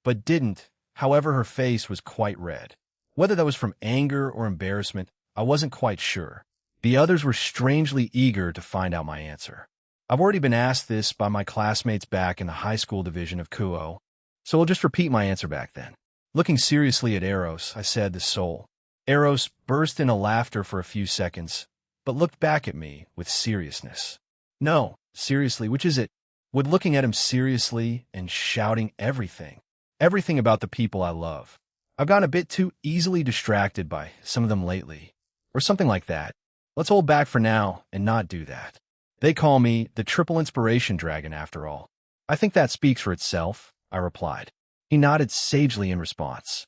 but didn't. However, her face was quite red. Whether that was from anger or embarrassment, I wasn't quite sure. The others were strangely eager to find out my answer. I've already been asked this by my classmates back in the high school division of Kuo, so I'll just repeat my answer back then. Looking seriously at Eros, I said the soul. Eros burst into laughter for a few seconds, but looked back at me with seriousness. No, seriously, which is it? With looking at him seriously and shouting everything about the people I love. I've gotten a bit too easily distracted by some of them lately, or something like that. Let's hold back for now and not do that. They call me the Triple Inspiration Dragon after all. I think that speaks for itself, I replied. He nodded sagely in response.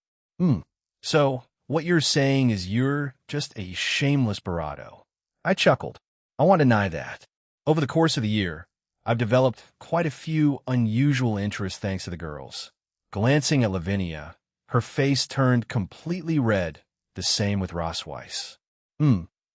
So, what you're saying is you're just a shameless Barado. I chuckled. I won't deny that. Over the course of the year, I've developed quite a few unusual interests thanks to the girls. Glancing at Lavinia, her face turned completely red, the same with Rossweiss.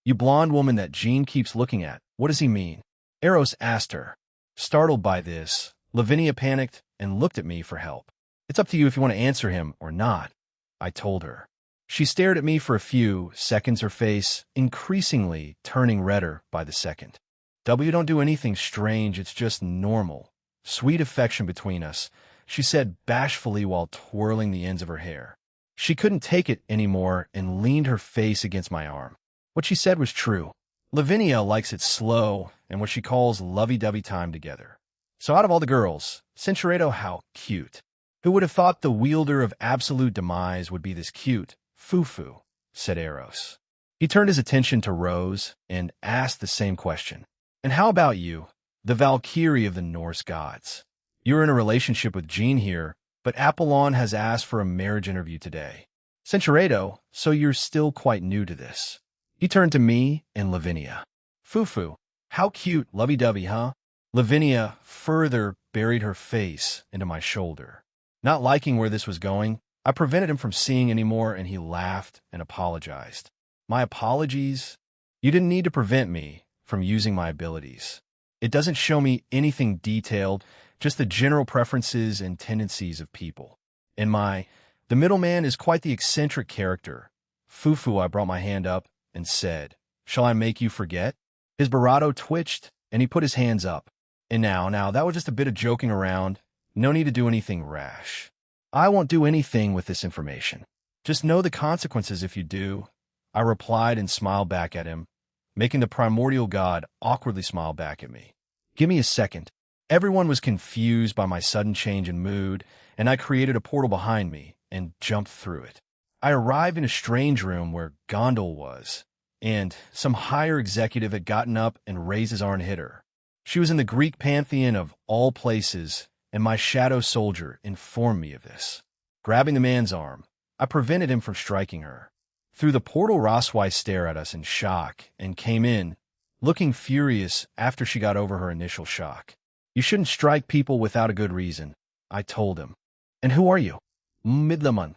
You blonde woman that Jean keeps looking at, what does he mean? Eros asked her. Startled by this, Lavinia panicked and looked at me for help. It's up to you if you want to answer him or not, I told her. She stared at me for a few seconds, her face increasingly turning redder by the second. W, don't do anything strange, it's just normal. Sweet affection between us, she said bashfully while twirling the ends of her hair. She couldn't take it anymore and leaned her face against my arm. What she said was true. Lavinia likes it slow and what she calls lovey-dovey time together. So out of all the girls, Centuredo, how cute. Who would have thought the wielder of absolute demise would be this cute? Fufu, said Eros. He turned his attention to Rose and asked the same question. And how about you, the Valkyrie of the Norse gods? You're in a relationship with Jean here, but Apollon has asked for a marriage interview today. Centuredo, so you're still quite new to this. He turned to me and Lavinia. Fufu, how cute, lovey-dovey, huh? Lavinia further buried her face into my shoulder. Not liking where this was going, I prevented him from seeing anymore, and he laughed and apologized. My apologies? You didn't need to prevent me from using my abilities. It doesn't show me anything detailed, just the general preferences and tendencies of people. The middleman is quite the eccentric character. Fufu, I brought my hand up and said, Shall I make you forget? His barato twitched, and he put his hands up. And now, that was just a bit of joking around. No need to do anything rash. I won't do anything with this information. Just know the consequences if you do. I replied and smiled back at him, making the primordial god awkwardly smile back at me. Give me a second. Everyone was confused by my sudden change in mood, and I created a portal behind me and jumped through it. I arrived in a strange room where Gondal was, and some higher executive had gotten up and raised his arm and hit her. She was in the Greek pantheon of all places, and my shadow soldier informed me of this. Grabbing the man's arm, I prevented him from striking her. Through the portal, Roswai stared at us in shock and came in, looking furious after she got over her initial shock. You shouldn't strike people without a good reason, I told him. And who are you? Midlaman.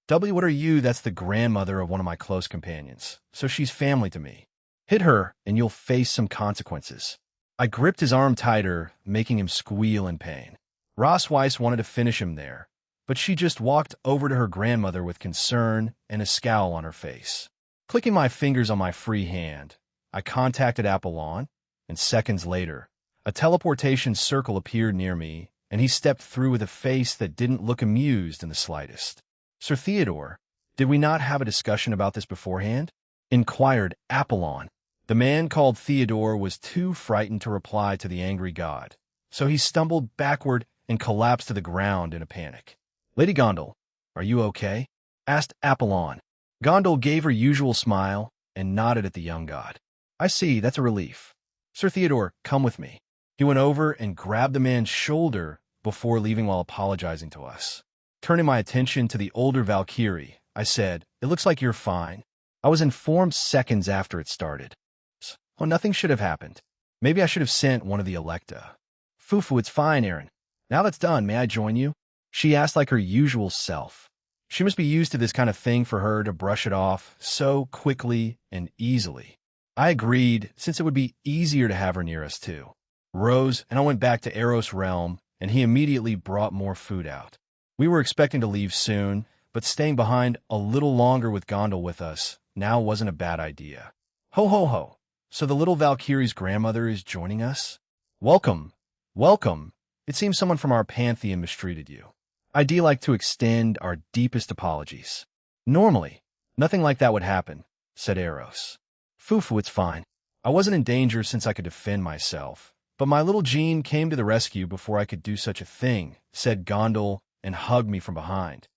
W, what are you? That's the grandmother of one of my close companions, so she's family to me. Hit her, and you'll face some consequences. I gripped his arm tighter, making him squeal in pain. Rosweiss wanted to finish him there, but she just walked over to her grandmother with concern and a scowl on her face. Clicking my fingers on my free hand, I contacted Apollon, and seconds later, a teleportation circle appeared near me, and he stepped through with a face that didn't look amused in the slightest. Sir Theodore, did we not have a discussion about this beforehand? Inquired Apollon. The man called Theodore was too frightened to reply to the angry god, so he stumbled backward and collapsed to the ground in a panic. Lady Gondal, are you okay? Asked Apollon. Gondal gave her usual smile and nodded at the young god. I see, that's a relief. Sir Theodore, come with me. He went over and grabbed the man's shoulder before leaving while apologizing to us. Turning my attention to the older Valkyrie, I said, it looks like you're fine. I was informed seconds after it started. Oh, nothing should have happened. Maybe I should have sent one of the Electa. Fufu, it's fine, Aaron. Now that's done, may I join you? She asked like her usual self. She must be used to this kind of thing for her to brush it off so quickly and easily. I agreed, since it would be easier to have her near us too. Rose and I went back to Eros' realm, and he immediately brought more food out. We were expecting to leave soon, but staying behind a little longer with Gondal with us now wasn't a bad idea. Ho ho ho! So the little Valkyrie's grandmother is joining us? Welcome, welcome. It seems someone from our pantheon mistreated you. I'd like to extend our deepest apologies. Normally, nothing like that would happen, said Eros. Fufu, it's fine. I wasn't in danger since I could defend myself, but my little Jean came to the rescue before I could do such a thing, said Gondal, and hugged me from behind.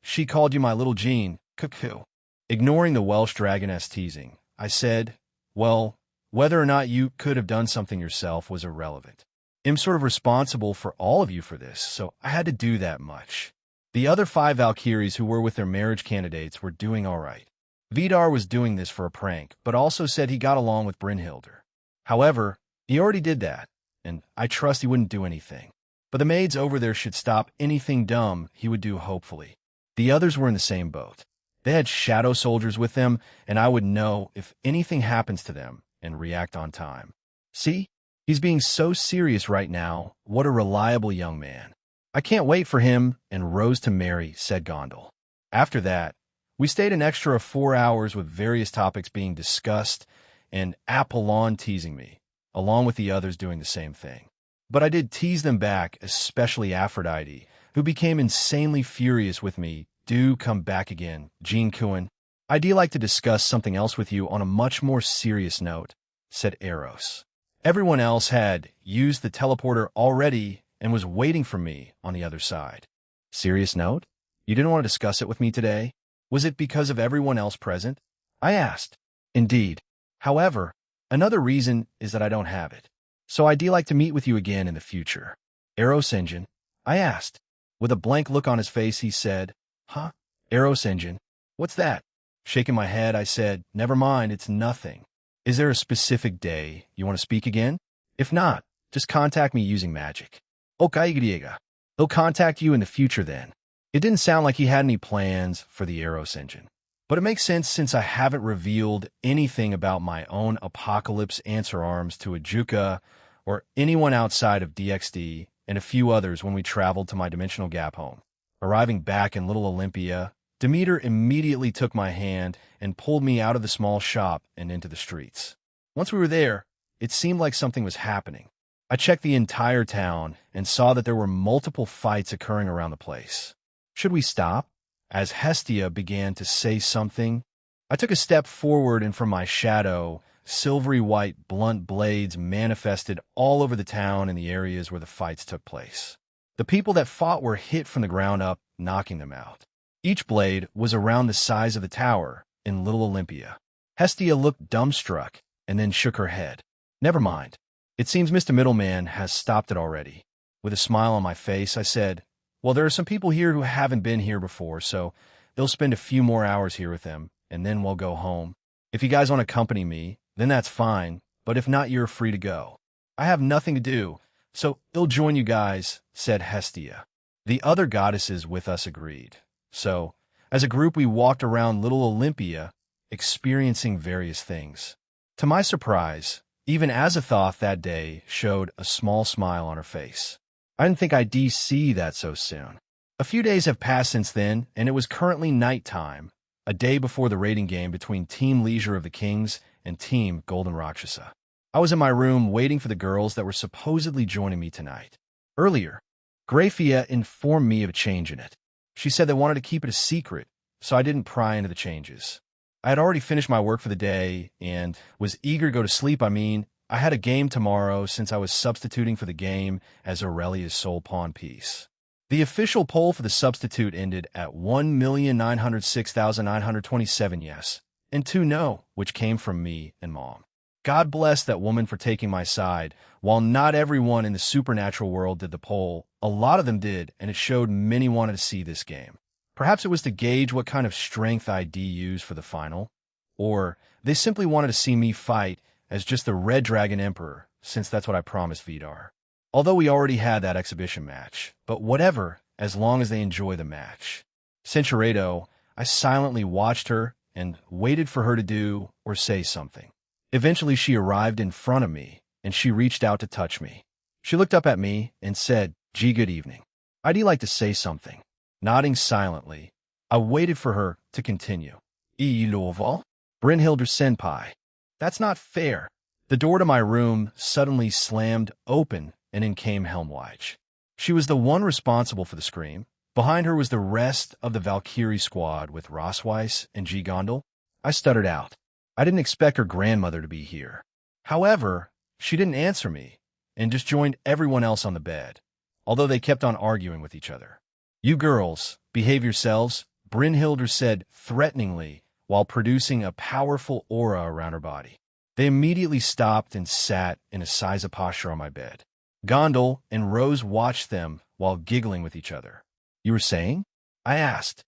She called you my little Jean, cuckoo. Ignoring the Welsh dragoness teasing, I said, well, whether or not you could have done something yourself was irrelevant. I'm sort of responsible for all of you for this, so I had to do that much. The other 5 Valkyries who were with their marriage candidates were doing all right. Vidar was doing this for a prank, but also said he got along with Brynhildr. However, he already did that, and I trust he wouldn't do anything. But the maids over there should stop anything dumb he would do, hopefully. The others were in the same boat. They had shadow soldiers with them, and I would know if anything happens to them and react on time. See? He's being so serious right now. What a reliable young man. I can't wait for him and Rose to marry, said Gondal. After that, we stayed an extra 4 hours with various topics being discussed and Apollon teasing me, along with the others doing the same thing. But I did tease them back, especially Aphrodite, who became insanely furious with me. Do come back again, Jean Kuhn. I'd like to discuss something else with you on a much more serious note, said Eros. Everyone else had used the teleporter already and was waiting for me on the other side. Serious note? You didn't want to discuss it with me today? Was it because of everyone else present? I asked. Indeed. However, another reason is that I don't have it. So I'd like to meet with you again in the future. Eros Engine? I asked. With a blank look on his face, he said, Huh? Eros Engine? What's that? Shaking my head, I said, never mind, it's nothing. Is there a specific day you want to speak again? If not, just contact me using magic. Okay, Griega. He'll contact you in the future then. It didn't sound like he had any plans for the Eros Engine. But it makes sense since I haven't revealed anything about my own Apocalypse answer arms to Ajuka or anyone outside of DXD and a few others when we traveled to my dimensional gap home. Arriving back in Little Olympia, Demeter immediately took my hand and pulled me out of the small shop and into the streets. Once we were there, it seemed like something was happening. I checked the entire town and saw that there were multiple fights occurring around the place. Should we stop? As Hestia began to say something, I took a step forward, and from my shadow, silvery white blunt blades manifested all over the town in the areas where the fights took place. The people that fought were hit from the ground up, knocking them out. Each blade was around the size of the tower in Little Olympia. Hestia looked dumbstruck and then shook her head. Never mind. It seems Mr. Middleman has stopped it already. With a smile on my face, I said, well, there are some people here who haven't been here before, so they'll spend a few more hours here with them, and then we'll go home. If you guys want to accompany me, then that's fine, but if not, you're free to go. I have nothing to do, so they'll join you guys, said Hestia. The other goddesses with us agreed. So, as a group, we walked around Little Olympia, experiencing various things. To my surprise, even Azathoth that day showed a small smile on her face. I didn't think I'd see that so soon. A few days have passed since then, and it was currently nighttime, a day before the raiding game between Team Leisure of the Kings and Team Golden Rakshasa. I was in my room waiting for the girls that were supposedly joining me tonight. Earlier, Grafia informed me of a change in it. She said they wanted to keep it a secret, so I didn't pry into the changes. I had already finished my work for the day and was eager to go to sleep. I had a game tomorrow since I was substituting for the game as Aurelia's sole pawn piece. The official poll for the substitute ended at 1,906,927 yes and 2 no, which came from me and Mom. God bless that woman for taking my side. While not everyone in the supernatural world did the poll, a lot of them did, and it showed many wanted to see this game. Perhaps it was to gauge what kind of strength I'd use for the final, or they simply wanted to see me fight as just the Red Dragon Emperor, since that's what I promised Vidar. Although we already had that exhibition match, but whatever, as long as they enjoy the match. Cinchuredo, I silently watched her and waited for her to do or say something. Eventually she arrived in front of me, and she reached out to touch me. She looked up at me and said, "Gee, good evening. I'd like to say something." Nodding silently, I waited for her to continue. Iloval? Brynhilder Senpai. That's not fair. The door to my room suddenly slammed open, and in came Helmwich. She was the one responsible for the scream. Behind her was the rest of the Valkyrie squad with Rosweiss and G. Gondel. I stuttered out. I didn't expect her grandmother to be here. However, she didn't answer me, and just joined everyone else on the bed, although they kept on arguing with each other. "You girls, behave yourselves," Brynhilder said threateningly while producing a powerful aura around her body. They immediately stopped and sat in a size of posture on my bed. Gondel and Rose watched them while giggling with each other. "You were saying?" I asked,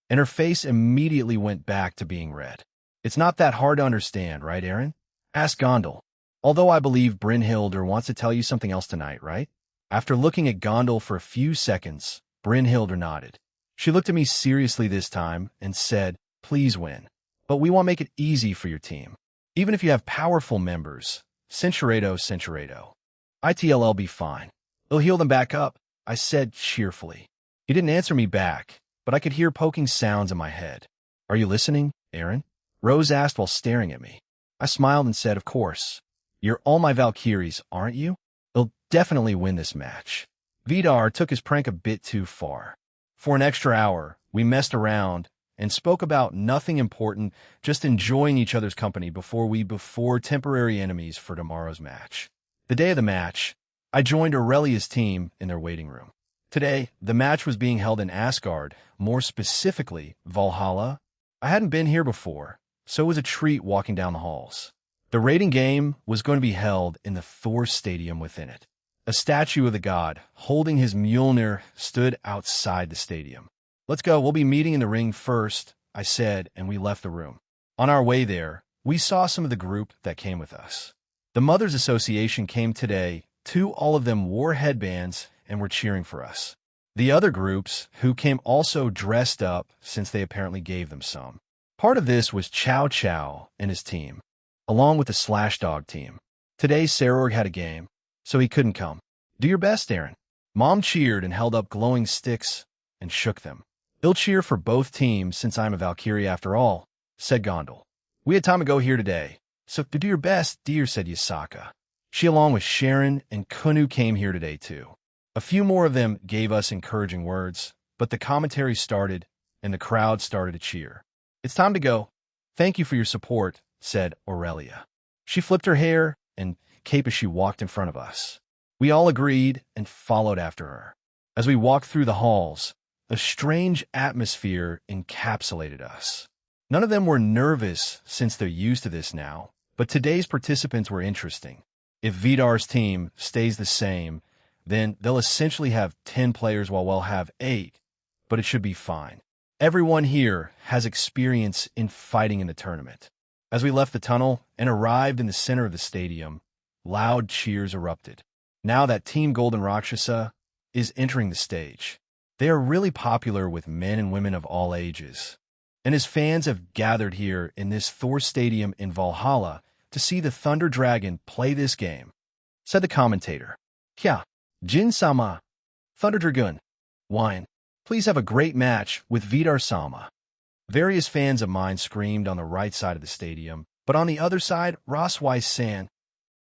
and her face immediately went back to being red. "It's not that hard to understand, right, Aaron?" asked Gondel. "Although I believe Brynhilder wants to tell you something else tonight, right?" After looking at Gondel for a few seconds, Brynhilder nodded. She looked at me seriously this time and said, "Please win. But we want to make it easy for your team. Even if you have powerful members, Cinchuredo. ITLL be fine. They'll heal them back up," I said cheerfully. He didn't answer me back, but I could hear poking sounds in my head. "Are you listening, Aaron?" Rose asked while staring at me. I smiled and said, "Of course. You're all my Valkyries, aren't you? They'll definitely win this match." Vidar took his prank a bit too far. For an extra hour, we messed around and spoke about nothing important, just enjoying each other's company before temporary enemies for tomorrow's match. The day of the match, I joined Aurelia's team in their waiting room. Today, the match was being held in Asgard, more specifically, Valhalla. I hadn't been here before, so it was a treat walking down the halls. The raiding game was going to be held in the Thor Stadium within it. A statue of the god, holding his Mjolnir, stood outside the stadium. "Let's go, we'll be meeting in the ring first," I said, and we left the room. On our way there, we saw some of the group that came with us. The Mothers Association came today, too. All of them wore headbands and were cheering for us. The other groups, who came also dressed up since they apparently gave them some. Part of this was Chow Chow and his team, along with the Slash Dog team. Today, Sarorg had a game, so he couldn't come. "Do your best, Aaron." Mom cheered and held up glowing sticks and shook them. "They'll cheer for both teams since I'm a Valkyrie after all," said Gondel. "We had time to go here today, so do your best, dear," said Yasaka. She, along with Sharon and Kunu, came here today too. A few more of them gave us encouraging words, but the commentary started, and the crowd started to cheer. "It's time to go. Thank you for your support," said Aurelia. She flipped her hair and cape as she walked in front of us. We all agreed and followed after her. As we walked through the halls, a strange atmosphere encapsulated us. None of them were nervous since they're used to this now, but today's participants were interesting. If Vidar's team stays the same, then they'll essentially have 10 players while we'll have 8, but it should be fine. Everyone here has experience in fighting in the tournament. As we left the tunnel and arrived in the center of the stadium, loud cheers erupted. Now that Team Golden Rakshasa is entering the stage. They are really popular with men and women of all ages. And his fans have gathered here in this Thor Stadium in Valhalla to see the Thunder Dragon play this game, said the commentator. "Kya, Jin-sama, Thunder Dragon, wine. Please have a great match with Vidar-sama." Various fans of mine screamed on the right side of the stadium, but on the other side, Roswise-san,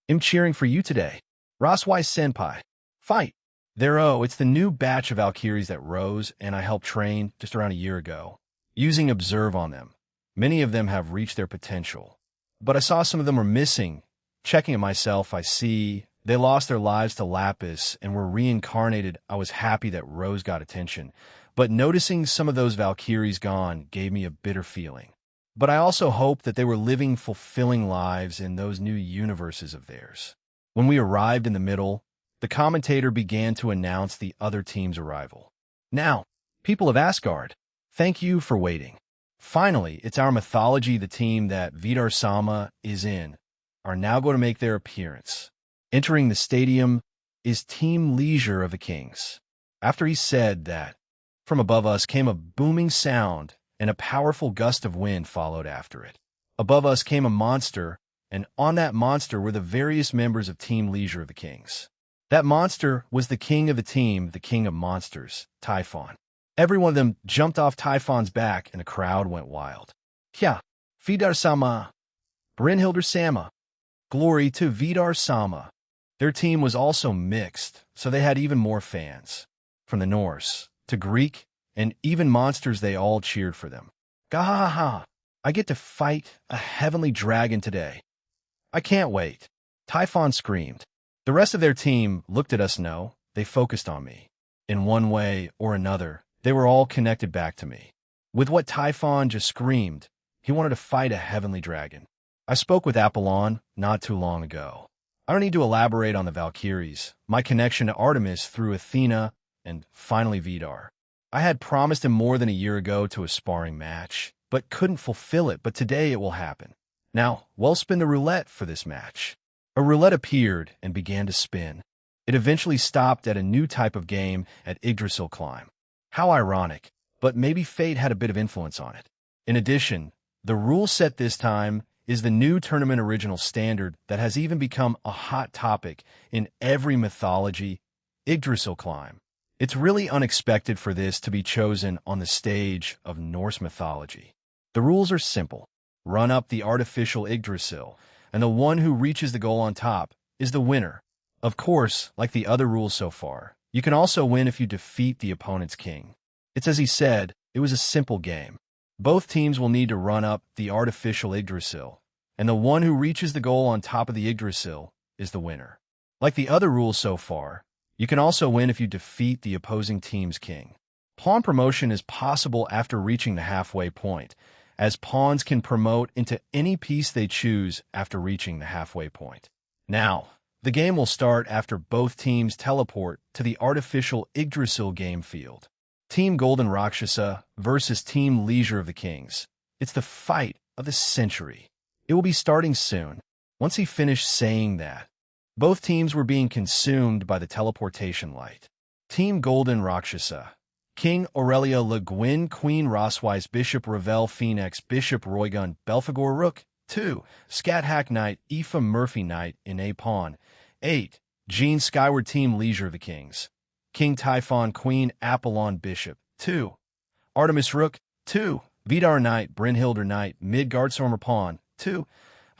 "I'm cheering for you today. Roswise-senpai, fight." It's the new batch of Valkyries that rose and I helped train just around a year ago. Using Observe on them, many of them have reached their potential. But I saw some of them were missing. Checking it myself, I see they lost their lives to Lapis and were reincarnated. I was happy that Rose got attention, but noticing some of those Valkyries gone gave me a bitter feeling. But I also hope that they were living fulfilling lives in those new universes of theirs. When we arrived in the middle, the commentator began to announce the other team's arrival. "Now, people of Asgard, thank you for waiting. Finally, it's our mythology. The team that Vidar-sama is in are now going to make their appearance. Entering the stadium is Team Leisure of the Kings." After he said that, from above us came a booming sound, and a powerful gust of wind followed after it. Above us came a monster, and on that monster were the various members of Team Leisure of the Kings. That monster was the king of the team, the king of monsters, Typhon. Every one of them jumped off Typhon's back, and the crowd went wild. "Kya, Vidar-sama, Brynhildr-sama, glory to Vidar-sama." Their team was also mixed, so they had even more fans. From the Norse to Greek and even monsters, they all cheered for them. "Gahaha, I get to fight a heavenly dragon today. I can't wait," Typhon screamed. The rest of their team looked at us. No, they focused on me. In one way or another, they were all connected back to me. With what Typhon just screamed, he wanted to fight a heavenly dragon. I spoke with Apollon not too long ago. I don't need to elaborate on the Valkyries, my connection to Artemis through Athena, and finally Vidar. I had promised him more than a year ago to a sparring match, but couldn't fulfill it, but today it will happen. Now, we'll spin the roulette for this match. A roulette appeared and began to spin. It eventually stopped at a new type of game at Yggdrasil Climb. How ironic, but maybe fate had a bit of influence on it. In addition, the rule set this time is the new tournament original standard that has even become a hot topic in every mythology, Yggdrasil Climb. It's really unexpected for this to be chosen on the stage of Norse mythology. The rules are simple. Run up the artificial Yggdrasil, and the one who reaches the goal on top is the winner. Of course, like the other rules so far, you can also win if you defeat the opponent's king. It's as he said, it was a simple game. Both teams will need to run up the artificial Yggdrasil, and the one who reaches the goal on top of the Yggdrasil is the winner. Like the other rules so far, you can also win if you defeat the opposing team's king. Pawn promotion is possible after reaching the halfway point, as pawns can promote into any piece they choose after reaching the halfway point. Now, the game will start after both teams teleport to the artificial Yggdrasil game field. Team Golden Rakshasa versus Team Leisure of the Kings. It's the fight of the century. It will be starting soon. Once he finished saying that, both teams were being consumed by the teleportation light. Team Golden Rakshasa. King Aurelia Le Guin, Queen Roswise, Bishop Ravel Phoenix, Bishop Roygun, Belphegor Rook. 2. Scat Hack Knight, Aoife Murphy Knight in A Pawn. 8. Jean Skyward Team Leisure of the Kings. King Typhon, Queen Apollon, Bishop. 2. Artemis Rook. 2. Vidar Knight, Brynhildr Knight, Midgardstormer Pawn. 2.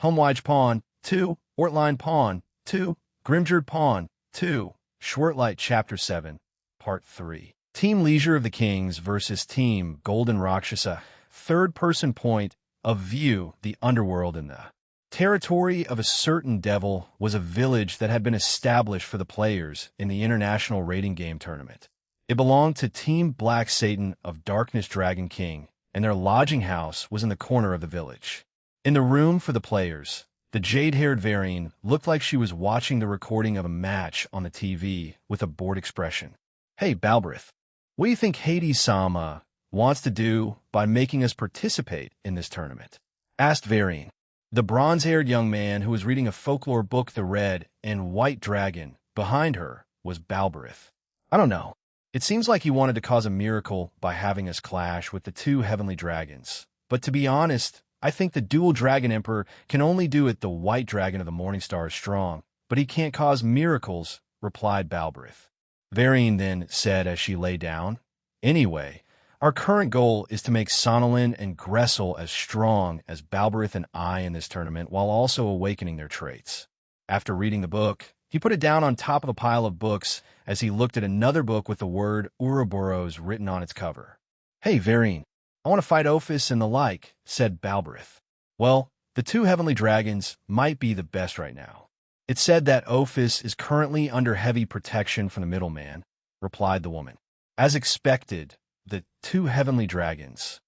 Homewige Pawn. 2. Ortline Pawn. 2. Grimjord Pawn. 2. Schwertlight Chapter 7, Part 3. Team Leisure of the Kings versus Team Golden Rakshasa. Third-person point of view. The underworld in the territory of a certain devil was a village that had been established for the players in the International Raiding Game Tournament. It belonged to Team Black Satan of Darkness Dragon King, and their lodging house was in the corner of the village. In the room for the players, the jade-haired Varian looked like she was watching the recording of a match on the TV with a bored expression. "Hey, Balbrith, what do you think Hades-sama wants to do by making us participate in this tournament?" asked Varian. The bronze-haired young man who was reading a folklore book, The Red and White Dragon, behind her was Balbrith. "I don't know. It seems like he wanted to cause a miracle by having us clash with the two heavenly dragons. But to be honest, I think the dual dragon emperor can only do it the white dragon of the morning star is strong, but he can't cause miracles," replied Balbrith. Varian then said as she lay down, "Anyway, our current goal is to make Sonolin and Gressel as strong as Balbrith and I in this tournament while also awakening their traits." After reading the book, he put it down on top of a pile of books as he looked at another book with the word Ouroboros written on its cover. "Hey, Varian, I want to fight Ophis and the like," said Balbrith. "Well, the two heavenly dragons might be the best right now. It's said that Ophis is currently under heavy protection from the middleman," replied the woman. "As expected, the two heavenly dragons."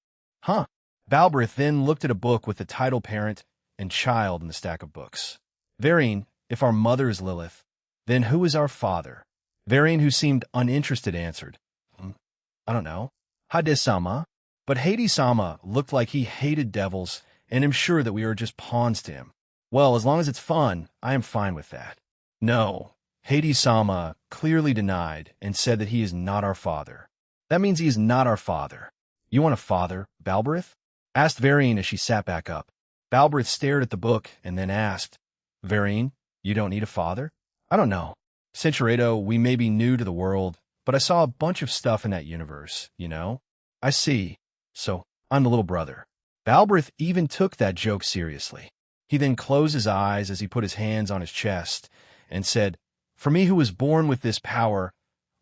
"Huh." Balbrith then looked at a book with the title Parent and Child in the stack of books. "Varian, if our mother is Lilith, then who is our father?" Varian, who seemed uninterested, answered, "I don't know. Hades-sama." But Hades-sama looked like he hated devils, and am sure that we are just pawns to him. "Well, as long as it's fun, I am fine with that." "No," Hades-sama clearly denied and said that he is not our father. "That means he is not our father." "You want a father, Balbrith?" asked Varian as she sat back up. Balbrith stared at the book and then asked, "Varian, you don't need a father?" "I don't know. Cinchuredo, we may be new to the world, but I saw a bunch of stuff in that universe, you know?" "I see. So, I'm the little brother." Balbrith even took that joke seriously. He then closed his eyes as he put his hands on his chest and said, "For me who was born with this power,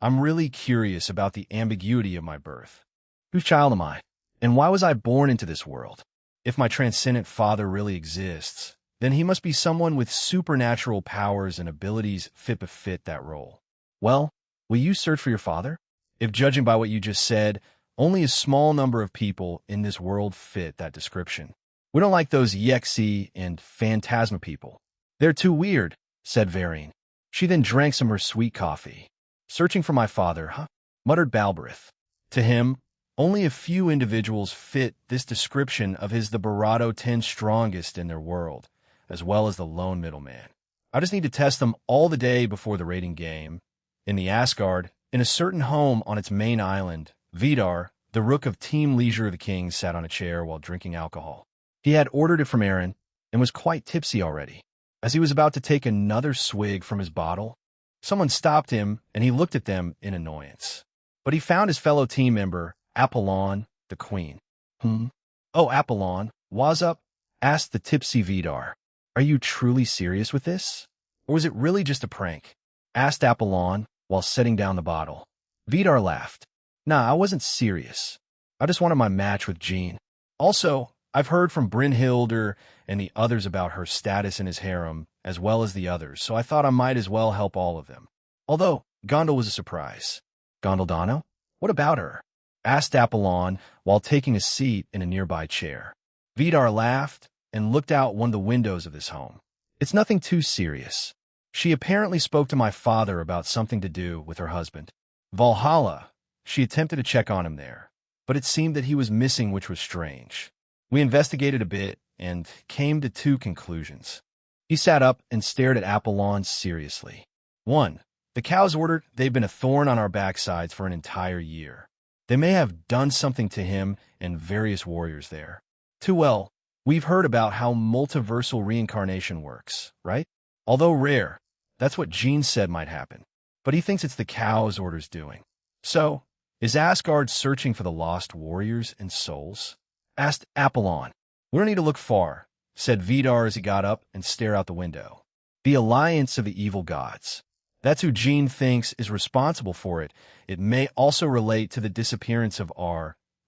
I'm really curious about the ambiguity of my birth. Whose child am I? And why was I born into this world? If my transcendent father really exists, then he must be someone with supernatural powers and abilities fit to fit that role. Well, will you search for your father? If judging by what you just said, only a small number of people in this world fit that description. We don't like those Yexi and Phantasma people. They're too weird," said Varian. She then drank some of her sweet coffee. "Searching for my father, huh?" muttered Balbrith. To him, only a few individuals fit this description of his the Barado 10 strongest in their world, as well as the lone middleman. "I just need to test them all the day before the raiding game." In the Asgard, in a certain home on its main island, Vidar, the rook of Team Leisure of the Kings, sat on a chair while drinking alcohol. He had ordered it from Aaron and was quite tipsy already. As he was about to take another swig from his bottle, someone stopped him and he looked at them in annoyance. But he found his fellow team member, Apollon, the queen. "Oh, Apollon, what's up?" asked the tipsy Vidar. "Are you truly serious with this? Or was it really just a prank?" asked Apollon while setting down the bottle. Vidar laughed. "Nah, I wasn't serious. I just wanted my match with Jean. Also, I've heard from Brynhilde and the others about her status in his harem, as well as the others, so I thought I might as well help all of them. Although, Gondel was a surprise." "Gondeldano? What about her?" asked Apollon while taking a seat in a nearby chair. Vidar laughed and looked out one of the windows of his home. "It's nothing too serious. She apparently spoke to my father about something to do with her husband. Valhalla. She attempted to check on him there, but it seemed that he was missing, which was strange. We investigated a bit and came to two conclusions." He sat up and stared at Apollon seriously. 1. The cows ordered they've been a thorn on our backsides for an entire year. They may have done something to him and various warriors there. 2. Well, we've heard about how multiversal reincarnation works, right? Although rare, that's what Jean said might happen. But he thinks it's the cows' orders doing. "So, is Asgard searching for the lost warriors and souls?" asked Apollon. "We don't need to look far," said Vidar as he got up and stared out the window. The alliance of the evil gods. That's who Jean thinks is responsible for it. It may also relate to the disappearance of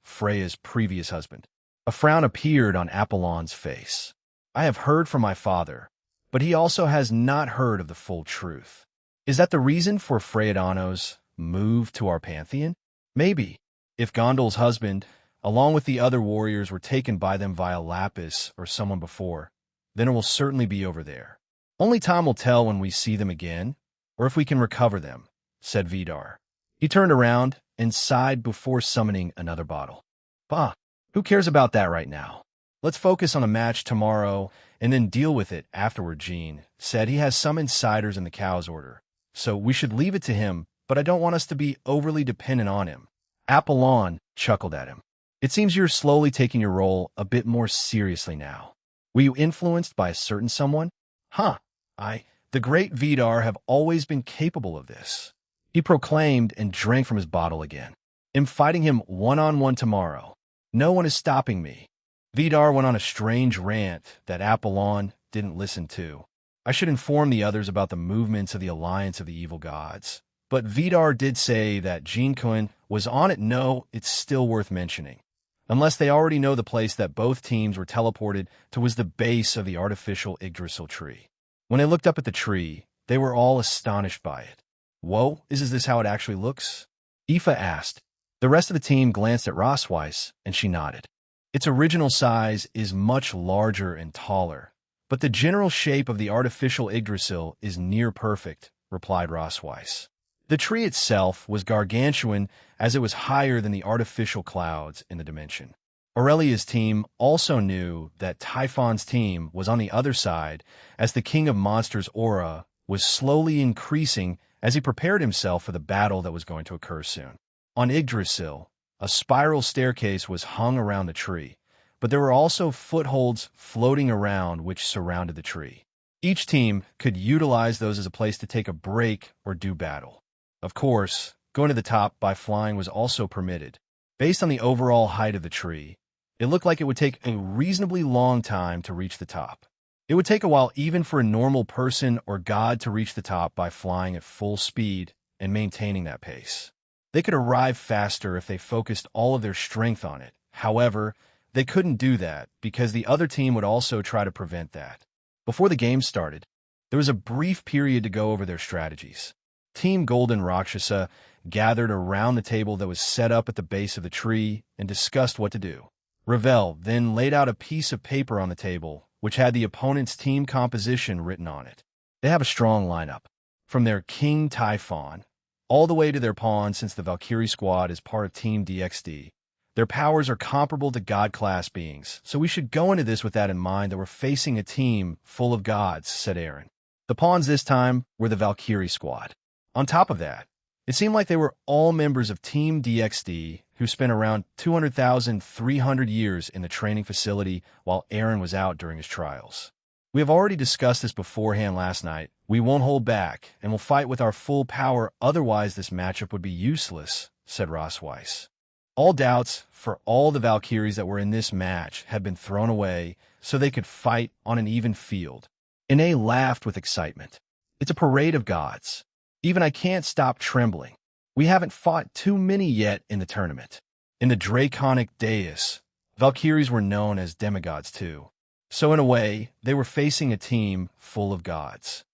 Freya's previous husband. A frown appeared on Apollon's face. I have heard from my father, but he also has not heard of the full truth. Is that the reason for Freydano's move to our pantheon? Maybe. If Gondol's husband, along with the other warriors, were taken by them via Lapis or someone before, then it will certainly be over there. Only time will tell when we see them again, or if we can recover them, said Vidar. He turned around and sighed before summoning another bottle. Bah, who cares about that right now? Let's focus on a match tomorrow and then deal with it afterward. Jean said he has some insiders in the Cow's order, so we should leave it to him, but I don't want us to be overly dependent on him. Apollon chuckled at him. It seems you're slowly taking your role a bit more seriously now. Were you influenced by a certain someone? The great Vidar, have always been capable of this. He proclaimed and drank from his bottle again. I'm fighting him one-on-one tomorrow. No one is stopping me. Vidar went on a strange rant that Apollon didn't listen to. I should inform the others about the movements of the alliance of the evil gods. But Vidar did say that Jean Cohen was on it. No, it's still worth mentioning. Unless they already know, the place that both teams were teleported to was the base of the artificial Yggdrasil tree. When they looked up at the tree, they were all astonished by it. Whoa, is this how it actually looks? Aoife asked. The rest of the team glanced at Rosweiss, and she nodded. Its original size is much larger and taller, but the general shape of the artificial Yggdrasil is near perfect, replied Rosweiss. The tree itself was gargantuan, as it was higher than the artificial clouds in the dimension. Aurelia's team also knew that Typhon's team was on the other side, as the King of Monsters' aura was slowly increasing as he prepared himself for the battle that was going to occur soon. On Yggdrasil, a spiral staircase was hung around the tree, but there were also footholds floating around which surrounded the tree. Each team could utilize those as a place to take a break or do battle. Of course, going to the top by flying was also permitted. Based on the overall height of the tree, it looked like it would take a reasonably long time to reach the top. It would take a while even for a normal person or god to reach the top by flying at full speed and maintaining that pace. They could arrive faster if they focused all of their strength on it. However, they couldn't do that because the other team would also try to prevent that. Before the game started, there was a brief period to go over their strategies. Team Golden Rakshasa gathered around the table that was set up at the base of the tree and discussed what to do. Ravel then laid out a piece of paper on the table, which had the opponent's team composition written on it. They have a strong lineup, from their King Typhon all the way to their pawn, since the Valkyrie squad is part of Team DXD. Their powers are comparable to god-class beings, so we should go into this with that in mind, that we're facing a team full of gods, said Aaron. The pawns this time were the Valkyrie squad. On top of that, it seemed like they were all members of Team DXD, who spent around 200,300 years in the training facility while Aaron was out during his trials. We have already discussed this beforehand last night. We won't hold back, and will fight with our full power, otherwise this matchup would be useless, said Rosweiss. All doubts for all the Valkyries that were in this match had been thrown away so they could fight on an even field. Ine laughed with excitement. It's a parade of gods. Even I can't stop trembling. We haven't fought too many yet in the tournament. In the Draconic Dais, Valkyries were known as demigods too. So in a way, they were facing a team full of gods.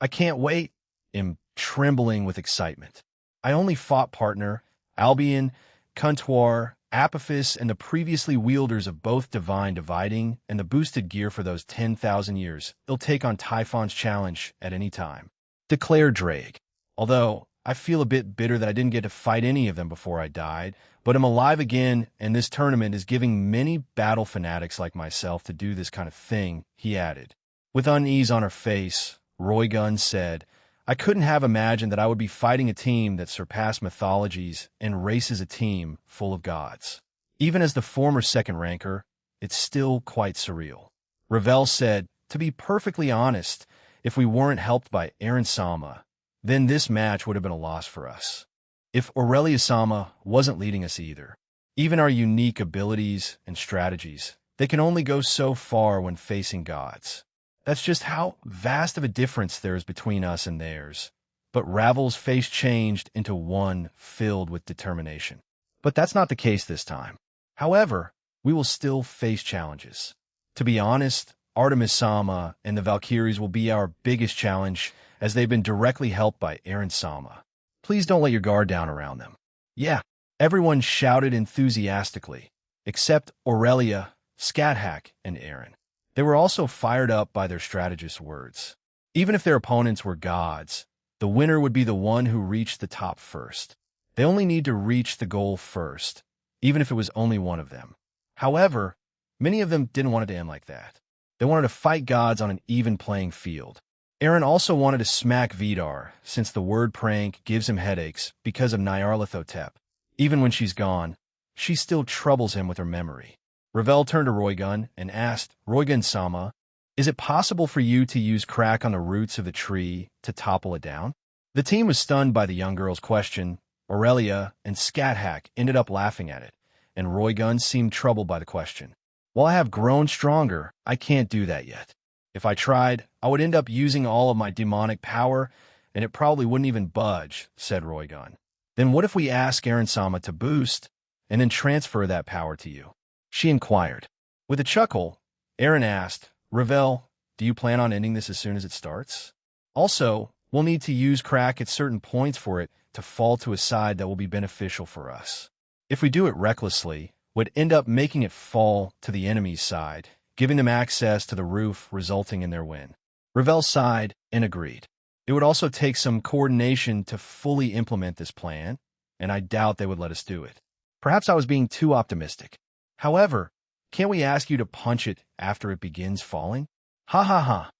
I can't wait. I'm trembling with excitement. I only fought partner, Albion, Cuntuar, Apophis, and the previously wielders of both Divine Dividing and the boosted gear for those 10,000 years. They'll take on Typhon's challenge at any time, declared Drake. Although, I feel a bit bitter that I didn't get to fight any of them before I died, but I'm alive again, and this tournament is giving many battle fanatics like myself to do this kind of thing, he added. With unease on her face, Roygun said, I couldn't have imagined that I would be fighting a team that surpassed mythologies and races, a team full of gods. Even as the former second ranker, it's still quite surreal. Ravel said, to be perfectly honest, if we weren't helped by Aaron Sama, then this match would have been a loss for us. If Aurelia Sama wasn't leading us either, even our unique abilities and strategies, they can only go so far when facing gods. That's just how vast of a difference there is between us and theirs. But Ravel's face changed into one filled with determination. But that's not the case this time. However, we will still face challenges. To be honest, Artemis Sama and the Valkyries will be our biggest challenge, as they've been directly helped by Eren Sama. Please don't let your guard down around them. Yeah, everyone shouted enthusiastically, except Aurelia, Scathack, and Eren. They were also fired up by their strategist's words. Even if their opponents were gods, the winner would be the one who reached the top first. They only need to reach the goal first, even if it was only one of them. However, many of them didn't want it to end like that. They wanted to fight gods on an even playing field. Eren also wanted to smack Vidar, since the word prank gives him headaches because of Nyarlathotep. Even when she's gone, she still troubles him with her memory. Ravel turned to Roygun and asked, Roygun-sama, is it possible for you to use crack on the roots of the tree to topple it down? The team was stunned by the young girl's question. Aurelia and Scathack ended up laughing at it, and Roygun seemed troubled by the question. While I have grown stronger, I can't do that yet. If I tried, I would end up using all of my demonic power, and it probably wouldn't even budge, said Roygun. Then what if we ask Eren-sama to boost, and then transfer that power to you? She inquired. With a chuckle, Eren asked, Ravel, do you plan on ending this as soon as it starts? Also, we'll need to use crack at certain points for it to fall to a side that will be beneficial for us. If we do it recklessly, would end up making it fall to the enemy's side, giving them access to the roof, resulting in their win. Ravel sighed and agreed. It would also take some coordination to fully implement this plan, and I doubt they would let us do it. Perhaps I was being too optimistic. However, can't we ask you to punch it after it begins falling? Ha ha ha.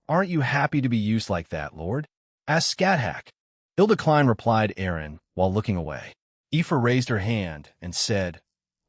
Aren't you happy to be used like that, Lord? Asked Scathack. Ill-Decline, replied Eren, while looking away. Aoife raised her hand and said,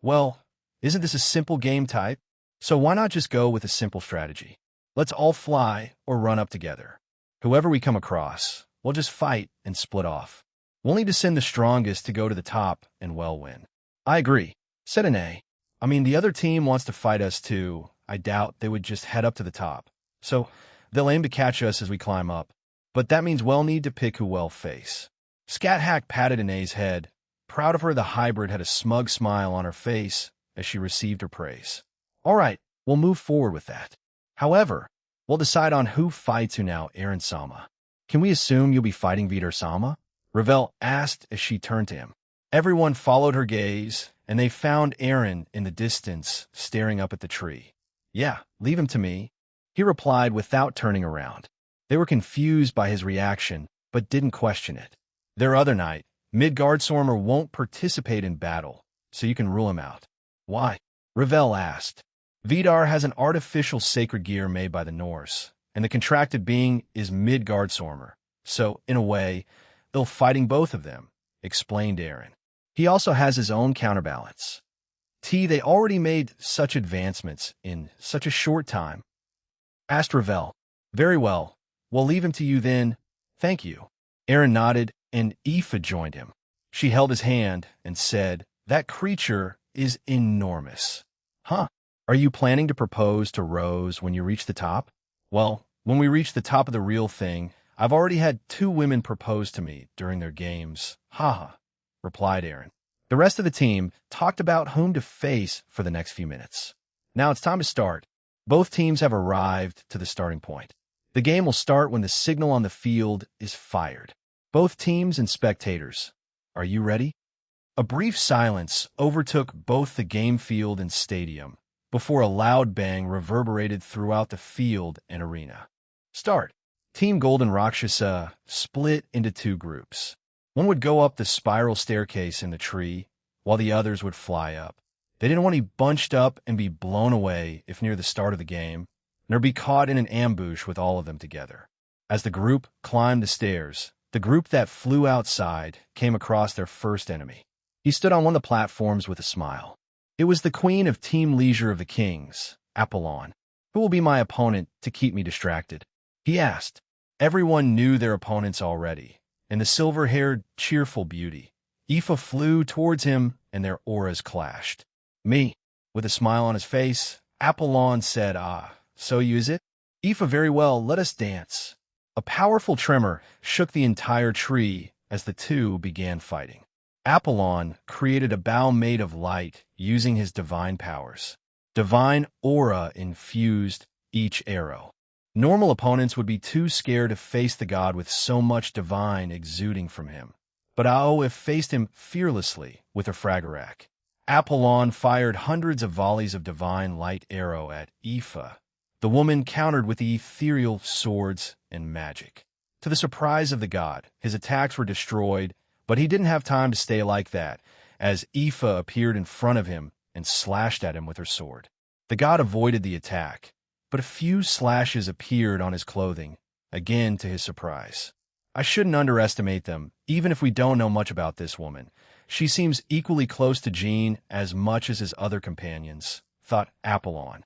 well, isn't this a simple game type? So why not just go with a simple strategy? Let's all fly or run up together. Whoever we come across, we'll just fight and split off. We'll need to send the strongest to go to the top and well win. I agree, said Anae. I mean, the other team wants to fight us too. I doubt they would just head up to the top. So they'll aim to catch us as we climb up. But that means we'll need to pick who we'll face. Scathack patted Anae's head. Proud of her, the hybrid had a smug smile on her face as she received her praise. All right, we'll move forward with that. However, we'll decide on who fights who now, Eren-sama. Can we assume you'll be fighting Vidar-sama? Ravel asked as she turned to him. Everyone followed her gaze, and they found Eren in the distance, staring up at the tree. Yeah, leave him to me, he replied without turning around. They were confused by his reaction, but didn't question it. Their other night, Midgardsormr won't participate in battle, so you can rule him out. Why? Ravel asked. Vidar has an artificial sacred gear made by the Norse, and the contracted being is Midgardsormr. So, in a way, they'll fighting both of them, explained Eren. He also has his own counterbalance. They already made such advancements in such a short time. Asked Ravel. Very well. We'll leave him to you then. Thank you. Eren nodded, and Aoife joined him. She held his hand and said, that creature is enormous. Huh? Are you planning to propose to Rose when you reach the top? Well, when we reach the top of the real thing, I've already had 2 women propose to me during their games. Haha, replied Eren. The rest of the team talked about whom to face for the next few minutes. Now it's time to start. Both teams have arrived to the starting point. The game will start when the signal on the field is fired. Both teams and spectators, are you ready? A brief silence overtook both the game field and stadium before a loud bang reverberated throughout the field and arena. Start. Team Golden Rakshasa split into 2 groups. One would go up the spiral staircase in the tree, while the others would fly up. They didn't want to be bunched up and be blown away if near the start of the game, nor be caught in an ambush with all of them together. As the group climbed the stairs, the group that flew outside came across their first enemy. He stood on one of the platforms with a smile. It was the queen of Team Leisure of the Kings, Apollon. Who will be my opponent to keep me distracted? He asked. Everyone knew their opponents already, and the silver-haired, cheerful beauty. Aoife flew towards him, and their auras clashed. Me. With a smile on his face, Apollon said, so you is it? Aoife, very well, let us dance. A powerful tremor shook the entire tree as the two began fighting. Apollon created a bow made of light using his divine powers. Divine aura infused each arrow. Normal opponents would be too scared to face the god with so much divine exuding from him. But Aoife faced him fearlessly with her fragarack. Apollon fired hundreds of volleys of divine light arrow at Aoife. The woman countered with the ethereal swords and magic. To the surprise of the god, his attacks were destroyed, but he didn't have time to stay like that, as Aoife appeared in front of him and slashed at him with her sword. The god avoided the attack, but a few slashes appeared on his clothing, again to his surprise. I shouldn't underestimate them, even if we don't know much about this woman. She seems equally close to Jean as much as his other companions, thought Apollon.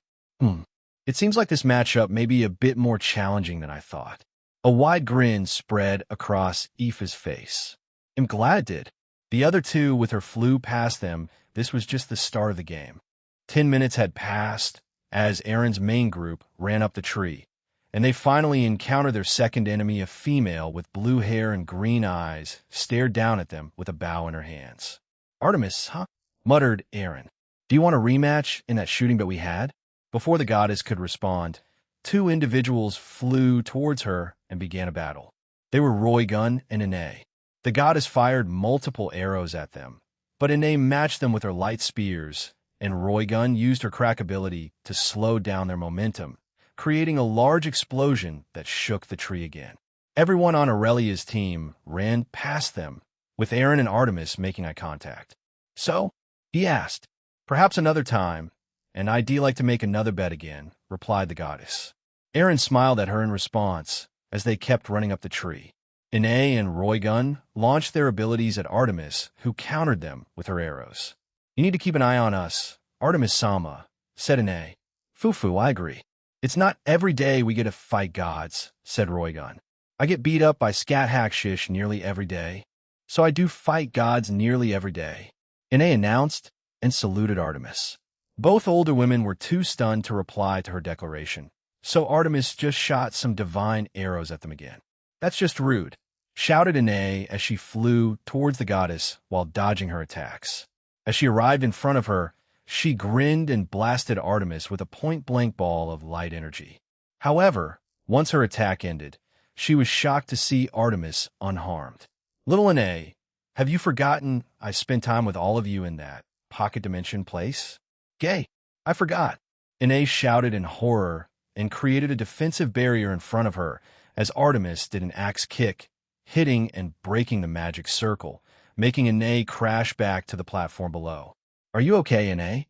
It seems like this matchup may be a bit more challenging than I thought. A wide grin spread across Aoife's face. I'm glad it did. The other two with her flew past them. This was just the start of the game. 10 minutes had passed as Aaron's main group ran up the tree, and they finally encountered their second enemy, a female with blue hair and green eyes, stared down at them with a bow in her hands. Artemis, huh? Muttered Aaron. Do you want a rematch in that shooting that we had? Before the goddess could respond, two individuals flew towards her and began a battle. They were Roygun and Ine. The goddess fired multiple arrows at them, but Ine matched them with her light spears, and Roygun used her crack ability to slow down their momentum, creating a large explosion that shook the tree again. Everyone on Aurelia's team ran past them, with Aaron and Artemis making eye contact. So, he asked, perhaps another time, and I'd like to make another bet again, replied the goddess. Aaron smiled at her in response as they kept running up the tree. Ine and Roygun launched their abilities at Artemis, who countered them with her arrows. You need to keep an eye on us, Artemis-sama, said Ine. Fufu, I agree. It's not every day we get to fight gods, said Roygun. I get beat up by Scat Hackshish nearly every day, so I do fight gods nearly every day. Ine announced and saluted Artemis. Both older women were too stunned to reply to her declaration, so Artemis just shot some divine arrows at them again. That's just rude, shouted Ine as she flew towards the goddess while dodging her attacks. As she arrived in front of her, she grinned and blasted Artemis with a point-blank ball of light energy. However, once her attack ended, she was shocked to see Artemis unharmed. Little Ine, have you forgotten I spent time with all of you in that pocket dimension place? Gay, I forgot. Ine shouted in horror and created a defensive barrier in front of her as Artemis did an axe kick, hitting and breaking the magic circle, making Ine crash back to the platform below. Are you okay, Ine?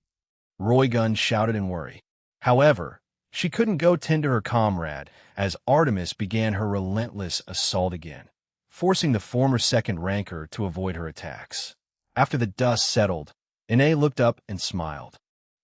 Roygun shouted in worry. However, she couldn't go tend to her comrade as Artemis began her relentless assault again, forcing the former second ranker to avoid her attacks. After the dust settled, Ine looked up and smiled.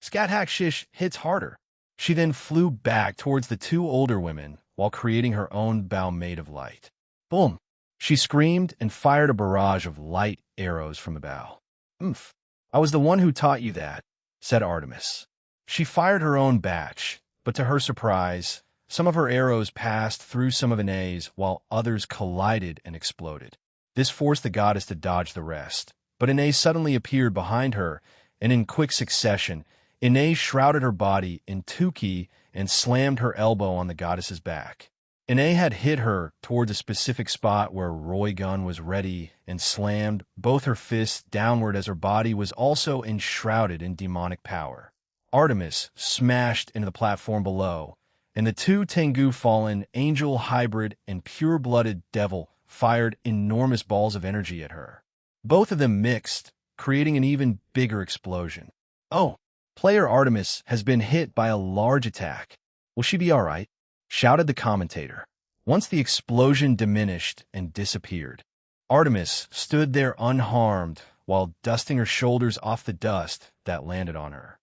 Scat Hackshish hits harder. She then flew back towards the two older women while creating her own bow made of light. Boom! She screamed and fired a barrage of light arrows from the bow. Oomph! I was the one who taught you that, said Artemis. She fired her own batch, but to her surprise, some of her arrows passed through some of Ine's while others collided and exploded. This forced the goddess to dodge the rest, but Ine suddenly appeared behind her, and in quick succession, Ine shrouded her body in 10k and slammed her elbow on the goddess's back. Ine had hit her towards a specific spot where Roygun was ready and slammed both her fists downward as her body was also enshrouded in demonic power. Artemis smashed into the platform below, and the two Tengu fallen angel hybrid and pure-blooded devil fired enormous balls of energy at her. Both of them mixed, creating an even bigger explosion. Oh, player Artemis has been hit by a large attack. Will she be all right? Shouted the commentator. Once the explosion diminished and disappeared, Artemis stood there unharmed while dusting her shoulders off the dust that landed on her.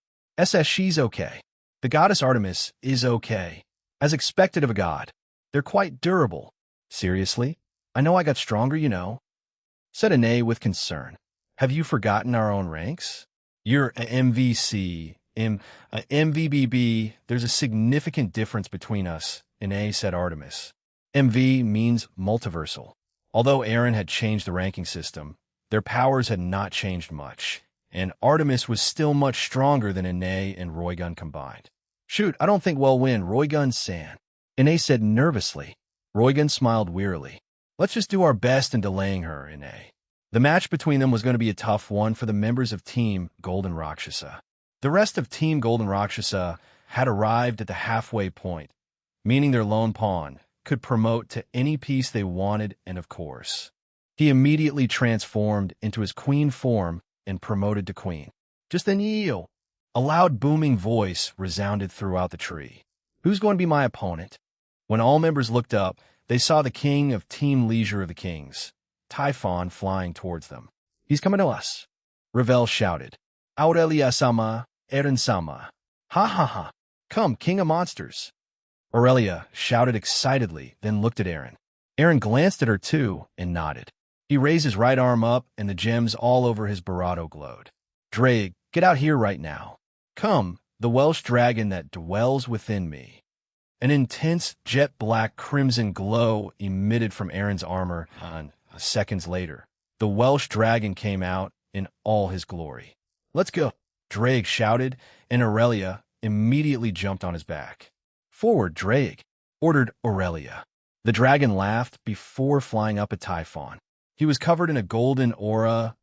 She's okay. The goddess Artemis is okay. As expected of a god. They're quite durable. Seriously? I know I got stronger, you know, said Ine with concern. Have you forgotten our own ranks? You're a MVC, MVBB. There's a significant difference between us, Ine said Artemis. MV means multiversal. Although Eren had changed the ranking system, their powers had not changed much, and Artemis was still much stronger than Ine and Roygun combined. Shoot, I don't think we'll win, Roygun-san, Ine said nervously. Roygun smiled wearily. Let's just do our best in delaying her, Ine. The match between them was going to be a tough one for the members of Team Golden Rakshasa. The rest of Team Golden Rakshasa had arrived at the halfway point, meaning their lone pawn could promote to any piece they wanted, and of course, he immediately transformed into his queen form and promoted to queen. Just then, Yeo! A loud booming voice resounded throughout the tree. Who's going to be my opponent? When all members looked up, they saw the king of Team Leisure of the Kings, Typhon, flying towards them. He's coming to us, Ravel shouted. Aurelia-sama, Eren-sama. Ha ha ha. Come, king of monsters. Aurelia shouted excitedly, then looked at Eren. Eren glanced at her too and nodded. He raised his right arm up, and the gems all over his barato glowed. Drake, get out here right now. Come, the Welsh dragon that dwells within me. An intense jet-black crimson glow emitted from Eren's armor, and seconds later, the Welsh dragon came out in all his glory. Let's go, Drake shouted, and Aurelia immediately jumped on his back. Forward, Drake, ordered Aurelia. The dragon laughed before flying up at Typhon. He was covered in a golden aura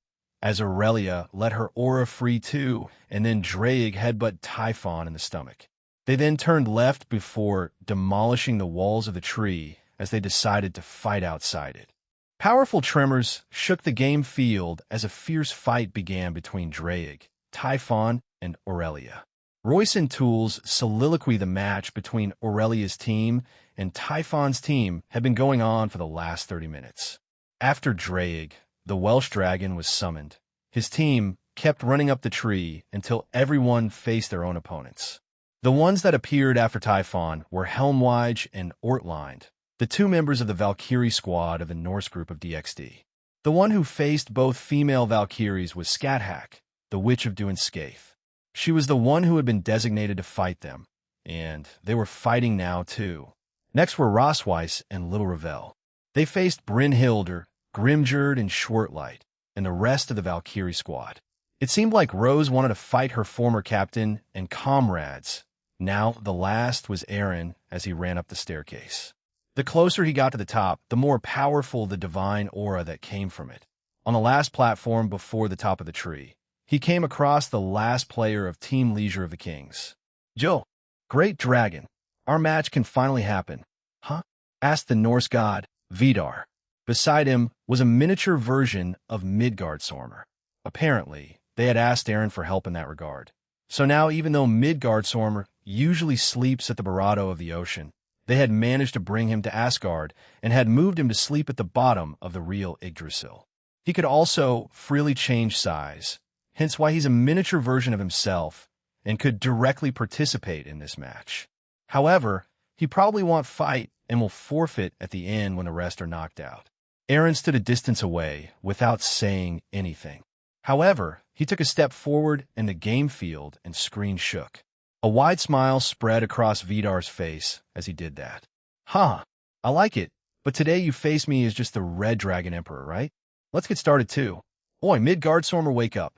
as Aurelia let her aura free too, and then Drake headbutt Typhon in the stomach. They then turned left before demolishing the walls of the tree as they decided to fight outside it. Powerful tremors shook the game field as a fierce fight began between Drake, Typhon, and Aurelia. Royce and Tool's soliloquy, the match between Aurelia's team and Typhon's team, had been going on for the last 30 minutes. After Drake, the Welsh dragon, was summoned, his team kept running up the tree until everyone faced their own opponents. The ones that appeared after Typhon were Helmwige and Ortlind, the two members of the Valkyrie squad of the Norse group of DXD. The one who faced both female Valkyries was Skathak, the Witch of Dune Skaith. She was the one who had been designated to fight them, and they were fighting now too. Next were Rosweiss and Little Ravel. They faced Brynhilde, Grimjord, and Schwartlight, and the rest of the Valkyrie squad. It seemed like Rose wanted to fight her former captain and comrades. Now the last was Eren as he ran up the staircase. The closer he got to the top, the more powerful the divine aura that came from it. On the last platform before the top of the tree, he came across the last player of Team Leisure of the Kings. Joe, great dragon, our match can finally happen. Huh? Asked the Norse god, Vidar. Beside him was a miniature version of Midgardsormr. Apparently, they had asked Eren for help in that regard. So now, even though Midgardsormr usually sleeps at the Barato of the ocean, they had managed to bring him to Asgard and had moved him to sleep at the bottom of the real Yggdrasil. He could also freely change size, hence why he's a miniature version of himself and could directly participate in this match. However, he probably won't fight and will forfeit at the end when the rest are knocked out. Eren stood a distance away without saying anything. However, he took a step forward and the game field and screen shook. A wide smile spread across Vidar's face as he did that. Huh, I like it, but today you face me as just the Red Dragon Emperor, right? Let's get started too. Oi, Midgardsormr, wake up.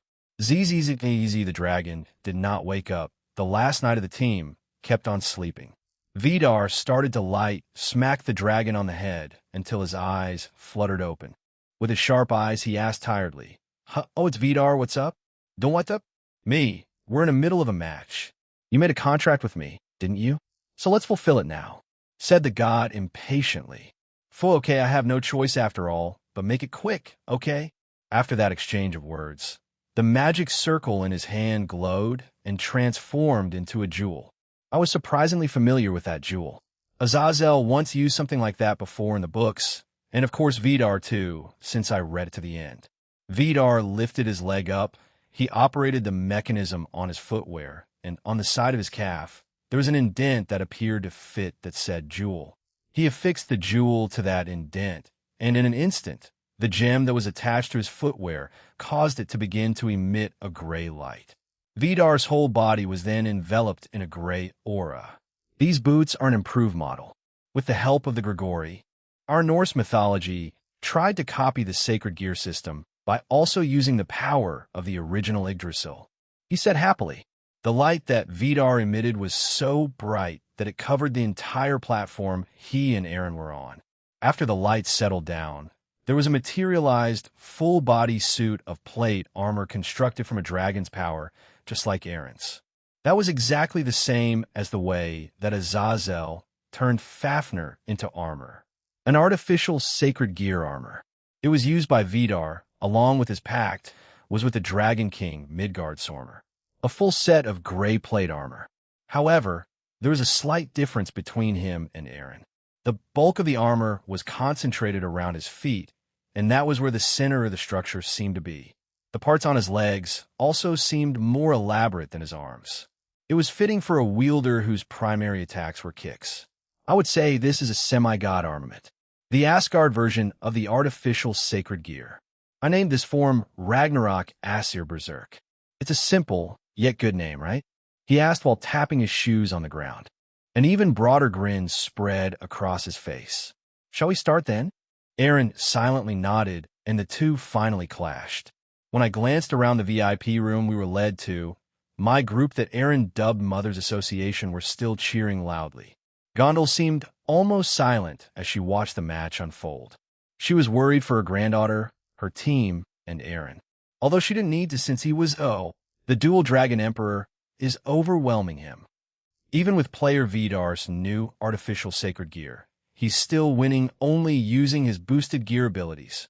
Easy the dragon did not wake up. The last night of the team kept on sleeping. Vidar started to light, smacked the dragon on the head until his eyes fluttered open. With his sharp eyes, he asked tiredly, Oh, it's Vidar, what's up? Don't what up? Me, we're in the middle of a match. You made a contract with me, didn't you? So let's fulfill it now, said the god impatiently. Okay, I have no choice after all, but make it quick, okay? After that exchange of words, the magic circle in his hand glowed and transformed into a jewel. I was surprisingly familiar with that jewel. Azazel once used something like that before in the books, and of course Vidar too, since I read it to the end. Vidar lifted his leg up. He operated the mechanism on his footwear, and on the side of his calf, there was an indent that appeared to fit that said jewel. He affixed the jewel to that indent, and in an instant, the gem that was attached to his footwear caused it to begin to emit a gray light. Vidar's whole body was then enveloped in a gray aura. These boots are an improved model. with the help of the Grigori. Our Norse mythology tried to copy the sacred gear system by also using the power of the original Yggdrasil. He said happily, "The light that Vidar emitted was so bright that it covered the entire platform he and Aaron were on. After the light settled down, there was a materialized, full-body suit of plate armor constructed from a dragon's power, just like Aaron's. That was exactly the same as the way that Azazel turned Fafnir into armor, an artificial sacred gear armor. It was used by Vidar, along with his pact, was with the Dragon King Midgard's armor, a full set of gray plate armor. However, there was a slight difference between him and Aaron. The bulk of the armor was concentrated around his feet, and that was where the center of the structure seemed to be. The parts on his legs also seemed more elaborate than his arms. It was fitting for a wielder whose primary attacks were kicks. I would say this is a semi-god armament, the Asgard version of the artificial sacred gear. I named this form Ragnarok Asir Berserk. It's a simple, yet good name, right? He asked while tapping his shoes on the ground. An even broader grin spread across his face. Shall we start then? Aaron silently nodded, and the two finally clashed. When I glanced around the VIP room we were led to, my group that Aaron dubbed Mothers Association were still cheering loudly. Gondel seemed almost silent as she watched the match unfold. She was worried for her granddaughter, her team, and Aaron. Although she didn't need to since he was the dual Dragon Emperor is overwhelming him. Even with player Vidar's new artificial sacred gear, he's still winning only using his boosted gear abilities.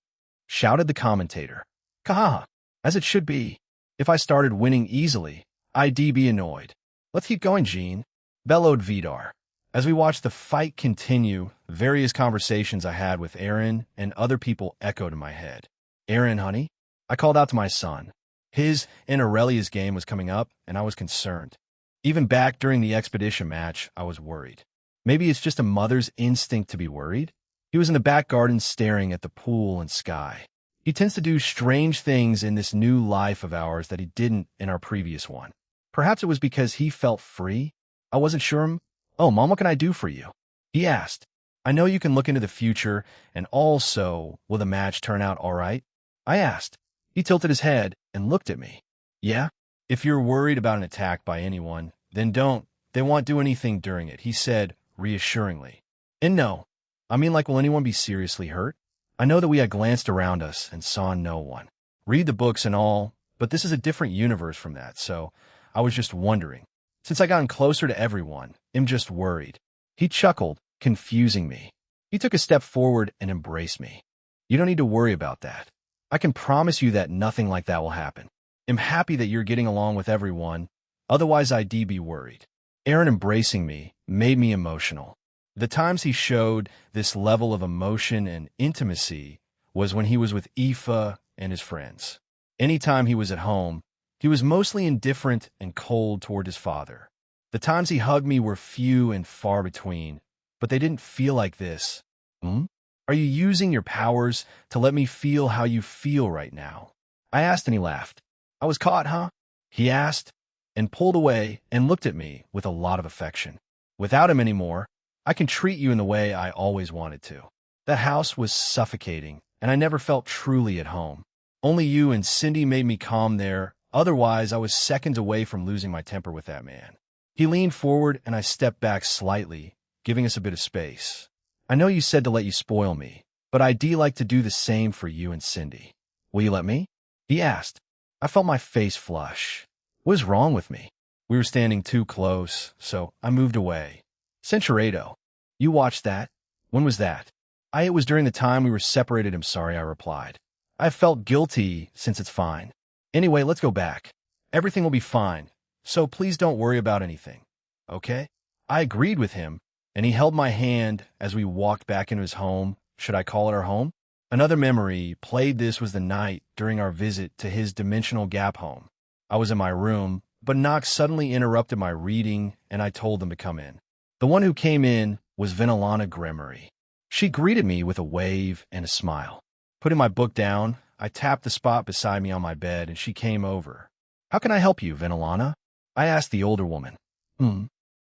Shouted the commentator. Kahaha, as it should be. If I started winning easily, I'd be annoyed. Let's keep going, Jean, bellowed Vidar. As we watched the fight continue, various conversations I had with Aaron and other people echoed in my head. Aaron, honey, I called out to my son. His and Aurelia's game was coming up, and I was concerned. Even back during the expedition match, I was worried. Maybe it's just a mother's instinct to be worried. He was in the back garden staring at the pool and sky. He tends to do strange things in this new life of ours that he didn't in our previous one. Perhaps it was because he felt free. I wasn't sure. Oh, Mom, what can I do for you? He asked. I know you can look into the future, and also, will the match turn out all right? I asked. He tilted his head and looked at me. Yeah? If you're worried about an attack by anyone, then don't. They won't do anything during it, he said reassuringly. And no, I mean, like, will anyone be seriously hurt? I know that we had glanced around us and saw no one. Read the books and all, but this is a different universe from that, so I was just wondering. Since I gotten closer to everyone, I'm just worried. He chuckled, confusing me. He took a step forward and embraced me. You don't need to worry about that. I can promise you that nothing like that will happen. I'm happy that you're getting along with everyone, otherwise I'd be worried. Aaron embracing me made me emotional. The times he showed this level of emotion and intimacy was when he was with Aoife and his friends. Anytime he was at home, he was mostly indifferent and cold toward his father. The times he hugged me were few and far between, but they didn't feel like this. Are you using your powers to let me feel how you feel right now? I asked and he laughed. I was caught, huh? He asked, and pulled away and looked at me with a lot of affection. Without him anymore, I can treat you in the way I always wanted to. That house was suffocating, and I never felt truly at home. Only you and Cindy made me calm there. Otherwise, I was seconds away from losing my temper with that man. He leaned forward, and I stepped back slightly, giving us a bit of space. I know you said to let you spoil me, but I'd like to do the same for you and Cindy. Will you let me? He asked. I felt my face flush. What is wrong with me? We were standing too close, so I moved away. Centurado. You watched that? When was that? It was during the time we were separated. I'm sorry, I replied. I felt guilty since it's fine. Anyway, let's go back. Everything will be fine, so please don't worry about anything. Okay? I agreed with him, and he held my hand as we walked back into his home. Should I call it our home? Another memory played. This was the night during our visit to his dimensional gap home. I was in my room, but Knox suddenly interrupted my reading, and I told them to come in. The one who came in was Vinalana Gremory. She greeted me with a wave and a smile. Putting my book down, I tapped the spot beside me on my bed, and she came over. How can I help you, Vinalana? I asked the older woman.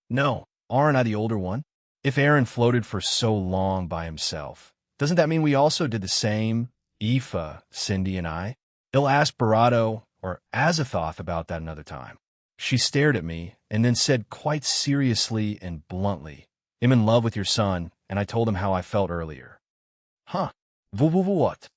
No, aren't I the older one? If Aaron floated for so long by himself, doesn't that mean we also did the same, Aoife, Cindy, and I? He'll ask Barato or Azathoth about that another time. She stared at me and then said quite seriously and bluntly, "I'm in love with your son," and I told him how I felt earlier. Huh. What?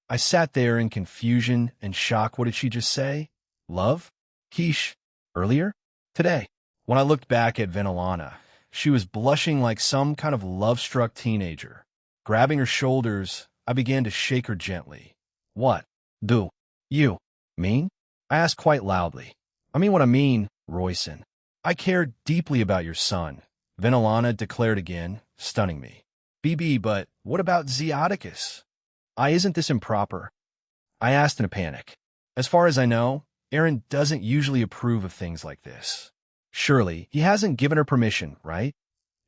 I sat there in confusion and shock. What did she just say? Love? Quiche. Earlier? Today. When I looked back at Venelana, she was blushing like some kind of love-struck teenager. Grabbing her shoulders, I began to shake her gently. What? Do you mean? I asked quite loudly. I mean what I mean, Royson. I care deeply about your son, Venelana declared again, stunning me. BB, but what about Zeoticus? Isn't this improper? I asked in a panic. As far as I know, Aaron doesn't usually approve of things like this. Surely, he hasn't given her permission, right?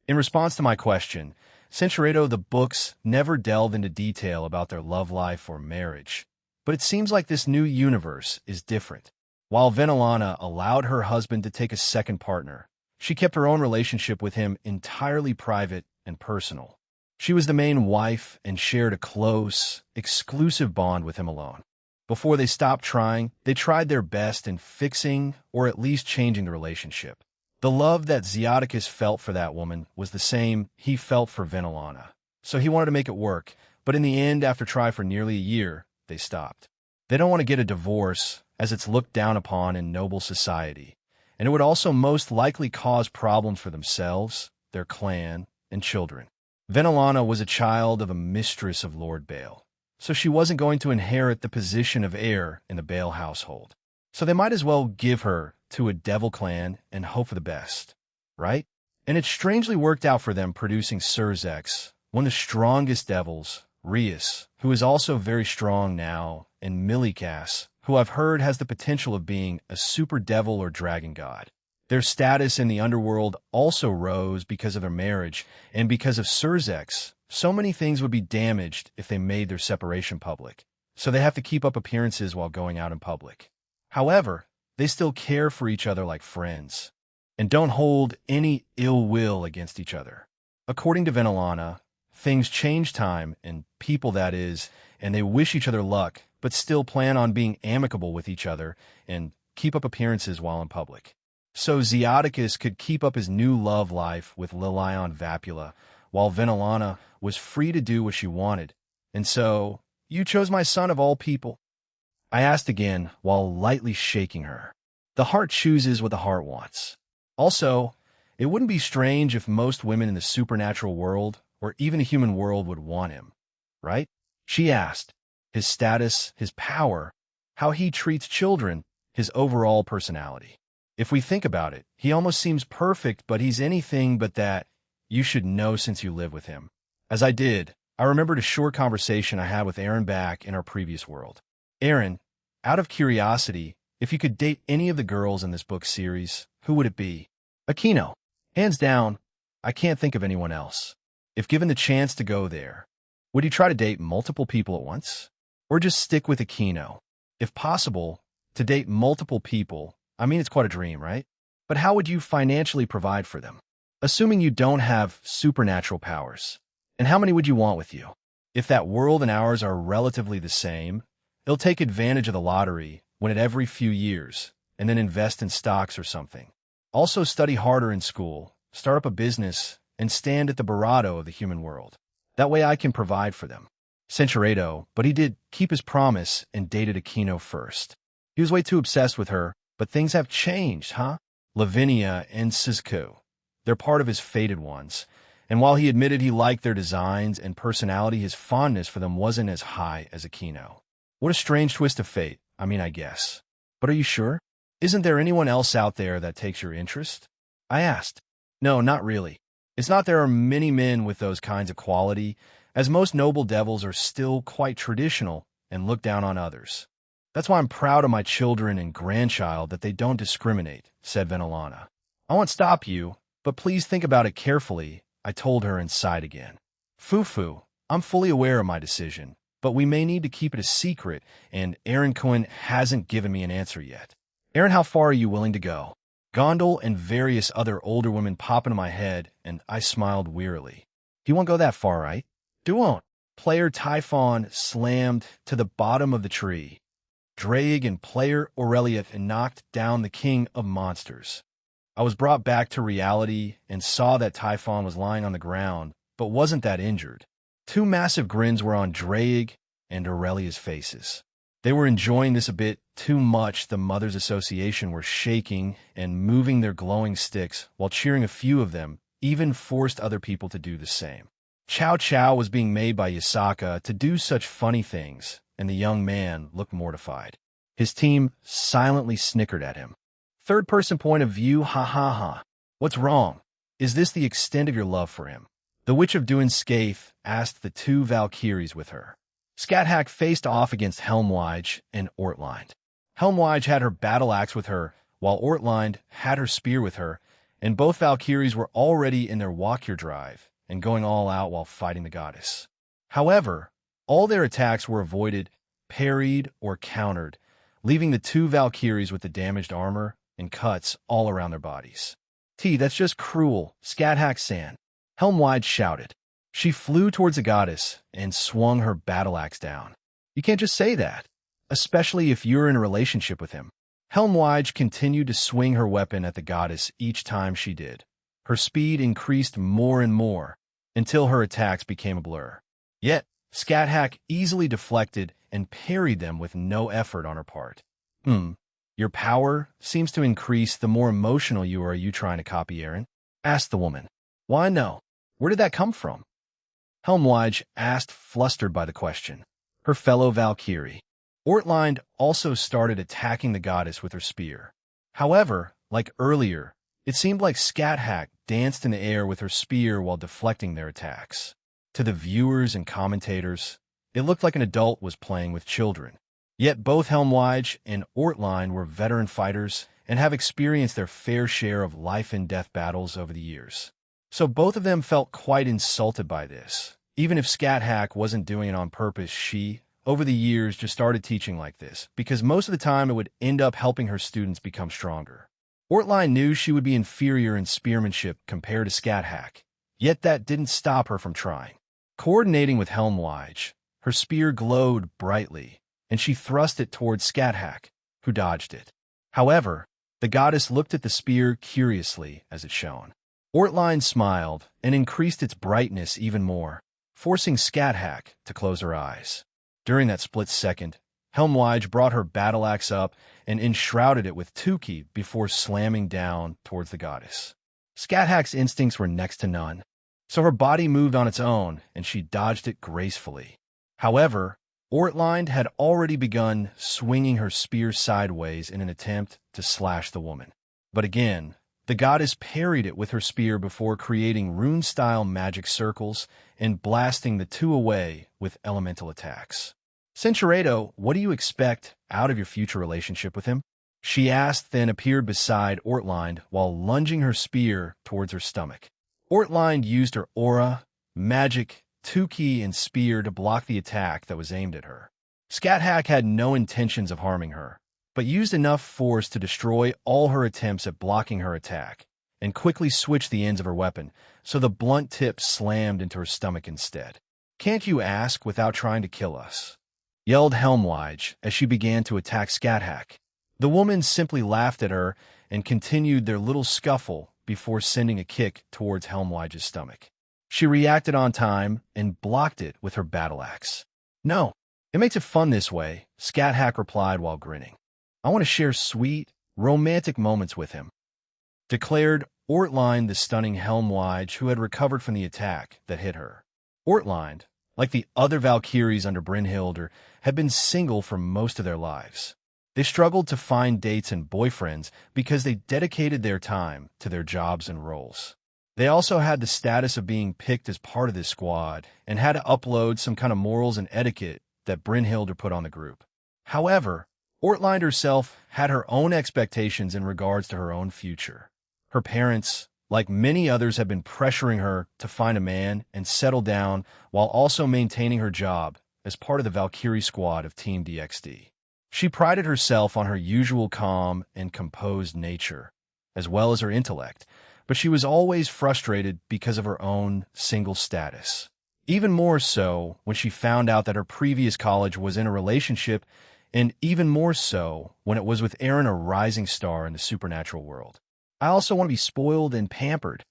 In response to my question, Centuredo, the books never delved into detail about their love life or marriage. But it seems like this new universe is different. While Venelana allowed her husband to take a second partner, she kept her own relationship with him entirely private and personal. She was the main wife and shared a close, exclusive bond with him alone. Before they stopped trying, they tried their best in fixing or at least changing the relationship. The love that Zeoticus felt for that woman was the same he felt for Venelana. So he wanted to make it work, but in the end, after trying for nearly a year, they stopped. They don't want to get a divorce, as it's looked down upon in noble society, and it would also most likely cause problems for themselves, their clan, and children. Venelana was a child of a mistress of Lord Bale, so she wasn't going to inherit the position of heir in the Bale household. So they might as well give her to a devil clan and hope for the best, right? And it strangely worked out for them, producing Surzex, one of the strongest devils, Rias, who is also very strong now, and Milikas, who I've heard has the potential of being a super devil or dragon god. Their status in the underworld also rose because of their marriage, and because of Surzex, so many things would be damaged if they made their separation public. So they have to keep up appearances while going out in public. However, they still care for each other like friends, and don't hold any ill will against each other. According to Venelana, things change time, and people that is, and they wish each other luck, but still plan on being amicable with each other and keep up appearances while in public. So Zeoticus could keep up his new love life with Lilion Vapula, while Venelana was free to do what she wanted. And so, you chose my son of all people? I asked again, while lightly shaking her. The heart chooses what the heart wants. Also, it wouldn't be strange if most women in the supernatural world, or even the human world, would want him, right? She asked. His status, his power, how he treats children, his overall personality. If we think about it, he almost seems perfect, but he's anything but that. You should know since you live with him. As I did, I remembered a short conversation I had with Aaron back in our previous world. Aaron, out of curiosity, if you could date any of the girls in this book series, who would it be? Aquino. Hands down, I can't think of anyone else. If given the chance to go there, would you try to date multiple people at once? Or just stick with Aquino? If possible, to date multiple people, I mean, it's quite a dream, right? But how would you financially provide for them? Assuming you don't have supernatural powers. And how many would you want with you? If that world and ours are relatively the same, it'll take advantage of the lottery, win it every few years, and then invest in stocks or something. Also study harder in school, start up a business, and stand at the Barato of the human world. That way I can provide for them. Centuredo, but he did keep his promise and dated Aquino first. He was way too obsessed with her, but things have changed, huh? Lavinia and Sizko. They're part of his fated ones. And while he admitted he liked their designs and personality, his fondness for them wasn't as high as Aquino. What a strange twist of fate, I guess. But are you sure? Isn't there anyone else out there that takes your interest? I asked. No, not really. It's not there are many men with those kinds of quality, as most noble devils are still quite traditional and look down on others. That's why I'm proud of my children and grandchild that they don't discriminate, said Venelana. I won't stop you, but please think about it carefully, I told her and sighed again. Fufu, I'm fully aware of my decision, but we may need to keep it a secret, and Aaron Cohen hasn't given me an answer yet. Aaron, how far are you willing to go? Gondel and various other older women pop into my head, and I smiled wearily. You won't go that far, right? Do won't. Player Typhon slammed to the bottom of the tree. Draig and player Aureliath knocked down the king of monsters. I was brought back to reality and saw that Typhon was lying on the ground, but wasn't that injured. Two massive grins were on Draig and Aurelia's faces. They were enjoying this a bit too much. The Mothers Association were shaking and moving their glowing sticks, while cheering. A few of them even forced other people to do the same. Chow Chow was being made by Yasaka to do such funny things, and the young man looked mortified. His team silently snickered at him. Third-person point of view, ha ha ha. What's wrong? Is this the extent of your love for him? The Witch of Duin Skaith asked the two Valkyries with her. Scathach faced off against Helmwige and Ortlind. Helmwige had her battle axe with her, while Ortlind had her spear with her, and both Valkyries were already in their walk your drive and going all out while fighting the goddess. However, all their attacks were avoided, parried, or countered, leaving the two Valkyries with the damaged armor and cuts all around their bodies. That's just cruel, Scathach-san, Helmwige shouted. She flew towards the goddess and swung her battle axe down. You can't just say that, especially if you're in a relationship with him. Helmwige continued to swing her weapon at the goddess each time she did. Her speed increased more and more until her attacks became a blur. Yet, Scathach easily deflected and parried them with no effort on her part. Your power seems to increase the more emotional you are. Are you trying to copy Aaron? Asked the woman. Why no? Where did that come from? Helmwige asked, flustered by the question. Her fellow Valkyrie. Ortlind also started attacking the goddess with her spear. However, like earlier, it seemed like Scathach danced in the air with her spear while deflecting their attacks. To the viewers and commentators, it looked like an adult was playing with children. Yet both Helmwige and Ortlind were veteran fighters and have experienced their fair share of life-and-death battles over the years. So both of them felt quite insulted by this. Even if Scathach wasn't doing it on purpose, she, over the years, just started teaching like this, because most of the time it would end up helping her students become stronger. Ortlind knew she would be inferior in spearmanship compared to Scathach, yet that didn't stop her from trying. Coordinating with Helmwige, her spear glowed brightly, and she thrust it towards Scathach, who dodged it. However, the goddess looked at the spear curiously as it shone. Ortlind smiled and increased its brightness even more, forcing Scathach to close her eyes. During that split second, Helmwige brought her battle axe up and enshrouded it with Tuki before slamming down towards the goddess. Scathach's instincts were next to none, so her body moved on its own and she dodged it gracefully. However, Ortlind had already begun swinging her spear sideways in an attempt to slash the woman. But again, the goddess parried it with her spear before creating rune-style magic circles and blasting the two away with elemental attacks. Centuredo, what do you expect out of your future relationship with him? She asked, then appeared beside Ortlind while lunging her spear towards her stomach. Ortlind used her aura, magic, Tuki, and spear to block the attack that was aimed at her. Scathach had no intentions of harming her, but used enough force to destroy all her attempts at blocking her attack, and quickly switched the ends of her weapon, so the blunt tip slammed into her stomach instead. Can't you ask without trying to kill us? Yelled Helmwige as she began to attack Scathach. The woman simply laughed at her and continued their little scuffle before sending a kick towards Helmwige's stomach. She reacted on time and blocked it with her battle axe. No, it makes it fun this way, Scathach replied while grinning. I want to share sweet, romantic moments with him, declared Ortlind, the stunning Helmwige who had recovered from the attack that hit her. Ortlind, like the other Valkyries under Brynhildr, had been single for most of their lives. They struggled to find dates and boyfriends because they dedicated their time to their jobs and roles. They also had the status of being picked as part of this squad and had to upload some kind of morals and etiquette that Brynhildr put on the group. However, Ortlind herself had her own expectations in regards to her own future. Her parents, like many others, had been pressuring her to find a man and settle down while also maintaining her job as part of the Valkyrie squad of Team DXD. She prided herself on her usual calm and composed nature, as well as her intellect, but she was always frustrated because of her own single status. Even more so when she found out that her previous college was in a relationship, and even more so when it was with Aaron, a rising star in the supernatural world. I also want to be spoiled and pampered.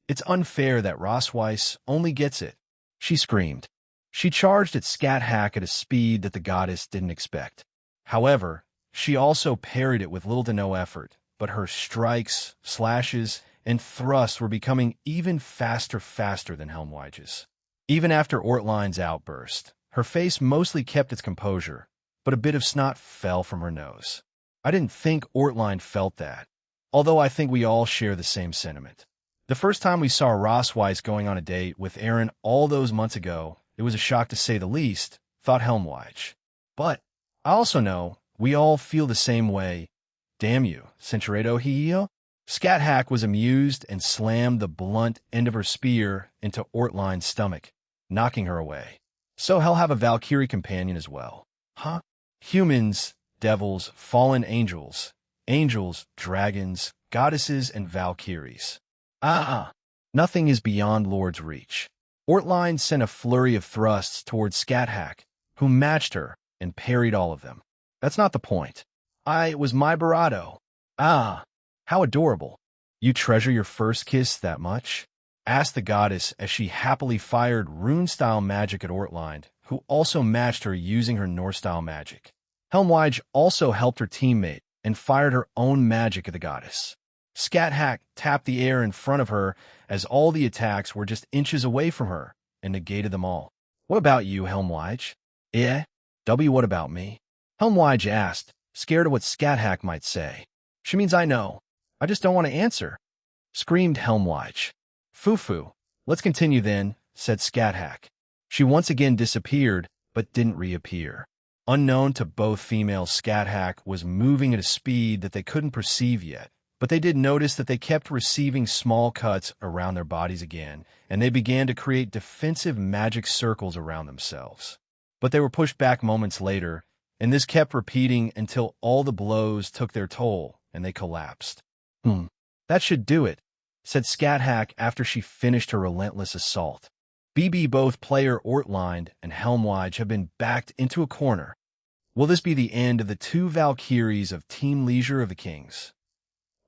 It's unfair that Ross Weiss only gets it, she screamed. She charged at Scat Hack at a speed that the goddess didn't expect. However, she also parried it with little to no effort, but her strikes, slashes, and thrusts were becoming even faster than Helmwij's. Even after Ortline's outburst, her face mostly kept its composure, but a bit of snot fell from her nose. I didn't think Ortline felt that, although I think we all share the same sentiment. The first time we saw Ross Weiss going on a date with Aaron all those months ago, it was a shock to say the least, thought Helmwij. But I also know we all feel the same way. Damn you, Centuredo Hio? Scat Hack was amused and slammed the blunt end of her spear into Ortline's stomach, knocking her away. So he'll have a Valkyrie companion as well. Huh? Humans, devils, fallen angels, dragons, goddesses, and Valkyries. Nothing is beyond Lord's reach. Ortline sent a flurry of thrusts towards Scat Hack, who matched her and parried all of them. That's not the point. It was my barato. How adorable. You treasure your first kiss that much? Asked the goddess as she happily fired rune-style magic at Ortline, who also matched her using her Norse-style magic. Helmwij also helped her teammate and fired her own magic at the goddess. Scat Hack tapped the air in front of her as all the attacks were just inches away from her and negated them all. What about you, Helmwij? What about me? Helmwij asked, scared of what Scat Hack might say. She means I know. I just don't want to answer, screamed Helmwij. Foo-foo. Let's continue then, said Scat Hack. She once again disappeared, but didn't reappear. Unknown to both females, Scat Hack was moving at a speed that they couldn't perceive yet. But they did notice that they kept receiving small cuts around their bodies again, and they began to create defensive magic circles around themselves. But they were pushed back moments later, and this kept repeating until all the blows took their toll and they collapsed. That should do it, said Scat Hack after she finished her relentless assault. Both player Ortline and Helmwij have been backed into a corner. Will this be the end of the two Valkyries of Team Leisure of the Kings?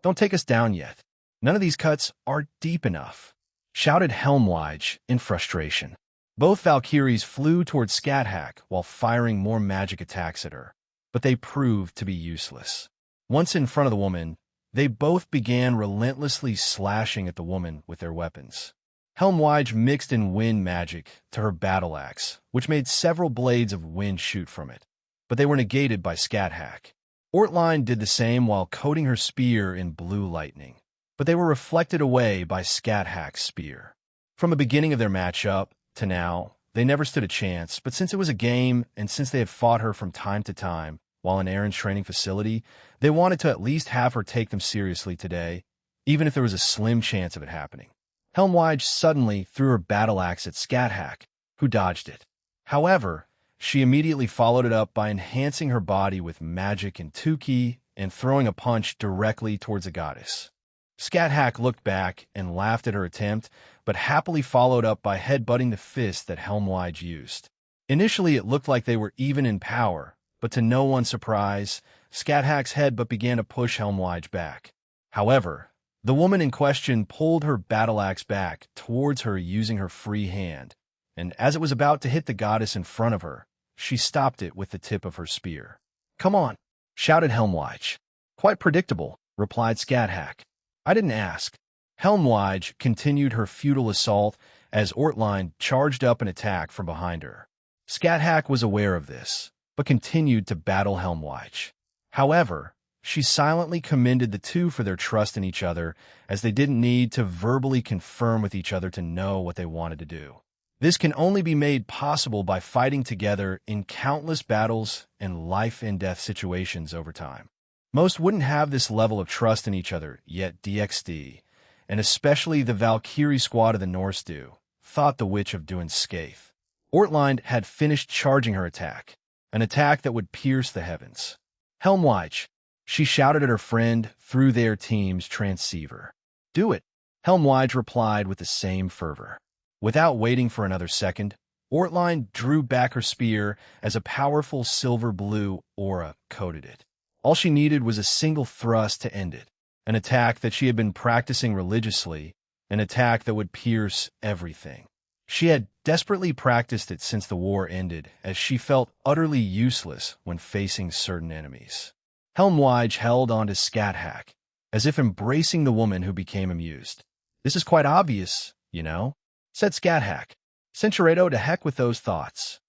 Don't take us down yet. None of these cuts are deep enough, shouted Helmwij in frustration. Both Valkyries flew towards Scat Hack while firing more magic attacks at her, but they proved to be useless. Once in front of the woman, they both began relentlessly slashing at the woman with their weapons. Helmwij mixed in wind magic to her battle axe, which made several blades of wind shoot from it, but they were negated by Scat Hack. Ortline did the same while coating her spear in blue lightning, but they were reflected away by Scat Hack's spear. From the beginning of their matchup to now, they never stood a chance, but since it was a game and since they had fought her from time to time while in Aaron's training facility, they wanted to at least have her take them seriously today, even if there was a slim chance of it happening. Helmwij suddenly threw her battle axe at Scat Hack, who dodged it. However, she immediately followed it up by enhancing her body with magic and 10k and throwing a punch directly towards the goddess. Scat Hack looked back and laughed at her attempt, but happily followed up by headbutting the fist that Helmwij used. Initially, it looked like they were even in power, but to no one's surprise, Scat Hack's headbutt began to push Helmwij back. However, the woman in question pulled her battle axe back towards her using her free hand, and as it was about to hit the goddess in front of her, she stopped it with the tip of her spear. Come on, shouted Helmwij. Quite predictable, replied Scat Hack. I didn't ask. Helmwij continued her futile assault as Ortline charged up an attack from behind her. Scat Hack was aware of this, but continued to battle Helmwij. However, she silently commended the two for their trust in each other, as they didn't need to verbally confirm with each other to know what they wanted to do. This can only be made possible by fighting together in countless battles and life-and-death situations over time. Most wouldn't have this level of trust in each other, yet DXD, and especially the Valkyrie squad of the Norse do, thought the Witch of Duin Skaith. Ortline had finished charging her attack, an attack that would pierce the heavens. Helmwij, She shouted at her friend through their team's transceiver. "Do it," Helmwige replied with the same fervor. Without waiting for another second, Ortline drew back her spear as a powerful silver-blue aura coated it. All she needed was a single thrust to end it, an attack that she had been practicing religiously, an attack that would pierce everything. She had desperately practiced it since the war ended, as she felt utterly useless when facing certain enemies. Helmwige held on to Scat-Hack, as if embracing the woman who became amused. "This is quite obvious, you know," said Scat-Hack. "Cinchureto, to heck with those thoughts.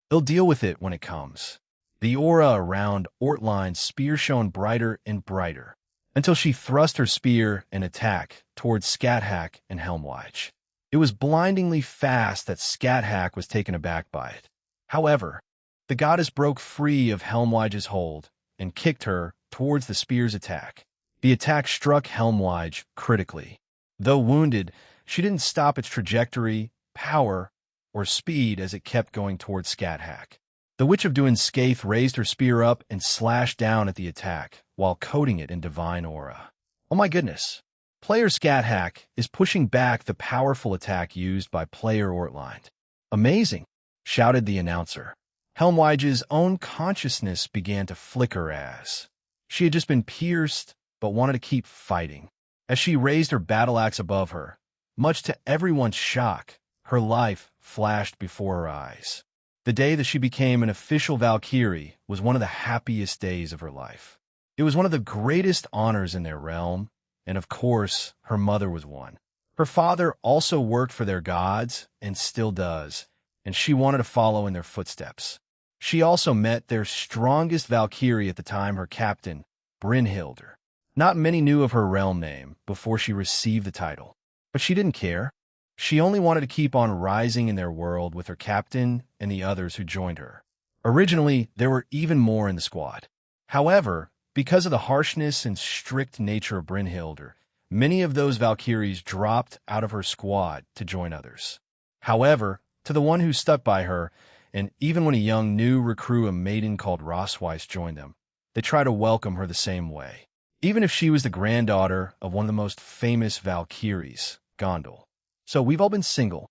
He'll deal with it when it comes." The aura around Ortline's spear shone brighter and brighter, until she thrust her spear and attack towards Scat-Hack and Helmwige. It was blindingly fast that Scat-Hack was taken aback by it. However, the goddess broke free of Helmwige's hold and kicked her towards the spear's attack. The attack struck Helmwige critically. Though wounded, she didn't stop its trajectory, power, or speed as it kept going towards Scat-Hack. The Witch of Duin Skaith raised her spear up and slashed down at the attack, while coating it in divine aura. Oh my goodness! Player Scat-Hack is pushing back the powerful attack used by player Ortline. "Amazing!" shouted the announcer. Helmwige's own consciousness began to flicker as she had just been pierced, but wanted to keep fighting. As she raised her battle axe above her, much to everyone's shock, her life flashed before her eyes. The day that she became an official Valkyrie was one of the happiest days of her life. It was one of the greatest honors in their realm, and of course, her mother was one. Her father also worked for their gods, and still does, and she wanted to follow in their footsteps. She also met their strongest Valkyrie at the time, her captain, Brynhildr. Not many knew of her realm name before she received the title, but she didn't care. She only wanted to keep on rising in their world with her captain and the others who joined her. Originally, there were even more in the squad. However, because of the harshness and strict nature of Brynhildr, many of those Valkyries dropped out of her squad to join others. However, to the one who stuck by her, and even when a young new recruit, a maiden called Rosweiss, joined them, they tried to welcome her the same way. Even if she was the granddaughter of one of the most famous Valkyries, Gondel. "So we've all been single.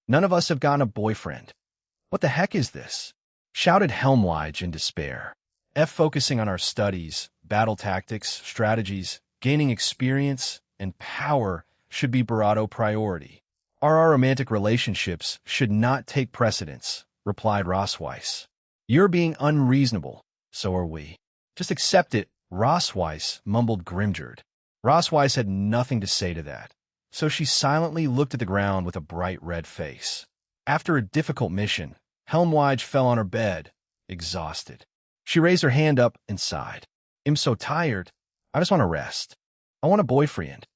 None of us have gotten a boyfriend. What the heck is this?" shouted Helmwige in despair. Focusing on our studies, battle tactics, strategies, gaining experience, and power should be Barato priority. Our romantic relationships should not take precedence, replied Rosweiss. "You're being unreasonable. So are we. Just accept it," Rosweiss mumbled Grimjord. Rosweiss had nothing to say to that, so she silently looked at the ground with a bright red face. After a difficult mission, Helmwige fell on her bed, exhausted. She raised her hand up and sighed. "I'm so tired. I just want to rest. I want a boyfriend."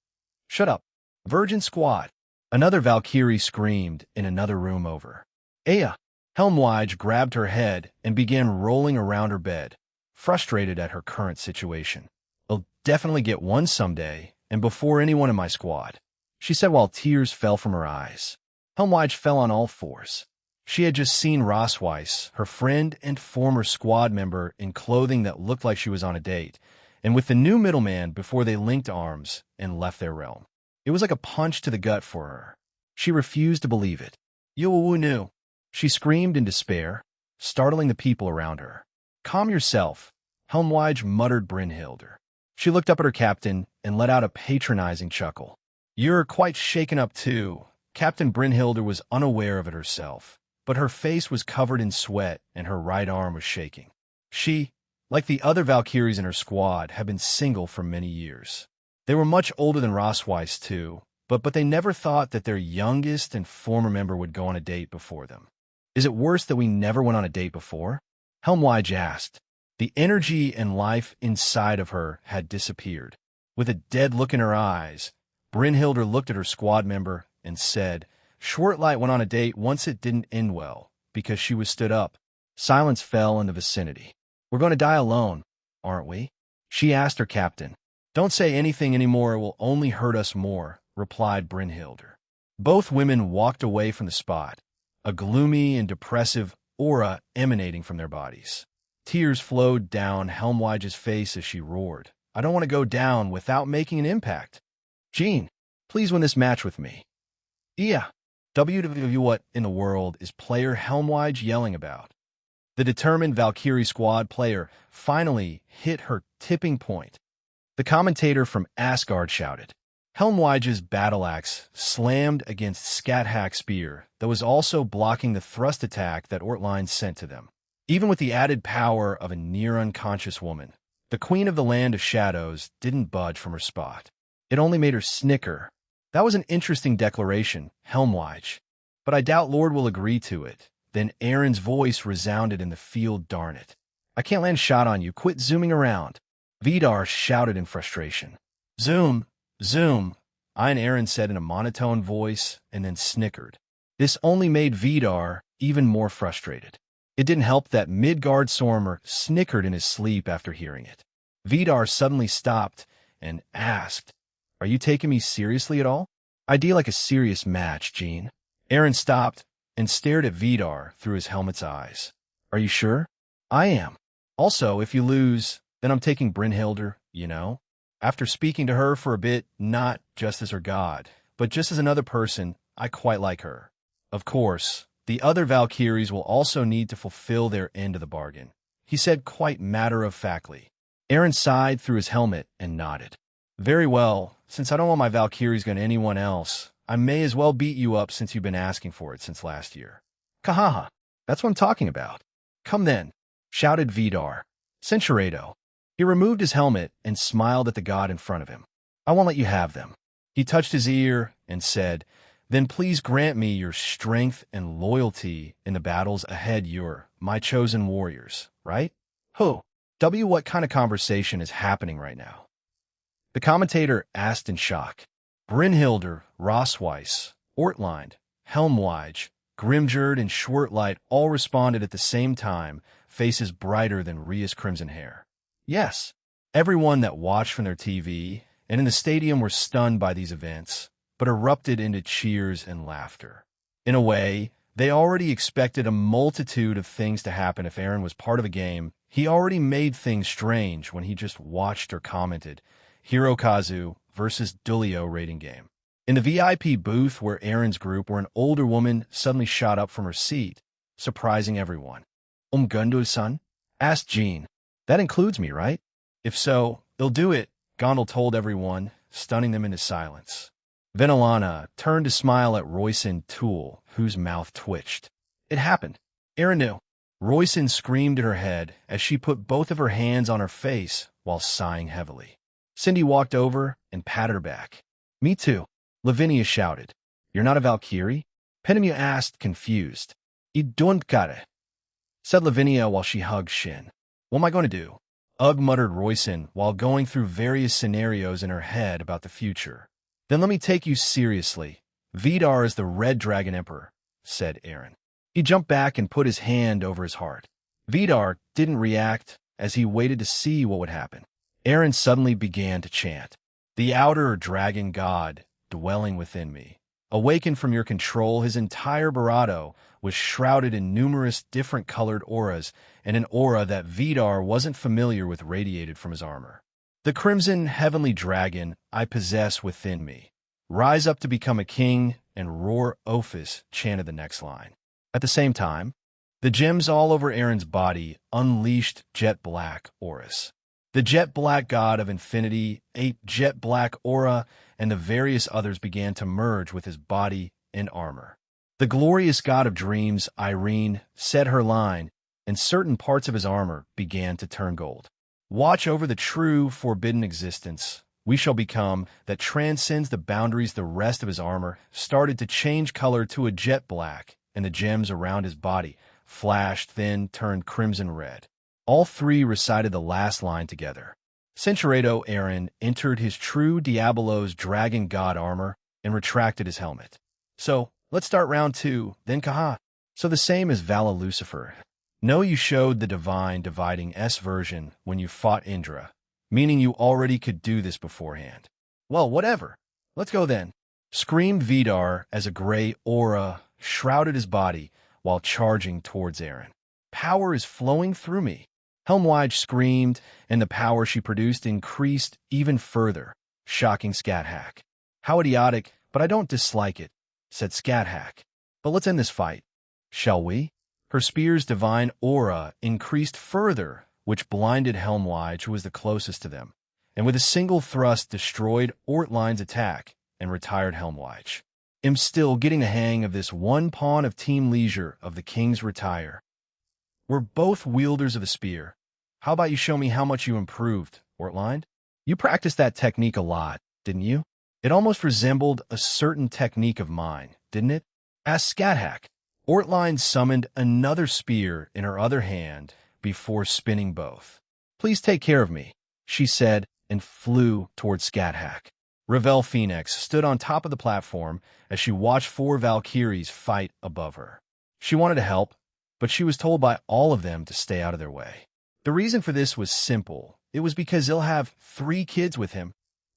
"Shut up. Virgin Squad." Another Valkyrie screamed in another room over. "Aya!" Helmwige grabbed her head and began rolling around her bed, frustrated at her current situation. "I'll definitely get one someday, and before anyone in my squad," she said while tears fell from her eyes. Helmwige fell on all fours. She had just seen Rosweiss, her friend and former squad member, in clothing that looked like she was on a date, and with the new middleman before they linked arms and left their realm. It was like a punch to the gut for her. She refused to believe it. "You knew," she screamed in despair, startling the people around her. "Calm yourself," Helmwige muttered Brynhildr. She looked up at her captain and let out a patronizing chuckle. "You're quite shaken up too." Captain Brynhildr was unaware of it herself, but her face was covered in sweat and her right arm was shaking. She, like the other Valkyries in her squad, had been single for many years. They were much older than Rosweiss too, but they never thought that their youngest and former member would go on a date before them. "Is it worse that we never went on a date before?" Helmwige asked. The energy and life inside of her had disappeared. With a dead look in her eyes, Brynhildr looked at her squad member and said, "Schwartlight went on a date once. It didn't end well, because she was stood up." Silence fell in the vicinity. "We're going to die alone, aren't we?" she asked her captain. "Don't say anything anymore, it will only hurt us more," replied Brynhildr. Both women walked away from the spot, a gloomy and depressive aura emanating from their bodies. Tears flowed down Helmwage's face as she roared. I don't want to go down without making an impact. Jean, please win this match with me. Yeah. WWE, what in the world is player Helmwage yelling about? The determined Valkyrie squad player finally hit her tipping point. The commentator from Asgard shouted. Helmwage's battle axe slammed against Skathack's spear that was also blocking the thrust attack that Ortline sent to them. Even with the added power of a near-unconscious woman, the Queen of the Land of Shadows didn't budge from her spot. It only made her snicker. That was an interesting declaration, Helmwage. But I doubt Lord will agree to it. Then Aaron's voice resounded in the field, darn it. I can't land a shot on you, quit zooming around. Vidar shouted in frustration. Zoom, zoom, I and Aaron said in a monotone voice and then snickered. This only made Vidar even more frustrated. It didn't help that Midgard Sormer snickered in his sleep after hearing it. Vidar suddenly stopped and asked, Are you taking me seriously at all? I'd like a serious match, Jean. Aaron stopped and stared at Vidar through his helmet's eyes. Are you sure? I am. Also, if you lose, then I'm taking Brynhildr, you know? After speaking to her for a bit, not just as her god, but just as another person, I quite like her. Of course, the other Valkyries will also need to fulfill their end of the bargain, he said quite matter-of-factly. Aaron sighed through his helmet and nodded. Very well, since I don't want my Valkyries going to anyone else, I may as well beat you up since you've been asking for it since last year. Kahaha, that's what I'm talking about. Come then, shouted Vidar. Centuredo. He removed his helmet and smiled at the god in front of him. I won't let you have them. He touched his ear and said, Then please grant me your strength and loyalty in the battles ahead. You're my chosen warriors, right? Who? What kind of conversation is happening right now? The commentator asked in shock. Brynhildr, Rosweiss, Ortline, Helmwage, Grimjord, and Schwertlight all responded at the same time, faces brighter than Rhea's crimson hair. Yes, everyone that watched from their TV and in the stadium were stunned by these events, but erupted into cheers and laughter. In a way, they already expected a multitude of things to happen if Aaron was part of a game. He already made things strange when he just watched or commented. Hirokazu versus Dulio rating game. In the VIP booth where Aaron's group, where an older woman suddenly shot up from her seat, surprising everyone. Gundu-san? Asked Jean. That includes me, right? If so, they'll do it, Gondel told everyone, stunning them into silence. Venelana turned to smile at Royson Toole, whose mouth twitched. It happened. Aaron knew. Royson screamed at her head as she put both of her hands on her face while sighing heavily. Cindy walked over and patted her back. Me too, Lavinia shouted. You're not a Valkyrie? Penemu asked, confused. I don't got it, said Lavinia while she hugged Shin. What am I going to do? Ugh, muttered Royson while going through various scenarios in her head about the future. Then let me take you seriously. Vidar is the Red Dragon Emperor, said Aaron. He jumped back and put his hand over his heart. Vidar didn't react as he waited to see what would happen. Aaron suddenly began to chant, The outer dragon god dwelling within me. Awakened from your control, his entire Barato was shrouded in numerous different colored auras, and an aura that Vidar wasn't familiar with radiated from his armor. The crimson heavenly dragon I possess within me. Rise up to become a king, and roar Ophis, chanted the next line. At the same time, the gems all over Aaron's body unleashed jet black auras. The jet black god of infinity, ate jet black aura, and the various others began to merge with his body and armor. The glorious god of dreams, Irene, said her line, and certain parts of his armor began to turn gold. Watch over the true, forbidden existence we shall become that transcends the boundaries. The rest of his armor started to change color to a jet black, and the gems around his body flashed, then turned crimson red. All three recited the last line together. Centuredo Aaron entered his true Diabolo's dragon god armor and retracted his helmet. So, let's start round 2, then Kaha. So the same as Vala Lucifer. No, you showed the divine dividing S version when you fought Indra, meaning you already could do this beforehand. Well, whatever. Let's go then. Screamed Vidar as a gray aura shrouded his body while charging towards Aaron. Power is flowing through me. Helmwige screamed, and the power she produced increased even further, shocking Scat-Hack. "How idiotic, but I don't dislike it," said Scat-Hack. "But let's end this fight, shall we?" Her spear's divine aura increased further, which blinded Helmwige, who was the closest to them, and with a single thrust destroyed Ortline's attack and retired Helmwige. "I'm still getting the hang of this one pawn of Team Leisure of the King's retire. We're both wielders of a spear. How about you show me how much you improved, Ortline? You practiced that technique a lot, didn't you? It almost resembled a certain technique of mine, didn't it?" asked Scat-Hack. Ortline summoned another spear in her other hand before spinning both. "Please take care of me," she said, and flew toward Scat-Hack. Ravel Phoenix stood on top of the platform as she watched 4 Valkyries fight above her. She wanted to help, but she was told by all of them to stay out of their way. The reason for this was simple. It was because he'll have 3 kids with him,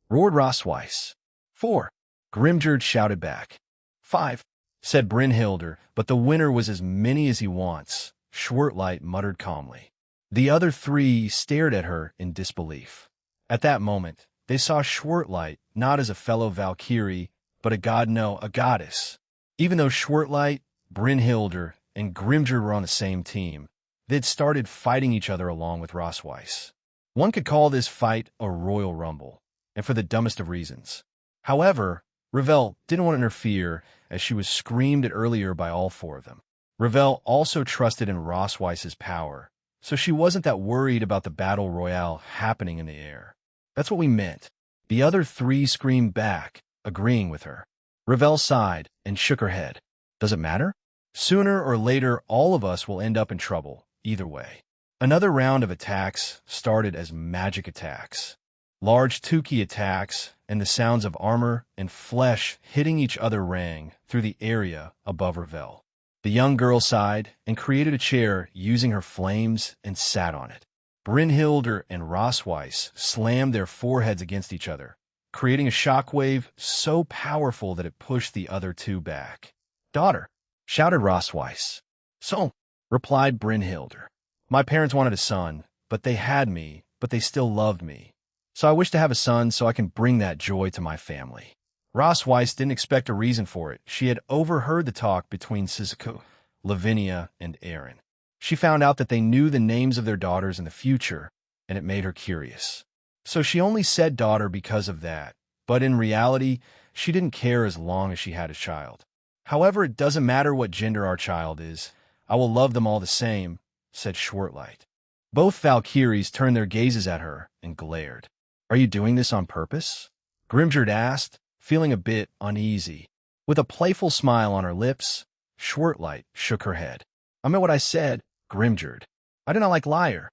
roared Rosweiss. 4, Grimgerd shouted back. 5, said Brynhilder, but the winner was as many as he wants, Schwertlight muttered calmly. The other 3 stared at her in disbelief. At that moment, they saw Schwertlight not as a fellow Valkyrie, but a goddess. Even though Schwertlight, Brynhilder, and Grimgerd were on the same team, they'd started fighting each other along with Rosweiss. One could call this fight a royal rumble, and for the dumbest of reasons. However, Ravel didn't want to interfere, as she was screamed at earlier by all 4 of them. Ravel also trusted in Rosweiss's power, so she wasn't that worried about the battle royale happening in the air. That's what we meant. The other 3 screamed back, agreeing with her. Ravel sighed and shook her head. Does it matter? Sooner or later, all of us will end up in trouble, either way. Another round of attacks started as magic attacks. Large 2k attacks and the sounds of armor and flesh hitting each other rang through the area above Ravel. The young girl sighed and created a chair using her flames and sat on it. Brynhilder and Rosweiss slammed their foreheads against each other, creating a shockwave so powerful that it pushed the other 2 back. "Daughter," shouted Rosweiss. "So," replied Brynhilder. "My parents wanted a son, but they had me, but they still loved me. So I wish to have a son so I can bring that joy to my family." Rosweiss didn't expect a reason for it. She had overheard the talk between Shizuku, Lavinia, and Aaron. She found out that they knew the names of their daughters in the future, and it made her curious. So she only said daughter because of that, but in reality, she didn't care as long as she had a child. "However, it doesn't matter what gender our child is. I will love them all the same," said Schwertlight. Both Valkyries turned their gazes at her and glared. "Are you doing this on purpose?" Grimgerd asked, feeling a bit uneasy. With a playful smile on her lips, Schwertlight shook her head. "I meant what I said, Grimgerd. I do not like liar,"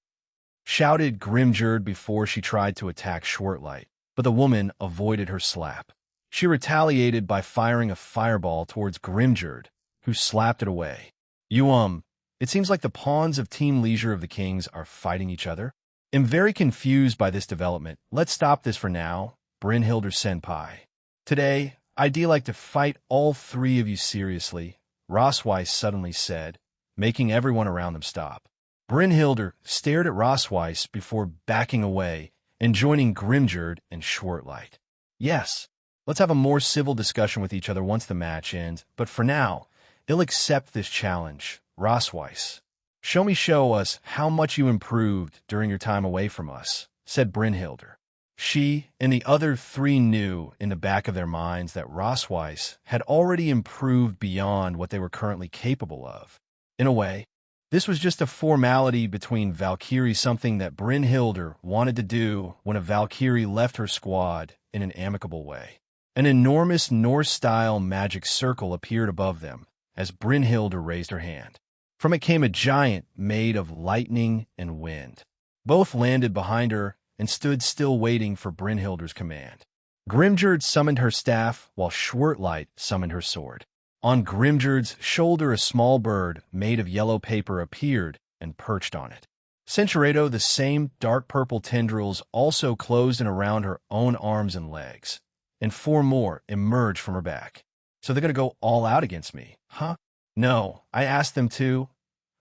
shouted Grimgerd before she tried to attack Schwertlight, but the woman avoided her slap. She retaliated by firing a fireball towards Grimgerd, who slapped it away. It seems like the pawns of Team Leisure of the Kings are fighting each other. I'm very confused by this development. Let's stop this for now, Brynhilder Senpai. Today, I'd like to fight all 3 of you seriously, Rosweiss suddenly said, making everyone around them stop. Brynhilder stared at Rosweiss before backing away and joining Grimgerd and Schwertlight. "Yes, let's have a more civil discussion with each other once the match ends, but for now, they'll accept this challenge, Rosweiss. Show us how much you improved during your time away from us," said Brynhilder. She and the other 3 knew in the back of their minds that Rosweiss had already improved beyond what they were currently capable of. In a way, this was just a formality between Valkyrie, something that Brynhilder wanted to do when a Valkyrie left her squad in an amicable way. An enormous Norse-style magic circle appeared above them as Brynhilder raised her hand. From it came a giant made of lightning and wind. Both landed behind her and stood still waiting for Brynhilder's command. Grimgerd summoned her staff while Schwertlight summoned her sword. On Grimgerd's shoulder, a small bird made of yellow paper appeared and perched on it. Centuredo, the same dark purple tendrils also closed in around her own arms and legs, and 4 more emerged from her back. "So they're going to go all out against me, huh?" "No, I asked them to,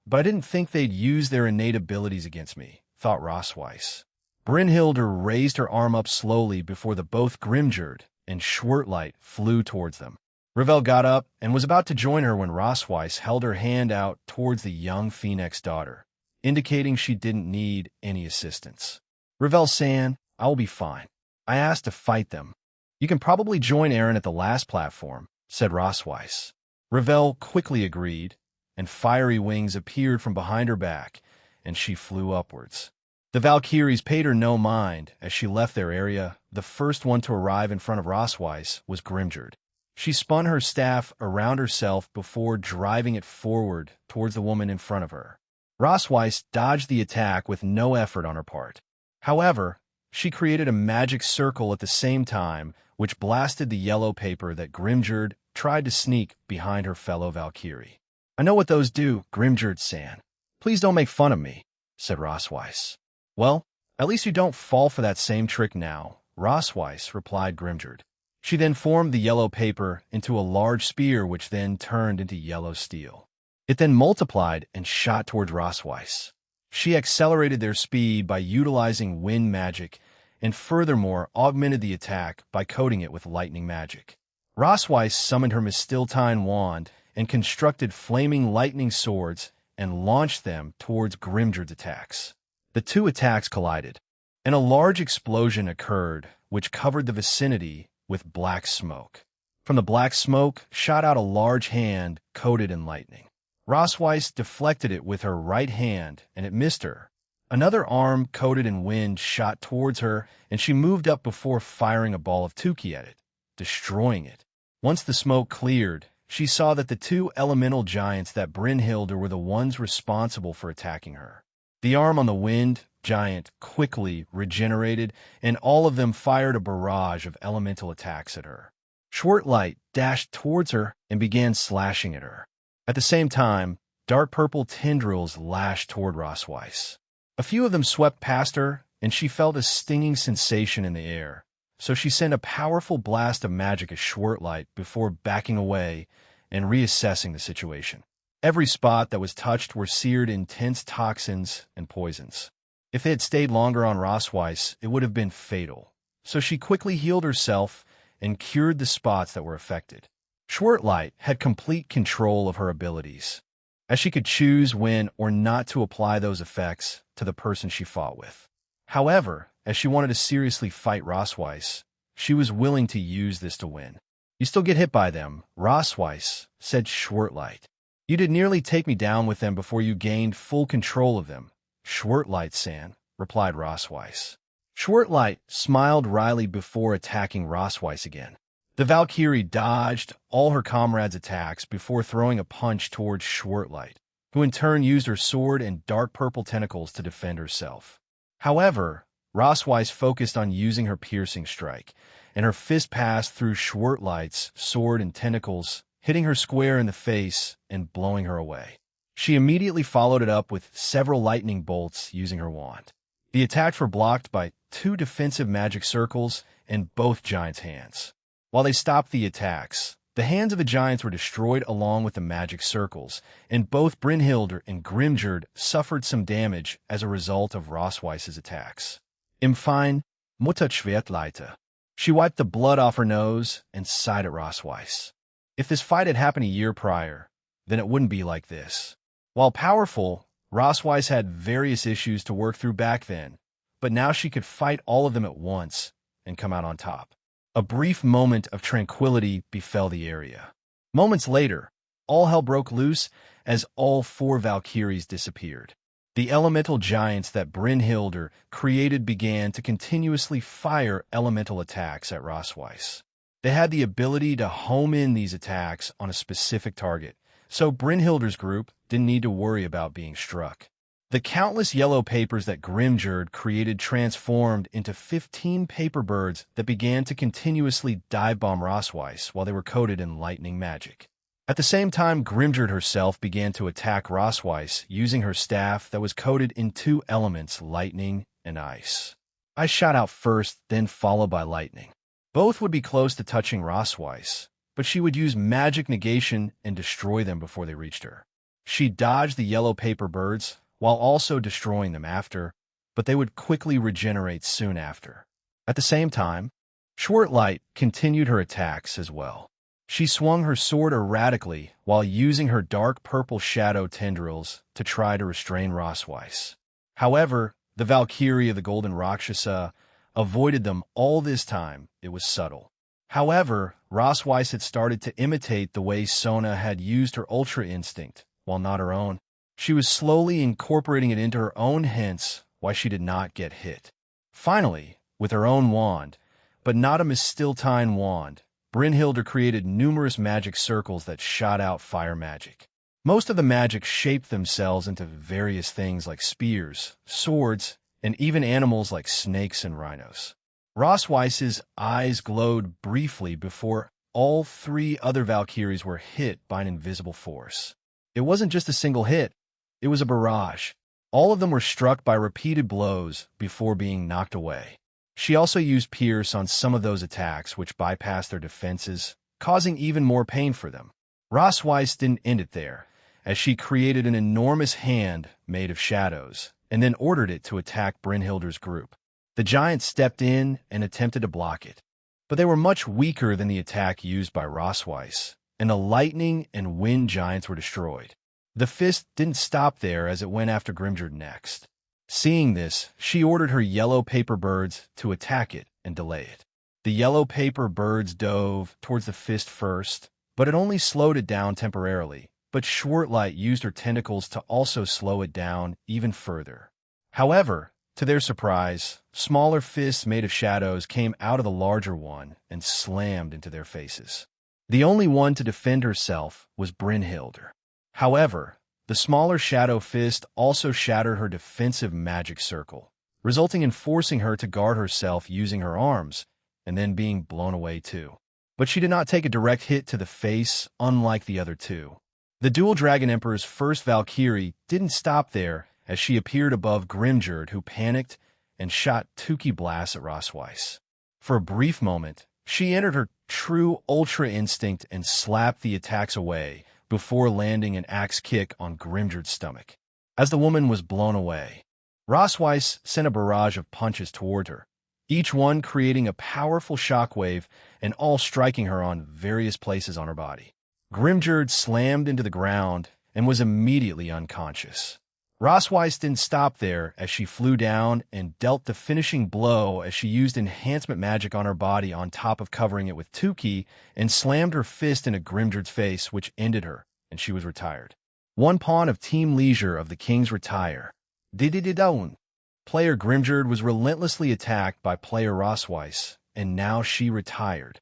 but I didn't think they'd use their innate abilities against me," thought Rossweiss. Brynhilde raised her arm up slowly before the both Grimgerd and Schwertlight flew towards them. Ravel got up and was about to join her when Rossweiss held her hand out towards the young Phoenix daughter, indicating she didn't need any assistance. Ravel-san, I will be fine. I asked to fight them. You can probably join Aaron at the last platform, said Rossweiss. Ravel quickly agreed, and fiery wings appeared from behind her back, and she flew upwards. The Valkyries paid her no mind as she left their area. The first one to arrive in front of Rossweiss was Grimgerd. She spun her staff around herself before driving it forward towards the woman in front of her. Rossweiss dodged the attack with no effort on her part. However, she created a magic circle at the same time, which blasted the yellow paper that Grimgerd tried to sneak behind her fellow Valkyrie. I know what those do, Grimgerd-san. Please don't make fun of me, said Rossweiss. Well, at least you don't fall for that same trick now, Rossweiss replied Grimgerd. She then formed the yellow paper into a large spear which then turned into yellow steel. It then multiplied and shot towards Rossweiss. She accelerated their speed by utilizing wind magic and furthermore augmented the attack by coating it with lightning magic. Rossweiss summoned her Mistiltine wand and constructed flaming lightning swords and launched them towards Grimgerd's attacks. The two attacks collided, and a large explosion occurred which covered the vicinity with black smoke. From the black smoke shot out a large hand coated in lightning. Rossweiss deflected it with her right hand, and it missed her. Another arm coated in wind shot towards her, and she moved up before firing a ball of Tuki at it, destroying it. Once the smoke cleared, she saw that the two elemental giants that Brynhilde were the ones responsible for attacking her. The arm on the wind giant quickly regenerated, and all of them fired a barrage of elemental attacks at her. Schwertlight dashed towards her and began slashing at her. At the same time, dark purple tendrils lashed toward Rossweiss. A few of them swept past her, and she felt a stinging sensation in the air. So she sent a powerful blast of magic at Schwertlight before backing away and reassessing the situation. Every spot that was touched were seared intense toxins and poisons. If they had stayed longer on Rossweiss, it would have been fatal. So she quickly healed herself and cured the spots that were affected. Schwertlight had complete control of her abilities, as she could choose when or not to apply those effects to the person she fought with. However, as she wanted to seriously fight Rossweiss, she was willing to use this to win. You still get hit by them, Rossweiss, said Schwertlight. You did nearly take me down with them before you gained full control of them, Schwertlight-san, replied Rossweiss. Schwertlight smiled wryly before attacking Rossweiss again. The Valkyrie dodged all her comrades' attacks before throwing a punch towards Schwertlight, who in turn used her sword and dark purple tentacles to defend herself. However, Rossweiss focused on using her piercing strike, and her fist passed through Schwertlight's sword and tentacles, hitting her square in the face and blowing her away. She immediately followed it up with several lightning bolts using her wand. The attacks were blocked by two defensive magic circles in both giants' hands. While they stopped the attacks, the hands of the giants were destroyed along with the magic circles, and both Brynhilde and Grimgerd suffered some damage as a result of Rossweiss's attacks. Im Fein, Mutter Schwertleite. She wiped the blood off her nose and sighed at Rossweiss. If this fight had happened a year prior, then it wouldn't be like this. While powerful, Rossweiss had various issues to work through back then, but now she could fight all of them at once and come out on top. A brief moment of tranquility befell the area. Moments later, all hell broke loose as all four Valkyries disappeared. The elemental giants that Brynhilde created began to continuously fire elemental attacks at Rossweiss. They had the ability to home in these attacks on a specific target, so Brynhilde's group didn't need to worry about being struck. The countless yellow papers that Grimgerd created transformed into 15 paper birds that began to continuously dive bomb Rossweiss while they were coated in lightning magic. At the same time, Grimgerd herself began to attack Rossweiss using her staff that was coated in two elements, lightning and ice. Ice shot out first, then followed by lightning. Both would be close to touching Rossweiss, but she would use magic negation and destroy them before they reached her. She dodged the yellow paper birds, while also destroying them after, but they would quickly regenerate soon after. At the same time, Schwartlight continued her attacks as well. She swung her sword erratically while using her dark purple shadow tendrils to try to restrain Rosweiss. However, the Valkyrie of the Golden Rakshasa avoided them all this time. It was subtle. However, Rosweiss had started to imitate the way Sona had used her Ultra Instinct, while not her own. She was slowly incorporating it into her own, hence why she did not get hit. Finally, with her own wand, but not a Mistiltine wand, Brynhilde created numerous magic circles that shot out fire magic. Most of the magic shaped themselves into various things like spears, swords, and even animals like snakes and rhinos. Rosweiss's eyes glowed briefly before all three other Valkyries were hit by an invisible force. It wasn't just a single hit, it was a barrage. All of them were struck by repeated blows before being knocked away. She also used Pierce on some of those attacks, which bypassed their defenses, causing even more pain for them. Rosweiss didn't end it there, as she created an enormous hand made of shadows, and then ordered it to attack Brynhilde's group. The giants stepped in and attempted to block it, but they were much weaker than the attack used by Rosweiss, and the lightning and wind giants were destroyed. The fist didn't stop there as it went after Grimjord next. Seeing this, she ordered her yellow paper birds to attack it and delay it. The yellow paper birds dove towards the fist first, but it only slowed it down temporarily. But Schwartlight used her tentacles to also slow it down even further. However, to their surprise, smaller fists made of shadows came out of the larger one and slammed into their faces. The only one to defend herself was Brynhilde. However, the smaller shadow fist also shattered her defensive magic circle, resulting in forcing her to guard herself using her arms, and then being blown away too. But she did not take a direct hit to the face, unlike the other two. The Dual Dragon Emperor's first Valkyrie didn't stop there, as she appeared above Grimjord, who panicked and shot 2k blasts at Rosweiss. For a brief moment, she entered her true Ultra Instinct and slapped the attacks away, before landing an axe kick on Grimjord's stomach. As the woman was blown away, Rosweiss sent a barrage of punches toward her, each one creating a powerful shockwave and all striking her on various places on her body. Grimjord slammed into the ground and was immediately unconscious. Rosweiss didn't stop there as she flew down and dealt the finishing blow as she used enhancement magic on her body on top of covering it with 2k and slammed her fist into Grimjord's face, which ended her, and she was retired. One pawn of Team Leisure of the Kings retire. Didididown. Player Grimjord was relentlessly attacked by player Rosweiss, and now she retired.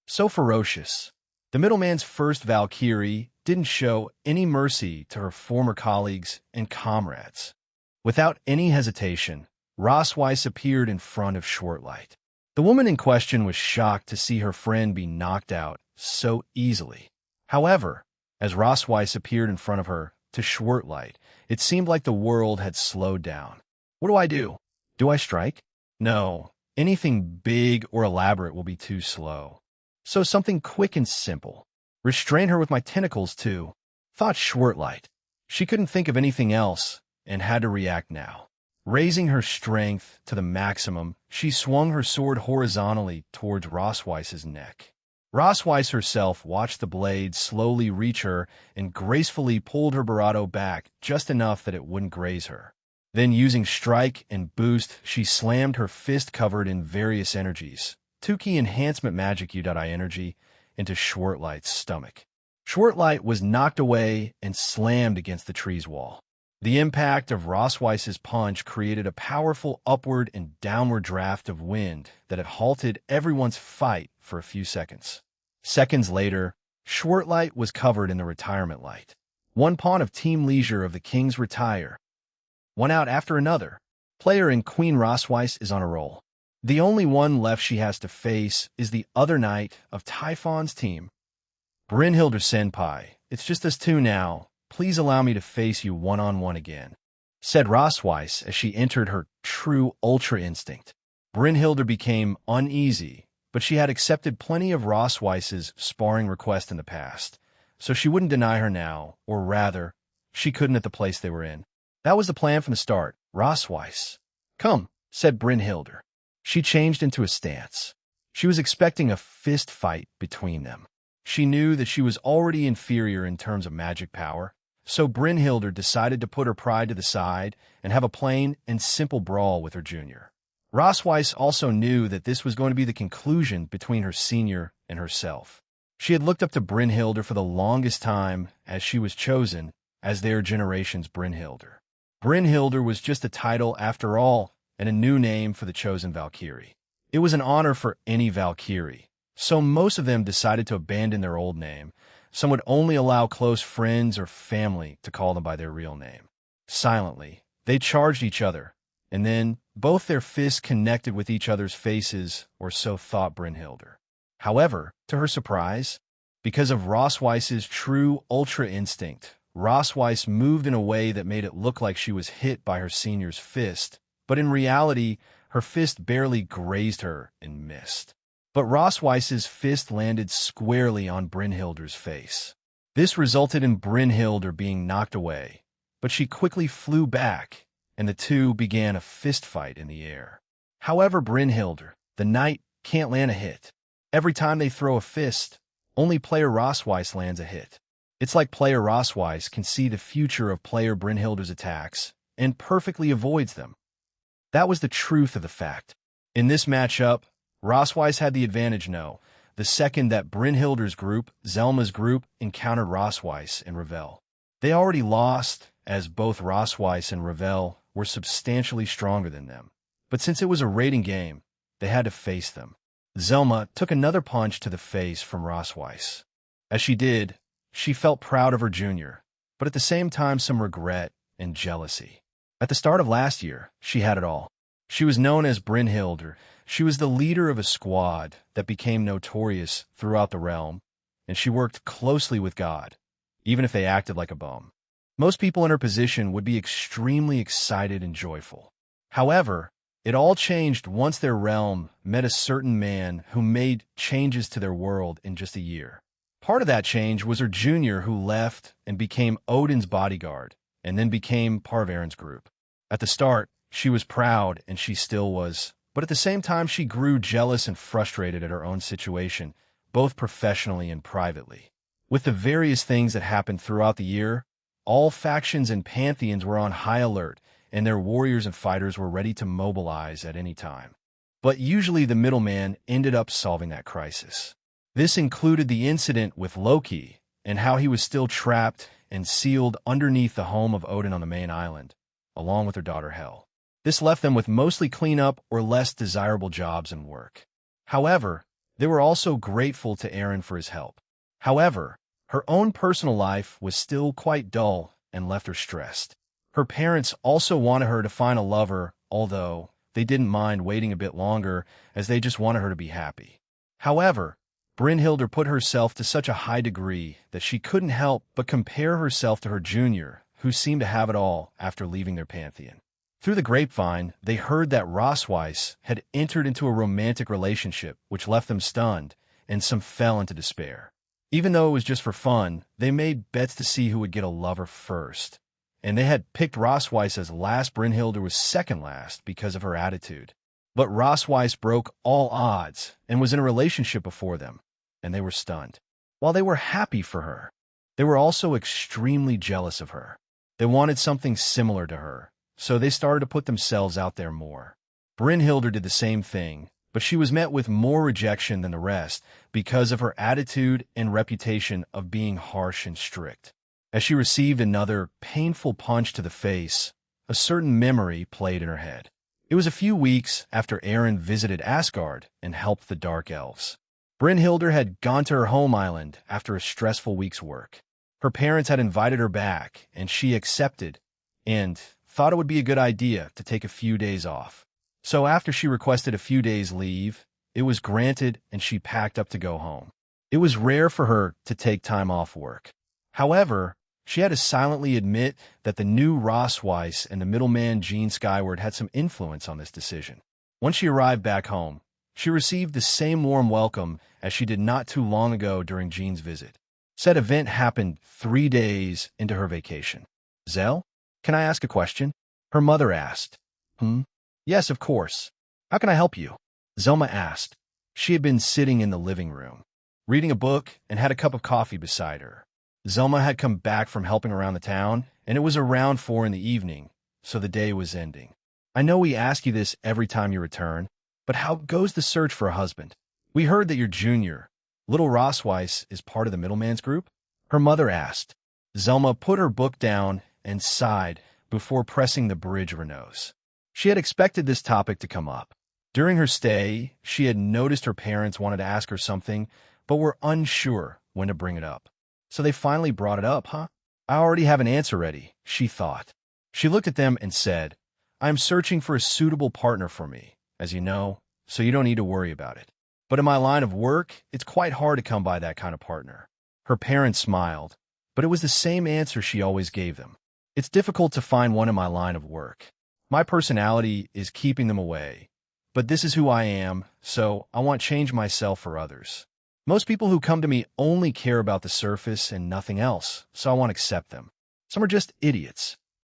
So ferocious. The middleman's first Valkyrie didn't show any mercy to her former colleagues and comrades. Without any hesitation, Rosweiss appeared in front of Schwartlight. The woman in question was shocked to see her friend be knocked out so easily. However, as Rosweiss appeared in front of her, to Schwartlight, it seemed like the world had slowed down. What do I do? Do I strike? No, anything big or elaborate will be too slow. So something quick and simple. Restrain her with my tentacles too, thought Schwartlight. She couldn't think of anything else and had to react now. Raising her strength to the maximum, she swung her sword horizontally towards Rosweiss's neck. Rosweiss herself watched the blade slowly reach her and gracefully pulled her barato back just enough that it wouldn't graze her. Then using strike and boost, she slammed her fist covered in various energies. 2k enhancement magic U.I energy into Schwartlight's stomach. Schwartlight was knocked away and slammed against the tree's wall. The impact of Rosweiss's punch created a powerful upward and downward draft of wind that had halted everyone's fight for a few seconds. Seconds later, Schwartlight was covered in the retirement light. One pawn of Team Leisure of the Kings retire. One out after another. Player and Queen Rosweiss is on a roll. The only one left she has to face is the other knight of Typhon's team. Brynhilde Senpai, it's just us two now. Please allow me to face you one-on-one again, said Rosweiss as she entered her true Ultra Instinct. Brynhilde became uneasy, but she had accepted plenty of Rosweiss's sparring requests in the past, so she wouldn't deny her now, or rather, she couldn't at the place they were in. That was the plan from the start. Rosweiss, "Come," said Brynhilde. She changed into a stance. She was expecting a fist fight between them. She knew that she was already inferior in terms of magic power, so Brynhilde decided to put her pride to the side and have a plain and simple brawl with her junior. Rosweiss also knew that this was going to be the conclusion between her senior and herself. She had looked up to Brynhilde for the longest time as she was chosen as their generation's Brynhilde. Brynhilde was just a title after all and a new name for the chosen Valkyrie. It was an honor for any Valkyrie, so most of them decided to abandon their old name. Some would only allow close friends or family to call them by their real name. Silently, they charged each other, and then both their fists connected with each other's faces, or so thought Brynhilde. However, to her surprise, because of Rosweiss's true ultra instinct, Rosweiss moved in a way that made it look like she was hit by her senior's fist, but in reality, her fist barely grazed her and missed. But Rosweiss's fist landed squarely on Brynhilde's face. This resulted in Brynhilde being knocked away, but she quickly flew back, and the two began a fist fight in the air. However, Brynhilde, the knight, can't land a hit. Every time they throw a fist, only player Rosweiss lands a hit. It's like player Rosweiss can see the future of player Brynhilde's attacks and perfectly avoids them. That was the truth of the fact. In this matchup, Rosweiss had the advantage the second that Brynhilde's group, Zelma's group, encountered Rosweiss and Ravel. They already lost, as both Rosweiss and Ravel were substantially stronger than them. But since it was a rating game, they had to face them. Zelma took another punch to the face from Rosweiss. As she did, she felt proud of her junior, but at the same time some regret and jealousy. At the start of last year, she had it all. She was known as Brynhilde. She was the leader of a squad that became notorious throughout the realm, and she worked closely with God, even if they acted like a bum. Most people in her position would be extremely excited and joyful. However, it all changed once their realm met a certain man who made changes to their world in just a year. Part of that change was her junior, who left and became Odin's bodyguard, and then became part of Aaron's group. At the start, she was proud, and she still was, but at the same time she grew jealous and frustrated at her own situation, both professionally and privately. With the various things that happened throughout the year, all factions and pantheons were on high alert, and their warriors and fighters were ready to mobilize at any time. But usually the middleman ended up solving that crisis. This included the incident with Loki, and how he was still trapped and sealed underneath the home of Odin on the main island, along with her daughter Hel. This left them with mostly cleanup or less desirable jobs and work. However, they were also grateful to Aaron for his help. However, her own personal life was still quite dull and left her stressed. Her parents also wanted her to find a lover, although they didn't mind waiting a bit longer as they just wanted her to be happy. However, Brynhilde put herself to such a high degree that she couldn't help but compare herself to her junior, who seemed to have it all after leaving their pantheon. Through the grapevine, they heard that Rosweiss had entered into a romantic relationship, which left them stunned, and some fell into despair. Even though it was just for fun, they made bets to see who would get a lover first. And they had picked Rosweiss as last. Brynhilde was second last because of her attitude. But Rosweiss broke all odds and was in a relationship before them, and they were stunned. While they were happy for her, they were also extremely jealous of her. They wanted something similar to her, so they started to put themselves out there more. Brynhilde did the same thing, but she was met with more rejection than the rest because of her attitude and reputation of being harsh and strict. As she received another painful punch to the face, a certain memory played in her head. It was a few weeks after Aaron visited Asgard and helped the Dark Elves. Brynhilde had gone to her home island after a stressful week's work. Her parents had invited her back, and she accepted and thought it would be a good idea to take a few days off. So after she requested a few days' leave, it was granted and she packed up to go home. It was rare for her to take time off work. However, she had to silently admit that the new Rosweiss and the middleman Gene Skyward had some influence on this decision. Once she arrived back home, she received the same warm welcome as she did not too long ago during Gene's visit. Said event happened 3 days into her vacation. "Zell, can I ask a question?" her mother asked. Yes, of course. How can I help you? Zelma asked. She had been sitting in the living room, reading a book and had a cup of coffee beside her. Zelma had come back from helping around the town, and it was around 4 in the evening, so the day was ending. I know we ask you this every time you return, but how goes the search for a husband? We heard that your junior, little Rossweiss, is part of the middleman's group? Her mother asked. Zelma put her book down and sighed before pressing the bridge of her nose. She had expected this topic to come up. During her stay, she had noticed her parents wanted to ask her something, but were unsure when to bring it up. So they finally brought it up, huh? I already have an answer ready, she thought. She looked at them and said, I am searching for a suitable partner for me, as you know, so you don't need to worry about it. But in my line of work, it's quite hard to come by that kind of partner. Her parents smiled, but it was the same answer she always gave them. It's difficult to find one in my line of work. My personality is keeping them away, but this is who I am, so I want change myself for others. Most people who come to me only care about the surface and nothing else, so I won't accept them. Some are just idiots.